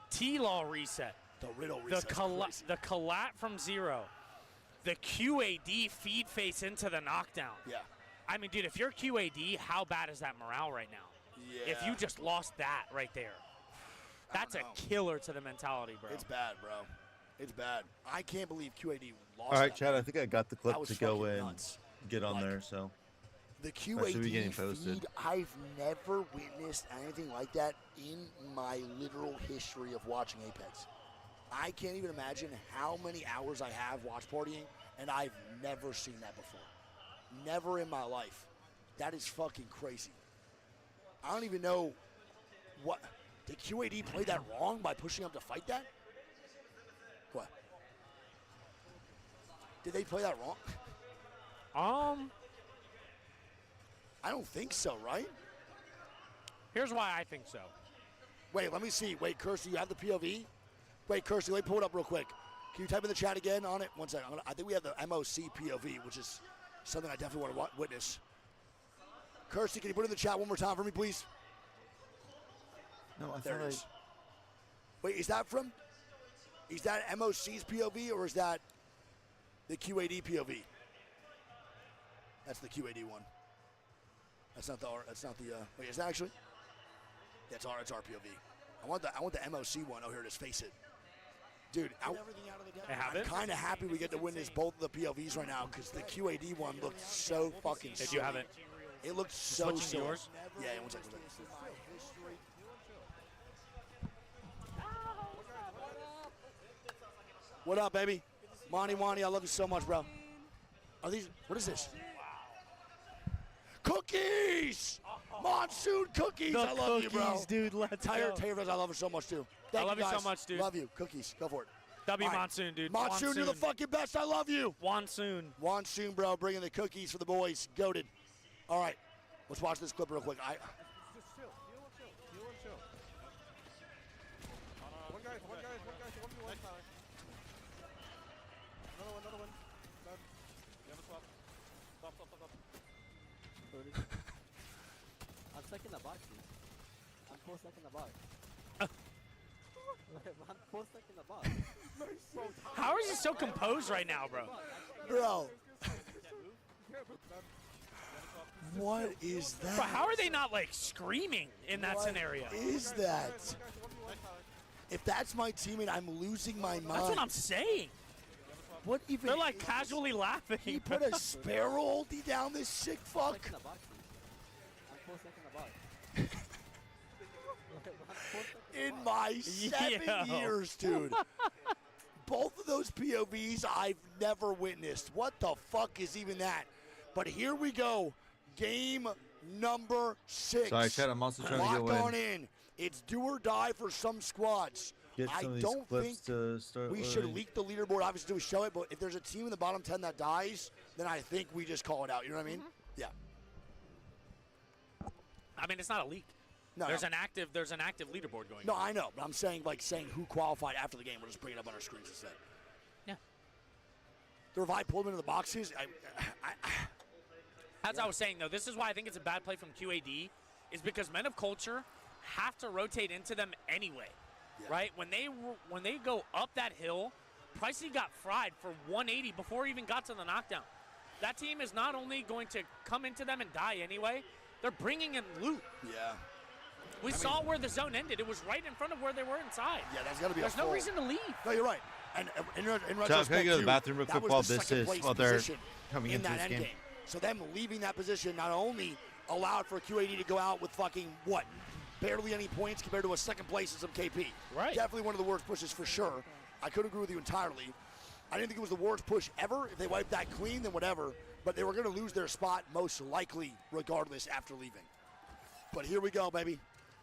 T-Law reset. The Riddle reset. The collat from 0. The QAD feed face into the knockdown. Yeah. I mean, dude, if you're QAD, how bad is that morale right now? Yeah. If you just lost that right there. That's a killer to the mentality, bro. It's bad, bro. It's bad. I can't believe QAD lost. All right, that. Chad, I think I got the clip was to go fucking in, nuts. get on there, so. The That should be getting QAD posted. feed, I've never witnessed anything like that in my literal history of watching Apex. I can't even imagine how many hours I have watch partying, and I've never seen that before. Never in my life. That is fucking crazy. I don't even know what. Did QAD play that wrong by pushing up to fight that? What? Did they play that wrong? I don't think so, right? Here's why I think so. Wait, let me see. Wait, Kirsty, you have the POV? Wait, Kirsty, let me pull it up real quick. Can you type in the chat again on it? One second. I think we have the MOC POV, which is something I definitely want to witness. Kirsty, can you put it in the chat one more time for me, please? No, I there thought it is. Wait, is that MOC's POV or is that the QAD POV? That's the QAD one. That's not the wait, is that actually? That's our POV. I want the MOC one. Oh, here it is. Face it. Dude, I'm kind of happy we get to witness both of the POVs right now because the QAD one looked so fucking Did you have it? It looked so silly. Yours? Yeah, one second. What up, baby? Monty Wani, I love you so much, bro. Are these, what is this? Cookies! Monsoon cookies! I love you, bro. Dude, let's go. Taylor, I love her so much, too. Thank I love you, you guys. so much, dude. Love you. Cookies. Go for it. W All right. Monsoon, dude. Monsoon, you're the fucking best. I love you. Monsoon. Monsoon, bro. Bringing the cookies for the boys. Goated. All right. Let's watch this clip real quick. Just chill. Chill. One guy, 1v1. Another one. Done. You have a swap. Stop. I'm stuck in the box, dude. I'm 4 stuck in the box. I'm 4 stuck in the box. How is he so composed right now, bro? Bro. What is that? Bro, how are they not, like, screaming in that scenario? What is that? If that's my teammate, I'm losing my mind. That's what I'm saying. What even? They're, like, casually laughing. He put a sparrow ulti down this sick fuck. I'm 4 stuck in the box. In my 7 years, dude. Both of those POVs I've never witnessed. What the fuck is even that? But here we go. Game number 6. Sorry, Chad, I'm also trying to get Lock on in. It's do or die for some squads. Get some of these clips to start we should loading. leak the leaderboard. Obviously, we show it. But if there's a team in the bottom 10 that dies, then I think we just call it out. You know what I mean? Yeah. I mean, it's not a leak. No, there's an active leaderboard going. No, on. I know, but I'm saying who qualified after the game. We'll just bring it up on our screens instead. Yeah. The Revive pulled him into the boxes. As I was saying, though, this is why I think it's a bad play from QAD, is because Men of Culture have to rotate into them anyway, right? When they go up that hill, Pricey got fried for 180 before he even got to the knockdown. That team is not only going to come into them and die anyway, they're bringing in loot. Yeah. We saw where the zone ended. It was right in front of where they were inside. Yeah, that's got to be There's no reason to leave. No, you're right. And in retrospect, John, can I go to the bathroom real that quick was while the second place they're position coming in into that this end game? So them leaving that position not only allowed for QAD to go out with fucking, what, barely any points compared to a second place in some KP. Right. Definitely one of the worst pushes for sure. I couldn't agree with you entirely. I didn't think it was the worst push ever. If they wiped that clean, then whatever. But they were going to lose their spot most likely regardless after leaving. But here we go, baby.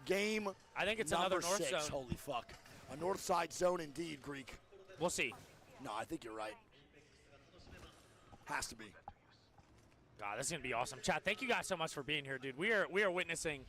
Game I think it's number another north 6. zone. Holy fuck. A north side zone indeed, Greek. We'll see. No, I think you're right. Has to be. God, this is going to be awesome. Chat, thank you guys so much for being here, dude. We are witnessing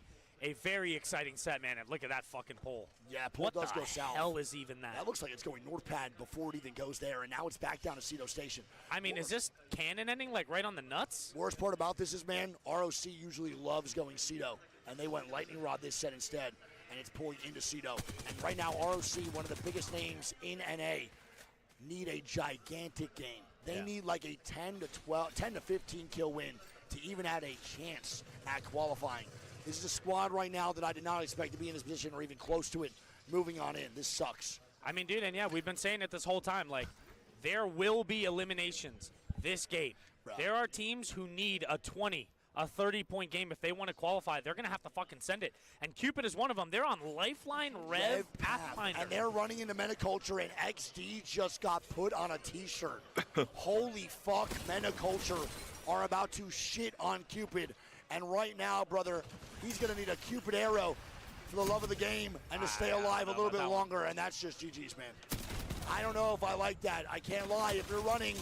a very exciting set, man. And look at that fucking pole. Yeah, pole does go south. What the hell is even that? That looks like it's going north pad before it even goes there, and now it's back down to Cedo Station. I mean, is this cannon ending like right on the nuts? Worst part about this is, man, ROC usually loves going Cedo, and they went Lightning Rod this set instead, and it's pulling into Cedo. And right now, ROC, one of the biggest names in NA, need a gigantic game. They need like a 10 to 15 kill win to even add a chance at qualifying. This is a squad right now that I did not expect to be in this position or even close to it. Moving on in. This sucks. I mean, dude, and yeah, we've been saying it this whole time. Like, there will be eliminations this game. Bro. There are teams who need a 20, a 30-point game if they want to qualify. They're going to have to fucking send it. And Cupid is one of them. They're on Lifeline Rev Pathfinder. And they're running into Metaculture, and XD just got put on a T-shirt. Holy fuck, Metaculture are about to shit on Cupid. And right now, brother, he's going to need a Cupid arrow for the love of the game and to stay alive a little bit longer, and that's just GG's, man. I don't know if I like that. I can't lie. If you're running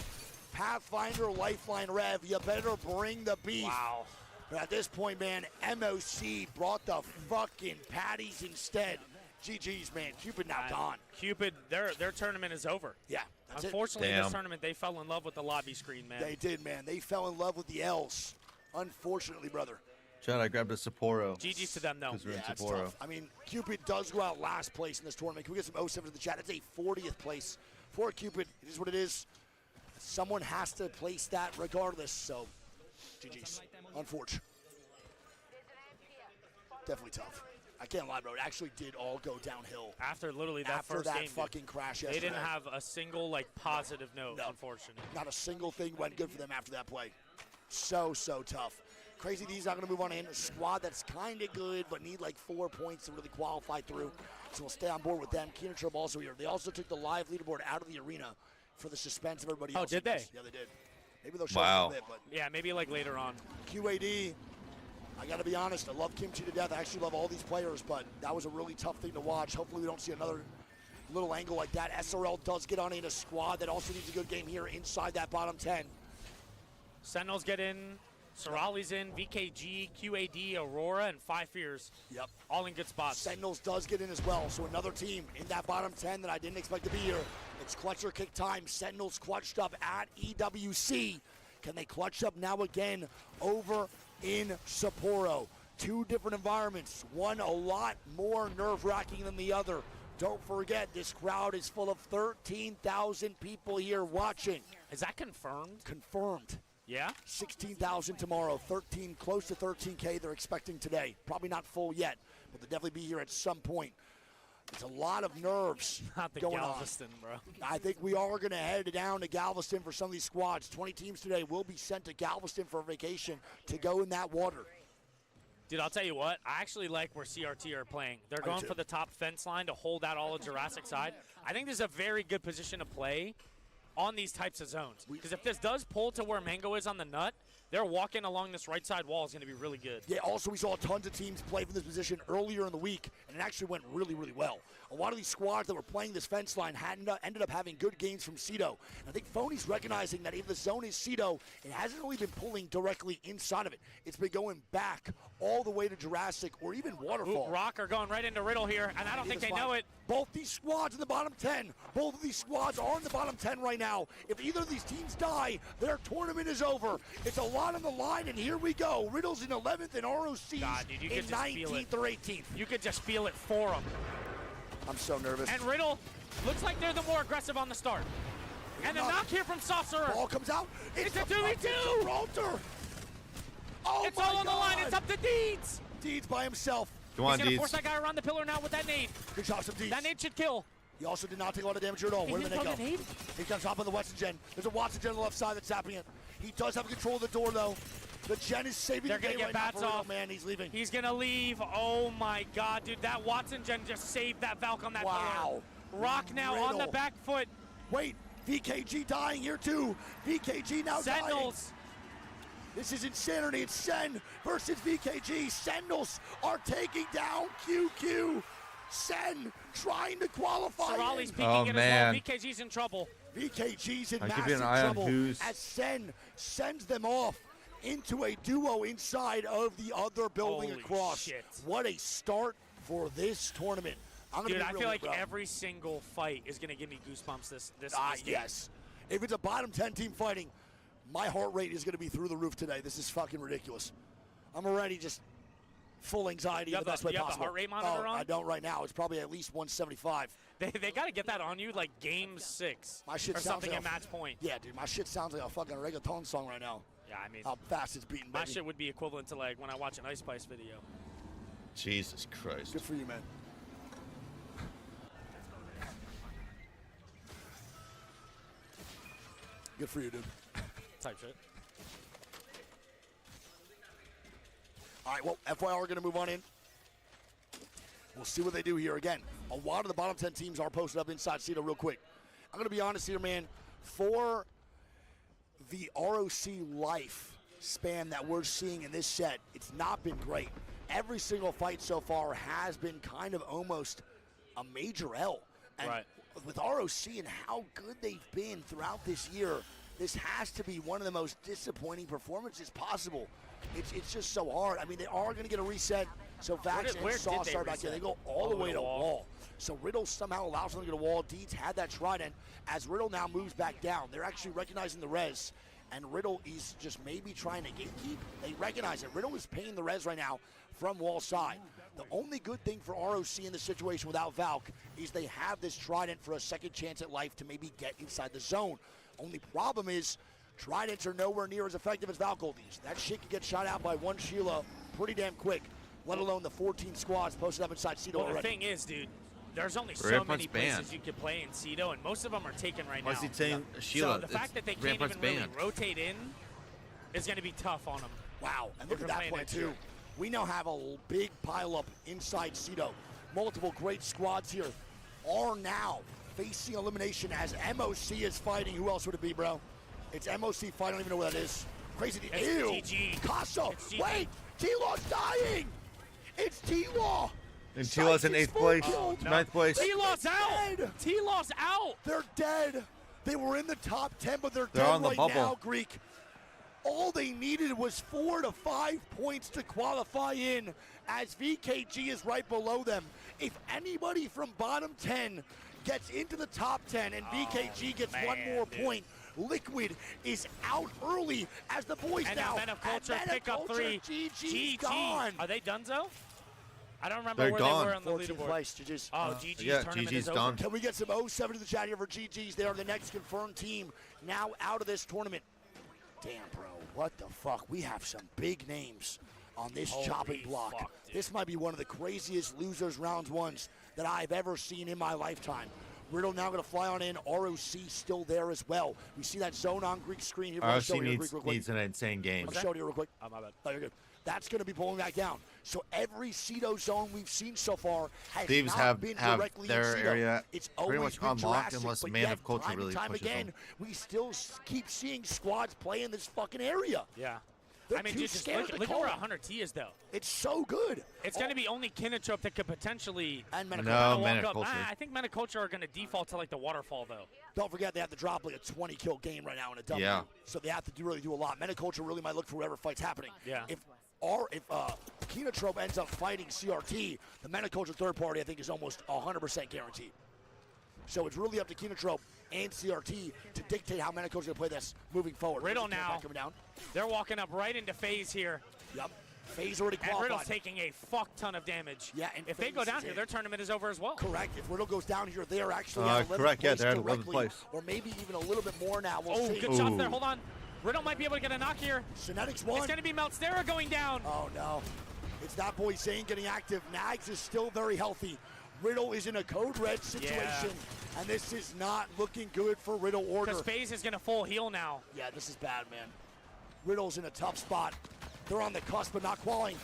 Pathfinder Lifeline Rev, you better bring the beef. Wow. But at this point, man, MOC brought the fucking patties instead. GG's, man. Cupid now gone. Cupid, their tournament is over. Yeah, that's Unfortunately, it. this tournament, they fell in love with the lobby screen, man. They did, man. They fell in love with the L's. Unfortunately, brother. John, I grabbed a Sapporo. GG's to them, though. We're in Yeah, it's Sapporo. tough. I mean, Cupid does go out last place in this tournament. Can we get some 07 in the chat? That's a 40th place for Cupid. It is what it is. Someone has to place that regardless, so GG's. Unfortunate. Definitely tough. I can't lie, bro. It actually did all go downhill. After literally that After first that game, fucking crash they yesterday. didn't have a single, like, positive note, No. unfortunately. Not a single thing went good for them after that play. So tough. Crazy D's not going to move on in. A squad that's kind of good, but need like 4 points to really qualify through. So we'll stay on board with them. Keenan Trump also here. They also took the live leaderboard out of the arena for the suspense of everybody else. Oh, did they? Yeah, they did. Maybe they'll show us a bit, but Yeah, maybe like later on. QAD, I got to be honest, I love Kimchi to death. I actually love all these players, but that was a really tough thing to watch. Hopefully we don't see another little angle like that. SRL does get on in a squad that also needs a good game here inside that bottom 10. Sentinels get in. Sorali's in, VKG, QAD, Aurora, and Five Fears. Yep. All in good spots. Sentinels does get in as well, so another team in that bottom 10 that I didn't expect to be here. It's clutch or kick time. Sentinels clutched up at EWC. Can they clutch up now again over in Sapporo? Two different environments. One a lot more nerve-wracking than the other. Don't forget, this crowd is full of 13,000 people here watching. Is that confirmed? Confirmed. Yeah? 16,000 tomorrow, close to 13K they're expecting today. Probably not full yet, but they'll definitely be here at some point. It's a lot of nerves Not the going Galveston, on. bro. I think we are going to head down to Galveston for some of these squads. 20 teams today will be sent to Galveston for a vacation to go in that water. Dude, I'll tell you what. I actually like where CRT are playing. They're I going do. for the top fence line to hold out all of Jurassic side. I think this is a very good position to play on these types of zones. Because if this does pull to where Mango is on the nut, They're walking along this right side wall is going to be really good. Yeah, also we saw tons of teams play from this position earlier in the week, and it actually went really, really well. A lot of these squads that were playing this fence line ended up having good games from Cedo. And I think Phony's recognizing that if the zone is Cedo, it hasn't really been pulling directly inside of it. It's been going back all the way to Jurassic or even Waterfall. Ooh, Rock are going right into Riddle here, and I don't think they know it. Both these squads in the bottom 10. Both of these squads are in the bottom 10 right now. If either of these teams die, their tournament is over. It's a lot on the line, and here we go. Riddle's in 11th and ROC's in 19th or 18th. You could just feel it for them. I'm so nervous. And Riddle looks like they're the more aggressive on the start. And the knock here from Saucer. Ball comes out. It's a 2v2. Gibraltar. Oh, it's all on the line. It's up to Deeds. Deeds by himself. Come on, He's going to Deeds. force that guy around the pillar now with that nade. Good job, some Deeds. That nade should kill. He also did not take a lot of damage here at all. Where did the nade go? He comes up on the Western Gen. There's a Watson Gen on the left side that's zapping it. He does have control of the door, though. The Gen is saving They're the day going to get right bats now for off. Riddle, man. He's leaving. He's going to leave. Oh, my God, dude. That Watson Gen just saved that Valk on that Wow. pillar. Rock now on the Riddle. back foot. Wait, VKG dying here, too. VKG now Sentinels. dying. This is insanity. It's Sen versus VKG. Sentinels are taking down QQ. Sen trying to qualify. Sorali's in. peeking it as well. VKG's in trouble. VKG's in I'll give massive you an eye on trouble who's- as Sen sends them off into a duo inside of the other building Holy across. shit. What a start for this tournament. I'm gonna Dude, be I real feel like proud. every single fight is going to give me goosebumps this game. Yes. If it's a bottom 10 team fighting, my heart rate is going to be through the roof today. This is fucking ridiculous. I'm already just full anxiety You in have the best the- way you have the possible. heart rate monitor on? I don't right now. It's probably at least 175. They got to get that on you like game 6 My shit or sounds something like at match point. Yeah, dude, my shit sounds like a fucking reggaeton song right now. Yeah, I mean, How fast it's beating, my baby. shit would be equivalent to like when I watch an Ice Spice video. Jesus Christ. Good for you, man. Good for you, dude. Type shit. All right, well, FYI, we're going to move on in. We'll see what they do here. Again, a lot of the bottom 10 teams are posted up inside Cedo real quick. I'm going to be honest here, man. For the ROC life span that we're seeing in this set, it's not been great. Every single fight so far has been kind of almost a major L. And with ROC and how good they've been throughout this year, this has to be one of the most disappointing performances possible. It's just so hard. I mean, they are going to get a reset. So Vax and Sauce are back there. They go all the way to wall. So Riddle somehow allows them to get a wall. Deeds had that trident. As Riddle now moves back down, they're actually recognizing the res. And Riddle is just maybe trying to gatekeep. They recognize it. Riddle is paying the res right now from wall side. The only good thing for ROC in this situation without Valk is they have this trident for a second chance at life to maybe get inside the zone. Only problem is tridents are nowhere near as effective as Valk ultis. That shit can get shot out by one Sheila pretty damn quick, let alone the 14 squads posted up inside Cedo Well, already. the thing is, dude, there's only so Rampart's many places banned. you can play in Cedo, and most of them are taken right Why now. is he saying Sheila? So the fact that they can't Rampart's even really banned. rotate in is going to be tough on them. Wow, and look If at they're that playing play next too. year. We now have a big pileup inside Cedo. Multiple great squads here are now facing elimination as MOC is fighting. Who else would it be, bro? It's MOC fighting. I don't even know what that is. Crazy. It's Ew. GG. Casa. It's GG. Wait. T-Law's dying. It's T-Law. And T-Law's in 8th place, 9th place. T-Law's out. T-Law's out. They're dead. They were in the top 10, but they're They're dead on the right bubble. now, Greek. All they needed was 4 to 5 points to qualify in, as VKG is right below them. If anybody from bottom 10 gets into the top 10 and VKG gets one more point, Liquid is out early as the boys And now. Men of Culture and pick up 3. GG's gone. Are they donezo? I don't remember They're where gone. they were on the 14th leaderboard. place, GG's. Oh, GG's yeah, tournament GG's is over. done. Can we get some 07 to the chat here for GG's? They are the next confirmed team now out of this tournament. Damn, bro, what the fuck? We have some big names on this Holy chopping block. fuck, dude. This might be one of the craziest losers round ones that I've ever seen in my lifetime. Riddle now going to fly on in. ROC still there as well. We see that zone on Greek screen here. ROC needs an insane game. I'll show it here real quick. Oh, my bad. Oh, you're good. That's going to be pulling that down. So every Cedo zone we've seen so far has Thieves not have been directly their in Cedo. area It's pretty always much been unlocked Jurassic, unless but Man yet, of Culture time really and time pushes again, them. we still keep seeing squads play in this fucking area. Yeah. They're I mean, too dude, just scared look to at call where it. 100T is, though. It's so good. It's going to be only Kinatrop that could potentially and No, walk up. Metaculture. I think Metaculture are going to default to like the waterfall, though. Don't forget they have to drop like a 20-kill game right now in a W. Yeah. So they have to really do a lot. Metaculture really might look for whatever fight's happening. Yeah. If Kinatrop ends up fighting CRT, the Metaculture third party I think is almost 100% guaranteed. So it's really up to Kinatrop and CRT to dictate how Metaculture's going to play this moving forward. Riddle now. Coming down. They're walking up right into FaZe here. Yep. FaZe already And qualified. Riddle's taking a fuck ton of damage. Yeah, and if they FaZe go down is here, in. their tournament is over as well. Correct. If Riddle goes down here, they are actually at 11th correct. Yeah, place they're at 11th directly, place. or maybe even a little bit more now. We'll Oh, see. good shots there. Hold on. Riddle might be able to get a knock here. Genetics won. It's going to be Meltstera going down. Oh, no. It's that boy Zane getting active. Nags is still very healthy. Riddle is in a code red situation, and this is not looking good for Riddle order. Because FaZe is going to full heal now. Yeah, this is bad, man. Riddle's in a tough spot. They're on the cusp, but not qualifying.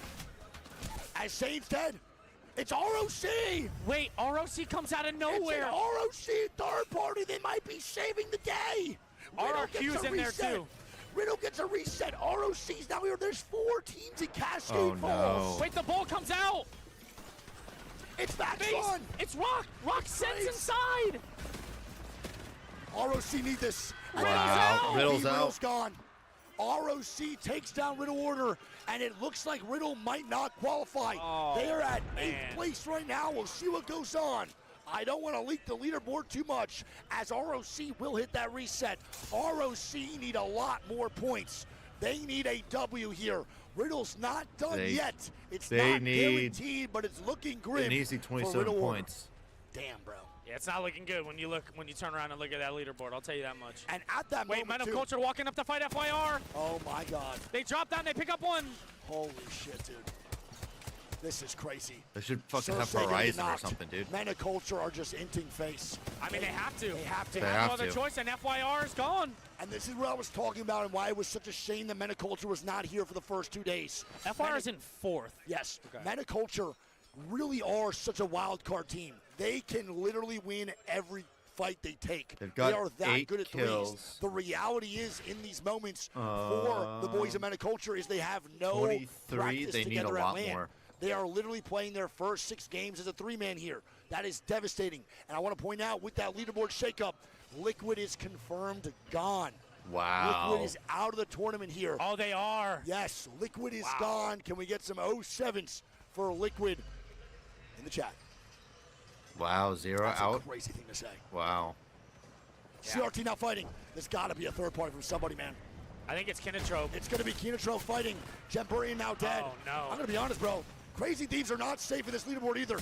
As Zane's dead, it's ROC. Wait, ROC comes out of nowhere. It's an ROC third party. They might be saving the day. Riddle gets RRQ's a in there reset. too. Riddle gets a reset. ROC's now here. There's 4 teams in Cascade Oh, Falls. no. Wait, the ball comes out. It's Max FaZe. Fun. It's Rock. Rock sends inside. ROC need this. Wow, Riddle's out. Riddle's gone. ROC takes down Riddle order, and it looks like Riddle might not qualify. Oh, they are at man. 8th place right now. We'll see what goes on. I don't want to leak the leaderboard too much, as ROC will hit that reset. ROC need a lot more points. They need a W here. Riddle's not done yet. It's not guaranteed, but it's looking grim. An easy for 27 Riddle order. points. Damn, bro. Yeah, it's not looking good when you turn around and look at that leaderboard. I'll tell you that much. And at that Wait, moment, too. Metaculture walking up to fight FYR. Oh my God. They drop down. They pick up one. Holy shit, dude. This is crazy. They should fucking Cersei have gonna get Horizon or knocked. something, dude. Metaculture are just inting face. I mean, they have to. They have to. They They have have no other to. choice, and FYR is gone. And this is what I was talking about and why it was such a shame that Metaculture was not here for the first 2 days. FYR is in 4th. Yes. Okay. Metaculture really are such a wild card team. They can literally win every fight they take. They've got they are that 8 good at kills. threes. The reality is, in these moments, for the boys of Metaculture, is they have no 23, practice they need a together at lot LAN. more. They are literally playing their first 6 games as a 3-man here. That is devastating. And I want to point out, with that leaderboard shakeup, Liquid is confirmed gone. Wow. Liquid is out of the tournament here. Oh, they are. Yes, Liquid is gone. Can we get some 07s for Liquid in the chat? Wow, 0 That's out. a crazy thing to say. Wow. CRT not fighting. There's got to be a third party from somebody, man. I think it's Kinatrop. It's going to be Kinatrop fighting. Jempurian now dead. Oh, no. I'm going to be honest, bro. Crazy Thieves are not safe in this leaderboard either.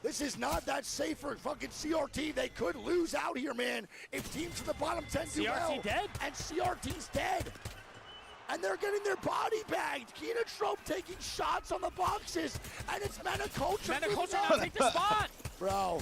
This is not that safe for fucking CRT. They could lose out here, man, if teams in the bottom 10 do well. CRT dead? And CRT's dead. And they're getting their body bagged. Kinatrop taking shots on the boxes. And it's Metaculture. Metaculture now take the spot. Bro,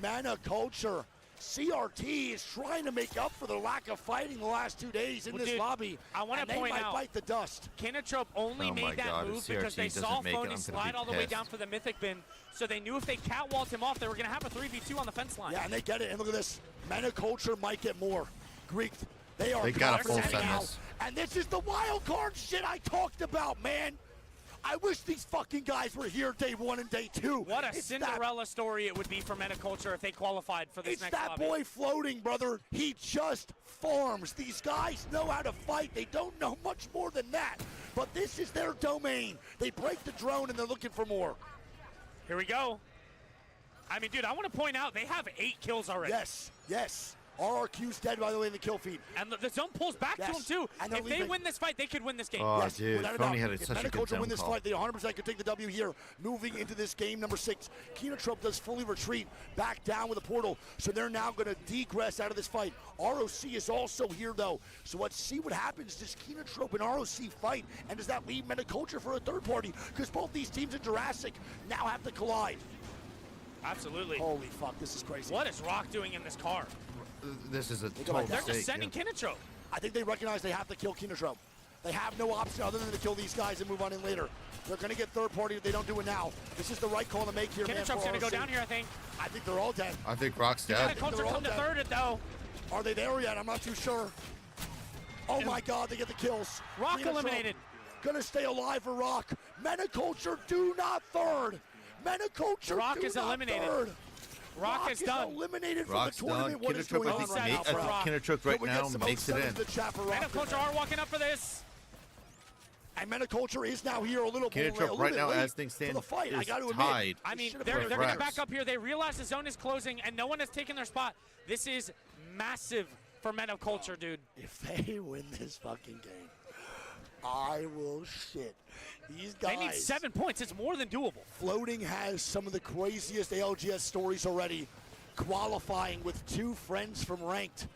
Metaculture. CRT is trying to make up for the lack of fighting the last 2 days in Well, this dude, lobby. I want and to they point might out, bite the dust. Kinatrop only Oh my made that God, if move because CRT they doesn't saw make it, I'm Phony gonna slide be all the way pissed. down for the Mythic bin, so they knew if they catwalked him off, they were going to have a 3v2 on the fence line. Yeah, and they get it. And look at this. Metaculture might get more. Greek, they are They gotta full confident send now. this. And this is the wild card shit I talked about, man. I wish these fucking guys were here day 1 and day 2. What a It's Cinderella story it would be for Metaculture if they qualified for this It's next that lobby. boy floating, brother. He just farms. These guys know how to fight. They don't know much more than that. But this is their domain. They break the drone and they're looking for more. Here we go. I mean, dude, I want to point out they have 8 kills already. Yes, yes. RRQ's dead, by the way, in the kill feed. And the zone pulls back to him, too. And they're If they leaving. win this fight, they could win this game. Oh, Yes, dude, without a Phony doubt. had If such a good Metaculture zone win this call. fight, they 100% could take the W here. Moving into this game number 6, Kinatrop does fully retreat back down with a portal, so they're now going to degress out of this fight. ROC is also here, though, so let's see what happens. Does Kinatrop and ROC fight, and does that leave Metaculture for a third party? Because both these teams in Jurassic now have to collide. Absolutely. Holy fuck, this is crazy. What is Rock doing in this car? This is a They're total They're mistake. just sending Kinatrop. I think they recognize they have to kill Kinatrop. They have no option other than to kill these guys and move on in later. They're going to get third party if they don't do it now. This is the right call to make here, man. Kinatrop's going to go down here, I think. I think they're all dead. I think Rock's dead. Metaculture come to third it, though. Are they there yet? I'm not too sure. Oh my God, they get the kills. Rock Phoenix eliminated. Gonna stay alive for Rock. Metaculture do not third. Metaculture Rock do is not eliminated. third. Rock is done. Eliminated Rock's from the tournament. done. What is going on right now? I think Kinderchuk right now makes it in. Metaculture are walking up for this. And Metaculture is now here a little bit right now, late as things stand, for the fight. is I got to admit. tied. I mean, they're going to back up here. They realize the zone is closing, and no one has taken their spot. This is massive for Metaculture, dude. If they win this fucking game, I will shit. These guys. They need 7 points. It's more than doable. Floating has some of the craziest ALGS stories already, qualifying with 2 friends from Ranked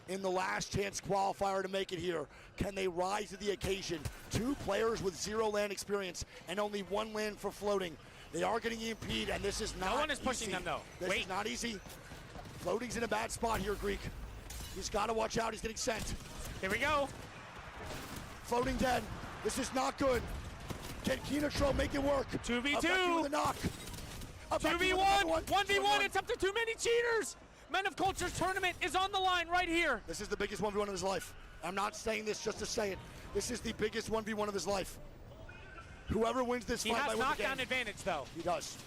in the last chance qualifier to make it here. Can they rise to the occasion? 2 players with 0 LAN experience and only 1 LAN for Floating. They are getting EMP'd, and this is not No one is pushing easy. them, though. This is not easy. Floating's in a bad spot here, Greek. He's got to watch out. He's getting sent. Here we go. Floating dead. This is not good. Can Kinetro make it work? 2v2. With a knock. 2v1. 1v1. It's up to too many cheaters. Men of Culture's tournament is on the line right here. This is the biggest 1v1 of his life. I'm not saying this just to say it. This is the biggest 1v1 of his life. Whoever wins this fight might win the game. He has knockdown advantage, though. He does.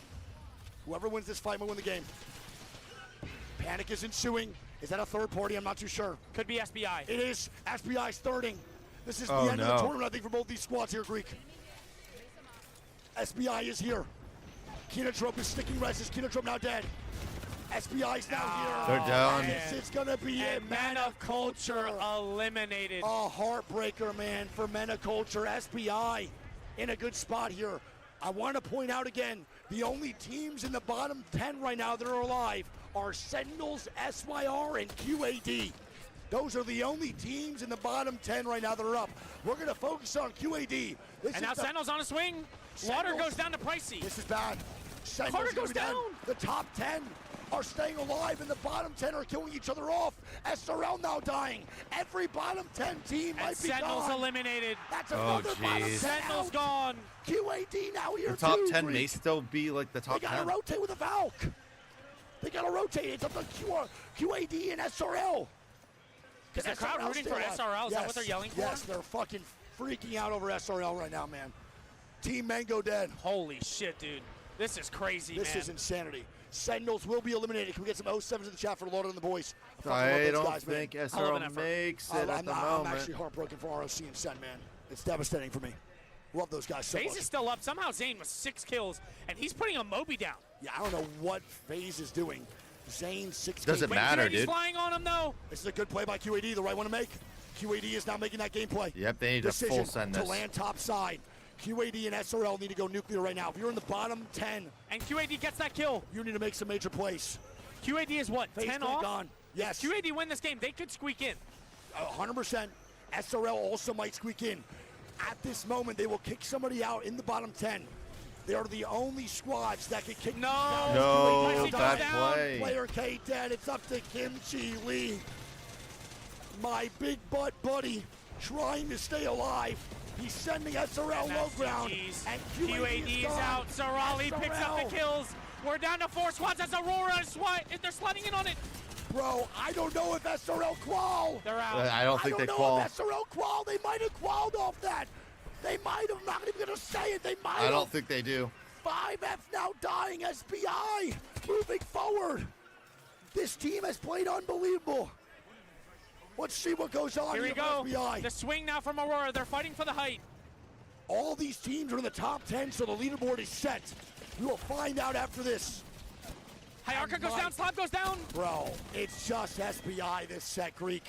Whoever wins this fight might win the game. Panic is ensuing. Is that a third party? I'm not too sure. Could be SBI. It is. SBI's thirding. This is the end of the tournament, I think, for both these squads here, Greek. SBI is here. Kinotrope is sticking reses. Kinotrope now dead. SBI's now here. They're down. This is going to be and it. Men of Culture eliminated. A heartbreaker, man, for Men of Culture. SBI in a good spot here. I want to point out again, the only teams in the bottom 10 right now that are alive are Sentinels, SYR, and QAD. Those are the only teams in the bottom 10 right now that are up. We're going to focus on QAD. And now Sentinels on a swing. Water goes down to Pricey. This is bad. Carter goes down. The top 10 are staying alive, and the bottom 10 are killing each other off. SRL now dying. Every bottom 10 team might be Sentinels gone. eliminated. That's another bottom 10 Sentinels out. gone. QAD now here The top too, 10 Greek. may still be like the top They 10. gotta rotate with a Valk. They gotta rotate. It's up to QAD and SRL. Is the crowd SRL rooting still for alive. SRL? Is that what they're yelling for? Yes, they're fucking freaking out over SRL right now, man. Team Mango dead. Holy shit, dude. This is crazy, This man. is insanity. Sentinels will be eliminated. Can we get some 07s in the chat for Lord and the boys? I don't think SRL makes it at the I'm moment. actually heartbroken for ROC and Sen, man. It's devastating for me. Love those guys so FaZe much. is still up. Somehow Zane with 6 kills, and he's putting a Moby down. Yeah, I don't know what FaZe is doing. Zane 6 Doesn't matter, dude. Flying on him, though. This is a good play by QAD, the right one to make. QAD is now making that game play. Yep, they need to Decision full send to this. land top side. QAD and SRL need to go nuclear right now. If you're in the bottom 10, and QAD gets that kill, you need to make some major plays. QAD is what, FaZe 10 could have off? gone. Yes. If QAD win this game, they could squeak in. 100%. SRL also might squeak in. At this moment, they will kick somebody out in the bottom 10. They are the only squads that can kick out. No, bad play. Player K dead. It's up to Kimchi Lee. My big butt buddy trying to stay alive. He's sending SRL low ground. And QAD is out. Sarali picks up the kills. We're down to 4 squads as Aurora is they're sliding in on it. Bro, I don't know if SRL qual. They're out. I don't think they qual. qual. If SRL qual. They might have qualled off that. They might have. I'm not even going to say it. They might have. I don't think they do. 5F now dying. SBI moving forward. This team has played unbelievable. Let's see what goes on Here we here go. for SBI. The swing now from Aurora. They're fighting for the height. All these teams are in the top 10, so the leaderboard is set. We will find out after this. Hayarka goes down. Slab goes down. Bro, it's just SBI this set, Greek.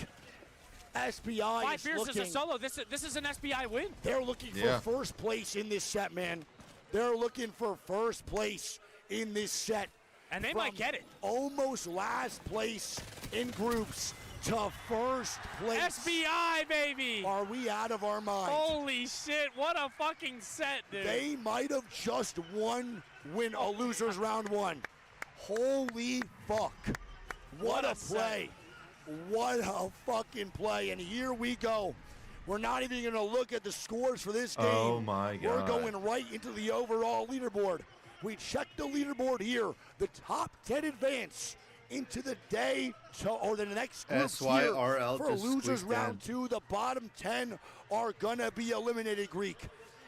SBI 5 is Fierce looking. is a solo. This is an SBI win. They're looking for first place in this set, man. They're looking for first place in this set. And they might get it. Almost last place in groups to first place. SBI, baby. Are we out of our minds? Holy shit, what a fucking set, dude. They might have just won a loser's round 1. Holy fuck. What a play. What a fucking play. And here we go. We're not even going to look at the scores for this game. Oh my God. We're going right into the overall leaderboard. We check the leaderboard here. The top 10 advance into the day or the next group SYRL for just losers squeaked round in. 2. The bottom 10 are gonna be eliminated, Greek.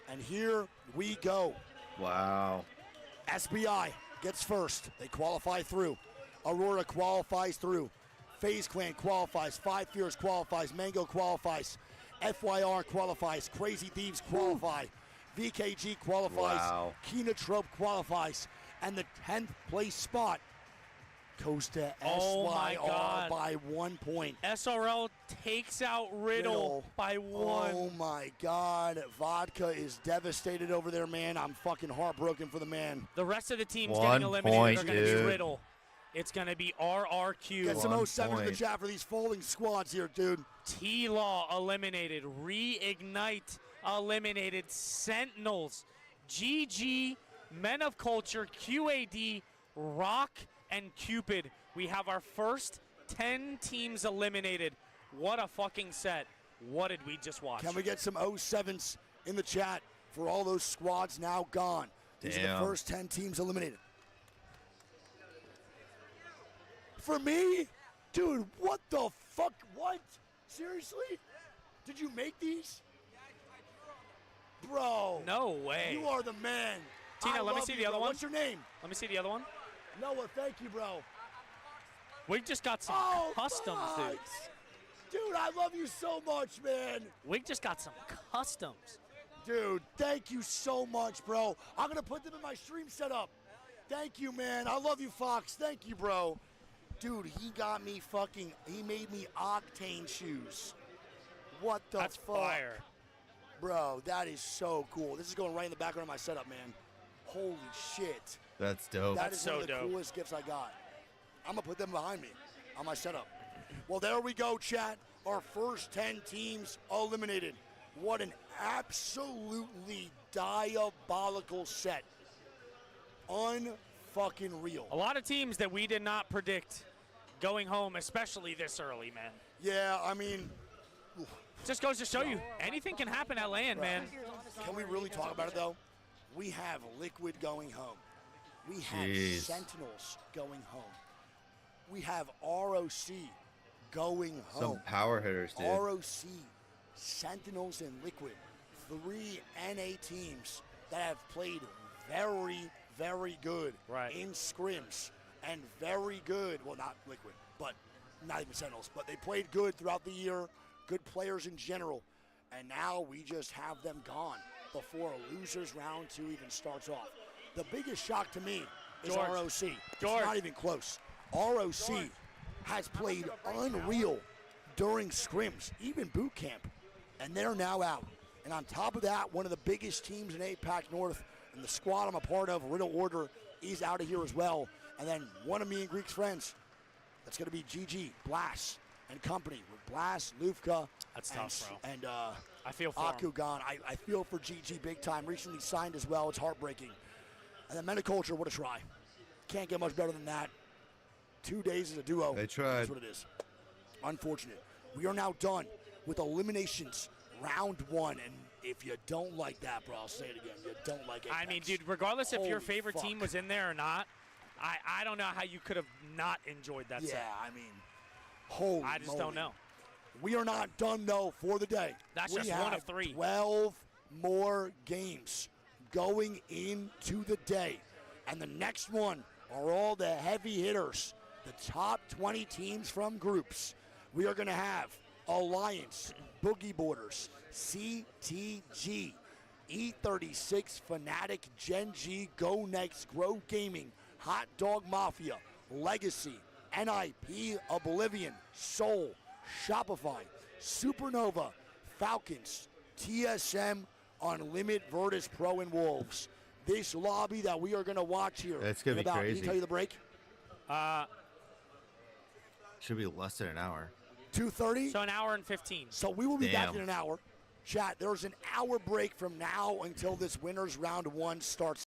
And here we go. Wow. SBI gets first. They qualify through. Aurora qualifies through. FaZe Clan qualifies. Five Fears qualifies. Mango qualifies. FYR qualifies. Crazy Thieves qualify. VKG qualifies. Wow. Kina Trope qualifies. And the 10th place spot goes to Oh my SYR God. by 1 point. SRL takes out Riddle by 1. Oh my God. Vodka is devastated over there, man. I'm fucking heartbroken for the man. The rest of the teams 1 getting eliminated point, are going to be dude. Riddle. It's going to be RRQ. Get some 07s in the point. chat for these folding squads here, dude. T-Law eliminated. Reignite eliminated. Sentinels. GG. Men of Culture. QAD. Rock. And Cupid. We have our first 10 teams eliminated. What a fucking set. What did we just watch? Can we get some 07s in the chat for all those squads now gone? These are Damn. the first 10 teams eliminated. For me? Dude, what the fuck? What? Seriously? Did you make these? Bro. No way. You are the man. Tina, I let me love see you, the other bro. one. What's your name? Let me see the other one. Noah, thank you, bro. We just got some customs, fuck. dude. Dude, I love you so much, man. We just got some customs. Dude, thank you so much, bro. I'm going to put them in my stream setup. Thank you, man. I love you, Fox. Thank you, bro. Dude, he got me he made me Octane shoes. What the That's fuck? fire. Bro, that is so cool. This is going right in the background of my setup, man. Holy shit. That's dope. That is one so of the dope. coolest gifts I got. I'm going to put them behind me on my setup. Well, there we go, chat. Our first 10 teams eliminated. What an absolutely diabolical set. Unfucking real. A lot of teams that we did not predict going home, especially this early, man. Yeah, I mean, Just goes to show you, anything can happen at LAN, man. can we really talk about it, though? We have Liquid going home. We have Jeez. Sentinels going home. We have ROC going home. Some power hitters, dude. ROC, Sentinels, and Liquid. 3 NA teams that have played very, very good in scrims. And very good, well, not Liquid, but not even Sentinels, but they played good throughout the year, good players in general. And now we just have them gone before losers round 2 even starts off. The biggest shock to me is George. ROC. It's not even close. ROC has played unreal during scrims, even boot camp, and they're now out. And on top of that, one of the biggest teams in APAC North, and the squad I'm a part of, Riddle Order, is out of here as well. And then one of me and Greek's friends, that's going to be GG, Blast, and company with Blast, Lufka, That's and, tough, bro. and I feel for him. Akugan. I feel for GG big time. Recently signed as well. It's heartbreaking. And then Men of Culture, what a try. Can't get much better than that. 2 days as a duo. They tried. That's what it is. Unfortunate. We are now done with eliminations round 1. And if you don't like that, bro, I'll say it again. You don't like it. I mean, dude, regardless if your Holy favorite fuck. team was in there or not, I don't know how you could have not enjoyed that Yeah, set. I mean, holy I just moly. don't know. We are not done, though, for the day. That's We just one have of 3. 12 more games going into the day. And the next one are all the heavy hitters, the top 20 teams from groups. We are going to have Alliance, Boogie Borders, CTG, E36, Fnatic, Gen G, Go Next, Grow Gaming, Hot Dog Mafia, Legacy, NIP, Oblivion, Soul, Shopify, Supernova, Falcons, TSM, Unlimited, Virtus Pro, and Wolves. This lobby that we are going to watch here. It's gonna in be about, crazy. Can you tell you the break? Should be less than an hour. 2:30. So an hour and 15. So we will be back Damn. in an hour. Chat, there's an hour break from now until this winners round 1 starts.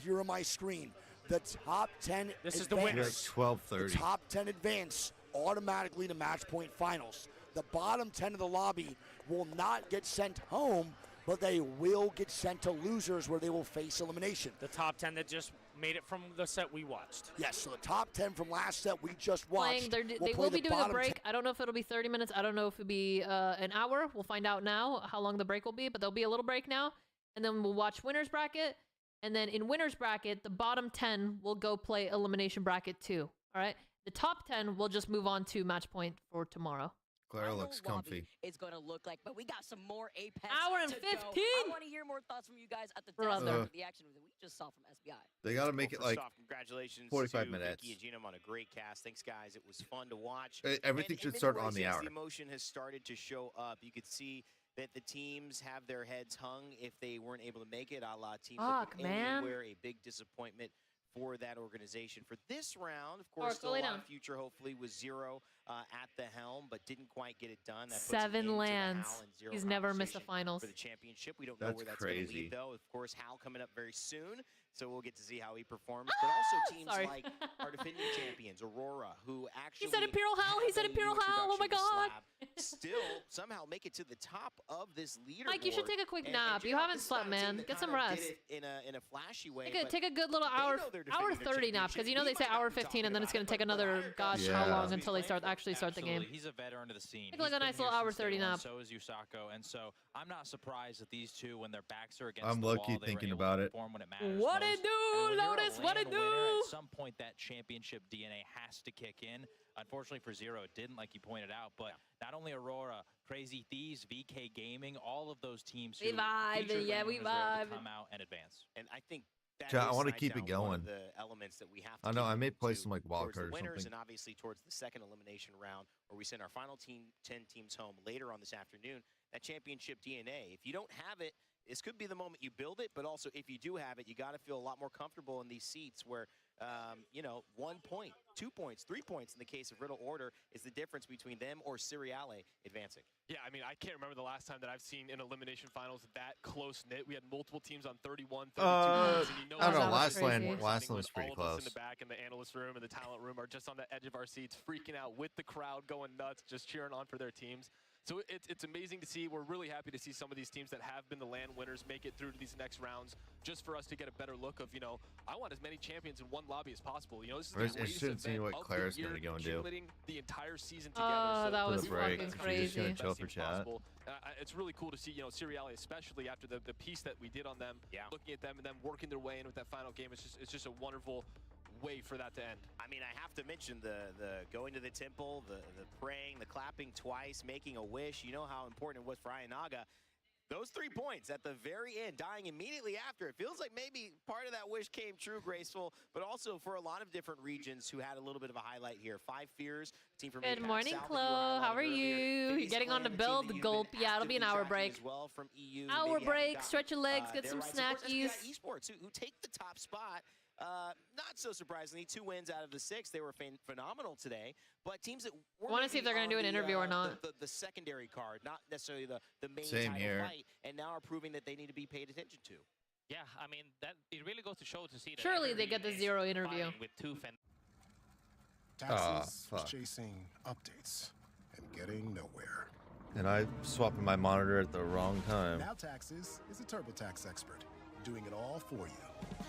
Here on my screen, the top 10 This is the advance. winners. Like 12:30. The top 10 advance automatically to match point finals. The bottom 10 of the lobby will not get sent home, but they will get sent to losers where they will face elimination. The top 10 that just made it from the set we watched. Yes, so the top 10 from last set we just watched. They will be doing a break. I don't know if it'll be 30 minutes. I don't know if it'll be an hour. We'll find out now how long the break will be, but there'll be a little break now. And then we'll watch winner's bracket. And then in winner's bracket, the bottom 10 will go play elimination bracket 2. All right? The top 10 will just move on to match point for tomorrow. Clara looks comfy. It's going to look like, but we got some more Apex. Hour and to 15. Go. I want to hear more thoughts from you guys at the desk the action we just saw from SBI. They got to make it like congratulations 45 to minutes. Vicky and Genome on a great cast. Thanks, guys. It was fun to watch. Everything should in start many on the ways, hour. The emotion has started to show up. You could see that the teams have their heads hung if they weren't able to make it, a la Team Anywhere, a big disappointment for that organization. For this round, of course, still a lot of future, hopefully, with Zero at the helm, but didn't quite get it done. That 7 lands. He's never missed a finals. For the championship. We don't know where that's going to lead, though. Of course, Hal coming up very soon, so we'll get to see how he performs. But also teams like our defending champions, Aurora, who actually... He said Imperial Hal! He said Imperial Hal! Oh my god! Still somehow make it to the top of this leaderboard. Mike, you should take a quick nap. You haven't slept, man. Get some rest. In a flashy way. Take a good little hour 30 nap, because you know they say hour 15, and then it's going to take another how long until they actually start the game. He's a veteran of the scene. Take like a nice little hour 30 nap. So is Yusako, and so I'm not surprised that these two, when their backs are against I'm the low-key wall, thinking about it. What it do, Lotus? What it do? At some point, that championship DNA has to kick in. Unfortunately for Zero, it didn't, like you pointed out. But not only Aurora, Crazy Thieves, VK Gaming, all of those teams who we vibe. Come out and advance. And I think that I want to keep it going. The elements that we have to I know I may play some like towards wildcard the or winners something. and obviously towards the second elimination round, where we send our final 10 teams home later on this afternoon. That championship DNA, if you don't have it, this could be the moment you build it, but also if you do have it, you got to feel a lot more comfortable in these seats where, 1 point, 2 points, 3 points in the case of Riddle Order is the difference between them or Seriale advancing. Yeah, I mean, I can't remember the last time that I've seen an elimination finals that close-knit. We had multiple teams on 31, 32 points, and I don't know, last one was pretty all close. of us in the back in the analyst room and the talent room are just on the edge of our seats, freaking out with the crowd, going nuts, just cheering on for their teams. So it's amazing to see. We're really happy to see some of these teams that have been the LAN winners make it through to these next rounds, just for us to get a better look of, I want as many champions in one lobby as possible. This is the greatest event what of Claire's the year, gonna go and do. accumulating the entire season together. Oh, so that was break. fucking She's crazy. just gonna chill for chat. It's really cool to see, Seriale, especially after the piece that we did on them, looking at them and them working their way in with that final game. It's just a wonderful way for that to end. I mean, I have to mention the going to the temple, the praying, the clapping twice, making a wish. You know how important it was for Ayanaga. Those 3 points at the very end, dying immediately after. It feels like maybe part of that wish came true, Graceful, but also for a lot of different regions who had a little bit of a highlight here. 5 Fears, team from Good APAC morning, South, Chloe. How are you? You're getting on to build the gulp. Yeah, it'll be an hour break. As well from EU, hour break, stretch your legs, get some snackies. Esports, who take the top spot. Not so surprisingly, 2 wins out of the 6. They were phenomenal today. But teams that were want to see if they're going to do an interview or not. The secondary card, not necessarily the main Same title here. fight, and now are proving that they need to be paid attention to. Yeah, I mean, that it really goes to show to see that Surely they get the Zero interview. with 2 Taxes was chasing updates and getting nowhere. And I swapping my monitor at the wrong time. Now Taxes is a TurboTax expert, doing it all for you,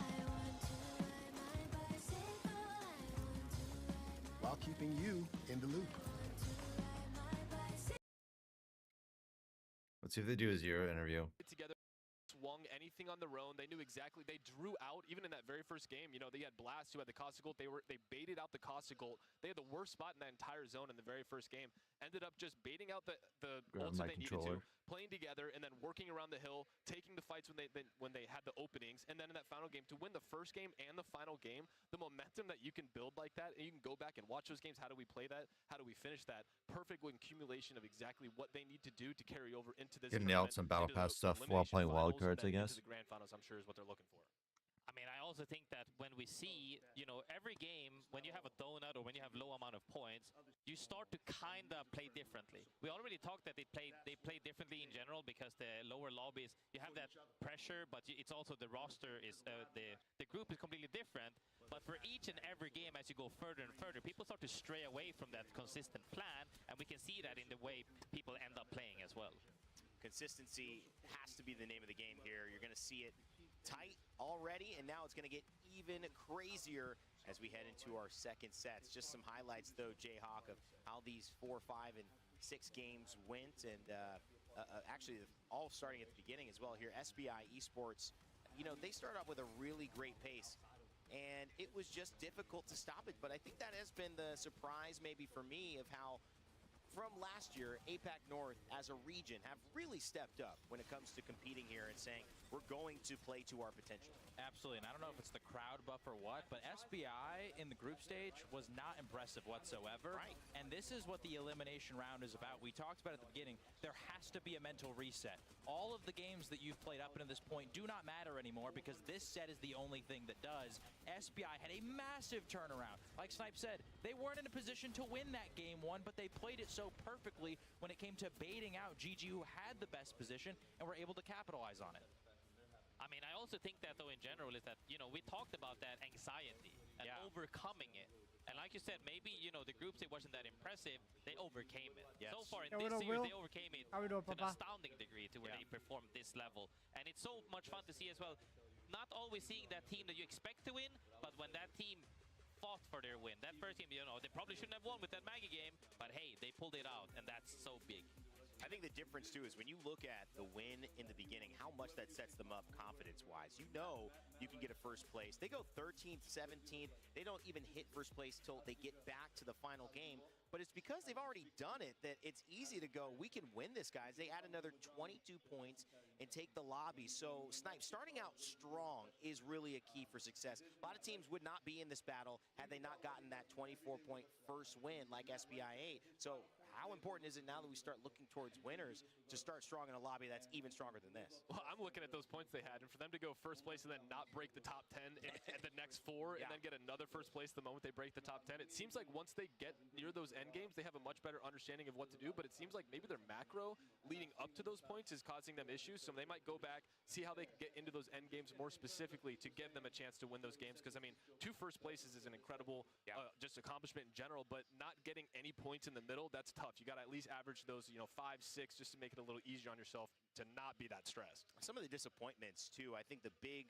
while keeping you in the loop. Let's see if they do a Zero interview. Together, swung anything on their own. They knew exactly. They drew out even in that very first game. They had Blast who had the Costa Gold. They baited out the Costa Gold. They had the worst spot in that entire zone in the very first game. Ended up just baiting out the ults that they needed to, playing together, and then working around the hill, taking the fights when they had the openings, and then in that final game to win the first game and the final game. The momentum that you can build like that, and you can go back and watch those games. How do we play that? How do we finish that? Perfect accumulation of exactly what they need to do to carry over into this. Getting out some Battle Pass stuff while playing wildcards, I guess. The grand finals, I'm sure, is what they're looking for. I mean, I also think that when we see, every game, when you have a donut or when you have low amount of points, you start to kind of play differently. We already talked that they play differently in general because the lower lobbies, you have that pressure, but it's also the roster is, the group is completely different. But for each and every game, as you go further and further, people start to stray away from that consistent plan, and we can see that in the way people end up playing as well. Consistency has to be the name of the game here. You're going to see it tight already, and now it's going to get even crazier as we head into our second sets. Just some highlights, though, Jayhawk, of how these 4, 5, and 6 games went, and actually all starting at the beginning as well here. SBI Esports, you know, they started off with a really great pace, and it was just difficult to stop it. But I think that has been the surprise maybe for me of how from last year, APAC North as a region have really stepped up when it comes to competing here and saying we're going to play to our potential. Absolutely, and I don't know if it's the crowd buff or what, but SBI in the group stage was not impressive whatsoever. Right. And this is what the elimination round is about. We talked about at the beginning, there has to be a mental reset. All of the games that you've played up until this point do not matter anymore because this set is the only thing that does. SBI had a massive turnaround. Like Snipe said, they weren't in a position to win that game one, but they played it so perfectly when it came to baiting out GG, who had the best position, and were able to capitalize on it. I mean, I also think that, though, in general, is that, you know, we talked about that anxiety and overcoming it. And like you said, maybe, you know, the groups, it wasn't that impressive. They overcame it. Yes. So far in this series, they overcame it to an astounding degree to where they performed this level. And it's so much fun to see as well. Not always seeing that team that you expect to win, but when that team fought for their win. That first team, you know, they probably shouldn't have won with that Maggie game, but hey, they pulled it out, and that's so big. I think the difference, too, is when you look at the win in the beginning, how much that sets them up confidence-wise. You know you can get a first place. They go 13th, 17th. They don't even hit first place till they get back to the final game. But it's because they've already done it that it's easy to go, we can win this, guys. They add another 22 points and take the lobby. So, Snipe, starting out strong is really a key for success. A lot of teams would not be in this battle had they not gotten that 24-point first win like SBI 8. So, how important is it now that we start looking towards winners to start strong in a lobby that's even stronger than this? Well, I'm looking at those points they had, and for them to go first place and then not break the top 10 in the next 4, and then get another first place the moment they break the top 10, it seems like once they get near those end games, they have a much better understanding of what to do, but it seems like maybe their macro leading up to those points is causing them issues, so they might go back, see how they can get into those end games more specifically to give them a chance to win those games, because, I mean, 2 first places is an incredible just accomplishment in general, but not getting any points in the middle, that's tough. You got to at least average those, you know, 5, 6, just to make it a little easier on yourself to not be that stressed. Some of the disappointments, too, I think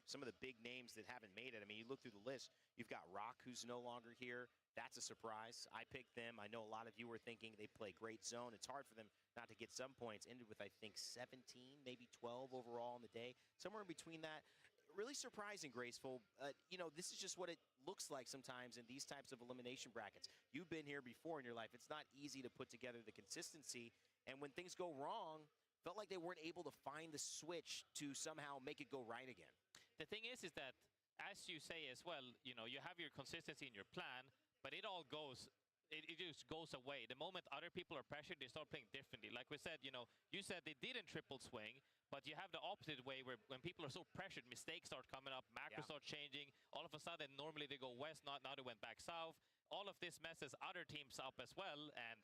some of the big names that haven't made it, I mean, you look through the list, you've got Rock, who's no longer here. That's a surprise. I picked them. I know a lot of you were thinking they play great zone. It's hard for them not to get some points. Ended with, I think, 17, maybe 12 overall in the day. Somewhere in between that. Really surprising, Graceful. You know, this is just what it looks like sometimes in these types of elimination brackets. You've been here before in your life. It's not easy to put together the consistency. And when things go wrong, felt like they weren't able to find the switch to somehow make it go right again. The thing is that, as you say as well, you know, you have your consistency in your plan, but it all goes, it just goes away. The moment other people are pressured, they start playing differently. Like we said, you know, you said they didn't triple swing, but you have the opposite way where when people are so pressured, mistakes start coming up, macros start changing. All of a sudden, normally they go west, now they went back south. All of this messes other teams up as well, and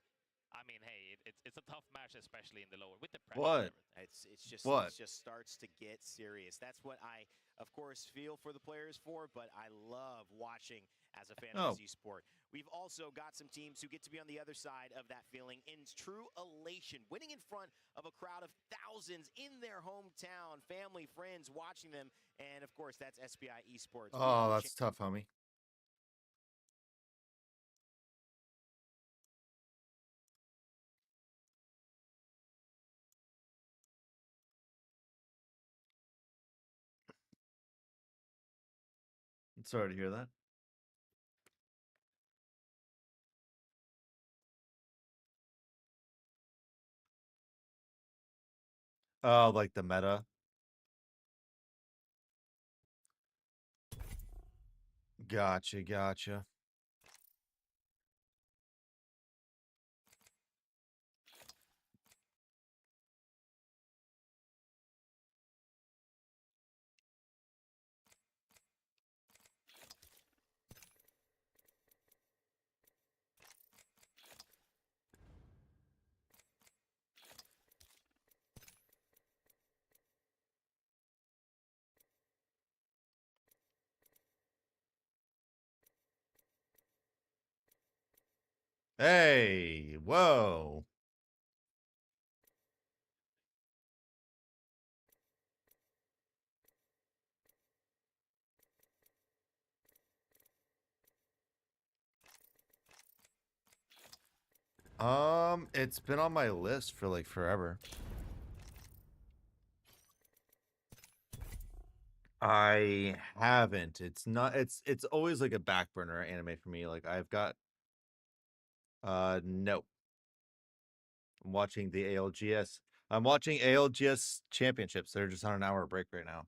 I mean, hey, it's a tough match, especially in the lower with the pressure. It just starts to get serious. That's what I, of course, feel for the players for, but I love watching as a fan of this esport. We've also got some teams who get to be on the other side of that feeling in true elation, winning in front of a crowd of thousands in their hometown, family, friends watching them, and of course, that's SBI Esports. Oh, that's tough, homie. Sorry to hear that. Oh, like the meta. Gotcha. Hey, whoa. It's been on my list for like forever. I haven't. It's not. It's always like a back burner anime for me. Like I've got. Nope. I'm watching the ALGS. I'm watching ALGS championships. They're just on an hour break right now.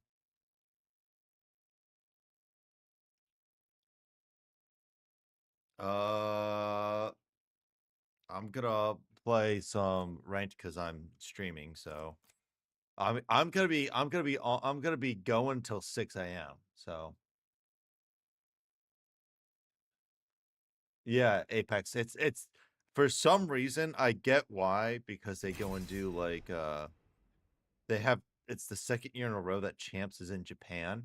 I'm gonna play some ranked because I'm streaming. So, I'm gonna be going till 6 a.m. So, yeah, Apex. It's for some reason I get why, because they go and do like they have, it's the second year in a row that Champs is in Japan,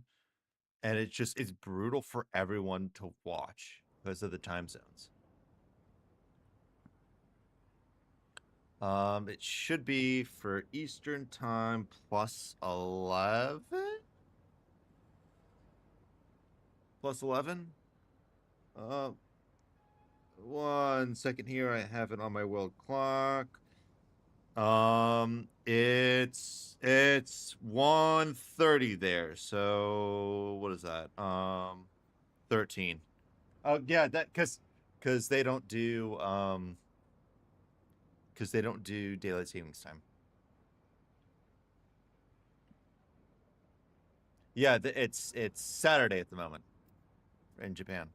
and it's brutal for everyone to watch because of the time zones. It should be for Eastern time plus 11? Plus 11? 1 second here. I have it on my world clock. It's 1:30 there. So what is that? 13. Oh yeah, that because they don't do daylight savings time. Yeah, it's Saturday at the moment in Japan.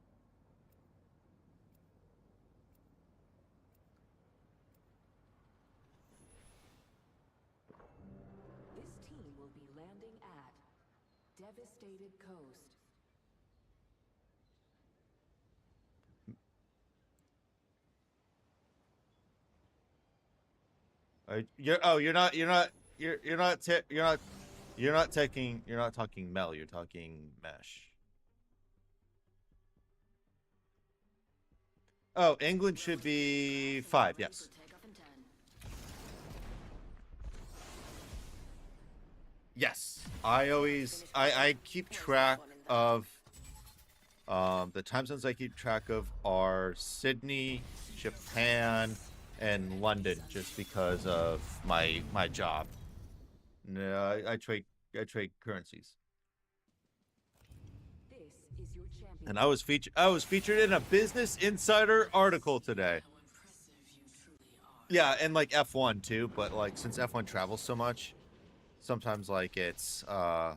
This team will be landing at Devastated Coast. You're not talking Mel, you're talking Mesh. Oh, England should be 5, yes. Yes. I keep track of the time zones I keep track of are Sydney, Japan, and London, just because of my job. No, I trade currencies. And I was featured in a Business Insider article today. Yeah, and like F1 too, but like since F1 travels so much, sometimes like it's I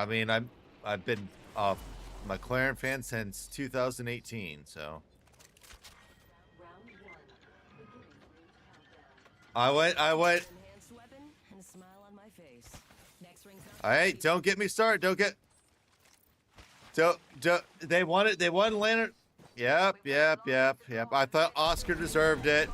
mean, I've been a McLaren fan since 2018, so I went. Hey, don't get me started. They won it. They won Lantern. Yep. I thought Oscar deserved it.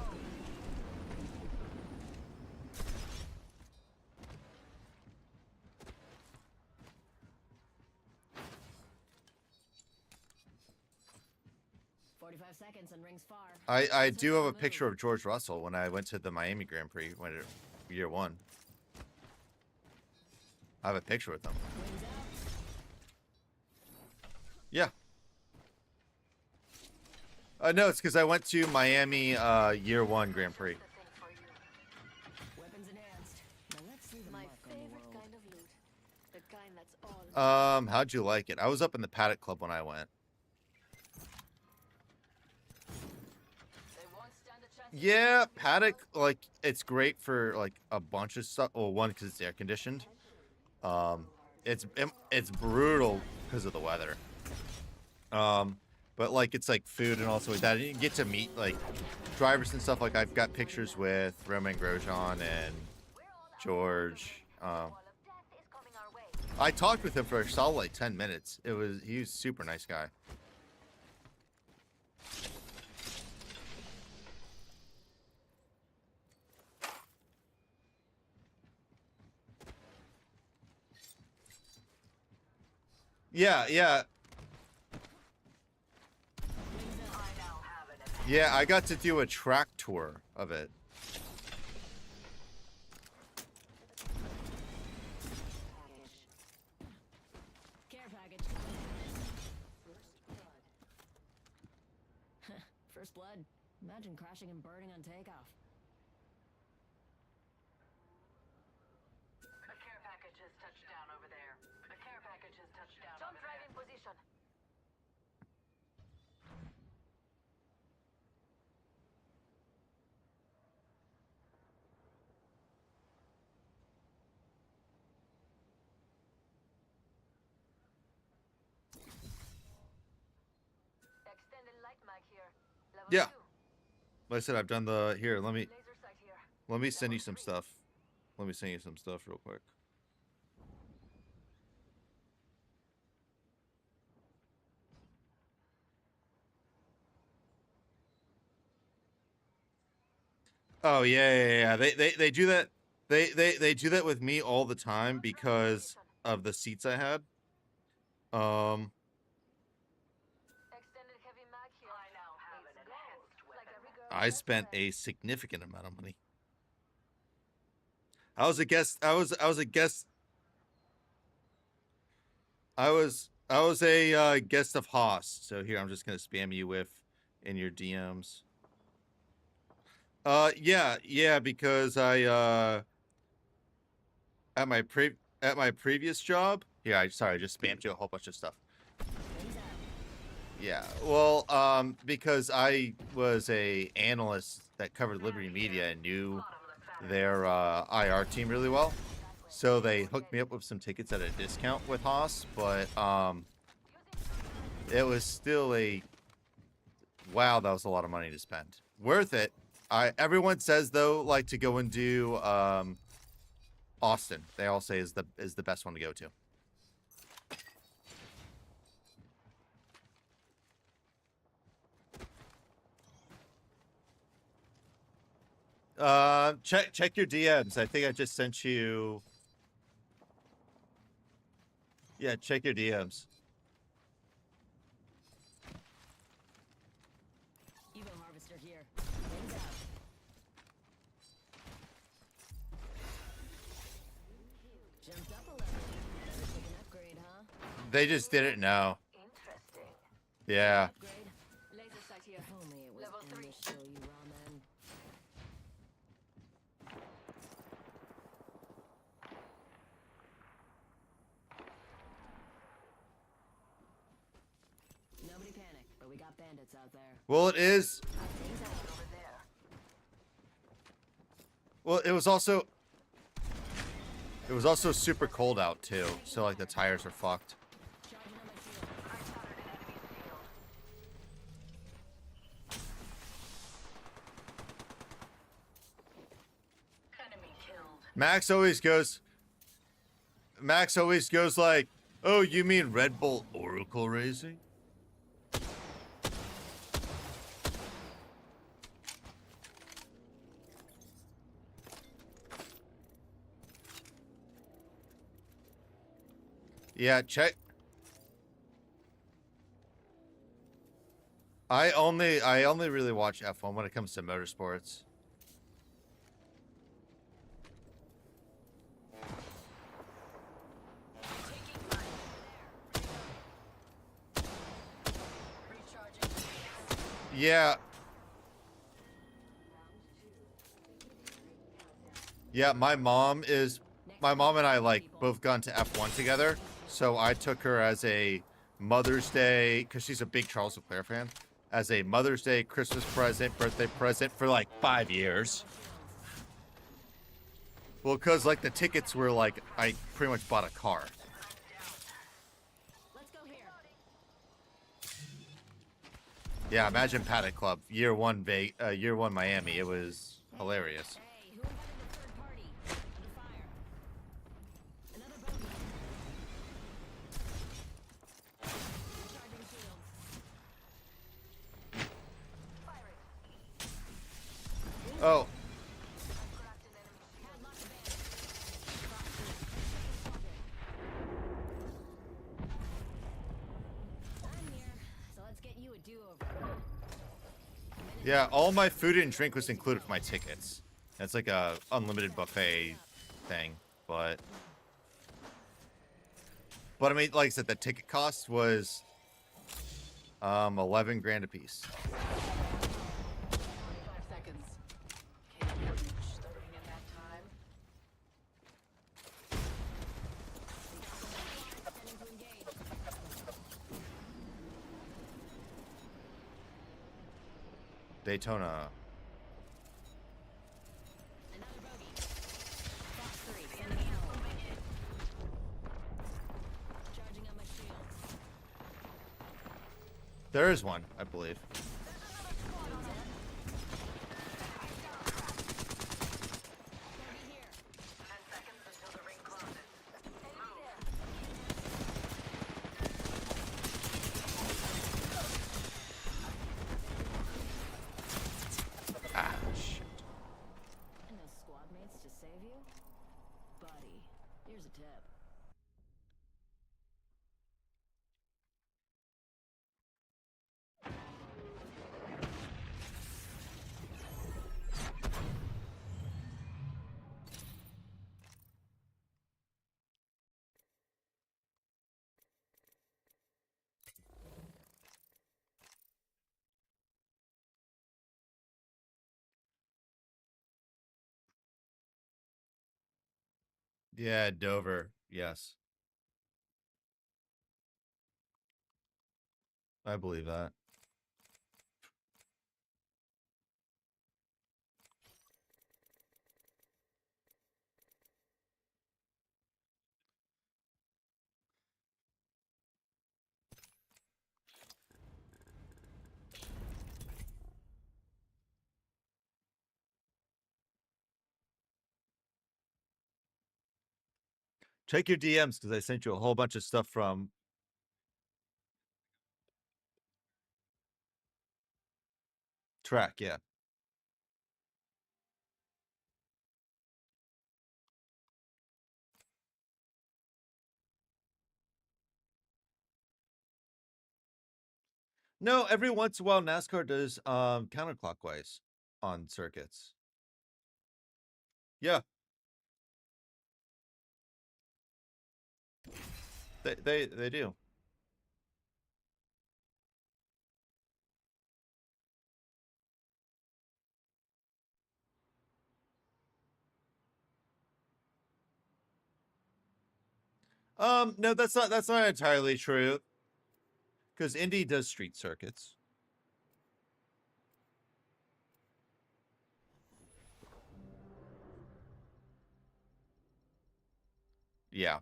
I do have a picture of George Russell when I went to the Miami Grand Prix when year 1. I have a picture with him. Yeah. No, it's because I went to Miami year 1 Grand Prix. My favorite kind of loot. The kind that's all How'd you like it? I was up in the Paddock Club when I went. Yeah, Paddock, like, it's great for like a bunch of stuff. Well, one, because it's air conditioned. It's brutal because of the weather. But like it's like food and also like that. And you get to meet like drivers and stuff. Like I've got pictures with Roman Grosjean and George. I talked with him for a solid like 10 minutes. He was a super nice guy. Yeah. Yeah, I got to do a track tour of it. First blood. Imagine crashing and burning on takeoff. A care package has touched down over there. A care package has touched down over there. Jump right in position. Extended light mag here. Level Yeah. 2. Like I said, I've done the here. Let me send you some stuff. Let me send you some stuff real quick. Oh yeah. They do that. They do that with me all the time because of the seats I had. I spent a significant amount of money. I was a guest. I was a guest. I was a guest of Haas. So here I'm just gonna spam you with in your DMs. Yeah, because I at my previous job. Yeah, I just spammed you a whole bunch of stuff. Yeah, well, because I was a analyst that covered Liberty Media and knew their IR team really well, so they hooked me up with some tickets at a discount with Haas. But it was still wow, that was a lot of money to spend. Worth it. Everyone says though, like to go and do Austin. They all say is the best one to go to. Check your DMs. I think I just sent you. Yeah, check your DMs. Evo harvester here. Wings out. Jumped up a level. Better take an upgrade, huh? They just did it now. Interesting. Yeah. Laser sight here. If only it was Level 3. Show you ramen. Nobody panic, but we got bandits out there. Well, it is. Well, it was also super cold out too, so like the tires are fucked. Max always goes like, "Oh, you mean Red Bull Oracle Racing?" Yeah, check. I only really watch F1 when it comes to motorsports. Yeah. Yeah, my mom and I like both gone to F1 together. So I took her as a Mother's Day, because she's a big Charles Leclerc fan, as a Mother's Day, Christmas present, birthday present for like 5 years. Well, because like the tickets were like, I pretty much bought a car. Yeah, imagine Paddock Club, year one Miami. It was hilarious. Oh. Yeah, all my food and drink was included with my tickets. That's like a unlimited buffet thing, but I mean, like I said, the ticket cost was 11 grand a piece. Daytona. There is one, I believe. Ah, shit. And no squad mates to save you? Buddy, here's a tip. Yeah, Dover. Yes. I believe that. Check your DMs because I sent you a whole bunch of stuff from Track, yeah. No, every once in a while NASCAR does counterclockwise on circuits. Yeah. They do. No, that's not entirely true. Because Indy does street circuits. Yeah.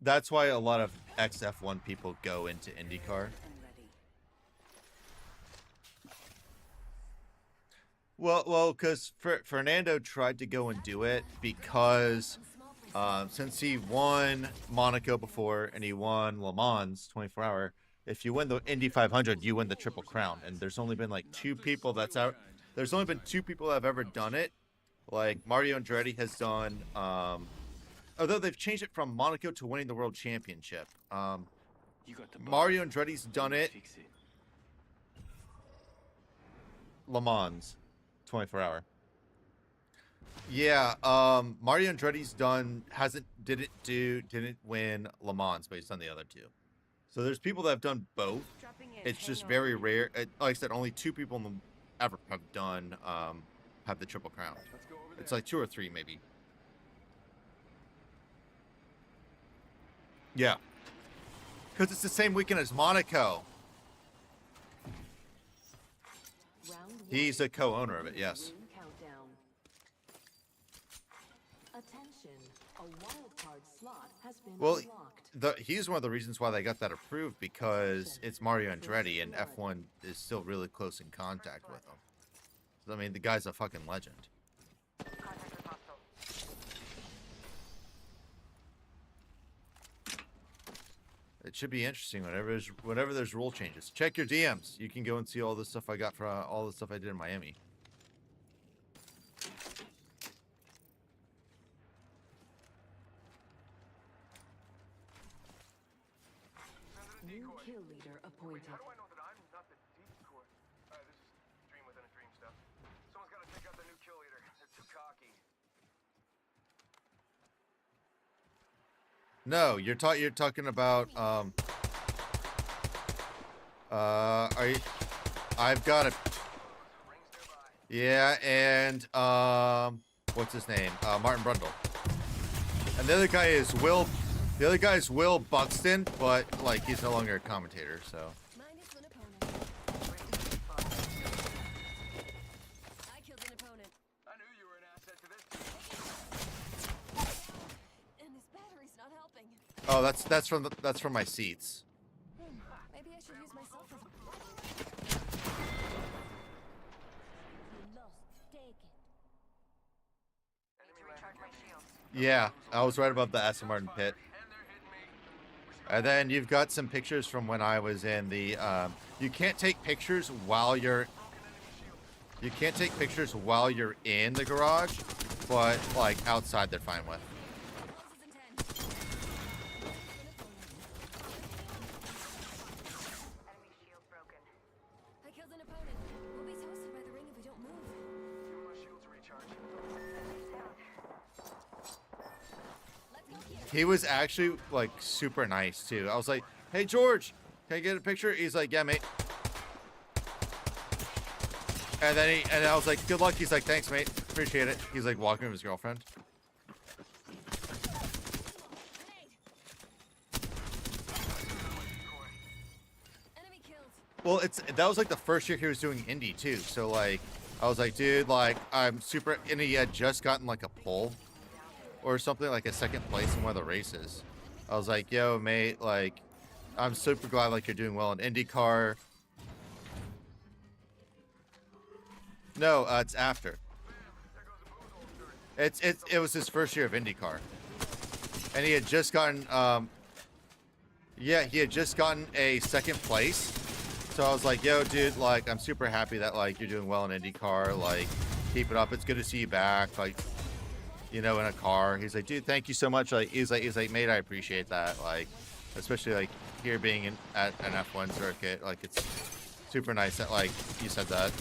That's why a lot of XF1 people go into IndyCar. Well, because Fernando tried to go and do it because since he won Monaco before and he won Le Mans 24-hour, if you win the Indy 500, you win the Triple Crown. And there's only been like two people that's out. There's only been two people that have ever done it. Like Mario Andretti has done. Although they've changed it from Monaco to winning the World Championship. Mario Andretti's done it. Le Mans 24-hour. Yeah, Mario Andretti's didn't win Le Mans, but he's done the other two. So there's people that have done both. It's just very rare. Like I said, only two people ever have done have the Triple Crown. It's like 2 or 3 maybe. Yeah. Because it's the same weekend as Monaco. He's a co-owner of it, yes. Well, he's one of the reasons why they got that approved, because it's Mario Andretti and F1 is still really close in contact with him. So, I mean, the guy's a fucking legend. It should be interesting whenever there's rule changes. Check your DMs. You can go and see all the stuff I got for all the stuff I did in Miami. New kill leader appointed. How do I know that I'm not the decoy? This is dream within a dream stuff. Someone's got to take out the new kill leader. They're too cocky. No, you're talking about I've got it. Yeah, and what's his name? Martin Brundle. And the other guy is Will. The other guy is Will Buxton, but like he's no longer a commentator, so. Oh, that's from my seats. Maybe I should use myself as Yeah, I was right about the Aston Martin pit. And then you've got some pictures from when I was in the. You can't take pictures while you're. You can't take pictures while you're in the garage, but like outside they're fine with. I killed an opponent. We'll be toasted by the ring if we don't move. Give my shield to recharge. He was actually like super nice too. I was like, "Hey George, can I get a picture?" He's like, "Yeah, mate." And then I was like, "Good luck." He's like, "Thanks, mate. Appreciate it." He's like walking with his girlfriend. Well, that was like the first year he was doing indie too. So like, I was like, dude, like I'm super. And he had just gotten like a pole or something, like a second place in one of the races. I was like, yo, mate, like, I'm super glad like you're doing well in IndyCar. No, it's after. It was his first year of IndyCar, and he had just gotten he had just gotten a second place. So I was like, yo, dude, like, I'm super happy that like you're doing well in IndyCar. Like, keep it up. It's good to see you back. Like, you know, in a car. He's like, dude, thank you so much. Like, he's like, mate, I appreciate that. Like, especially like here being at an F1 circuit. Like, it's super nice that like you said that.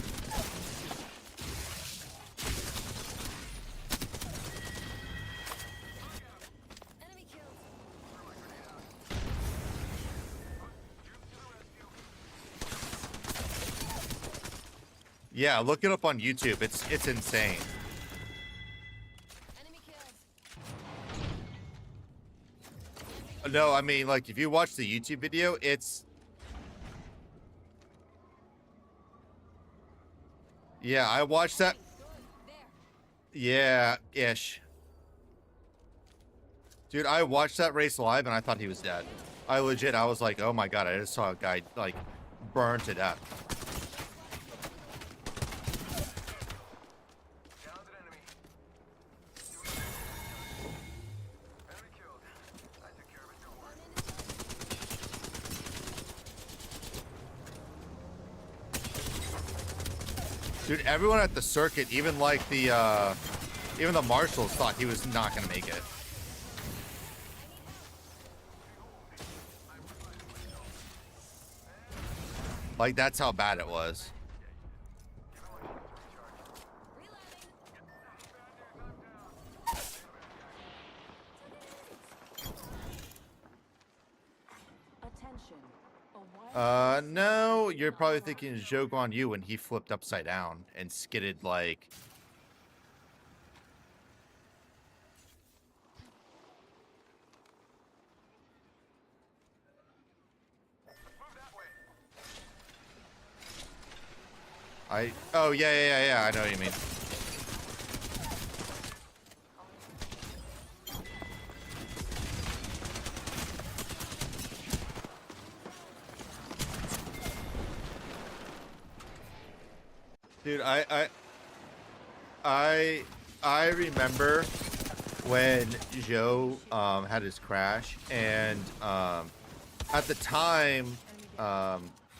Yeah, look it up on YouTube. It's insane. No, I mean, like, if you watch the YouTube video, it's... Yeah, I watched that... Yeah, ish. Dude, I watched that race live, and I thought he was dead. I was like, oh my god, I just saw a guy, like, burn to death. Dude, everyone at the circuit, even like the marshals thought he was not gonna make it. Like, that's how bad it was. No, you're probably thinking Zhou Guan Yu when he flipped upside down and skidded like... Oh, yeah, I know what you mean. Dude, I remember when Joe had his crash, and at the time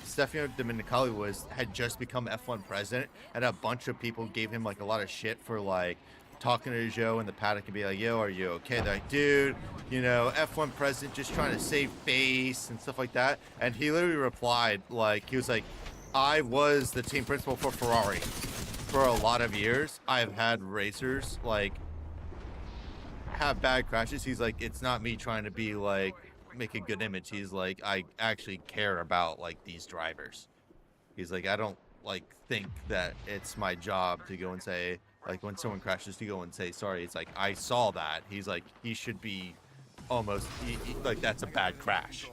Stefano Domenicali had just become F1 president, and a bunch of people gave him like a lot of shit for like talking to Joe in the paddock and be like, yo, are you okay? They're like, dude, you know, F1 president just trying to save face and stuff like that. And he literally replied, like, he was like, I was the team principal for Ferrari for a lot of years. I've had racers like have bad crashes. He's like, it's not me trying to be like make a good image. He's like, I actually care about like these drivers. He's like, I don't like think that it's my job to go and say, Like when someone crashes to go and say sorry, it's like I saw that. He's like he should be almost like that's a bad crash.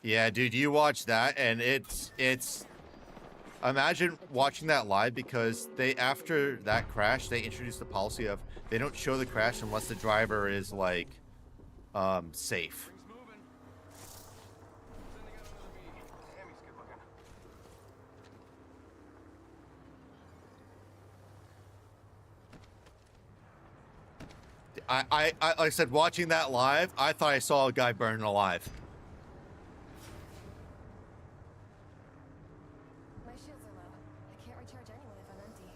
Yeah, dude, you watch that and it's imagine watching that live because they after that crash they introduced the policy of they don't show the crash unless the driver is like safe. I like I said, watching that live, I thought I saw a guy burning alive. My shields are low. I can't recharge anyway if I'm empty.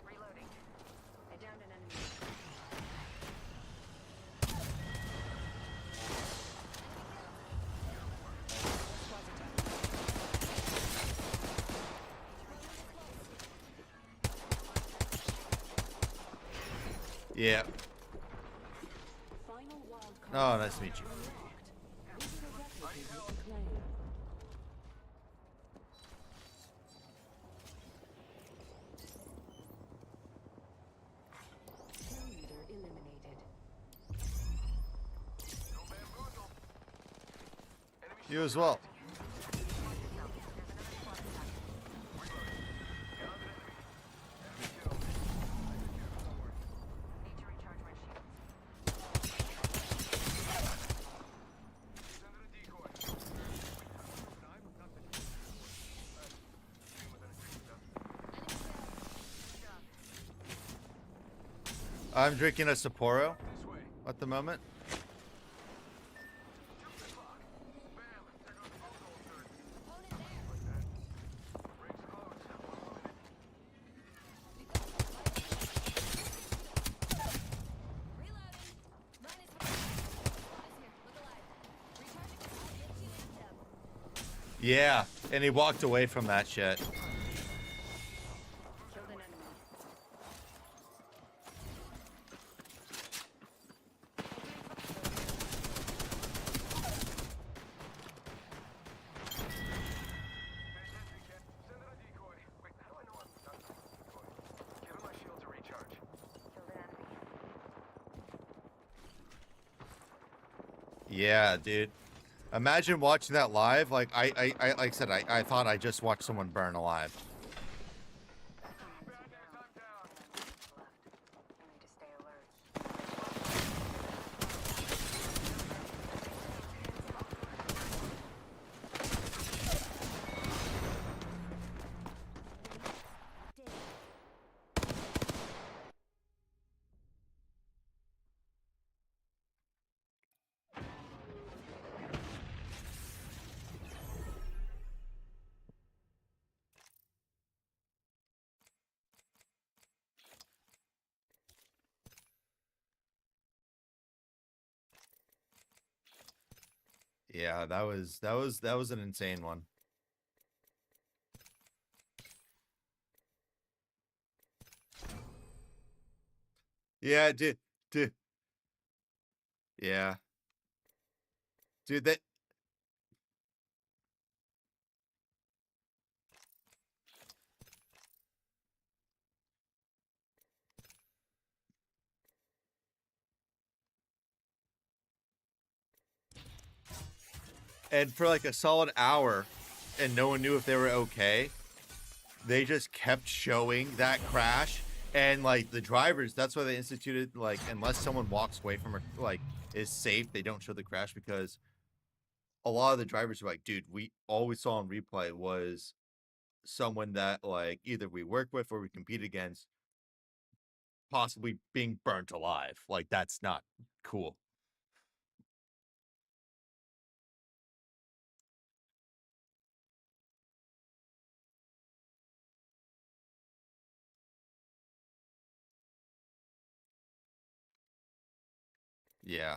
Reloading. I downed an enemy. Yeah. Oh, nice to meet you. You as well. I'm drinking a Sapporo at the moment. Yeah, and he walked away from that shit. Yeah, dude. Imagine watching that live. Like like I said, I thought I just watched someone burn alive. Yeah, that was an insane one. Yeah, dude. Yeah. Dude, that and for like a solid hour and no one knew if they were okay. They just kept showing that crash and like the drivers, that's why they instituted like unless someone walks away from it like is safe, they don't show the crash because a lot of the drivers were like, dude, all we saw on replay was someone that like either we work with or we compete against possibly being burnt alive. Like that's not cool. Yeah.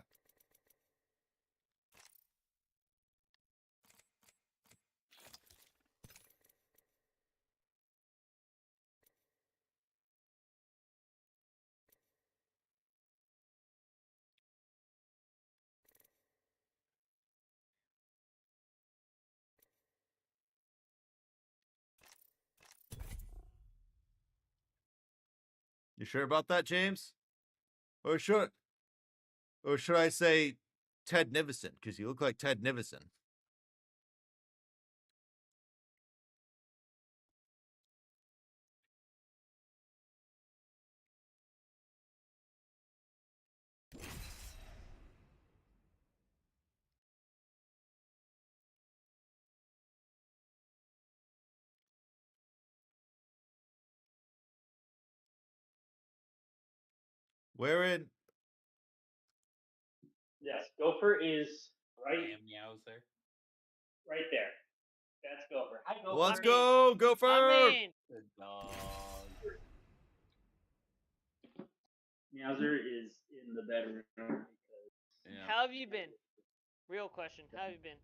You sure about that, James? Or should I say Ted Nivison? Because you look like Ted Nivison. Where in? Yes, Gopher is right. Meowser. Right there. That's Gopher. Hi, Gopher. Let's go, Gopher! Good dog. Meowser is in the bedroom because. Yeah. How have you been? Real question. How have you been?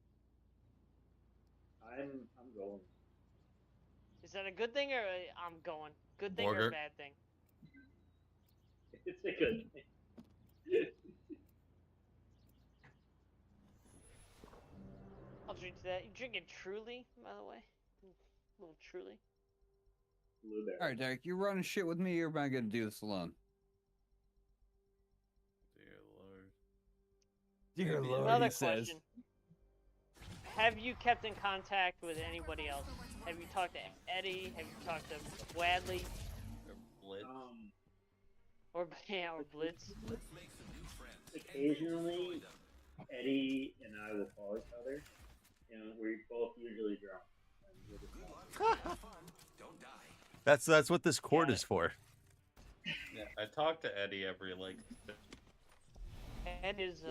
I'm going. Is that a good thing or I'm going? Good thing or Borger. a bad thing? It's a good thing. I'll drink to that. You drinking Truly, by the way? A little Truly. Blueberry. All right, Derek, you're running shit with me. You're about to do this alone. Dear Lord, Another he says. question. Have you kept in contact with anybody else? Have you talked to Eddie? Have you talked to Wadley? Blitz. Or Blitz? Occasionally, Eddie and I will call each other, and we're both usually drunk. That's what this cord is for. Yeah, I talk to Eddie every like. Ed is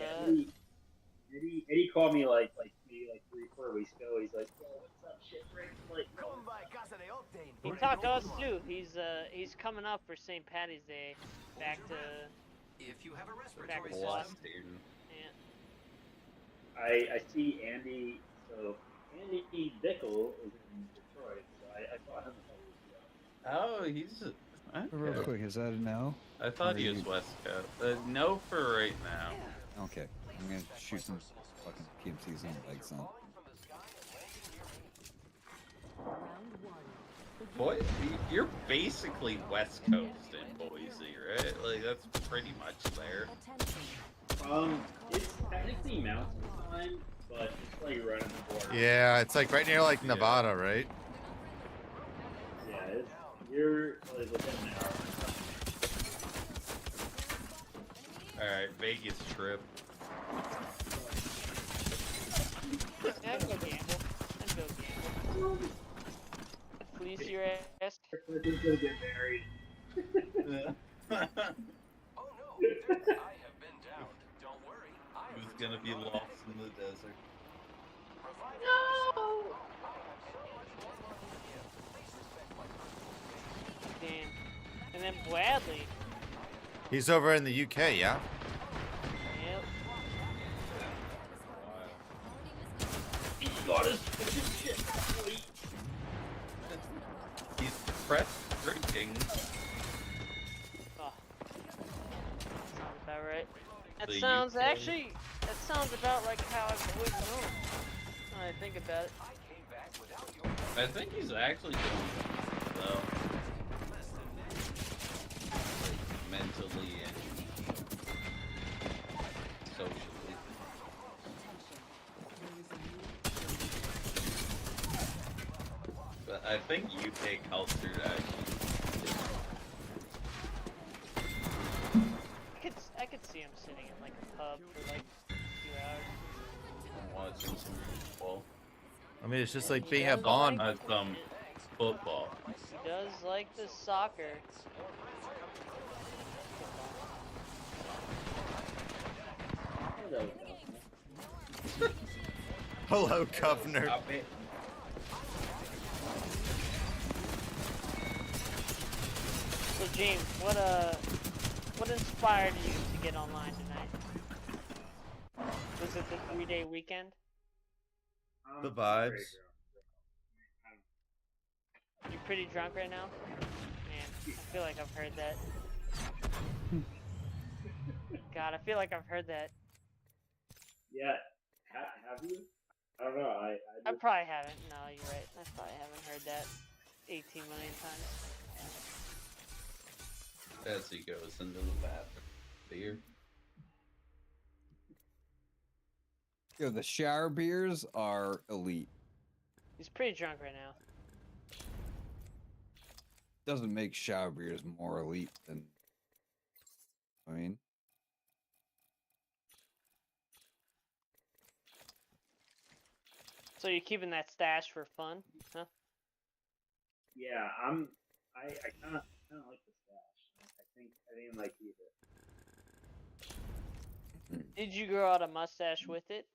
Eddie called me like maybe 3-4 weeks ago. He's like, "Yo, what's up, shit, Rick?" Like, he talked to us too. He's coming up for St. Patty's Day, back to. If you have a back to Boston. Yeah. I see Andy. So Andy Bickle is in Detroit. So I saw him a couple weeks ago. Oh, he's. Okay. Real quick, is that a no? I thought Or he was you- West Coast. No for right now. Okay, I'm gonna shoot some fucking PMCs on the bike son. Boy, you're basically West Coast in Boise, right? Like that's pretty much there. It's technically mountain time, but it's like right on the border. Yeah, it's like right near like Nevada, right? Yeah, you're like within an hour. Alright, Vegas trip. I'd go gamble. Fleece your ass. We're gonna get married. Who's gonna be lost in the desert? No! Damn. And then Bradley. He's over in the UK, yeah? Yep. He got his fucking shit. He's depressed drinking. Oh. Sounds about right. That The sounds UK. actually. That sounds about like how I've always known. When I think about it. I think he's actually doing well. Like, mentally and socially. But I think UK culture actually. I could see him sitting in like a pub for like a few hours. Watching some football. I mean, it's just like being at Bond. Some football. He does like the soccer. Hello, Governor. So James, what inspired you to get online tonight? it the 3-day weekend? The vibes. You pretty drunk right now? Man, I feel like I've heard that. God, I feel like I've heard that. Yeah, have you? I don't know. I probably haven't. No, you're right. I probably haven't heard that 18 million times. As he goes into the bathroom. Beer. Yo, the shower beers are elite. He's pretty drunk right now. Doesn't make shower beers more elite than. I mean. So you're keeping that stash for fun, huh? Yeah, I kind of like the stash. I think I might keep it. Did you grow out a mustache with it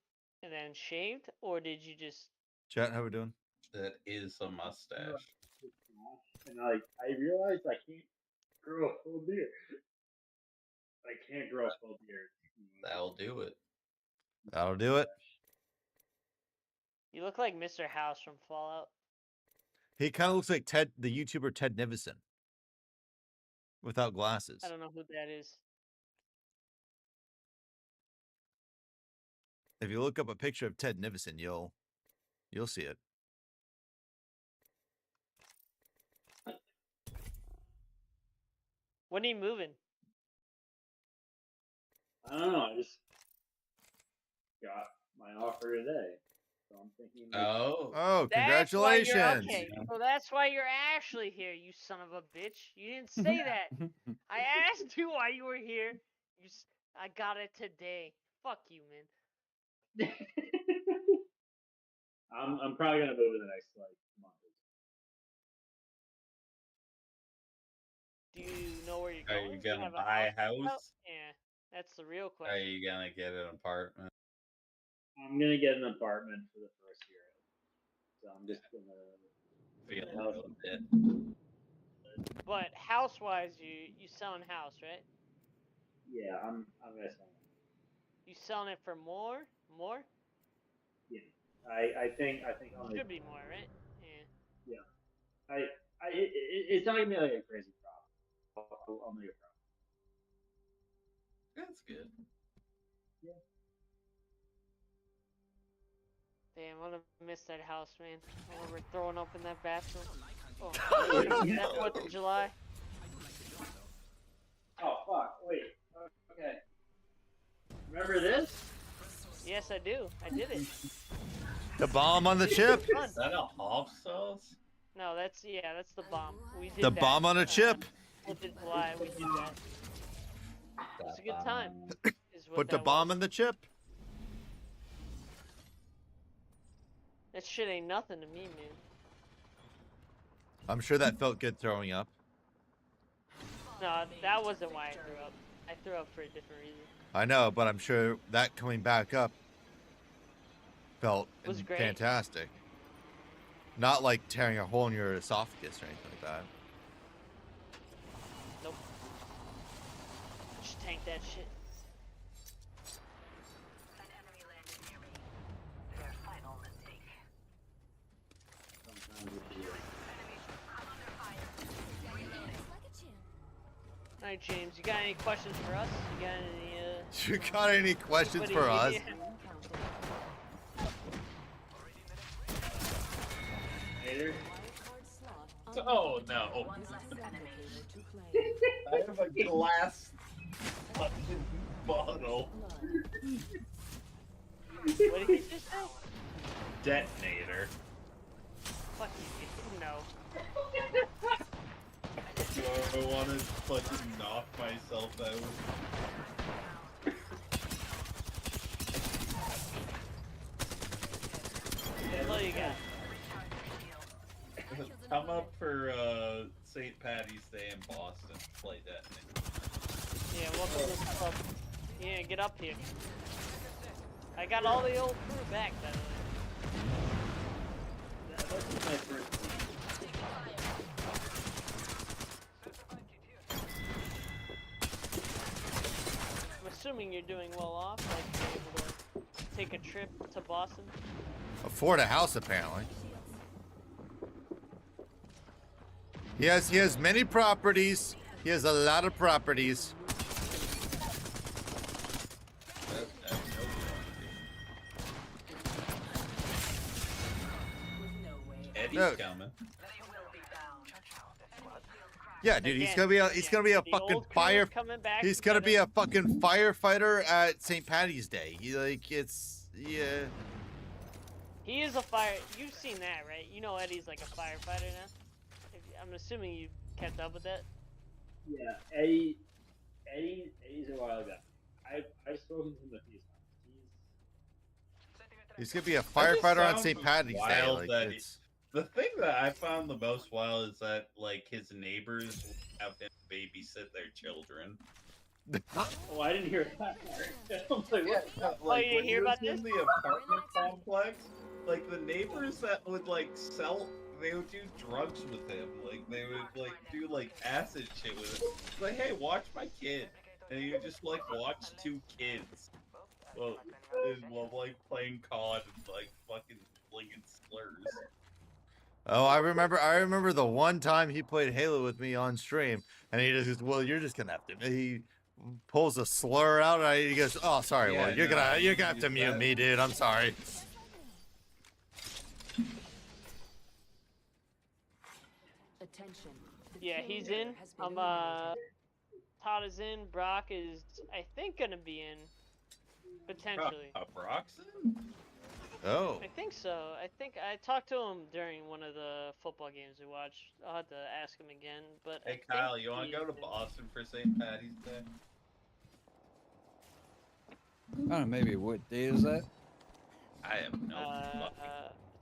and then shaved, or did you just? Chat, how we doing? That is a mustache. And I realized I can't grow a full beard. I can't grow a full beard. That'll do it. That'll do it. You look like Mr. House from Fallout. He kind of looks like Ted, the YouTuber Ted Nivison, without glasses. I don't know who that is. If you look up a picture of Ted Nivison, you'll see it. When are you moving? I don't know. I just got my offer today, so I'm thinking. Oh, congratulations! Okay, so that's why you're actually here, you son of a bitch. You didn't say that. I asked you why you were here. I got it today. Fuck you, man. I'm probably gonna move in the next month. Do you know where you're Are going? you Do you gonna have buy a house? Yeah, that's the real Are question. you gonna get an apartment? I'm gonna get an apartment for the first year, so I'm just gonna Feel a little bit. But house-wise, you selling house, right? Yeah, I'm gonna sell it. You selling it for more? More? Yeah, I think Should be more, right? Yeah. Yeah, it's not gonna be like a crazy profit. I'll make a profit. That's good. Yeah. Damn, I'm gonna miss that house, man. I remember throwing up in that bathroom. Oh, that 4th of July. Oh fuck! Wait. Okay. Remember this? Yes, I do. I did it. The bomb on the chip. Is that a hop sauce? No, that's the bomb. We did The that. bomb on a chip. 4th of July, we did that. It was a good time. is what Put the that bomb was. on the chip. That shit ain't nothing to me, man. I'm sure that felt good throwing up. No, that wasn't why I threw up. I threw up for a different reason. I know, but I'm sure that coming back up felt Was great. fantastic. Not like tearing a hole in your esophagus or anything like that. Nope. Just tank that shit. Alright, James, you got any questions for us? You got any, You got any questions for us? Later. Oh no! I have a glass fucking bottle. What did you just say? Detonator. Fuck you, no. Do I want to fucking knock myself out? That's all you got. Come up for St. Patty's Day in Boston. Play Detonator. Yeah, welcome to the club. Yeah, get up here. I got all the old crew back, by the way. That's my first one. I'm assuming you're doing well off, like you're able to take a trip to Boston? Afford a house, apparently. He has many properties. He has a lot of properties. Eddie's coming. Yeah, dude, he's gonna be a fucking fire. He's gonna be a fucking firefighter at St. Patty's Day. Yeah. He is a fire. You've seen that, right? You know Eddie's like a firefighter now. I'm assuming you kept up with that. Yeah, Eddie's a wild guy. I've spoken to him a few times. He's gonna be a firefighter on St. Patty's Day. Like, the thing that I found the most wild is that like his neighbors have him babysit their children. Oh, I didn't hear that part. I was like, what? Like, you didn't hear about this? In the apartment complex, like the neighbors that would like they would do drugs with him. Like they would like do like acid shit with him. It's like, hey, watch my kid, and you just like watch two kids, while like playing COD and like fucking flinging slurs. oh, I remember the one time he played Halo with me on stream, and he just goes, "Well, you're just gonna have to." He pulls a slur out, and he goes, "Oh, sorry, Yeah, well, you're gonna have to mute me, dude. I'm sorry." Attention. Yeah, he's in. Todd is in. Brock is, I think, gonna be in. Potentially. Brock's in? Oh. I think so. I think I talked to him during one of the football games we watched. I'll have to ask him again. But Hey Kyle, you want to go to Boston for St. Patty's Day? I don't know, maybe what day is that? I have no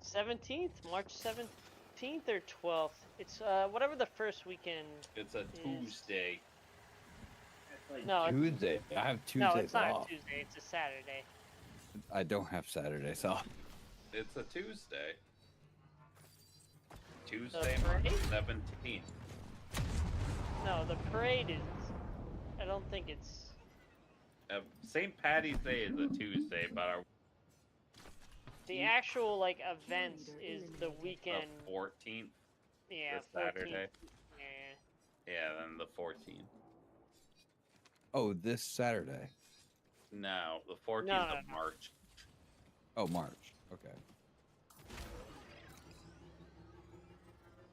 17th, March 17th or 12th. It's whatever the first weekend. It's a Tuesday. No, Tuesday. I have Tuesdays no, it's not off. a Tuesday. It's a Saturday. I don't have Saturdays off. It's a Tuesday. The Tuesday, March parade? 17th. No, the parade is. I don't think it's. St. Patty's Day is a Tuesday, but our The actual like events is the weekend. the 14th. Yeah, the Saturday. 14th. Yeah. Yeah, then the 14th. Oh, this Saturday. No, the 14th No, of March. Oh, March. Okay.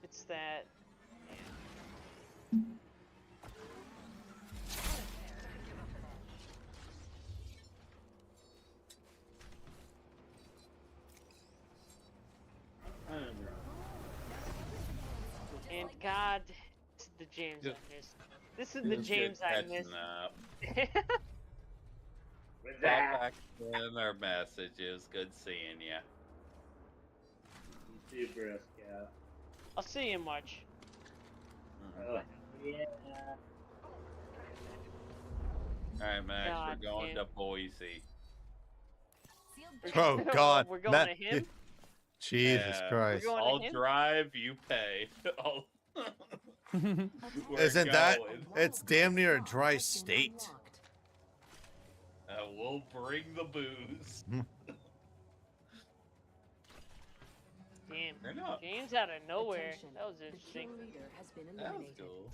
It's that. And God, this is the James I missed. This is the James I missed. With that. Back in our messages. Good seeing ya. You too, bro, Scout. I'll see you in March. Oh, yeah. Alright, Max, God we're going damn. to Boise. Oh God, We're going Matt, to him? Jesus Christ! We're going to I'll him? drive, you pay. We're Isn't that? going. It's damn near a dry state. We'll bring the booze. Damn. They're not. James out of nowhere. That was interesting. That was cool.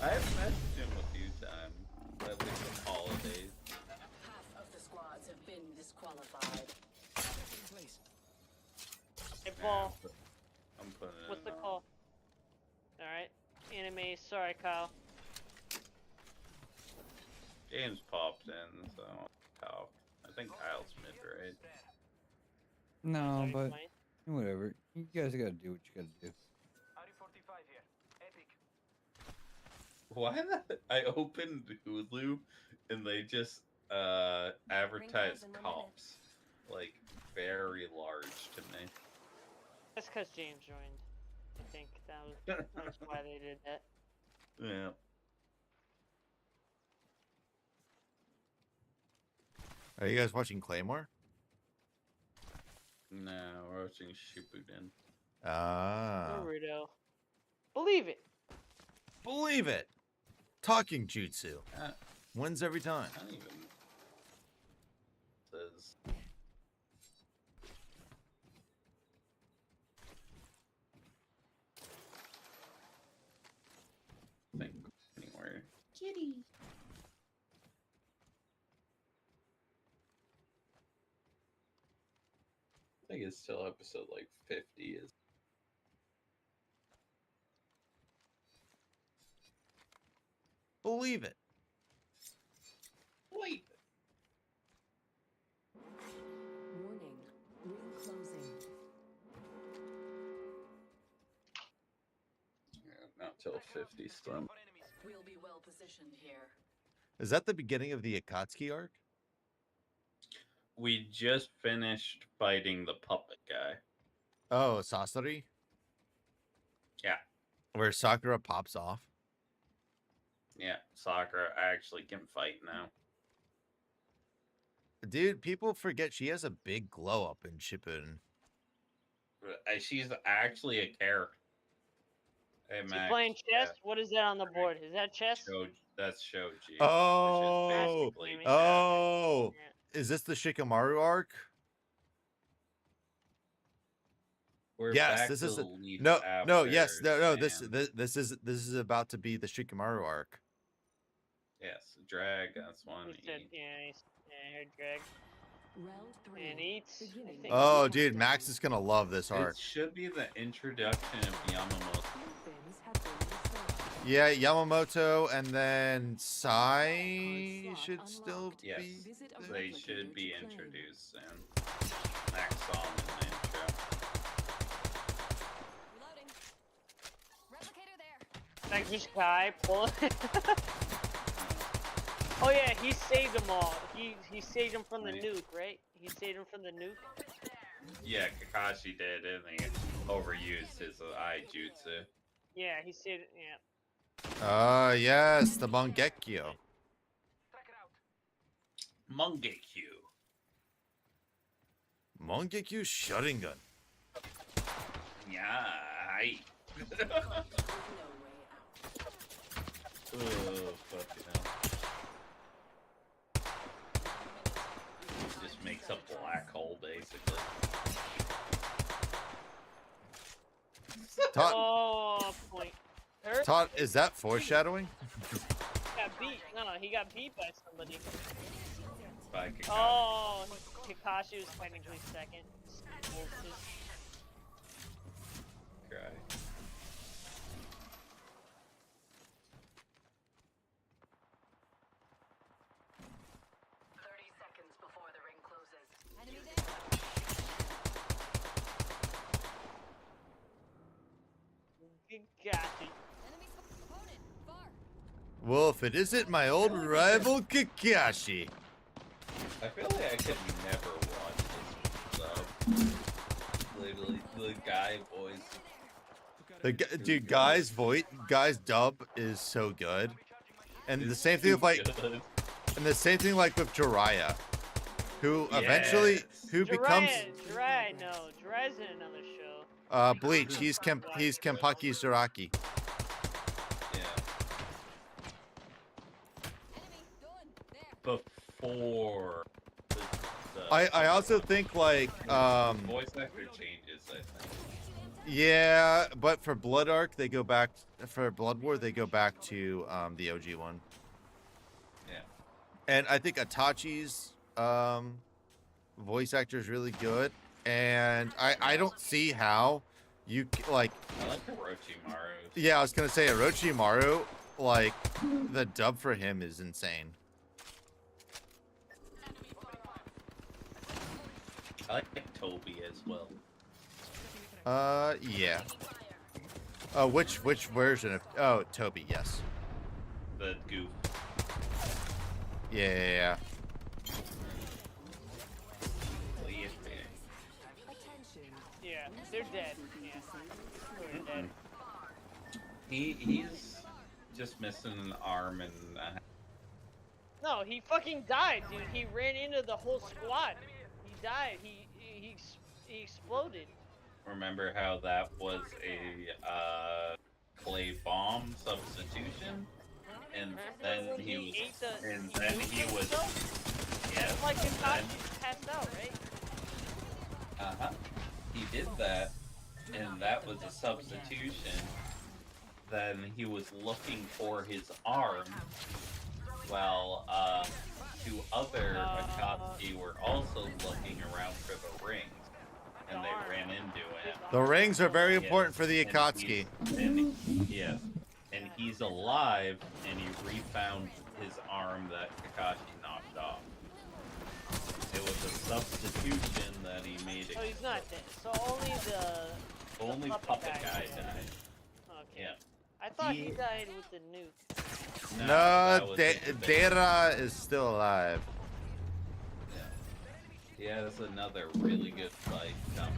I have messaged him a few times. At least the holidays. Half of the squads have been disqualified. Hey, Paul. I'm putting it What's in. the call? Alright. Anime. Sorry, Kyle. James popped in, so Kyle. I think Kyle's mid, right? No, Sorry, but mine. whatever. You guys gotta do what you gotta do. Why not? I opened Hulu and they just advertised cops like very large to me. That's because James joined. I think that was why they did that. Yeah. Are you guys watching Claymore? No, we're watching Shippuden. Ah. Naruto. Believe it. Believe it. Talking jutsu. Wins every time. I don't even. Says kitty. I think it's still episode like 50 is. Believe it. Believe it. Warning. Ring closing. Yeah, not till 50 still. We'll be well positioned here. Is that the beginning of the Akatsuki arc? We just finished fighting the puppet guy. Oh, Sasori? Yeah. Where Sakura pops off? Yeah, Sakura actually can fight now. Dude, people forget she has a big glow up in Shippuden. She's actually a character. Hey, Is he Max. playing chess? What is that on the board? Is that chess? That's Shoji. Oh! Which is basically Oh! Is this the Shikamaru arc? We're yes, back this to is the a, leaf no, yes, no. after This is about to be the Shikamaru arc. Yes, drag. That's one. He said, yeah, I heard drag. Round 3. And eats. I think. Oh, dude, Max is gonna love this arc. It should be the introduction of Yamamoto. Yeah, Yamamoto and then Sai should still Yes, be. they should be introduced soon. Max saw them in the intro. Thank you, Sky. Pull it. Oh yeah, he saved them all. He saved them from the nuke, right? He saved them from the nuke. Yeah, Kakashi did, and he overused his eye jutsu. Yeah, he saved. Yeah. Ah, yes, the Mangekyo. Mangekyo. Mangekyo Sharingan. Yeah, hi. Oh, fucking hell. Just makes a black hole, basically. Oh, point. Hurt? Todd, is that foreshadowing? Got beat. No, he got beat by somebody. By Kakashi. Oh, Kakashi was technically second. Bullshit. Cry. Kakashi. Wolf, it isn't my old rival Kakashi. I feel like I could never watch this sub. Literally, the guy voice. Dude, guy's dub is so good, and the same thing with like, and the same thing like with Jiraiya, who eventually becomes Jiraiya, no, Jiraiya's in another show. Bleach. He's Kenpaki Zaraki. Before I also think like voice actor changes, I think. yeah, but for Blood Arc they go back for Blood War they go back to the OG one. Yeah. And I think Itachi's voice actor is really good, and I don't see how you like. I like Orochimaru. Yeah, I was gonna say Orochimaru, like the dub for him is insane. I like Toby as well. Yeah. Which version of? Oh, Toby, yes. The goof. Yeah. Yeah, they're dead. Yeah, they're dead. He's just missing an arm and a hand. No, he fucking died, dude. He ran into the whole squad. He died. He exploded. Remember how that was a clay bomb substitution? And then he was. Yeah. Like Kakashi passed out, right? He did that, and that was a substitution. then he was looking for his arm, while two other Akatsuki were also looking around for the rings, and they ran into him. The rings are very important for the Akatsuki. Yes, and he's alive, and he refound his arm that Kakashi knocked off. It was a substitution that he made. So he's not dead. So only the puppet guy died. Okay. Yeah. I thought he died with the nuke. No, Dera is still alive. Yeah, that's another really good fight coming.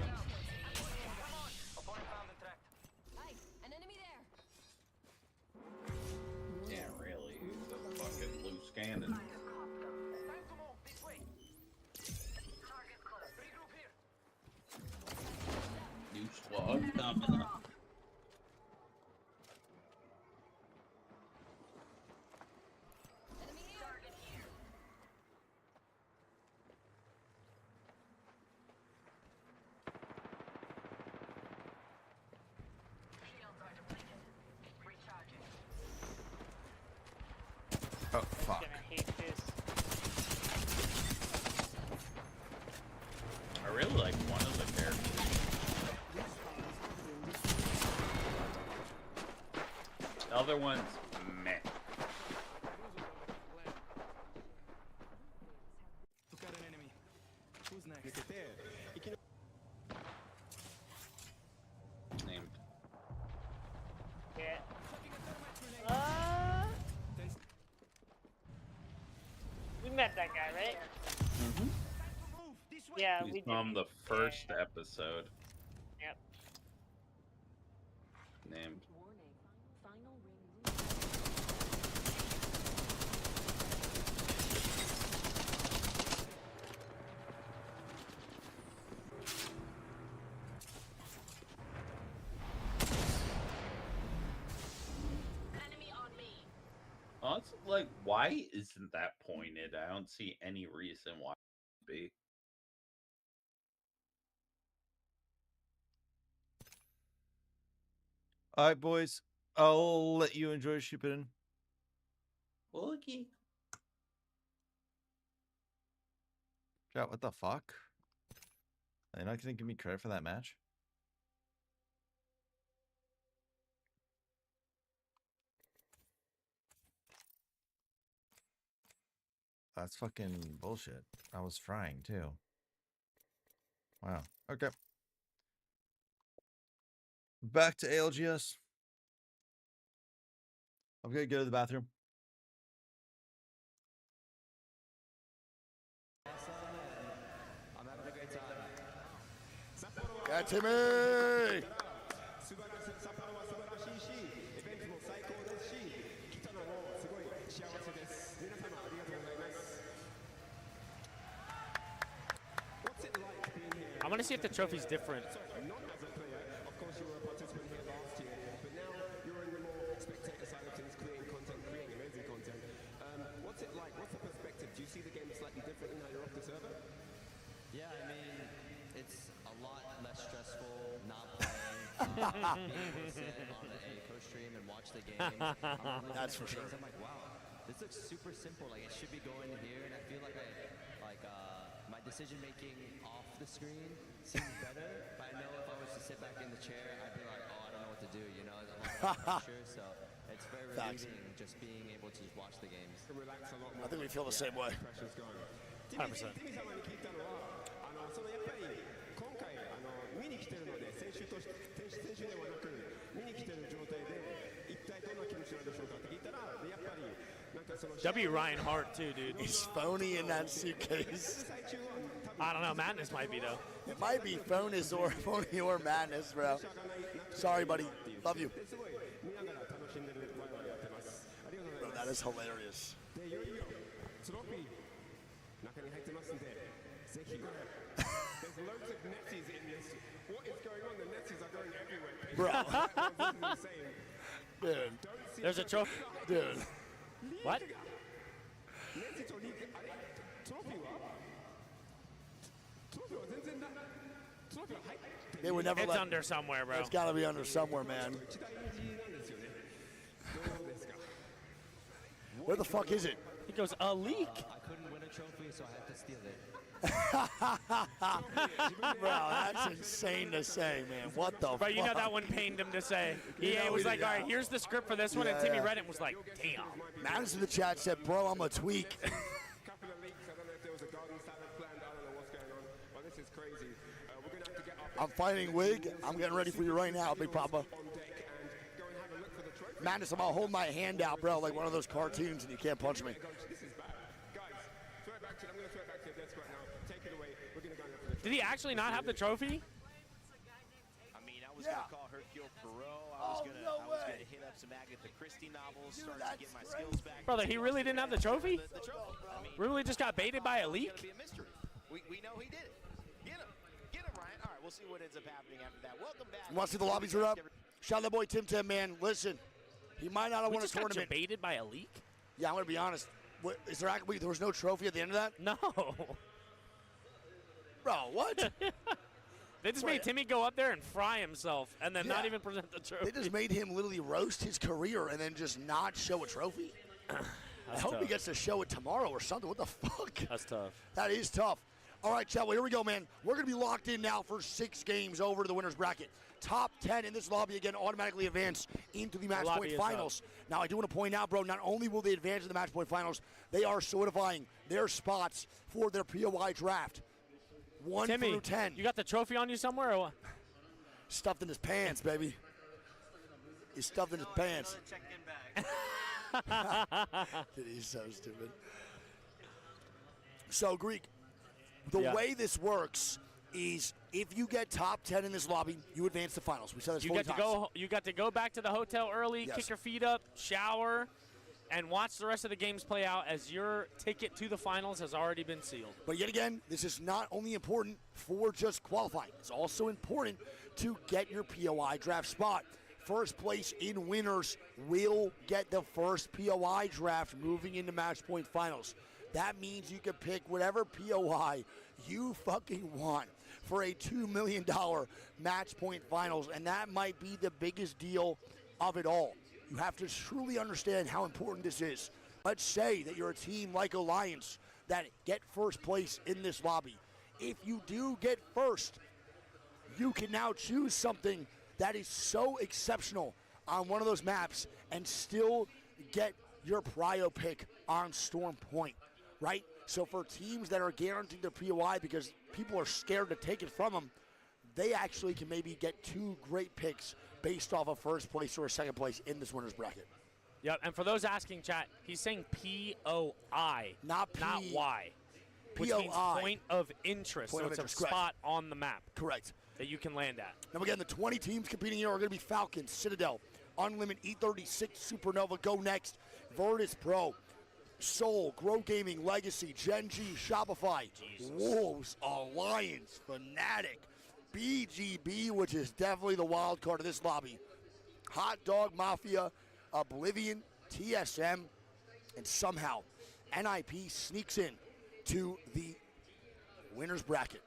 Yeah, really, he's a fucking loose cannon. New squad coming up. Oh, fuck. I hate this. I really like one of the characters. The other one's meh. Named. Yeah. We met that guy, right? Mm-hmm. Yeah, He's we did. from the first episode. Yep. Named. Oh, it's like, why isn't that pointed? I don't see any reason why it would be. All right, boys. I'll let you enjoy shipping. Okay. Chat, what the fuck? Are you not gonna give me credit for that match? That's fucking bullshit. I was frying too. Wow. Okay. Back to ALGS. I'm gonna go to the bathroom. I'm having a great time. Yeah, Timmy! I want to see if the trophy's different. What's it like? What's the perspective? Do you see the game slightly differently now you're off the server? Yeah, I mean, it's a lot less stressful not playing. Being able to sit on the ACO stream and watch the game. That's for sure. I'm like, wow, this looks super simple. Like, it should be going here, and I feel like my decision making off the screen seems better. But I know if I was to sit back in the chair, I'd be like, oh, I don't know what to do. You know, there's a lot of pressure, so it's very relieving just being able to just watch the games. I think we feel the same way. 100%。ティミ様に聞いたのは、やっぱり今回見に来てるので選手ではなく見に来てる状態で一体どんな気持ちなんでしょうかって聞いたら、やっぱりなんかその W. Ryan Hart too, dude. He's phony in that suitcase. I don't know. Madness might be though. It might be phony or madness, bro. Sorry, buddy. Love you. Bro, that is hilarious. トロフィー中に入ってますんで、ぜひ。There's loads of Netties in this. What is going on? The Netties are going everywhere. Bro. This is insane. Dude. There's a trophy. Dude. What? ネットとリーグ、あれトロフィーは全然ない。トロフィーは入って They would never It's let. under somewhere, bro. It's got to be under somewhere, man. Where the fuck is it? He goes, a leak. I couldn't win a trophy, so I had to steal it. Bro, that's insane to say, man. What the fuck? But you know that one pained him to say. He was like, all right, here's the script for this one, and Timmy read it and was like, damn. Madison in the chat said, bro, I'm a tweak. I'm fighting Wig. I'm getting ready for you right now, Big Papa. Madness, I'm gonna hold my hand out, bro, like one of those cartoons, and you can't punch me. Did he actually not have the trophy? I mean, I was gonna call Hercule Poirot. I was gonna hit up some Agatha Christie novels, start to get my skills back. Brother, he really didn't have the trophy? The trophy. I mean, Really just got baited by a leak? Be a mystery. We know he did it. Get him, Ryan. All right, we'll see what ends up happening after that. Welcome back. You want to see the lobbies are up? Shout out that boy Tim Tim, man. Listen, he might not have won a tournament. Got baited by a leak? Yeah, I'm gonna be honest. What, is there actually there was no trophy at the end of that? No. Bro, what? They just made Timmy go up there and fry himself and then not even present the trophy. They just made him literally roast his career and then just not show a trophy. I hope he gets to show it tomorrow or something. What the fuck? That's tough. That is tough. All right, Chad, well, here we go, man. We're going to be locked in now for 6 games over to the winner's bracket. Top 10 in this lobby, again, automatically advance into the match point finals. Now, I do want to point out, bro, not only will they advance to the match point finals, they are solidifying their spots for their POI draft. 1 through 10. You got the trophy on you somewhere or what? Stuffed in his pants, baby. He's stuffed in his pants. Dude, he's so stupid. So, Greek, the way this works is if you get top 10 in this lobby, you advance to finals. We said this 40 times. You got to go back to the hotel early, kick your feet up, shower, and watch the rest of the games play out as your ticket to the finals has already been sealed. But yet again, this is not only important for just qualifying. It's also important to get your POI draft spot. First place in winners will get the first POI draft moving into match point finals. That means you can pick whatever POI you fucking want for a $2 million match point finals, and that might be the biggest deal of it all. You have to truly understand how important this is. Let's say that you're a team like Alliance that get first place in this lobby. If you do get first, you can now choose something that is so exceptional on one of those maps and still get your prio pick on Storm Point, right? So for teams that are guaranteed their POI because people are scared to take it from them, they actually can maybe get 2 great picks based off of first place or second place in this winner's bracket. Yep, and for those asking, chat, he's saying POI, not Y, which means point of interest. Point so of it's interest, a spot on the map. Correct. That you can land at. Now again, the 20 teams competing here are going to be Falcons, Citadel, Unlimited, E36, Supernova, Go Next, Virtus Pro, Soul, Grow Gaming, Legacy, Gen G, Shopify, Wolves, Alliance, Fnatic, BGB, which is definitely the wild card of this lobby, Hot Dog Mafia, Oblivion, TSM, and somehow NIP sneaks in to the winner's bracket.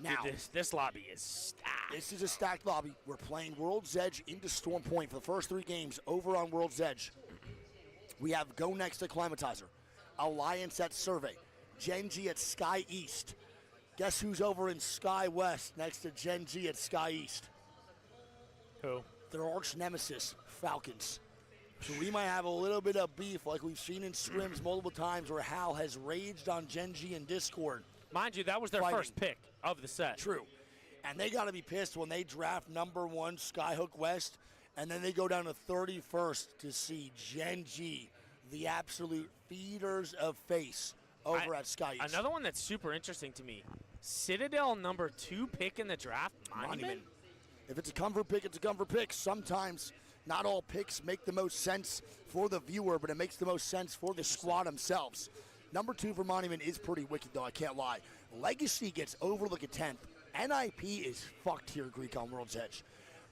Now, dude, this lobby is stacked. This is a stacked lobby. We're playing World's Edge into Storm Point for the first 3 games over on World's Edge. We have Go Next at Climatizer, Alliance at Survey, Gen G at Sky East. Guess who's over in Sky West next to Gen G at Sky East? Who? Their arch nemesis, Falcons. So we might have a little bit of beef like we've seen in scrims multiple times where Hal has raged on Gen G in Discord. Mind you, that was their first pick of the set. True. And they got to be pissed when they draft number 1 Skyhook West, and then they go down to 31st to see Gen G, the absolute feeders of face, over at Sky East. Another one that's super interesting to me, Citadel number 2 pick in the draft, Monument. If it's a comfort pick, it's a comfort pick. Sometimes not all picks make the most sense for the viewer, but it makes the most sense for the squad themselves. Number 2 for Monument is pretty wicked, though, I can't lie. Legacy gets overlooked at 10th. NIP is fucked here, Greek, on World's Edge.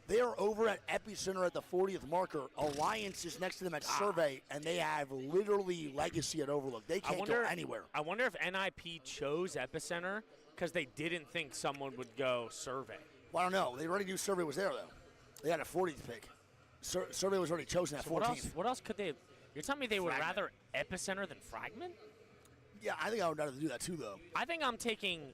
They are over at Epicenter at the 40th marker. Alliance is next to them at Survey, and they have literally Legacy at Overlook. They can't go anywhere. I wonder if NIP chose Epicenter because they didn't think someone would go Survey. Well, I don't know. They already knew Survey was there, though. They had a 40th pick. Survey was already chosen at 14th. What else could they have? You're telling me they would rather Epicenter than Fragment? Yeah, I think I would rather do that too, though. I think I'm taking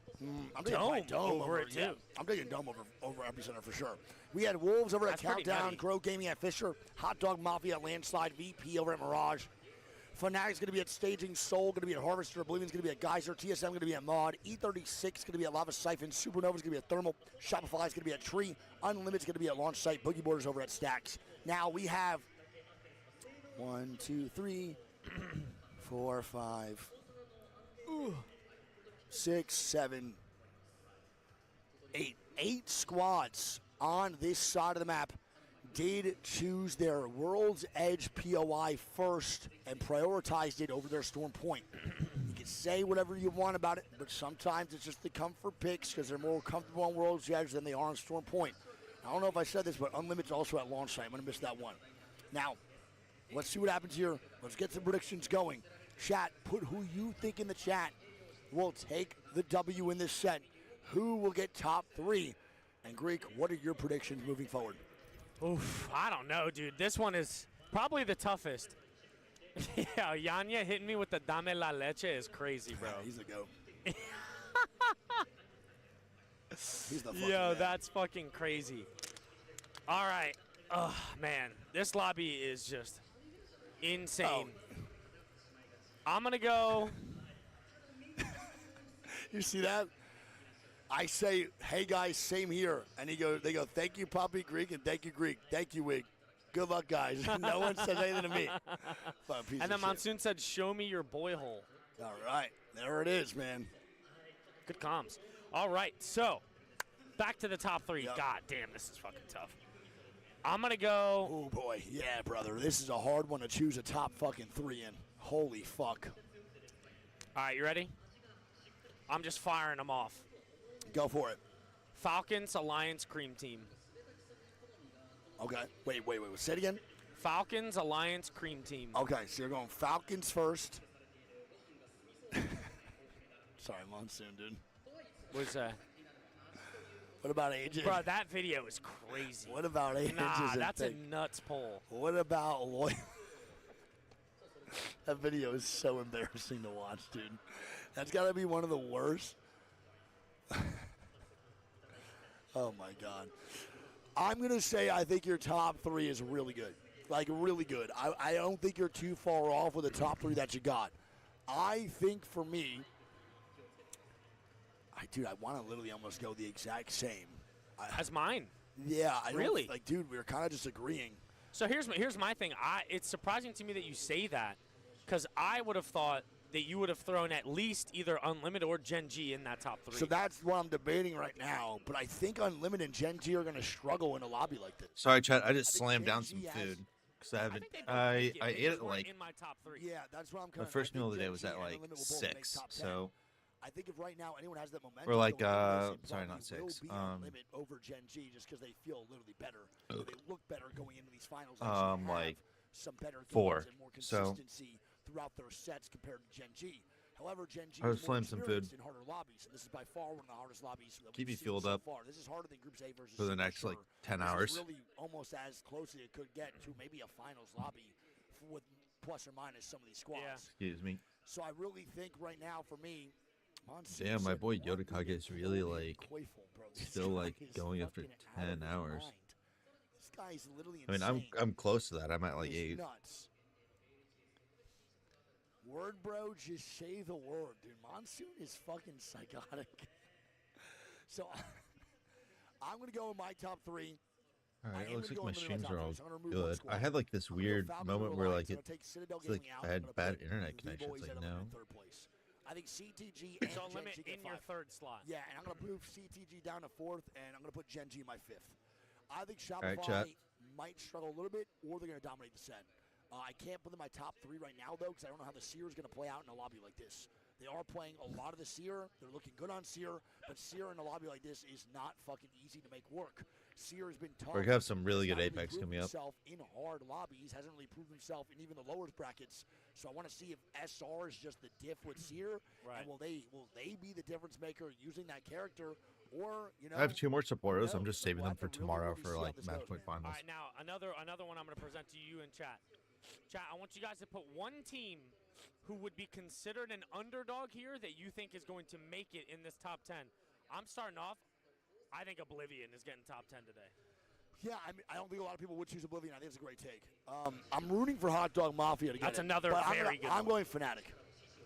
I'm taking Dome over it, too. Yeah, I'm taking Dome over Epicenter for sure. We had Wolves over at Countdown, Grow Gaming at Fisher, Hot Dog Mafia at Landslide, VP over at Mirage. Fanatics going to be at Staging, Soul going to be at Harvester, Oblivion's going to be at Geyser, TSM going to be at Mod, E36 going to be at Lava Siphon, Supernova's going to be at Thermal, Shopify's going to be at Tree, Unlimited's going to be at Launch Site, Boogie Borders over at Stacks. Now we have 1, 2, 3, 4, 5, 6, 7, 8. 8 squads on this side of the map did choose their World's Edge POI first and prioritized it over their Storm Point. You can say whatever you want about it, but sometimes it's just the comfort picks because they're more comfortable on World's Edge than they are on Storm Point. I don't know if I said this, but Unlimited's also at launch site. I'm going to miss that one. Now, let's see what happens here. Let's get some predictions going. Chat, put who you think in the chat will take the W in this set. Who will get top 3? And Greek, what are your predictions moving forward? Oof, I don't know, dude. This one is probably the toughest. Yeah, Yanya hitting me with the Dame la Leche is crazy, bro. He's the GOAT. He's the fucking Yo, man. that's fucking crazy. All right. Oh, man. This lobby is just insane. I'm going to go. You see that? I say, hey guys, same here. And they go, thank you, Poppy Greek, and thank you, Greek. Thank you, Wig. Good luck, guys. No one says anything to me. And then Monsoon said, show me your boy hole. All right. There it is, man. Good comms. All right. So, back to the top 3. Yep. God damn, this is fucking tough. I'm going to go. Oh, boy. Yeah, brother. This is a hard one to choose a top fucking 3 in. Holy fuck. All right, you ready? I'm just firing them off. Go for it. Falcons, Alliance, Cream Team. Okay. Wait. Say it again. Falcons, Alliance, Cream Team. Okay, so you're going Falcons first. Sorry, Monsoon, dude. What's that? What about Ages? Bro, that video is crazy. What about Ages? Nah, that's a nuts poll. What about Loy? That video is so embarrassing to watch, dude. That's got to be one of the worst. Oh, my God. I'm going to say I think your top 3 is really good. Like, really good. I don't think you're too far off with the top 3 that you got. I think for me, dude, I want to literally almost go the exact same. As mine. Yeah. Really? Like, dude, we were kind of disagreeing. So here's my thing. It's surprising to me that you say that because I would have thought that you would have thrown at least either Unlimited or Gen G in that top 3. So that's what I'm debating right now. But I think Unlimited and Gen G are going to struggle in a lobby like this. Sorry, Chad. I just slammed down some food because I haven't. I ate it like. In my top 3. Yeah, that's what I'm kind My of. first meal of the day was at like 6. So. I think if right now anyone has that momentum. We're like, sorry, not 6. Limit over Gen G just because they feel literally better. They look better going into these finals. Like some better 4. And more So. consistency throughout their sets compared to Gen G. However, Gen G I was is more slammed some food. experienced in harder lobbies, and this is by far one of the hardest lobbies that Keep we've you seen fueled so up far. This is harder than Groups A versus for the C next sure. like 10 This hours. is really almost as close as it could get to maybe a finals lobby with plus or minus some of these squads. Excuse me. So I really think right now for me, Damn, my boy Yodakage is really like still like going after 10 hours. This guy's literally I mean, I'm close to that. I'm at like 8. Nuts. Word, bro, just say the word, dude. Monsoon is fucking psychotic. So I'm gonna go in my top 3. All right, it looks like my streams are all good. I had like this weird moment where like it's like I had bad internet connection. It's like no. I think CTG and So Gen limit G get in your 5. 3rd slot. Yeah, and I'm going to move CTG down to 4th, and I'm going to put Gen G in my 5th. I think right, Shopify might struggle a little bit, or they're going to dominate the set. I can't put them in my top 3 right now, though, because I don't know how the Seer is going to play out in a lobby like this. They are playing a lot of the Seer. They're looking good on Seer, but Seer in a lobby like this is not fucking easy to make work. Seer has been tough. We're gonna have some really good He's not Apex really coming up. Himself in hard lobbies, hasn't really proved himself in even the lower brackets. So I want to see if SR is just the diff with Seer, and will they be the difference maker using that character, or I have 2 more supporters. I'm just saving them for tomorrow for like match point finals. All right, now another one I'm going to present to you in chat. Chat, I want you guys to put one team who would be considered an underdog here that you think is going to make it in this top 10. I'm starting off. I think Oblivion is getting top 10 today. Yeah, I mean, I don't think a lot of people would choose Oblivion. I think it's a great take. I'm rooting for Hot Dog Mafia to get That's it. another but very good I'm one. going Fnatic.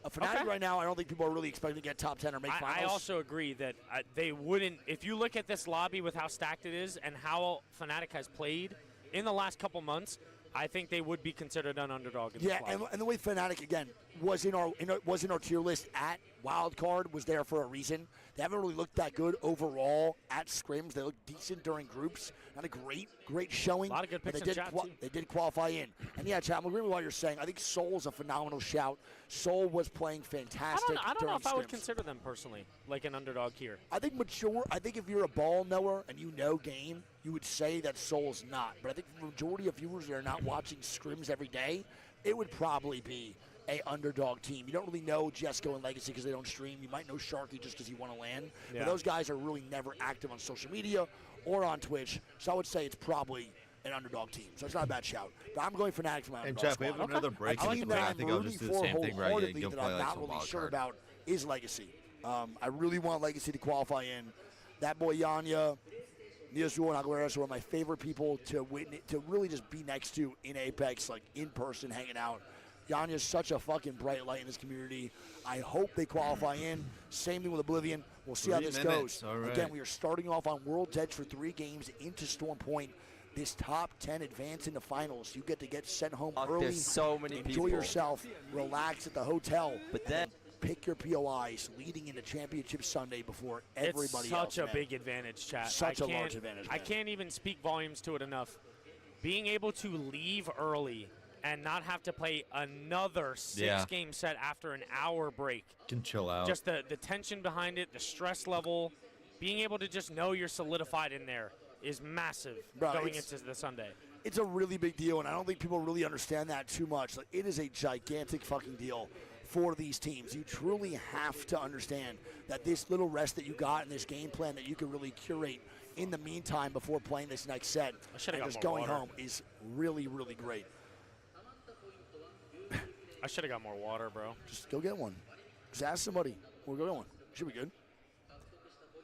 Fnatic right now, I don't think people are really expecting to get top 10 or make finals. I also agree that they wouldn't. If you look at this lobby with how stacked it is and how Fnatic has played in the last couple months, I think they would be considered an underdog. In Yeah, this lobby. and the way Fnatic again was in our tier list at Wildcard was there for a reason. They haven't really looked that good overall at scrims. They look decent during groups. Not a great showing. A lot of good picks but in chat, too. They did qualify in. And yeah, chat, I'm agreeing with what you're saying. I think Soul's a phenomenal shout. Soul was playing fantastic. I don't know if scrims. I would consider them personally like an underdog here. I think mature. I think if you're a ball knower and you know game, you would say that Soul's not. But I think the majority of viewers that are not watching scrims every day, it would probably be a underdog team. You don't really know Jesco and Legacy because they don't stream. You might know Sharky just because you want to land. Yeah. But those guys are really never active on social media or on Twitch. So I would say it's probably an underdog team. So it's not a bad shout. But I'm going Fnatic for my And underdog Jeff, we squad. have another break. A team that I I'm think I'll rooting just do the for same thing, right? wholeheartedly You'll that play I'm like not some really wild sure card. about is Legacy. I really want Legacy to qualify in. That boy Yanya, Niazul, and Aguilera are one of my favorite people to witness, to really just be next to in Apex, like in person, hanging out. Yanya's such a fucking bright light in this community. I hope they qualify in. Same thing with Oblivion. We'll see how 3 this minutes. goes. All right. Again, we are starting off on World's Edge for 3 games into Storm Point. This top 10 advance in the finals. You get to get sent home early. There's so many enjoy people. yourself. Relax at the hotel. But then pick your POIs leading into Championship Sunday before everybody it's else. such a man. big advantage, chat. Such I a can't- large advantage. I man. can't even speak volumes to it enough. Being able to leave early and not have to play another 6-game set after an hour break. Can chill out. Just the tension behind it, the stress level, being able to just know you're solidified in there is massive Bro, going it's- into the Sunday. It's a really big deal, and I don't think people really understand that too much. Like, it is a gigantic fucking deal for these teams. You truly have to understand that this little rest that you got and this game plan that you can really curate in the meantime before playing this next set should've and got just more going water. home is really, really great. I should have got more water, bro. Just go get one. Just ask somebody. We'll go get one. Should be good.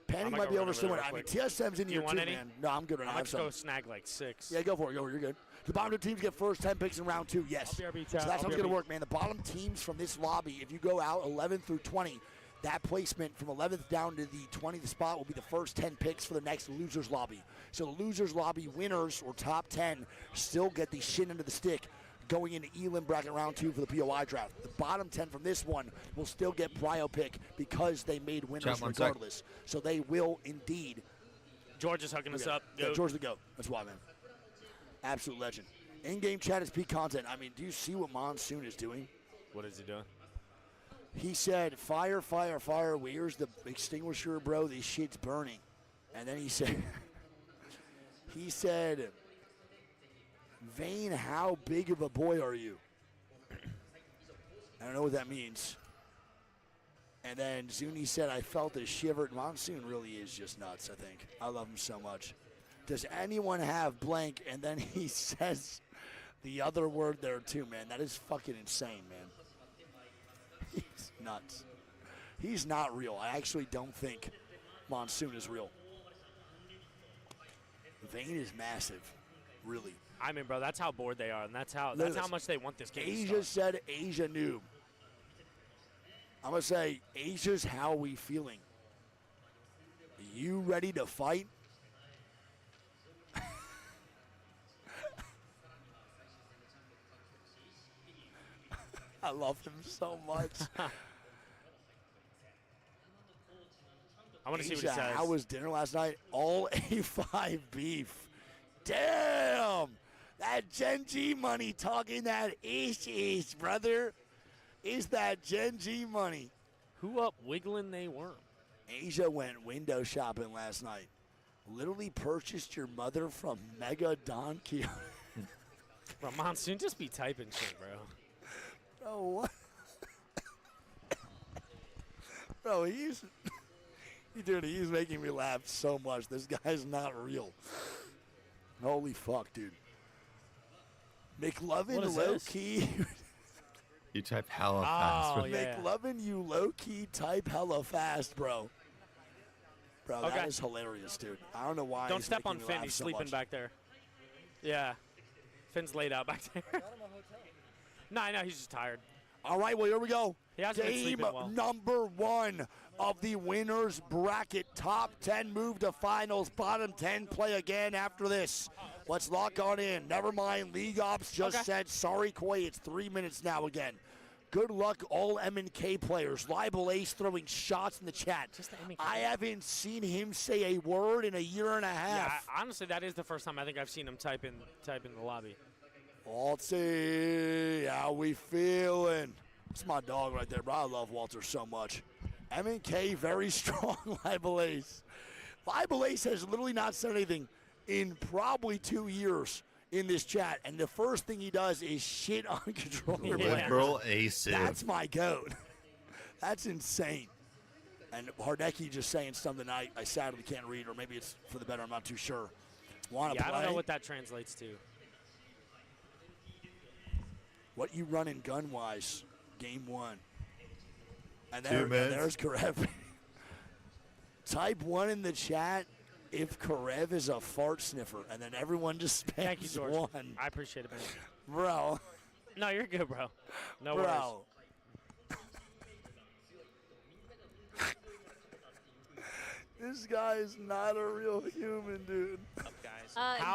Panning might might go be run over overstill. there I real mean, quick. TSM's in Do you here want too, any? man. No, I'm good right now. I'm I about have to go some. snag like 6. Yeah, go for it. Go. You're good. The bottom 2 teams get first 10 picks in round 2. Yes. BRB, So chat. that's how it's BRB. going to work, man. The bottom teams from this lobby, if you go out 11 through 20, that placement from 11th down to the 20th spot will be the first 10 picks for the next losers lobby. So the losers lobby winners or top 10 still get the shit into the stick going into Elim bracket round 2 for the POI draft. The bottom 10 from this one will still get prio pick because they made winners Chat, 1 sec. regardless. So they will indeed. George is hooking us up. Yeah, Dude. George the go. That's why, man. Absolute legend. In-game chat is peak content. I mean, do you see what Monsoon is doing? What is he doing? He said, fire, fire, fire. Where's the extinguisher, bro? This shit's burning. And then he said, Vane, how big of a boy are you? I don't know what that means. And then Zuni said, I felt a shiver. Monsoon really is just nuts, I think. I love him so much. Does anyone have blank? And then he says the other word there too, man. That is fucking insane, man. He's nuts. He's not real. I actually don't think Monsoon is real. Vane is massive, really. I mean, bro, that's how bored they are, and that's how Look at this. much they want this game to Asia start. said Asia noob. I'm going to say Asia's how we feeling. You ready to fight? I love him so much. I want to see what Asia, he says. how was dinner last night? All A5 beef. Damn! That Gen G money talking that ish, brother. Is that Gen G money? Who up wiggling they worm? Asia went window shopping last night. Literally purchased your mother from Mega Don Quixote. Bro, Monsoon just be typing shit, bro. Bro, what? Bro, he's making me laugh so much. This guy's not real. Holy fuck, dude. McLovin low-key. You type hella fast. McLovin, you low-key type hella fast, bro. Bro, that is hilarious, dude. I don't know why. Don't he's step on making me Finn. laugh He's so sleeping much. back there. Yeah. Finn's laid out back there. No, I know. He's just tired. All right, well, here we go. He hasn't been Game sleeping well. number 1 of the winners bracket. Top 10 move to finals. Bottom 10 play again after this. Let's lock on in. Never mind. League Ops just said, sorry, Koi, it's 3 minutes now again. Good luck, all M&K players. Libel Ace throwing shots in the chat. I haven't seen him say a word in a year and a half. Yeah, honestly, that is the first time I think I've seen him type in the lobby. Let's see how we feeling. It's my dog right there, bro. I love Walter so much. M&K very strong. Libel Ace. Libel Ace has literally not said anything in probably 2 years in this chat, and the first thing he does is shit on controller. Liberal aces. That's my goat. That's insane. And Hardecki just saying something I sadly can't read, or maybe it's for the better. I'm not too sure. Want to play? I don't know what that translates to. What you running gun-wise? Game 1. And 2 minutes. there's Karev. Type 1 in the chat if Karev is a fart sniffer, and then everyone just spams Thank you, George. 1. I appreciate it, man. Bro. No, you're good, bro. No Bro. worries. This guy is not a real human, dude.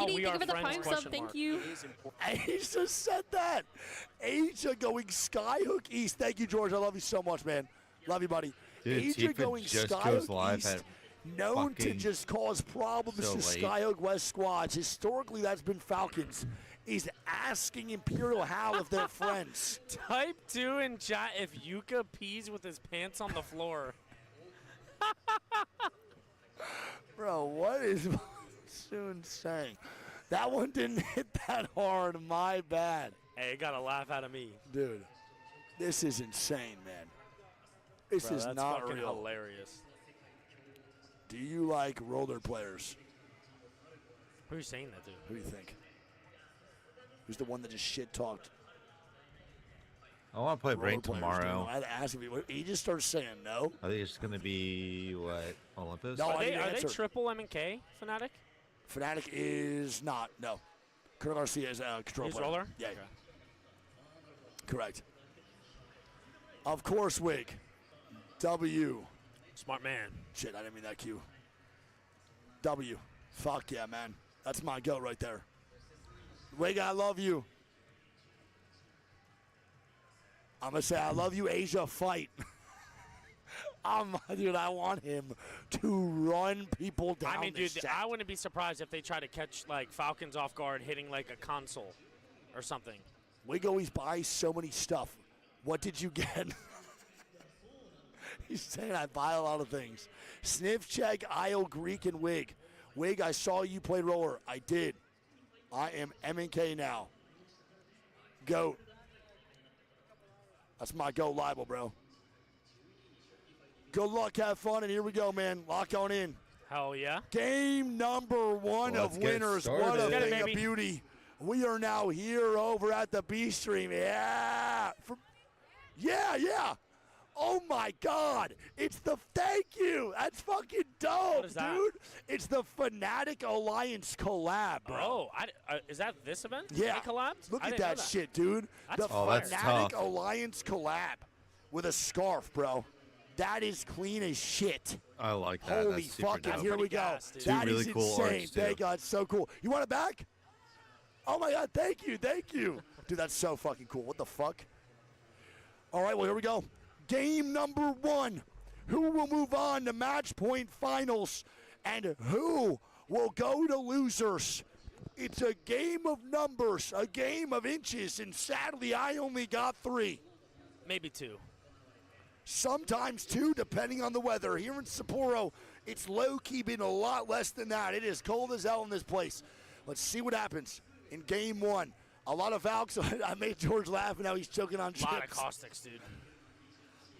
Giddy, thank you for the prime sub. Thank you. Asia said that. Asia going Skyhook East. Thank you, George. I love you so much, man. Love you, buddy. Dude, Asia Tifa going just goes Skyhook live East. at Known to fucking just cause problems so to late. Skyhook West squads. Historically, that's been Falcons. He's asking Imperial Hal if they're friends. Type 2 in chat if Yuka pees with his pants on the floor. Bro, what is Soon saying? That one didn't hit that hard. My bad. Hey, you got a laugh out of me. Dude, this is insane, man. This Bro, is that's not fucking real. hilarious. Do you like roller players? Who are you saying that to? Who do you think? Who's the one that just shit talked? I want to play Roller Brain players, tomorrow. dude. I had to ask him. He just started saying no. I think it's going to be, what, Olympus? No, Are I they, didn't are they answer. triple M&K Fnatic? Fnatic is not. No. Colonel Garcia is a control He's player. roller? Yeah. Okay. Correct. Of course, Wig. W. Smart man. Shit, I didn't mean that Q. W. Fuck yeah, man. That's my goat right there. Wig, I love you. I'm going to say I love you, Asia. Fight. Dude, I want him to run people down. I mean, the dude, set. I wouldn't be surprised if they try to catch, like, Falcons off guard hitting, like, a console or something. Wig always buys so many stuff. What did you get? He's saying I buy a lot of things. Sniff check, Isle, Greek, and Wig. Wig, I saw you play roller. I did. I am M&K now. Goat. That's my goat libel, bro. Good luck, have fun, and here we go, man. Lock on in. Hell yeah. Game number 1 of winners. What a thing of beauty. We are now here over at the B stream. Yeah. Yeah. Oh my God. It's the thank you. That's fucking dope, What is that? dude. It's the Fnatic Alliance collab, bro. Oh, is that this event? Yeah. They collabed? Look I at didn't know that shit, dude. That's The fire. that's Fnatic tough. Alliance collab with a scarf, bro. That is clean as shit. I like that. Holy That's super fucking, dope. here we go. gas, dude. Two That really is cool insane. arts, too. Thank God, so cool. You want it back? Oh my God, thank you. Dude, that's so fucking cool. What the fuck? All right, well, here we go. Game number 1. Who will move on to match point finals and who will go to losers? It's a game of numbers, a game of inches, and sadly, I only got 3. Maybe 2. Sometimes 2, depending on the weather. Here in Sapporo, it's low-key been a lot less than that. It is cold as hell in this place. Let's see what happens in game 1. A lot of Algs. I made George laugh, and now he's choking on chips. A lot of caustics, dude.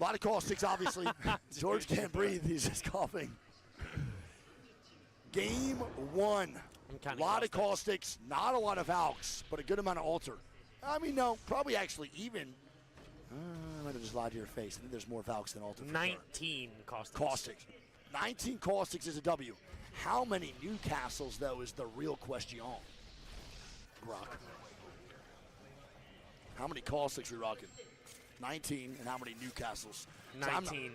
A lot of caustics, obviously. George can't breathe. He's just coughing. Game 1. A lot of caustics, not a lot of Algs, but a good amount of altar. I mean, no, probably actually even. I'm going to just lie to your face. I think there's more Valks than Alta. 19 Caustics. Caustics. 19 Caustics is a W. How many Newcastles, though, is the real question. Rock. How many Caustics are we rocking? 19, and how many Newcastles? 19.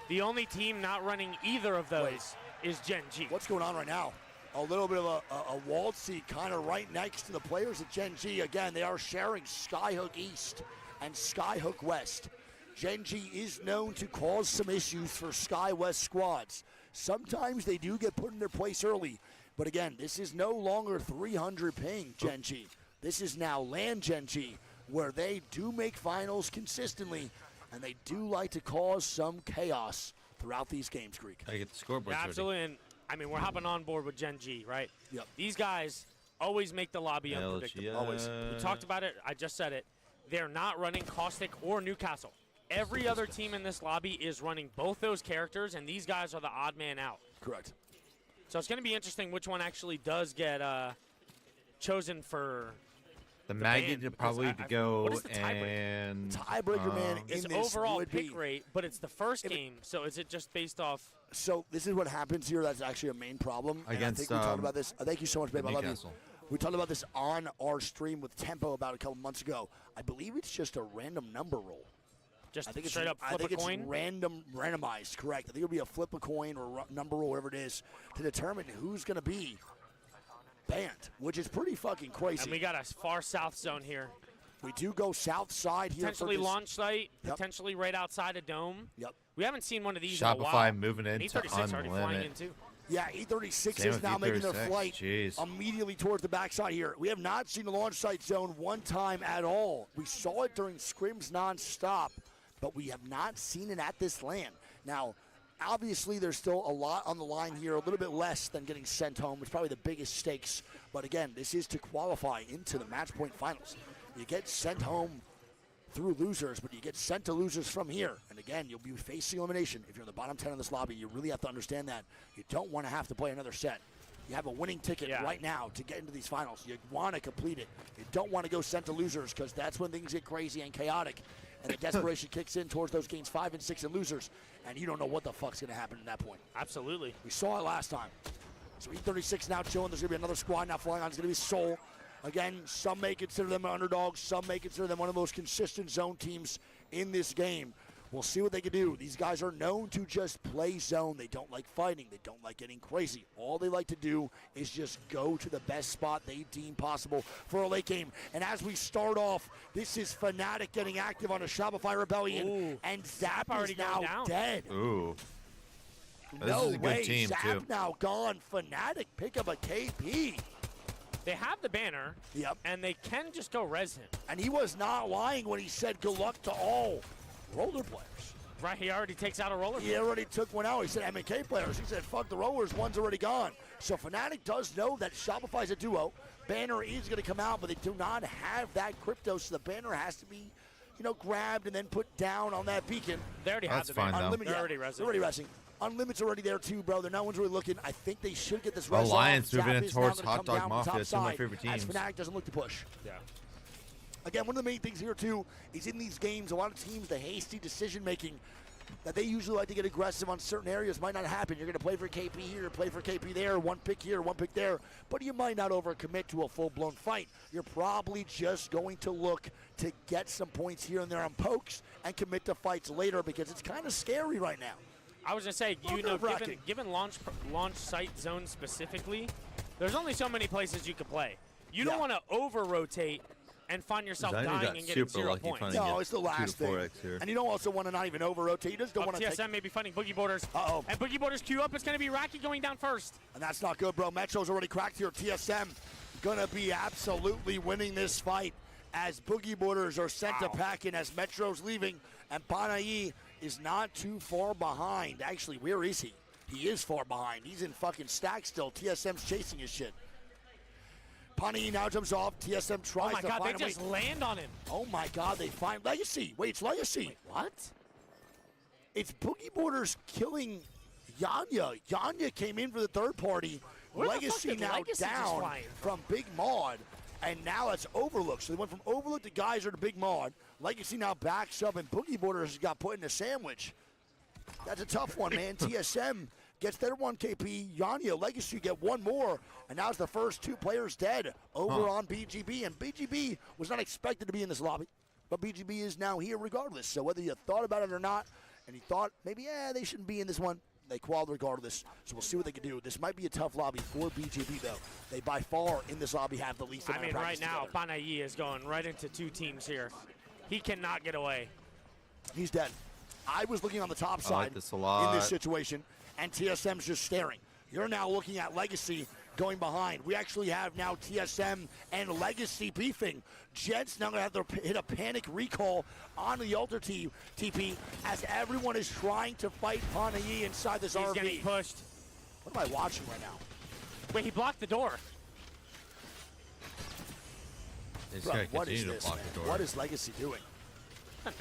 The only team not running either of those is Gen G. What's going on right now? A little bit of a walled seat kind of right next to the players at Gen G. Again, they are sharing Skyhook East and Skyhook West. Gen G is known to cause some issues for Sky West squads. Sometimes they do get put in their place early. But again, this is no longer 300 ping Gen G. This is now LAN Gen G, where they do make finals consistently, and they do like to cause some chaos throughout these games, Greek. I get the scoreboard. Yeah, absolutely. And I mean, we're hopping on board with Gen G, right? Yep. These guys always make the lobby unpredictable. Always. We talked about it. I just said it. They're not running Caustic or Newcastle. Every other team in this lobby is running both those characters, and these guys are the odd man out. Correct. So it's going to be interesting which one actually does get chosen for the Maggot to probably to go what is the and tiebreaker man in it's this overall would pick be, rate, but it's the first game. So is it just based off? So this is what happens here. That's actually a main problem. And Against, I think we talked about this. Thank you so much, babe. I love you. Newcastle. We talked about this on our stream with Tempo about a couple months ago. I believe it's just a random number roll. Just I think straight up flip I think a coin? It's randomized, correct. I think it'll be a flip a coin or number roll, whatever it is, to determine who's going to be banned, which is pretty fucking crazy. And we got a far south zone here. We do go south side here. Potentially for this. launch site, Yep. potentially right outside a dome. Yep. We haven't seen one of these in a Shopify while. moving And into E36 already flying Unlimit. in too. Yeah, E36 Same is with now making their E36. flight Jeez. immediately towards the backside here. We have not seen the launch site zone one time at all. We saw it during scrims nonstop, but we have not seen it at this LAN. Now, obviously, there's still a lot on the line here, a little bit less than getting sent home. It's probably the biggest stakes. But again, this is to qualify into the match point finals. You get sent home through losers, but you get sent to losers from here. And again, you'll be facing elimination. If you're in the bottom 10 of this lobby, you really have to understand that. You don't want to have to play another set. You have a winning ticket right now to get into these finals. You want to complete it. You don't want to go sent to losers because that's when things get crazy and chaotic. And the desperation kicks in towards those games 5 and 6 and losers. And you don't know what the fuck's going to happen at that point. Absolutely. We saw it last time. So E36 now chilling. There's going to be another squad now flying on. It's going to be Seoul. Again, some may consider them underdogs. Some may consider them one of the most consistent zone teams in this game. We'll see what they can do. These guys are known to just play zone. They don't like fighting. They don't like getting crazy. All they like to do is just go to the best spot they deem possible for a late game. And as we start off, this is Fnatic getting active on a Shopify Rebellion. Ooh. And Zap already is now down. dead. Ooh. This No is a good way. team, Zap too. now gone. Fnatic pick up a KP. They have the banner. Yep. And they can just go res him. And he was not lying when he said good luck to all roller players. Right, he already takes out a roller. He already took one out. He said MK players. He said fuck the rollers. One's already gone. So Fnatic does know that Shopify's a duo. Banner is going to come out, but they do not have that crypto, so the banner has to be, grabbed and then put down on that beacon. They already have the banner. Unlimited, They're already resing. They're already resing. Unlimited's already there too, bro. No one's really looking. I think they should get this res Alliance off. moving Zap in is now towards gonna Hot come Dog down Mafia. top Some of my side favorite as teams. Fnatic doesn't look to push. Yeah. Again, one of the main things here too is in these games, a lot of teams, the hasty decision making that they usually like to get aggressive on certain areas might not happen. You're going to play for KP here, play for KP there, one pick here, one pick there, but you might not overcommit to a full-blown fight. You're probably just going to look to get some points here and there on pokes and commit to fights later because it's kind of scary right now. I was going to say, given launch site zone specifically, there's only so many places you could play. You don't want to over-rotate and find yourself dying and getting 0 points. No, it's the last thing. And you don't also want to not even over-rotate. You just don't want to TSM may be fighting Boogie Borders. Uh-oh. And Boogie Borders queue up. It's going to be Rocky going down first. And that's not good, bro. Metro's already cracked here. TSM going to be absolutely winning this fight as Boogie Borders are sent to pack in as Metro's leaving. And Panay is not too far behind. Actually, where is he? He is far behind. He's in fucking stack still. TSM's chasing his shit. Panay now jumps off. TSM tries to find him. Oh my God, they just land on him. Oh my God, they find Legacy. Wait, it's Legacy. Wait, what? It's Boogie Borders killing Yanya. Yanya came in for the third party. Where the Legacy fuck did now Legacy just down fly in from Big Maud. And now it's Overlook. So they went from Overlook to Geyser to Big Mod. Legacy now backs up, and Boogie Borders got put in a sandwich. That's a tough one, man. TSM gets their 1 KP. Yanya, Legacy get one more. And now it's the first 2 players dead over on BGB. And BGB was not expected to be in this lobby. But BGB is now here regardless. So whether you thought about it or not, and you thought maybe, they shouldn't be in this one, they qualified regardless. So we'll see what they can do. This might be a tough lobby for BGB, though. They by far in this lobby have the least amount of practice right now, together. Panayi is going right into 2 teams here. He cannot get away. He's dead. I was looking on the top I side like this a lot. in this situation, and TSM's just staring. You're now looking at Legacy going behind. We actually have now TSM and Legacy beefing. Jets now going to have to hit a panic recall on the Alter TP as everyone is trying to fight Panayi inside this RV. He's getting pushed. What am I watching right now? Wait, he blocked the door. Bro, what is this, man? What is Legacy doing?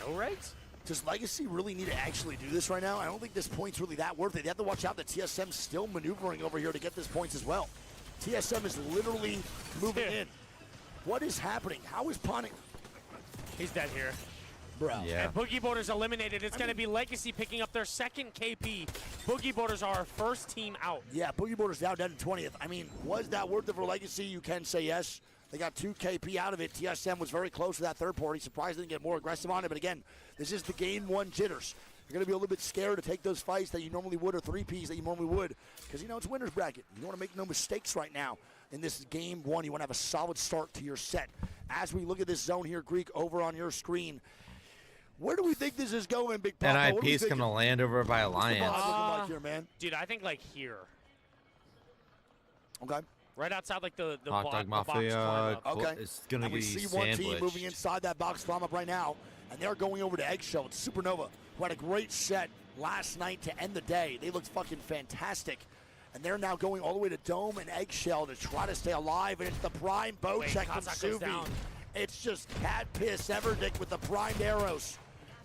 No rights? Does Legacy really need to actually do this right now? I don't think this point's really that worth it. They have to watch out that TSM's still maneuvering over here to get this points as well. TSM is literally moving in. What is happening? How is Panic? He's dead here. Bro. Yeah. And Boogie Borders eliminated. It's going to be Legacy picking up their 2nd KP. Boogie Borders are our first team out. Yeah, Boogie Borders now dead in 20th. I mean, was that worth it for Legacy? You can say yes. They got 2 KP out of it. TSM was very close to that third party. Surprised they didn't get more aggressive on it. But again, this is the game 1 jitters. You're going to be a little bit scared to take those fights that you normally would, or 3Ps that you normally would, because, it's winner's bracket. You don't want to make no mistakes right now in this game 1. You want to have a solid start to your set. As we look at this zone here, Greek, over on your screen, where do we think this is going, Big Papa? NIP is going to land over by Alliance. What's the vibe looking like here, man? Dude, I think like here. Okay. Right outside like the Hot Dog box Mafia climb up. Okay. is going to And be we see one team sandwiched. moving inside that box climb up right now, and they're going over to Eggshell. It's Supernova, who had a great set last night to end the day. They looked fucking fantastic. And they're now going all the way to Dome and Eggshell to try to stay alive, and it's the prime bow check from Kazakh goes Suvi. down. It's just cat piss Everdick with the primed arrows,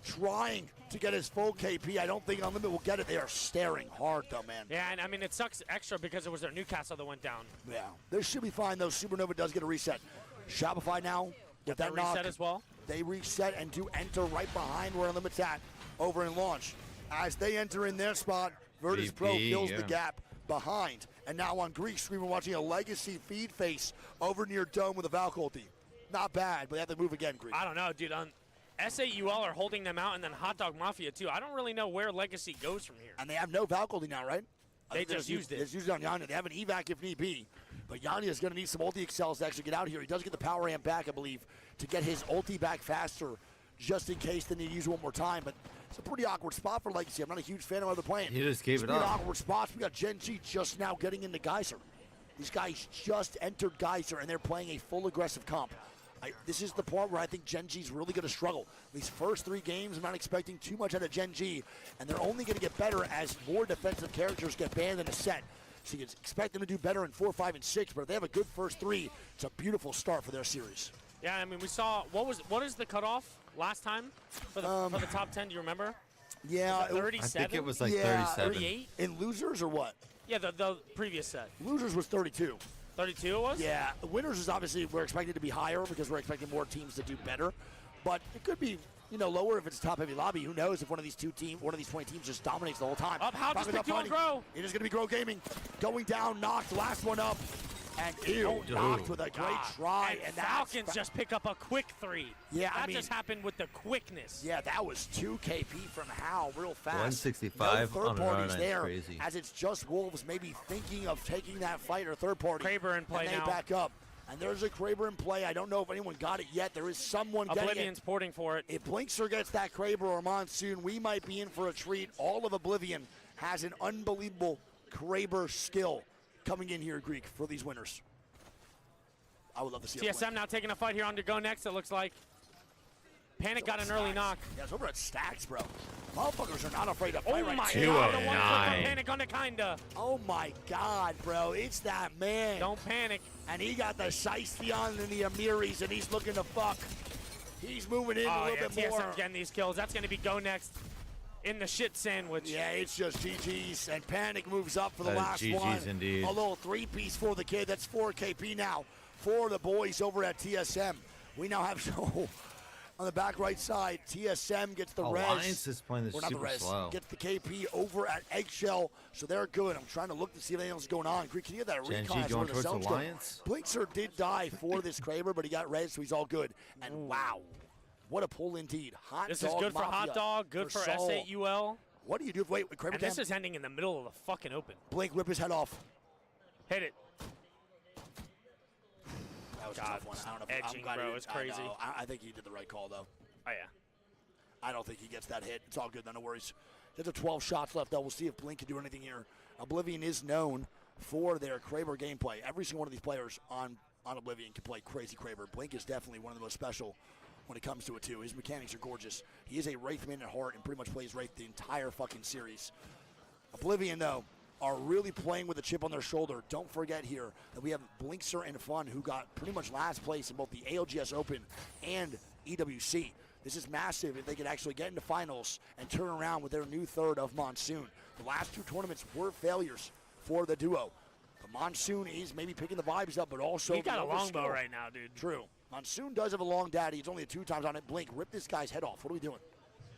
trying to get his full KP. I don't think Unlimited will get it. They are staring hard, though, man. Yeah, and I mean, it sucks extra because it was their Newcastle that went down. Yeah, they should be fine, though. Supernova does get a reset. Shopify now, with that knock, reset as well. they reset and do enter right behind where Unlimited's at over in launch. As they enter in their spot, Virtus Pro fills the gap behind. And now on Greek screen, we're watching a Legacy feed face over near Dome with a Valk ulti. Not bad, but they have to move again, Greek. I don't know, dude. SAUL are holding them out, and then Hot Dog Mafia, too. I don't really know where Legacy goes from here. And they have no Valk ulti now, right? They just used it. They just used it on Yanya. They have an evac if need be. But Yanya is going to need some ulti excels to actually get out here. He does get the power amp back, I believe, to get his ulti back faster, just in case they need to use it one more time. But it's a pretty awkward spot for Legacy. I'm not a huge fan of how they're playing. He just gave it Pretty up. awkward spots. We got Gen G just now getting into Geyser. These guys just entered Geyser, and they're playing a full aggressive comp. This is the part where I think Gen G's really going to struggle. These first 3 games, I'm not expecting too much out of Gen G, and they're only going to get better as more defensive characters get banned in a set. So you can expect them to do better in 4, 5, and 6, but if they have a good first 3, it's a beautiful start for their series. Yeah, I mean, we saw, what is the cutoff last time for the top 10? Do you remember? Yeah. 37? I think it was like 38? In losers or what? Yeah, the previous set. Losers was 32. 32 it was? Yeah, winners is obviously, we're expected to be higher because we're expecting more teams to do better. But it could be, lower if it's a top-heavy lobby. Who knows if one of these 20 teams just dominates the whole time. Up, how just picked you on Grow? It is going to be Grow Gaming. Going down, knocked, last one up. And knocked with a great try. And Falcons just pick up a quick 3. Yeah, that just happened with the quickness. Yeah, that was 2 KP from Hal real fast. 165 no on third an parties R9, there, crazy. as it's just Wolves maybe thinking of taking that fight or third party. Kraber in play and they now. back up. And there's a Kraber in play. I don't know if anyone got it yet. There is someone getting it. Oblivion's porting for it. If Blinkster gets that Kraber or Monsoon, we might be in for a treat. All of Oblivion has an unbelievable Kraber skill coming in here, Greek, for these winners. I would love to see TSM now taking a fight here on to go next, it looks like. Panic got an early knock. Yeah, it's over at Stacks, bro. Motherfuckers are not afraid to fight right my now. God, the one from Panic on the kinda. Oh my God, bro, it's that man. Don't panic. And he got the Shiestion and the Amiris, and he's looking to fuck. He's moving in a little bit more. TSM's getting these kills. That's gonna be go next in the shit sandwich. Yeah, it's just GG's, and Panic moves up for the That is last GG's one. indeed. A little 3-piece for the kid. That's 4 KP now for the boys over at TSM. We now have on the back right side, TSM gets the res. Alliance is playing this Or not the super res, slow. gets the KP over at Eggshell, so they're good. I'm trying to look to see if anything else is going on. Greek, can you get that Gen recon? G going towards Alliance. Blinkster did die for this Kraber, but he got res, so he's all good. And wow, what a pull indeed. Hot This Dog is good for Mafia Hot Dog, good for Sol. S8UL. What do you do? Wait, Kraber And this is ending in the middle of the fucking open. Blink, rip his head off. Hit it. That was God, a tough one. I don't know. edging, I'm glad he bro, didn't- it's crazy. I know. I think he did the right call, though. Oh, yeah. I don't think he gets that hit. It's all good, no worries. There's a 12 shots left, though. We'll see if Blink can do anything here. Oblivion is known for their Kraber gameplay. Every single one of these players on Oblivion can play crazy Kraber. Blink is definitely one of the most special when it comes to it, too. His mechanics are gorgeous. He is a Wraithman at heart and pretty much plays Wraith the entire fucking series. Oblivion, though, are really playing with a chip on their shoulder. Don't forget here that we have Blinkster and Fun, who got pretty much last place in both the ALGS Open and EWC. This is massive if they could actually get into finals and turn around with their new third of Monsoon. The last two tournaments were failures for the duo. The Monsoon is maybe picking the vibes up, but also He got a the longbow skill. right now, dude. True. Monsoon does have a long daddy. It's only a 2 times on it. Blink, rip this guy's head off. What are we doing?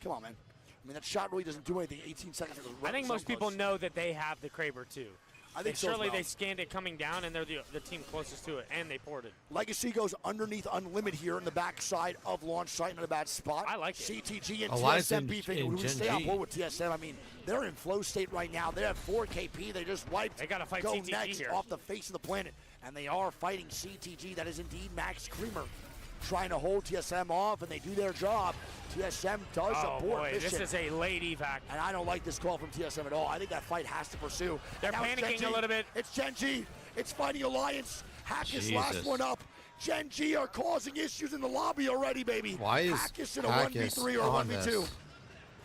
Come on, man. I mean, that shot really doesn't do anything. 18 seconds. I think most people know that they have the Kraber, too. I think so as surely well. they scanned it coming down, and they're the team closest to it, and they ported. Legacy goes underneath Unlimited here in the backside of launch site in a bad spot. I like it. CTG and Alliance TSM in beefing. We Gen stay on G. board with TSM. I mean, they're in flow state right now. They have 4 KP. They just wiped. They gotta fight Go CTG next here. off the face of the planet. And they are fighting CTG. That is indeed Max Creamer trying to hold TSM off, and they do their job. TSM does Oh, abort boy, mission. this is a late evac. And I don't like this call from TSM at all. I think that fight has to pursue. They're And now it's panicking Gen a G. little bit. It's Gen G. It's fighting Alliance. Hackus last Jesus. one up. Gen G are causing issues in the lobby already, baby. Why is Hackus in a Hackus 1v3 or a on 1v2? this?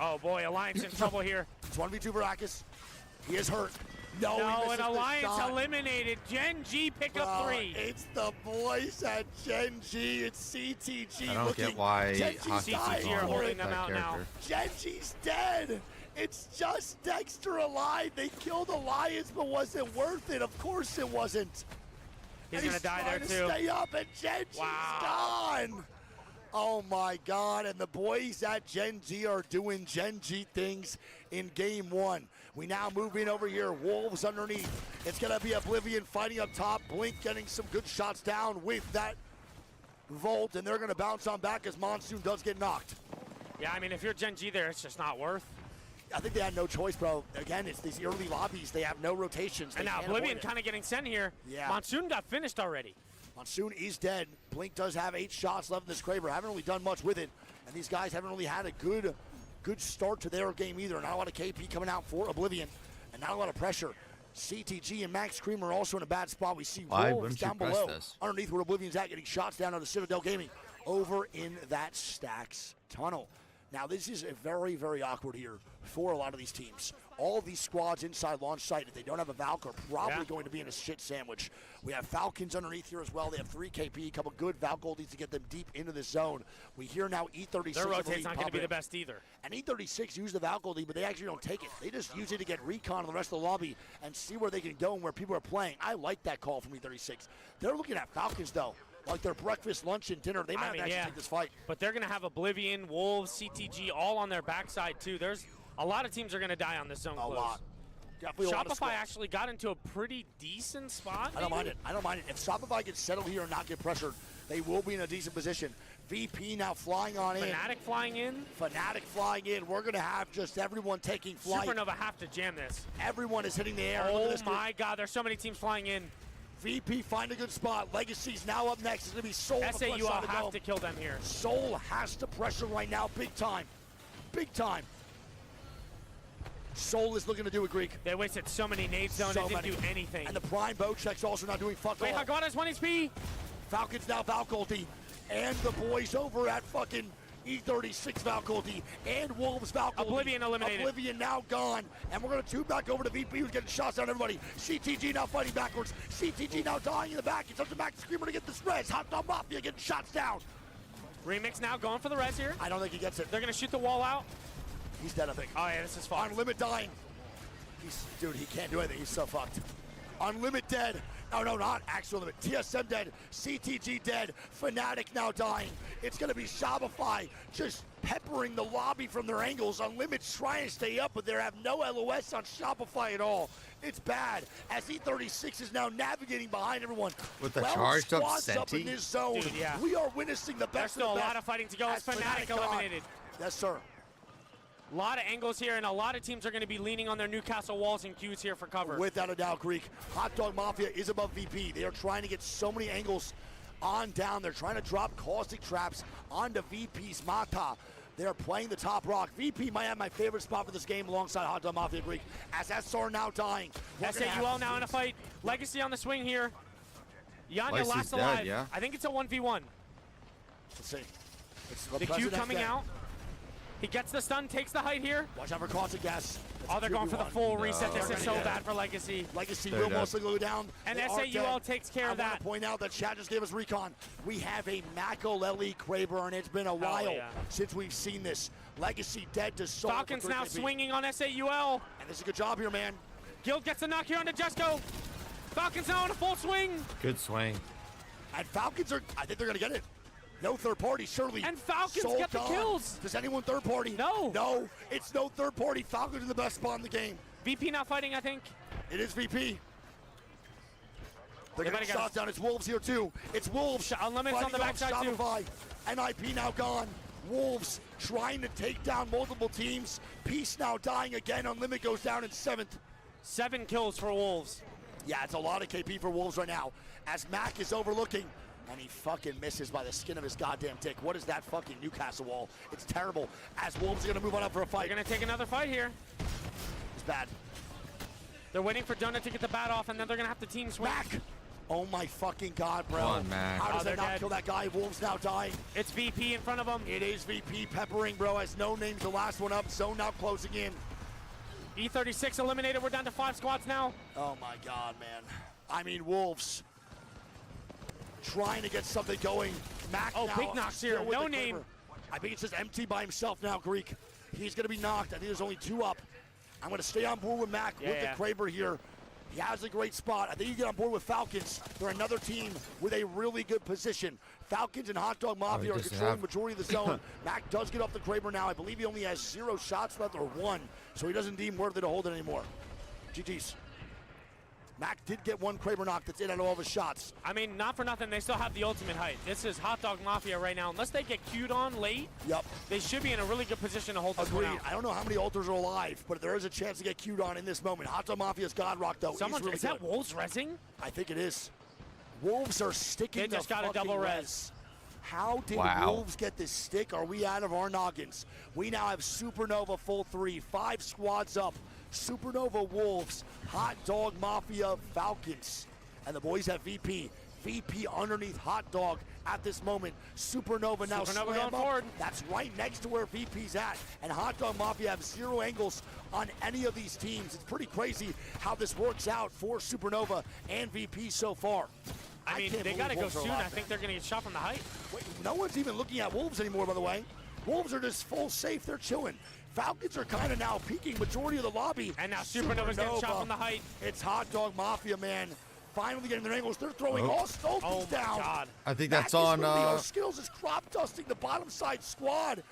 Oh, boy, Alliance in trouble here. It's 1v2 for Hackus. He is hurt. No, he No, misses and the Alliance shot. eliminated. Gen G pick up 3. It's the boys at Gen G. It's CTG I don't looking. get why Gen G's Hockey's dying are on for holding it. them that out now. character. Gen G's dead. It's just Dexter alive. They killed Alliance, but was it worth it? Of course it wasn't. He's And gonna die there, trying too. to stay up, and Gen G's gone. Oh my God! And the boys at Gen G are doing Gen G things in game 1. We now move in over here. Wolves underneath. It's gonna be Oblivion fighting up top. Blink getting some good shots down with that Volt, and they're gonna bounce on back as Monsoon does get knocked. Yeah, I mean, if you're Gen G there, it's just not worth. I think they had no choice, bro. Again, it's these early lobbies. They have no rotations. And They now can't Oblivion avoid it. kind of getting sent here. Yeah. Monsoon got finished already. Monsoon is dead. Blink does have 8 shots left in this Kraber. Haven't really done much with it. And these guys haven't really had a good start to their game either. Not a lot of KP coming out for Oblivion. And not a lot of pressure. CTG and Max Creamer are also in a bad spot. We see Why Wolves wouldn't you down press below. this? Underneath where Oblivion's at, getting shots down on the Citadel Gaming. Over in that Stacks tunnel. Now, this is a very, very awkward here for a lot of these teams. All these squads inside launch site, if they don't have a Valk, are probably going to be in a shit sandwich. We have Falcons underneath here as well. They have 3 KP, a couple good Valk goldies to get them deep into the zone. We hear now E36. Their I rotate's believe, not going to be pop the in. best either. And E36 use the Valk goldie, but they actually don't take it. They just use it to get recon on the rest of the lobby and see where they can go and where people are playing. I like that call from E36. They're looking at Falcons, though. Like their breakfast, lunch, and dinner. They might actually take this fight. But they're going to have Oblivion, Wolves, CTG all on their backside, too. There's a lot of teams are going to die on this zone close. A lot. Definitely a lot of Shopify squads. actually got into a pretty decent spot. I don't maybe? mind it. I don't mind it. If Shopify gets settled here and not get pressured, they will be in a decent position. VP now flying on in. Fnatic flying in. Fnatic flying in. We're going to have just everyone taking flight. Supernova have to jam this. Everyone is hitting the air. Look at Oh this group. my God, there's so many teams flying in. VP find a good spot. Legacy's now up next. It's going to be Soul. on the front SAU side of the have dome. to kill them here. Soul has to pressure right now, big time. Big time. Soul is looking to do it, Greek. They wasted so many nade zones. So It didn't many. do anything. And the Prime Bow check's also not doing fuck Wait, all. Hagwada's 1 HP. Falcons now Valk ulti. And the boys over at fucking E36 Valk ulti. And Wolves Valk ulti. Oblivion eliminated. Oblivion now gone. And we're going to tune back over to VP, who's getting shots down everybody. CTG now fighting backwards. CTG now dying in the back. It's up to Max Screamer to get this res. Hot Dog Mafia getting shots down. Remix now going for the res here. I don't think he gets it. They're going to shoot the wall out. He's dead, I think. Oh, yeah, this is fun. Unlimit dying. Dude, he can't do anything. He's so fucked. Unlimit dead. Oh, no, not Actual Limit. TSM dead. CTG dead. Fnatic now dying. It's going to be Shopify just peppering the lobby from their angles. Unlimited's trying to stay up, but they have no LOS on Shopify at all. It's bad, as E36 is now navigating behind everyone. With the charged up squads up in Senti? this zone. Dude, yeah. We are witnessing the There's best still of a the lot best of fighting to go. as Fnatic gone. eliminated. Yes, sir. A lot of angles here, and a lot of teams are going to be leaning on their Newcastle walls and queues here for cover. Without a doubt, Greek. Hot Dog Mafia is above VP. They are trying to get so many angles on down. They're trying to drop caustic traps onto VP's Mata. They're playing the top rock. VP might have my favorite spot for this game alongside Hot Dog Mafia, Greek. As SR now dying. SAUL now in a fight. Legacy on the swing here. Yanya Legacy's last dead, alive. yeah. I think it's a 1v1. Let's see. The Q coming out. He gets the stun, takes the height here. Watch out for caustic gas. Oh, they're going for the full reset. This They're is gonna so get it. bad for Legacy. Legacy will mostly go down. And They are SAUL dead. takes care of I want that. to point out that Chad just gave us recon. We have a Makaleli Kraber, and it's been a while yeah. since we've seen this. Legacy dead to soul. Falcons now swinging on SAUL. And this is a good job here, man. Guild gets the knock here onto Jesco. Falcons now in a full swing. Good swing. And Falcons are, I think they're going to get it. No third party, surely. And Falcons Soul get the gone. kills. Does anyone third party? No. No, it's no third party. Falcons in the best spot in the game. VP not fighting, I think. It is VP. They're They going to better get shot down. It's Wolves here, too. It's Wolves. Unlimited's on the backside, too. Shopify. NIP now gone. Wolves trying to take down multiple teams. Peace now dying again. Unlimited goes down in 7th. 7 kills for Wolves. Yeah, it's a lot of KP for Wolves right now. As Mac is overlooking, and he fucking misses by the skin of his goddamn dick. What is that fucking Newcastle wall? It's terrible. As Wolves are going to move on up for a fight. They're going to take another fight here. It's bad. They're waiting for Donut to get the bat off, and then they're going to have to team swing. Mac! Oh my fucking god, bro. Come on, Mac. How does that not dead. kill that guy? Wolves now dying. It's VP in front of them. It is VP peppering, bro, as No Name's the last one up. Zone now closing in. E36 eliminated. We're down to 5 squads now. Oh my god, man. I mean, Wolves trying to get something going. Mac Oh, now big knocks still here. with No the name. Kraber. I think it's just empty by himself now, Greek. He's going to be knocked. I think there's only 2 up. I'm going to stay on board with Mac with the Kraber here. He has a great spot. I think you get on board with Falcons. They're another team with a really good position. Falcons and Hot Dog Mafia are controlling the majority of the zone. Mac does get off the Kraber now. I believe he only has 0 shots left, or 1, so he doesn't deem worthy to hold it anymore. GG's. Mac did get 1 Kraber knock that's in on all of his shots. I mean, not for nothing, they still have the ultimate height. This is Hot Dog Mafia right now. Unless they get queued on late, they should be in a really good position to hold this one Agreed. out. I don't know how many alters are alive, but there is a chance to get queued on in this moment. Hot Dog Mafia's God Rock, though. Someone, is that Wolves rezzing? I think it is. Wolves are sticking They just the got a fucking double res. How did Wolves get this stick? Are we out of our noggins? We now have Supernova full 3, 5 squads up. Supernova Wolves, Hot Dog Mafia Falcons. And the boys have VP. VP underneath Hot Dog at this moment. Supernova now Supernova slam going up. forward. That's right next to where VP's at. And Hot Dog Mafia have 0 angles on any of these teams. It's pretty crazy how this works out for Supernova and VP so far. I mean, can't they got to believe go Wolves are soon. alive, I think they're going to get shot from the height. Wait, no one's even looking at Wolves anymore, by the way. Wolves are just full safe. They're chilling. Falcons are kind of now peaking majority of the lobby. And now Supernova's getting shot from the height. It's Hot Dog Mafia, man. Finally getting their angles. They're throwing all Stolpins down. God. I think that's Mac is on. really, our skills is crop dusting the bottom side squad.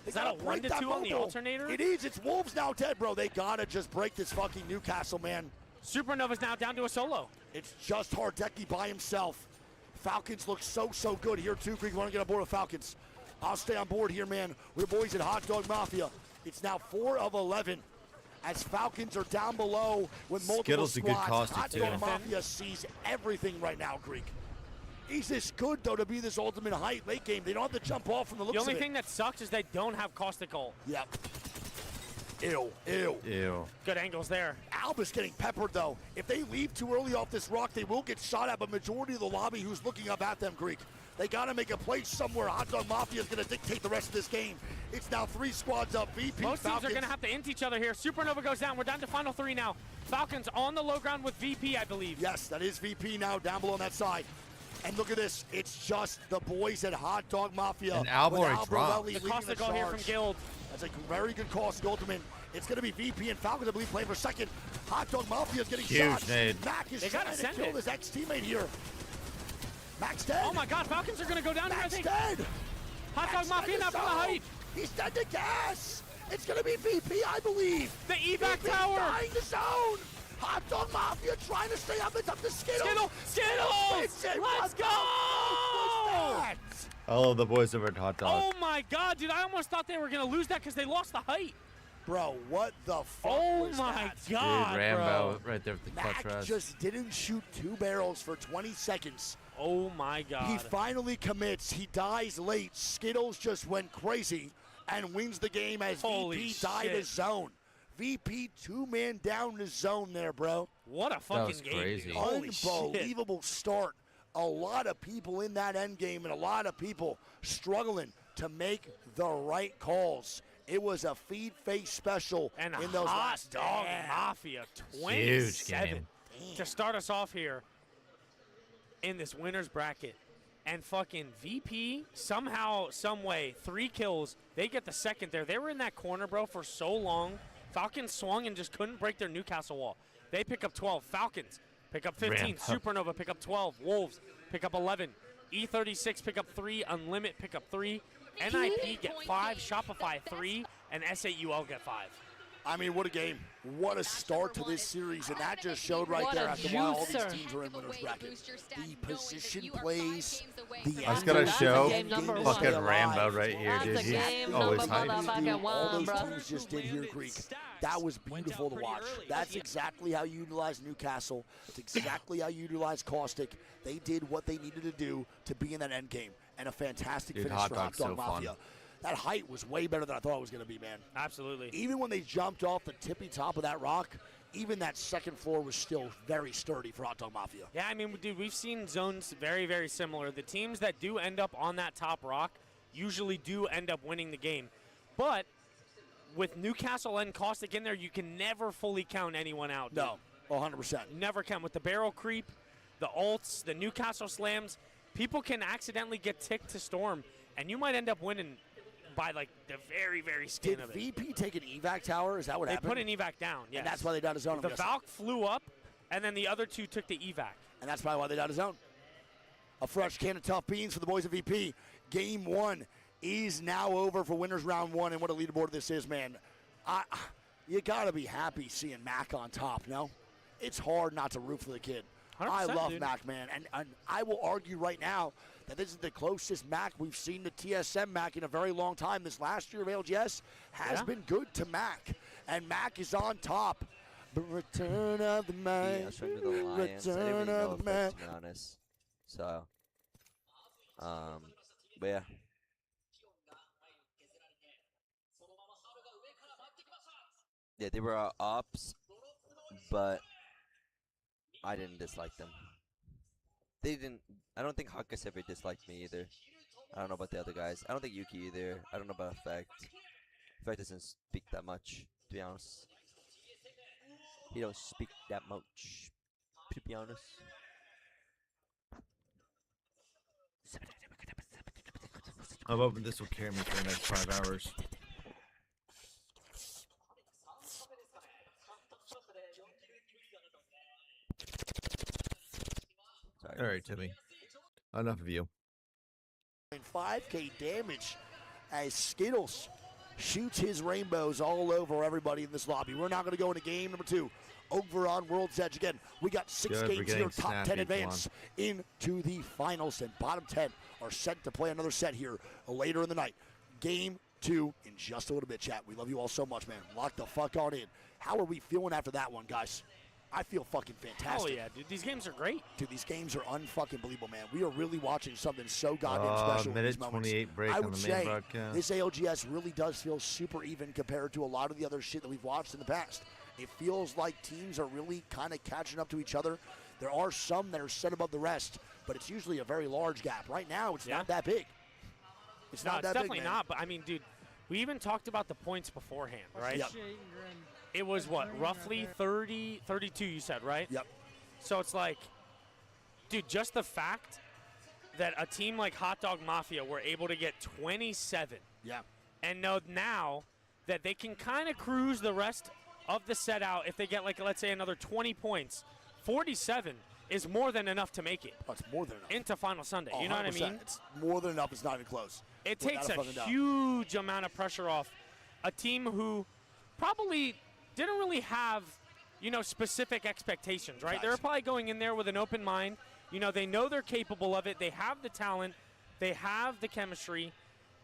Is that a 1-2 on the alternator? It is. It's Wolves now dead, bro. They gotta just break this fucking Newcastle, man. Supernova's now down to a solo. It's just Hardecki by himself. Falcons look so good here too. Creek, want to get on board with Falcons? I'll stay on board here, man. We're boys at Hot Dog Mafia. It's now 4 of 11 as Falcons are down below with multiple Skittles a good squads. caustic, Hot too. Dog Mafia sees everything right now, Greek. He's this good, though, to be this ultimate height late game. They don't have to jump off from the looks The only of it. thing that sucks is they don't have caustic ult. Yep. Ew. Good angles there. Alba's getting peppered, though. If they leave too early off this rock, they will get shot at, but majority of the lobby who's looking up at them, Greek. They got to make a play somewhere. Hot Dog Mafia is going to dictate the rest of this game. It's now 3 squads up. VP, Most Falcons. teams are going to have to int each other here. Supernova goes down. We're down to final 3 now. Falcons on the low ground with VP, I believe. Yes, that is VP now down below on that side. And look at this. It's just the boys at Hot Dog Mafia. And Alba with already dropped. Albarelli The leading caustic ult here from charge. Guild. That's a very good caustic ultimate. It's going to be VP and Falcons, I believe, playing for second. Hot Dog Mafia is getting Huge shots. nade. Mac is They gotta trying to send kill it. his ex-teammate here. Mac's dead. Oh my God, Falcons are gonna go down here, I Mac's think. dead. Hot Dog Mac's Mafia dead now to from the zone. height. He's dead to gas. It's going to be VP, I believe. The evac VP tower. dying to zone. Hot Dog Mafia trying to stay up. It's up to Skittles. Skittles! Let's go! All of the boys over at Hot Dog. Oh my God, dude! I almost thought they were gonna lose that because they lost the height. Bro, what the fuck Oh was my that? God, Dude, Rambo bro. right there with the clutch Mac rest. just didn't shoot 2 barrels for 20 seconds. Oh my God. He finally commits. He dies late. Skittles just went crazy and wins the game as Holy VP died shit. his zone. VP 2-man down in his zone there, bro. What a fucking game. crazy. Dude. Holy shit. Unbelievable start. A lot of people in that end game and a lot of people struggling to make the right calls. It was a feed face special And in those Hot last Dog Damn. Mafia, Huge 27 game. to start us off here in this winner's bracket. And fucking VP, somehow, some way, 3 kills. They get the second there. They were in that corner, bro, for so long. Falcons swung and just couldn't break their Newcastle wall. They pick up 12. Falcons pick up 15. Rambo. Supernova pick up 12. Wolves pick up 11. E36 pick up 3. Unlimit pick up 3. NIP get 5. Shopify 3. And SAUL get 5. I mean, what a game. What a start to this series. And that just showed right What there a after a while all these juicer. teams are in winner's bracket. The position plays, the I was gonna end show game to fucking stay Rambo alive. right here, That's dude. a He's game always number hype. motherfucking All those one, bro. teams just did here, Greek. That was beautiful to watch. That's exactly how you utilize Newcastle. That's exactly how you utilize Caustic. They did what they needed to do to be in that end game. And a fantastic Dude, finish Hot for Hot Dog's Dog so Mafia. fun. That height was way better than I thought it was going to be, man. Absolutely. Even when they jumped off the tippy top of that rock, even that second floor was still very sturdy for Hot Dog Mafia. Yeah, I mean, dude, we've seen zones very, very similar. The teams that do end up on that top rock usually do end up winning the game. But with Newcastle and Caustic in there, you can never fully count anyone out. Dude. No, 100%. Never count. With the barrel creep, the ults, the Newcastle slams, people can accidentally get ticked to Storm, and you might end up winning by, like, the very, very skin Did of it. VP take an evac tower? Is that what They happened? put an evac down, yes. And that's why they died a zone. The Valk flew up, and then the other 2 took the evac. And that's probably why they died a zone. A fresh can of tough beans for the boys of VP. Game 1 is now over for winners round 1, and what a leaderboard this is, man. You got to be happy seeing Mac on top, no? It's hard not to root for the kid. I love dude. Mac, man. And I will argue right now that this is the closest Mac we've seen to TSM Mac in a very long time. This last year of LGS has been good to Mac. And Mac is on top. But return of the Mac. Yeah, I was trying to do the Lions. I didn't really know if, like, to be honest. So, but yeah. Yeah, they were ops, but I didn't dislike them. They didn't. I don't think Hakkas ever disliked me either. I don't know about the other guys. I don't think Yuki either. I don't know about Effect. Effect doesn't speak that much, to be honest. He don't speak that much, to be honest. I'm hoping this will carry me for the next 5 hours. Sorry. All right, Timmy. Enough of you. 5K damage as Skittles shoots his rainbows all over everybody in this lobby. We're now going to go into game number 2 over on World's Edge. Again, we got 6 Good, we're games here, getting top 10 snappy, advance into the finals, and bottom 10 are set to play another set here later in the night. Game 2 in just a little bit, chat. We love you all so much, man. Lock the fuck on in. How are we feeling after that one, guys? I feel fucking fantastic. Oh, yeah, dude. These games are great. Dude, these games are unfucking believable, man. We are really watching something so goddamn special. in Minute these moments. 28 break I on would the main say broadcast. this ALGS really does feel super even compared to a lot of the other shit that we've watched in the past. It feels like teams are really kind of catching up to each other. There are some that are set above the rest, but it's usually a very large gap. Right now, it's not that big. It's not that definitely big, man. not. But I mean, dude, we even talked about the points beforehand, right? Yep. It was what, roughly 30, 32, you said, right? Yep. So it's like, dude, just the fact that a team like Hot Dog Mafia were able to get 27. Yeah. And now that they can kind of cruise the rest of the set out if they get, like, let's say, another 20 points. 47 is more than enough to make it. Oh, it's more than enough. Into Final Sunday. Oh, you know what I 100%. mean? It's more than enough. It's not even close. It Without takes a fucking doubt. huge amount of pressure off a team who probably didn't really have, specific expectations, right? They were probably going in there with an open mind. They know they're capable of it. They have the talent. They have the chemistry.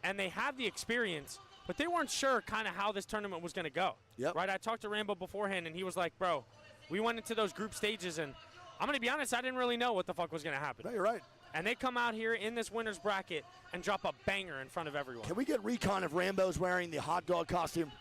And they have the experience. But they weren't sure kind of how this tournament was going to go. Yep. Right? I talked to Rambo beforehand, and he was like, bro, we went into those group stages, and I'm going to be honest, I didn't really know what the fuck was going to happen. No, you're right. And they come out here in this winner's bracket and drop a banger in front of everyone. Can we get recon if Rambo's wearing the hot dog costume?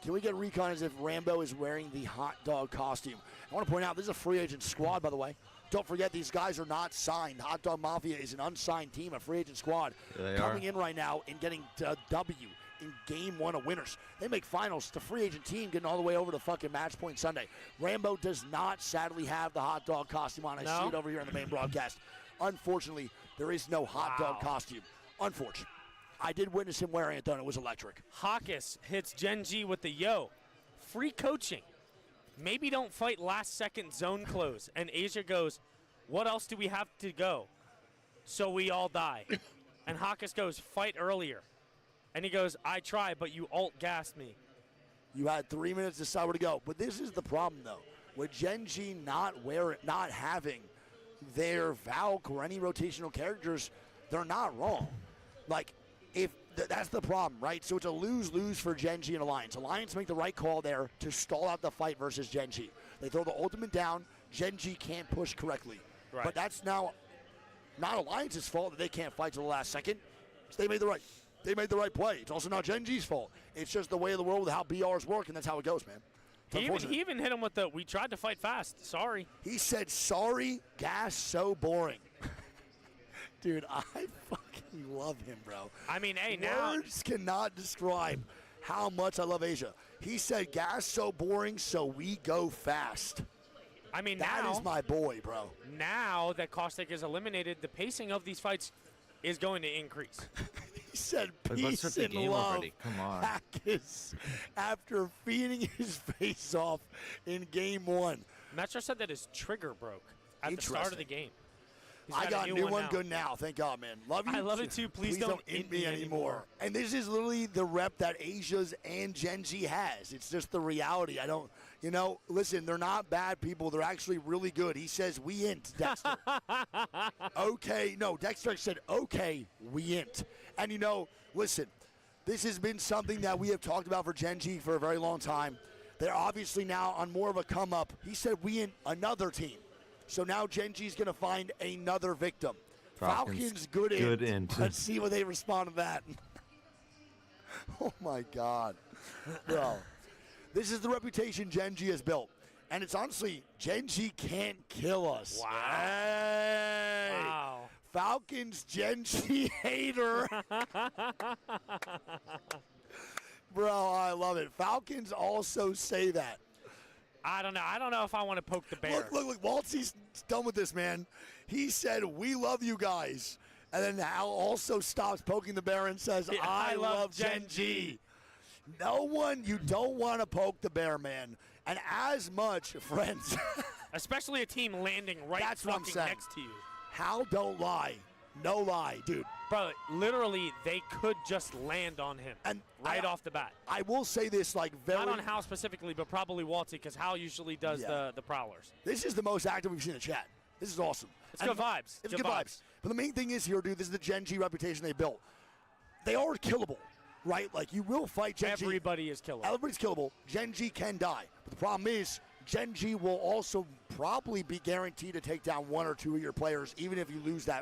Can we get recon as if Rambo is wearing the hot dog costume? I want to point out, this is a free agent squad, by the way. Don't forget, these guys are not signed. Hot Dog Mafia is an unsigned team, a free agent squad. They coming in right now and getting a W in Game 1 of Winners. They make finals. The free agent team getting all the way over to fucking Match Point Sunday. Rambo does not, sadly, have the hot dog costume on. I see it over here on the main broadcast. Unfortunately, there is no hot dog costume. Unfortunately. I did witness him wearing it, though, and it was electric. Hawkus hits Gen G with the yo. Free coaching. Maybe don't fight last second zone close. And Asia goes, what else do we have to go? So we all die. And Hawkus goes, fight earlier. And he goes, I try, but you alt-gassed me. You had 3 minutes to decide where to go. But this is the problem, though. With Gen G not having their Valk or any rotational characters, they're not wrong. Like, if that's the problem, right? So it's a lose-lose for Gen G and Alliance. Alliance make the right call there to stall out the fight versus Gen G. They throw the ultimate down. Gen G can't push correctly. Right. But that's now not Alliance's fault that they can't fight to the last second. So they made the right play. It's also not Gen G's fault. It's just the way of the world with how BRs work, and that's how it goes, man. He even hit him with the, we tried to fight fast. Sorry. He said, sorry, gas so boring. Dude, I fucking love him, bro. I mean, hey, now. Words cannot describe how much I love Asia. He said, gas so boring, so we go fast. I mean, that is my boy, bro. Now that Caustic is eliminated, the pacing of these fights is going to increase. He said Let's peace start the and game love. already. Come on. Hawkus, after feeding his face off in Game 1. Metro said that his trigger broke at the start of the game. I got a new one good now. Thank God, man. Love you. I love it too. Please don't int me anymore. And this is literally the rep that Asia's and Gen G has. It's just the reality. I don't, listen, they're not bad people. They're actually really good. He says, we int, Dexter. Okay. No, Dexter said, okay, we int. And, listen, this has been something that we have talked about for Gen G for a very long time. They're obviously now on more of a come up. He said, we int another team. So now Gen G's going to find another victim. Falcons good int. Let's see what they respond to that. Oh, my God. Bro, this is the reputation Gen G has built. And it's honestly, Gen G can't kill us. Wow. Hey. Wow. Falcons Gen G hater. Bro, I love it. Falcons also say that. I don't know. I don't know if I want to poke the bear. Look. Waltzy's done with this, man. He said, we love you guys. And then Hal also stops poking the bear and says, I love Gen G. No one, you don't want to poke the bear, man. And as much, friends. Especially a team landing right fucking next to you. Hal don't lie. No lie, dude. Bro, literally, they could just land on him off the bat. I will say this, not on Hal specifically, but probably Waltzy, because Hal usually does the prowlers. This is the most active we've seen in the chat. This is awesome. It's good vibes. It's good vibes. But the main thing is here, dude, this is the Gen G reputation they built. They are killable, right? Like, you will fight Gen G. Everybody is killable. Everybody's killable. Gen G can die. But the problem is, Gen G will also probably be guaranteed to take down one or two of your players, even if you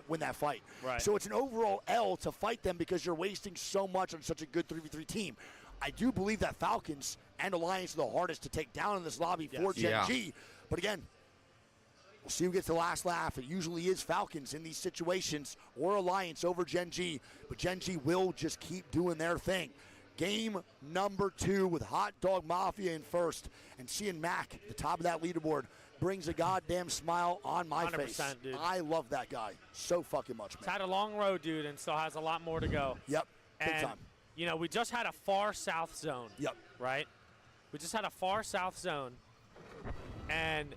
win that fight. Right. So it's an overall L to fight them because you're wasting so much on such a good 3v3 team. I do believe that Falcons and Alliance are the hardest to take down in this lobby for Gen G. But again, we'll see who gets the last laugh. It usually is Falcons in these situations or Alliance over Gen G. But Gen G will just keep doing their thing. Game number 2 with Hot Dog Mafia in first. And seeing Mac, the top of that leaderboard, brings a goddamn smile on my 100%, face. dude. I love that guy so fucking much, man. He's had a long road, dude, and still has a lot more to go. Yep, big time. you know, we just had a far south zone. Yep. Right? We just had a far south zone. And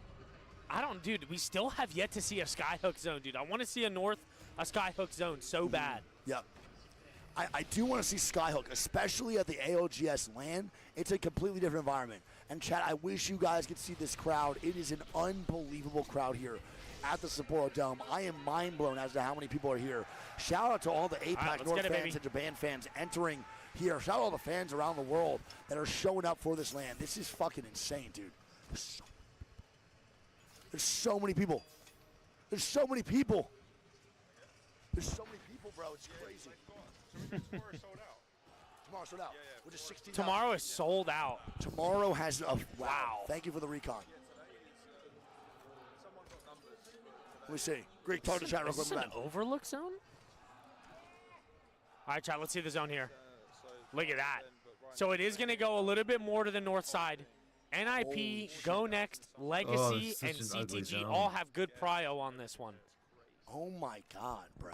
dude, we still have yet to see a skyhook zone, dude. I want to see a skyhook zone so bad. Yep. I do want to see skyhook, especially at the ALGS LAN. It's a completely different environment. And Chad, I wish you guys could see this crowd. It is an unbelievable crowd here at the Sapporo Dome. I am mind blown as to how many people are here. Shout out to all the APAC North fans and Japan fans entering here. Shout out to all the fans around the world that are showing up for this LAN. This is fucking insane, dude. There's so many people. There's so many people. There's so many people, bro. It's crazy. Tomorrow's sold out. We're just 16. Tomorrow is sold out. Tomorrow has a wow. Thank you for the recon. Let me see. Greek, talk to chat real quick. Is this an overlook zone? All right, chat. Let's see the zone here. Look at that. So it is going to go a little bit more to the north side. NIP, Go Next, Legacy, and CTG all have good prio on this one. Oh my God, bro.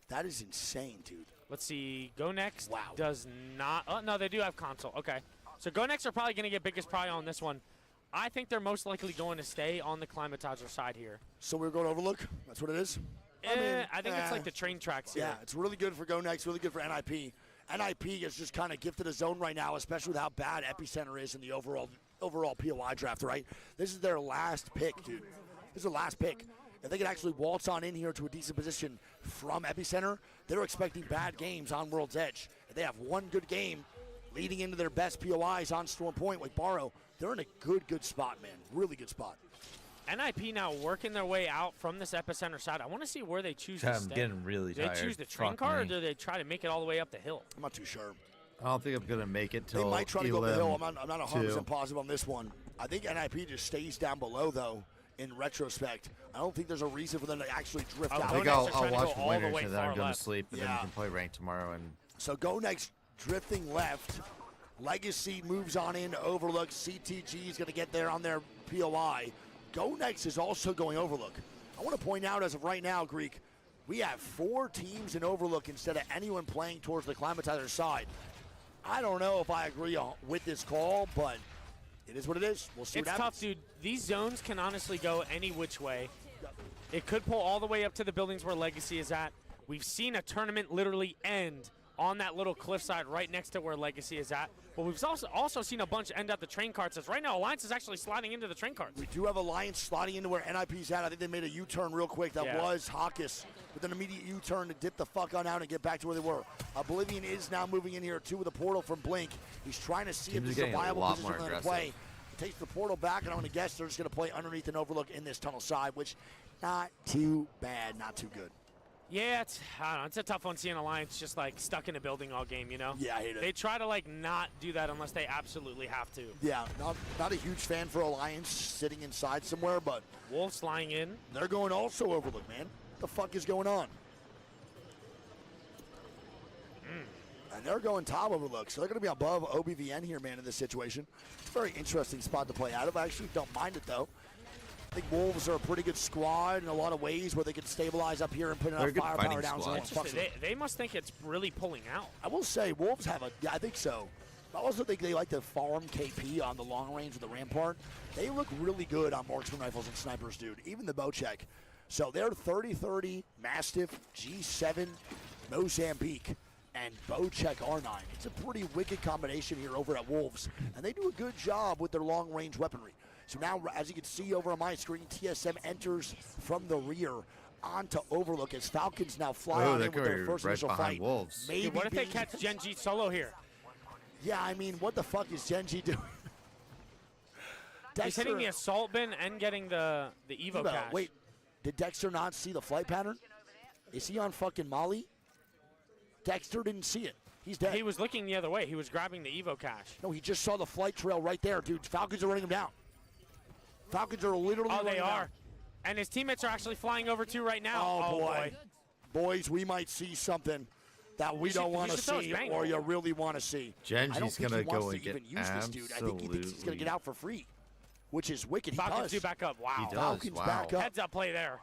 That is insane, dude. Let's see. Go Next does not. Oh, no, they do have console. Okay. So Go Next are probably going to get biggest prio on this one. I think they're most likely going to stay on the climatizer side here. So we're going to Overlook? That's what it is? I think it's like the train tracks here. Yeah, it's really good for Go Next, really good for NIP. NIP is just kind of gifted a zone right now, especially with how bad Epicenter is in the overall POI draft, right? This is their last pick, dude. This is their last pick. If they can actually waltz on in here to a decent position from Epicenter, they're expecting bad games on World's Edge. If they have one good game leading into their best POIs on Storm Point with Barrow, they're in a good spot, man. Really good spot. NIP now working their way out from this Epicenter side. I want to see where they choose to stay. I'm getting really tired. Do they choose the train car, or do they try to make it all the way up the hill? I'm not too sure. I don't think I'm going to make it till They might try to go up the hill. I'm not 100% positive on this one. I think NIP just stays down below, though, in retrospect. I don't think there's a reason for them to actually drift out. I think I'll watch winners and then I'm going to sleep, and then we can play ranked tomorrow. And so Go Next drifting left. Legacy moves on in to Overlook. CTG is going to get there on their POI. Go Next is also going Overlook. I want to point out, as of right now, Greek, we have 4 teams in Overlook instead of anyone playing towards the climatizer side. I don't know if I agree with this call, but it is what it is. We'll see what happens. It's tough, dude. These zones can honestly go any which way. It could pull all the way up to the buildings where Legacy is at. We've seen a tournament literally end on that little cliffside right next to where Legacy is at. But we've also seen a bunch end at the train carts. As right now, Alliance is actually sliding into the train carts. We do have Alliance sliding into where NIP's at. I think they made a U-turn real quick. That was Hawkus with an immediate U-turn to dip the fuck on out and get back to where they were. Oblivion is now moving in here, too, with a portal from Blink. He's trying to see if this is a viable position for them to play. He takes the portal back, and I'm going to guess they're just going to play underneath an Overlook in this tunnel side, which not too bad, not too good. Yeah, I don't know. It's a tough one seeing Alliance just like stuck in a building all game, you know? Yeah, I hate it. They try to like not do that unless they absolutely have to. Yeah, not a huge fan for Alliance sitting inside somewhere, but Wolves flying in. They're going also Overlook, man. What the fuck is going on? And they're going top Overlook, so they're going to be above OBVN here, man, in this situation. It's a very interesting spot to play out of. I actually don't mind it, though. I think Wolves are a pretty good squad in a lot of ways where they can stabilize up here and put enough firepower down. They must think it's really pulling out. I will say Wolves have I think so. I also think they like to farm KP on the long range with the Rampart. They look really good on marksman rifles and snipers, dude. Even the Bocek. So they're 30-30, Mastiff, G7, Mozambique, and Bocek R9. It's a pretty wicked combination here over at Wolves. And they do a good job with their long-range weaponry. So now, as you can see over on my screen, TSM enters from the rear onto Overlook as Falcons now fly on in with their first initial fight. Wolves. Maybe what if they catch Genji solo here? Yeah, I mean, what the fuck is Genji doing? He's hitting the assault bin and getting the Evo cache. Wait, did Dexter not see the flight pattern? Is he on fucking Molly? Dexter didn't see it. He's dead. He was looking the other way. He was grabbing the Evo cache. No, he just saw the flight trail right there, dude. Falcons are running him down. Falcons are literally running him down. And his teammates are actually flying over too right now. Oh boy. Boys, we might see something that we don't want to see or you really want to see. Genji's going to go and get even use this dude. I think he thinks he's going to get out for free, which is wicked. Falcons do back up. Wow. Falcons back up. Heads up play there.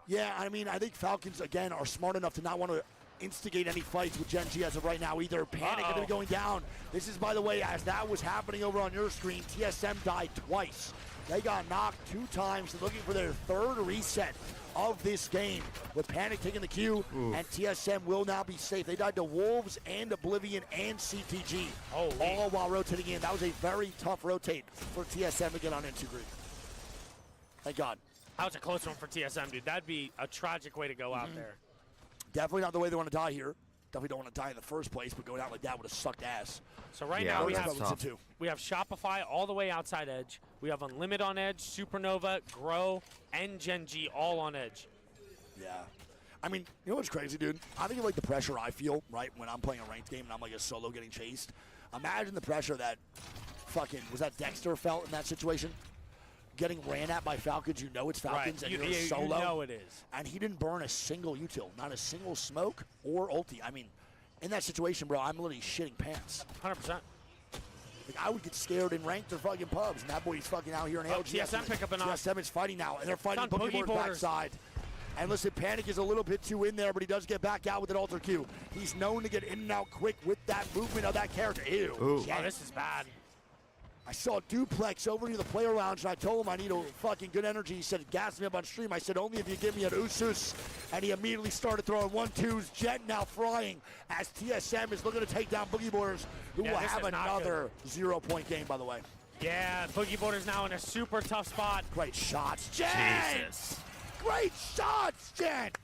Yeah, I mean, I think Falcons, again, are smart enough to not want to instigate any fights with Gen G as of right now either. Panic going to be going down. This is, by the way, as that was happening over on your screen, TSM died twice. They got knocked 2 times. They're looking for their 3rd reset of this game with Panic taking the Q. Oof. And TSM will now be safe. They died to Wolves and Oblivion and CTG, all while rotating in. That was a very tough rotate for TSM to get on into, Greek. Thank God. That was a close one for TSM, dude. That'd be a tragic way to go out there. Definitely not the way they want to die here. Definitely don't want to die in the first place, but going out like that would have sucked ass. So right now we have Shopify all the way outside edge. We have Unlimited on edge, Supernova, Grow, and Gen G all on edge. Yeah. I mean, you know what's crazy, dude? I think of like the pressure I feel, right, when I'm playing a ranked game and I'm like a solo getting chased. Imagine the pressure that was that Dexter felt in that situation? Getting ran at by Falcons, you know it's Falcons, and you're solo. You know it is. And he didn't burn a single util, not a single smoke or ulti. I mean, in that situation, bro, I'm literally shitting pants. 100%. Like, I would get scared in ranked or fucking pubs, and that boy's fucking out here in LGS. TSM pick up an TSM is fighting now, and they're fighting Boogie Board's backside. And listen, Panic is a little bit too in there, but he does get back out with an alter Q. He's known to get in and out quick with that movement of that character. Ew. Oh, this is bad. I saw Duplex over near the player lounge, and I told him I need a fucking good energy. He said, gas me up on stream. I said, only if you give me an Usus. And he immediately started throwing 1-2s. Jet now flying as TSM is looking to take down Boogie Boarders, who will have another 0-point game, by the way. Yeah, Boogie Boarders now in a super tough spot. Great shots, Jet! Jesus. Great shots, Jet!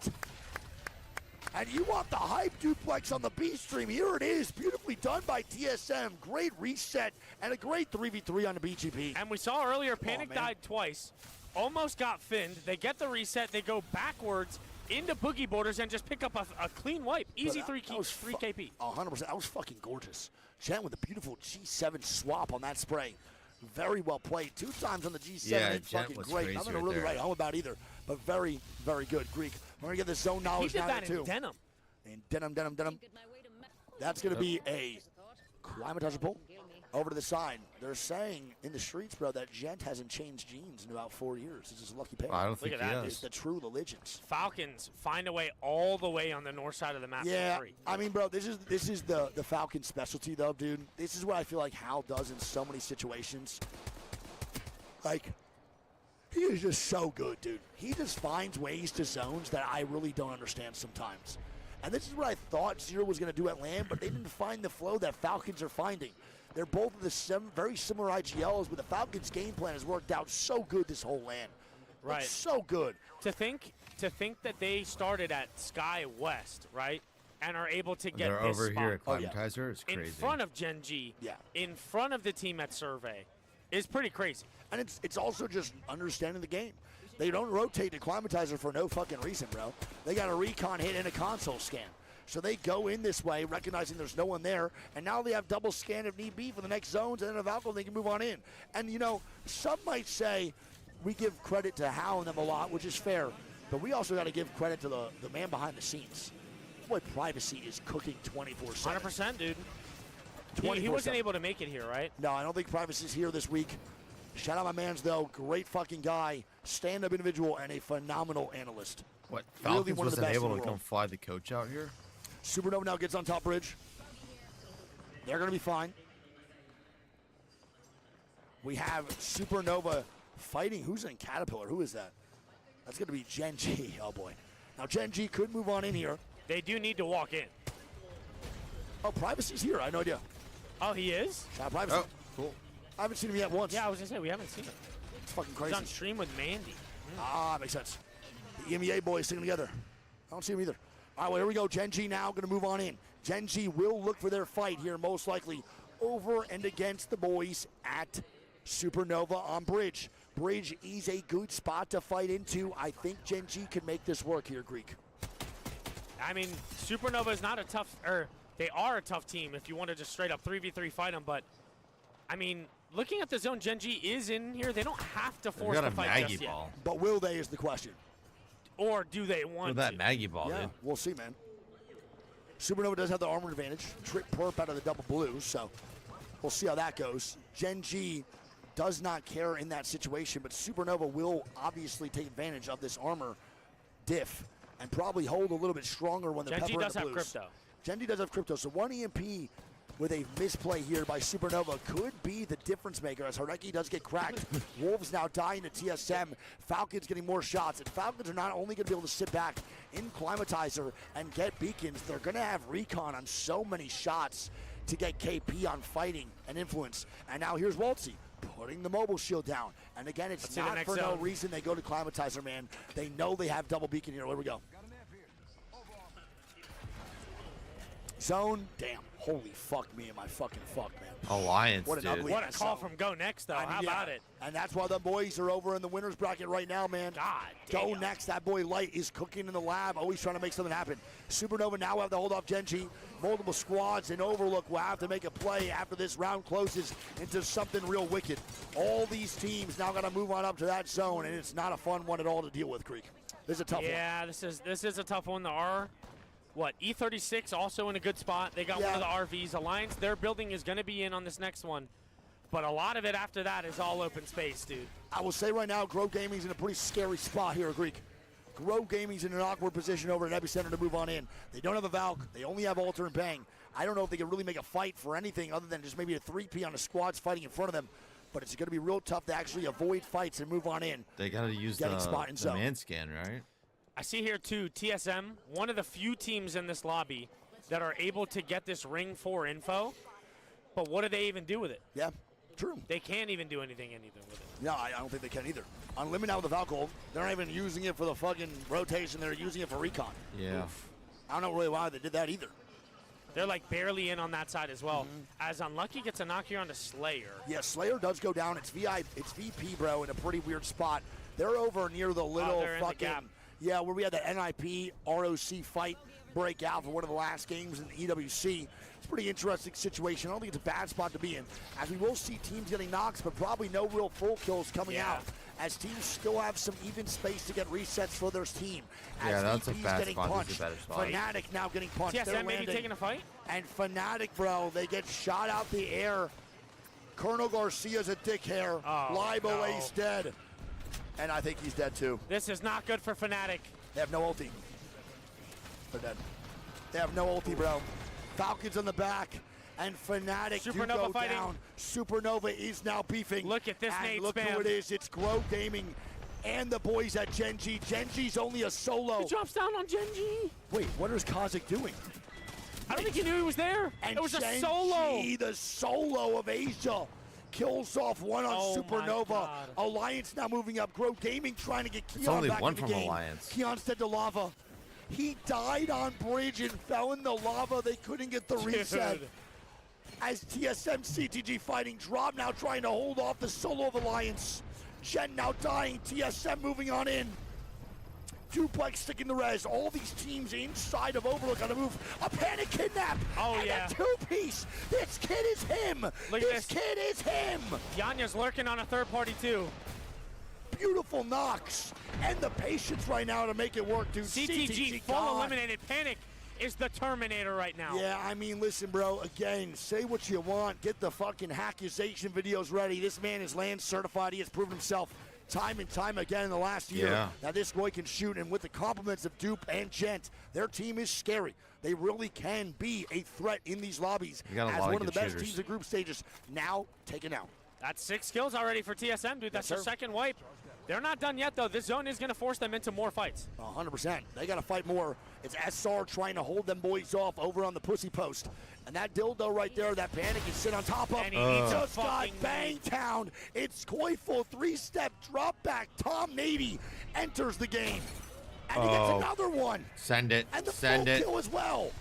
And you want the hype Duplex on the B stream. Here it is, beautifully done by TSM. Great reset and a great 3v3 on the BGP. And we saw earlier, Panic died twice, almost got finned. They get the reset, they go backwards into Boogie Boarders and just pick up a clean wipe. Easy 3 KP. 100%, that was fucking gorgeous. Jen with a beautiful G7 swap on that spray. Very well played. 2 times on the G7. Yeah, fucking great. Nothing to really write home about either, but very, very good. Greek, we're going to get the zone knowledge now, too. He did that in Denim. In Denim. That's going to be a climatizer pull over to the side. They're saying in the streets, bro, that Gent hasn't changed jeans in about 4 years. This is a lucky pair. I don't think Look at that, It's the true religions. Falcons find a way all the way on the north side of the map. Yeah, I mean, bro, this is the Falcon specialty, though, dude. This is what I feel like Hal does in so many situations. Like, he is just so good, dude. He just finds ways to zones that I really don't understand sometimes. And this is what I thought Zero was going to do at LAN, but they didn't find the flow that Falcons are finding. They're both of the very similar IGLs, but the Falcons' game plan has worked out so good this whole LAN. Right. It's so good. To think that they started at Sky West, right, and are able to get they're this over spot here at Climatizer. It's crazy. In front of Gen G, in front of the team at Survey, is pretty crazy. And it's also just understanding the game. They don't rotate to Climatizer for no fucking reason, bro. They got a recon hit and a console scan. So they go in this way, recognizing there's no one there, and now they have double scan if need be for the next zones, and then if Alco, they can move on in. And, you know, some might say we give credit to Hal and them a lot, which is fair, but we also got to give credit to the man behind the scenes. Boy, Privacy is cooking 24/7. 100%, dude. He wasn't able to make it here, right? No, I don't think Privacy's here this week. Shout out my mans, though. Great fucking guy, stand-up individual, and a phenomenal analyst. What, Really Falcons one of the wasn't best in able the to come world. fly the coach out here? Supernova now gets on top bridge. They're going to be fine. We have Supernova fighting. Who's in Caterpillar? Who is that? That's going to be Gen G. Oh, boy. Now, Gen G could move on in here. They do need to walk in. Oh, Privacy's here. I had no idea. Oh, he is? Shout out Privacy. Oh, cool. I haven't seen him yet once. Yeah, I was going to say, we haven't seen him. It's fucking crazy. He's on stream with Mandy. Ah, makes sense. The EMEA boys singing together. I don't see him either. All right, well, here we go. Gen G now going to move on in. Gen G will look for their fight here, most likely over and against the boys at Supernova on Bridge. Bridge is a good spot to fight into. I think Gen G can make this work here, Greek. I mean, Supernova is not a tough, or they are a tough team if you want to just straight up 3v3 fight them, but I mean, looking at the zone, Gen G is in here. They don't have to force the fight just yet. But will they is the question. Or do they want that to? Maggie ball, Yeah, dude. we'll see, man. Supernova does have the armor advantage. Trick perp out of the double blue, so we'll see how that goes. Gen G does not care in that situation, but Supernova will obviously take advantage of this armor diff and probably hold a little bit stronger when they're Genji peppering does the have blues. crypto. Genji does have crypto, so 1 EMP with a misplay here by Supernova could be the difference maker as Hideki does get cracked. Wolves now dying to TSM. Falcons getting more shots, and Falcons are not only going to be able to sit back in Climatizer and get beacons, they're going to have recon on so many shots to get KP on fighting and influence. And now here's Waltzy putting the mobile shield down. And again, it's not for no reason they go to Climatizer, man. They know they have double beacon here. Where we go? Zone, damn. Holy fuck me and my fucking fuck, man. Alliance, what an dude. ugly What a call from Go Next, though. How about it? And that's why the boys are over in the winners bracket right now, man. God Go Next. That boy Light is cooking in the lab, always trying to make something happen. Supernova now have to hold off Genji. Multiple squads, and Overlook will have to make a play after this round closes into something real wicked. All these teams now got to move on up to that zone, and it's not a fun one at all to deal with, Creek. This is a tough one. Yeah, this is a tough one. E36 also in a good spot. They got one of the RVs. Alliance, their building is going to be in on this next one. But a lot of it after that is all open space, dude. I will say right now, Grove Gaming's in a pretty scary spot here, Greek. Grove Gaming's in an awkward position over at Epicenter to move on in. They don't have a Valk. They only have Alter and Bang. I don't know if they can really make a fight for anything other than just maybe a 3P on the squads fighting in front of them. But it's going to be real tough to actually avoid fights and move on in. They got to use the man scan, right? I see here, too, TSM, one of the few teams in this lobby that are able to get this Ring 4 info. But what do they even do with it? Yeah, true. They can't even do anything with it. No, I don't think they can either. Unlimited now with the Valkyrie, they're not even using it for the fucking rotation. They're using it for recon. Yeah. Oof. I don't know really why they did that either. They're like barely in on that side as well. As Unlucky gets a knock here onto Slayer. Yeah, Slayer does go down. It's VP, bro, in a pretty weird spot. They're over near the little fucking... Yeah, where we had the NIP ROC fight break out for one of the last games in the EWC. It's a pretty interesting situation. I don't think it's a bad spot to be in, as we will see teams getting knocks, but probably no real full kills coming out, as teams still have some even space to get resets for their team. As that's a VP's bad getting spot. punched. This is a better spot. Fnatic now getting punched. TSM maybe taking a fight? And Fnatic, bro, they get shot out the air. Colonel Garcia's a dick hair. Libo Ace dead. And I think he's dead too. This is not good for Fnatic. They have no ulti. They're dead. They have no ulti, bro. Falcons on the back, and Fnatic do go fighting. down. Supernova is now beefing. Look at this nade look spam. who it is. It's Grove Gaming and the boys at Genji. Genji's only a solo. He drops down on Genji. Wait, what is Kazik doing? I don't think he knew he was there. And it was Genji, a solo. The solo of Asia. Kills off one on Supernova. Alliance now moving up. Grove Gaming trying to get Keon it's only back one in the from game. Alliance. Keon's dead to lava. He died on bridge and fell in the lava. They couldn't get the reset. As TSM CTG fighting drop now trying to hold off the solo of Alliance. Gen now dying. TSM moving on in. Duplex sticking the res. All these teams inside of Overlook on the move. A panic kidnap. Oh, yeah. A two-piece. This kid is him. Look this kid is him. Yanya's lurking on a third party, too. Beautiful knocks. And the patience right now to make it work, dude. CTG full eliminated. Panic is the Terminator right now. Yeah, I mean, listen, bro. Again, say what you want. Get the fucking accusation videos ready. This man is land certified. He has proven himself time and time again in the last year. Yeah. Now this boy can shoot, and with the compliments of Dupe and Gent, their team is scary. They really can be a threat in these lobbies as one of the best teams in group stages. Now taken out. That's 6 kills already for TSM, dude. That's their second wipe. They're not done yet, though. This zone is going to force them into more fights. 100%. They got to fight more. It's SR trying to hold them boys off over on the pussy post. And that dildo right there, that Panic can sit on top of. And he just got Bangtown. It's Coiful, 3-step drop back. Tom Navy enters the game. And he gets another one. Send it. And the Send full it. kill as well.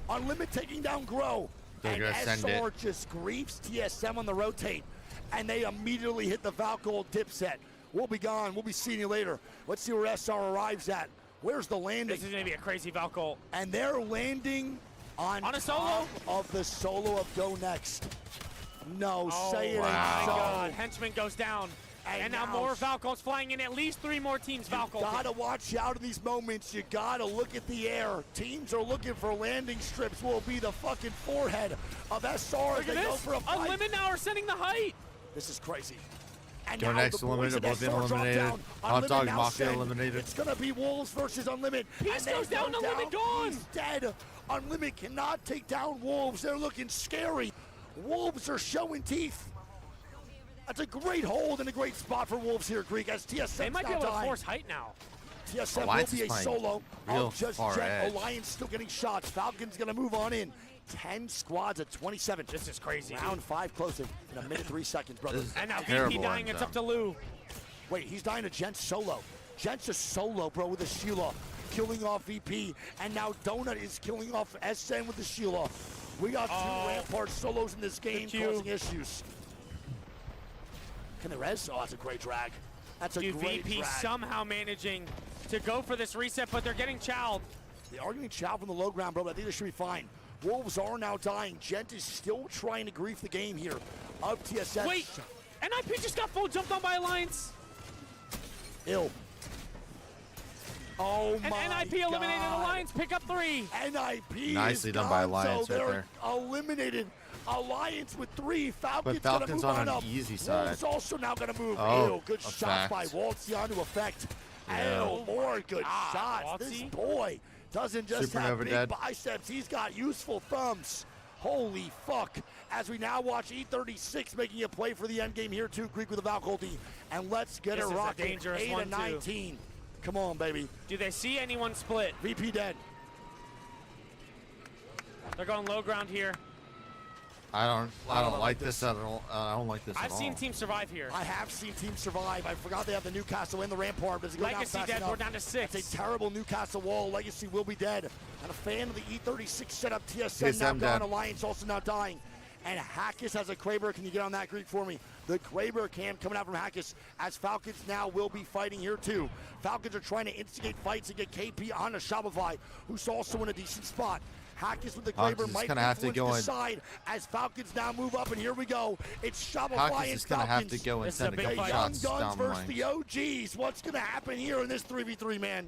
Unlimit taking down Grow. They're and gonna send SR it. just griefs TSM on the rotate. And they immediately hit the Valkyrie dipset. We'll be gone. We'll be seeing you later. Let's see where SR arrives at. Where's the landing? This is going to be a crazy Valkyrie. And they're landing on a solo? top of the solo of Go Next. No, say it ain't my so. God. Henchman goes down. And now more Valkyries flying in. At least 3 more teams Valkyries. You gotta watch out in these moments. You gotta look at the air. Teams are looking for landing strips. Will be the fucking forehead of SR. Look at they this. go for a fight. Unlimited now are sending the height. This is crazy. And Joe now Next the boys eliminated, at Oblivion SR drop eliminated, down. Hot Unlimited Dog now Mafia send. eliminated. It's going to be Wolves versus Unlimited. Peace and goes they down, go Unlimited gone. He's dead. Unlimited cannot take down Wolves. They're looking scary. Wolves are showing teeth. That's a great hold and a great spot for Wolves here, Greek, as TSM They might be able to dying. force height now. TSM Alliance will be is a playing solo. real Of just far Jet. edge. Alliance still getting shots. Falcons going to move on in. 10 squads at 27. This is crazy. Round 5 closing in a minute 3 seconds, brother. This is And now VP terrible dying. It's up to Lou. Wait, he's dying to Gent solo. Gent's a solo, bro, with a Sheila, killing off VP. And now Donut is killing off SN with the Sheila. We got 2 Rampart solos in this game causing issues. Can they res? Oh, that's a great drag. That's a great VP drag. somehow managing to go for this reset, but they're getting chowed. They are getting chowed from the low ground, bro, but I think they should be fine. Wolves are now dying. Gent is still trying to grief the game here of TSS. Wait, NIP just got full jumped on by Alliance. Ill. Oh and my NIP eliminated God. Alliance, pick up 3. NIP Nicely is done by gone, Alliance so right they're there. eliminated. Alliance with 3. Falcons, But Falcons gonna move on an up. easy side. Wolves also now gonna move. Oh, Ew, good shots by Waltzy onto effect. Yeah. Ew, more good shots. Waltzy? This boy doesn't just have Supernova big dead. biceps. He's got useful thumbs. Holy fuck. As we now watch E36 making a play for the end game here too, Greek with a Valk ulti. And let's get This it is a rocking. dangerous 8 one, and too. 19. Come on, baby. Do they see anyone split? VP dead. They're going low ground here. I don't like this at all. I don't like this at all. I've seen Team Survive here. I have seen Team Survive. I forgot they have the Newcastle and the Rampart. Does it go Legacy down fast dead, enough? we're down to 6. It's a terrible Newcastle wall. Legacy will be dead. And a fan of the E36 setup. TSM now TSM gone. dead. Alliance also now dying. And Hackis has a Kraber. Can you get on that, Greek, for me? The Kraber cam coming out from Hackis as Falcons now will be fighting here too. Falcons are trying to instigate fights and get KP on to Shopify, who's also in a decent spot. Hackis with the Hawkins Kraber is might gonna have to influence go the in. side as Falcons now move up, and here we go. It's Shopify Hawkins and is gonna have to Falcons. go and This is a send a big couple fight. Young shots Guns down the versus the lane. OGs. What's going to happen here in this 3v3, man?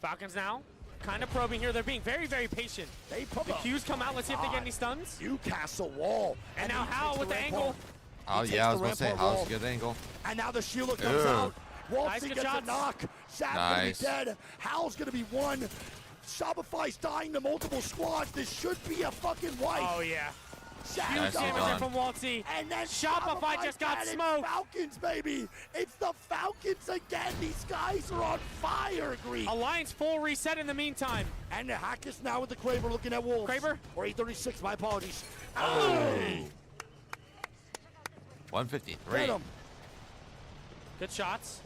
Falcons now kind of probing here. They're being very, very patient. They put The Qs come out. Let's see if they get any stuns. Newcastle wall. And now he Hal takes with the Rampart. angle. Oh He yeah, I takes was the gonna say Rampart how's wall. a good angle. And now the Sheila comes Ew. out. Waltzy Nice, good gets shots. a knock. Sap's Nice. going to be dead. Hal's going to be one. Shopify's dying to multiple squads. This should be a fucking wipe. Oh, yeah. Sap Huge Nicely damage done. in from Waltzy. And then Shopify just got and it's smoked. Falcons, baby. It's the Falcons again. These guys are on fire, Greek. Alliance full reset in the meantime. And the Hackis now with the Kraber looking at Wolves. Kraber? Or 836, my apologies. Oh. 153. Get him. Good shots.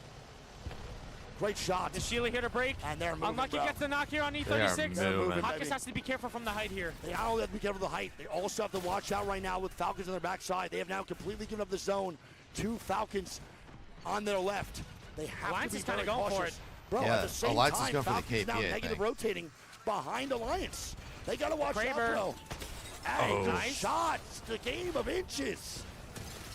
Great shot. The Sheila here to break. And they're moving, Unlucky bro. gets the knock here on They E36. are moving. Hawkins has to be careful from the height here. They not only have to be careful of the height, they also have to watch out right now with Falcons on their backside. They have now completely given up the zone to Falcons on their left. They have Alliance to be is kinda very going for cautious. it. Bro, Yeah, at the same Alliance is time, going for the Falcons now KP, I negative think. rotating behind Alliance. They got to watch out, Kraber. bro. Hey, Oh. good Nice. shots. The game of inches.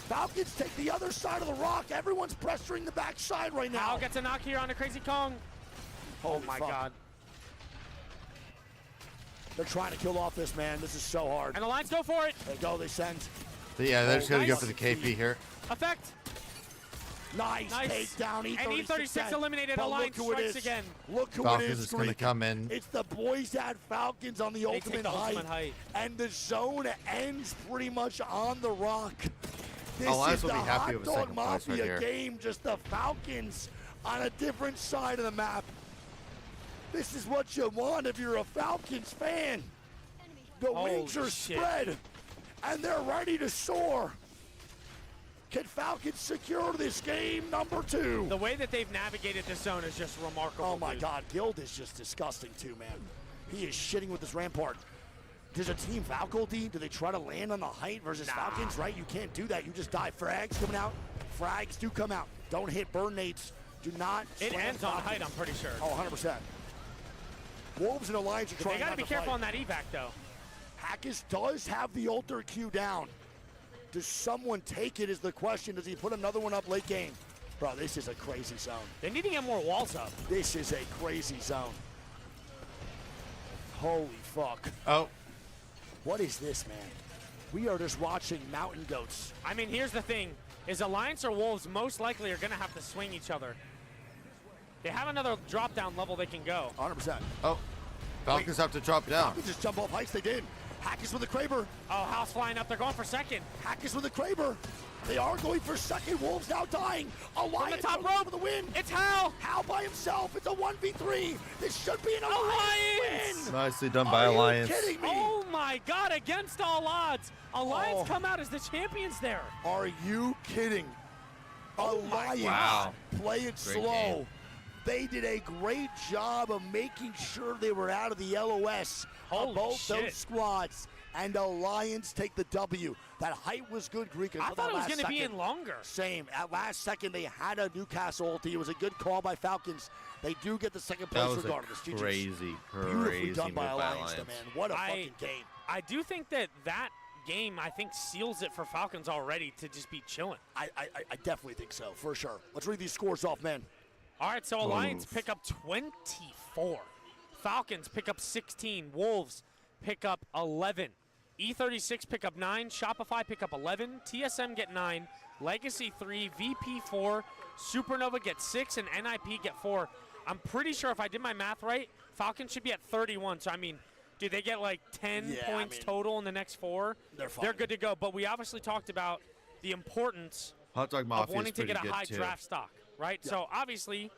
Falcons take the other side of the rock. Everyone's pressuring the backside right now. Hal gets a knock here on the Crazy Kong. Holy Oh my fuck. God. They're trying to kill off this, man. This is so hard. And Alliance go for it. They go, they send. So yeah, they're just gonna go nice. for the KP here. Effect. Nice, Nice. takedown. E36 And E36 eliminated. But Alliance look who it strikes is. again. Look who Falcons it is, is gonna Greek. come in. It's the boys that Falcons on the They take ultimate the height. ultimate height. And the zone ends pretty much on the rock. This Alliance is will the be happy Hot with Dog second place right Mafia here. game, just the Falcons on a different side of the map. This is what you want if you're a Falcons fan. The wings Holy are shit. spread, and they're ready to soar. Can Falcons secure this game number 2? The way that they've navigated this zone is just remarkable. Oh my dude. God, Guild is just disgusting too, man. He is shitting with this Rampart. Does a team faculty, do they try to land on the height versus Falcons, right? You can't do that, you just die. Frags coming out. Frags do come out. Don't hit burn nates. Do not It slam ends on Falcons. height, I'm pretty sure. Oh, 100%. Wolves and Alliance are They trying gotta not be to careful fight. on that evac though. Hackis does have the alter Q down. Does someone take it is the question. Does he put another one up late game? Bro, this is a crazy zone. They need to get more walls up. This is a crazy zone. Holy fuck. Oh. What is this, man? We are just watching mountain goats. I mean, here's the thing. is Alliance or Wolves most likely are going to have to swing each other. They have another drop-down level they can go. 100%. Oh, Falcons have to drop down. Falcons just jump off heights. They did. Hackers with a Kraber. Oh, House flying up. They're going for second. Hackers with a Kraber. They are going for second. Wolves now dying. Alliance top rope for the win. It's Hal. Hal by himself. It's a 1v3. This should be an Alliance win. Nicely done by Alliance. Are you kidding me? Oh my God, against all odds. Alliance come out as the champions there. Are you kidding? Alliance. Wow. Play it Great slow. game. They did a great job of making sure they were out of the LOS of both those squads. And Alliance take the W. That height was good, Greek. I thought it was going to be in longer. Same. At last second, they had a Newcastle ulti. It was a good call by Falcons. They do get the second place That was regardless. a crazy, Beautifully done move by by Alliance, though, man. What a fucking game. I do think that game, I think, seals it for Falcons already to just be chilling. I definitely think so, for sure. Let's read these scores off, man. All right, so Alliance pick up 24. Falcons pick up 16. Wolves pick up 11. E36 pick up 9. Shopify pick up 11. TSM get 9. Legacy 3. VP 4. Supernova get 6. And NIP get 4. I'm pretty sure if I did my math right, Falcons should be at 31. So, I mean, do they get like 10 points total in the next 4? They're good to go. But we obviously talked about the importance Hot Dog of Mafia wanting to get a high too. draft stock, right? Yeah. So obviously,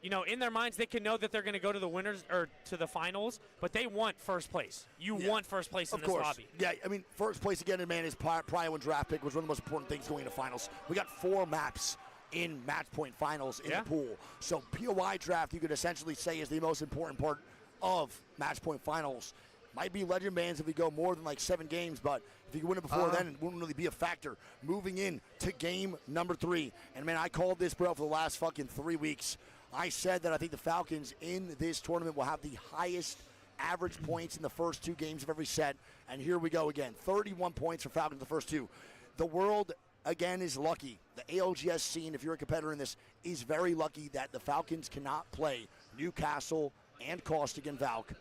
you know, in their minds, they can know that they're going to go to the winners or to the finals, but they want first place. You want first place in this lobby. Yeah, I mean, first place again, man, is prior one draft pick was one of the most important things going into finals. We got 4 maps in match point finals in the pool. So POI draft, you could essentially say, is the most important part of match point finals. Might be legend bands if we go more than like 7 games, but if you can win it before then, it wouldn't really be a factor. Moving in to game number 3. And, man, I called this, bro, for the last fucking 3 weeks. I said that I think the Falcons in this tournament will have the highest average points in the first 2 games of every set. And here we go again. 31 points for Falcons in the first 2. The world, again, is lucky. The ALGS scene, if you're a competitor in this, is very lucky that the Falcons cannot play Newcastle and Caustic and Valk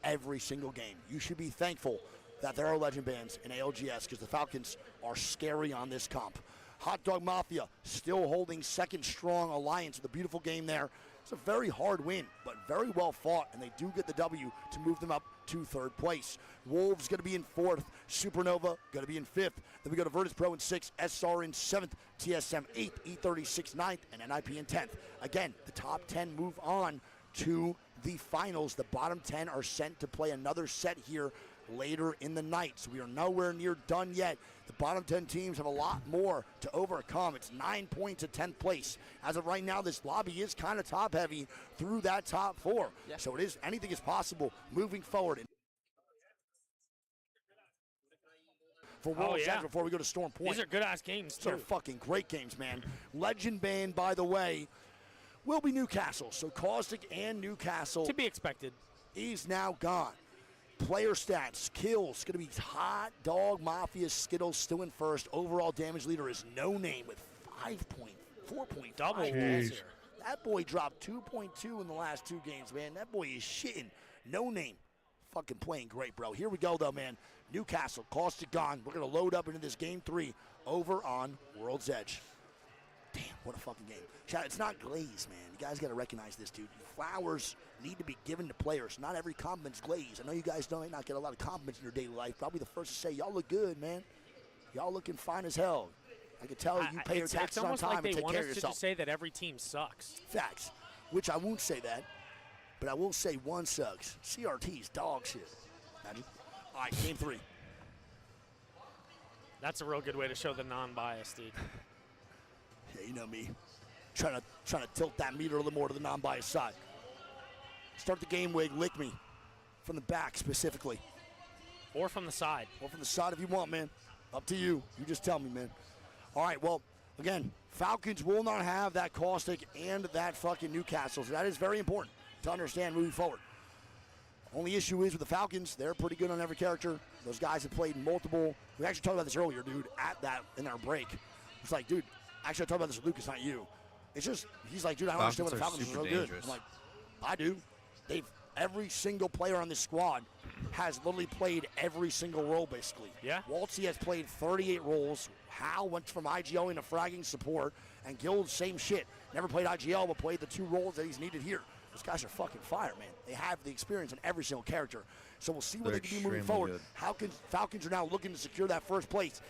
every single game. You should be thankful that there are legend bands in ALGS because the Falcons are scary on this comp. Hot Dog Mafia still holding second strong. Alliance with a beautiful game there. It's a very hard win, but very well fought, and they do get the W to move them up to 3rd place. Wolves going to be in 4th. Supernova going to be in 5th. Then we go to Virtus Pro in 6th, SR in 7th, TSM 8th, E36 9th, and NIP in 10th. Again, the top 10 move on to the finals. The bottom 10 are sent to play another set here later in the night. So we are nowhere near done yet. The bottom 10 teams have a lot more to overcome. It's 9 points at 10th place. As of right now, this lobby is kind of top heavy through that top 4. Yeah. So it is, anything is possible moving forward. For World's Edge before we go to Storm Point. These are good-ass games, too. These are fucking great games, man. Legend band, by the way, will be Newcastle. So Caustic and Newcastle. To be expected. He's now gone. Player stats, kills, going to be Hot Dog Mafia Skittles still in first. Overall damage leader is No Name with 4.5 double kills here. That boy dropped 2.2 in the last 2 games, man. That boy is shitting. No Name fucking playing great, bro. Here we go, though, man. Newcastle, Caustic gone. We're going to load up into this game 3 over on World's Edge. Damn, what a fucking game. It's not Glaze, man. You guys got to recognize this, dude. Flowers need to be given to players. Not every compliment's Glaze. I know you guys might not get a lot of compliments in your daily life. Probably the first to say, y'all look good, man. Y'all looking fine as hell. I can tell you pay your taxes on time and take care of yourself. It's almost like they want us to just say that every team sucks. Facts. Which I won't say that, but I will say one sucks. CRT's dog shit. All right, game 3. That's a real good way to show the non-bias, dude. Yeah, you know me. Trying to tilt that meter a little more to the non-biased side. Start the game, Wig. Lick me. From the back, specifically. Or from the side. Or from the side if you want, man. Up to you. You just tell me, man. All right, well, again, Falcons will not have that Caustic and that fucking Newcastle. So that is very important to understand moving forward. Only issue is with the Falcons, they're pretty good on every character. Those guys have played multiple. We actually talked about this earlier, dude, in our break. It's like, dude, actually I talked about this with Lucas, not you. It's just, he's like, dude, I don't understand why the Falcons are so good. I'm like, I do. every single player on this squad has literally played every single role, basically. Yeah. Waltzy has played 38 roles. Hal went from IGL into fragging support, and Guild, same shit. Never played IGL, but played the 2 roles that he's needed here. Those guys are fucking fire, man. They have the experience in every single character. So we'll see what they can do moving forward. Falcons are now looking to secure that first place.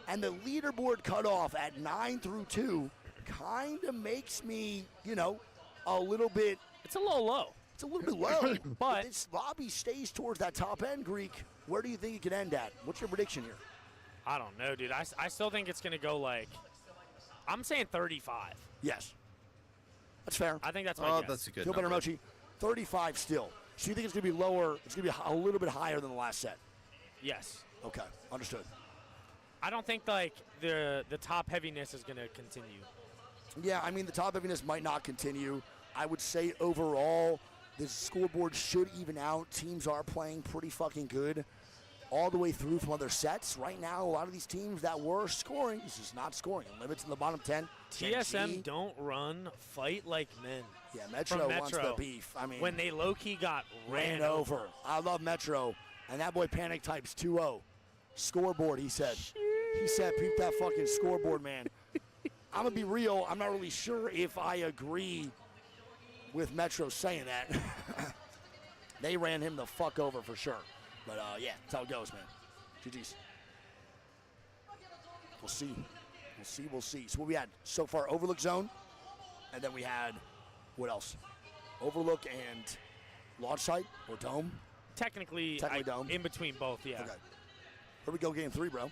And the leaderboard cutoff at 9 through 2 kind of makes me, you know, a little bit. It's a little low. It's a little bit low. But if this lobby stays towards that top end, Greek, where do you think it could end at? What's your prediction here? I don't know, dude. I still think it's going to go like, I'm saying 35. Yes. That's fair. I think that's my guess. That's a good Feel better, number. Mochi. 35 still. So you think it's going to be lower? It's going to be a little bit higher than the last set? Yes. Okay, understood. I don't think like the top heaviness is going to continue. Yeah, I mean, the top heaviness might not continue. I would say overall, the scoreboard should even out. Teams are playing pretty fucking good all the way through from other sets. Right now, a lot of these teams that were scoring, this is not scoring. Limits in the bottom 10. TSM don't run fight like men. Yeah, Metro wants the beef. I mean, when they low-key got ran over. I love Metro. And that boy Panic types 2-0. Scoreboard, he said. He said, peep that fucking scoreboard, man. I'm going to be real. I'm not really sure if I agree with Metro saying that. They ran him the fuck over for sure. But, yeah, that's how it goes, man. GG's. We'll see. We'll see. So what we had so far, Overlook Zone. And then we had, what else? Overlook and Launch Site or Dome. Technically Dome. In between both, yeah. Okay. Here we go, game 3, bro.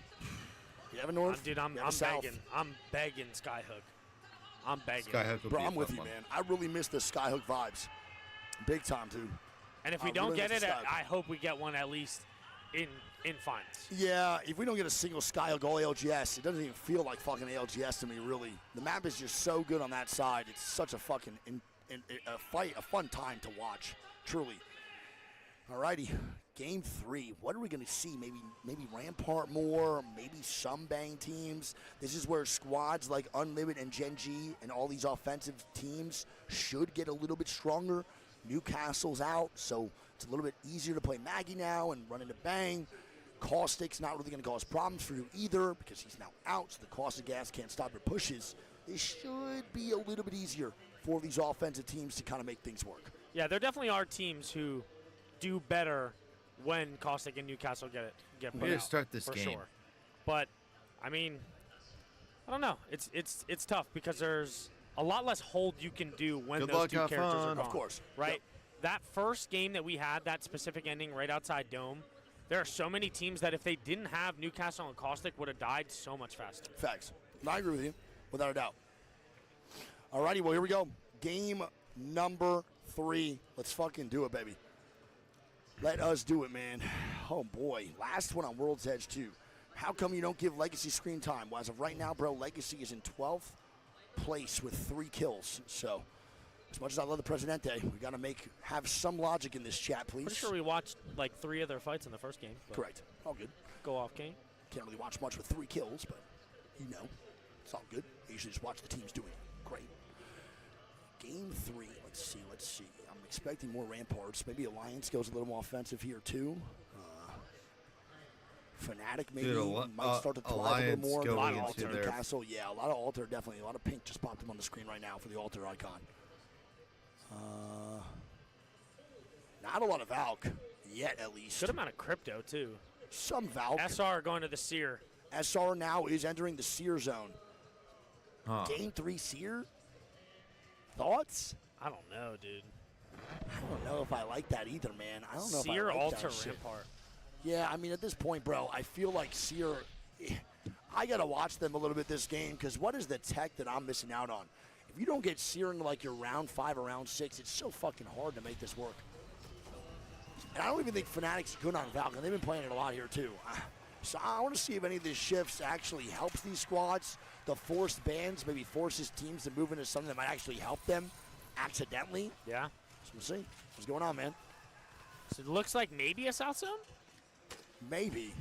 You have a north? Dude, I'm begging. I'm begging Skyhook. I'm begging. Skyhook will Bro, be I'm a with fun you, one. man. I really miss the Skyhook vibes. Big time, dude. And if we don't get it, I hope we get one at least in finals. Yeah, if we don't get a single Skyhook all ALGS, it doesn't even feel like fucking ALGS to me, really. The map is just so good on that side. It's such a fucking a fun time to watch, truly. Alrighty, game 3. What are we going to see? Maybe Rampart more, maybe some Bang teams. This is where squads like Unlimited and Gen G and all these offensive teams should get a little bit stronger. Newcastle's out, so it's a little bit easier to play Maggie now and run into Bang. Caustic's not really going to cause problems for you either because he's now out, so the Caustic gas can't stop your pushes. This should be a little bit easier for these offensive teams to kind of make things work. Yeah, there definitely are teams who do better when Caustic and Newcastle get put We gotta out, start this for game. sure. But I mean, I don't know. It's tough because there's a lot less hold you can do when Good those luck, two have characters fun. are gone. Of course. Right? Yep. That first game that we had, that specific ending right outside Dome, there are so many teams that if they didn't have Newcastle and Caustic would have died so much faster. Facts. I agree with you, without a doubt. Alrighty, well, here we go. Game number 3. Let's fucking do it, baby. Let us do it, man. Oh, boy. Last one on World's Edge, too. How come you don't give Legacy screen time? Well, as of right now, bro, Legacy is in 12th place with 3 kills. So, as much as I love the Presidente, we got to have some logic in this chat, please. Pretty sure we watched like 3 of their fights in the first game. but Correct. All good. Go off, Kane. Can't really watch much with 3 kills, but you know, it's all good. I usually just watch the teams doing great. Game 3, let's see. I'm expecting more Ramparts. Maybe Alliance goes a little more offensive here, too. Fnatic maybe might start to thrive a little more. A lot of Alter Newcastle. Yeah, a lot of Alter, definitely. A lot of pink just popped up on the screen right now for the Alter icon. Not a lot of Valk yet, at least. Good amount of crypto, too. Some Valk. SR going to the Seer. SR now is entering the Seer zone. Huh. Game 3 Seer? Thoughts? I don't know, dude. I don't know if I like that either, man. I don't know Seer if I like Alter that shit. Rampart. Yeah, I mean, at this point, bro, I feel like Seer, I got to watch them a little bit this game because what is the tech that I'm missing out on? If you don't get Seer into like your round 5 or round 6, it's so fucking hard to make this work. And I don't even think Fnatic's good on Falcon. They've been playing it a lot here, too. So I want to see if any of these shifts actually helps these squads. The forced bans maybe forces teams to move into something that might actually help them accidentally. Yeah. So we'll see. What's going on, man? So it looks like maybe a South Zone? Maybe.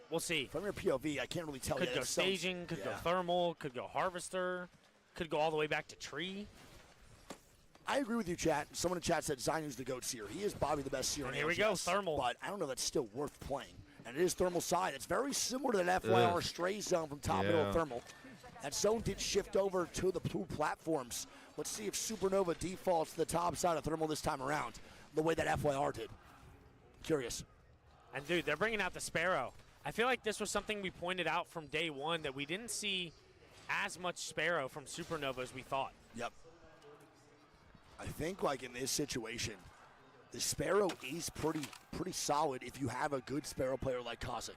We'll see. From your POV, I can't really tell Could yet. go It sounds- staging, could go yeah. thermal, could go harvester, could go all the way back to tree. I agree with you, chat. Someone in chat said Zainu's the GOAT seer. He is probably the best seer in here we go, Thermal. But I don't know if that's still worth playing. And it is Thermal side. It's very similar to that FYR stray zone from top middle of Thermal. That zone did shift over to the two platforms. Let's see if Supernova defaults to the top side of Thermal this time around, the way that FYR did. Curious. And, dude, they're bringing out the Sparrow. I feel like this was something we pointed out from day one, that we didn't see as much Sparrow from Supernova as we thought. Yep. I think, like, in this situation, the Sparrow is pretty solid if you have a good Sparrow player like Kazik.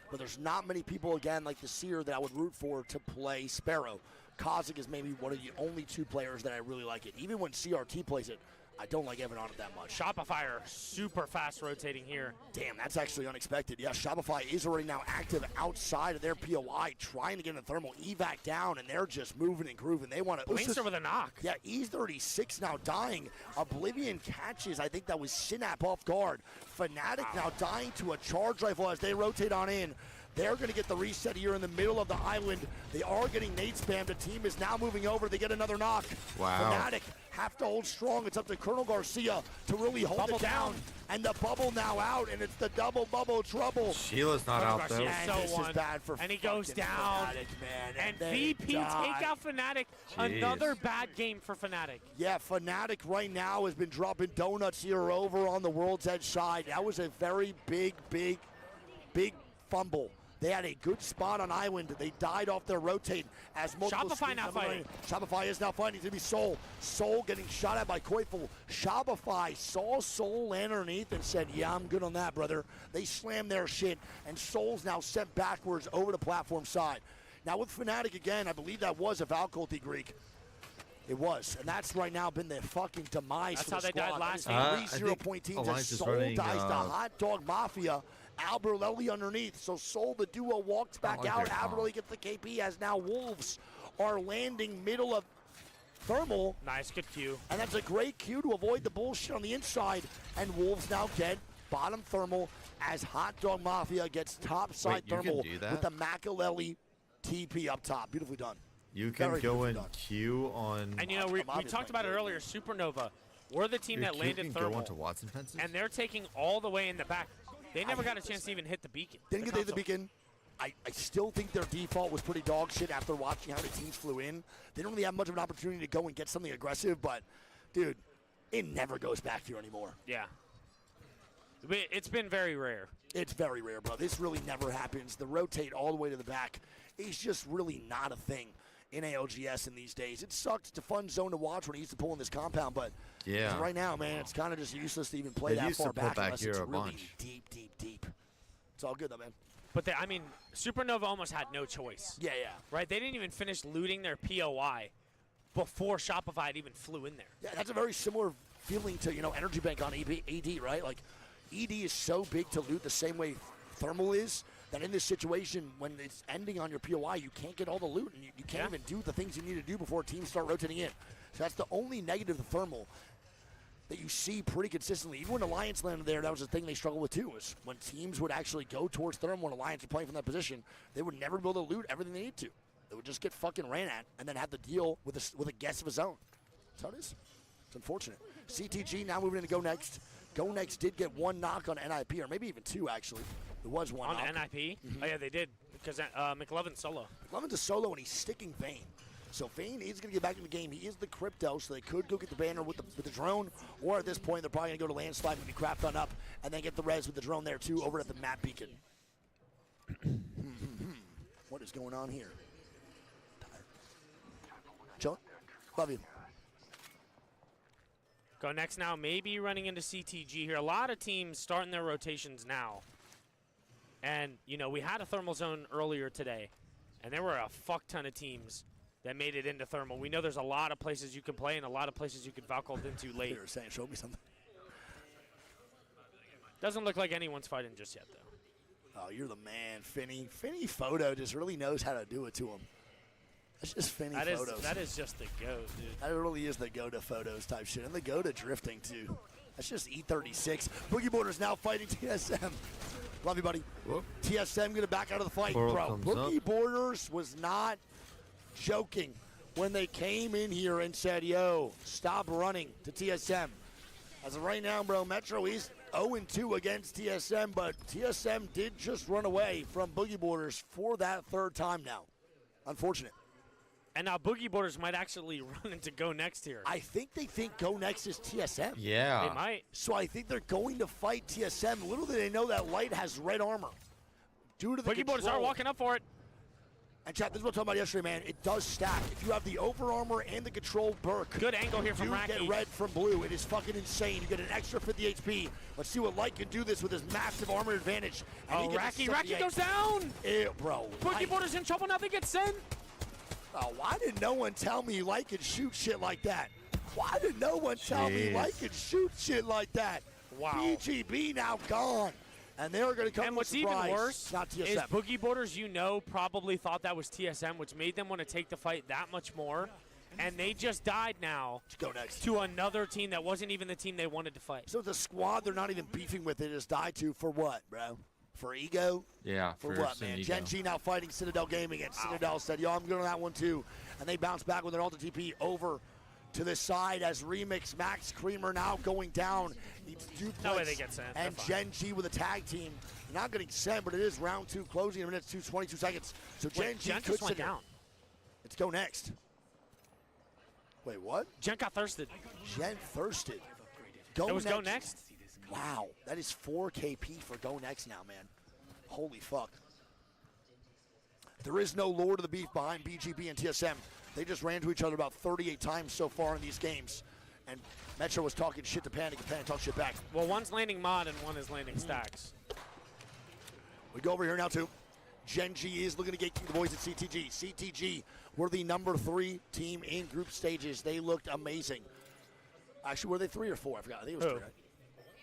But there's not many people, again, like the Seer that I would root for to play Sparrow. Kazik is maybe one of the only two players that I really like it. Even when CRT plays it, I don't like Evan on it that much. Shopify super fast rotating here. Damn, that's actually unexpected. Yeah, Shopify is already now active outside of their POI, trying to get a thermal evac down, and they're just moving and grooving. They want to. Blinkster with a knock. Yeah, E36 now dying. Oblivion catches, I think that was Synap off guard. Fnatic now dying to a charge rifle as they rotate on in. They're going to get the reset here in the middle of the island. They are getting nade spam. The team is now moving over. They get another knock. Wow. Fnatic have to hold strong. It's up to Colonel Garcia to really hold it down. And the bubble now out, and it's the double bubble trouble. Sheila's not out, though. This is bad for and he goes down. Fnatic, man. And VP take out Fnatic. Another bad game for Fnatic. Yeah, Fnatic right now has been dropping donuts here over on the World's Edge side. That was a very big fumble. They had a good spot on Island. They died off their rotate as multiple Shopify now fighting. Shopify is now fighting. It's going to be Soul. Soul getting shot at by Koifel. Shopify saw Soul land underneath and said, yeah, I'm good on that, brother. They slammed their shit, and Soul's now sent backwards over the platform side. Now with Fnatic again, I believe that was a Valculti Greek. It was, and that's right now been the fucking demise for the squad. That's how they died last game. 3-0 point teams as Soul dies to Hot Dog Mafia. Alberlelli underneath, so Soul, the duo, walks back out. Alberlelli gets the KP as now Wolves are landing middle of Thermal. Nice, good Q. And that's a great Q to avoid the bullshit on the inside. And Wolves now get bottom Thermal as Hot Dog Mafia gets top side Thermal with the Makaleli TP up top. Beautifully done. You can go in Q on. And you know, we talked about it earlier. Supernova, we're the team that landed Thermal. Go into Watson fences. And they're taking all the way in the back. They never got a chance to even hit the beacon. Didn't get to hit the beacon. I still think their default was pretty dog shit after watching how the teams flew in. They don't really have much of an opportunity to go and get something aggressive, but, dude, it never goes back here anymore. Yeah. It's been very rare. It's very rare, bro. This really never happens. The rotate all the way to the back is just really not a thing in ALGS in these days. It sucked. It's a fun zone to watch when he used to pull in this compound, but right now, man, it's kind of just useless to even play that far back unless it's really deep. It's all good, though, man. But, I mean, Supernova almost had no choice. Yeah. Right? They didn't even finish looting their POI before Shopify even flew in there. Yeah, that's a very similar feeling to, Energy Bank on ED, right? Like, ED is so big to loot the same way Thermal is, that in this situation, when it's ending on your POI, you can't get all the loot, and you can't even do the things you need to do before teams start rotating in. So that's the only negative to Thermal that you see pretty consistently. Even when Alliance landed there, that was the thing they struggled with too, is when teams would actually go towards Thermal when Alliance were playing from that position, they would never be able to loot everything they need to. They would just get fucking ran at and then have to deal with a guess of his own. That's how it is. It's unfortunate. CTG now moving into Go Next. Go Next did get one knock on NIP, or maybe even two, actually. There was one on knock. NIP? Oh, yeah, they did, because McLovin's solo. McLovin's a solo, and he's sticking Vayne. So Vayne is going to get back in the game. He is the crypto, so they could go get the banner with the drone, or at this point, they're probably going to go to landslide and be crapped on up, and then get the res with the drone there, too, over at the map beacon. What is going on here? Chillin'? Love you. Go Next now, maybe running into CTG here. A lot of teams starting their rotations now. And, we had a Thermal zone earlier today, and there were a fuck ton of teams that made it into Thermal. We know there's a lot of places you can play and a lot of places you can Valcult into late. You were saying, show me something. Doesn't look like anyone's fighting just yet, though. Oh, you're the man, Finny. Finny Photo just really knows how to do it to him. That's just Finny Photos. That is just the go, dude. That really is the go to photos type shit. And the go to drifting, too. That's just E36. Boogie Borders now fighting TSM. Love you, buddy. Whoop. TSM going to back out of the fight, Coral bro. Boogie Borders was not joking when they came in here and said, yo, stop running to TSM. As of right now, bro, Metro is 0-2 against TSM, but TSM did just run away from Boogie Borders for that third time now. Unfortunate. And now Boogie Borders might actually run into Go Next here. I think they think Go Next is TSM. Yeah. They might. So I think they're going to fight TSM. Little do they know that Light has red armor. Due to the Boogie Borders are walking up for it. And chat, this is what I was talking about yesterday, man. It does stack. If you have the over armor and the control perk, good angle here from you Racky. get red from blue. It is fucking insane. You get an extra 50 HP. Let's see what Light can do this with his massive armor advantage. And Racky goes down. Bro. Boogie Borders in trouble now. They get sent. Oh, why did no one tell me Light could shoot shit like that? Why did no one tell me Light could shoot shit like that? Wow. BGB now gone. And they're going to come And with what's even surprise. worse Not TSM. is Boogie Borders, probably thought that was TSM, which made them want to take the fight that much more. And they just died now Go Next. to another team that wasn't even the team they wanted to fight. So the squad they're not even beefing with, they just died to for what, bro? For ego? Yeah, For what, man? Gen G now fighting Citadel Gaming, and Citadel said, yo, I'm good on that one too. And they bounce back with their Ultra TP over to this side as Remix Max Creamer now going down. No way they get sent. And Gen G with a tag team. Not getting sent, but it is round 2 closing in a minute, 22 seconds. So Gen G Gen could just went sit down. Let's go next. Wait, what? Gen got thirsted. Gen thirsted. Go next? Wow, that is 4 KP for Go Next now, man. Holy fuck. There is no Lord of the Beef behind BGB and TSM. They just ran to each other about 38 times so far in these games. And Metro was talking shit to Panic, and Panic talked shit back. Well, one's landing mod and one is landing stacks. We go over here now, too. Gen G is looking to gatekeep the boys at CTG. CTG were the number 3 team in group stages. They looked amazing. Actually, were they 3 or 4? I forgot. I think it was 3, right?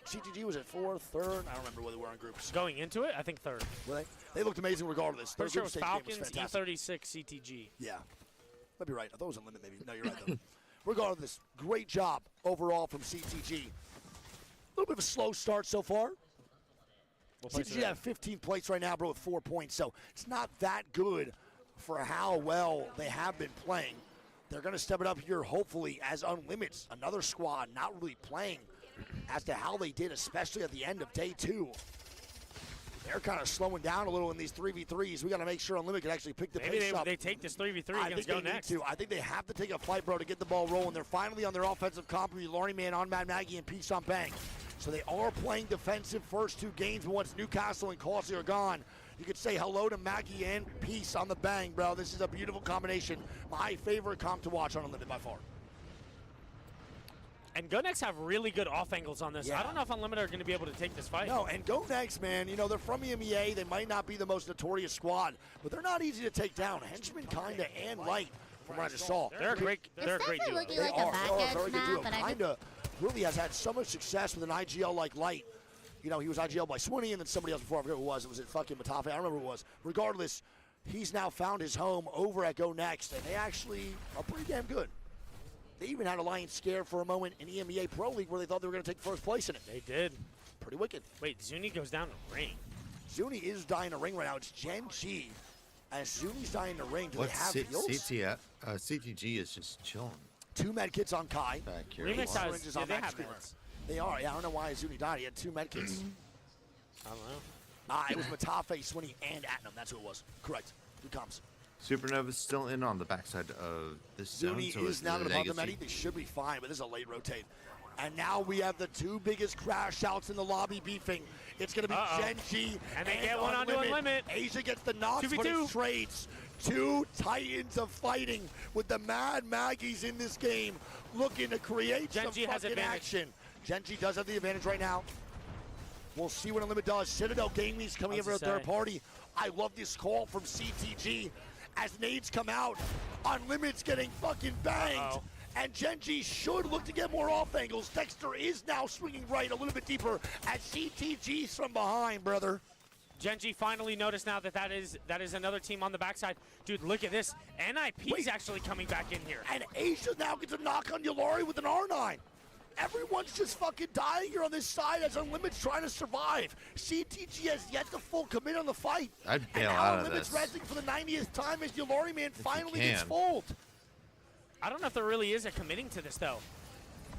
CTG was at 4th, 3rd. I don't remember where they were in groups. Going into it, I think 3rd. Were they? They looked amazing regardless. Pretty sure it was Their group stage game Falcons, fantastic. E36, CTG. Yeah. Might be right. I thought it was Unlimited, maybe. No, you're right, though. Regardless, great job overall from CTG. A little bit of a slow start so far. CTG have 15 plates right now, bro, with 4 points. So it's not that good for how well they have been playing. They're going to step it up here, hopefully, as Unlimited, another squad not really playing as to how they did, especially at the end of day 2. They're kind of slowing down a little in these 3v3s. We got to make sure Unlimited can actually pick the pace up. They take this 3v3 against Go Next. I think they have to take a fight, bro, to get the ball rolling. They're finally on their offensive comp with Laurie Man on Mad Maggie and Peace on Bang. So they are playing defensive first 2 games, but once Newcastle and Causey are gone, you could say hello to Maggie and Peace on the Bang, bro. This is a beautiful combination. My favorite comp to watch on Unlimited by far. And Go Next have really good off angles on this. Yeah. I don't know if Unlimited are going to be able to take this fight. No, and Go Next, man, they're from EMEA. They might not be the most notorious squad, but they're not easy to take down. Henchman, Kinda, and Light, from what I just saw. They're a great duo. They are a very good duo. Kinda really has had so much success with an IGL like Light. He was IGL by Swinny and then somebody else before. I forget who it was. It was at fucking Matafe. I don't remember who it was. Regardless, he's now found his home over at Go Next, and they actually are pretty damn good. They even had a Lion scare for a moment in EMEA Pro League where they thought they were going to take first place in it. They did. Pretty wicked. Wait, Zuni goes down to ring. Zuni is dying to ring right now. It's Gen G. As Zuni's dying to ring, do they have heals? CTG is just chilling. 2 med kits on Kai. Remix has, on they Max have Screamer. meds. They are. Yeah, I don't know why Zuni died. He had 2 med kits. I don't know. It was Matafe, Swinny, and Atnam. That's who it was. Correct. Good comps. Supernova's still in on the backside of this zone. Zuni so is now going to pump the medi. They should be fine, but this is a late rotate. And now we have the 2 biggest crash outs in the lobby beefing. It's going to be Gen G and they get one onto Unlimited. Asia gets the knocks, 2v2. but it trades. 2 titans of fighting with the Mad Maggies in this game, looking to create Gen some G has fucking advantage. action. Gen G does have the advantage right now. We'll see what Unlimited does. Citadel Gaming's coming in for a third party. I love this call from CTG. As nades come out, Unlimited's getting fucking banged. And Gen G should look to get more off angles. Dexter is now swinging right a little bit deeper as CTG's from behind, brother. Gen G finally noticed now that is another team on the backside. Dude, look at this. NIP's actually coming back in here. And Asia now gets a knock on Yulari with an R9. Everyone's just fucking dying here on this side as Unlimited's trying to survive. CTG has yet to full commit on the fight. I'd bail and now out of Unlimited's this. resting for the 90th time as Yulari Man finally gets fooled. I don't know if there really is a committing to this, though.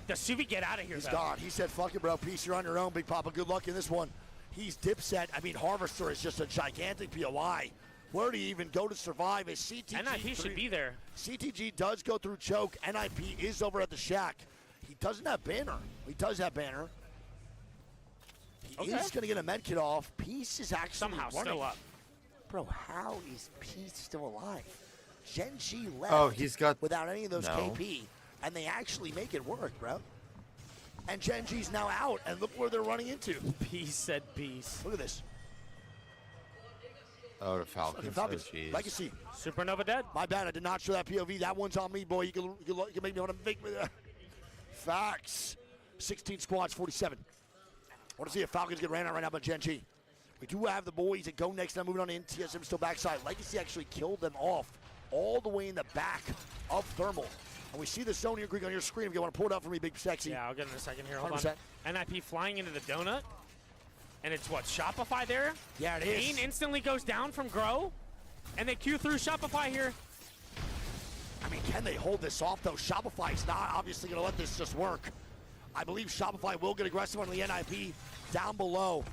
Does Suvi get out of here, He's though? gone. He said, fuck it, bro. Peace, you're on your own, Big Papa. Good luck in this one. He's dipset. I mean, Harvester is just a gigantic POI. Where do you even go to survive? As CTG NIP should be there. CTG does go through choke. NIP is over at the shack. He doesn't have banner. He does have banner. He is going to get a med kit off. Peace is actually somehow running. still up. Bro, how is Peace still alive? Gen G left Oh, he's got without any of those no. KP, and they actually make it work, bro. And Gen G's now out, and look where they're running into. Peace said peace. Look at this. Oh, the Falcons. Falcons. Oh, jeez. Legacy. Supernova dead. My bad, I did not show that POV. That one's on me, boy. You can make me want to make me. Facts. 16 squads, 47. I want to see if Falcons get ran out right now by Gen G. We do have the boys that go next. Now moving on in. TSM still backside. Legacy actually killed them off all the way in the back of Thermal. And we see the zone here, Greek, on your screen. If you want to pull it up for me, Big Sexy. Yeah, I'll get it in a second here. Hold 100%. on. NIP flying into the donut. And it's what, Shopify there? Yeah, it is. Kane instantly goes down from Grow. And they queue through Shopify here. I mean, can they hold this off, though? Shopify's not obviously going to let this just work. I believe Shopify will get aggressive on the NIP down below.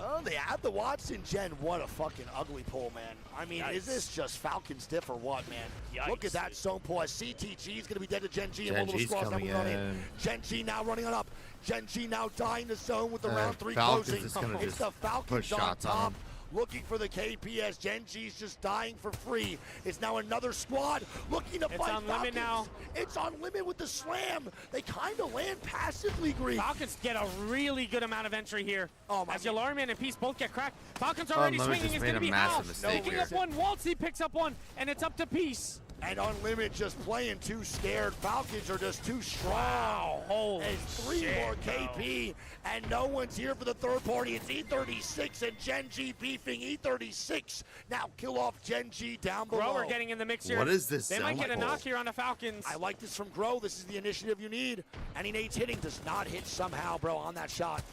Oh, they have the Watson Gen. What a fucking ugly pull, man. I mean, Yikes. Is this just Falcons diff or what, man? Yikes. Look at that zone pull. CTG is going to be dead to Gen G. Gen And multiple G's squads now coming moving on in. in. Gen G now running on up. Gen G now dying the zone with the round 3 Falcons closing. is gonna It's just the put Falcons on shots on top. him. Looking for the KPS. Gen G's just dying for free. It's now another squad looking to It's fight on limit Falcons. now. It's on limit with the slam. They kind of land passively, Greek. Falcons get a really good amount of entry here. Oh, my As Yalarian and Peace both get cracked. Falcons Oh, already Lemon swinging. just It's made going to a be massive House. mistake Picking here. up one. Waltzy picks up one. And it's up to Peace. And Unlimited just playing too scared. Falcons are just too strong. Wow, holy and 3 shit, more bro. KP, and no one's here for the third party. It's E36 and Gen G beefing E36. Now kill off Gen G down below. Grower getting in the mix here. What is this They might zone get a pull? knock here on the Falcons. I like this from Grow. This is the initiative you need. Any nades hitting does not hit somehow, bro, on that shot.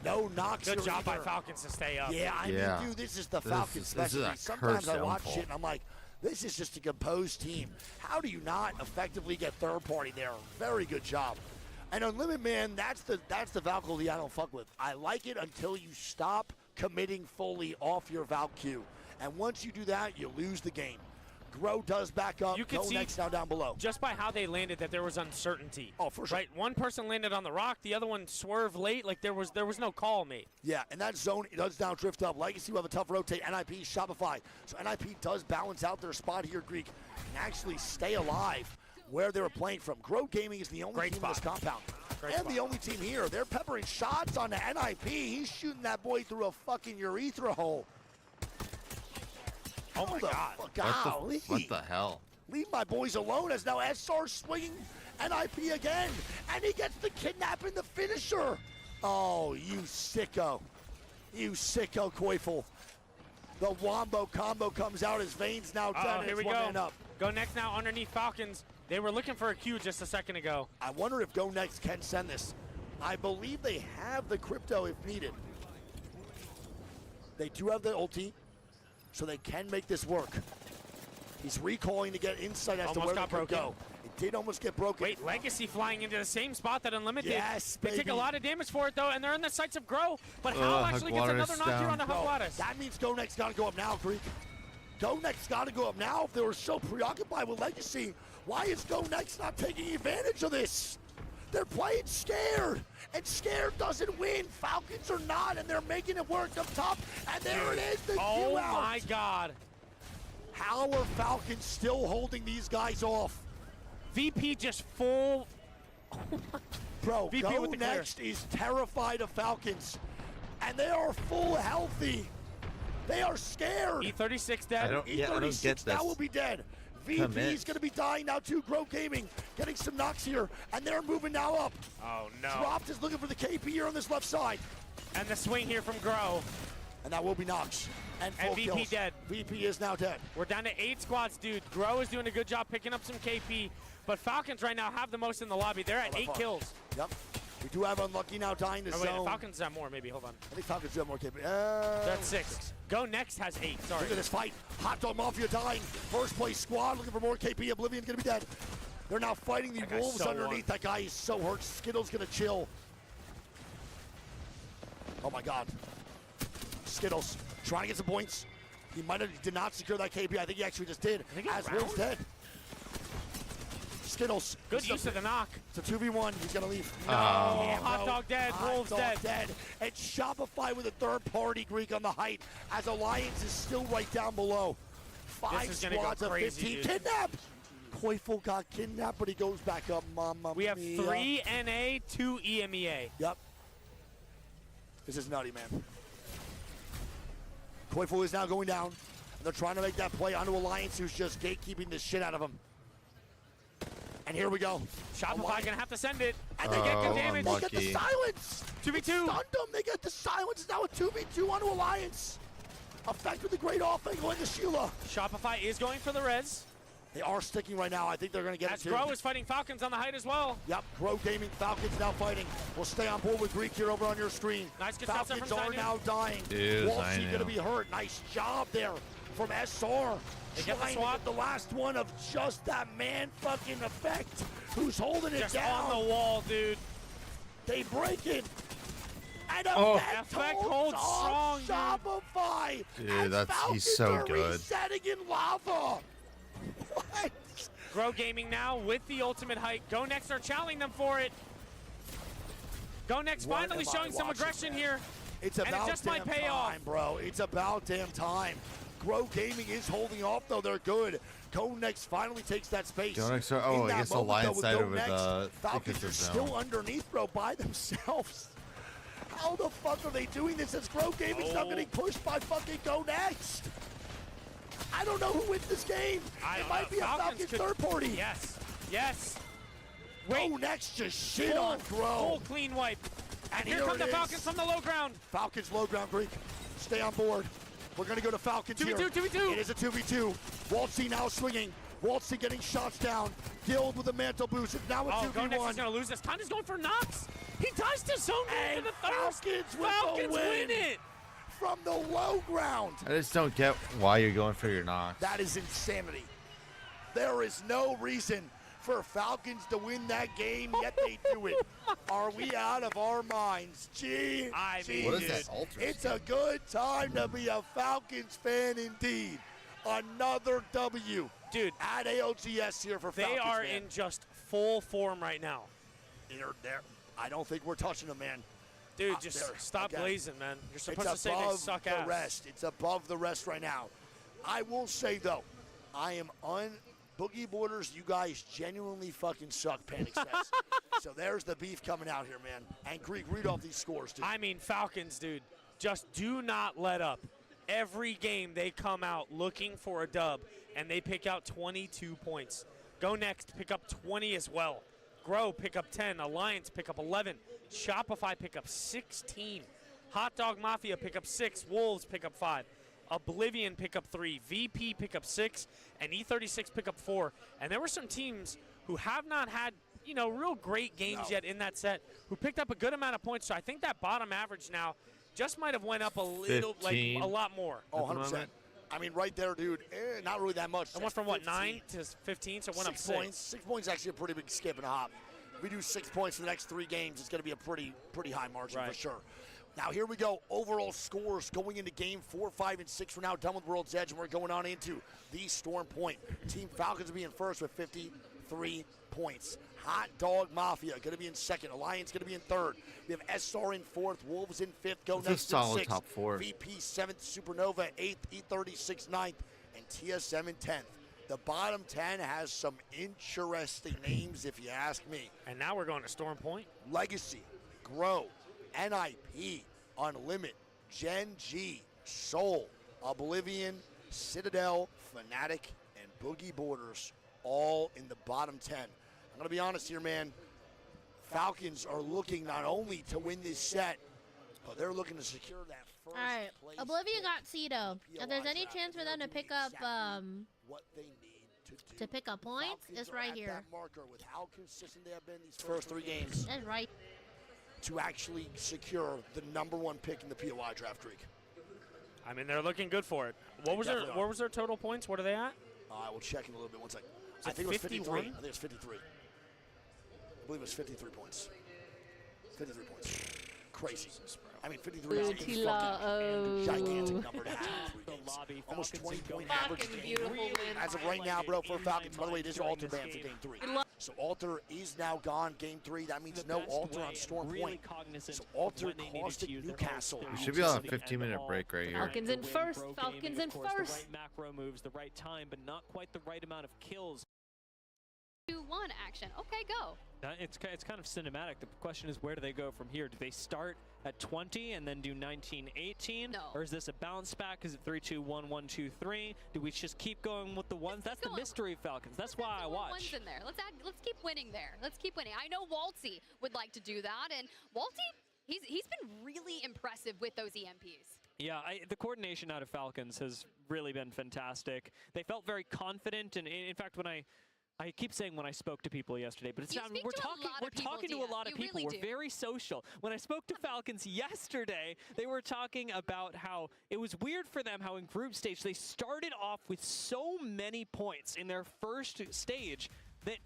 No knocks. Good here job by either. Falcons to stay up. Yeah, I Yeah. mean, dude, this is the This Falcons is a specialty. Sometimes cursed I watch downfall. shit and I'm like, this is just a composed team. How do you not effectively get third party there? Very good job. And Unlimited, man, that's the Valkyrie I don't fuck with. I like it until you stop committing fully off your Valk Q. And once you do that, you lose the game. Grow does back up. You can Go see next now down below. just by how they landed that there was uncertainty. Oh, for sure. Right, one person landed on the rock, the other one swerved late. Like there was no call made. Yeah, and that zone it does now drift up. Legacy will have a tough rotate. NIP, Shopify. So NIP does balance out their spot here, Greek, and actually stay alive where they were playing from. Grow Gaming is the only Great team spot. in this compound. Great and spot. the only team here. They're peppering shots on the NIP. He's shooting that boy through a fucking urethra hole. Oh my God. Golly. What the hell? Leave my boys alone as now SR swinging NIP again. And he gets the kidnap and the finisher. Oh, you sicko. You sicko, Koifel. The Wombo combo comes out. His veins now dead. Oh, and here it's we one go. man up. Go next now underneath Falcons. They were looking for a Q just a second ago. I wonder if Go Next can send this. I believe they have the crypto if needed. They do have the ulti, so they can make this work. He's recalling to get insight as to Almost where they got could broken. go. It did almost get broken. Wait, Legacy flying into the same spot that Unlimited did. Yes, They take baby. a lot of damage for it, though, and they're in the sights of Grow. But Hal actually gets Hugwater's another knock here down. on the Bro, Hugwater's. that means Go Next got to go up now, Greek. Go Next got to go up now. If they were so preoccupied with Legacy, why is Go Next not taking advantage of this? They're playing scared, and scared doesn't win. Falcons are not, and they're making it work up top. And there it is, the Oh Q out. my God. How are Falcons still holding these guys off? VP just full. Bro, VP Go with the clear. Next is terrified of Falcons, and they are full healthy. They are scared. E36 dead. I don't E36 get now this. will be dead. VP Commit. is going to be dying now too. Grow Gaming getting some knocks here, and they're moving now up. Oh no. Dropped is looking for the KP here on this left side, And the swing here from Grow. and that will be knocks. And full VP kills. dead. VP is now dead. We're down to 8 squads, dude. Grow is doing a good job picking up some KP, but Falcons right now have the most in the lobby. They're at By 8 far. kills. Yep. We do have Unlucky now dying to Oh, wait, zone. Falcons have more, maybe. Hold on. I think Falcons do have more capability. They're at 6. Go Next has 8. Sorry. Look at this fight. Hot Dog Mafia dying. First place squad looking for more KP. Oblivion's going to be dead. They're now fighting the Wolves so underneath. That guy is so hurt. Skittle's going to chill. Oh, my God. Skittles trying to get some points. He did not secure that KP. I think he actually just did. As Wolves dead. Skittles. Good use of the knock. It's a 2v1. He's going to leave. No. Hot Dog dead. Wolves dead. And Shopify with a third party Greek on the height as Alliance is still right down below. 5 squads of 15. Kidnapped. Koifel got kidnapped, but he goes back up. Mama We have mia. 3 NA, 2 EMEA. Yep. This is nutty, man. Koifel is now going down. And they're trying to make that play onto Alliance, who's just gatekeeping the shit out of him. And here we go. Shopify gonna have to send it. And they get good damage. They unlucky. get the silence. 2v2. Stunned them. They get the silence. It's now a 2v2 onto Alliance. Effect with the great offense going to Sheila. Shopify is going for the res. They are sticking right now. I think they're going to get As it too. Grow is fighting Falcons on the height as well. Yep, Grow Gaming Falcons now fighting. We'll stay on board with Greek here over on your screen. Nice good shots Falcons from are Zainu. now dying. Walshy going to be hurt. Nice job there from SR. They get the Trying to swap. get the last one of just that man fucking effect. Who's holding it Just down? on the wall, dude. They break it. And Effect holds off strong, Shopify. Dude, And he's Falcons so are good. resetting in lava. What? Grow Gaming now with the ultimate height. Go Next are challenging them for it. Go Next What finally am I showing some watching, aggression man? here. It's and about it just damn might pay time, off. bro. It's about damn time. Grow Gaming is holding off, though. They're good. Go Next finally takes that space. Go Next, In I that guess moment, Alliance though, side Go over Next, the Falcons are still underneath, bro, by themselves. How the fuck are they doing this as Grow Gaming's now getting pushed by fucking Go Next? I don't know who wins this game. It might be a Falcons third party. Yes. Yes. Go Next just shit on Grow. Full clean wipe. And here here come the it is. Falcons from the low ground. Falcons low ground, Greek. Stay on board. We're going to go to Falcons 2v2, here. 2v2. It is a 2v2. Waltzy now swinging. Waltzy getting shots down. Guild with a mantle boost. It's now a 2v1. Go Next is going to lose this. Tanya's going for Knox. He ties to zone for the third. Falcons win it. From the low ground. I just don't get why you're going for your knock. That is insanity. There is no reason for Falcons to win that game, yet they do it. Are we out of our minds? Gee, What is that ultra it's a good time to be a Falcons fan indeed. Another W. Dude. At ALGS here for Falcons, They are man. in just full form right now. They're there. I don't think we're touching them, man. Dude, just There. stop Again. blazing, man. You're supposed It's to say they above suck the ass. rest. It's above the rest right now. I will say, though, I am Boogie Borders, you guys genuinely fucking suck, Panic says. So there's the beef coming out here, man. And Greek, read off these scores, dude. I mean, Falcons, dude, just do not let up. Every game they come out looking for a dub, and they pick out 22 points. Go Next, pick up 20 as well. Grow, pick up 10. Alliance, pick up 11. Shopify, pick up 16. Hot Dog Mafia, pick up 6. Wolves, pick up 5. Oblivion, pick up 3. VP, pick up 6. And E36, pick up 4. And there were some teams who have not had, real great games yet in that set who picked up a good amount of points. So I think that bottom average now just might have went up a little, 15. a lot more. Oh, 100%. I mean, right there, dude, not really that much. It went from, 15. 9 to 15, so it went up 6 6. points. 6 points is actually a pretty big skip and a hop. If we do 6 points for the next 3 games, it's going to be a pretty high margin for sure. Now, here we go. Overall scores going into game 4, 5, and 6. We're now done with World's Edge, and we're going on into the Storm Point. Team Falcons will be in first with 53 points. Hot Dog Mafia going to be in second. Alliance going to be in third. We have SR in fourth. Wolves in fifth. Go That's a Next in solid sixth. top 4. VP 7th. Supernova 8th. E36 9th. And TSM in 10th. The bottom 10 has some interesting names, if you ask me. And now we're going to Storm Point. Legacy, Grow, NIP, Unlimit, Gen G, Soul, Oblivion, Citadel, Fnatic, and Boogie Borders, all in the bottom 10. I'm going to be honest here, man. Falcons are looking not only to win this set, but they're looking to secure that first Alright, place. Oblivion got Cito. If there's any chance for them to pick up what they need to pick up points, it's right here. That marker with how consistent they have been these first 3 games. That's right. to actually secure the #1 pick in the POI draft streak. I mean, they're looking good for it. What was their total points? What are they at? I will check in a little bit. 1 second. Is I it think it was 53. 51? I think it's 53. I believe it was 53 points. 53 points. Crazy. I mean, 53 is a fucking gigantic number to have in 3 games. Almost 20-point average. As of right now, bro, for Falcons, by the way, it is Alter banned for Game 3. So Alter is now gone Game 3. That means no Alter on Storm Point. So Alter costed Newcastle. We should be on a 15-minute break right here. Falcons in first. Falcons in first. The right macro moves, the right time, but not quite the right amount of kills. 2-1 action. Okay, go. It's kind of cinematic. The question is, where do they go from here? Do they start at 20 and then do 19-18? No. Or is this a bounce back? Is it 3-2-1, 1-2-3? Do we just keep going with the ones? That's the mystery of Falcons. That's why I watch. Ones in there. Let's keep winning there. Let's keep winning. I know Waltzy would like to do that, and Waltzy, he's been really impressive with those EMPs. Yeah, the coordination out of Falcons has really been fantastic. They felt very confident, and in fact, when I keep saying when I spoke to people yesterday, but it's we're talking to a lot of people. We're very social. When I spoke to Falcons yesterday, they were talking about how it was weird for them how in group stage they started off with so many points in their first stage that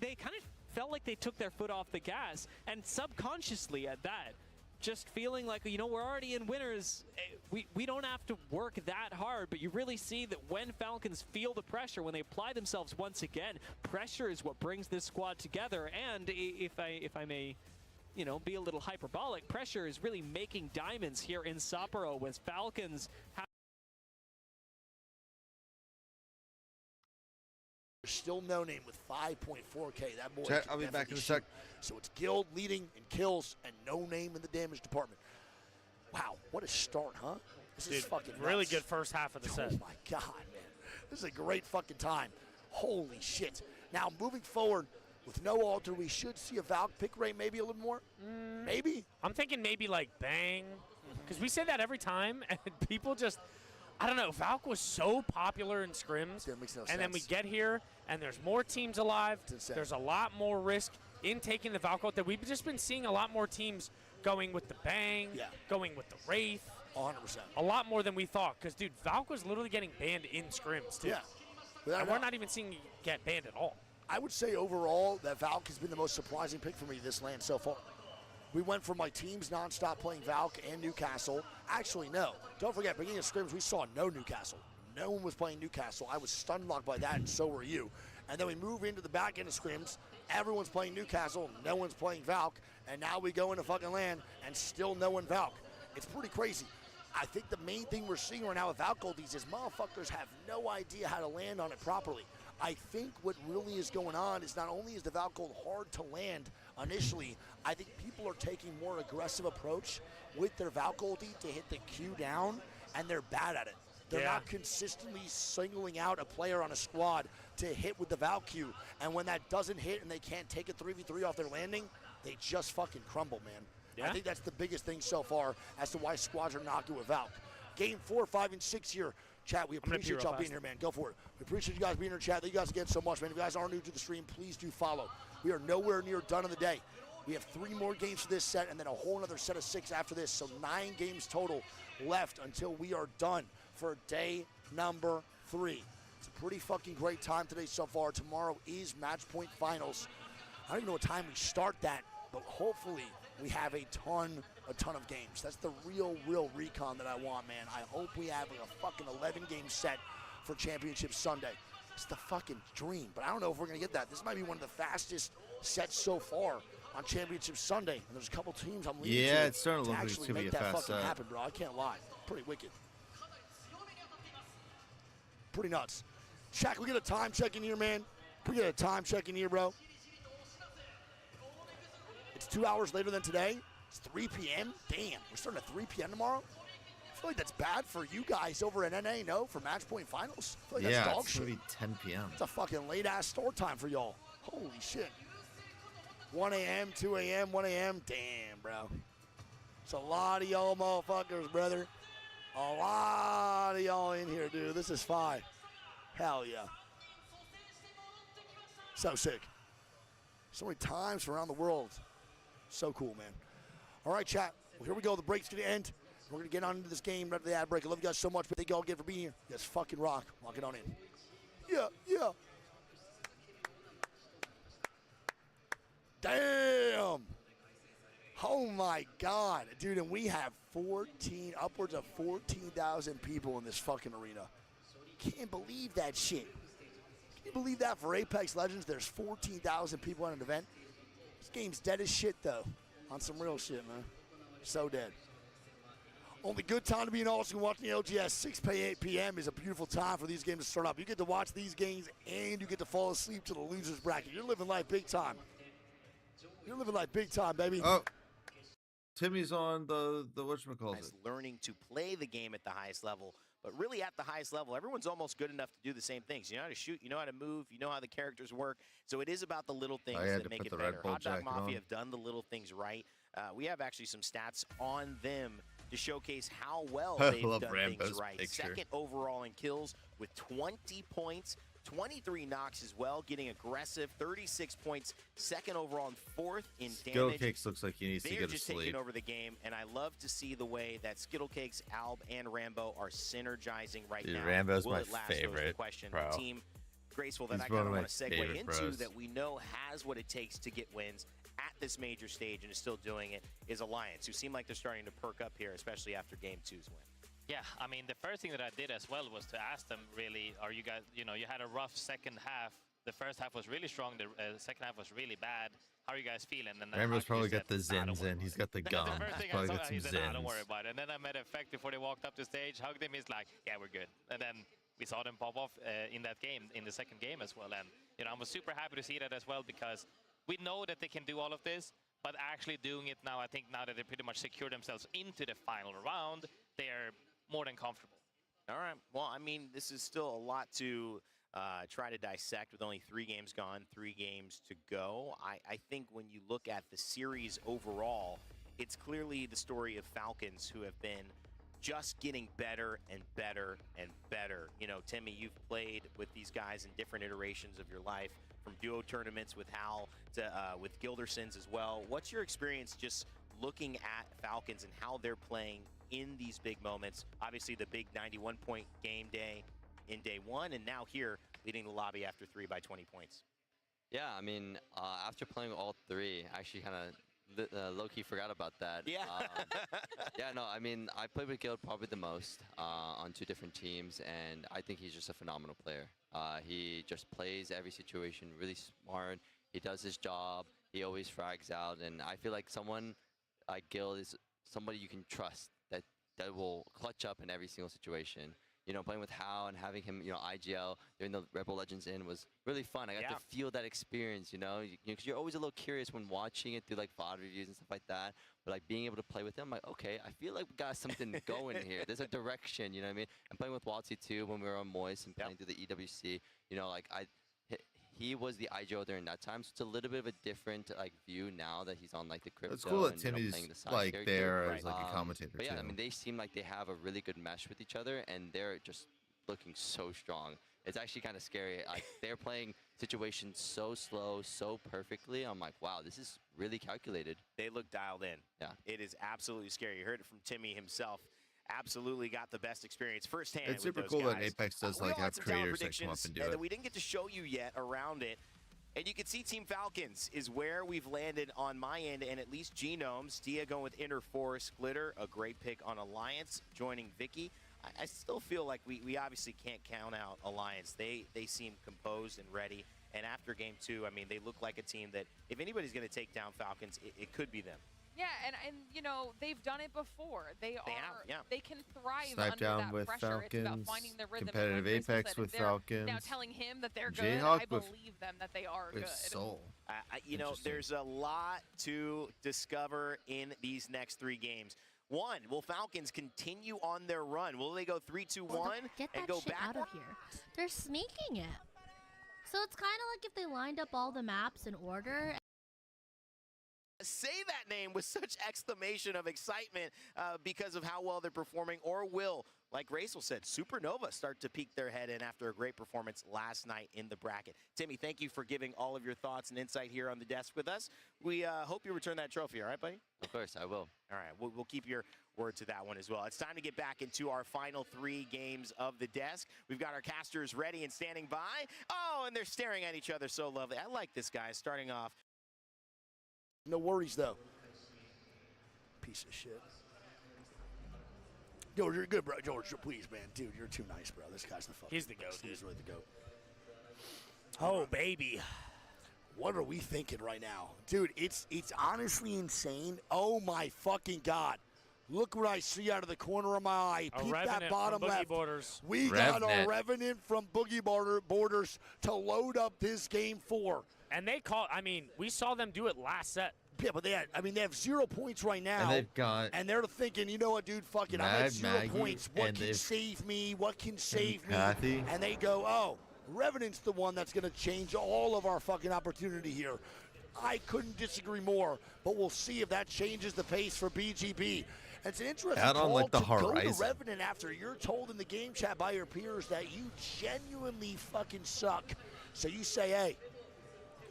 they kind of felt like they took their foot off the gas, and subconsciously at that, just feeling like, you know, we're already in winners. We don't have to work that hard, but you really see that when Falcons feel the pressure, when they apply themselves once again, pressure is what brings this squad together. And if I may, you know, be a little hyperbolic, pressure is really making diamonds here in Sapporo, as Falcons have Still no name with 5.4K. That boy. Chat, I'll be back in a sec. So it's Guild leading in kills and no name in the damage department. Wow, what a start, huh? This is fucking nuts. Really good first half of the set. Oh my God, man. This is a great fucking time. Holy shit. Now, moving forward, with no Alter, we should see a Valk pick rate maybe a little more. Maybe? I'm thinking maybe like Bang. Because we say that every time, and people just, I don't know, Valk was so popular in scrims. Yeah, it makes no and sense. then we get here, and there's more teams alive. There's a lot more risk in taking the Valk out. That we've just been seeing a lot more teams going with the Bang, going with the Wraith. 100%. A lot more than we thought. Because, dude, Valk was literally getting banned in scrims, too. Yeah. And we're not even seeing it get banned at all. I would say overall that Valk has been the most surprising pick for me this land so far. We went from my teams nonstop playing Valk and Newcastle. Actually, no. Don't forget, beginning of scrims, we saw no Newcastle. No one was playing Newcastle. I was stun locked by that, and so were you. And then we move into the back end of scrims. Everyone's playing Newcastle. No one's playing Valk. And now we go into fucking land, and still no one Valk. It's pretty crazy. I think the main thing we're seeing right now with Valk Goldies is motherfuckers have no idea how to land on it properly. I think what really is going on is not only is the Valk Gold hard to land initially, I think people are taking more aggressive approach with their Valk Goldie to hit the Q down, and they're bad at it. They're not consistently singling out a player on a squad to hit with the Valk Q, and when that doesn't hit and they can't take a 3v3 off their landing, they just fucking crumble, man. I think that's the biggest thing so far as to why squads are not good with Valk. Game 4, 5, and 6 here. Chat, we appreciate y'all being here, man. Go for it. We appreciate you guys being here, chat. Thank you guys again so much, man. If you guys are new to the stream, please do follow. We are nowhere near done in the day. We have 3 more games for this set and then a whole other set of 6 after this. So 9 games total left until we are done for day number 3. It's a pretty fucking great time today so far. Tomorrow is match point finals. I don't even know what time we start that, but hopefully we have a ton of games. That's the real recon that I want, man. I hope we have like a fucking 11-game set for Championship Sunday. It's the fucking dream, but I don't know if we're gonna get that. This might be one of the fastest sets so far on Championship Sunday, and there's a couple teams I'm leading to it's starting to look like it's actually gonna be make a that fast fucking set. happen, bro. I can't lie. Pretty wicked. Pretty nuts. Shaq, we get a time check in here, man. We get a time check in here, bro. It's 2 hours later than today. It's 3 p.m. Damn, we're starting at 3 p.m. tomorrow. I feel like that's bad for you guys over at NA, no? For match point finals. I feel like that's dog it's shit. gonna be 10 p.m. It's a fucking late ass start time for y'all. Holy shit. 1 a.m., 2 a.m., 1 a.m. Damn, bro. It's a lot of y'all motherfuckers, brother. A lot of y'all in here, dude. This is fine. Hell yeah. So sick. So many times from around the world. So cool, man. All right, chat. Well, here we go. The break's going to end. We're going to get on into this game right after the ad break. I love you guys so much, but thank you all again for being here. You guys fucking rock. Lock it on in. Yeah, yeah. Damn. Oh, my God. Dude, and we have upwards of 14,000 people in this fucking arena. Can't believe that shit. Can you believe that for Apex Legends? There's 14,000 people at an event. This game's dead as shit, though. On some real shit, man. So dead. Only good time to be an Austin watching the LGS. 6 p.m. is a beautiful time for these games to start up. You get to watch these games and you get to fall asleep to the losers bracket. You're living life big time. You're living life big time, baby. Oh, Timmy's on the whatchamacallit. Learning to play the game at the highest level, but really at the highest level, everyone's almost good enough to do the same things. You know how to shoot, you know how to move, you know how the characters work. So it is about the little things that make it better. Hot Dog Mafia have done the little things right. We have actually some stats on them to showcase how well they've done things right. Picture. Second overall in kills with 20 points. 23 knocks as well, getting aggressive, 36 points, second overall and fourth in damage. Skittlecakes looks like he needs to They're get to just sleep. taking over the game, and I love to see the way that Skittlecakes, Alb, and Rambo are synergizing right Dude, now. Rambo's Will my it last? That was the favorite, question. bro. The team, Graceful, that He's I kind one of of want my to segue favorite into bros. that we know has what it takes to get wins at this major stage and is still doing it is Alliance, who seem like they're starting to perk up here, especially after Game 2's win. Yeah, I mean, the first thing that I did as well was to ask them, really, are you guys, you know, you had a rough second half. The first half was really strong. The second half was really bad. How are you guys feeling? And then Rambo's probably said, got the zins in. He's got the gum. The first He's thing I probably saw, got some he said, nah, don't zins. worry about it. And then I met Effect before they walked up the stage, hugged him. He's like, yeah, we're good. And then we saw them pop off in that game, in the second game as well. And, you know, I was super happy to see that as well because we know that they can do all of this, but actually doing it now, I think now that they pretty much secure themselves into the final round, they're more than comfortable. All right. Well, I mean, this is still a lot to try to dissect with only 3 games gone, 3 games to go. I think when you look at the series overall, it's clearly the story of Falcons, who have been just getting better and better and better. You know, Timmy, you've played with these guys in different iterations of your life, from duo tournaments with Hal to with Gildersons as well. What's your experience just looking at Falcons and how they're playing in these big moments? Obviously, the big 91-point game day in day 1, and now here leading the lobby after 3 by 20 points. Yeah, I mean, after playing all 3, I actually kind of low-key forgot about that. Yeah. Yeah, no, I mean, I played with Guild probably the most on 2 different teams, and I think he's just a phenomenal player. He just plays every situation really smart. He does his job. He always frags out, and I feel like someone like Guild is somebody you can trust that will clutch up in every single situation. You know, playing with Hal and having him, you know, IGL during the Rebel Legends in was really fun. I got to feel that experience, you know, because you're always a little curious when watching it through like VOD reviews and stuff like that. But like being able to play with him, like, okay, I feel like we got something going here. There's a direction, you know what I mean? And playing with Waltzy too when we were on Moist and playing through the EWC, you know, like he was the IGL during that time, so it's a little bit of a different like view now that he's on like the crypto. It's cool that and, you know, Timmy's playing the side like character. there as like a commentator But yeah, too. I mean, they seem like they have a really good mesh with each other, and they're just looking so strong. It's actually kind of scary. Like they're playing situations so slow, so perfectly. I'm like, wow, this is really calculated. They look dialed in. Yeah. It is absolutely scary. You heard it from Timmy himself. Absolutely got the best experience firsthand. It's with super those cool guys. that Apex does We like all had have some talent creators that come up predictions and do that it. we didn't get to show you yet around it. And you can see Team Falcons is where we've landed on my end, and at least Genomes. Dia going with Inner Forest. Glitter, a great pick on Alliance, joining Vicky. I still feel like we obviously can't count out Alliance. They seem composed and ready. And after Game 2, I mean, they look like a team that if anybody's going to take down Falcons, it could be them. Yeah, and you know, they've done it before. They can thrive Snipe under down that with pressure. It's about Falcons, finding their rhythm. and competitive like Crystal Apex said, with if they're Falcons. Now telling him that they're good, Jayhawk I with- believe them that they are with good. Soul. You know, there's a lot to discover in these next 3 games. 1, will Falcons continue on their run? Will they go 3-2-1 Get and that go shit back? out of here. They're sneaking it. So it's kind of like if they lined up all the maps in order. Say that that name with such exclamation of excitement because of how well they're performing, or will, like Racel said, Supernova start to peek their head in after a great performance last night in the bracket. Timmy, thank you for giving all of your thoughts and insight here on the desk with us. We hope you return that trophy, all right, buddy? Of course, I will. All right, we'll keep your word to that one as well. It's time to get back into our final 3 games of the desk. We've got our casters ready and standing by. Oh, and they're staring at each other so lovely. I like this guy starting off. No worries, though. Piece of shit. George, you're good, bro. George, please, man. Dude, you're too nice, bro. This guy's the fucking He's the GOAT, He's really the GOAT. Oh, baby. What are we thinking right now? Dude, it's honestly insane. Oh, my fucking God. Look what I see out of the corner of my eye. Peep that bottom left. Borders. We got a Revenant from Boogie Borders to load up this game 4. And they call, I mean, we saw them do it last set. Yeah, but they have 0 points right now. And they've got. And they're thinking, you know what, dude, fuck it. I'm at 0 points. What can save me? What can save me? Kathy. And they go, oh, Revenant's the one that's going to change all of our fucking opportunity here. I couldn't disagree more, but we'll see if that changes the pace for BGB. It's an interesting Out on, call like, the to go horizon. to Revenant after you're told in the game chat by your peers that you genuinely fucking suck. So you say, hey,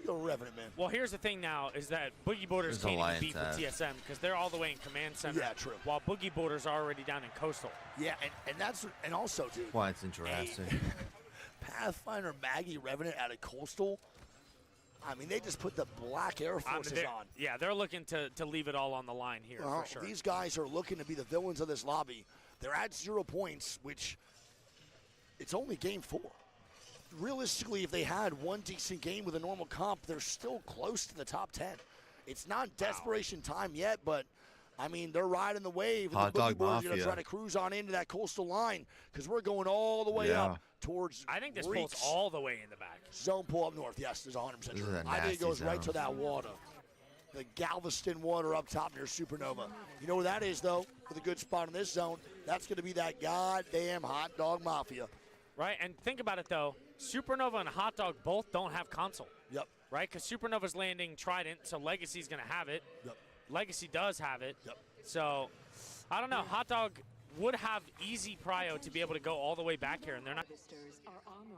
you go to Revenant, man. Well, here's the thing now is that Boogie Borders can't even beat the TSM because they're all the way in Command Center. Yeah, true. While Boogie Borders are already down in Coastal. Yeah, and also, dude. Why it's interesting. Pathfinder Maggie Revenant out of Coastal. I mean, they just put the black Air Forces on. Yeah, they're looking to leave it all on the line here for sure. These guys are looking to be the villains of this lobby. They're at 0 points, which it's only game 4. Realistically, if they had one decent game with a normal comp, they're still close to the top 10. It's not desperation time yet, but I mean, they're riding the wave. Hot Dog Mafia. Trying to cruise on into that Coastal line because we're going all the way up towards. I think this Reeks. pulls all the way in the back. Zone pull up north. Yes, there's 100% true. I think it goes right to that water. The Galveston water up top near Supernova. You know where that is, though, with a good spot in this zone? That's going to be that goddamn Hot Dog Mafia. Right, and think about it, though. Supernova and Hot Dog both don't have console. Yep. Right, because Supernova's landing Trident, so Legacy's going to have it. Yep. Legacy does have it. Yep. So, I don't know. Hot Dog would have easy prio to be able to go all the way back here, and they're not. Are online.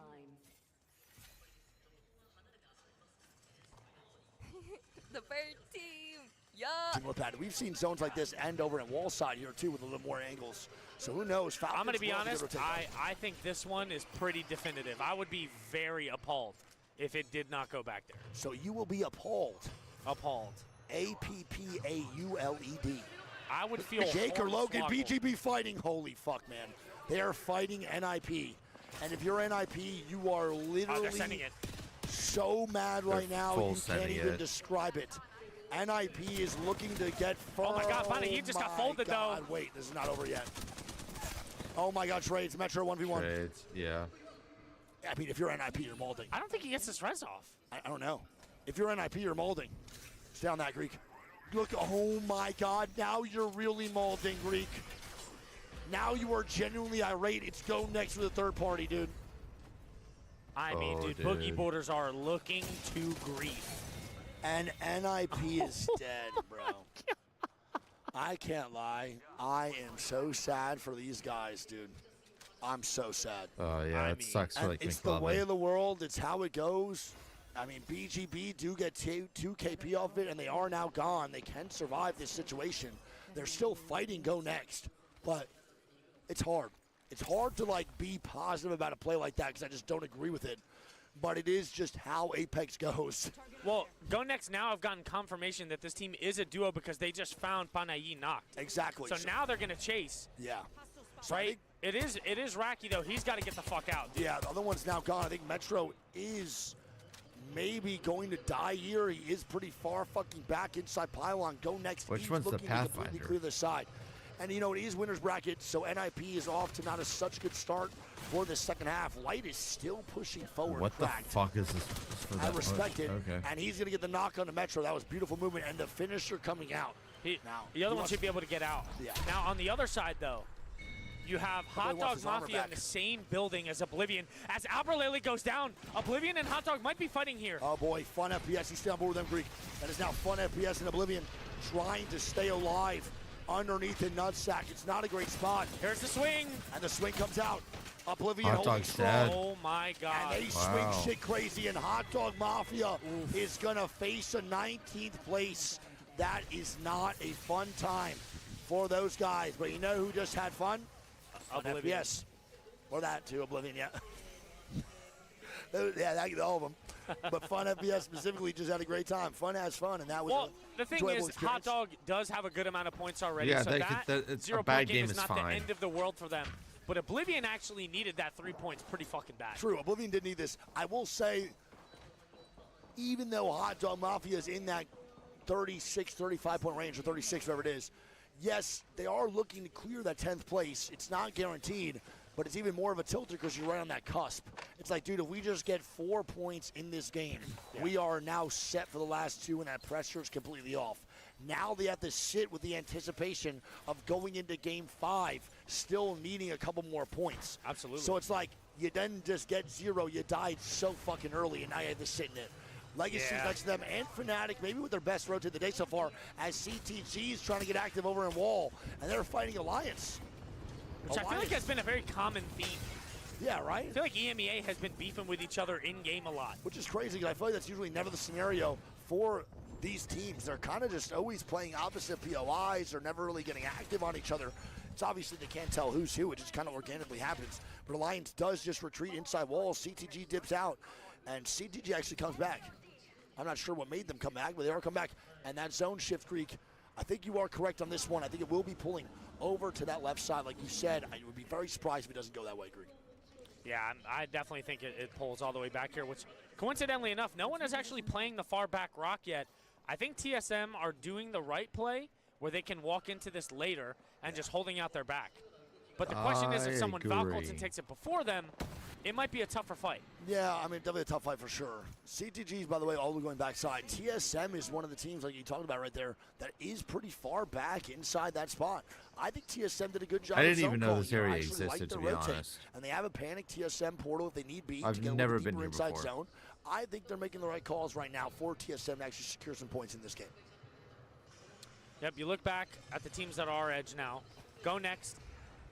The bird team. Yeah. Team with that. We've seen zones like this end over at wall side here, too, with a little more angles. So who knows? Falcons I'm going to be will honest. take I think this one is pretty definitive. I would be very appalled if it did not go back there. So you will be appalled. Appalled. APPAULED. I would feel Jake or Logan, hornswoggled. BGB fighting. Holy fuck, man. They are fighting NIP. And if you're NIP, you are literally they're sending it. so mad right now, full you can't sending even it. describe it. NIP is looking to get far. Oh my God, Bunny, he just got folded, though. Wait, this is not over yet. Oh my God, trades. Metro 1v1. Trades, yeah. I mean, if you're NIP, you're molding. I don't think he gets this res off. I don't know. If you're NIP, you're molding. Stay on that, Greek. Look, oh my God, now you're really molding, Greek. Now you are genuinely irate. It's go next for the third party, dude. I mean, dude, Boogie Borders are looking to grief. And NIP is dead, bro. I can't lie. I am so sad for these guys, dude. I'm so sad. Oh, yeah, it sucks for, like, it's the way of the world. It's how it goes. I mean, BGB do get 2 KP off it, and they are now gone. They can survive this situation. They're still fighting go next, but it's hard. It's hard to, like, be positive about a play like that because I just don't agree with it. But it is just how Apex goes. Well, go next now. I've gotten confirmation that this team is a duo because they just found Panayi knocked. Exactly. So now they're going to chase. Yeah. Right? It is Racky, though. He's got to get the fuck out. Yeah, the other one's now gone. I think Metro is maybe going to die here. He is pretty far fucking back inside Pylon. Go next. Which He's one's the looking to completely Pathfinder? clear the side. And, you know, it is winner's bracket, so NIP is off to not a such good start for the second half. Light is still pushing forward. What the Cracked. fuck is this? For I that? respect it. Okay. And he's going to get the knock on the Metro. That was beautiful movement. And the finisher coming out. Now, The other one should be able to get out. Yeah. Now, on the other side, though, you have Hot wants Dog his armor Mafia in back. the same building as Oblivion. As Albralele goes down, Oblivion and Hot Dog might be fighting here. Oh boy, Fun FPS. He's still on board with them, Greek. That is now Fun FPS and Oblivion trying to stay alive underneath the nutsack. It's not a great spot. Here's the swing. And the swing comes out. Oblivion Hot holding Dog's strong. dead. Oh my God. And they swing shit crazy, and Hot Dog Mafia is gonna face a 19th place. That is not a fun time for those guys. But you know who just had fun? Oblivion. FPS. Or that too, Oblivion, yeah. Yeah, all of them. But Fun FPS specifically just had a great time. Fun has fun, and that was the thing enjoyable is, experience. Hot Dog does have a good amount of points already. Yeah, so it's a 0-point bad game game is is not the fine. end of the world for them. But Oblivion actually needed that 3 points pretty fucking bad. True, Oblivion did need this. I will say, even though Hot Dog Mafia is in that 36, 35-point range, or 36, whatever it is, yes, they are looking to clear that 10th place. It's not guaranteed, but it's even more of a tilter because you're right on that cusp. It's like, dude, if we just get 4 points in this game, we are now set for the last 2, and that pressure is completely off. Now they have to sit with the anticipation of going into Game 5, still needing a couple more points. Absolutely. So it's like, you didn't just get 0, you died so fucking early, and now you have to sit in it. Legacy's next to them, and Fnatic, maybe with their best road to the day so far, as CTG is trying to get active over in Wall, and they're fighting Alliance. Which I feel like has been a very common theme. Yeah, right? I feel like EMEA has been beefing with each other in-game a lot. Which is crazy, because I feel like that's usually never the scenario for these teams. They're kind of just always playing opposite POIs or never really getting active on each other. It's obviously they can't tell who's who. It just kind of organically happens. But Alliance does just retreat inside walls. CTG dips out, and CTG actually comes back. I'm not sure what made them come back, but they are come back. And that zone shift, Greek, I think you are correct on this one. I think it will be pulling over to that left side. Like you said, I would be very surprised if it doesn't go that way, Greek. Yeah, I definitely think it pulls all the way back here, which coincidentally enough, no one is actually playing the far back rock yet. I think TSM are doing the right play where they can walk into this later and just holding out their back. But the question is, if someone Valcolton takes it before them, it might be a tougher fight. Yeah, I mean, definitely a tough fight for sure. CTG's, by the way, all the way going backside. TSM is one of the teams, like you talked about right there, that is pretty far back inside that spot. I think TSM did a good job. I didn't of even know zone this calling. area I actually like existed, the to be rotate. honest. And they have a panic TSM portal if they need be I've to get never a little been deeper here inside before. zone. I think they're making the right calls right now for TSM to actually secure some points in this game. Yep, you look back at the teams that are edge now. Go Next,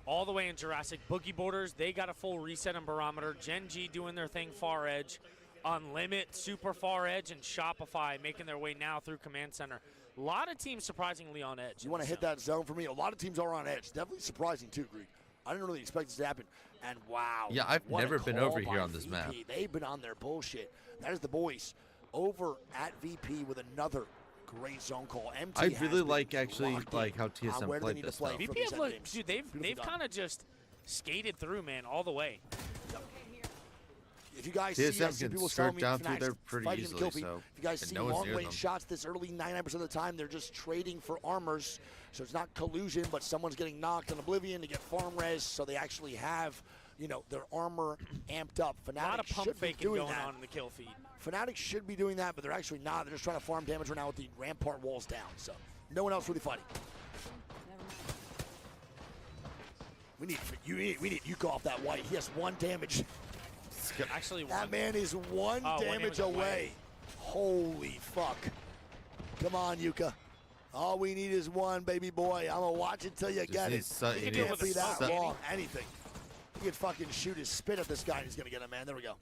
all the way in Jurassic. Boogie Borders, they got a full reset and barometer. Gen G doing their thing far edge. Unlimit, super far edge, and Shopify making their way now through Command Center. A lot of teams surprisingly on edge. You want to hit that zone for me? A lot of teams are on edge. Definitely surprising too, Greek. I didn't really expect this to happen. And wow. Yeah, I've what a never been call over here by on this VP. map. They've been on their bullshit. That is the boys over at VP with another great zone call. MT I has really been like actually locked like in how on TSM where they played need this to play stuff. from VP these have end looked, games. dude, they've Beautiful kind of just skated through, man, all the way. If you guys TSM see, I see can people skirt telling me down through Fnatic's there pretty fighting easily, kill feed. so- If you guys and see no one's near long-range them. shots this early, 99% of the time, they're just trading for armors. So it's not collusion, but someone's getting knocked on Oblivion to get farm res, so they actually have, you know, their armor amped up. Fnatic A lot of pump should be faking doing going that. on in the kill feed. Fnatic should be doing that, but they're actually not. They're just trying to farm damage right now with the rampart walls down. So no one else really fighting. We need Yuka off that white. He has 1 damage. Actually, that man is 1 damage away. Holy fuck. Come on, Yuka. All we need is 1, baby boy. I'm going to watch it till you get it. It can't be that long. Anything. He could fucking shoot his spit at this guy and he's going to get him, man. There we go.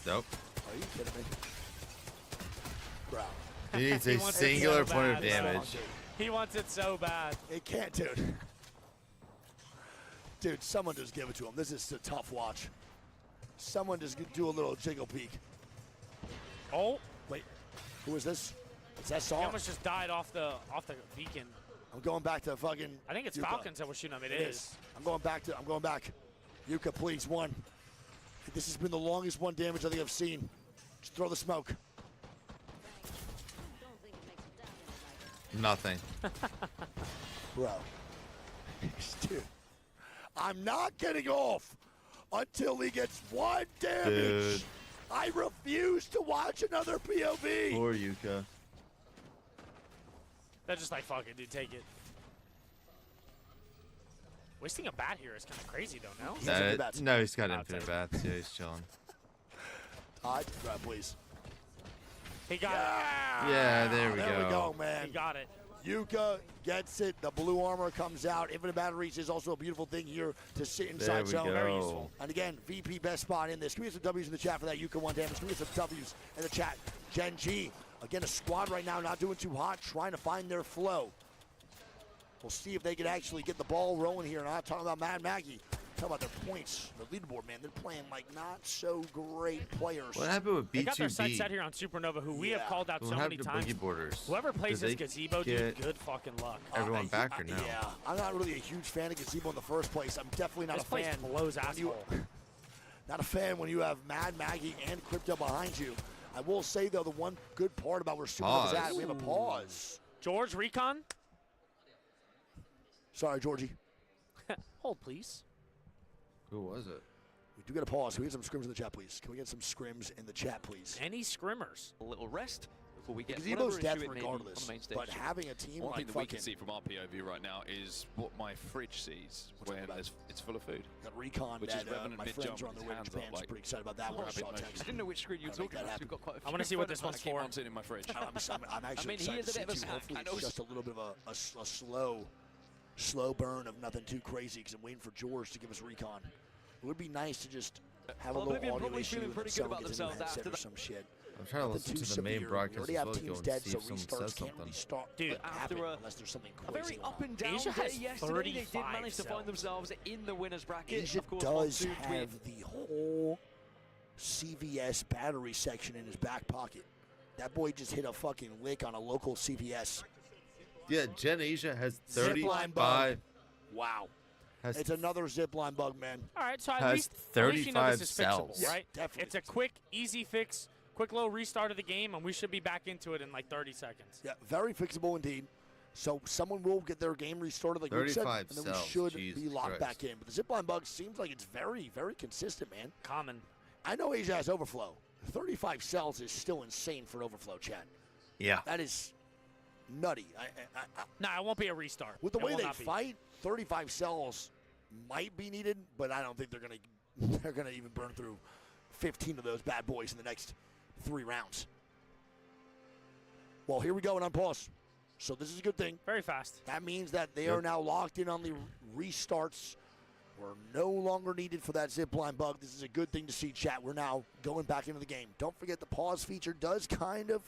Nope. Are you kidding me? Bro. He needs a singular point of damage. He wants it so bad. It can't, dude. Dude, someone just give it to him. This is a tough watch. Someone just do a little jiggle peek. Oh. Wait. Who is this? Is that He Saw? almost just died off the beacon. I'm going back to fucking I think it's Yuka. Falcons that we're shooting him. It is. I'm going back. Yuka, please, 1. This has been the longest 1 damage I think I've seen. Just throw the smoke. Nothing. Bro. Dude. I'm not getting off until he gets 1 damage. Dude. I refuse to watch another POV. Poor Yuka. They're just like, fuck it, dude, take it. Wasting a bat here is kind of crazy, though, no? No, he's got infinite bats. Yeah, he's chilling. Todd, grab, please. He got it. Yeah, there we There we go, man. He got it. Yuka gets it. The blue armor comes out. Infinite batteries is also a beautiful thing here to sit inside There we zone. go. Very useful. And again, VP best spot in this. Give me some W's in the chat for that Yuka 1 damage. Give me some W's in the chat. Gen G, again, a squad right now not doing too hot, trying to find their flow. We'll see if they can actually get the ball rolling here. And I'm not talking about Mad Maggie. Talk about their points, their leaderboard, man. They're playing like not so great players. What happened with B2B? They got their sights set here on Supernova, who we have called out What so many happened to times. Boogie Borders? Whoever plays Did this they gazebo, dude, get good fucking luck. Everyone back or no? Yeah, I'm not really a huge fan of gazebo in the first place. I'm definitely not This a place fan. blows when you- asshole. Not a fan when you have Mad Maggie and Crypto behind you. I will say though, the one good part about where Supernova's at, we have a pause. George, recon. Sorry, Georgie. Hold, please. Who was it? We do get a pause. Can we get some scrims in the chat, please? Can we get some scrims in the chat, please? Any scrimmers? A little rest before we get Gazebo's whatever death issue it may be on regardless, the main stage. but having a team One like thing that we fucking can see from our POV right now is what my fridge sees when it's full of food. got recon which that is Revenant my mid-jump friends are on with the his Ridge hands Japan. up, like, Pretty excited about that one. rapid Saw motion. text. I didn't know which screen you were Gotta make talking that about. We've got quite a few. I want to see what this friends one's that I keep for. on seeing in my fridge. I'm actually I mean, he is a excited bit to see of a too. snack. Hopefully it's just a little bit of a slow burn of nothing too crazy because I'm waiting for George to give us recon. It would be nice to just have a Well, little Oblivion audio probably issue feeling with pretty good someone about gets a new themselves headset after or that. some shit. I'm trying to Nothing listen too to the main severe. broadcast We already as have well, teams go and dead, see so if someone restarts says can't really something. start Dude, happen after unless there's something A crazy very going up on. and down Asia day has yesterday. They did 35 manage to find cells. themselves in the winners bracket. Asia Of course, does Monsoon have with the whole CVS battery section in his back pocket. That boy just hit a fucking lick on a local CVS. Yeah, Gen Asia has Zipline 35. Wow. Has It's another zipline bug, man. All right, so Has at least you know this is 35 fixable, cells. Yeah, right? definitely. It's a quick, easy fix, quick little restart of the game, and we should be back into it in like 30 seconds. Yeah, very fixable indeed. So someone will get their game restarted, like Luke said, 35 and then we cells, should Jesus be locked Christ. back in. But the zipline bug seems like it's very, very consistent, man. Common. I know Asia has overflow. 35 cells is still insane for an overflow, Chad. Yeah. That is nutty. Nah, it won't be a restart. With the It way will they not be. fight, 35 cells might be needed, but I don't think they're gonna even burn through 15 of those bad boys in the next 3 rounds. Well, here we go and unpause. So this is a good thing. Very fast. That means that they are now locked in on the restarts. We're no longer needed for that zipline bug. This is a good thing to see, chat. We're now going back into the game. Don't forget the pause feature does kind of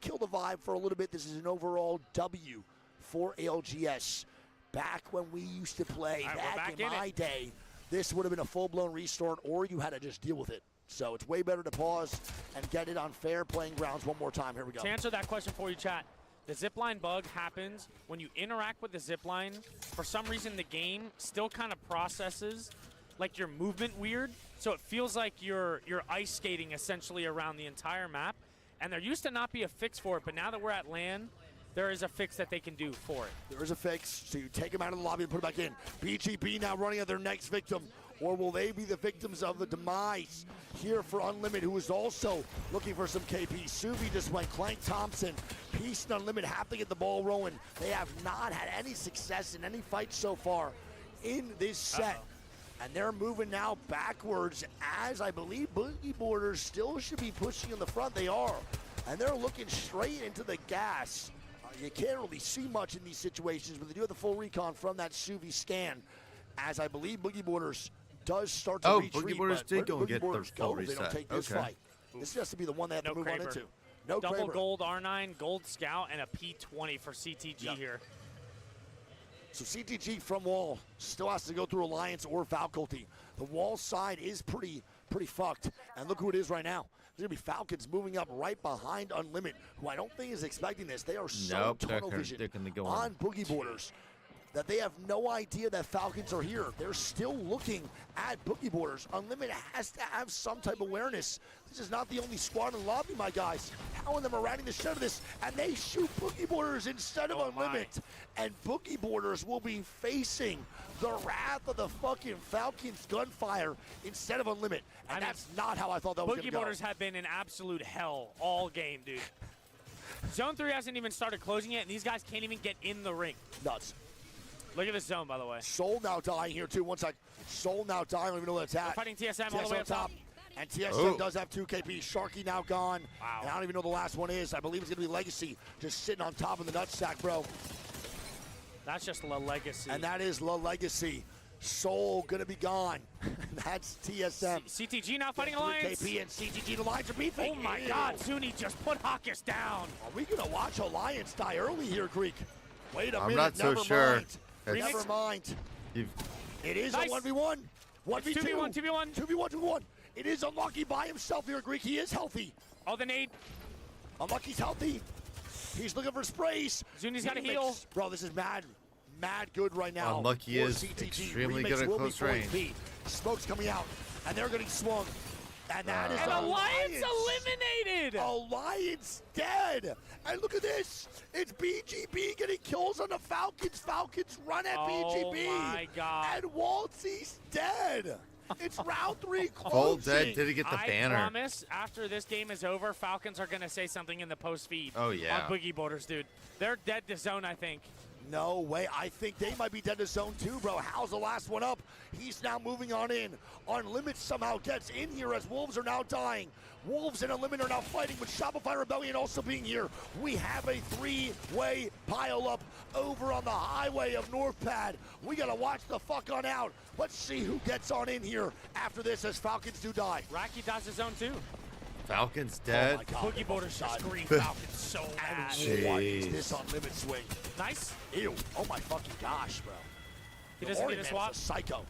kill the vibe for a little bit. This is an overall W for LGS. Back when we used to play, All right, we're back back in in my day, this would have been a full-blown restart, or you had to just deal with it. So it's way better to pause and get it on fair playing grounds one more time. Here we go. To answer that question for you, chat, the zipline bug happens when you interact with the zipline. For some reason, the game still kind of processes like your movement weird, so it feels like you're ice skating essentially around the entire map. And there used to not be a fix for it, but now that we're at LAN, there is a fix that they can do for it. There is a fix, so you take them out of the lobby and put them back in. BGB now running at their next victim, or will they be the victims of the demise here for Unlimited, who is also looking for some KP. Subi just went. Clank Thompson, Peace and Unlimited have to get the ball rolling. They have not had any success in any fights so far in this set. And they're moving now backwards as I believe Boogie Borders still should be pushing in the front. They are. And they're looking straight into the gas. You can't really see much in these situations, but they do have the full recon from that Suvi scan, as I believe Boogie Borders does start to retreat. Boogie Borders but did where go Boogie and get their Borders full go if they don't reset. take this Okay. fight? This has to be the one they have No to move on Kraber. into. No Double Kraber. gold R9, gold scout, and a P20 for CTG here. So CTG from Wall still has to go through Alliance or Faculty. The Wall side is pretty fucked. And look who it is right now. There's going to be Falcons moving up right behind Unlimited, who I don't think is expecting this. They are so Nope, they're tunnel vision gonna go on Boogie Borders that they have no idea that Falcons are here. They're still looking at Boogie Borders. Unlimited has to have some type of awareness. This is not the only squad in the lobby, my guys. How of them are riding the shit of this, and they shoot Boogie Borders instead of Unlimited. And Boogie Borders will be facing the wrath of the fucking Falcons gunfire instead of Unlimited. And that's not how I thought that was going to Boogie go. Borders have been in absolute hell all game, dude. Zone 3 hasn't even started closing yet, and these guys can't even get in the ring. Nuts. Look at this zone, by the way. Soul now dying here, too. One sec. Soul now dying. I don't even know where it's at. They're fighting TSM all the way up top. And TSM does have 2 KP. Sharky now gone. Wow. And I don't even know the last one is. I believe it's going to be Legacy just sitting on top of the nutsack, bro. That's just La Legacy. And that is La Legacy. Soul going to be gone. That's TSM. CTG now fighting Alliance. KP and CTG, the Alliance are beefing. Oh my God, Zuni just put Hawkus down. Are we going to watch Alliance die early here, Greek? Wait a minute. I'm not so sure. Never mind. It is nice. a 1v1. 1v2. 2v1, 2v1. 2v1, 2v1. It is Unlucky by himself here, Greek. He is healthy. Oh, the nade. Unlucky's healthy. He's looking for sprays. Zuni's got a heal. Bro, this is mad good right now. Unlucky is extremely good at close range. Smoke's coming out, and they're getting swung. And that is Alliance eliminated! Alliance dead! And look at this! It's BGB getting kills on the Falcons. Falcons run at BGB. Oh my God. And Waltzy's dead! It's round 3 closing. Full dead didn't get the banner. I promise, after this game is over, Falcons are going to say something in the post feed. Oh, yeah. On Boogie Borders, dude. They're dead to zone, I think. No way. I think they might be dead to zone too, bro. Hal's the last one up. He's now moving on in. Unlimited somehow gets in here as Wolves are now dying. Wolves and Unlimited are now fighting, with Shopify Rebellion also being here. We have a 3-way pile-up over on the highway of Northpad. We got to watch the fuck on out. Let's see who gets on in here after this as Falcons do die. Rocky does his own too. Falcon's dead. Oh my God. Boogie Borders just screamed Falcons so bad. What is this Unlimited swing? Nice. Ew. Oh my fucking gosh, bro. He doesn't get a swap? A psycho.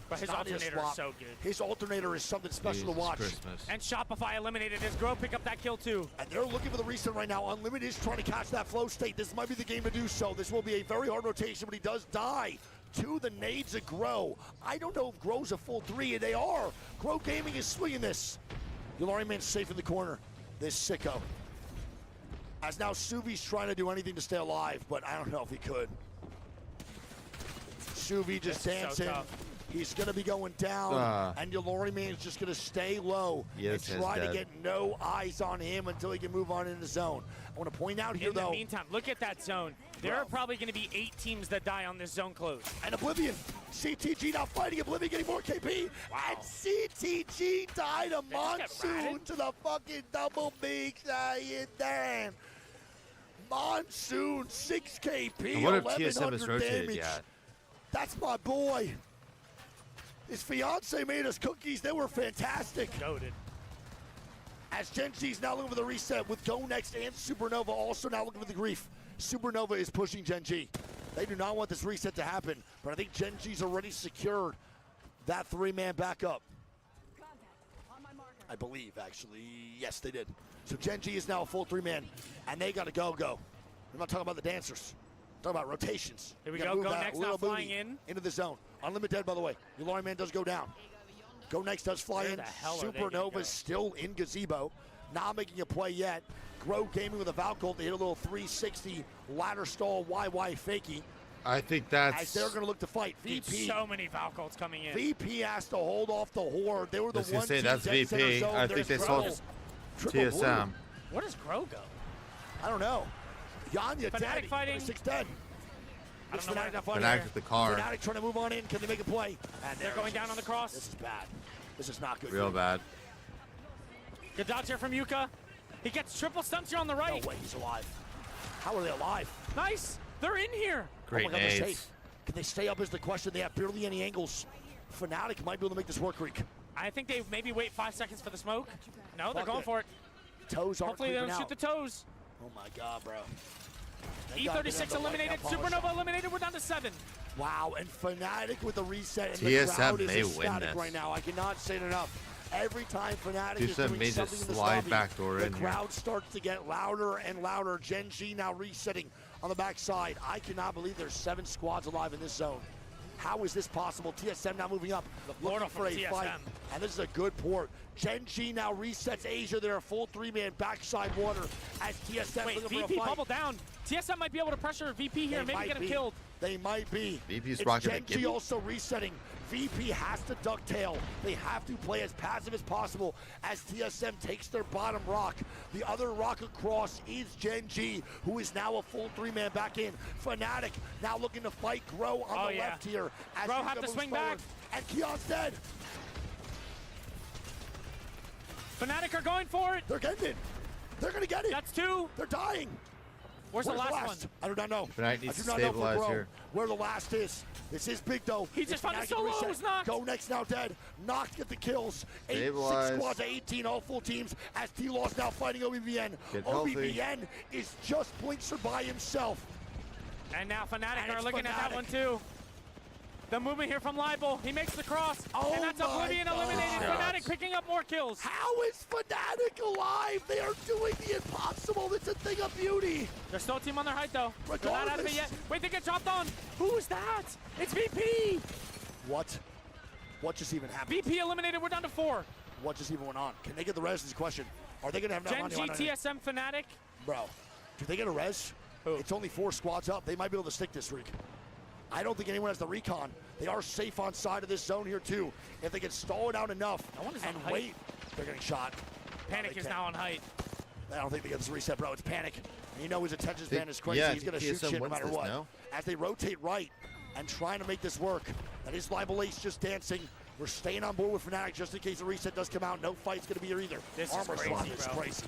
But his alternator is so good. His alternator is something special to watch. Christmas. And Shopify eliminated his Grow pick up that kill too. And they're looking for the reset right now. Unlimited is trying to catch that flow state. This might be the game to do so. This will be a very hard rotation, but he does die to the nades of Grow. I don't know if Grow's a full 3, and they are. Grow Gaming is swinging this. Yulari Man's safe in the corner. This sicko. As now Suvi's trying to do anything to stay alive, but I don't know if he could. Suvi just dancing. So He's going to be going down, and Yulari Man's just going to stay low and try to get no eyes on him until he can move on into the zone. I want to point out here, In though. the meantime, look at that zone. There are probably going to be 8 teams that die on this zone close. And Oblivion, CTG now fighting Oblivion, getting more KP. Wow. And CTG died a Monsoon to the fucking double beaks. Damn. Monsoon, 6 KP, And what if TSM 1100 is rotated damage. yet? That's my boy. His fiance made us cookies. They were fantastic. Goated. As Gen.G's now looking for the reset with Go Next and Supernova also now looking for the grief. Supernova is pushing Gen.G. They do not want this reset to happen, but I think Gen.G's already secured that 3-man backup. I believe, actually. Yes, they did. So Gen.G is now a full 3-man, and they got to go. I'm not talking about the dancers. I'm talking about rotations. Here we go. Go Next now flying into the zone. Unlimited dead, by the way. Yulari Man does go down. Go Next does fly in. Supernova's still in gazebo. Not making a play yet. Grow Gaming with a Valcolt. They hit a little 360 ladder stall YY fakie. I think that's... As they're going to look to fight. Dude, VP. so many Valcolts coming in. VP has to hold off the Horde. They were the one say that's team VP. I think they sold TSM. Where does Grow go? I don't know. Yanya Fnatic fighting. 6-10. I don't know Fnatic not fighting Fnatic here. with the car. Fnatic trying to move on in. Can they make a play? And They're going down on the cross. This is bad. This is not good. Real bad. Good dodge here from Yuka. He gets triple stunts here on the right. No way he's alive. How are they alive? Nice. They're in here. Great oh my God, they're nades. safe. Can they stay up is the question. They have barely any angles. Fnatic might be able to make this work, Reek. I think they maybe wait 5 seconds for the smoke. No, they're Fuck going it. for it. Toes aren't Hopefully they don't creeping shoot the out. toes. Oh my God, bro. Thank God they E36 have the eliminated. light up Supernova eliminated. We're down to 7. Wow, and Fnatic with the reset, and TSM the crowd may is win ecstatic this. right now. I cannot say it enough. Every time Fnatic is TSM doing may something just in this slide lobby, backdoor the in here. crowd starts to get louder and louder. Gen.G now resetting on the backside. I cannot believe there's 7 squads alive in this zone. How is this possible? TSM now moving up, looking for a fight. And this is a good port. Gen.G now resets Asia. They're a full 3-man backside water as TSM Wait, looking for VP a fight. bubble down. TSM might be able to pressure VP here, maybe get him killed. They might be. VP's It's rocking a Gen.G Gibby. also resetting. VP has to ducktail. They have to play as passive as possible as TSM takes their bottom rock. The other rock across is Gen.G, who is now a full 3-man back in. Fnatic now looking to fight Grow on the left here. As Grow Yuka have to moves swing forward. back. And Keon's dead. Fnatic are going for it. They're getting it. They're going to get it. That's 2. They're dying. Where's the last one? I do not know. Fnatic needs I do to not know for stabilize Bro here. where the last is. This is big, though. He just found a solo. It was knocked. Go next now dead. Knocked, get the kills. 6 Stabilize. squads, 18, all full teams. As T-Law's now fighting OBVN. Get healthy. OBVN is just Blinxer by himself. And now Fnatic And are it's looking at that Fnatic. one too. The movement here from Libel. He makes the cross. Oh and that's my Oblivion eliminated. God. Fnatic picking up more kills. How is Fnatic alive? They are doing the impossible. It's a thing of beauty. They're still a team on their height though. They're not out of it Regardless. yet. Wait, they get dropped on. Who is that? It's VP. What? What just even happened? VP eliminated. We're down to 4. What just even went on? Can they get the res? Is the question. Are they going to have enough Gen money G, on it? TSM, Fnatic. Bro, do they get a res? It's only 4 squads up. They might be able to stick this streak. I don't think anyone has the recon. They are safe on side of this zone here too. If they can stall it out enough and on height. wait, they're getting shot. Panic they is can't. now on height. I don't think they get this reset, bro. It's Panic. And you know his attention span Think- is crazy. yeah, I He's going to think shoot TSM shit no wins matter this what. now. As they rotate right and trying to make this work. That is Libel Ace just dancing. We're staying on board with Fnatic just in case the reset does come out. No fight's going to be here either. This is Armor crazy, swap is bro. crazy.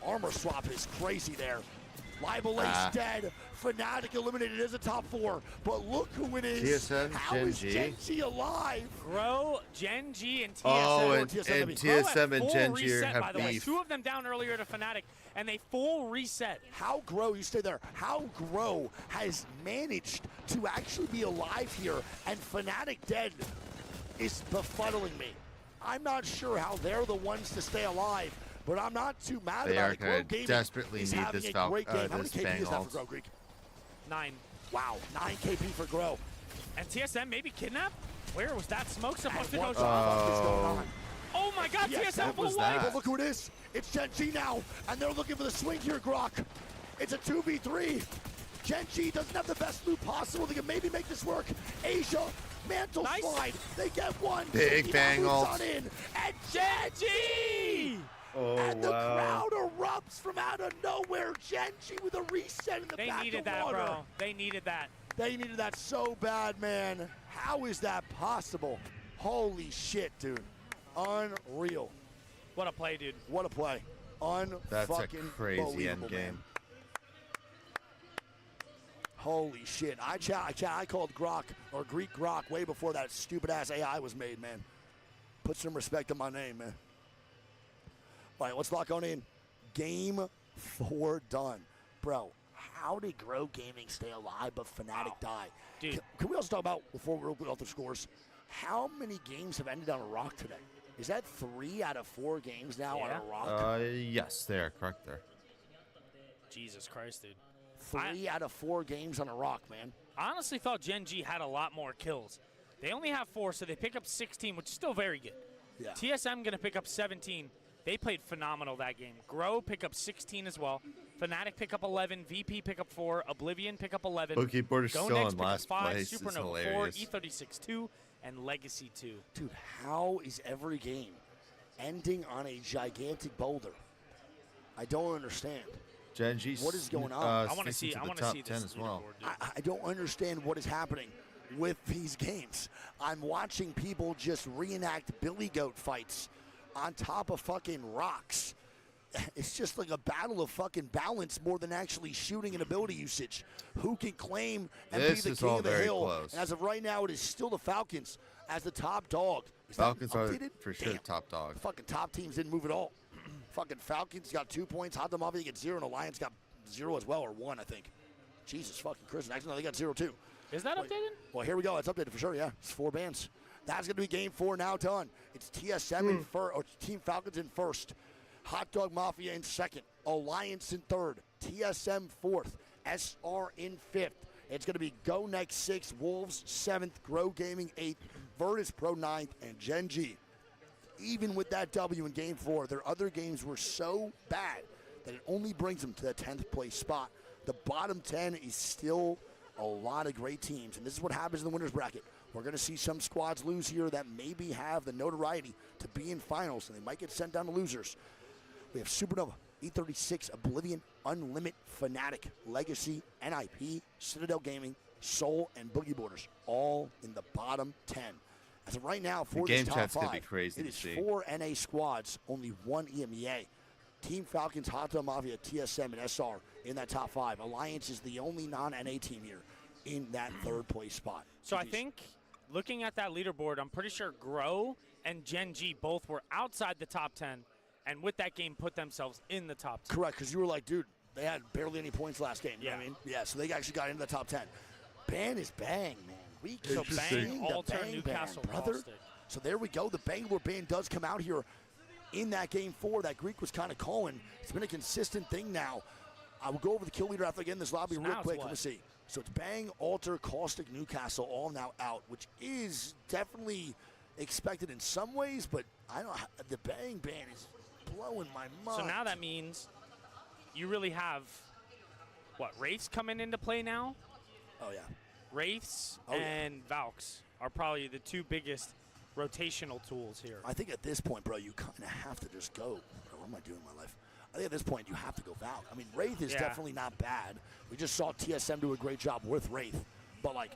Armor swap is crazy there. Libel Ace dead. Fnatic eliminated as a top 4. But look who it is. TSM, How Gen is G. Gen G alive? Grow, Gen G, and TSM. Oh, and Grow TSM and full Gen G reset, by have the way. beef. 2 of them down earlier to Fnatic, and they full reset. How Grow, you stay there, how Grow has managed to actually be alive here, and Fnatic dead is befuddling me. I'm not sure how they're the ones to stay alive, but I'm not too mad They about are it. Grow gonna Gaming desperately is need having this a great game. How many this KP Bang is that ult. for Grow Greek? 9. Wow, 9 KP for Grow. And TSM maybe kidnap? Where was that smoke supposed to go? What the fuck is going on? Oh my god, Yes, TSM full But wipe! look who it is. It's Gen G now, and they're looking for the swing here, Grok. It's a 2v3. Gen G doesn't have the best loot possible. They can maybe make this work. Asia, mantle slide. They get one. Big Safety bang boots ult. on in. And Gen G! Oh, And the wow. crowd erupts from out of nowhere. Gen G with a reset in the They back needed of that, water. bro. They needed that. They needed that so bad, man. How is that possible? Holy shit, dude. Unreal. What a play, dude. What a play. That's a Unfucking crazy end believable, game. man. Holy shit. I called Grok, or Greek Grok, way before that stupid-ass AI was made, man. Put some respect on my name, man. All right, let's lock on in. Game 4 done. Bro, how did Grow Gaming stay alive but Fnatic die? Dude. Can we also talk about, before we go off the scores, how many games have ended on a rock today? Is that 3 out of 4 games now on a rock? Yes, they are correct there. Jesus Christ, dude. 3 out of 4 games on a rock, man. I honestly thought Gen G had a lot more kills. They only have 4, so they pick up 16, which is still very good. Yeah. TSM going to pick up 17. They played phenomenal that game. Grow pick up 16 as well. Fnatic pick up 11. VP pick up 4. Oblivion pick up 11. Bookie Border's Go still Next in pick up last 5. place. It's Supernova 4. hilarious. E36 2. And Legacy 2. Dude, how is every game ending on a gigantic boulder? I don't understand. Gen G's What is going on? I want to see. sneaks I into want the to see top 10 this as well. leaderboard, dude. I don't understand what is happening with these games. I'm watching people just reenact Billy Goat fights on top of fucking rocks. It's just like a battle of fucking balance more than actually shooting and ability usage. Who can claim and This be the is king all of the very hill? close. And as of right now, it is still the Falcons as the top dog. Is that Falcons are updated? for sure Damn. top dog. Fucking top teams didn't move at all. Fucking Falcons got 2 points. Hot Mafia gets 0, and Alliance got 0 as well, or 1, I think. Jesus fucking Christ. Actually, no, they got 0 too. Is that updated? Well, here we go. It's updated for sure, yeah. It's 4 bands. That's going to be game 4 now done. It's TSM in first, or Team Falcons in first. Hot Dog Mafia in second. Alliance in third. TSM fourth. SR in fifth. It's going to be Go Next 6th, Wolves 7th, Grow Gaming 8th, Virtus Pro 9th, and Gen G. Even with that W in game 4, their other games were so bad that it only brings them to the 10th place spot. The bottom 10 is still a lot of great teams, and this is what happens in the winners bracket. We're going to see some squads lose here that maybe have the notoriety to be in finals, and they might get sent down to losers. We have Supernova, E36, Oblivion, Unlimit, Fnatic, Legacy, NIP, Citadel Gaming, Soul, and Boogie Borders, all in the bottom 10. As of right now, The for game this top chat's gonna 5, be crazy it to is see. 4 NA squads, only 1 EMEA. Team Falcons, Hata Mafia, TSM, and SR in that top 5. Alliance is the only non-NA team here in that third place spot. So I think, looking at that leaderboard, I'm pretty sure Grow and Gen G both were outside the top 10, and with that game put themselves in the top 10. Correct, because you were like, dude, they had barely any points last game. You know what I mean? Yeah, so they actually got into the top 10. Ban is bang, man. We So keep Bang, seeing the Alter, bang Newcastle, ban, brother. Caustic. So there we go. The Bangalore ban does come out here in that game 4 that Greek was kind of calling. It's been a consistent thing now. I will go over the kill leader after again this lobby So real now it's quick. what? Let me see. So it's Bang, Alter, Caustic, Newcastle all now out, which is definitely expected in some ways, but I don't. The Bang ban is blowing my mind. So now that means you really have, what, Wraiths coming into play now? Oh, yeah. Wraiths Oh, yeah. and Valks are probably the 2 biggest rotational tools here. I think at this point, bro, you kind of have to just go. What am I doing in my life? I think at this point, you have to go Valk. I mean, Wraith is definitely not bad. We just saw TSM do a great job with Wraith. But, like,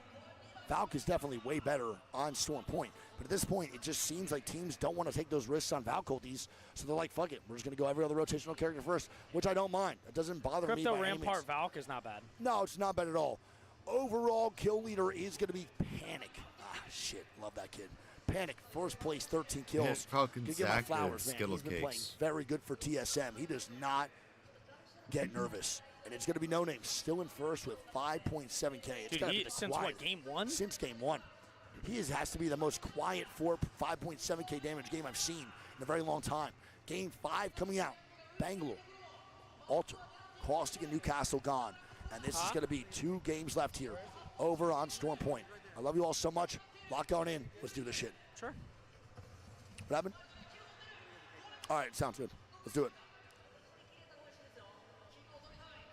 Valk is definitely way better on Storm Point. But at this point, it just seems like teams don't want to take those risks on Valk ultis. So they're like, fuck it. We're just going to go every other rotational character first, which I don't mind. It doesn't bother me Crypto by any means. Rampart Valk is not bad. No, it's not bad at all. Overall, kill leader is going to be Panic. Ah, shit. Love that kid. Panic, first place, 13 kills. Yeah, Falcon Give my Sack flowers, and man. Skittle He's been playing Cakes. very good for TSM. He does not get nervous. And it's going to be no name. Still in first with 5.7K. It's Dude, gotta he, be the since what, quiet- game 1? Since game 1. He has to be the most quiet 5.7K damage game I've seen in a very long time. Game 5 coming out. Bangalore, Alter, Caustic, and Newcastle gone. And this is going to be 2 games left here over on Storm Point. I love you all so much. Lock on in. Let's do this shit. Sure. What happened? All right, sounds good. Let's do it.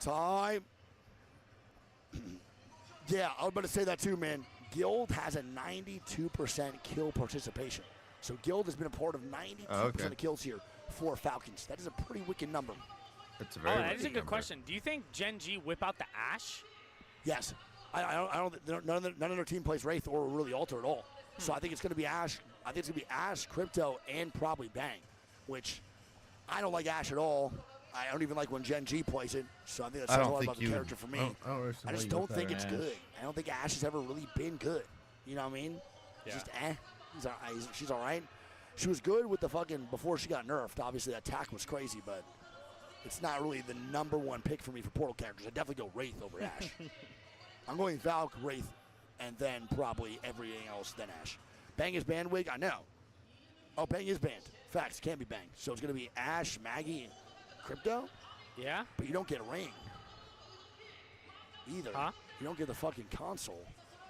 Time. Yeah, I was about to say that too, man. Guild has a 92% kill participation. So Guild has been a part of 92% of kills here for Falcons. That is a pretty wicked number. That's a very that is a wicked good number. question. Do you think Gen G whip out the Ash? Yes. I don't. None of their team plays Wraith or really Alter at all. So I think it's going to be Ash. I think it's going to be Ash, Crypto, and probably Bang, which I don't like Ash at all. I don't even like when Gen G plays it. So I think that says a lot about the character for me. I just don't think it's good. I don't think Ash has ever really been good. You know what I mean? Yeah. Just she's all right. She was good with the fucking before she got nerfed. Obviously, that attack was crazy, but it's not really the number 1 pick for me for Portal characters. I definitely go Wraith over Ash. I'm going Valk, Wraith, and then probably everything else, then Ash. Bang is banned, Wig? I know. Oh, Bang is banned. Facts, can't be Bang. So it's going to be Ash, Maggie, and Crypto? Yeah. But you don't get a ring. Either. Huh? You don't get the fucking console.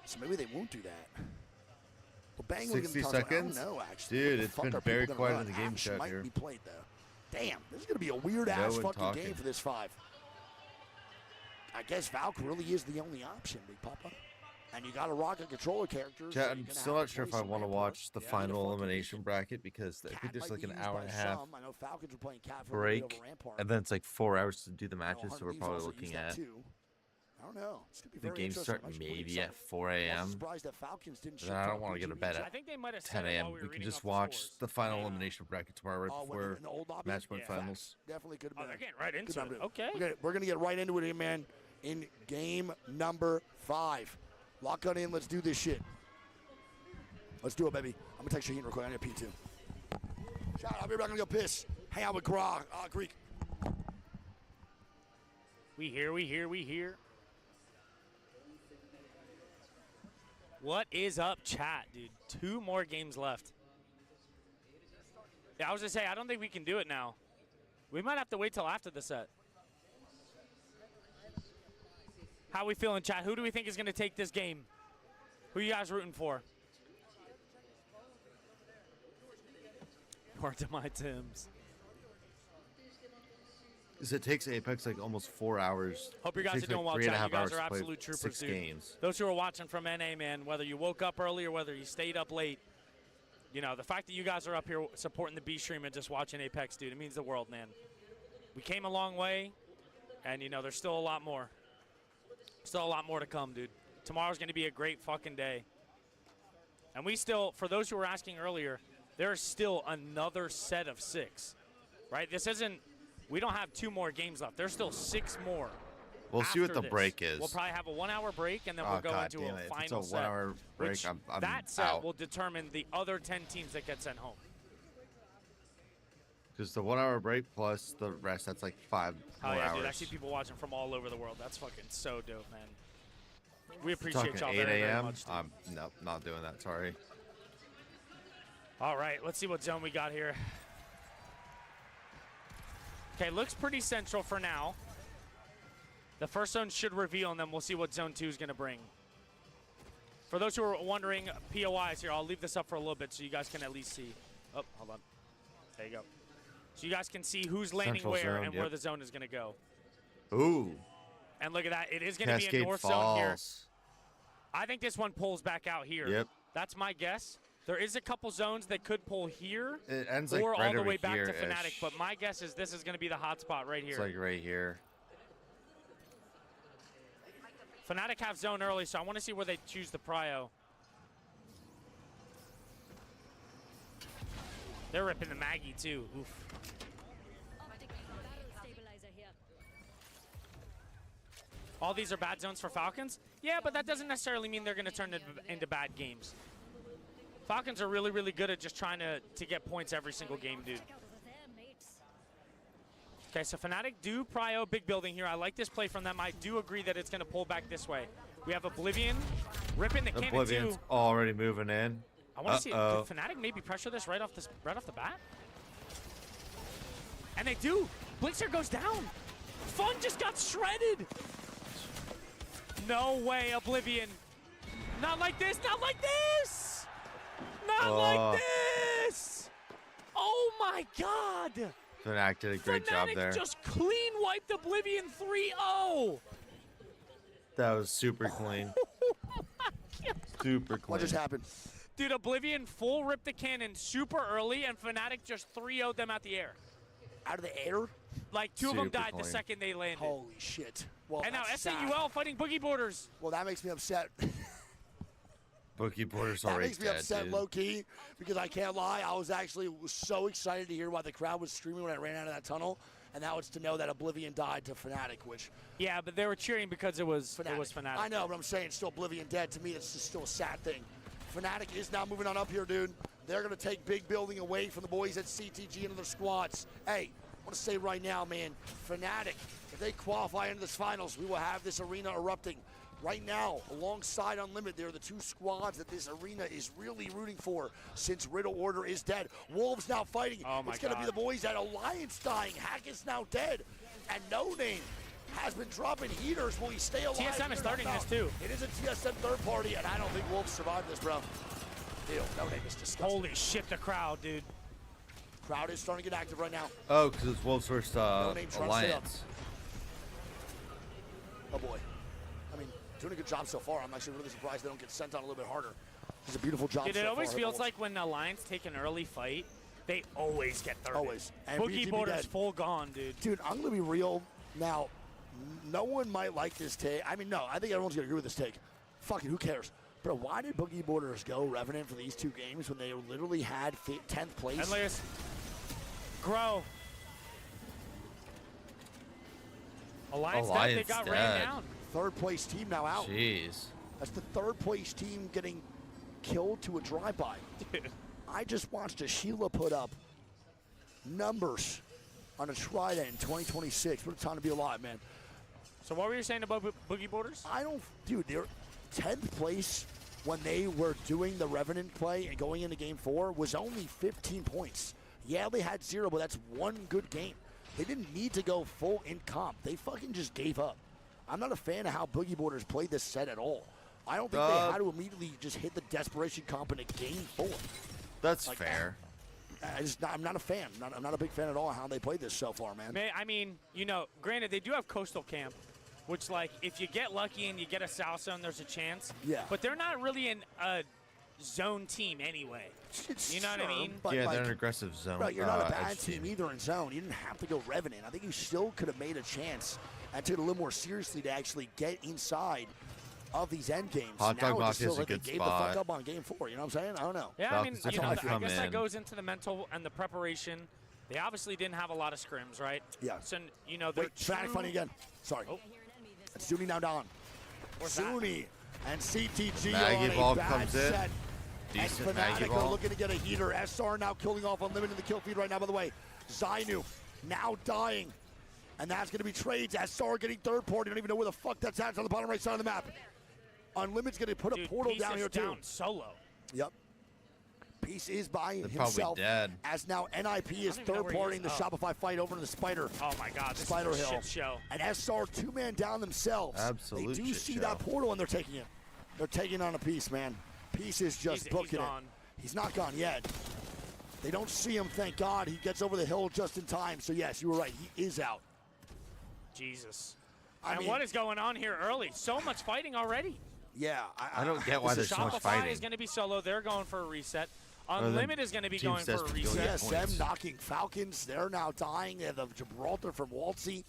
So maybe they won't do that. Well, Bang will get 60 the console. seconds? I don't know, actually. Dude, What the it's fuck been are very people quiet gonna in the run? game Ash chat might here. be played, though. Damn, this is going to be a weird-ass No one fucking talking. game for this 5. I guess Valk really is the only option, Big Papa. And you got a rocket controller character. so Chat, you're I'm gonna still have not to sure if play I some want to Emperor. watch the Yeah, final elimination bracket because I Cat think there's might like be an used hour by and a half some. I know Falcons were playing Cat for break, a bit over Rampart. and then it's like 4 hours to do the I know matches, so we're Hunter Thieves probably also looking used that at too. I don't know. It's gonna be the very game interesting. start I'm actually pretty maybe at excited. 4 I'm a.m. surprised that Falcons didn't Then I don't want to get to bed I at think they might have 10 said it a.m. while we were We can reading just off the watch scores. the final elimination bracket tomorrow right Oh, when before in the old lobby? match point Yeah. finals. Definitely could have Oh, been. they're getting right into Good it. number. Okay. We're gonna get right into it here, man. In game number 5, lock on in. Let's do this shit. Let's do it, baby. I'm gonna text you real quick. I need a pee too. Shout out. I'll be back. I'm gonna go piss. Hang out with Greek. We here. What is up, chat, dude? 2 more games left. Yeah, I was gonna say, I don't think we can do it now. We might have to wait till after the set. How we feeling, chat? Who do we think is gonna take this game? Who you guys rooting for? Word to my Tims. Because it takes Apex like almost 4 hours. Hope you It guys takes, are doing like, well, 3.5 chat. You guys hours are to play absolute troopers, 6 dude. games. Those who are watching from NA, man, whether you woke up early or whether you stayed up late, you know, the fact that you guys are up here supporting the B stream and just watching Apex, dude, it means the world, man. We came a long way, and, you know, there's still a lot more. Still a lot more to come, dude. Tomorrow's going to be a great fucking day. And we still, for those who were asking earlier, there's still another set of 6, right? This isn't, we don't have 2 more games left. There's still 6 more. We'll see what the this. break is. We'll probably have a 1-hour break, and then we'll go into a final If it's a set. 1-hour break, which I'm that set out. will determine the other 10 teams that get sent home. Because the 1-hour break plus the rest, that's like 5 Oh more yeah, hours. dude, I see people watching from all over the world. That's fucking so dope, man. We appreciate Talking y'all 8 very, very a.m. much. dude. Nope, not doing that. Sorry. All right, let's see what zone we got here. Okay, looks pretty central for now. The first zone should reveal, and then we'll see what zone 2 is going to bring. For those who are wondering, POIs here, I'll leave this up for a little bit so you guys can at least see. Oh, hold on. There you go. So you guys can see who's landing Central where zone, and where the zone is going to go. Ooh. And look at that. It is going to be a Cascade north Falls. zone here. I think this one pulls back out here. Yep. That's my guess. There is a couple zones that could pull here It ends or like right all the over way back to here-ish. Fnatic, but my guess is this is going to be the hot spot right here. It's like right here. Fnatic have zone early, so I want to see where they choose the prio. They're ripping the Maggie, too. Oof. All these are bad zones for Falcons? Yeah, but that doesn't necessarily mean they're going to turn into bad games. Falcons are really, really good at just trying to get points every single game, dude. Okay, so Fnatic do prio big building here. I like this play from them. I do agree that it's going to pull back this way. We have Oblivion ripping the cannon Oblivion's too. already moving in. I want to see, could Fnatic maybe pressure this right off the bat? And they do. Blixer goes down. Fun just got shredded. No way, Oblivion. Not like this, not like this. Not like this. Oh my God. Fnatic did a great job there. Just clean wiped Oblivion 3-0. That was super clean. Super clean. What just happened? Dude, Oblivion full ripped the cannon super early, and Fnatic just 3-0'd them out the air. Out of the air? Like, 2 of them Super died the clean. second they landed. Holy shit. Well, And now that's SAUL fighting Boogie Borders. Well, that makes me upset. Boogie Borders That already makes me dead, upset dude. low-key because I can't lie. I was actually so excited to hear why the crowd was screaming when I ran out of that tunnel. And now it's to know that Oblivion died to Fnatic, which... Yeah, but they were cheering because it was Fnatic. I know, but I'm saying still Oblivion dead. To me, it's just still a sad thing. Fnatic is now moving on up here, dude. They're going to take big building away from the boys at CTG and their squads. Hey, I want to say right now, man, Fnatic, if they qualify into this finals, we will have this arena erupting. Right now, alongside Unlimited, they're the 2 squads that this arena is really rooting for since Riddle Order is dead. Wolves now fighting. Oh my it's going to be God. the boys at Alliance dying. Hack is now dead. And No Name has been dropping heaters. Will he stay alive? TSM is starting this too. It is a TSM third party, and I don't think Wolves survive this, bro. Ew, No Name is disgusting. Holy shit, the crowd, dude. Crowd is starting to get active right now. Oh, because it's Wolves versus No Name trying to stay up. Alliance. Oh boy. I mean, doing a good job so far. I'm actually really surprised they don't get sent on a little bit harder. It's a beautiful job Dude, so it always far. feels like when Alliance take an early fight, they always get 30. Always. And Boogie BTB Borders dead. full gone, dude. Dude, I'm going to be real. Now, no one might like this take. I mean, no, I think everyone's going to agree with this take. Fuck it, who cares? But why did Boogie Borders go Revenant for these 2 games when they literally had 10th place? Endless. Grow. Alliance dead, they got ran down. Third place team now out. Jeez. That's the third place team getting killed to a drive-by. I just watched a Sheila put up numbers on a Trident in 2026. What a time to be alive, man. So what were you saying about Boogie Borders? Dude, they're 10th place when they were doing the Revenant play and going into game 4 was only 15 points. Yeah, they had 0, but that's 1 good game. They didn't need to go full in comp. They fucking just gave up. I'm not a fan of how Boogie Borders played this set at all. I don't think they had to immediately just hit the desperation comp in a game 4. That's fair. I'm not a fan. I'm not a big fan at all of how they played this so far, man. I mean, you know, granted, they do have Coastal Camp, which, like, if you get lucky and you get a South Zone, there's a chance. Yeah. But they're not really in a zone team anyway. You know what I mean? But yeah, like, they're an aggressive zone. Right, you're not a bad edge team either in zone. You didn't have to go Revenant. I think you still could have made a chance and took it a little more seriously to actually get inside of these end games. Hot Dog now it just Mafia's feels a like they good gave the spot. fuck up on game 4. You know what I'm saying? I don't know. Yeah, I mean, Falcons you know, have I come guess that in. goes into the mental and the preparation. They obviously didn't have a lot of scrims, right? Yeah. So, you know, they're Wait, Fanatic fighting again. Sorry. It's Zuni now down. Zuni and CTG Maggie on a ball bad comes in. set. And Decent Maggie Fnatic are ball. looking to get a heater. SR now killing off Unlimited in the kill feed right now, by the way. Zainu now dying. And that's going to be trades. SR getting third port. You don't even know where the fuck that's at. It's on the bottom right side of the map. Unlimited's going to put a portal Peace down is here, down too. solo. Yep. Peace is by They're himself. probably dead. As now NIP is even know third where he partying is. the Oh. Shopify fight over to the Spider. Oh my God, this Spider is a Hill. shit show. And SR two-man down themselves. Absolute They do shit see show. that portal and they're taking it. They're taking on a Peace, man. Peace is just He's booking gone. it. He's not gone yet. They don't see him, thank God. He gets over the hill just in time. So yes, you were right. He is out. Jesus. I And mean- what is going on here early? So much fighting already. Yeah. I don't get why there's so much Shopify fighting. is going to be solo. They're going for a reset. then Unlimited is going to be Team going for a Sets to go reset. get points. TSM knocking Falcons. They're now dying. They have the Gibraltar from Waltzy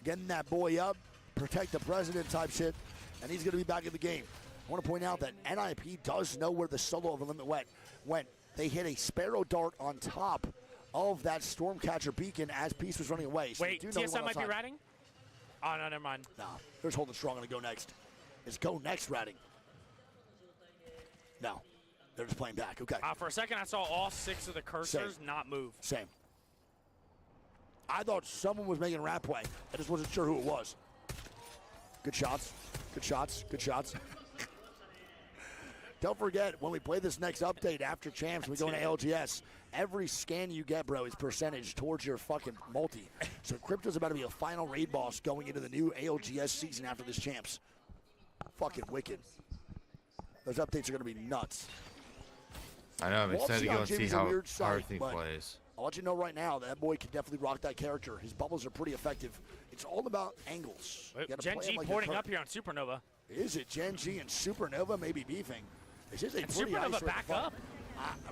getting that boy up. Protect the president type shit. And he's going to be back in the game. I want to point out that NIP does know where the solo of the limit went. They hit a Sparrow dart on top of that Stormcatcher beacon as Peace was running away. So Wait, they do know TSM might be outside. ratting? Oh, no, never mind. Nah, there's holding strong on the go next. Is go next ratting? No, they're just playing back. Okay. For a second, I saw all 6 of the cursors not move. Same. I thought someone was making a rat play. I just wasn't sure who it was. Good shots. Good shots. Good shots. Don't forget, when we play this next update after champs, we go into LGS. Every scan you get, bro, is percentage towards your fucking multi. So Crypto's about to be a final raid boss going into the new ALGS season after this champs. Fucking wicked. Those updates are going to be nuts. I know. I'm excited to go and see Jimmy's a how weird sight, everything but plays. I'll let you know right now that boy can definitely rock that character. His bubbles are pretty effective. It's all about angles. You gotta Gen play G 'em like porting you're up here on Supernova. Is it Gen G and Supernova maybe beefing? This is a And pretty Supernova isolated back fight. up.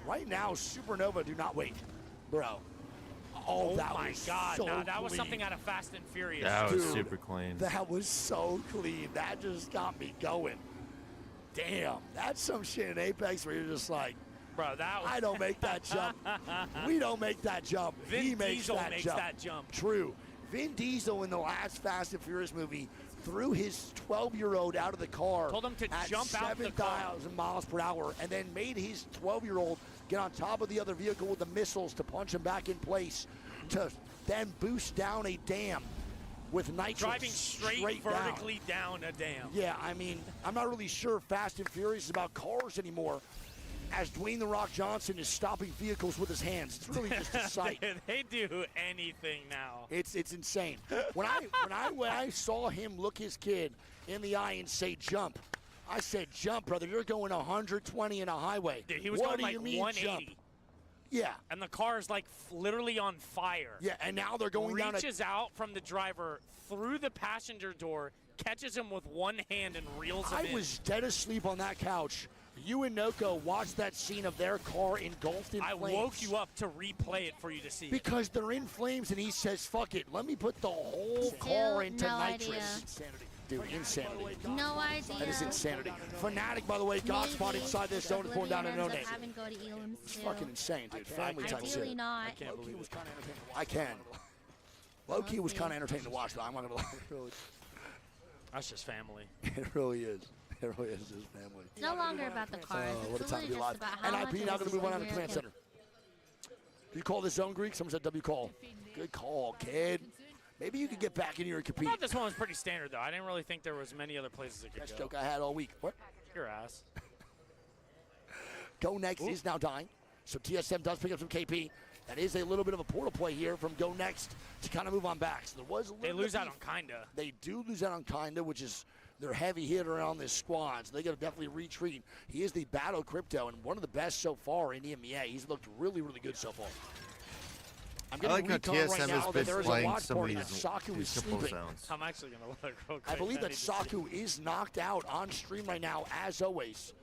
Right now, Supernova do not wait, bro. Oh that my was God! so No, that was clean. something out of Fast and Furious. That was Dude, super clean. That was so clean. That just got me going. Damn, that's some shit in Apex where you're just like, bro, that was I don't make that jump. We don't make that jump. Vin He makes Diesel that makes jump. that jump. True. Vin Diesel in the last Fast and Furious movie threw his 12-year-old out of the car. Told him to at jump out the car. 7,000 miles per hour, and then made his 12-year-old get on top of the other vehicle with the missiles to punch him back in place, to then boost down a dam with nitrous Driving straight down. vertically down a dam. Yeah, I mean, I'm not really sure Fast and Furious is about cars anymore, as Dwayne "The Rock" Johnson is stopping vehicles with his hands. It's really just a sight. They do anything now. It's insane. When I saw him look his kid in the eye and say jump, I said jump, brother. You're going 120 in a highway. Dude, he was what going do like you mean 180. jump? Yeah. And the car is like literally on fire. Yeah, and now they're going down. Reaches out from the driver through the passenger door, catches him with one hand and reels him in. I was dead asleep on that couch. You and Noko watched that scene of their car engulfed in I flames. woke you up to replay it for you to see. Because they're in flames, and he says, fuck it, let me put the whole Still car into no nitrous. idea. Insanity. Dude, insanity. No idea. That is insanity. Fnatic, by the way, got spot inside this zone, is pulling down a no-name. Having to go to Elam It's still. fucking insane, dude. Family type shit. Ideally not. Low-key was kind of entertaining. I can. Low-key was kind of entertaining to watch, though. I'm not going to lie. Really. That's just family. It really is. It really is his family. It's no longer about the cars. What a It's time to really be just alive. about how much NIP now of going this to move on is out of the command American. center. You call this zone Greek? Someone said W call. Good call, kid. Maybe you could get back in here and I compete. thought this one was pretty standard, though. I didn't really think there was many other places it could Best go. joke I had all week. What? Your ass. Go Next is now dying. So TSM does pick up some KP. That is a little bit of a portal play here from Go Next to kind of move on back. So there was a little They bit lose of out on beef. Kinda. They do lose out on Kinda, which is their heavy hitter on this squad. So they got to definitely retreat. He is the battle crypto and one of the best so far in EMEA. He's looked really, really good so far. I'm I like getting how recon TSM right now has that been there is a playing watch some of party that these Saku is triple sleeping. zones. I'm actually going to look real quick. I believe that need to see. Saku is knocked out on stream right now, as always.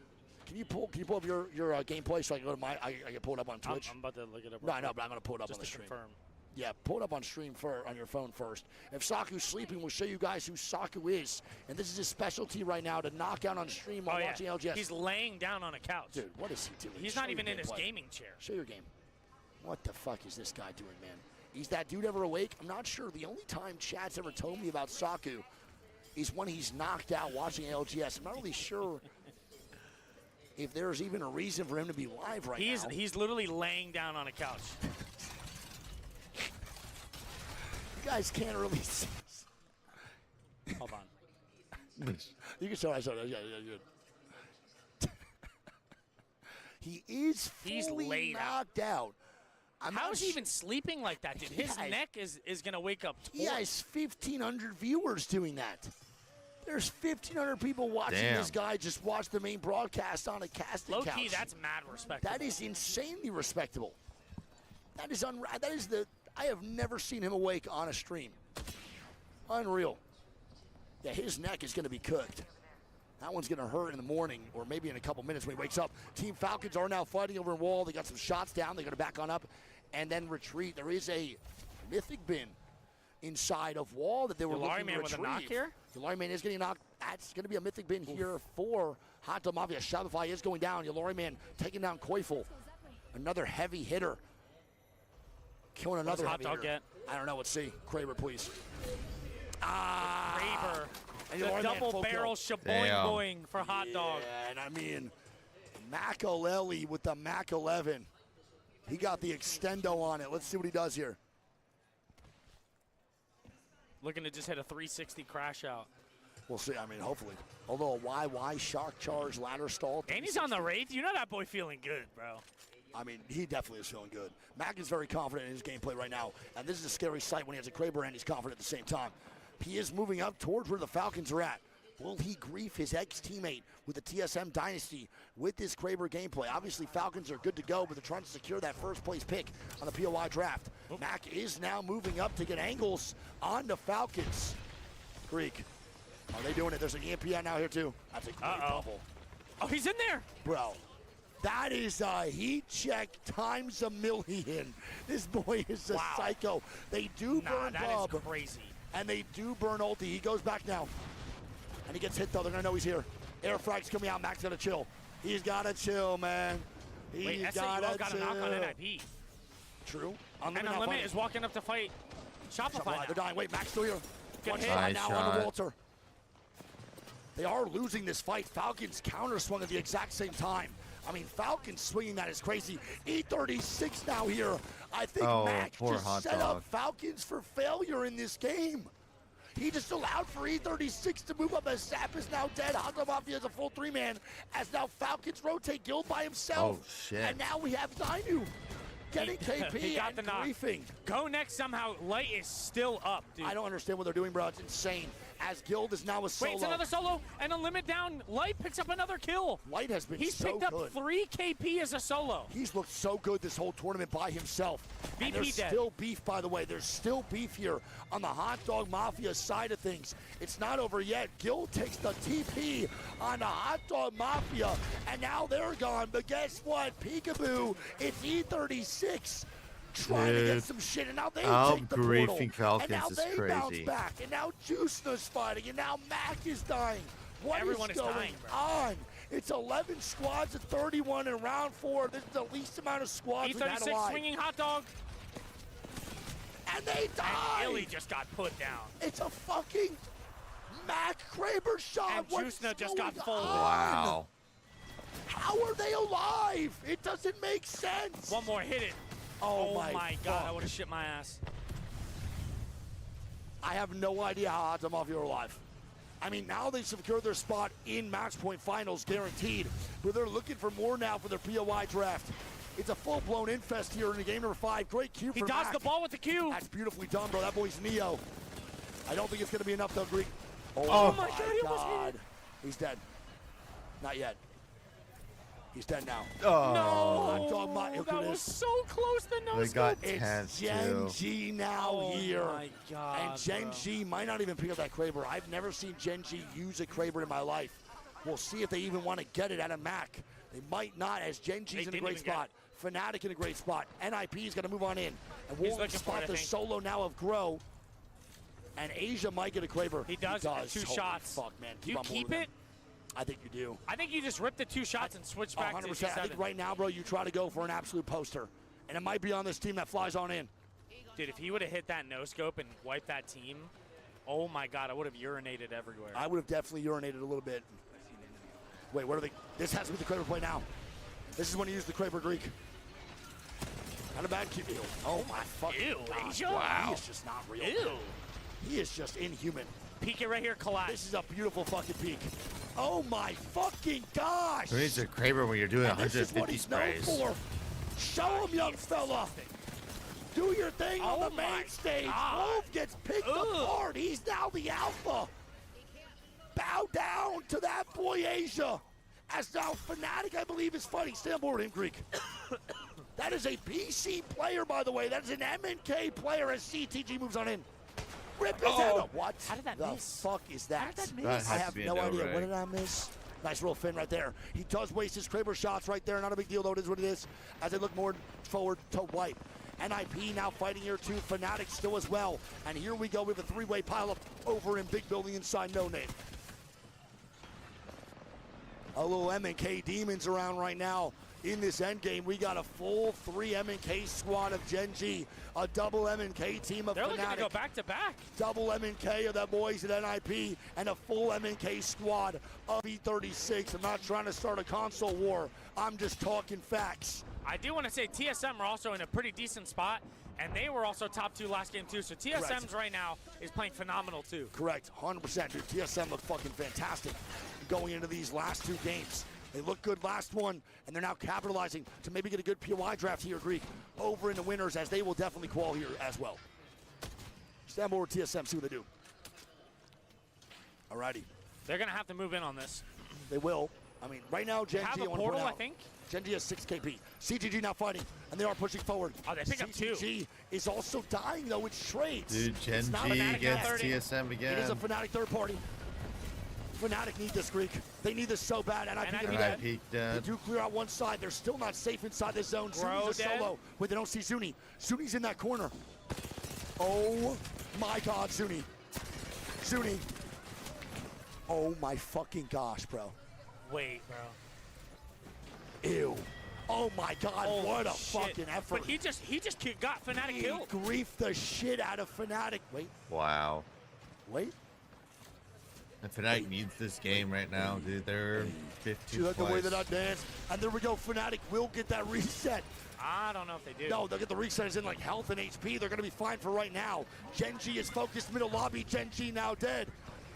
Can you pull up your gameplay so I can go to I can pull it up on Twitch? I'm about to look it up. No, real I know, quick. but I'm going to pull it up Just on the to stream. confirm. Yeah, pull it up on stream on your phone first. If Saku's sleeping, we'll show you guys who Saku is. And this is his specialty right now to knock out on stream while watching LGS. He's laying down on a couch. Dude, what is he doing? He's Show not your even in his gameplay. gaming chair. Show your game. What the fuck is this guy doing, man? Is that dude ever awake? I'm not sure. The only time Chad's ever told me about Saku is when he's knocked out watching LGS. I'm not really sure if there's even a reason for him to be live right now. He's literally laying down on a couch. You guys can't really see. Hold on. You can show. Yeah. He is fully laid knocked out. How is he even sleeping like that, dude? His neck is going to wake up. He has 1,500 viewers doing that. There's 1,500 people watching this guy just watch the main broadcast on a casting couch. Low-key, that's mad respectable. That is insanely respectable. That is I have never seen him awake on a stream. Unreal. Yeah, his neck is going to be cooked. That one's going to hurt in the morning or maybe in a couple minutes when he wakes up. Team Falcons are now fighting over in wall. They got some shots down. They're going to back on up and then retreat. There is a mythic bin inside of wall that they were looking to retrieve. with a knock here? Yalari Man is getting knocked. That's going to be a mythic bin here for Hot Dog Mafia. Shopify is going down. Yalari Man taking down Koifel. Another heavy hitter. Killing another heavy hitter. Get? I don't know. Let's see. Kraber, please. Kraber. And The double barrel shaboing for Hot Dog. Yeah, and I mean, Makaleli with the Mac 11. He got the extendo on it. Let's see what he does here. Looking to just hit a 360 crash out. We'll see. I mean, hopefully. Although a YY shock charge ladder stall. And he's on the Wraith. You know that boy feeling good, bro. I mean, he definitely is feeling good. Mac is very confident in his gameplay right now. And this is a scary sight when he has a Kraber and he's confident at the same time. He is moving up towards where the Falcons are at. Will he grief his ex-teammate with the TSM Dynasty with this Kraber gameplay? Obviously, Falcons are good to go, but they're trying to secure that first-place pick on the POI draft. Mac is now moving up to get angles on the Falcons. Greek, are they doing it? There's an EMP out now here, too. That's a great bubble. Oh, he's in there. Bro, that is a heat check times a million. This boy is a psycho. They do burn that is crazy. And they do burn ulti. He goes back now. And he gets hit, though. They're going to know he's here. Air frag's coming out. Mac's got to chill. He's got to chill, man. He's got to knock on NIP. True. And Unlimited is walking up to fight Shopify. They're dying. Wait, Mac's still here. Good One hit. shot now on the Walter. They are losing this fight. Falcons counter swung at the exact same time. I mean, Falcons swinging that is crazy. E36 now here. I think Mac just set up Falcons for failure in this game. He just allowed for E36 to move up as Zap is now dead. Hot Dog Mafia is a full three-man as now Falcons rotate Guild by himself. Oh, shit. And now we have Zainu getting KP he got and the knock. griefing. Go next somehow. Light is still up, dude. I don't understand what they're doing, bro. It's insane. As Guild is now a solo. Wait, it's another solo, and Unlimited down. Light picks up another kill. Light has been He's so picked up good. 3 KP as a solo. He's looked so good this whole tournament by himself. And there's dead. still beef, by the way. There's still beef here on the Hot Dog Mafia side of things. It's not over yet. Guild takes the TP on the Hot Dog Mafia, and now they're gone. But guess what? Peekaboo, it's E36. Trying to get some shit, and now they take the portal. Falcons and now is they crazy. bounce back, and now Juicena's fighting, and now Mac is dying. Everyone is going dying, on? It's 11 squads at 31 in round 4. This is the least amount of squads we've had E36 alive. swinging Hot Dog. And they die! And Illy just got put down. It's a fucking Mac Kraber shot. And Juicena just got folded. Wow. How are they alive? It doesn't make sense. One more, hit it. Oh my God, I would have shit my ass. I have no idea how Hot Dog Mafia are alive. I mean, now they've secured their spot in Match Point Finals, guaranteed. But they're looking for more now for their POI draft. It's a full-blown infest here in game number 5. Great Q for Mac. He dodged the ball with the Q. That's beautifully done, bro. That boy's Neo. I don't think it's going to be enough, though, Greek. Oh my God, he almost hit it. He's dead. Not yet. He's dead now. Oh. No, that was so close. The no They got It's tense, Gen too. G now here. Oh my God, and Gen bro. G might not even pick up that Kraber. I've never seen Gen G use a Kraber in my life. We'll see if they even want to get it out of Mac. They might not, as Gen G's in a great spot. Fnatic in a great spot. NIP's going to move on in. And we'll spot the solo now of Grow. And Asia might get a Kraber. He does. 2 shots. Fuck, man. Do you keep it? I think you do. I think you just rip the 2 shots and switch back 100%. to G7. I think right now, bro, you try to go for an absolute poster. And it might be on this team that flies on in. Dude, if he would have hit that no-scope and wiped that team, oh my God, I would have urinated everywhere. I would have definitely urinated a little bit. Wait, what are they? This has to be the Kraber play now. This is when he used the Kraber Greek. Not a bad kill. Oh my fucking God. Wow. He is just not real. Ew. He is just inhuman. Peek it right here, collide. This is a beautiful fucking peek. Oh my fucking gosh. Who needs a Kraber when you're doing And this is what 150 he's sprays? known for. Show him, young fella. Do your thing on the main stage. Wolf gets picked apart. He's now the alpha. Bow down to that boy, Asia. As now Fnatic, I believe, is fighting. Stay on board, him, Greek. That is a PC player, by the way. That is an MNK player as CTG moves on in. Rip his head up. What? How did that miss? The fuck is that? How did that miss? That has I to have be a no idea. no-ray. What did I miss? Nice little fin right there. He does waste his Kraber shots right there. Not a big deal, though. It is what it is. As they look more forward to wipe. NIP now fighting here too. Fnatic still as well. And here we go with a 3-way pileup over in big building inside No Name. A little MNK demons around right now. In this end game, we got a full 3 MNK squad of Gen G, a double MNK team of They're Fnatic. looking to go back to back. Double MNK of the boys at NIP, and a full MNK squad of E36. I'm not trying to start a console war. I'm just talking facts. I do want to say TSM are also in a pretty decent spot, and they were also top 2 last game too. So TSM's Correct. right now is playing phenomenal too. Correct, 100%. Dude, TSM look fucking fantastic going into these last 2 games. They look good last one, and they're now capitalizing to maybe get a good POI draft here, Greek, over in the winners, as they will definitely qual here as well. Stand over TSM, see what they do. Alrighty. They're going to have to move in on this. They will. I mean, right now, Gen They G, have a I wanna point portal, I out, think. Gen G has 6 KP. CTG now fighting, and they are pushing forward. Oh, they pick up 2. CTG is also dying, though, with trades. Dude, Gen It's not G Fnatic against at 30. TSM again. It is a Fnatic third party. Fnatic need this, Greek. They need this so bad. NIP dead. They do clear out one side. They're still not safe inside the zone. Zuni's a solo, but they don't see Zuni. Zuni's in that corner. Oh my God, Zuni. Zuni. Oh my fucking gosh, bro. Wait, bro. Ew. Oh my God, Holy what a shit. fucking effort. But he just got Fnatic He killed. griefed the shit out of Fnatic. Wait, Wow. wait. And Fnatic needs this game right now, dude. They're 15 See that the way twice. that I dance? And there we go. Fnatic will get that reset. I don't know if they do. No, they'll get the reset as in like health and HP. They're going to be fine for right now. Gen G is focused middle lobby. Gen G now dead.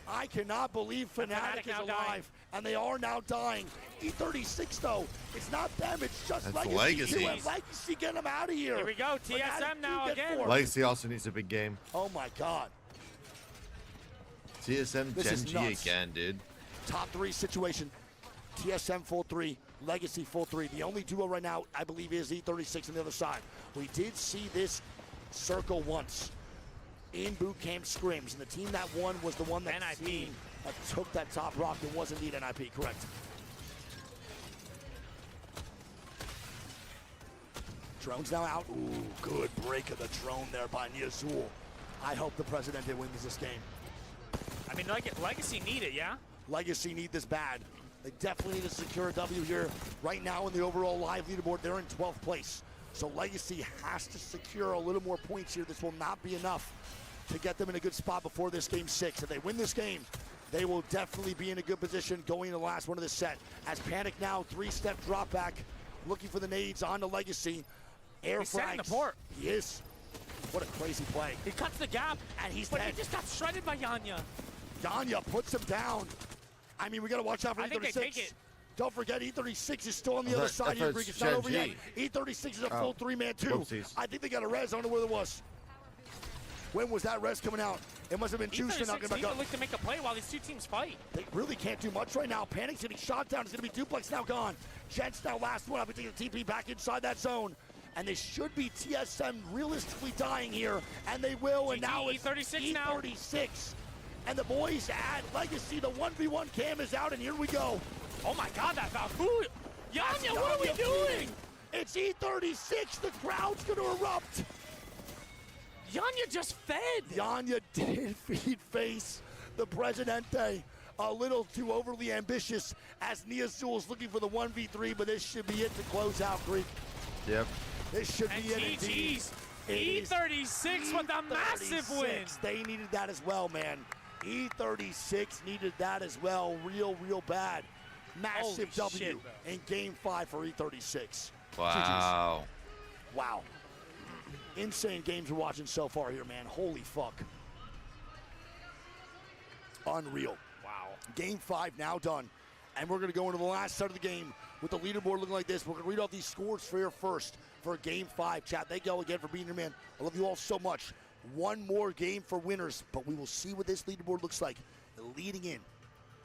I cannot believe Fnatic is now alive. dying. And they are now dying. E36 though, it's not them. It's just That's Legacy. Legacy. You have Legacy, get them out of here. Here we go. Fnatic TSM do now get again. forced. Legacy also needs a big game. Oh my God. TSM This Gen is G nuts. again, dude. Top 3 situation. TSM full 3, Legacy full 3. The only duo right now, I believe, is E36 on the other side. We did see this circle once in boot camp scrims, and the team that won was the one that NIP. That took that top rock. It was indeed NIP, correct. Drone's now out. Ooh, good break of the drone there by Niazul. I hope the Presidente wins this game. I mean, Legacy need it, yeah? Legacy need this bad. They definitely need to secure a W here. Right now in the overall live leaderboard, they're in 12th place. So Legacy has to secure a little more points here. This will not be enough to get them in a good spot before this game 6. If they win this game, they will definitely be in a good position going to the last one of the set. As Panic now, 3-step drop back, looking for the nades on the Legacy. Air He's setting the frags. port. He is. What a crazy play. He cuts the gap, and he's but dead. he just got shredded by Yanya. Yanya puts him down. I mean, we got to watch out for I think they E36. take it. Don't forget, E36 is still on the I other thought- side I here, thought Greek. It's it's not Gen over yet. G. E36 is a Oh. full 3-man too. Whoopsies. I think they got a res. I don't know where it was. When was that res coming out? It must have been Tuesday. Not E36 going need back to up. look to make a play while these two teams fight. They really can't do much right now. Panic's getting shot down. It's going to be Duplex now gone. Jets now last one. I'll be taking the TP back inside that zone. And they should be TSM realistically dying here. And they will. And now it's E36 now. E36. And the boys at Legacy, the 1v1 cam is out. And here we go. Oh my God, that Valkyrie. Yanya, what are we doing? It's E36. The crowd's going to erupt. Yanya just fed. Yanya did feed face the Presidente. A little too overly ambitious as Nia Zul's looking for the 1v3, but this should be it to close out Greek. Yep. This should be it indeed. E36 with a massive win. They needed that as well, man. E36 needed that as well, real bad. Massive Holy W shit, in Game 5 for E36. Wow. GG's. Wow. Insane games we're watching so far here, man. Holy fuck. Unreal. Wow. Game 5 now done. And we're going to go into the last set of the game with the leaderboard looking like this. We're going to read off these scores for you first for Game 5. Chat, thank you all again for being here, man. I love you all so much. One more game for winners, but we will see what this leaderboard looks like leading in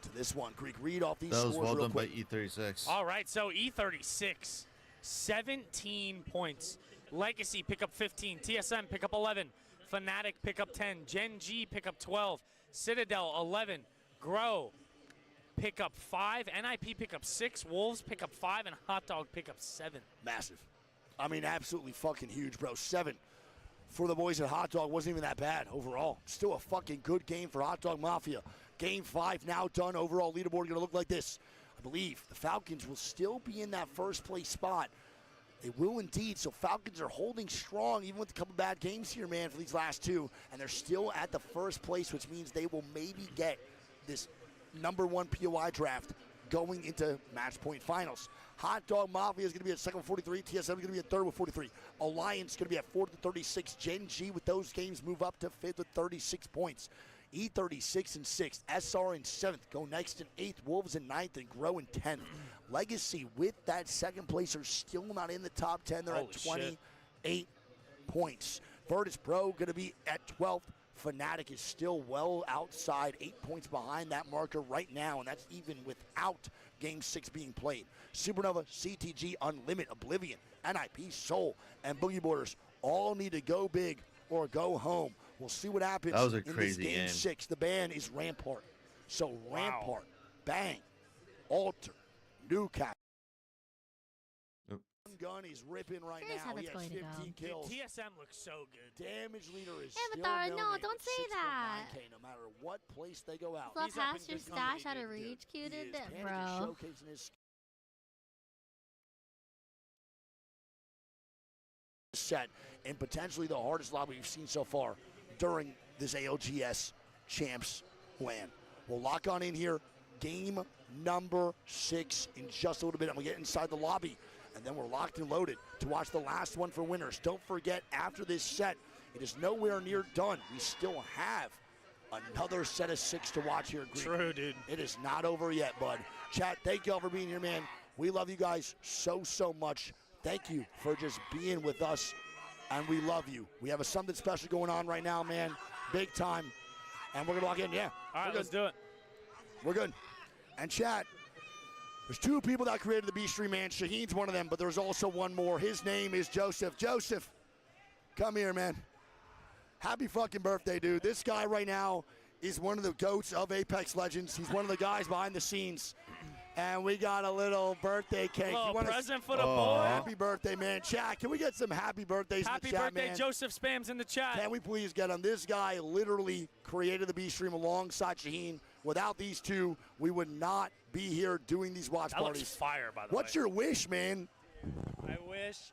to this one. Greek, read off these That was scores well real done by quick. E36. All right, so E36, 17 points. Legacy pick up 15. TSM pick up 11. Fnatic pick up 10. Gen G pick up 12. Citadel 11. Grow pick up 5. NIP pick up 6. Wolves pick up 5. And Hot Dog pick up 7. Massive. I mean, absolutely fucking huge, bro. 7 for the boys at Hot Dog wasn't even that bad overall. Still a fucking good game for Hot Dog Mafia. Game 5 now done. Overall leaderboard going to look like this. I believe the Falcons will still be in that first place spot. They will indeed. So Falcons are holding strong even with a couple bad games here, man, for these last two. And they're still at the first place, which means they will maybe get this #1 POI draft going into match point finals. Hot Dog Mafia is going to be at second with 43. TSM is going to be at third with 43. Alliance is going to be at fourth with 36. Gen G with those games move up to fifth with 36 points. E36 in 6th. SR in 7th. Go next in 8th. Wolves in 9th and Grow in 10th. Legacy with that second place are still not in the top 10. They're at 28 points. Virtus Pro going to be at 12th. Fnatic is still well outside, 8 points behind that marker right now, and that's even without Game 6 being played. Supernova, CTG, Unlimit, Oblivion, NIP, Soul, and Boogie Borders all need to go big or go home. We'll see what happens That was a in crazy this Game game. 6. The ban is Rampart. So Rampart, Bang, Alter, Newcastle. Gun is ripping right Here's now. how He that's has going to go. 15 kills. TSM looks so good. Damage leader is Avatar, still no, known don't at say that. 6.9K, no matter what place they go out. Love He's up in has your good stash company, out of dude. reach, He cuted, is. Panic is bro. showcasing his set and potentially the hardest lobby we've seen so far during this ALGS Champs LAN. We'll lock on in here. Game number 6 in just a little bit. I'm going to get inside the lobby, and then we're locked and loaded to watch the last one for winners. Don't forget, after this set, it is nowhere near done. We still have another set of 6 to watch here. Greek. True, dude. It is not over yet, bud. Chat, thank you all for being here, man. We love you guys so much. Thank you for just being with us, and we love you. We have something special going on right now, man. Big time. And we're going to lock in, yeah. All right, let's do it. We're good. And chat, there's 2 people that created the B-Stream, man. Shaheen's one of them, but there's also one more. His name is Joseph. Joseph, come here, man. Happy fucking birthday, dude. This guy right now is one of the GOATs of Apex Legends. He's one of the guys behind the scenes. And we got a little birthday cake. Oh, You wanna- present for the boy. Happy birthday, man. Chat, can we get some happy birthdays Happy in the chat, birthday, man? Joseph Spams in the chat. Can we please get him? This guy literally created the B-Stream alongside Shaheen. Without these two, we would not be here doing these watch That parties. looks fire, by the way. What's your wish, man? I wish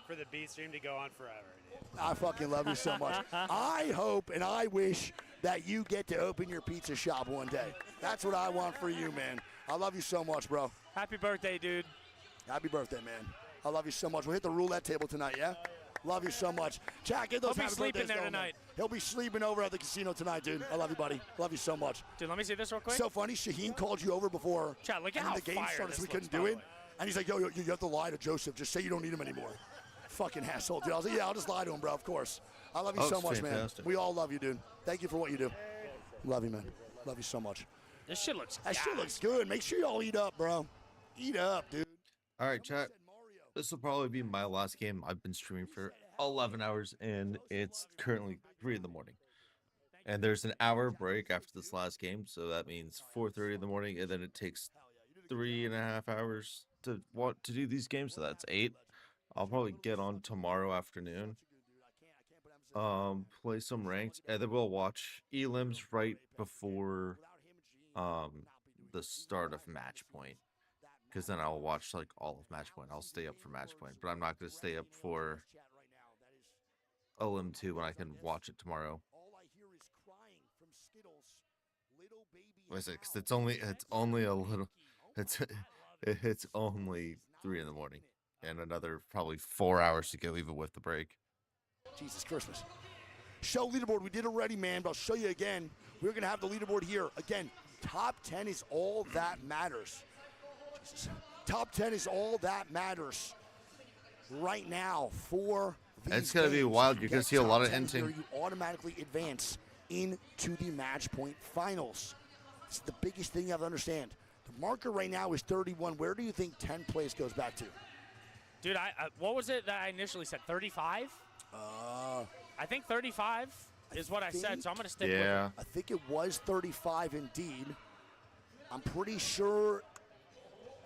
for the B stream to go on forever, dude. I fucking love you so much. I hope and I wish that you get to open your pizza shop one day. That's what I want for you, man. I love you so much, bro. Happy birthday, dude. Happy birthday, man. I love you so much. We'll hit the roulette table tonight, yeah? Love you so much. Chat, get those He'll be happy sleeping birthdays there going, man. tonight. He'll be sleeping over at the casino tonight, dude. I love you, buddy. Love you so much. Dude, let me see this real quick. So funny, Shaheen called you over before Chat, look at and how the game fire started, so this we couldn't looks, do by it. the way. And he's like, yo, you have to lie to Joseph. Just say you don't need him anymore. Fucking asshole, dude. I was like, yeah, I'll just lie to him, bro, of course. I love you That so looks much, fantastic. man. We all love you, dude. Thank you for what you do. Love you, man. Love you so much. This shit looks That shit looks good. Make sure you all eat up, bro. Eat up, dude. All right, chat. This will probably be my last game. I've been streaming for 11 hours, and it's currently 3 in the morning. And there's an hour break after this last game, so that means 4:30 in the morning, and then it takes 3.5 hours to want to do these games, so that's 8. I'll probably get on tomorrow afternoon. Play some ranked, and then we'll watch elims right before the start of match point, because then I'll watch like all of match point. I'll stay up for match point, but I'm not going to stay up for elim 2 when I can watch it tomorrow. What is it? 'Cause it's only a little. It's only 3 in the morning, and another probably 4 hours to go, even with the break. Jesus Christmas. Show leaderboard. We did already, man, but I'll show you again. We're going to have the leaderboard here. Again, top 10 is all that matters. Jesus. Top 10 is all that matters right now for these It's going to be wild. You're going to see a lot of hinting. You automatically advance into the match point finals. This is the biggest thing you have to understand. The marker right now is 31. Where do you think 10 plays goes back to? Dude, what was it that I initially said? 35? I think 35 is what I said, so I'm going to stick with it. I think it was 35 indeed. I'm pretty sure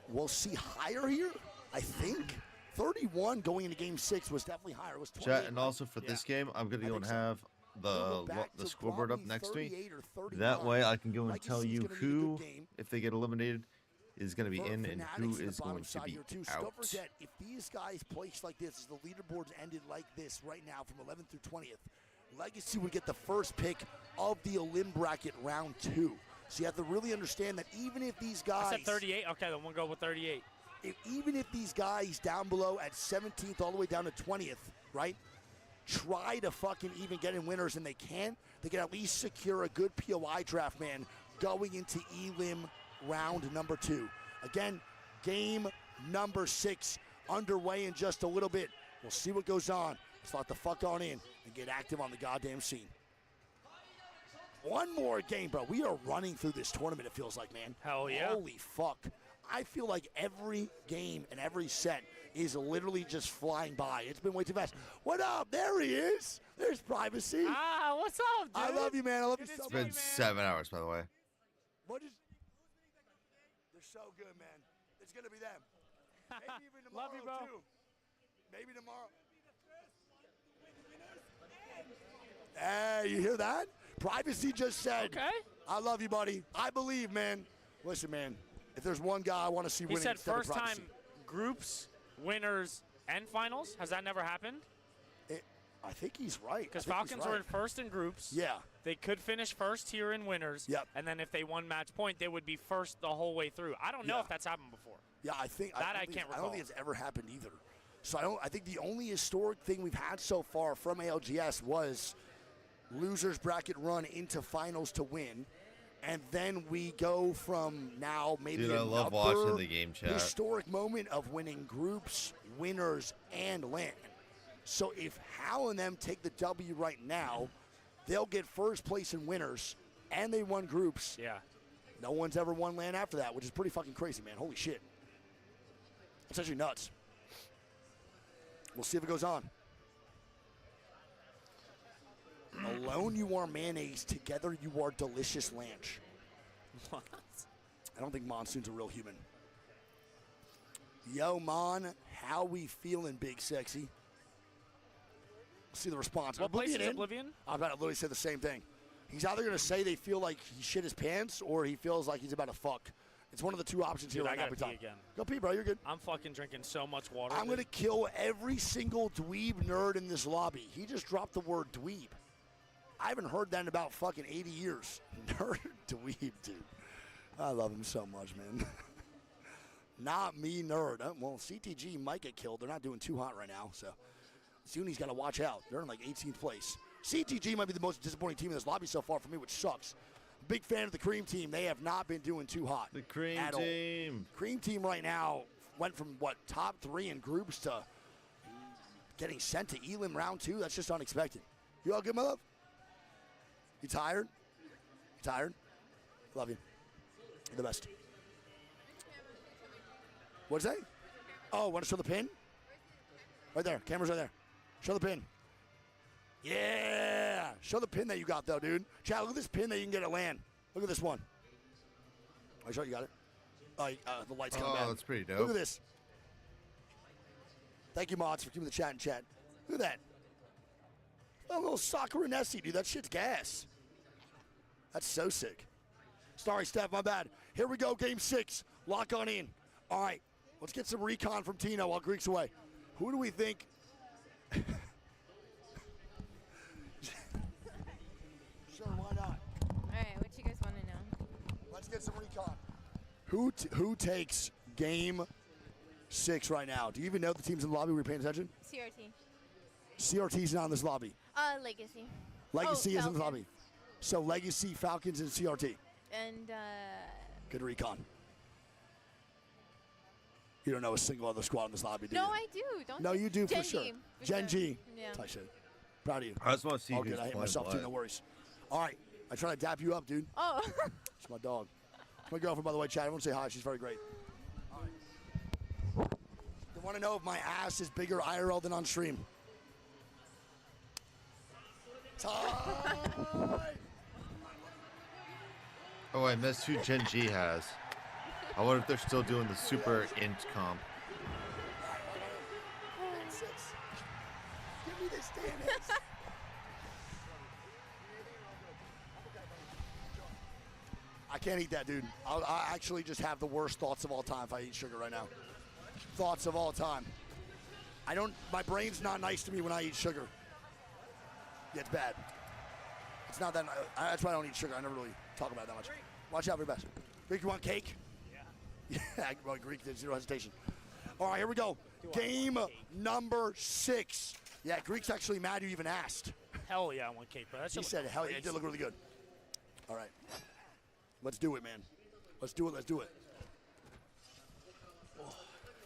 we'll see higher here, I think. 31 going into game 6 was definitely higher. It was 28. Chat, and also for this game, I'm going to go and have the scoreboard up next to me. That way I can go and tell you who, if they get eliminated, is going to be in and who is going to be out. Don't forget, if these guys place like this, as the leaderboards ended like this right now from 11th through 20th, Legacy would get the first pick of the elim bracket round 2. So you have to really understand that even if these guys... I said 38? Okay, then we'll go with 38. Even if these guys down below at 17th all the way down to 20th, right, try to fucking even get in winners and they can't, they can at least secure a good POI draft, man, going into elim round number 2. Again, game number 6 underway in just a little bit. We'll see what goes on. Let's lock the fuck on in and get active on the goddamn scene. One more game, bro. We are running through this tournament, it feels like, man. Hell yeah. Holy fuck. I feel like every game and every set is literally just flying by. It's been way too fast. What up? There he is. There's Privacy. Ah, what's up, dude? I love you, man. I love you so It's much. been 7 hours, by the way. What is... They're so good, man. It's going to be them. Maybe even tomorrow, love you, bro. too. Maybe tomorrow. Hey, you hear that? Privacy just said, okay. I love you, buddy. I believe, man. Listen, man, if there's one guy I want to see winning, he said instead first of time Privacy. groups, winners, and finals. Has that never happened? I think he's right. Because Falcons were in first in groups. Yeah. They could finish first here in winners. Yep. And then if they won match point, they would be first the whole way through. I don't know if that's happened before. Yeah, I think that I can't recall. I don't think it's ever happened either. So I think the only historic thing we've had so far from ALGS was losers bracket run into finals to win, and then we go from now maybe Dude, I love watching the game chat. Historic moment of winning groups, winners, and LAN. So if Hal and them take the W right now, they'll get first place in winners, and they won groups. Yeah. No one's ever won LAN after that, which is pretty fucking crazy, man. Holy shit. That's actually nuts. We'll see if it goes on. Alone you are mayonnaise, together you are delicious lanch. What? I don't think Monsoon's a real human. Yo, Mon, how we feeling, big sexy? See the response. What place is in? Oblivion? I'm about to literally say the same thing. He's either going to say they feel like he shit his pants or he feels like he's about to fuck. It's one of the two options Dude, here I right now. gotta pee again. Go pee, bro. You're good. I'm fucking drinking so much water. I'm going to kill every single dweeb nerd in this lobby. He just dropped the word dweeb. I haven't heard that in about fucking 80 years. Nerd dweeb, dude. I love him so much, man. Not me, nerd. Well, CTG might get killed. They're not doing too hot right now, so Zuni's got to watch out. They're in like 18th place. CTG might be the most disappointing team in this lobby so far for me, which sucks. Big fan of the Cream Team. They have not been doing too hot. The Cream Team. Cream Team right now went from, top 3 in groups to getting sent to elim round 2. That's just unexpected. You all good, my love? You tired? You tired? Love you. You're the best. What's that? Oh, want to show the pin? Right there. Camera's right there. Show the pin. Yeah. Show the pin that you got, though, dude. Chad, look at this pin that you can get at LAN. Look at this one. I show you got it. The lights come down. Oh, that's pretty dope. Look at this. Thank you, mods, for keeping the chat in chat. Look at that. A little soccer and Nessie, dude. That shit's gas. That's so sick. Sorry, Steph, my bad. Here we go, game 6. Lock on in. All right, let's get some recon from Tino while Greek's away. Who do we think? Sure, why not? All right, what you guys want to know? Let's get some recon. Who takes game 6 right now? Do you even know the teams in the lobby? Were you paying attention? CRT. CRT's not in this lobby. Legacy. Legacy is in the Falcons. lobby. So Legacy, Falcons, and CRT. And Good recon. You don't know a single other squad in this lobby, do you? no, I do. Don't No, you do for Gen sure. G, Gen G. Yeah. Tight shit. Proud of you. I just want to see All who's good. I hate playing myself what. too. No worries. All right. I try to dap you up, dude. Oh. It's my dog. It's my girlfriend, by the way, Chad. Everyone say hi. She's very great. All right. You want to know if my ass is bigger IRL than on stream? Oh, I missed who Gen G has. I wonder if they're still doing the super int comp. Give me this damn ass. I can't eat that, dude. I actually just have the worst thoughts of all time if I eat sugar right now. Thoughts of all time. My brain's not nice to me when I eat sugar. Yeah, it's bad. It's not that. That's why I don't eat sugar. I never really talk about it that much. Watch out for your best. Greek, you want cake? Yeah. Yeah, well, Greek did zero hesitation. All right, here we go. Game number 6. Yeah, Greek's actually mad you even asked. Hell yeah, I want cake, bro. He said, hell yeah, it did look really good. All right. Let's do it, man. Let's do it. Let's do it.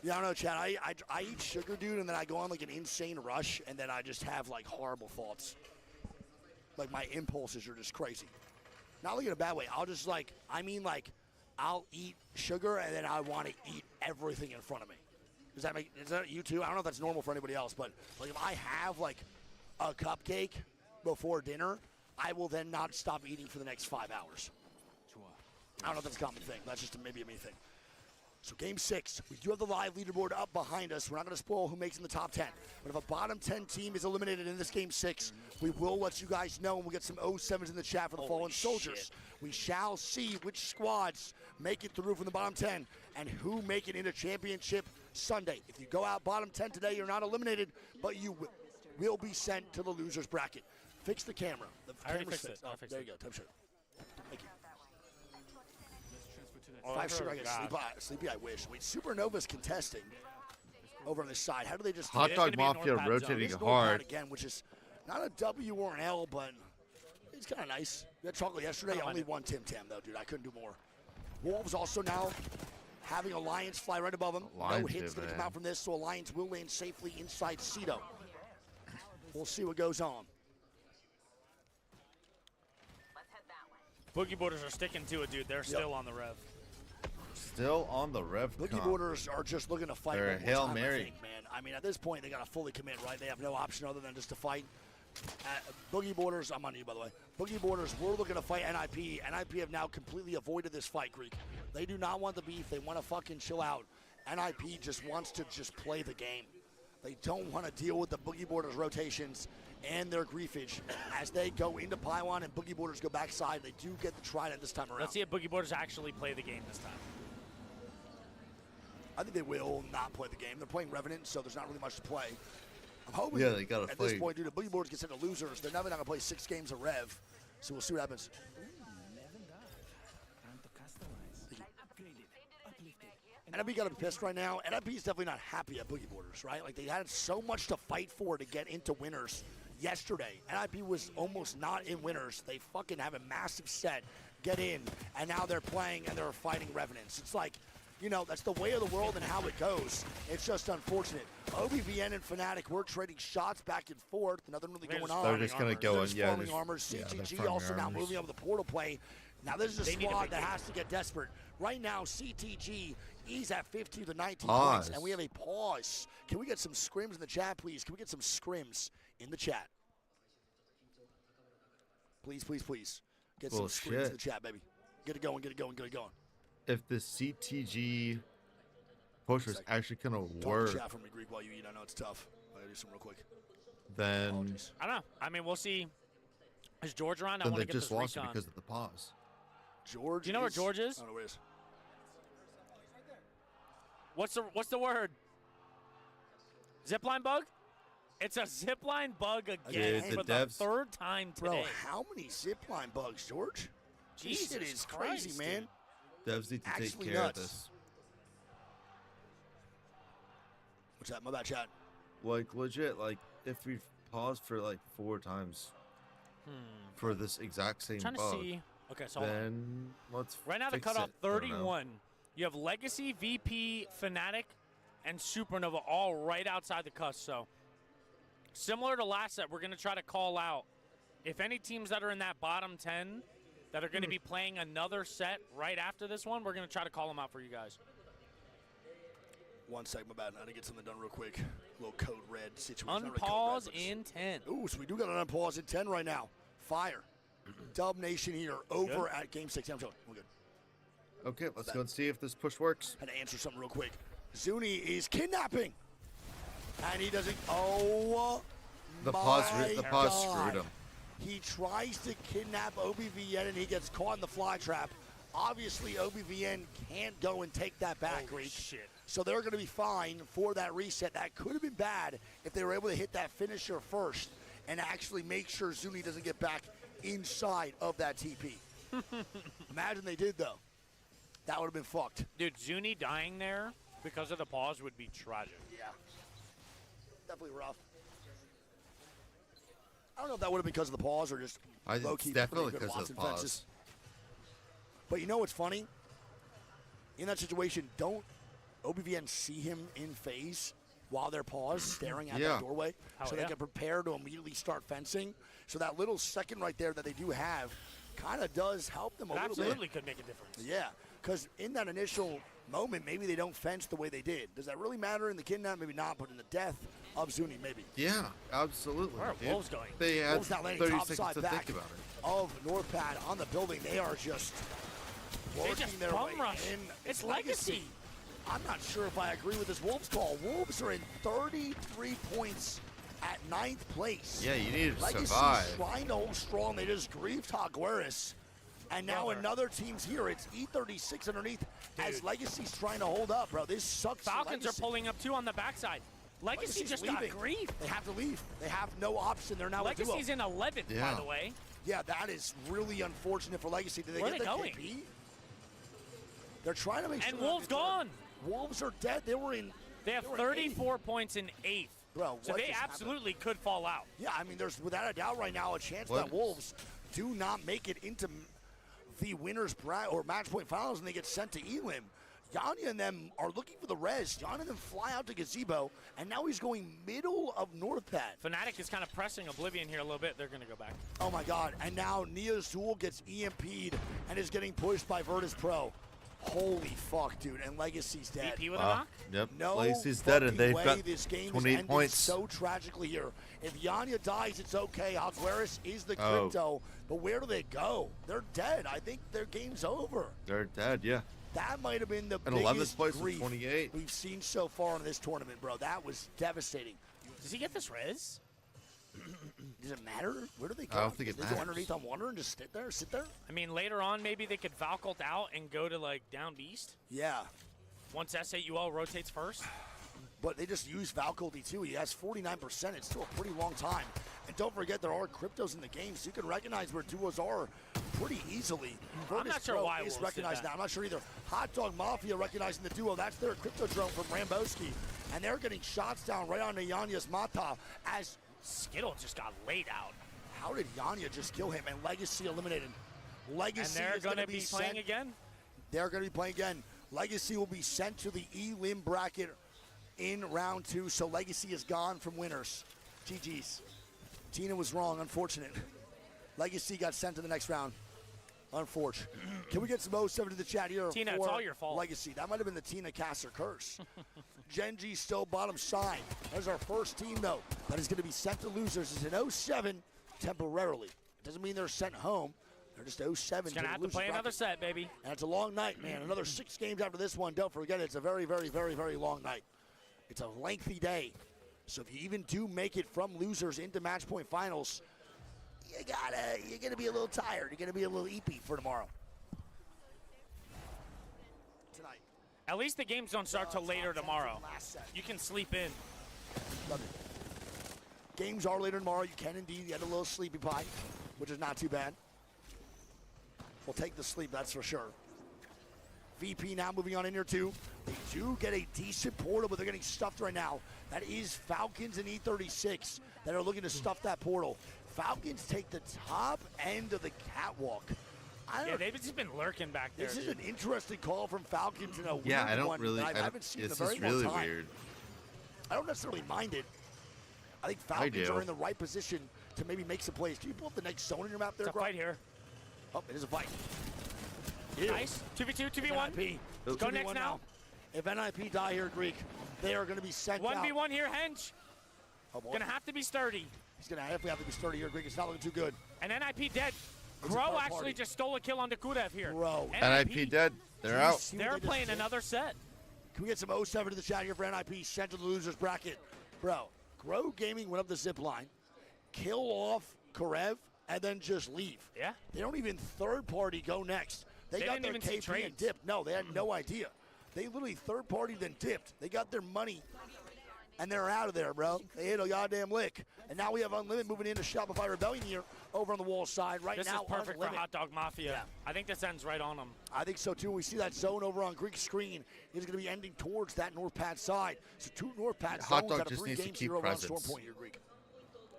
Yeah, I don't know, Chad. I eat sugar, dude, and then I go on like an insane rush, and then I just have like horrible thoughts. Like my impulses are just crazy. Not like in a bad way. I'll just like, I'll eat sugar, and then I want to eat everything in front of me. Is that you too? I don't know if that's normal for anybody else, but like if I have like a cupcake before dinner, I will then not stop eating for the next 5 hours. I don't know if that's a common thing. That's just maybe a me thing. So game 6, we do have the live leaderboard up behind us. We're not going to spoil who makes in the top 10. But if a bottom 10 team is eliminated in this game 6, we will let you guys know, and we'll get some 07s in the chat for the Fallen Soldiers. We shall see which squads make it through from the bottom 10 and who make it into championship Sunday. If you go out bottom 10 today, you're not eliminated, but you will be sent to the loser's bracket. Fix the camera. The I already camera's fixed it. fixed. There you go. Time shirt. Thank you. Oh, 5 sugar, I God. get sleepy, I wish. Wait, Supernova's contesting over on this side. How do they just... Hot Dog Mafia rotating It's hard. again, which is not a W or an L, but it's kind of nice. We had chocolate yesterday. Only one Tim Tam, though, dude. I couldn't do more. Wolves also now having Alliance fly right above them. No Alliance hits did, going to come man. out from this, so Alliance will land safely inside Cedo. We'll see what goes on. Boogie Boarders are sticking to it, dude. They're still on the rev. Still on the rev Boogie comp. Boarders are just looking to fight. They're a one more Hail time, I Mary. think, man. I mean, at this point, they got to fully commit, right? They have no option other than just to fight. Boogie Boarders, I'm on you, by the way. Boogie Boarders, we're looking to fight NIP. NIP have now completely avoided this fight, Greek. They do not want the beef. They want to fucking chill out. NIP just wants to just play the game. They don't want to deal with the Boogie Boarders rotations and their griefage as they go into Pylon and Boogie Boarders go backside. They do get the trident this time around. Let's see if Boogie Boarders actually play the game this time. I think they will not play the game. They're playing Revenant, so there's not really much to play. I'm hoping Yeah, they gotta at play. this point, dude, the Boogie Boarders get sent to losers. They're never not going to play 6 games of Rev, so we'll see what happens. NIP got to be pissed right now. NIP is definitely not happy at Boogie Boarders, right? Like, they had so much to fight for to get into winners yesterday. NIP was almost not in winners. They fucking have a massive set, get in, and now they're playing and they're fighting Revenants. It's like, you know, that's the way of the world and how it goes. It's just unfortunate. OBVN and Fnatic were trading shots back and forth. Nothing really going on. They're just going to go They're in, just yeah. farming armors. Yeah, they're CTG farming also now armors. moving up with the portal play. Now this is a They need to squad make that it. has to get desperate. Right now, CTG is at 15 to 19 Pause. points, and we have a pause. Can we get some scrims in the chat, please? Can we get some scrims in the chat? Please, please, please. Get some scrims in Bullshit. the chat, baby. Get it going, get it going, get it going. if the CTG push is actually gonna Talk work, to chat from me, Greek, while you eat. I know it's tough. I gotta do some real quick. then I don't know. I mean, we'll see. Is George around? I then want they to get just this lost it recon. because of the pause. George. Do you know where George is? I don't know where he is. What's the word? Zipline bug? It's a zipline bug again Dude, for the devs- third time today. Bro, how many zipline bugs, George? Jesus this shit is Christ, crazy, man. Devs need to take Actually care nuts. of this. What's that? My bad, chat. Like legit, like if we've paused for like 4 times for this exact same trying to bug, see. Okay, so hold on. then let's Right now the fix cutoff it. I don't know. 31. You have Legacy, VP, Fnatic, and Supernova all right outside the cusp. So similar to last set, we're going to try to call out if any teams that are in that bottom 10 that are going to be playing another set right after this one, we're going to try to call them out for you guys. 1 sec, my bad. I had to get something done real quick. A little code red situation. Not really code red, Unpause but it's- in 10. Ooh, so we do got an unpause in 10 right now. Fire. Dub Nation here over at Game 6. I'm showing. We're good. Okay, let's go and see if this push works. Had to answer something real quick. Zuni is kidnapping. And he doesn't. Oh, The my pause God. screwed him. He tries to kidnap OBVN and he gets caught in the fly trap. Obviously, OBVN can't go and take that back, Greek. Shit. So they're going to be fine for that reset. That could have been bad if they were able to hit that finisher first and actually make sure Zuni doesn't get back inside of that TP. Imagine they did, though. That would have been fucked. Dude, Zuni dying there because of the pause would be tragic. Yeah. Definitely rough. I don't know if that would have been because of the pause or just I think low-key it's definitely pretty good because of the Watson pause. fences. But you know what's funny? In that situation, don't OBVN see him in phase while they're paused, staring at that doorway, Oh, so yeah. they can prepare to immediately start fencing. So that little second right there that they do have kind of does help them a It little bit. absolutely could make a difference. Yeah, because in that initial moment, maybe they don't fence the way they did. Does that really matter in the kidnap? Maybe not, but in the death of Zuni, maybe. Yeah, absolutely. Where are dude. Wolves going? They had Wolves not landing 30 top seconds side to back think about it. of Northpad on the building. They are just working just their bum way rush. in. It's Legacy. I'm not sure if I agree with this Wolves call. Wolves are in 33 points at 9th place. Yeah, you need to Legacy's survive. trying to hold strong. They just grieved Jaguares. And now Brother. another team's here. It's E36 underneath as Legacy's trying to hold up, bro. This sucks. for Falcons Legacy. are pulling up too on the backside. Legacy Legacy's just leaving. got grief. They have to leave. They have no option. They're now a duo. Legacy's in 11th, by Yeah. the way. Yeah, that is really unfortunate for Legacy. Did they Where get are the they going? KP? They're trying to make sure. And that Wolves they do it. gone. Wolves are dead. They were in. They have were in 34 points in 8th. Bro, So what they just happened? absolutely could fall out. Yeah, I mean, there's without a doubt right now a chance What? that Wolves do not make it into the winners or match point finals and they get sent to Elim. Yanya and them are looking for the res. Yanya and them fly out to Gazebo, and now he's going middle of Northpad. Fnatic is kind of pressing Oblivion here a little bit. They're going to go back. Oh my God! And now Nia Zul gets EMP'd and is getting pushed by Virtus Pro. Holy fuck, dude! And Legacy's dead. VP with a knock? Yep. No Legacy's dead, and fucking they've way got this game 28 is ended points. so tragically here. If Yanya dies, it's okay. Jaguares is the Oh. crypto, but where do they go? They're dead. I think their game's over. They're dead, yeah. That might have been the And 11th biggest place with grief 28. we've seen so far in this tournament, bro. That was devastating. Does he get this res? Does it matter? Where do they go? I don't think it They go matters. underneath on Wonder and just sit there? I mean, later on, maybe they could Valcult out and go to, like, down beast. Yeah. Once S8UL rotates first. But they just use Valcody too. He has 49%. It's still a pretty long time. And don't forget, there are cryptos in the game, so you can recognize where duos are pretty easily. I'm Virtus not sure Pro why is Wolves recognized did that. now. I'm not sure either. Hot Dog Mafia recognizing the duo. That's their crypto drone from Ramboski. And they're getting shots down right onto Yanya's Mata as Skittle just got laid out. How did Yanya just kill him? And Legacy eliminated. Legacy And they're is going to be sent. playing again? They're going to be playing again. Legacy will be sent to the Elim bracket in round 2. So Legacy is gone from winners. GG's. Tina was wrong, unfortunate. Legacy got sent to the next round. Unfortunate. Can we get some 07 to the chat here? Tina, for it's all your fault. Legacy. That might have been the Tina Kasser curse. Genji still bottom side. There's our first team, though, that is going to be sent to losers. Is an 07 temporarily. Doesn't mean they're sent home. They're just 0-7. He's going to have to play another set, baby. And it's a long night, man. Another 6 games after this one. Don't forget, it's a very, very, very, very long night. It's a lengthy day. So if you even do make it from losers into match point finals, you're gonna be a little tired. You're gonna be a little eepy for tomorrow. Tonight. At least the games don't start till later tomorrow. You can sleep in. Love it. Games are later tomorrow. You can indeed get a little sleepy pie, which is not too bad. We'll take the sleep, that's for sure. VP now moving on in here too. They do get a decent portal, but they're getting stuffed right now. That is Falcons and E36 that are looking to stuff that portal. Falcons take the top end of the catwalk. Yeah, they've just been lurking back there. This is an interesting call from Falcons in a Yeah, weird I don't one really. that I haven't seen in a This very is really long time. weird. I don't necessarily mind it. I think Falcons are in the right position to maybe make some plays. Can you pull up the next zone in your map there, It's a fight here. Oh, it is a fight. Nice. 2v2, 2v1. NIP. Let's go next now. If NIP die here, Greek, they are going to be sent out. 1v1 here, Hench. Oh, boy. Gonna have to be sturdy. He's going to definitely have to be sturdy here, Greek. It's not looking too good. And NIP dead. It's a Crow third actually party. just stole a kill on Kurev here. Bro. NIP dead. They're out. They're playing another set. Can we get some 07 to the chat here for NIP? Sent to the losers bracket. Bro, Grow Gaming went up the zip line, kill off Kurev, and then just leave. Yeah. They don't even third party go next. They got didn't their even see KP and trades. dipped. No, they had no idea. They literally third party then dipped. They got their money, and they're out of there, bro. They hit a goddamn lick. And now we have Unlimited moving into Shopify Rebellion here over on the wall side. Right This now, is perfect for Unlimited. Hot Dog Mafia. Yeah. I think this ends right on them. I think so too. We see that zone over on Greek screen is going to be ending towards that North Pad side. So 2 North Pad Hot zones Dog out of just 3 needs to games keep here over on presence. Storm Point here, Greek.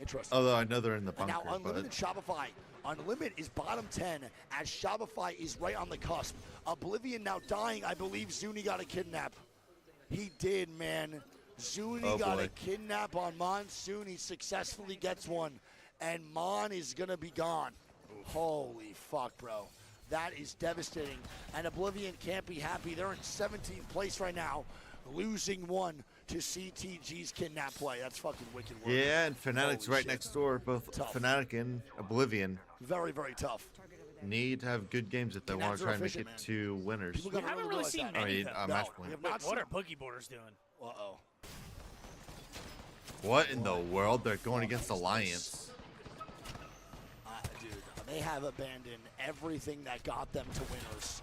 Interesting. Although I know they're in the And bunker, now Unlimited but Shopify. Unlimited is bottom 10 as Shopify is right on the cusp. Oblivion now dying. I believe Zuni got a kidnap. He did, man. Zuni got a kidnap on Monsoon. He successfully gets one. And Mon is going to be gone. Holy fuck, bro. That is devastating. And Oblivion can't be happy. They're in 17th place right now, losing one to CTG's kidnap play. That's fucking wicked work. yeah, and Fnatic's Holy right shit. next door. Both Tough. Fnatic and Oblivion Very, very tough. need to have good games if they want Kidnaps to are try and make efficient, it man. to winners. People We gotta haven't really realize seen that. many of them. match No, point. we have not What seen are Boogie Borders doing? Uh-oh. What in the world? They're going against Alliance. Dude, they have abandoned everything that got them to winners.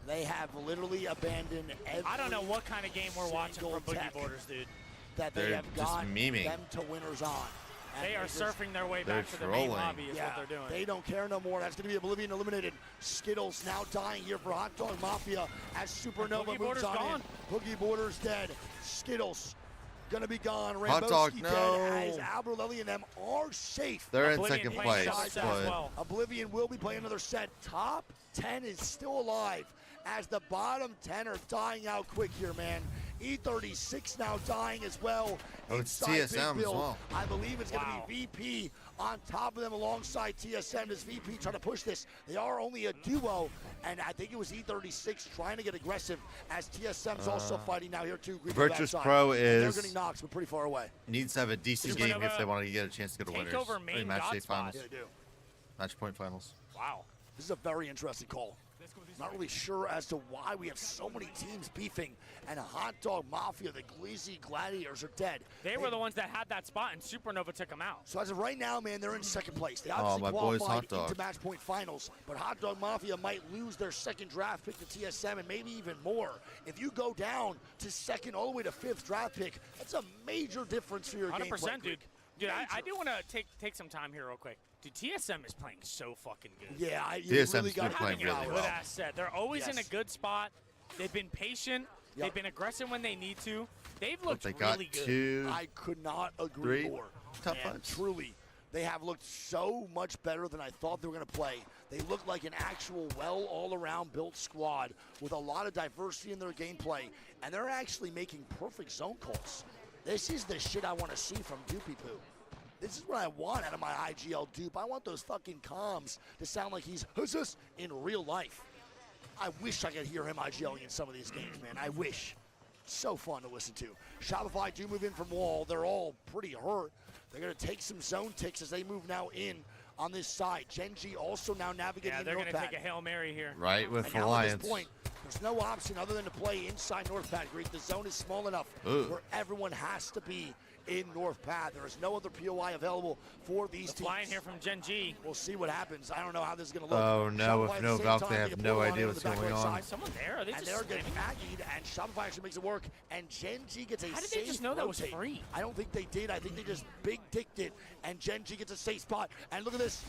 They have literally abandoned every I don't know what kind of game we're watching single from Boogie tech Borders, dude. that they They're have just got memeing. them to winners on. And They are just- surfing their way They're back to the main trolling. lobby is what they're doing. They don't care no more. That's going to be Oblivion eliminated. Skittles now dying here for Hot Dog Mafia as Supernova Boogie moves Borders on gone. in. Boogie Borders dead. Skittles going to be gone. Hot Dog, Ramboski no. dead as Albert Lely and them are safe. They're in Oblivion second playing place, another set as but well. Oblivion will be playing another set. Top 10 is still alive as the bottom 10 are dying out quick here, man. E36 now dying as well. Oh, it's inside Big TSM as Bill. well. I believe it's Wow. going to be VP on top of them alongside TSM as VP trying to push this. They are only a duo, and I think it was E36 trying to get aggressive as TSM's also fighting now here too. Green on that Virtus side. Pro And they're is- getting knocks, but pretty far away. needs to have a decent Supernova game if they want to get a chance to go to take winners. over main match God day spot. finals. Yeah, they do. Match point finals. Wow. This is a very interesting call. Not really sure as to why we have so many teams beefing, and Hot Dog Mafia, the Glizzy Gladiators, are dead. They were the ones that had that spot, and Supernova took them out. So as of right now, man, they're in second place. They Oh, obviously my boys, qualified Hot Dog. into match point finals, but Hot Dog Mafia might lose their second draft pick to TSM and maybe even more. If you go down to second all the way to fifth draft pick, that's a major difference for your 100%, gameplay. dude. Dude, I Major. do want to take some time here real quick. Dude, TSM is playing so fucking good. Yeah, you TSM's really been got playing Having a really good well. ass set. They're always in a Yes. good spot. They've been patient. Yep. They've been aggressive when they need to. They've But looked they got really good. 2. I could not agree Three more. top Man, fives. truly, they have looked so much better than I thought they were going to play. They look like an actual well all-around built squad with a lot of diversity in their gameplay, and they're actually making perfect zone calls. This is the shit I want to see from Doopy Poo. This is what I want out of my IGL dupe. I want those fucking comms to sound like he's huzzas in real life. I wish I could hear him IGLing in some of these games, man. I wish. So fun to listen to. Shopify do move in from wall. They're all pretty hurt. They're going to take some zone ticks as they move now in on this side. Genji also now navigating in they're North going to Pad. take a Hail Mary here. Right, with And now at Alliance. this point, there's no option other than to play inside North Pad, Greek. The zone is small enough Ooh. where everyone has to be in North Pad. There is no other POI available for these teams. Flying here from Genji. We'll see what happens. I don't know how this is going to look. Oh no, Shopify with at no the same Valk, time they take have a no portal idea on what's the back going right on. side. Someone there? Are they And just they're getting spamming? aggied, and Shopify actually makes it work, and Genji gets a How did safe they just know that was rotate. free? I don't think they did. I think they just big dicked it, and Genji gets a safe spot. And look at this.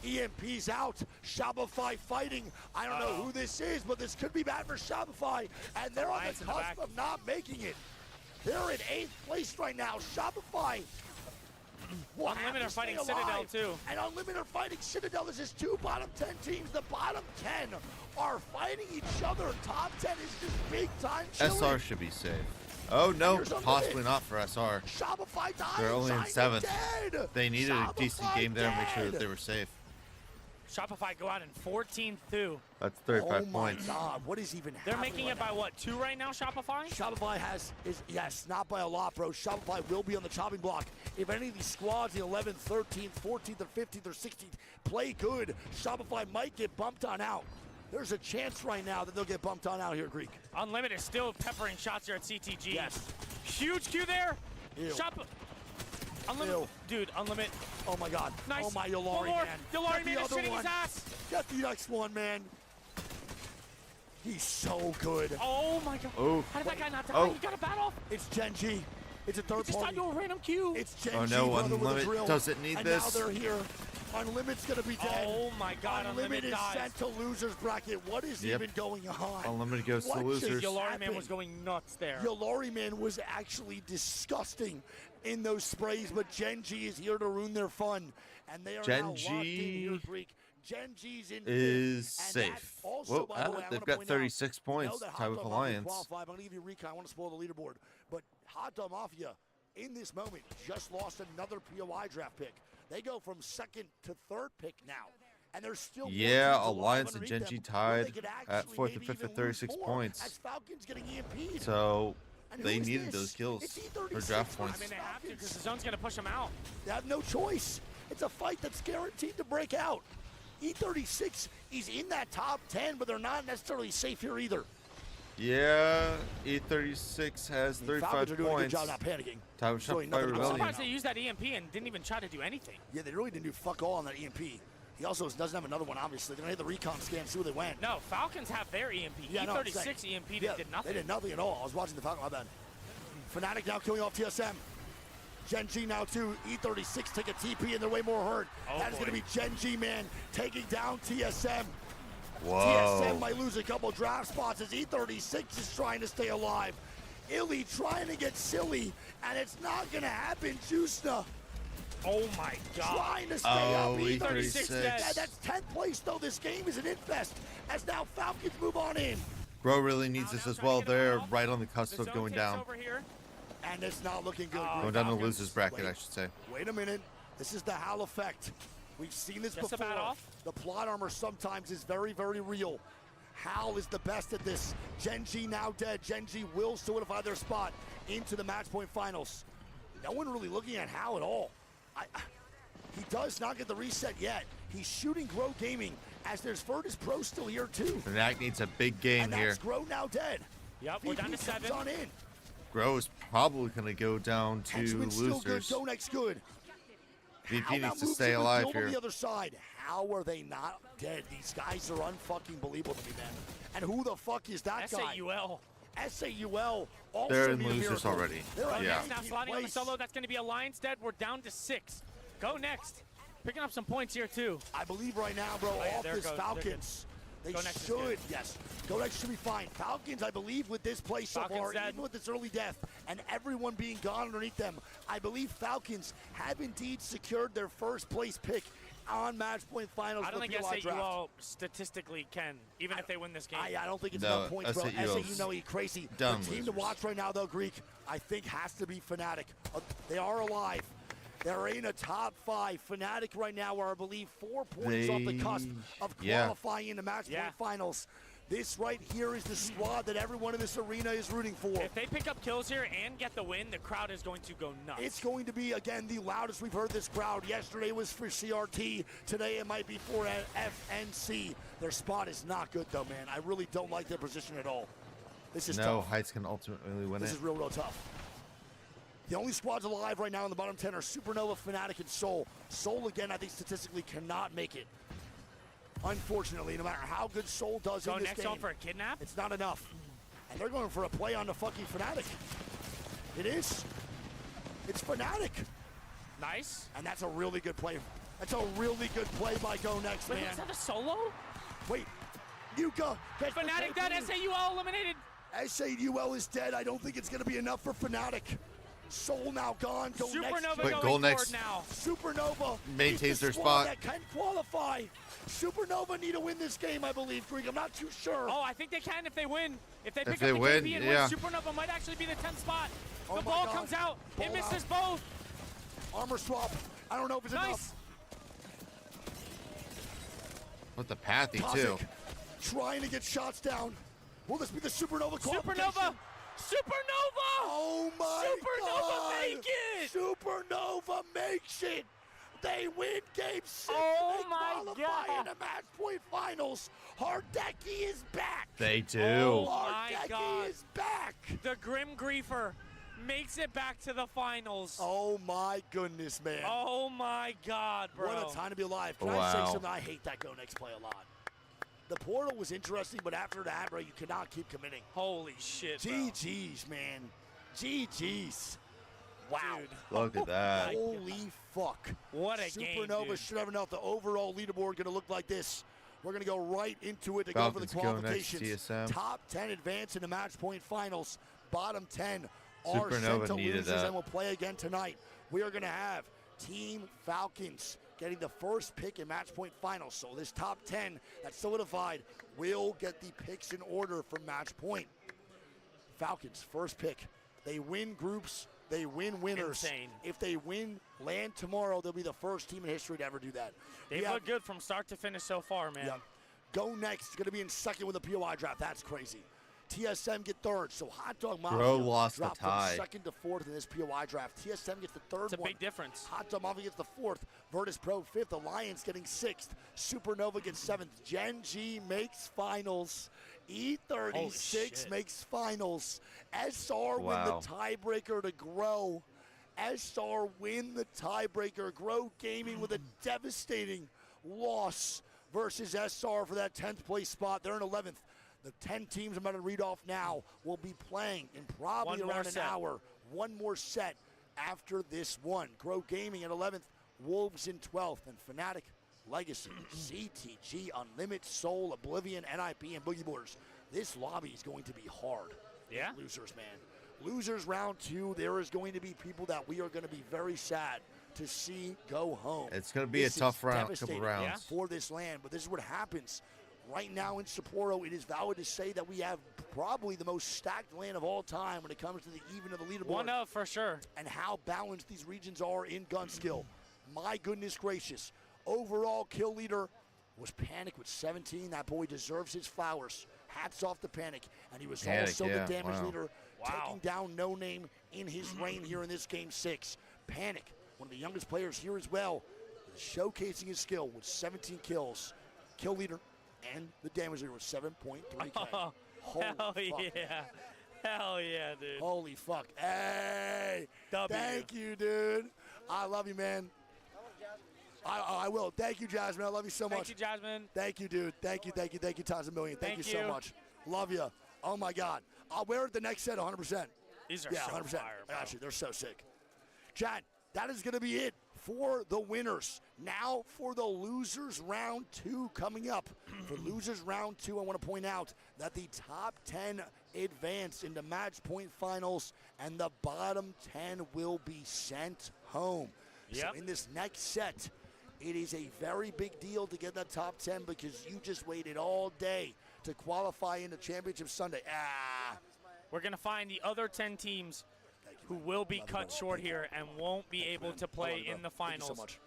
EMP's out. Shopify fighting. I don't know who this is, but this could be bad for Shopify, and they're on the cusp of not making it. They're in 8th place right now. Shopify. Unlimited are fighting Citadel too. And Unlimited are fighting Citadel. This is 2 bottom 10 teams. The bottom 10 are fighting each other. Top 10 is just big time chilling. SR should be safe. Oh no, Here's Unlimited. possibly not for SR. Shopify died. They're only in Simon 7th. dead. They needed a decent Shopify game there to make sure that dead. they were safe. Shopify go out in 14th too. That's 35 Oh my points. God, what is even They're happening making right it by now? what, 2 right now, Shopify? Shopify yes, not by a lot, bro. Shopify will be on the chopping block. If any of these squads, the 11th, 13th, 14th, or 15th, or 16th, play good, Shopify might get bumped on out. There's a chance right now that they'll get bumped on out here, Greek. Unlimited still peppering shots here at CTG. Yes. Huge Q there. Ew. Unlimited. Ew. Dude, Unlimited. Oh my God. Nice. Oh my Yolari, One more. man. Yolari Get man the is other shitting one. his ass. Get the next one, man. He's so good. Oh my God. Oh. How did that guy not die? Oh. You got a battle? It's Genji. It's a third Just party. onto a random Q. It's Genji, Oh no, brother, with a Unlimited drill. doesn't need and this. now they're here. Unlimited's gonna be dead. Oh my God, Unlimited is dies. sent to losers bracket. What is Yep. even going on? Unlimited goes to What losers. just Yolari man happened? was going nuts there. Yolari man was actually disgusting in those sprays, but Genji is here to ruin their fun, and they are now locked in here, Genji Greek. Genji's in is fifth, and that safe. also, Whoa, by the way, I they've wanna got point out, 36 I know points, that tied Hot with Dog Mafia Alliance. qualified. I'm gonna give you a recon. I want to spoil the leaderboard, but Hot Dog Mafia in this moment just lost another POI draft pick. They go from 2nd to 3rd pick now. And there's still Yeah, more teams Alliance alive and underneath Genji them where they tied could at actually 4th and maybe 5th even at 36 lose more points. as Falcons getting EMP'd. So And they who is needed this? those kills It's for E36. draft points. I mean, they have to because the zone's going to push them out. They have no choice. It's a fight that's guaranteed to break out. E36 is in that top 10, but they're not necessarily safe here either. Yeah, E36 has 35 Falcons are doing a good points. job not panicking. Tied with Showing Shopify nothing to go I'm Rebellion. surprised they used that EMP and didn't even try to do anything. Yeah, they really didn't do fuck all on that EMP. He also doesn't have another one, obviously. They're going to hit the recon scan, see where they went. No, Falcons have their EMP. Yeah, no, I'm E36 saying. EMP Yeah, did nothing. They did nothing at all. I was watching the Falcon, my bad. Fnatic now killing off TSM. Genji now too. E36 take a TP and they're way more hurt. Oh, that is going to boy. be Genji, man, taking down TSM. Whoa. TSM might lose a couple draft spots as E36 is trying to stay alive. Illy trying to get silly, and it's not going to happen. Jusna Oh my God. trying to stay Oh, up. E36. Yeah, that's 10th place, though. This game is an infest as now Falcons move on in. Bro really needs this as well. They're right on the cusp of going down. Over here. And it's not looking good. Going down the losers bracket, I should say. Wait a minute. This is the HAL effect. We've seen this Just before. about off. The plot armor sometimes is very, very real. HAL is the best at this. Genji now dead. Genji will solidify their spot into the match point finals. No one really looking at HAL at all. He does not get the reset yet. He's shooting Grow Gaming as there's Virtus Pro still here too. Fnatic needs a big game And here. that's Grow now dead. Yep, we're down to VP comes 7. on in. Grow is probably going to go down to Henchman's still good. losers. Donek's good. VP How now needs to moves stay in with alive Guild on here. the other side. How are they not dead? These guys are unfucking believable to me, man. And who the fuck is that guy? SAUL. SAUL also They're in near losers miracle. already. They're on Yeah. Now 19th sliding on the place. solo. That's going to be Alliance dead. We're down to 6. Go next. Picking up some points here too. I believe right now, bro, yeah, off there this goes- Falcons. They Go next is should, good. yes. Go next should be fine. Falcons, I believe, with this play so Falcons far, dead. even with this early death and everyone being gone underneath them, I believe Falcons have indeed secured their first place pick on match point finals. I don't for think PLI draft. SAUL statistically can, even if they win this game. I don't think it's No, enough points, bro. SAU SAU, no, he crazy. dumb The team to losers. watch right now, though, Greek, I think has to be Fnatic. They are alive. They're in a top 5. Fnatic right now are, I believe, 4 points off the cusp of yeah. qualifying into match point finals. This right here is the squad that everyone in this arena is rooting for. If they pick up kills here and get the win, the crowd is going to go nuts. It's going to be, again, the loudest we've heard this crowd. Yesterday was for CRT. Today it might be for FNC. Their spot is not good, though, man. I really don't like their position at all. This is tough. No, Heights can ultimately win This it. is real tough. The only squads alive right now in the bottom 10 are Supernova, Fnatic, and Soul. Soul, again, I think statistically cannot make it. Unfortunately, no matter how good Soul does in this next game, on for a kidnap? it's not enough. And they're going for a play on the fucking Fnatic. It is. It's Fnatic. Nice. And that's a really good play. That's a really good play by Go Next, Wait, man. is that a solo? Wait. Yuka. Fnatic dead. SAUL eliminated. SAUL is dead. I don't think it's going to be enough for Fnatic. Soul now gone. Go Supernova Next. But Gold Next now. Supernova maintains their squad spot. that can qualify. Supernova need to win this game, I believe, Greg. I'm not too sure. Oh, I think they can if they win. If they pick up they the win, KP and yeah. win, Supernova might actually be the 10th spot. Oh The my ball God. comes out. It Ball misses out. both. Armor swap. I don't know if it's enough. With the pathy, Toxic too. trying to get shots down. Will this be the Supernova Supernova! Supernova! Oh my Supernova God! make it! Supernova makes it! They win Game 6. Oh they my qualify God. in the match point finals. Hardeki is back. They do. Oh my Hardeki God. is back. The Grim Griefer makes it back to the finals. Oh my goodness, man. Oh my God, bro. What a time to be alive. Can I Wow. say something? I hate that Go Next play a lot. The portal was interesting, but after that, bro, you cannot keep committing. Holy shit, bro. GG's, man. GG's. Wow. Look at that. Holy fuck. What a game, Supernova dude. should have enough. The overall leaderboard going to look like this. We're going to go right into it to go for the Falcons go next, qualifications. TSM. Top 10 advance in the match point finals. Bottom 10 are Supernova sent to needed losers that. and will play again tonight. We are going to have Team Falcons getting the first pick in match point finals. So this top 10 that's solidified will get the picks in order for match point. Falcons, first pick. They win groups. They win winners. Insane. If they win land tomorrow, they'll be the first team in history to ever do that. They've looked good from start to finish so far, man. Yeah. Go Next, going to be in second with a POI draft. That's crazy. TSM get third, so Hot Dog Mafia Bro lost the dropped from tie. second to fourth in this POI draft. TSM gets the third It's a one. big difference. Hot Dog Mafia gets the fourth. Virtus Pro fifth. Alliance getting sixth. Supernova gets seventh. Gen G makes finals. Holy E36 shit. makes finals. SR win Wow. the tiebreaker to grow. SR win the tiebreaker. Grow Gaming with a devastating loss versus SR for that 10th place spot. They're in 11th. The 10 teams I'm going to read off now will be playing in probably One more around an set. hour. One more set after this one. Grow Gaming at 11th. Wolves in 12th. And Fnatic, Legacy, CTG, Unlimited, Soul, Oblivion, NIP, and Boogie Boarders. This lobby is going to be hard. Yeah? Losers, man. Losers round 2, there is going to be people that we are going to be very sad to see go home. It's going to be This a tough is round, devastating couple rounds. for this land, but this is what happens. Right now in Sapporo, it is valid to say that we have probably the most stacked land of all time when it comes to the even of the leaderboard. One of, for sure. And how balanced these regions are in gun skill. My goodness gracious. Overall kill leader was Panic with 17. That boy deserves his flowers. Hats off to Panic. And he was Panic, also yeah, the damage wow. leader, taking down No Name in his reign here in this game 6. Panic, one of the youngest players here as well, is showcasing his skill with 17 kills. Kill leader and the damage leader with 7.3K. Oh, Holy hell fuck. yeah. Hell yeah, dude. Holy fuck. Hey. W. Thank you, dude. I love you, man. I will. Thank you, Jasmine. I love you so much. Thank you, Jasmine. Thank you, dude. Thank you times a million. Thank you so you. much. Love you. Oh, my God. I'll wear it the next set 100%. These are Yeah, so 100%. fire, I bro. got you. They're so sick. Chad, that is going to be it for the winners. Now for the losers round 2 coming up. For losers round 2, I want to point out that the top 10 advance into match point finals and the bottom 10 will be sent home. Yep. So in this next set, it is a very big deal to get that top 10 because you just waited all day to qualify into Championship Sunday. We're going to find the other 10 teams who will be cut short here and won't be able to play in the finals. Thank you so much.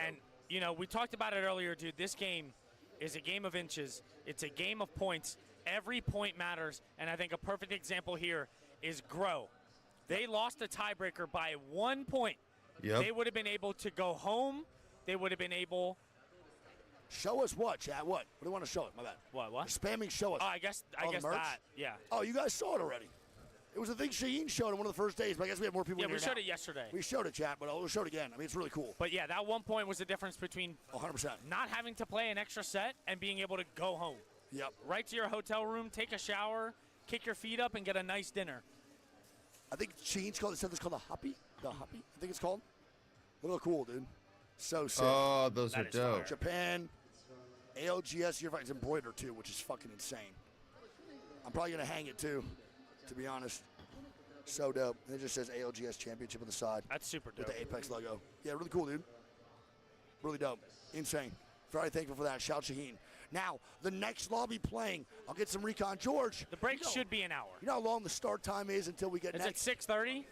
And, you know, we talked about it earlier, dude. This game is a game of inches. It's a game of points. Every point matters, and I think a perfect example here is Grow. They lost a tiebreaker by 1 point. Yep. They would have been able to go home. They would have been able. Show us what, Chad? What? What do you want to show it? My bad. What? You're spamming show us. Oh, I guess the merch? that. Yeah. Oh, you guys saw it already. It was a thing Shaheen showed on one of the first days, but I guess we have more people in Yeah, here we showed now. it yesterday. We showed it, chat, but we'll show it again. I mean, it's really cool. But yeah, that 1 point was the difference between 100%. not having to play an extra set and being able to go home. Yep. Right to your hotel room, take a shower, kick your feet up, and get a nice dinner. I think Shaheen's said this called the Hoppy. The Hoppy, I think it's called. Look cool, dude. So sick. Oh, those are dope. Fire. Japan, ALGS, it's embroidered too, which is fucking insane. I'm probably going to hang it too, to be honest. So dope. And it just says ALGS Championship on the side. That's super dope. With the Apex logo. Yeah, really cool, dude. Really dope. Insane. Very thankful for that. Shout Shaheen. Now, the next lobby playing, I'll get some recon. George. The break should be an hour. You know how long the start time is until we get next? Is it 6:30?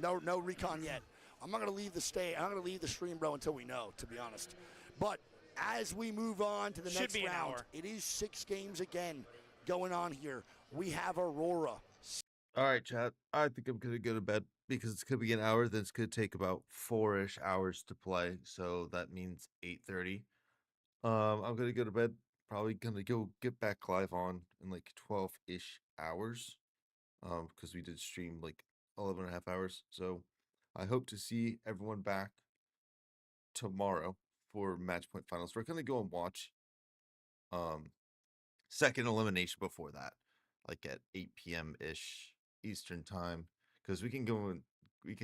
No recon yet. I'm not going to leave the I'm not going to leave the stream, bro, until we know, to be honest. But as we move on to the next be an round, hour. it is 6 games again going on here. We have Aurora. All right, chat. I think I'm gonna go to bed because it's gonna be an hour. Then it's gonna take about 4-ish hours to play, so that means 8:30. I'm gonna go to bed. Probably gonna go get back live on in like 12-ish hours. Because we did stream like 11 and a half hours. So I hope to see everyone back tomorrow for match point finals. We're gonna go and watch second elimination before that, like at 8 p.m. ish Eastern time, because we can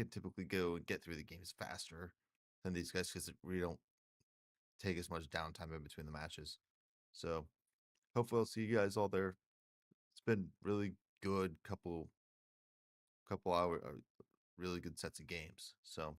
typically go and get through the games faster than these guys because we don't take as much downtime in between the matches. So hopefully I'll see you guys all there. It's been really good couple hour really good sets of games. So